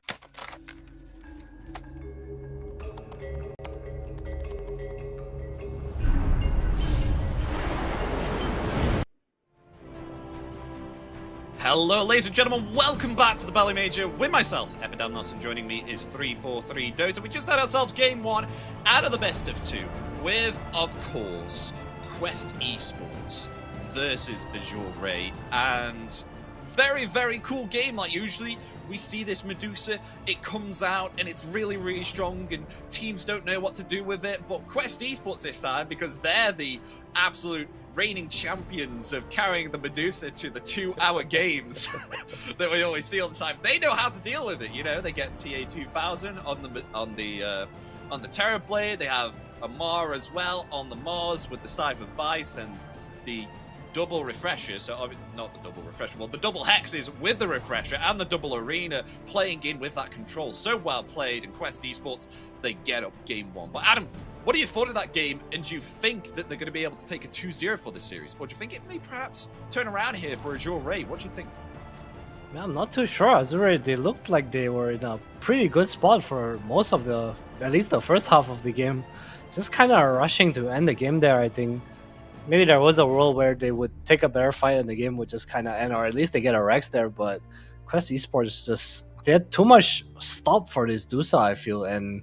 Hello, ladies and gentlemen, welcome back to the Bali Major with myself, Epidamnos, and joining me is 343 Dota. We just had ourselves game 1 out of the best of 2 with, of course, Quest Esports versus Azure Ray, and very, very cool game. Like, usually we see this Medusa, it comes out and it's really, really strong and teams don't know what to do with it, but Quest Esports this time, because they're the absolute reigning champions of carrying the Medusa to the 2-hour games that we always see all the time. They know how to deal with it, you know. They get TA 2000 on the Terror Blade. They have Amar as well on the Mars with the Scythe of Vice and the double refresher. So not the double refresher, well, the double hexes with the refresher and the double arena playing in with that control. So well played in Quest Esports. They get up game 1. But Adam, what do you thought of that game, and do you think that they're going to be able to take a 2-0 for this series? Or do you think it may perhaps turn around here for Azure Ray? What do you think? I'm not too sure. Azure Ray, they looked like they were in a pretty good spot for most of at least the first half of the game. Just kind of rushing to end the game there, I think. Maybe there was a world where they would take a better fight and the game would just kind of end, or at least they get a Rex there, but Quest Esports they had too much stop for this Dusa, I feel, and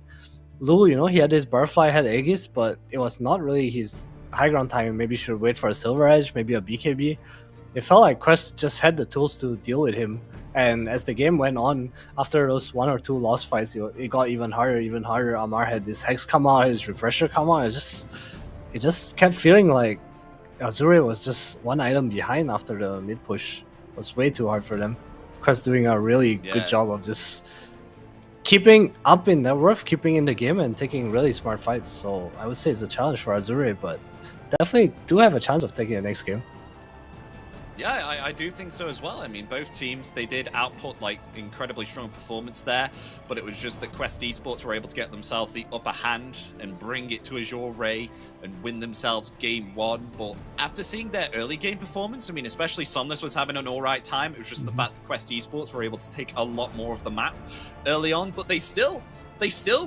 Lu, you know, he had this Butterfly, had Aegis, but it was not really his high ground time. Maybe should wait for a Silver Edge, maybe a BKB. It felt like Quest just had the tools to deal with him. And as the game went on, after those 1 or 2 lost fights, it got even harder. Amar had this Hex come out, his Refresher come out. It just kept feeling like Azure was just 1 item behind after the mid push. It was way too hard for them. Quest doing a really good job of just keeping up in net worth, keeping in the game, and taking really smart fights. So I would say it's a challenge for Azure, but definitely do have a chance of taking the next game. Yeah, I do think so as well. I mean, both teams, they did output like incredibly strong performance there, but it was just that Quest Esports were able to get themselves the upper hand and bring it to Azure Ray and win themselves game 1. But after seeing their early game performance, I mean, especially Somnus was having an alright time. It was just the fact that Quest Esports were able to take a lot more of the map early on, but they still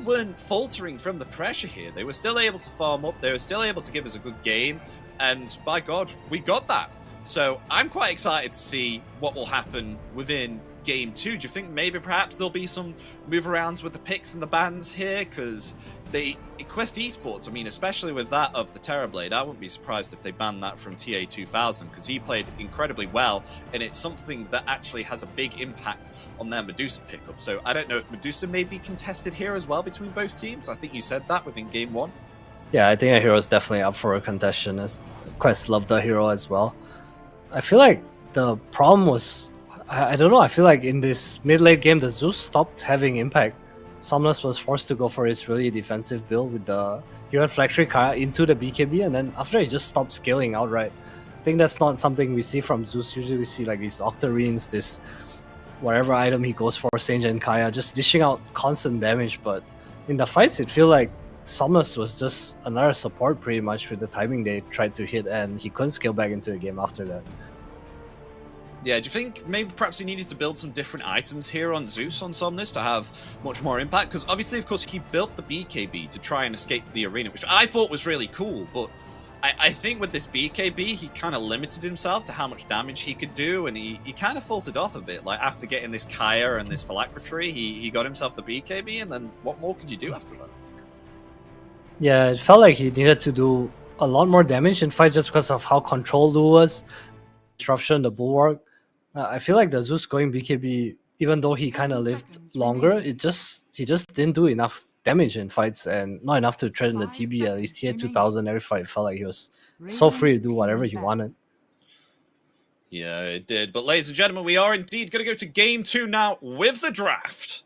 weren't faltering from the pressure here. They were still able to farm up. They were still able to give us a good game, and by God, we got that. So I'm quite excited to see what will happen within game 2. Do you think maybe perhaps there'll be some move arounds with the picks and the bans here? Because Quest Esports, I mean, especially with that of the Terrorblade, I wouldn't be surprised if they banned that from TA 2000, because he played incredibly well, and it's something that actually has a big impact on their Medusa pickup. So I don't know if Medusa may be contested here as well between both teams. I think you said that within game 1. Yeah, I think a hero is definitely up for a contention, as Quest loved the hero as well. I feel like the problem was, I don't know, I feel like in this mid-late game, the Zeus stopped having impact. Somnus was forced to go for his really defensive build with the Human Flexry Kaya into the BKB, and then after he just stopped scaling outright. I think that's not something we see from Zeus. Usually we see like these Octarines, this whatever item he goes for, Senja and Kaya, just dishing out constant damage, but in the fights it feel like Somnus was just another support pretty much with the timing they tried to hit, and he couldn't scale back into the game after that. Yeah, do you think maybe perhaps he needed to build some different items here on Zeus on Somnus to have much more impact? Because obviously, of course, he built the BKB to try and escape the arena, which I thought was really cool, but I think with this BKB, he kind of limited himself to how much damage he could do, and he kind of faltered off a bit. Like, after getting this Kaya and this Phylactery, he got himself the BKB, and then what more could you do after that? Yeah, it felt like he needed to do a lot more damage in fights just because of how controlled Lu was. Disruption, the Bulwark. I feel like the Zeus going BKB, even though he kind of lived longer, he just didn't do enough damage in fights, and not enough to threaten the TB. At least he had 2000 every fight. It felt like he was so free to do whatever he wanted. Yeah, it did. But ladies and gentlemen, we are indeed going to go to game 2 now with the draft.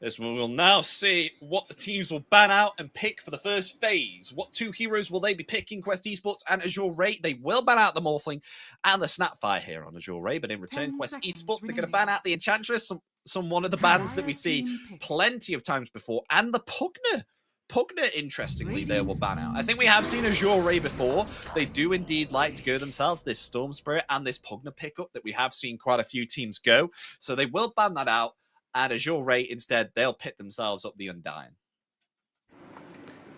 As we will now see what the teams will ban out and pick for the first phase. What 2 heroes will they be picking? Quest Esports and Azure Ray. They will ban out the Morphling and the Snapfire here on Azure Ray, but in return, Quest Esports, they're going to ban out the Enchantress, some one of the bans that we see plenty of times before, and the Pugner Pugna, interestingly, they will ban out. I think we have seen Azure Ray before. They do indeed like to go themselves, this Storm Spirit and this Pugna pickup that we have seen quite a few teams go. So they will ban that out, and Azure Ray, instead, they'll pit themselves up the Undying.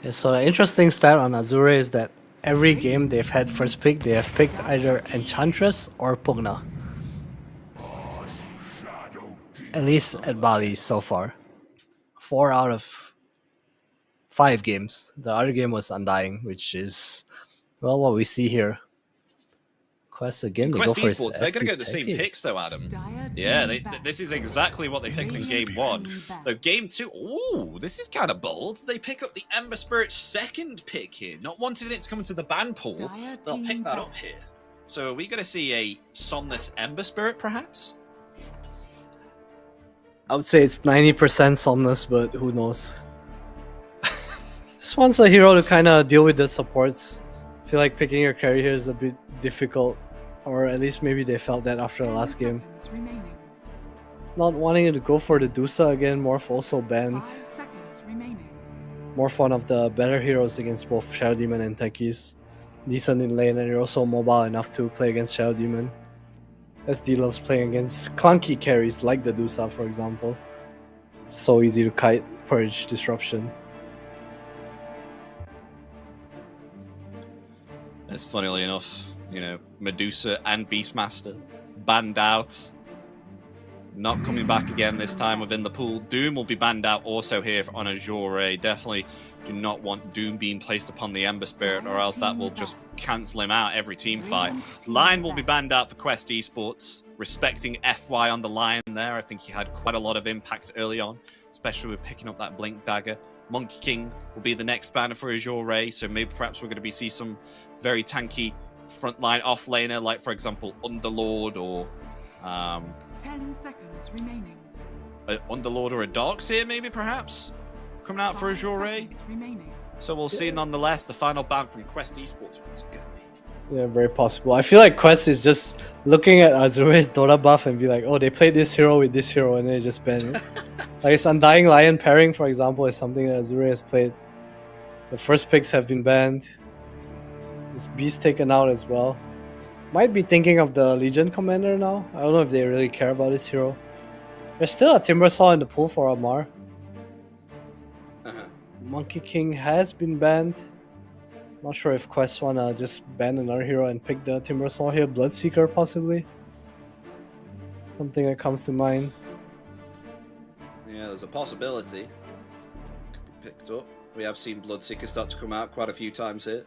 Yeah, so the interesting stat on Azure is that every game they've had first pick, they have picked either Enchantress or Pugna. At least at Bali so far. 4 out of 5 games. The other game was Undying, which is, well, what we see here. Quest again. Quest Esports, they're going to go the same picks though, Adam. Yeah, this is exactly what they picked in Game 1. Though Game 2, ooh, this is kind of bold. They pick up the Ember Spirit's second pick here. Not wanting it to come into the ban pool, they'll pick that up here. So are we going to see a Somnus Ember Spirit, perhaps? I would say it's 90% Somnus, but who knows. This one's a hero to kind of deal with the supports. I feel like picking your carry here is a bit difficult, or at least maybe they felt that after the last game. Not wanting to go for the Dusa again, Morph also banned. Morph one of the better heroes against both Shadow Demon and Techies. Decent in lane, and you're also mobile enough to play against Shadow Demon. SD loves playing against clunky carries like the Dusa, for example. It's so easy to kite, purge, disruption. It's funnily enough, you know, Medusa and Beastmaster banned out. Not coming back again this time within the pool. Doom will be banned out also here on Azure Ray. Definitely do not want Doom being placed upon the Ember Spirit, or else that will just cancel him out every team fight. Lion will be banned out for Quest Esports. Respecting FY on the Lion there. I think he had quite a lot of impact early on, especially with picking up that Blink Dagger. Monkey King will be the next banner for Azure Ray, so maybe perhaps we're going to see some very tanky frontline off-laner, like for example Underlord or 10 seconds remaining. Underlord or a Darkseer maybe perhaps coming out for Azure Ray. So we'll see nonetheless. The final ban from Quest Esports, what's it going to be? Yeah, very possible. I feel like Quest is just looking at Azure's Dota buff and be like, oh, they played this hero with this hero and they just ban it. Like its Undying Lion pairing, for example, is something that Azure has played. The first picks have been banned. This Beast taken out as well. Might be thinking of the Legion Commander now. I don't know if they really care about this hero. There's still a Timbersaw in the pool for Amar. Monkey King has been banned. Not sure if Quest wanna just ban another hero and pick the Timbersaw here. Bloodseeker possibly. Something that comes to mind. Yeah, there's a possibility. Could be picked up. We have seen Bloodseeker start to come out quite a few times here.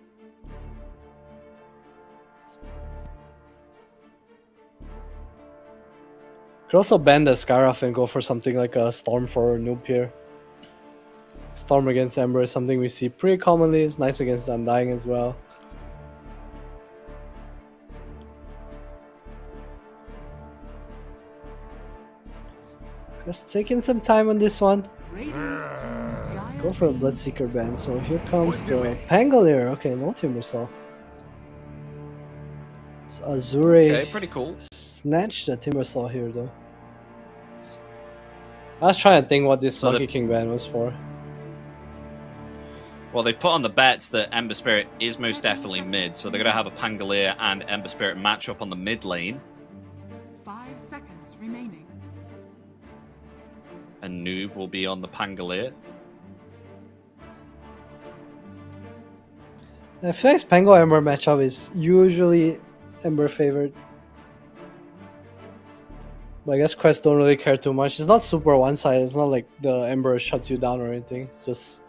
Could also ban the Scaraf and go for something like a Storm for Noob here. Storm against Ember is something we see pretty commonly. It's nice against Undying as well. Just taking some time on this one. Go for a Bloodseeker ban. So here comes the Pangolier. Okay, no Timbersaw. It's Azure. Okay, pretty cool. Snatch the Timbersaw here though. I was trying to think what this Monkey King ban was for. Well, they've put on the bets that Ember Spirit is most definitely mid, so they're going to have a Pangolier and Ember Spirit match up on the mid lane. 5 seconds remaining. And Noob will be on the Pangolier. I feel like Pango Ember matchup is usually Ember favored. But I guess Quest don't really care too much. It's not super one-sided. It's not like the Ember shuts you down or anything. It's just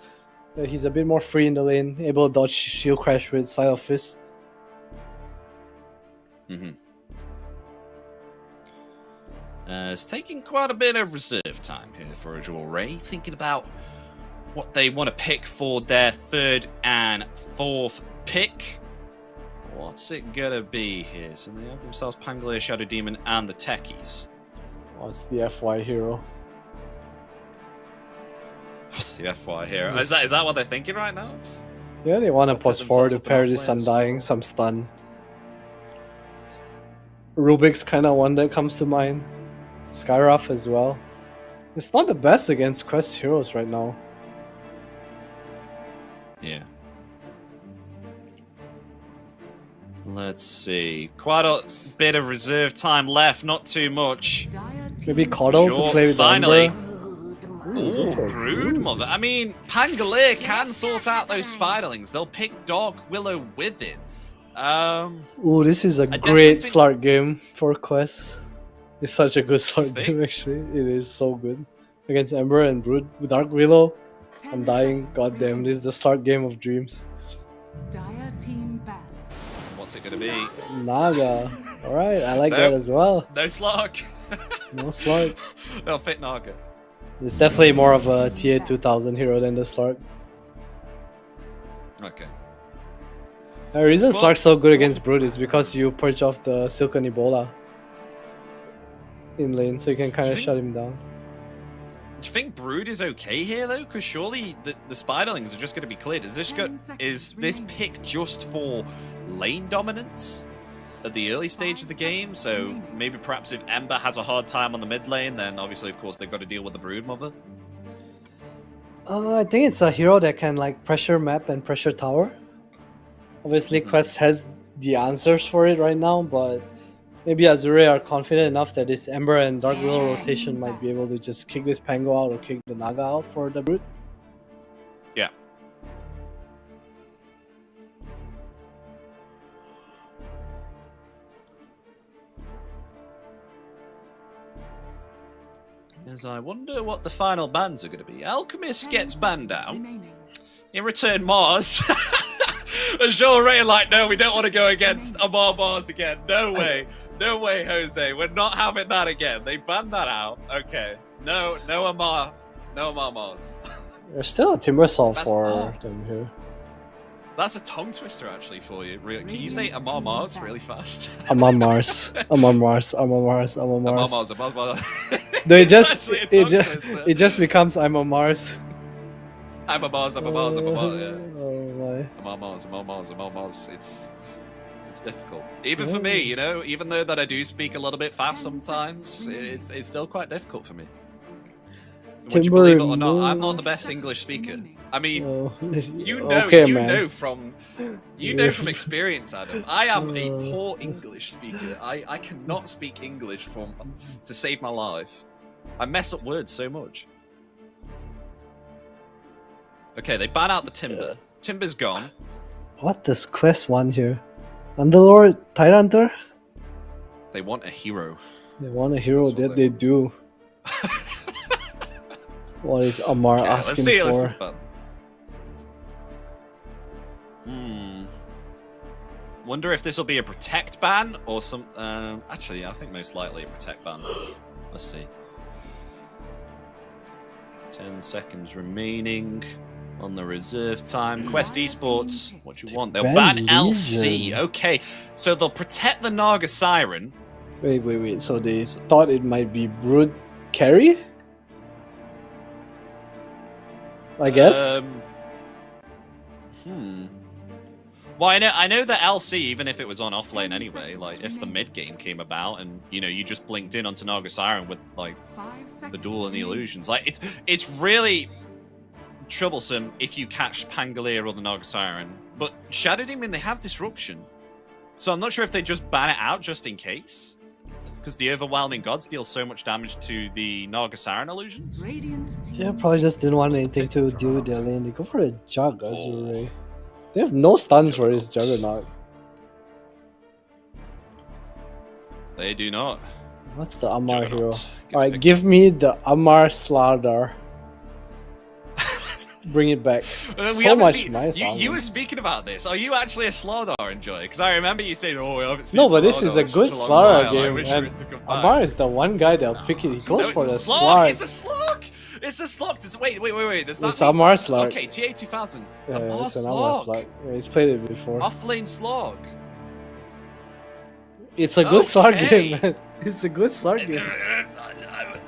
that he's a bit more free in the lane, able to dodge shield crash with Sleight of Fist. It's taking quite a bit of reserve time here for Azure Ray, thinking about what they want to pick for their third and fourth pick. What's it gonna be here? So they have themselves Pangolier, Shadow Demon, and the Techies. What's the FY hero? What's the FY hero? Is that what they're thinking right now? Yeah, they want to push forward to pair this Undying, some stun. Rubik's kind of one that comes to mind. Skyraf as well. It's not the best against Quest heroes right now. Yeah. Let's see. Quite a bit of reserve time left, not too much. Maybe Coddle to play with finally. Ember. Ooh, Broodmother. I mean, Pangolier can sort out those spiderlings. They'll pick Dark Willow with it. Ooh, this is a great Slark game for Quest. It's such a good Slark game, actually. It is so good. Against Ember and Brood with Dark Willow. I'm dying. Goddamn, this is the Slark game of dreams. Dire team ban. What's it going to be? Naga. Alright, I like that as well. No Slark. No Slark. They'll fit Naga. It's definitely more of a TA 2000 hero than the Slark. Okay. The reason Slark's so good against Brood is because you purge off the Silken Ebola in lane, so you can kind of shut him down. Do you think Brood is okay here though? Because surely the spiderlings are just going to be cleared. Is this pick just for lane dominance at the early stage of the game? So maybe perhaps if Ember has a hard time on the mid lane, then obviously of course they've got to deal with the Broodmother. I think it's a hero that can like pressure map and pressure tower. Obviously Quest has the answers for it right now, but maybe Azure Ray are confident enough that this Ember and Dark Willow rotation might be able to just kick this Pango out or kick the Naga out for the Brood. Yeah. As I wonder what the final bans are going to be. Alchemist gets banned out. In return, Mars. Azure Ray like, no, we don't want to go against Amar Mars again. No way. No way, Jose. We're not having that again. They banned that out. Okay. No Amar Mars. There's still a Timbersaw for them here. That's a tongue twister actually for you. Really. Can you say Amar Mars really fast? Amar Mars. Amar Mars. Amar Mars. Amar Mars. Amar Mars. No, it just becomes I'm a Mars. I'm a Mars, yeah. Oh my. I'm a Mars. It's difficult. Even for me, you know, even though that I do speak a little bit fast sometimes, it's still quite difficult for me. Would you believe it or not, I'm not the best English speaker. I mean, you know from experience, Adam. I am a poor English speaker. I cannot speak English to save my life. I mess up words so much. Okay, they ban out the Timber. Timber's gone. What does Quest want here? Underlord, Tidehunter? They want a hero. They want a hero, that they do. What is Amar asking for? Wonder if this will be a protect ban or some. Actually, I think most likely a protect ban. Let's see. 10 seconds remaining on the reserve time. Quest Esports, what do you want? They'll ban LC. Okay, so they'll protect the Naga Siren. Wait. So they thought it might be Brood carry? I guess. Well, I know that LC, even if it was on offlane anyway, like if the mid game came about and you just blinked in onto Naga Siren with like the duel and the illusions, like it's really troublesome if you catch Pangolier or the Naga Siren. But Shadow Demon, they have disruption, so I'm not sure if they just ban it out just in case, because the Overwhelming Gods deal so much damage to the Naga Siren illusions. Yeah, probably just didn't want anything to deal with their lane. They go for a Jug, Azure Ray. They have no stuns for his Juggernaut. They do not. What's the Amar hero? Alright, give me the Amar Slardar. Bring it back. So much nice. You were speaking about this. Are you actually a Slardar enjoyer? Because I remember you saying, "Oh, we haven't seen." No, but this is a good Slardar game, and Amar is the one guy that'll pick it. He goes for the Slug. It's a Slug. It's a Slug. Wait. Does that it's Amar Slug. Okay, TA 2000. Yeah, it's an Amar Slug. Yeah, he's played it before. Offlane Slug. It's a good Slug game, man. It's a good Slug game.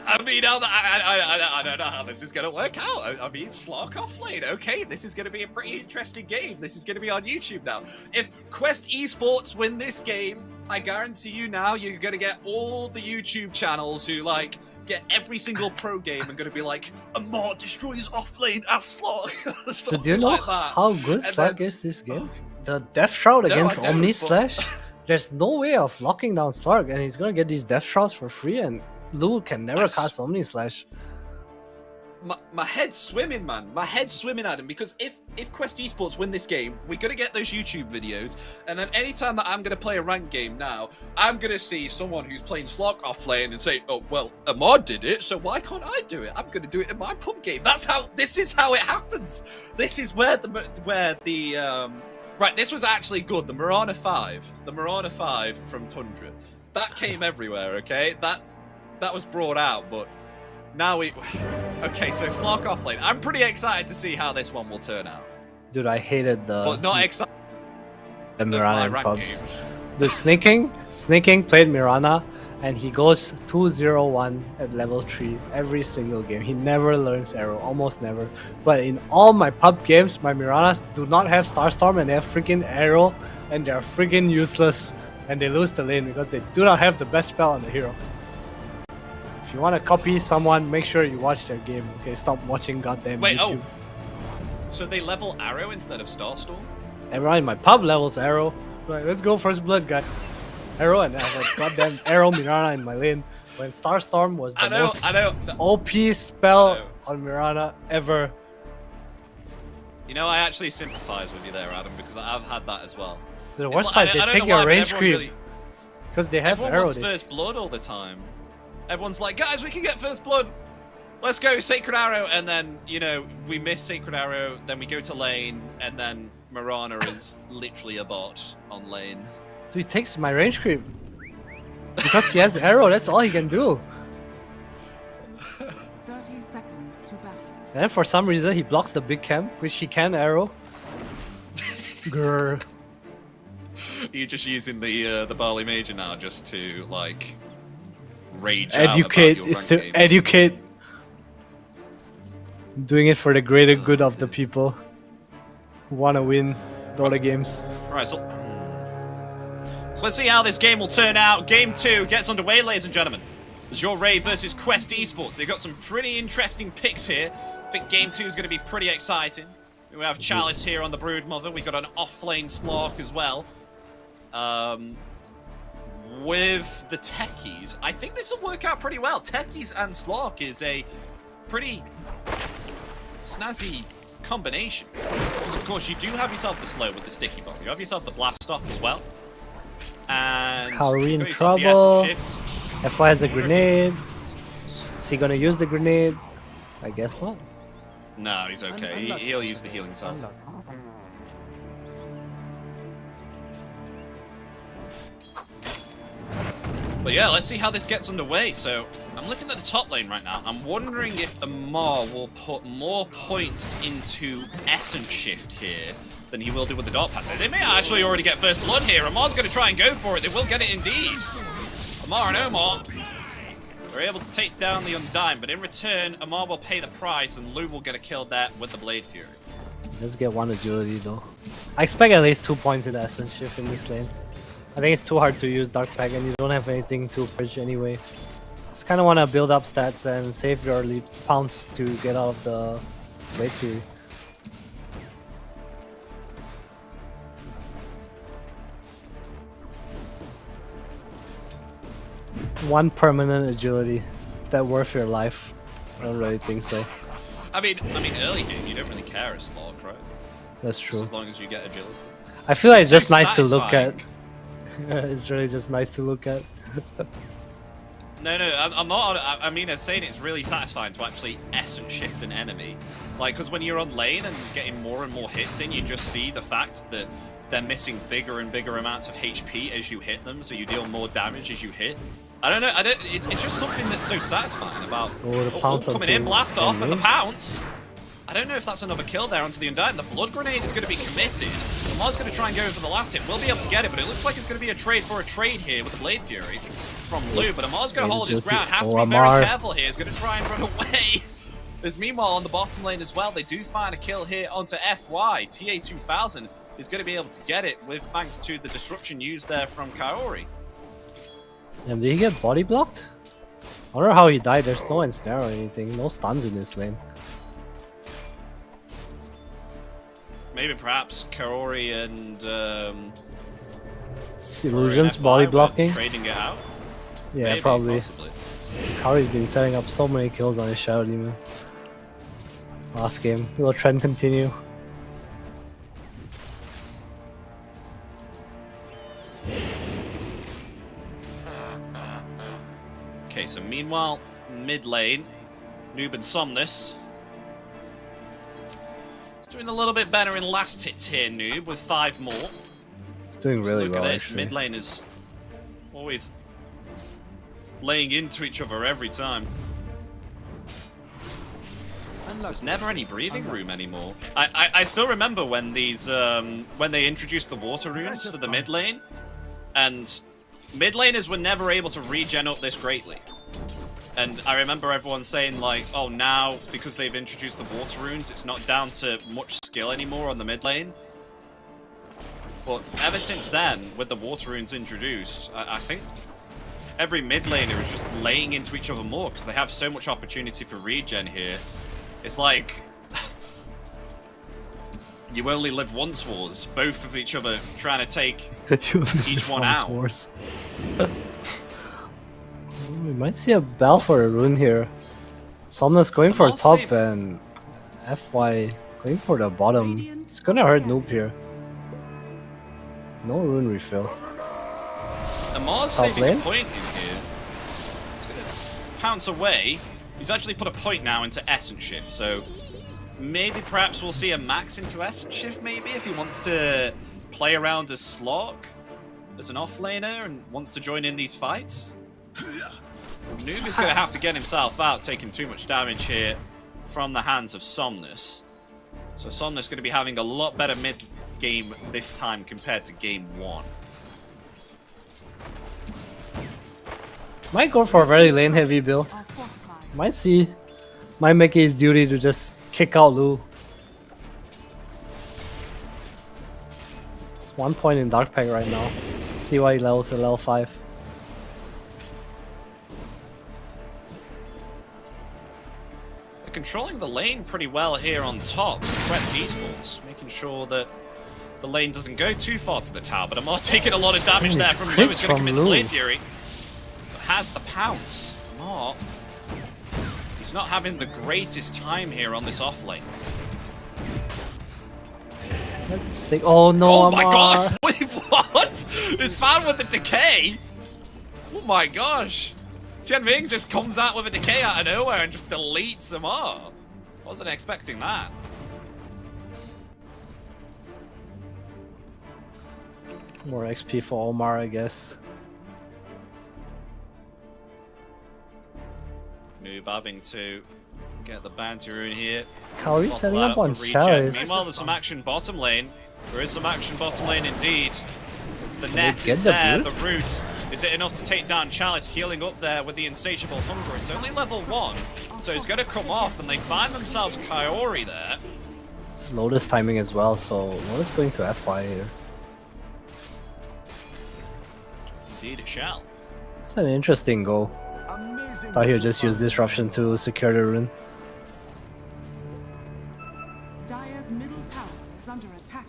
I mean, I don't know how this is going to work out. I mean, Slug offlane. Okay, this is going to be a pretty interesting game. This is going to be on YouTube now. If Quest Esports win this game, I guarantee you now, you're gonna get all the YouTube channels who like get every single pro game and gonna be like, Amar destroys offlane as Slog. So do you know like that. how good And Slark then- is this game? The Death Shroud No, against I don't, Omni but- Slash. There's no way of locking down Slark, and he's gonna get these Death Shrouds for free, and Lou can never cast Omni Slash. My head's swimming, man. My head's swimming, Adam, because if Quest Esports win this game, we're going to get those YouTube videos, and then anytime that I'm going to play a ranked game now, I'm going to see someone who's playing Slok offlane and say, oh, well, Amar did it, so why can't I do it? I'm going to do it in my pub game. This is how it happens. This is where right, this was actually good. The Mirana 5 from Tundra, that came everywhere, okay? That was brought out, but now okay, so Slark offlane. I'm pretty excited to see how this one will turn out. Dude, I hated But not excited. the my Mirana in rank pubs. games. The Snaking played Mirana, and he goes 2-0-1 at level 3 every single game. He never learns arrow, almost never. But in all my pub games, my Miranas do not have Starstorm, and they have freaking arrow, and they're freaking useless, and they lose the lane because they do not have the best spell on the hero. If you want to copy someone, make sure you watch their game. Okay, stop watching goddamn Wait, YouTube. So they level arrow instead of Starstorm? Everyone in my pub levels arrow. Right, let's go first blood, guys. Arrow, and I have a goddamn arrow Mirana in my lane. When Starstorm was the most OP spell on Mirana ever. You know, I actually sympathize with you there, Adam, because I've had that as well. The It's worst like- part, I they don't take know your why, but range everyone creep. Because they have everyone arrow. wants first blood all the time. Everyone's like, guys, we can get first blood. Let's go Sacred Arrow, and then, you know, we miss Sacred Arrow, then we go to lane, and then Mirana is literally a bot on lane. So he takes my range creep. Because he has arrow, that's all he can do. 30 seconds to battle. And then for some reason he blocks the big camp, which he can arrow. Grr. You're just using the Bali Major now just to, like, rage Educate out about your is rank to games. educate. Doing it for the greater good of the people who want to win Dota games. Right, so let's see how this game will turn out. Game 2 gets underway, ladies and gentlemen. Azure Ray versus Quest Esports. They've got some pretty interesting picks here. I think Game 2 is going to be pretty exciting. We have Chalice here on the Broodmother. We've got an off-lane Slark as well. With the Techies, I think this will work out pretty well. Techies and Slark is a pretty snazzy combination. Because, of course, you do have yourself the slow with the Sticky Bomb. You have yourself the Blast Off as well. And Kaori in you've got yourself the trouble. Essence Shift. FY has a grenade. Is he gonna use the grenade? I guess not. No, he's okay. He'll use the healing salve. But yeah, let's see how this gets underway. So, I'm looking at the top lane right now. I'm wondering if Amar will put more points into Essence Shift here than he will do with the Dark Path. They may actually already get first blood here. Amar's going to try and go for it. They will get it indeed. Amar and Omar are able to take down the Undying, but in return, Amar will pay the price and Lou will get a kill there with the Blade Fury. Let's get one agility though. I expect at least 2 points in the Essence Shift in this lane. I think it's too hard to use Dark Pack and you don't have anything to bridge anyway. Just kind of want to build up stats and save your lead pounce to get out of the Blade Fury. One permanent agility. Is that worth your life? I don't really think so. I mean, early game, you don't really care as Slark, right? That's Just true. as long as you get agility. I feel like it's so just nice to look satisfying. at. It's really just nice to look at. No, I'm not. I mean, I'm saying it's really satisfying to actually essence shift an enemy. Like, because when you're on lane and getting more and more hits in, you just see the fact that they're missing bigger and bigger amounts of HP as you hit them, so you deal more damage as you hit. I don't know. It's just something that's so satisfying about the pounce coming in, onto blast off, and the enemy. pounce. I don't know if that's another kill there onto the Undying. The Blood Grenade is going to be committed. Amar's going to try and go for the last hit. We'll be able to get it, but it looks like it's going to be a trade for a trade here with the Blade Fury from Lou. But Amar's going to hold his ground. Has to be very careful here. He's going to try and run away. There's meanwhile on the bottom lane as well. They do find a kill here onto FY. TA2000 is going to be able to get it with thanks to the disruption used there from Kaori. And did he get body blocked? I wonder how he died. There's no ensnare or anything. No stuns in this lane. Maybe perhaps Kaori and Illusion's body blocking. Trading it out. Yeah, Maybe, probably. Possibly. Kaori's been setting up so many kills on his Shadow Demon. Last game. Will the trend continue? Okay, so meanwhile, mid lane, Noob and Somnus. He's doing a little bit better in last hits here, Noob, with 5 more. It's doing really look well, at this. actually. Mid lane is always laying into each other every time. There's never any breathing room anymore. I still remember when these when they introduced the water runes for the mid lane, and mid laners were never able to regen up this greatly. And I remember everyone saying like, oh, now because they've introduced the water runes, it's not down to much skill anymore on the mid lane. But ever since then, with the water runes introduced, I think every mid laner is just laying into each other more because they have so much opportunity for regen here. It's like you only live once wars, both of each other trying to take each one out. Wars. We might see a bell for a rune here. Somnus going for top and FY going for the bottom. It's gonna hurt Noob here. No rune refill. Amar's Top saving lane? a point in here. He's gonna pounce away. He's actually put a point now into Essence Shift, so maybe perhaps we'll see a max into Essence Shift maybe if he wants to play around as Slog, as an offlaner and wants to join in these fights. Noob is going to have to get himself out, taking too much damage here from the hands of Somnus. So Somnus is going to be having a lot better mid-game this time compared to Game 1. Might go for a very lane heavy build. Might make it his duty to just kick out Lu. It's 1 point in Dark Pack right now. See why he levels at level 5. They're controlling the lane pretty well here on top. Quest Esports, making sure that the lane doesn't go too far to the tower, but Amar taking a lot of damage there from Lu. He's going to commit the Blade Fury. But has the pounce. Amar, he's not having the greatest time here on this off lane. Oh no, Oh Amar. my gosh! Wait, what? It's found with the decay? Oh my gosh! Tianming just comes out with a decay out of nowhere and just deletes Amar. Wasn't expecting that. More XP for Omar, I guess. Noob having to get the bounty rune here. Kaori Bottle setting out up on for regen. Chalice. Meanwhile, there's some action bottom lane. There is some action bottom lane indeed. As the Can net we get is the there, root? the root. Is it enough to take down Chalice, healing up there with the insatiable hunger? It's only level 1, so he's going to come off, and they find themselves Kaori there. Lotus timing as well, so Lotus going to FY here. Indeed, it shall. It's an interesting goal. Thought he would just use Disruption to secure the rune. Dire's middle tower is under attack.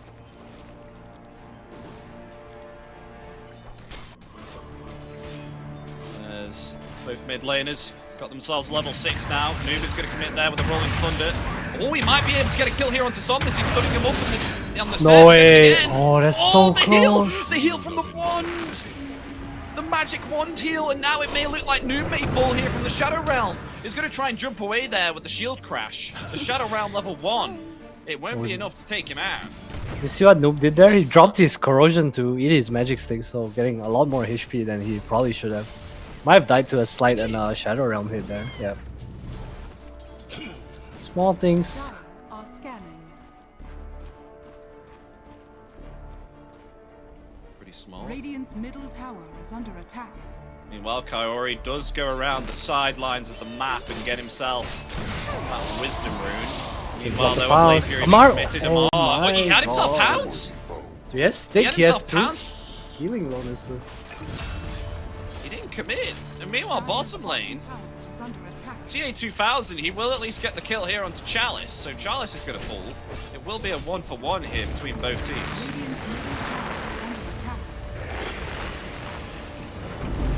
As both mid laners got themselves level 6 now. Noob is going to commit there with a Rolling Thunder. Oh, he might be able to get a kill here onto Somnus. He's stunning him up on the stairs. No way! Again. Oh, that's so the close! Heal! The heal from the wand! The magic wand heal, and now it may look like Noob may fall here from the Shadow Realm. He's going to try and jump away there with the shield crash. The Shadow Realm level 1. It won't be enough to take him out. You see what Noob did there? He dropped his corrosion to eat his magic stick, so getting a lot more HP than he probably should have. Might have died to a slight and a Shadow Realm hit there, yeah. Small things. Are scanning. Pretty small. Radiant's middle tower is under attack. Meanwhile, Kaori does go around the sidelines of the map and get himself that Wisdom Rune. Meanwhile, though, a Blade Fury Amar! committed Oh Amar. my He had himself God. pounce! Yes, stick, had he has himself 2 pounce. healing bonuses. He didn't commit. And meanwhile, bottom lane, TA2000, he will at least get the kill here onto Chalice. So Chalice is going to fall. It will be a 1-for-1 here between both teams.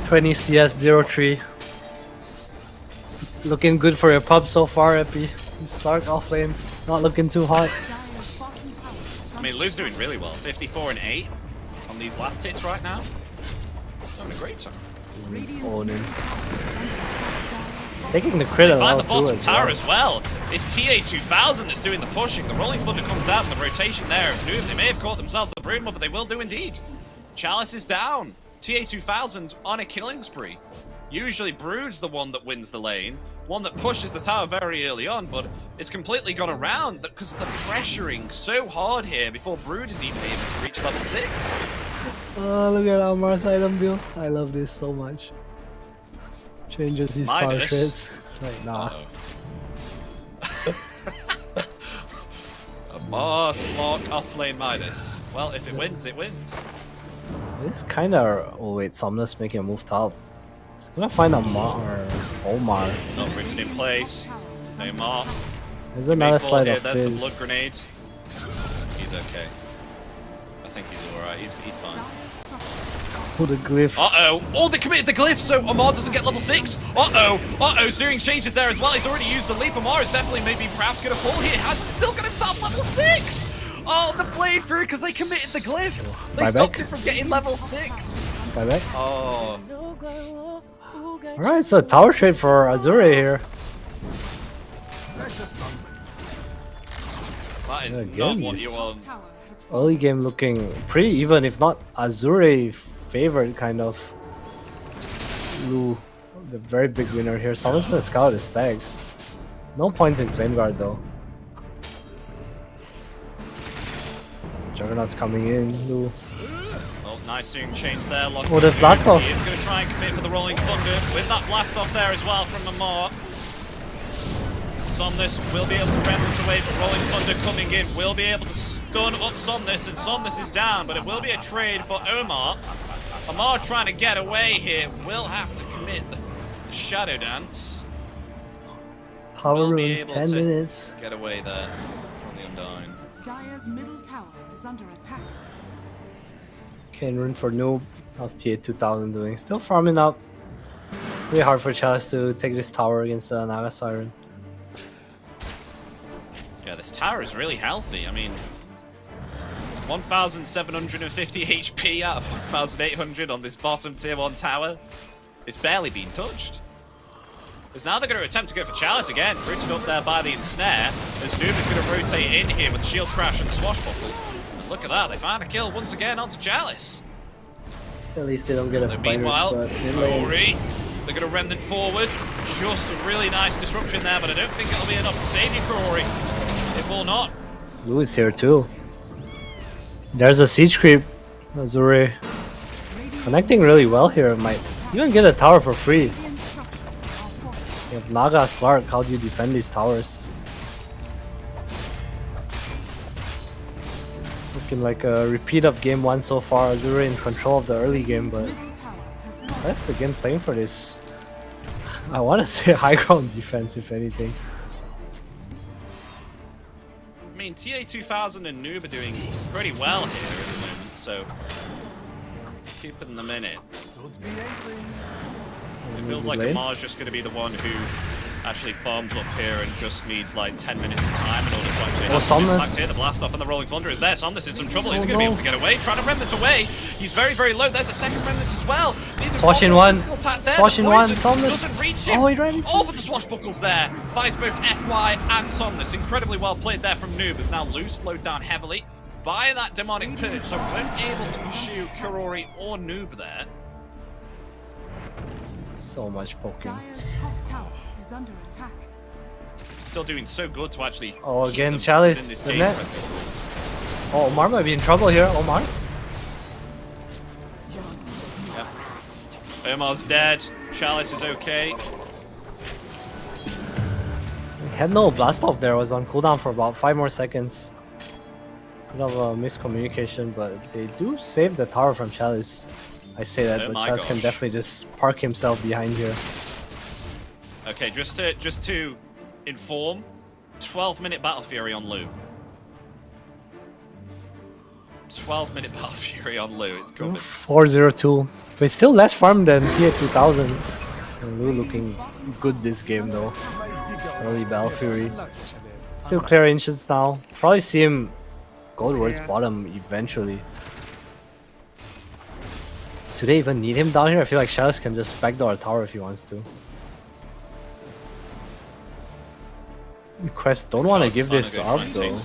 20 CS 0-3. Looking good for your pub so far, Epi. Start off lane, not looking too hot. I mean, Lou's doing really well. 54 and 8 on these last hits right now. Having a great time. He's owning. Taking the crit They find out the bottom too tower as well. It's TA2000 that's doing the pushing. The Rolling Thunder comes out in the rotation there of Noob. They may have caught themselves the Broodmother. They will do indeed. Chalice is down. TA2000 on a killing spree. Usually Brood's the one that wins the lane, one that pushes the tower very early on, but it's completely gone around because of the pressuring so hard here before Brood is even able to reach level 6. Oh, look at Amar's item build. I love this so much. Changes his power Midas. traits. It's like, nah. A Mars slot offlane Midas. Well, if it wins, it wins. This kinda... Oh wait, Somnus making a move top. It's gonna find Amar or Omar. Not written in place. Omar. There's another slide here. of There's the Fizz. blood grenade. He's okay. I think he's alright. He's fine. Oh, the glyph. Uh-oh. Oh, they committed the glyph, so Amar doesn't get level 6. Uh-oh. Uh-oh. Searing changes there as well. He's already used the leap. Amar is definitely maybe perhaps going to fall here. Hasn't still got himself level 6. Oh, the blade through because they committed the glyph. They stopped him from getting level 6. Bye back. Oh. Alright, so tower trade for Azure Ray here. That is Again, not what he's- you want. Early game looking pretty even, if not Azure Ray favored kind of. Lu, the very big winner here. Someone's gonna scout his stacks. No points in Flame Guard though. Juggernaut's coming in. Lu. Oh, nice searing change there. Locking Oh, the in. blast off. He is going to try and commit for the Rolling Thunder with that blast off there as well from Amar. Somnus will be able to remnant away, but Rolling Thunder coming in will be able to stun up Somnus, and Somnus is down, but it will be a trade for Omar. Amar trying to get away here will have to commit the Shadow Dance. Power Will be rune, able 10 to minutes. Get away there from the Undying. Dire's middle tower is under attack. Okay, rune for Noob. How's TA2000 doing? Still farming up. Pretty hard for Chalice to take this tower against the Naga Siren. Yeah, this tower is really healthy. I mean, 1,750 HP out of 1,800 on this bottom tier 1 tower. It's barely been touched. As now they're going to attempt to go for Chalice again, rooted up there by the Ensnare, as Noob is going to rotate in here with Shield Crash and Swashbuckle. And look at that, they find a kill once again onto Chalice. At least they don't get a So spiders, meanwhile, but mid lane- Rory, they're going to remnant forward. Just a really nice disruption there, but I don't think it'll be enough to save you, Rory. It will not. Lu is here too. There's a siege creep. Azure connecting really well here. Might even get a tower for free. You have Naga, Slark. How do you defend these towers? Looking like a repeat of game 1 so far. Azure in control of the early game, but best again playing for this. I want to say high ground defense, if anything. I mean, TA2000 and Noob are doing pretty well here at the moment, so keeping them in it. It feels like Amar's just going to be the one who actually farms up here and just needs like 10 minutes of time in order to actually have some impact here. The blast off and the Rolling Thunder is there. Somnus in some trouble. He's going to be able to get away. Trying to remnant away. He's very, very low. There's a second remnant as well. Swash in one. Swash in one. Doesn't reach him. Oh, he ran into but the Swashbuckle's there. Finds both FY and Somnus. Incredibly well played there from Noob. Is now loose, slowed down heavily by that demonic purge. So weren't able to pursue Kurori or Noob there. So much poking. Dire's top tower is under attack. Still doing so good to actually. Oh, keep again, them Chalice, within this the game, net. Oh, Omar might be in trouble here. Omar? Yeah. Omar's dead. Chalice is okay. He had no blast off there. Was on cooldown for about 5 more seconds. Bit of a miscommunication, but they do save the tower from Chalice. I say that, Oh but my Chalice can gosh. definitely just park himself behind here. Okay, just to inform, 12-minute Battle Fury on Lu. 12-minute Battle Fury on Lu. It's coming. 402. But it's still less farm than TA 2000. And Lu looking good this game though. Early Battle Fury. Still clear inches now. Probably see him go towards bottom eventually. Do they even need him down here? I feel like Chalice can just backdoor a tower if he wants to. Quest don't want to give this up though.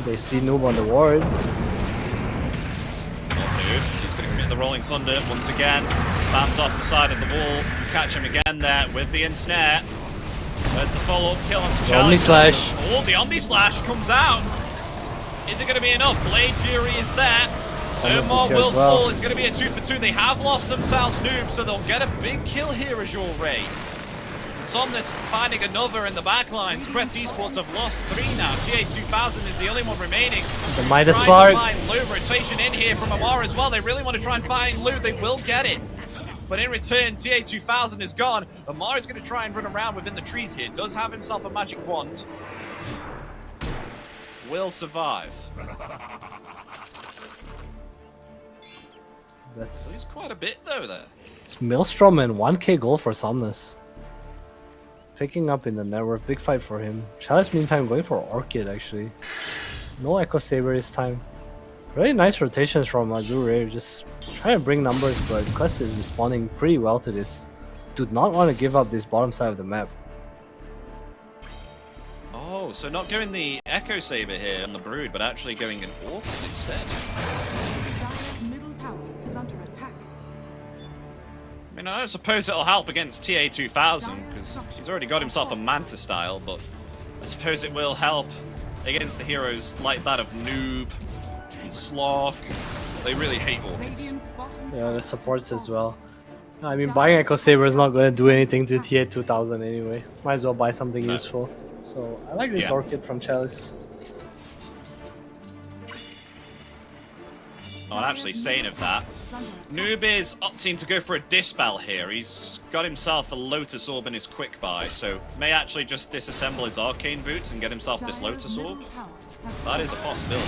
They see Noob on the ward. He's going to commit the Rolling Thunder once again. Bounce off the side of the wall. Catch him again there with the ensnare. There's the follow-up kill onto The Chalice. Omni-Slash. Oh, the Omni-Slash comes out. Is it going to be enough? Blade Fury is there. Omar will fall. It's going to be a 2 for 2. They have lost themselves Noob, so they'll get a big kill here, Azure Ray. Somnus finding another in the backlines. Quest Esports have lost 3 now. TA2000 is the only one remaining. The Midas Trying Slug. to find Lu. Rotation in here from Amar as well. They really want to try and find Lu. They will get it. But in return, TA2000 is gone. Amar is going to try and run around within the trees here. Does have himself a magic wand. Will survive. That's He's quite a bit though there. It's Maelstrom and 1k gold for Somnus. Picking up in the network, big fight for him. Chalice meantime going for Orchid actually. No Echo Saber this time. Really nice rotations from Azure Ray, just trying to bring numbers, but Quest is responding pretty well to this. Do not want to give up this bottom side of the map. Oh, so not going the Echo Saber here on the Brood, but actually going an Orchid instead. Dire's middle tower is under attack. I mean, I don't suppose it'll help against TA2000, because he's already got himself a Manta style, but I suppose it will help against the heroes like that of Noob and Slork. They really hate Orchids. Yeah, the supports as well. I mean, buying Echo Saber is not going to do anything to TA2000 anyway. Might as well buy something useful. So, I like this Orchid from Chalice. Oh, and actually saying of that, Noob is opting to go for a Dispel here. He's got himself a Lotus Orb in his quick buy, so may actually just disassemble his Arcane Boots and get himself this Lotus Orb. That is a possibility.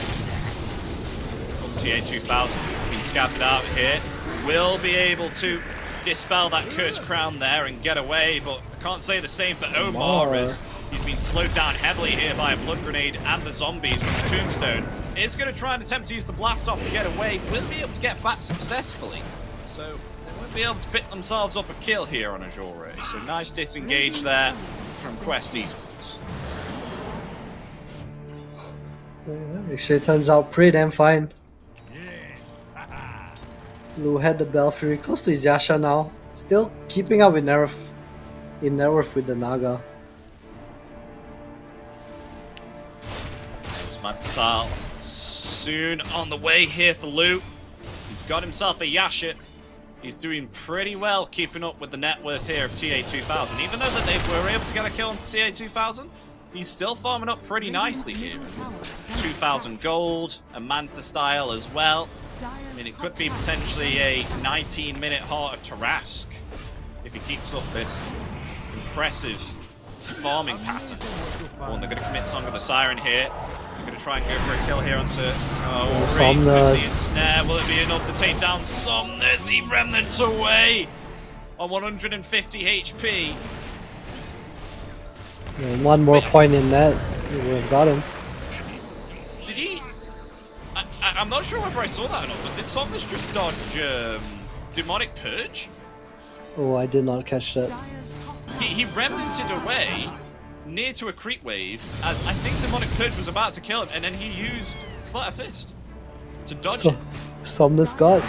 TA2000 being scouted out here. Will be able to dispel that Cursed Crown there and get away, but I can't say the same for Omar as he's been slowed down heavily here by a Blood Grenade and the zombies from the Tombstone. Is going to try and attempt to use the Blast Off to get away. Will be able to get back successfully. So they won't be able to pick themselves up a kill here on Azure Ray. So nice disengage there from Quest Esports. Yeah, actually, it turns out pretty damn fine. Lu had the Belfry close to his Yasha now. Still keeping up with Nerf with the Naga. There's Mantasal soon on the way here for Lu. He's got himself a Yasha. He's doing pretty well keeping up with the net worth here of TA2000. Even though that they were able to get a kill onto TA2000, he's still farming up pretty nicely here. 2,000 gold, a Manta style as well. I mean, it could be potentially a 19-minute Heart of Tarask if he keeps up this impressive farming pattern. Oh, and they're going to commit Song of the Siren here. They're going to try and go for a kill here onto Ray with the ensnare. Will it be enough to take down Somnus? He remnants away on 150 HP. Yeah, one more point in that, we would have got him. Did he? I'm not sure whether I saw that or not, but did Somnus just dodge Demonic Purge? Oh, I did not catch that. He remnanted away near to a creep wave as I think Demonic Purge was about to kill him, and then he used Sleight of Fist to dodge it. Somnus got.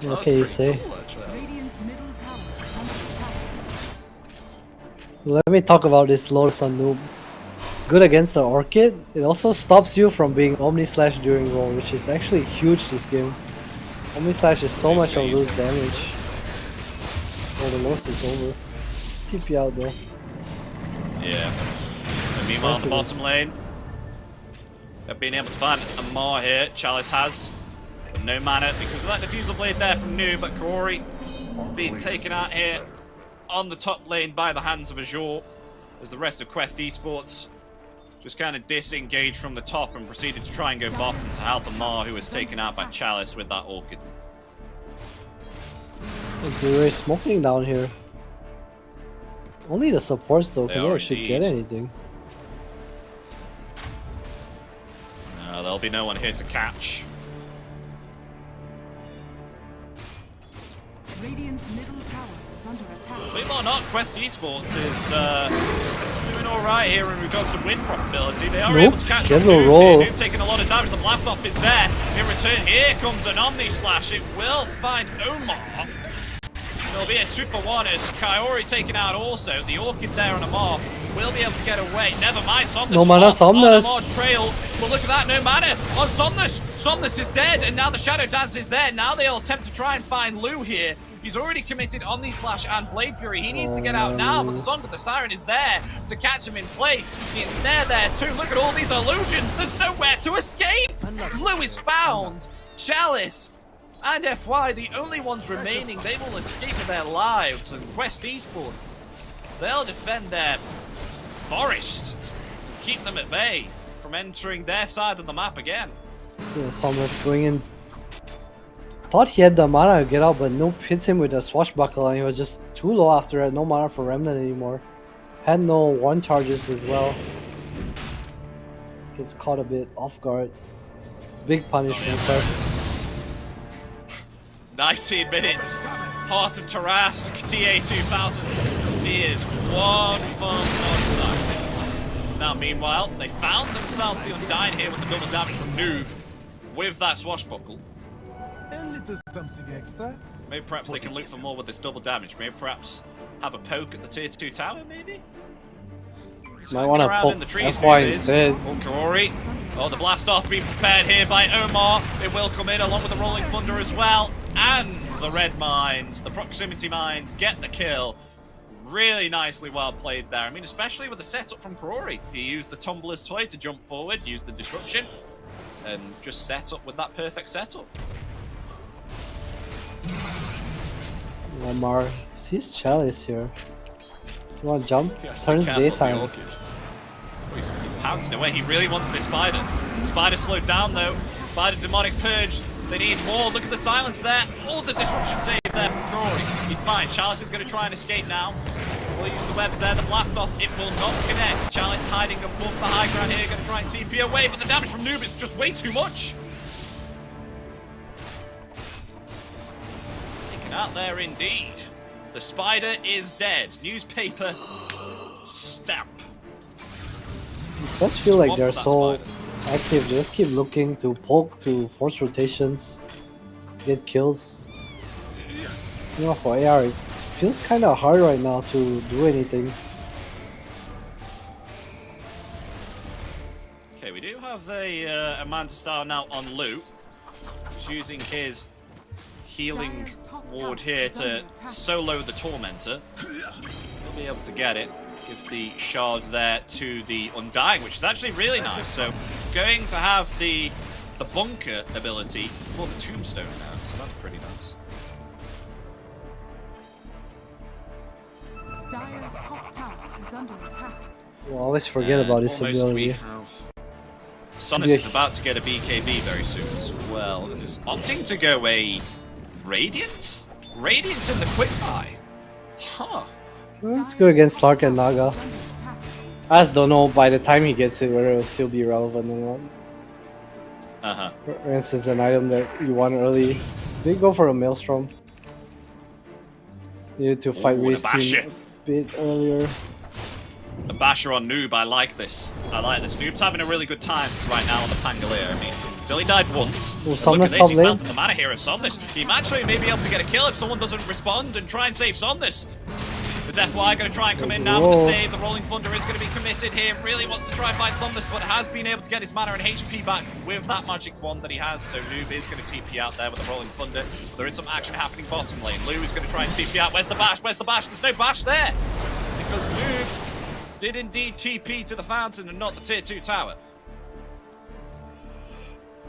What can you say? Let me talk about this Lotus on Noob. It's good against the Orchid. It also stops you from being Omni-Slash during roll, which is actually huge this game. Omni-Slash is so much of lose damage. Oh, the Lotus is over. It's TP out though. Yeah. And meanwhile, on the bottom lane, They've been able to find a Mar here. Chalice has, but no mana because of that diffusal blade there from Noob. But Kaori being taken out here on the top lane by the hands of Azure, as the rest of Quest Esports just kind of disengaged from the top and proceeded to try and go bottom to help Amar, who was taken out by Chalice with that Orchid. Azure Ray smoking down here. Only the supports though, can They are actually get anything. No, there'll be no one here to catch. Radiant's middle tower is under attack. Believe it or not, Quest Esports is doing alright here in regards to win probability. They are able to catch up Devil Noob roll. here. Noob taking a lot of damage. The blast off is there. In return, here comes an Omni Slash. It will find Omar. There'll be a 2-for-1 as Kaori taken out also. The Orchid there on Amar will be able to get away. Never mind, Somnus. No mana, Somnus. On Amar's trail. But look at that, no mana on Somnus. Somnus is dead, and now the Shadow Dance is there. Now they'll attempt to try and find Lu here. He's already committed Omni Slash and Blade Fury. He needs to get out now, but the Song of the Siren is there to catch him in place. The Ensnare there too. Look at all these illusions. There's nowhere to escape. Lu is found. Chalice and FY, the only ones remaining. They will escape for their lives. And Quest Esports, they'll defend their forest, keep them at bay from entering their side of the map again. Yeah, Somnus going in. Thought he had the mana to get out, but Noob hits him with a swashbuckle and he was just too low after that. No mana for Remnant anymore. Had no one charges as well. Gets caught a bit off guard. Big punishment. 19 minutes. Heart of Tarask, TA 2000. He is one fun side. Now, meanwhile, they found themselves the Undying here with the double damage from Noob with that swashbuckle. Something extra. Maybe perhaps they can look for more with this double damage. Maybe perhaps have a poke at the tier 2 tower, maybe? Might want to Around poke in the trees, FY Noob is. instead. Oh, Kaori. Oh, the blast off being prepared here by Omar. It will come in along with the Rolling Thunder as well. And the red mines, the proximity mines, get the kill. Really nicely well played there. I mean, especially with the setup from Kaori. He used the Tumbler's Toy to jump forward, used the Disruption, and just set up with that perfect setup. Lamar sees Chalice here. Does he want to jump? Yes, Turns be careful, daytime. the Orchid. Oh, he's pouncing away. He really wants this Spider. The Spider slowed down though. Spider Demonic Purge. They need more. Look at the silence there. All the disruption save there from Kaori. He's fine. Chalice is going to try and escape now. We'll use the webs there. The blast off. It will not connect. Chalice hiding above the high ground here. Going to try and TP away, but the damage from Noob is just way too much. Out there indeed. The Spider is dead. Newspaper stamp. It does feel like they're so active. They just keep looking to poke, to force rotations, get kills. You know, for AR, it feels kind of hard right now to do anything. Okay, we do have a Manta Star now on Lu. He's using his healing ward here to solo the Tormentor. He'll be able to get it. Give the shards there to the Undying, which is actually really nice. So going to have the bunker ability for the Tombstone now, so that's pretty nice. Dire's top tower is under attack. We'll always forget about his Almost we ability. have Sonus is about to get a BKB very soon as well, and is opting to go a Radiance? Radiance in the quick buy. Huh. Let's go against Slark and Naga. I just don't know by the time he gets it whether it'll still be relevant or not. For instance, an item that you want early. They go for a Maelstrom. Needed to fight Ray's team a bit earlier. A basher on Noob, I like this. I like this. Noob's having a really good time right now on the Pangolier. I mean, he's only died once. Oh, Look at Somnus this, top he's lane. mounted the mana here of Somnus. He actually may be able to get a kill if someone doesn't respond and try and save Somnus. Is FY going to try and come in now with the Whoa. save? The Rolling Thunder is going to be committed here. Really wants to try and find Somnus, but has been able to get his mana and HP back with that magic wand that he has. So Noob is going to TP out there with the Rolling Thunder. There is some action happening bottom lane. Lu is going to try and TP out. Where's the bash? Where's the bash? There's no bash there. Because Noob did indeed TP to the fountain and not the tier 2 tower.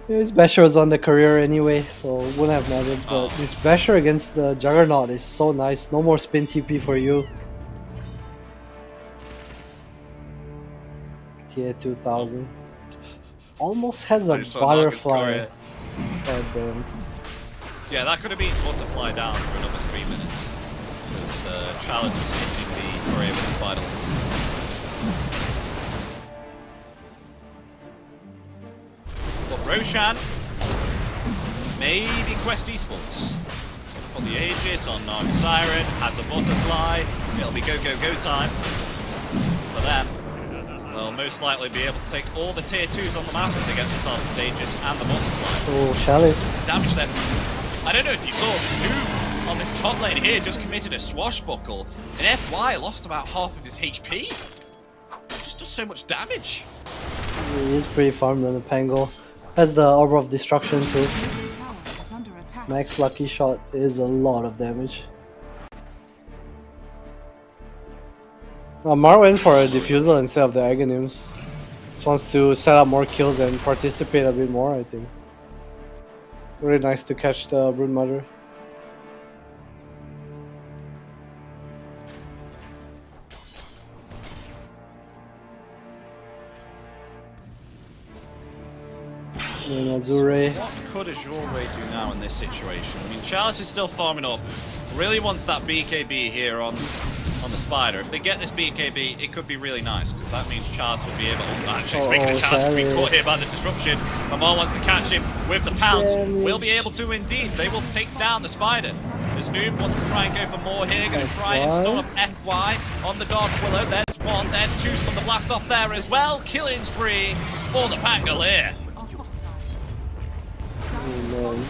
His Basher was on the career anyway, so it wouldn't have mattered. But this Basher against the Juggernaut is so nice. No more spin TP for you. TA 2000. Almost has a butterfly. God damn. Yeah, that could have been butterfly down for another 3 minutes. Because Chalice was hitting the courier with the spider lance. But Roshan, maybe Quest Esports. Put the Aegis on Naga Siren, has a butterfly. It'll be go, go, go time for them. They'll most likely be able to take all the tier 2s on the map if they get themselves the Aegis and the butterfly. Oh, Chalice. Damage them. I don't know if you saw the noob on this top lane here just committed a swashbuckle, and FY lost about half of his HP. It just does so much damage. He is pretty farmed on the Pango. Has the Orb of Destruction too. Max Lucky Shot is a lot of damage. Mar went for a Diffusal instead of the Aghanims. Just wants to set up more kills and participate a bit more, I think. Really nice to catch the Broodmother. And Azure Ray. What could Azure Ray do now in this situation? I mean, Chalice is still farming up. Really wants that BKB here on the Spider. If they get this BKB, it could be really nice, because that means Chalice will be able to... Actually, speaking of Chalice, has been caught here by the disruption. Amar wants to catch him with the pounce. Will be able to indeed. They will take down the Spider. This noob wants to try and go for more here. Going to try and stun up FY on the Dark Willow. There's one. There's two. Stun the blast off there as well. Killing spree for the Pangolier. Oh,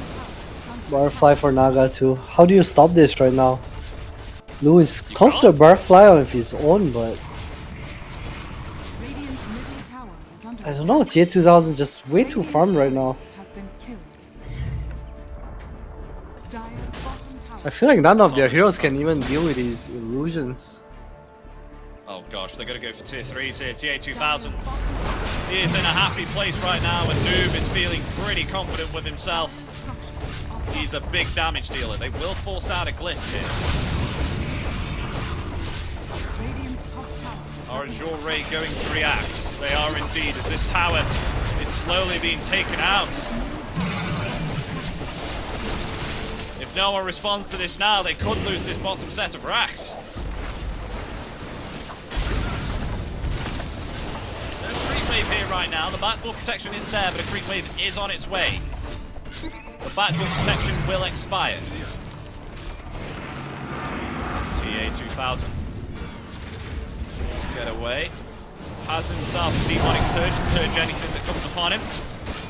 no. Butterfly for Naga too. How do you stop this right now? Lou is close to a Butterfly on his own, but I don't know. TA 2000 is just way too farmed right now. I feel like none of their heroes can even deal with these illusions. Oh gosh, they're going to go for tier 3s here. TA 2000 he is in a happy place right now, and Noob is feeling pretty confident with himself. He's a big damage dealer. They will force out a glyph here. Are Azure Ray going to react? They are indeed, as this tower is slowly being taken out. If no one responds to this now, they could lose this bottom set of racks. No creep wave here right now. The backdoor protection is there, but a creep wave is on its way. The backdoor protection will expire. That's TA 2000. Let's get away. Has himself a demonic purge to purge anything that comes upon him.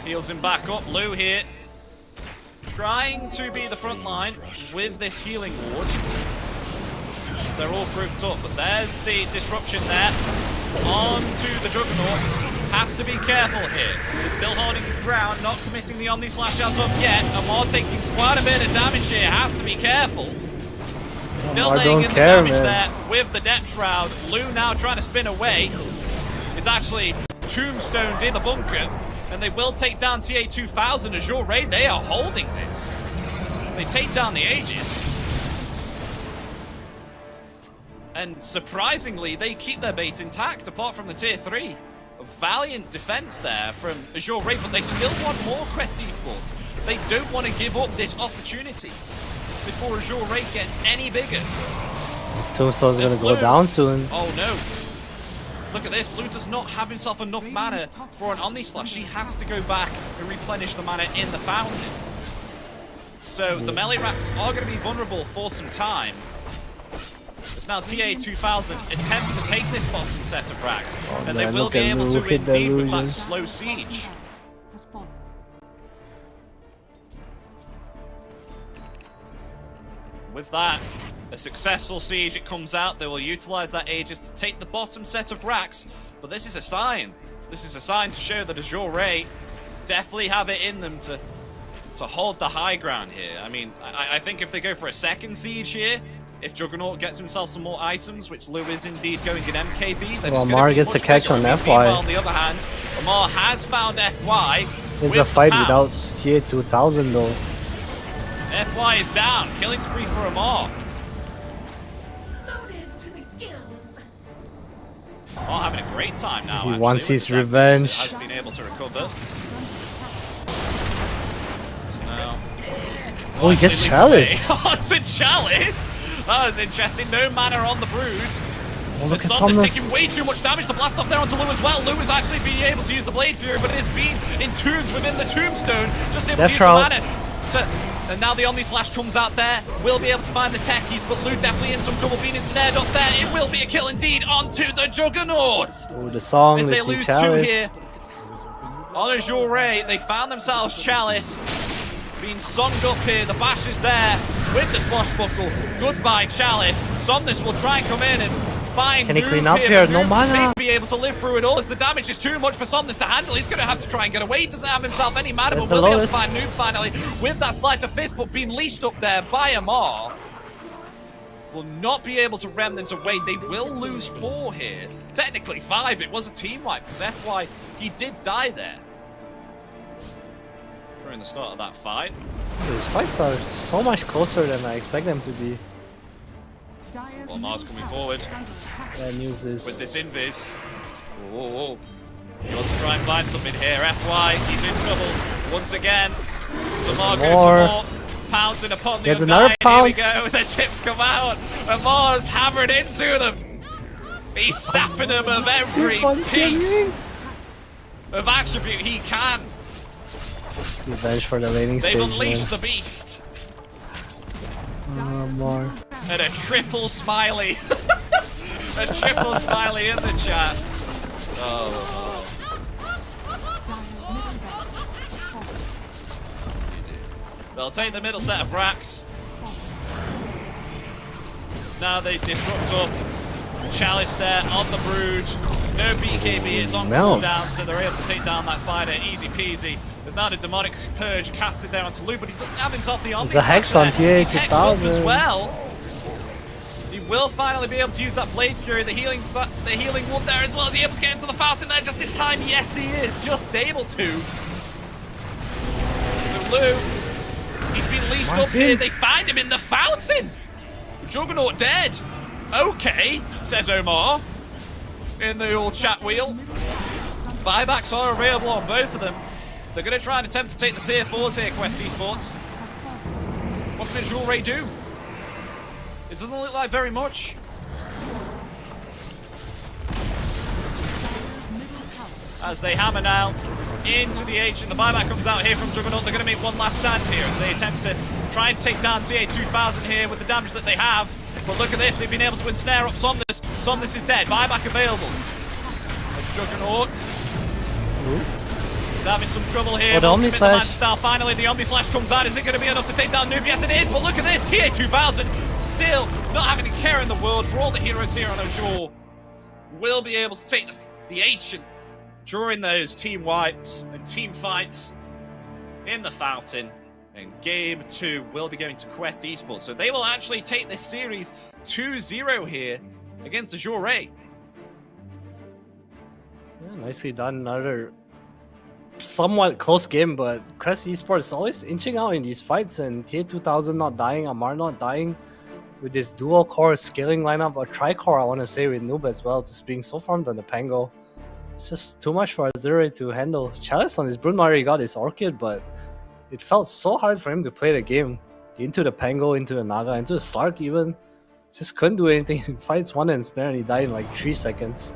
Heals him back up. Lou here, trying to be the front line with this healing ward. They're all grouped up, but there's the disruption there. On to the Juggernaut. Has to be careful here. He's still holding his ground, not committing the Omni Slash as of yet. Amar taking quite a bit of damage here. Has to be careful. Still laying in the damage there with the Depth Shroud. Lou now trying to spin away. Is actually tombstoned in the bunker. And they will take down TA 2000. Azure Ray, they are holding this. They take down the Aegis. And surprisingly, they keep their base intact, apart from the tier 3. A valiant defense there from Azure Ray, but they still want more Quest Esports. They don't want to give up this opportunity before Azure Ray get any bigger. This tombstone is going to go down soon. Oh no. Look at this. Lou does not have himself enough mana for an Omni Slash. He has to go back and replenish the mana in the fountain. So the melee racks are going to be vulnerable for some time. It's now TA 2000 attempts to take this bottom set of racks, and they will be able to indeed with that slow siege. With that, a successful siege, it comes out. They will utilize that Aegis to take the bottom set of racks, but this is a sign. This is a sign to show that Azure Ray definitely have it in them to hold the high ground here. I mean, I think if they go for a second siege here, if Juggernaut gets himself some more items, which Lou is indeed going in MKB, then Amar gets a catch on FY. On the other hand, Amar has found FY. It's with a fight the without pounds. TA 2000 though. FY is down. Killing spree for Amar. Amar having a great time now. He actually, wants with his the revenge. Has been able to recover. So now. Oh, he gets Chalice. Oh, it's a Chalice. That was interesting. No mana on the Brood. Oh, look at Somnus Somnus. taking way too much damage to blast off there onto Lou as well. Lou is actually being able to use the Blade Fury, but it has been entombed within the Tombstone. Just able to use the mana. And now the Omni Slash comes out there. Will be able to find the techies, but Lou definitely in some trouble being ensnared up there. It will be a kill indeed onto the Juggernaut. Oh, the song. As they see lose two Chalice. here. On Azure Ray, they found themselves Chalice. Being summed up here, the bash is there with the swashbuckle. Goodbye, Chalice. Somnus will try and come in and find Can he Noob clean up here? but No Noob mana. may be able to live through it all as the damage is too much for Somnus to handle. He's going to have to try and get away. He doesn't have himself any mana, but There's will the be able to lowest. find Noob finally with that sleight of fist, but being leashed up there by Amar. Will not be able to remnant away. They will lose 4 here. Technically 5. It was a team wipe because FY, he did die there during the start of that fight. These fights are so much closer than I expect them to be. Well, Mars coming forward That news is. with this invis. Whoa, whoa, whoa. He wants to try and find something here. FY, he's in trouble once again. So Mar goes More. for more. Pouncing upon the There's another Undying. Here we pounce. go. The tips come out. And Mars hammered into them. He's sapping them of every piece of attribute he can. Revenge for the laning They've stage. unleashed man. the beast. More. And a triple smiley. A triple smiley in the chat. Oh. They'll take the middle set of racks. It's now they disrupt up. Chalice there on the Brood. No BKB, it's on Melts. cooldown, so they're able to take down that spider easy peasy. There's now the demonic purge casted there onto Lou, but he doesn't have himself the Omni There's a Hex Slash on there. TA He's hexed up as 2000. well. He will finally be able to use that Blade Fury, the healing wood there as well. Is he able to get into the fountain there just in time? Yes, he is. Just able to. But Lou, he's been leashed up here. They find him in the fountain. Juggernaut dead. Okay, says Omar in the old chat wheel. Buybacks are available on both of them. They're going to try and attempt to take the tier 4s here, Quest Esports. What can Azure Ray do? It doesn't look like very much. As they hammer now into the H, and the buyback comes out here from Juggernaut. They're going to make one last stand here as they attempt to try and take down TA 2000 here with the damage that they have. But look at this, they've been able to ensnare up Somnus. Somnus is dead, buyback available. There's Juggernaut. He's having some trouble here. Oh, the Omni Commit the man Slash. style. Finally, the Omni Slash comes out. Is it going to be enough to take down Noob? Yes, it is. But look at this. TA 2000 still not having a care in the world for all the heroes here on Azure. Will be able to take the H and during those team wipes and team fights in the fountain. And game 2 will be going to Quest Esports. So they will actually take this series 2-0 here against Azure Ray. Yeah, nicely done. Another somewhat close game, but Quest Esports always inching out in these fights, and TA 2000 not dying, Amar not dying, with this dual core scaling lineup, or tri-core I want to say with Noob as well, just being so farmed on the Pango. It's just too much for Azure to handle. Chalice on his Broodmother, he got his Orchid, but it felt so hard for him to play the game. Into the Pango, into the Naga, into the Slark even. Just couldn't do anything. He fights one ensnare and he died in like 3 seconds.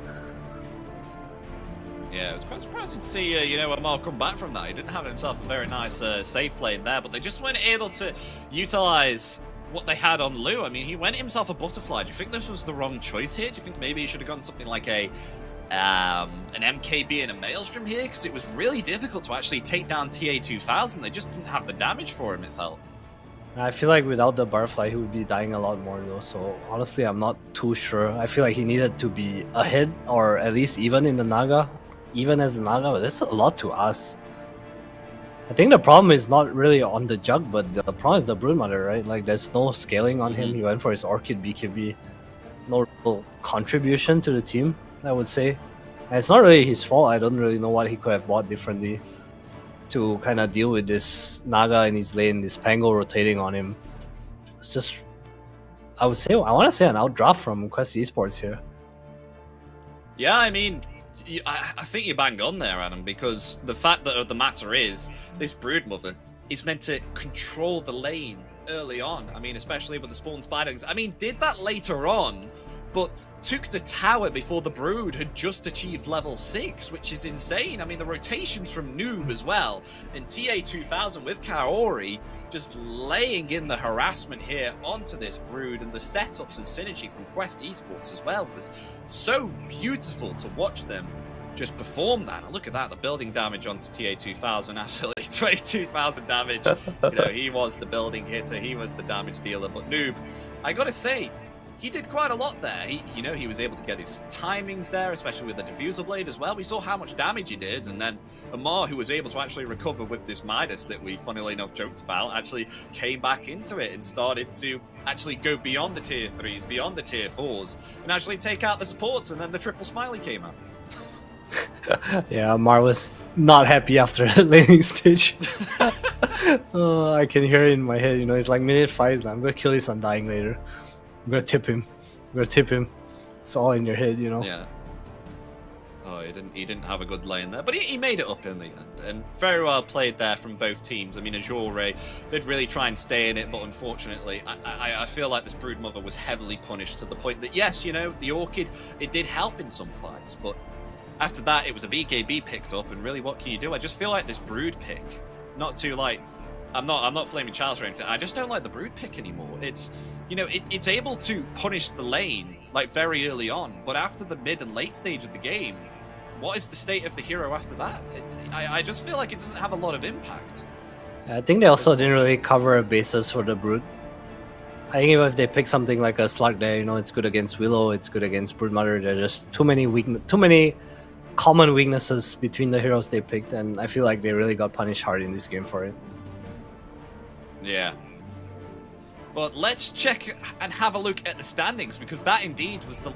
Yeah, it was quite surprising to see, Amar come back from that. He didn't have himself a very nice safe lane there, but they just weren't able to utilize what they had on Lou. I mean, he went himself a butterfly. Do you think this was the wrong choice here? Do you think maybe he should have gone something like an MKB and a Maelstrom here? Because it was really difficult to actually take down TA 2000. They just didn't have the damage for him, it felt. I feel like without the Butterfly, he would be dying a lot more though. So honestly, I'm not too sure. I feel like he needed to be ahead or at least even in the Naga. Even as the Naga, but that's a lot to ask. I think the problem is not really on the Jug, but the problem is the Broodmother, right? Like, there's no scaling on him. He went for his Orchid BKB. No real contribution to the team, I would say. And it's not really his fault. I don't really know what he could have bought differently. to kind of deal with this Naga in his lane, this Pango rotating on him. It's just, I want to say an outdraft from Quest Esports here. Yeah, I mean, I think you're bang on there, Adam, because the fact of the matter is, this Broodmother is meant to control the lane early on. I mean, especially with the spawn spiders. I mean, did that later on, but took the tower before the Brood had just achieved level 6, which is insane. I mean, the rotations from Noob as well, and TA2000 with Kaori just laying in the harassment here onto this Brood, and the setups and synergy from Quest Esports as well was so beautiful to watch them just perform that. Now look at that, the building damage onto TA2000, absolutely 22,000 damage. You know, he was the building hitter, he was the damage dealer, but Noob, I gotta say, he did quite a lot there. He was able to get his timings there, especially with the diffuser blade as well. We saw how much damage he did, and then Amar, who was able to actually recover with this Midas that we, funnily enough, joked about, actually came back into it and started to actually go beyond the tier 3s, beyond the tier 4s, and actually take out the supports, and then the triple smiley came out. Yeah, Amar was not happy after that laning stage. I can hear it in my head, you know, it's like minute 5, I'm gonna kill his Undying later. I'm gonna tip him. I'm gonna tip him. It's all in your head, you know. Yeah. Oh, he didn't have a good lane there, but he made it up in the end, and very well played there from both teams. I mean, Azure Ray did really try and stay in it, but unfortunately, I feel like this Broodmother was heavily punished to the point that, yes, you know, the Orchid, it did help in some fights, but after that, it was a BKB picked up, and really, what can you do? I just feel like this Brood pick, not to like, I'm not flaming Charles or anything. I just don't like the Brood pick anymore. It's, you know, it's able to punish the lane like very early on, but after the mid and late stage of the game, what is the state of the hero after that? I just feel like it doesn't have a lot of impact. I think they also didn't really cover a basis for the Brood. I think even if they pick something like a Slug there, you know, it's good against Willow, it's good against Broodmother. There are just too many common weaknesses between the heroes they picked, and I feel like they really got punished hard in this game for it. Yeah. But let's check and have a look at the standings, because that indeed was the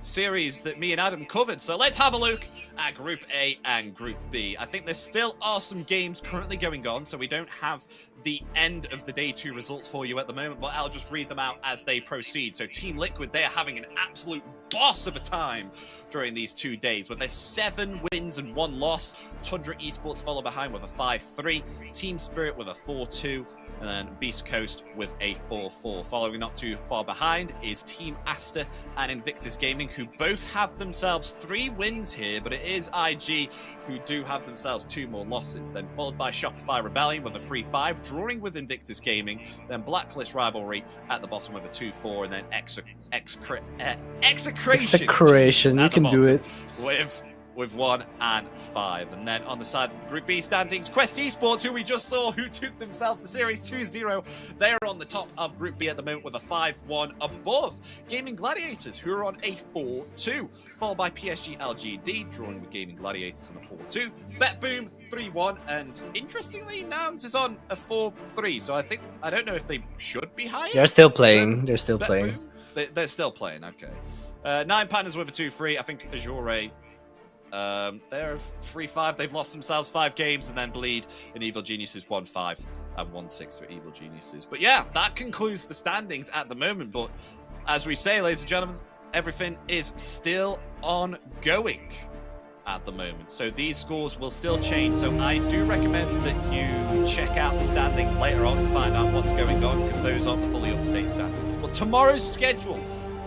series that me and Adam covered. So let's have a look at Group A and Group B. I think there still are some games currently going on, so we don't have the end of the Day 2 results for you at the moment, but I'll just read them out as they proceed. So Team Liquid, they are having an absolute boss of a time during these 2 days, with their 7 wins and 1 loss. Tundra Esports follow behind with a 5-3, Team Spirit with a 4-2, and then Beastcost with a 4-4. Following not too far behind is Team Asta and Invictus Gaming, who both have themselves 3 wins here, but it is IG who do have themselves 2 more losses. Then followed by Shopify Rebellion with a 3-5, drawing with Invictus Gaming. Then Blacklist Rivalry at the bottom with a 2-4, and then Execration. You can do it. With 1 and 5. And then on the side of the Group B standings, Quest Esports, who we just saw, who took themselves the series 2-0. They're on the top of Group B at the moment with a 5-1 above Gaming Gladiators, who are on a 4-2. Followed by PSG LGD, drawing with Gaming Gladiators on a 4-2. BetBoom, 3-1. And interestingly, Nouns is on a 4-3. So I don't know if they should be higher. They're still playing. They're still playing. They're still playing, okay. 9 Pandas with a 2-3. I think Azure Ray, they're 3-5. They've lost themselves 5 games, and then Bleed and Evil Geniuses 1-5 and 1-6 for Evil Geniuses. But yeah, that concludes the standings at the moment. But as we say, ladies and gentlemen, everything is still ongoing at the moment. So these scores will still change. So I do recommend that you check out the standings later on to find out what's going on, because those aren't the fully up-to-date standings. But tomorrow's schedule,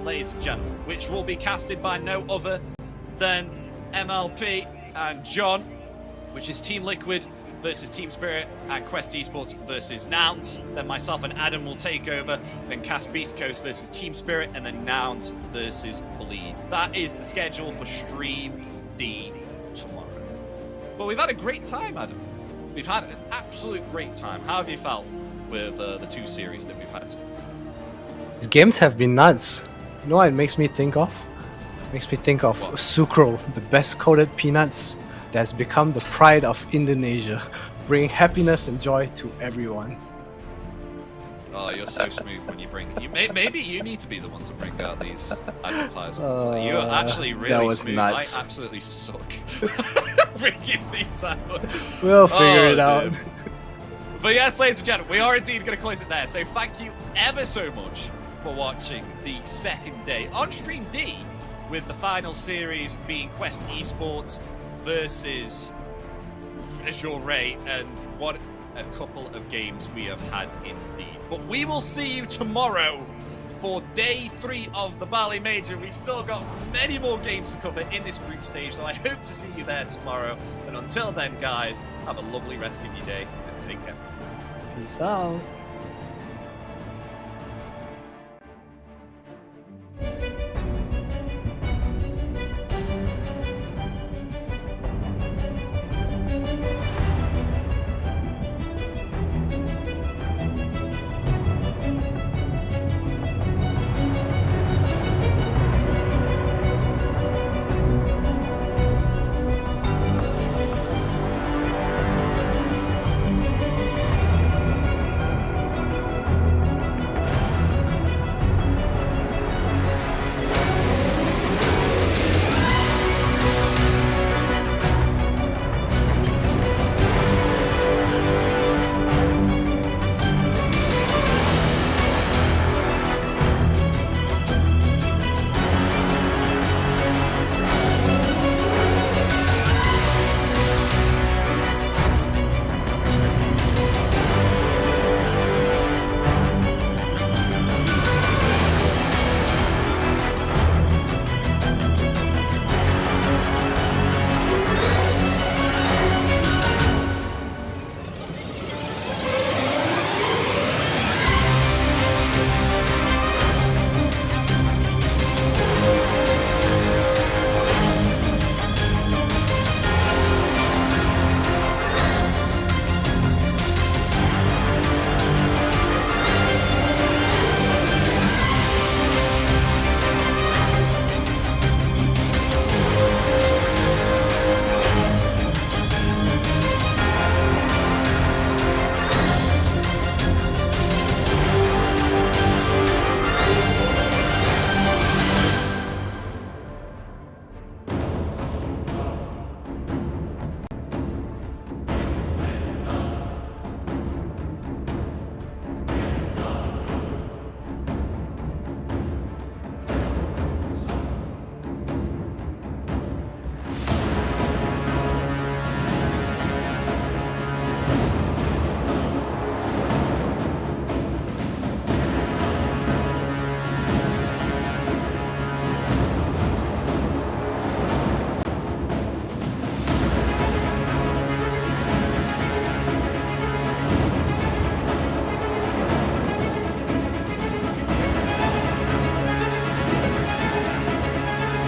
ladies and gentlemen, which will be casted by no other than MLP and John, which is Team Liquid versus Team Spirit, and Quest Esports versus Nouns. Then myself and Adam will take over and cast Beastcoast versus Team Spirit, and then Nouns versus Bleed. That is the schedule for Stream D tomorrow. But we've had a great time, Adam. We've had an absolute great time. How have you felt with the 2 series that we've had? These games have been nuts. You know what it makes me think of? Makes me think of Sucro, the best coated peanuts that has become the pride of Indonesia, bringing happiness and joy to everyone. Oh, you're so smooth when you bring. Maybe you need to be the one to bring out these advertisements. Like, you are actually really was smooth. nuts. I absolutely suck bringing these out. We'll figure it out. Dude. But yes, ladies and gentlemen, we are indeed going to close it there. So thank you ever so much for watching the second day on Stream D, with the final series being Quest Esports versus Azure Ray, and what a couple of games we have had indeed. But we will see you tomorrow for day 3 of the Bali Major. We've still got many more games to cover in this group stage, so I hope to see you there tomorrow. And until then, guys, have a lovely rest of your day and take care. Peace out.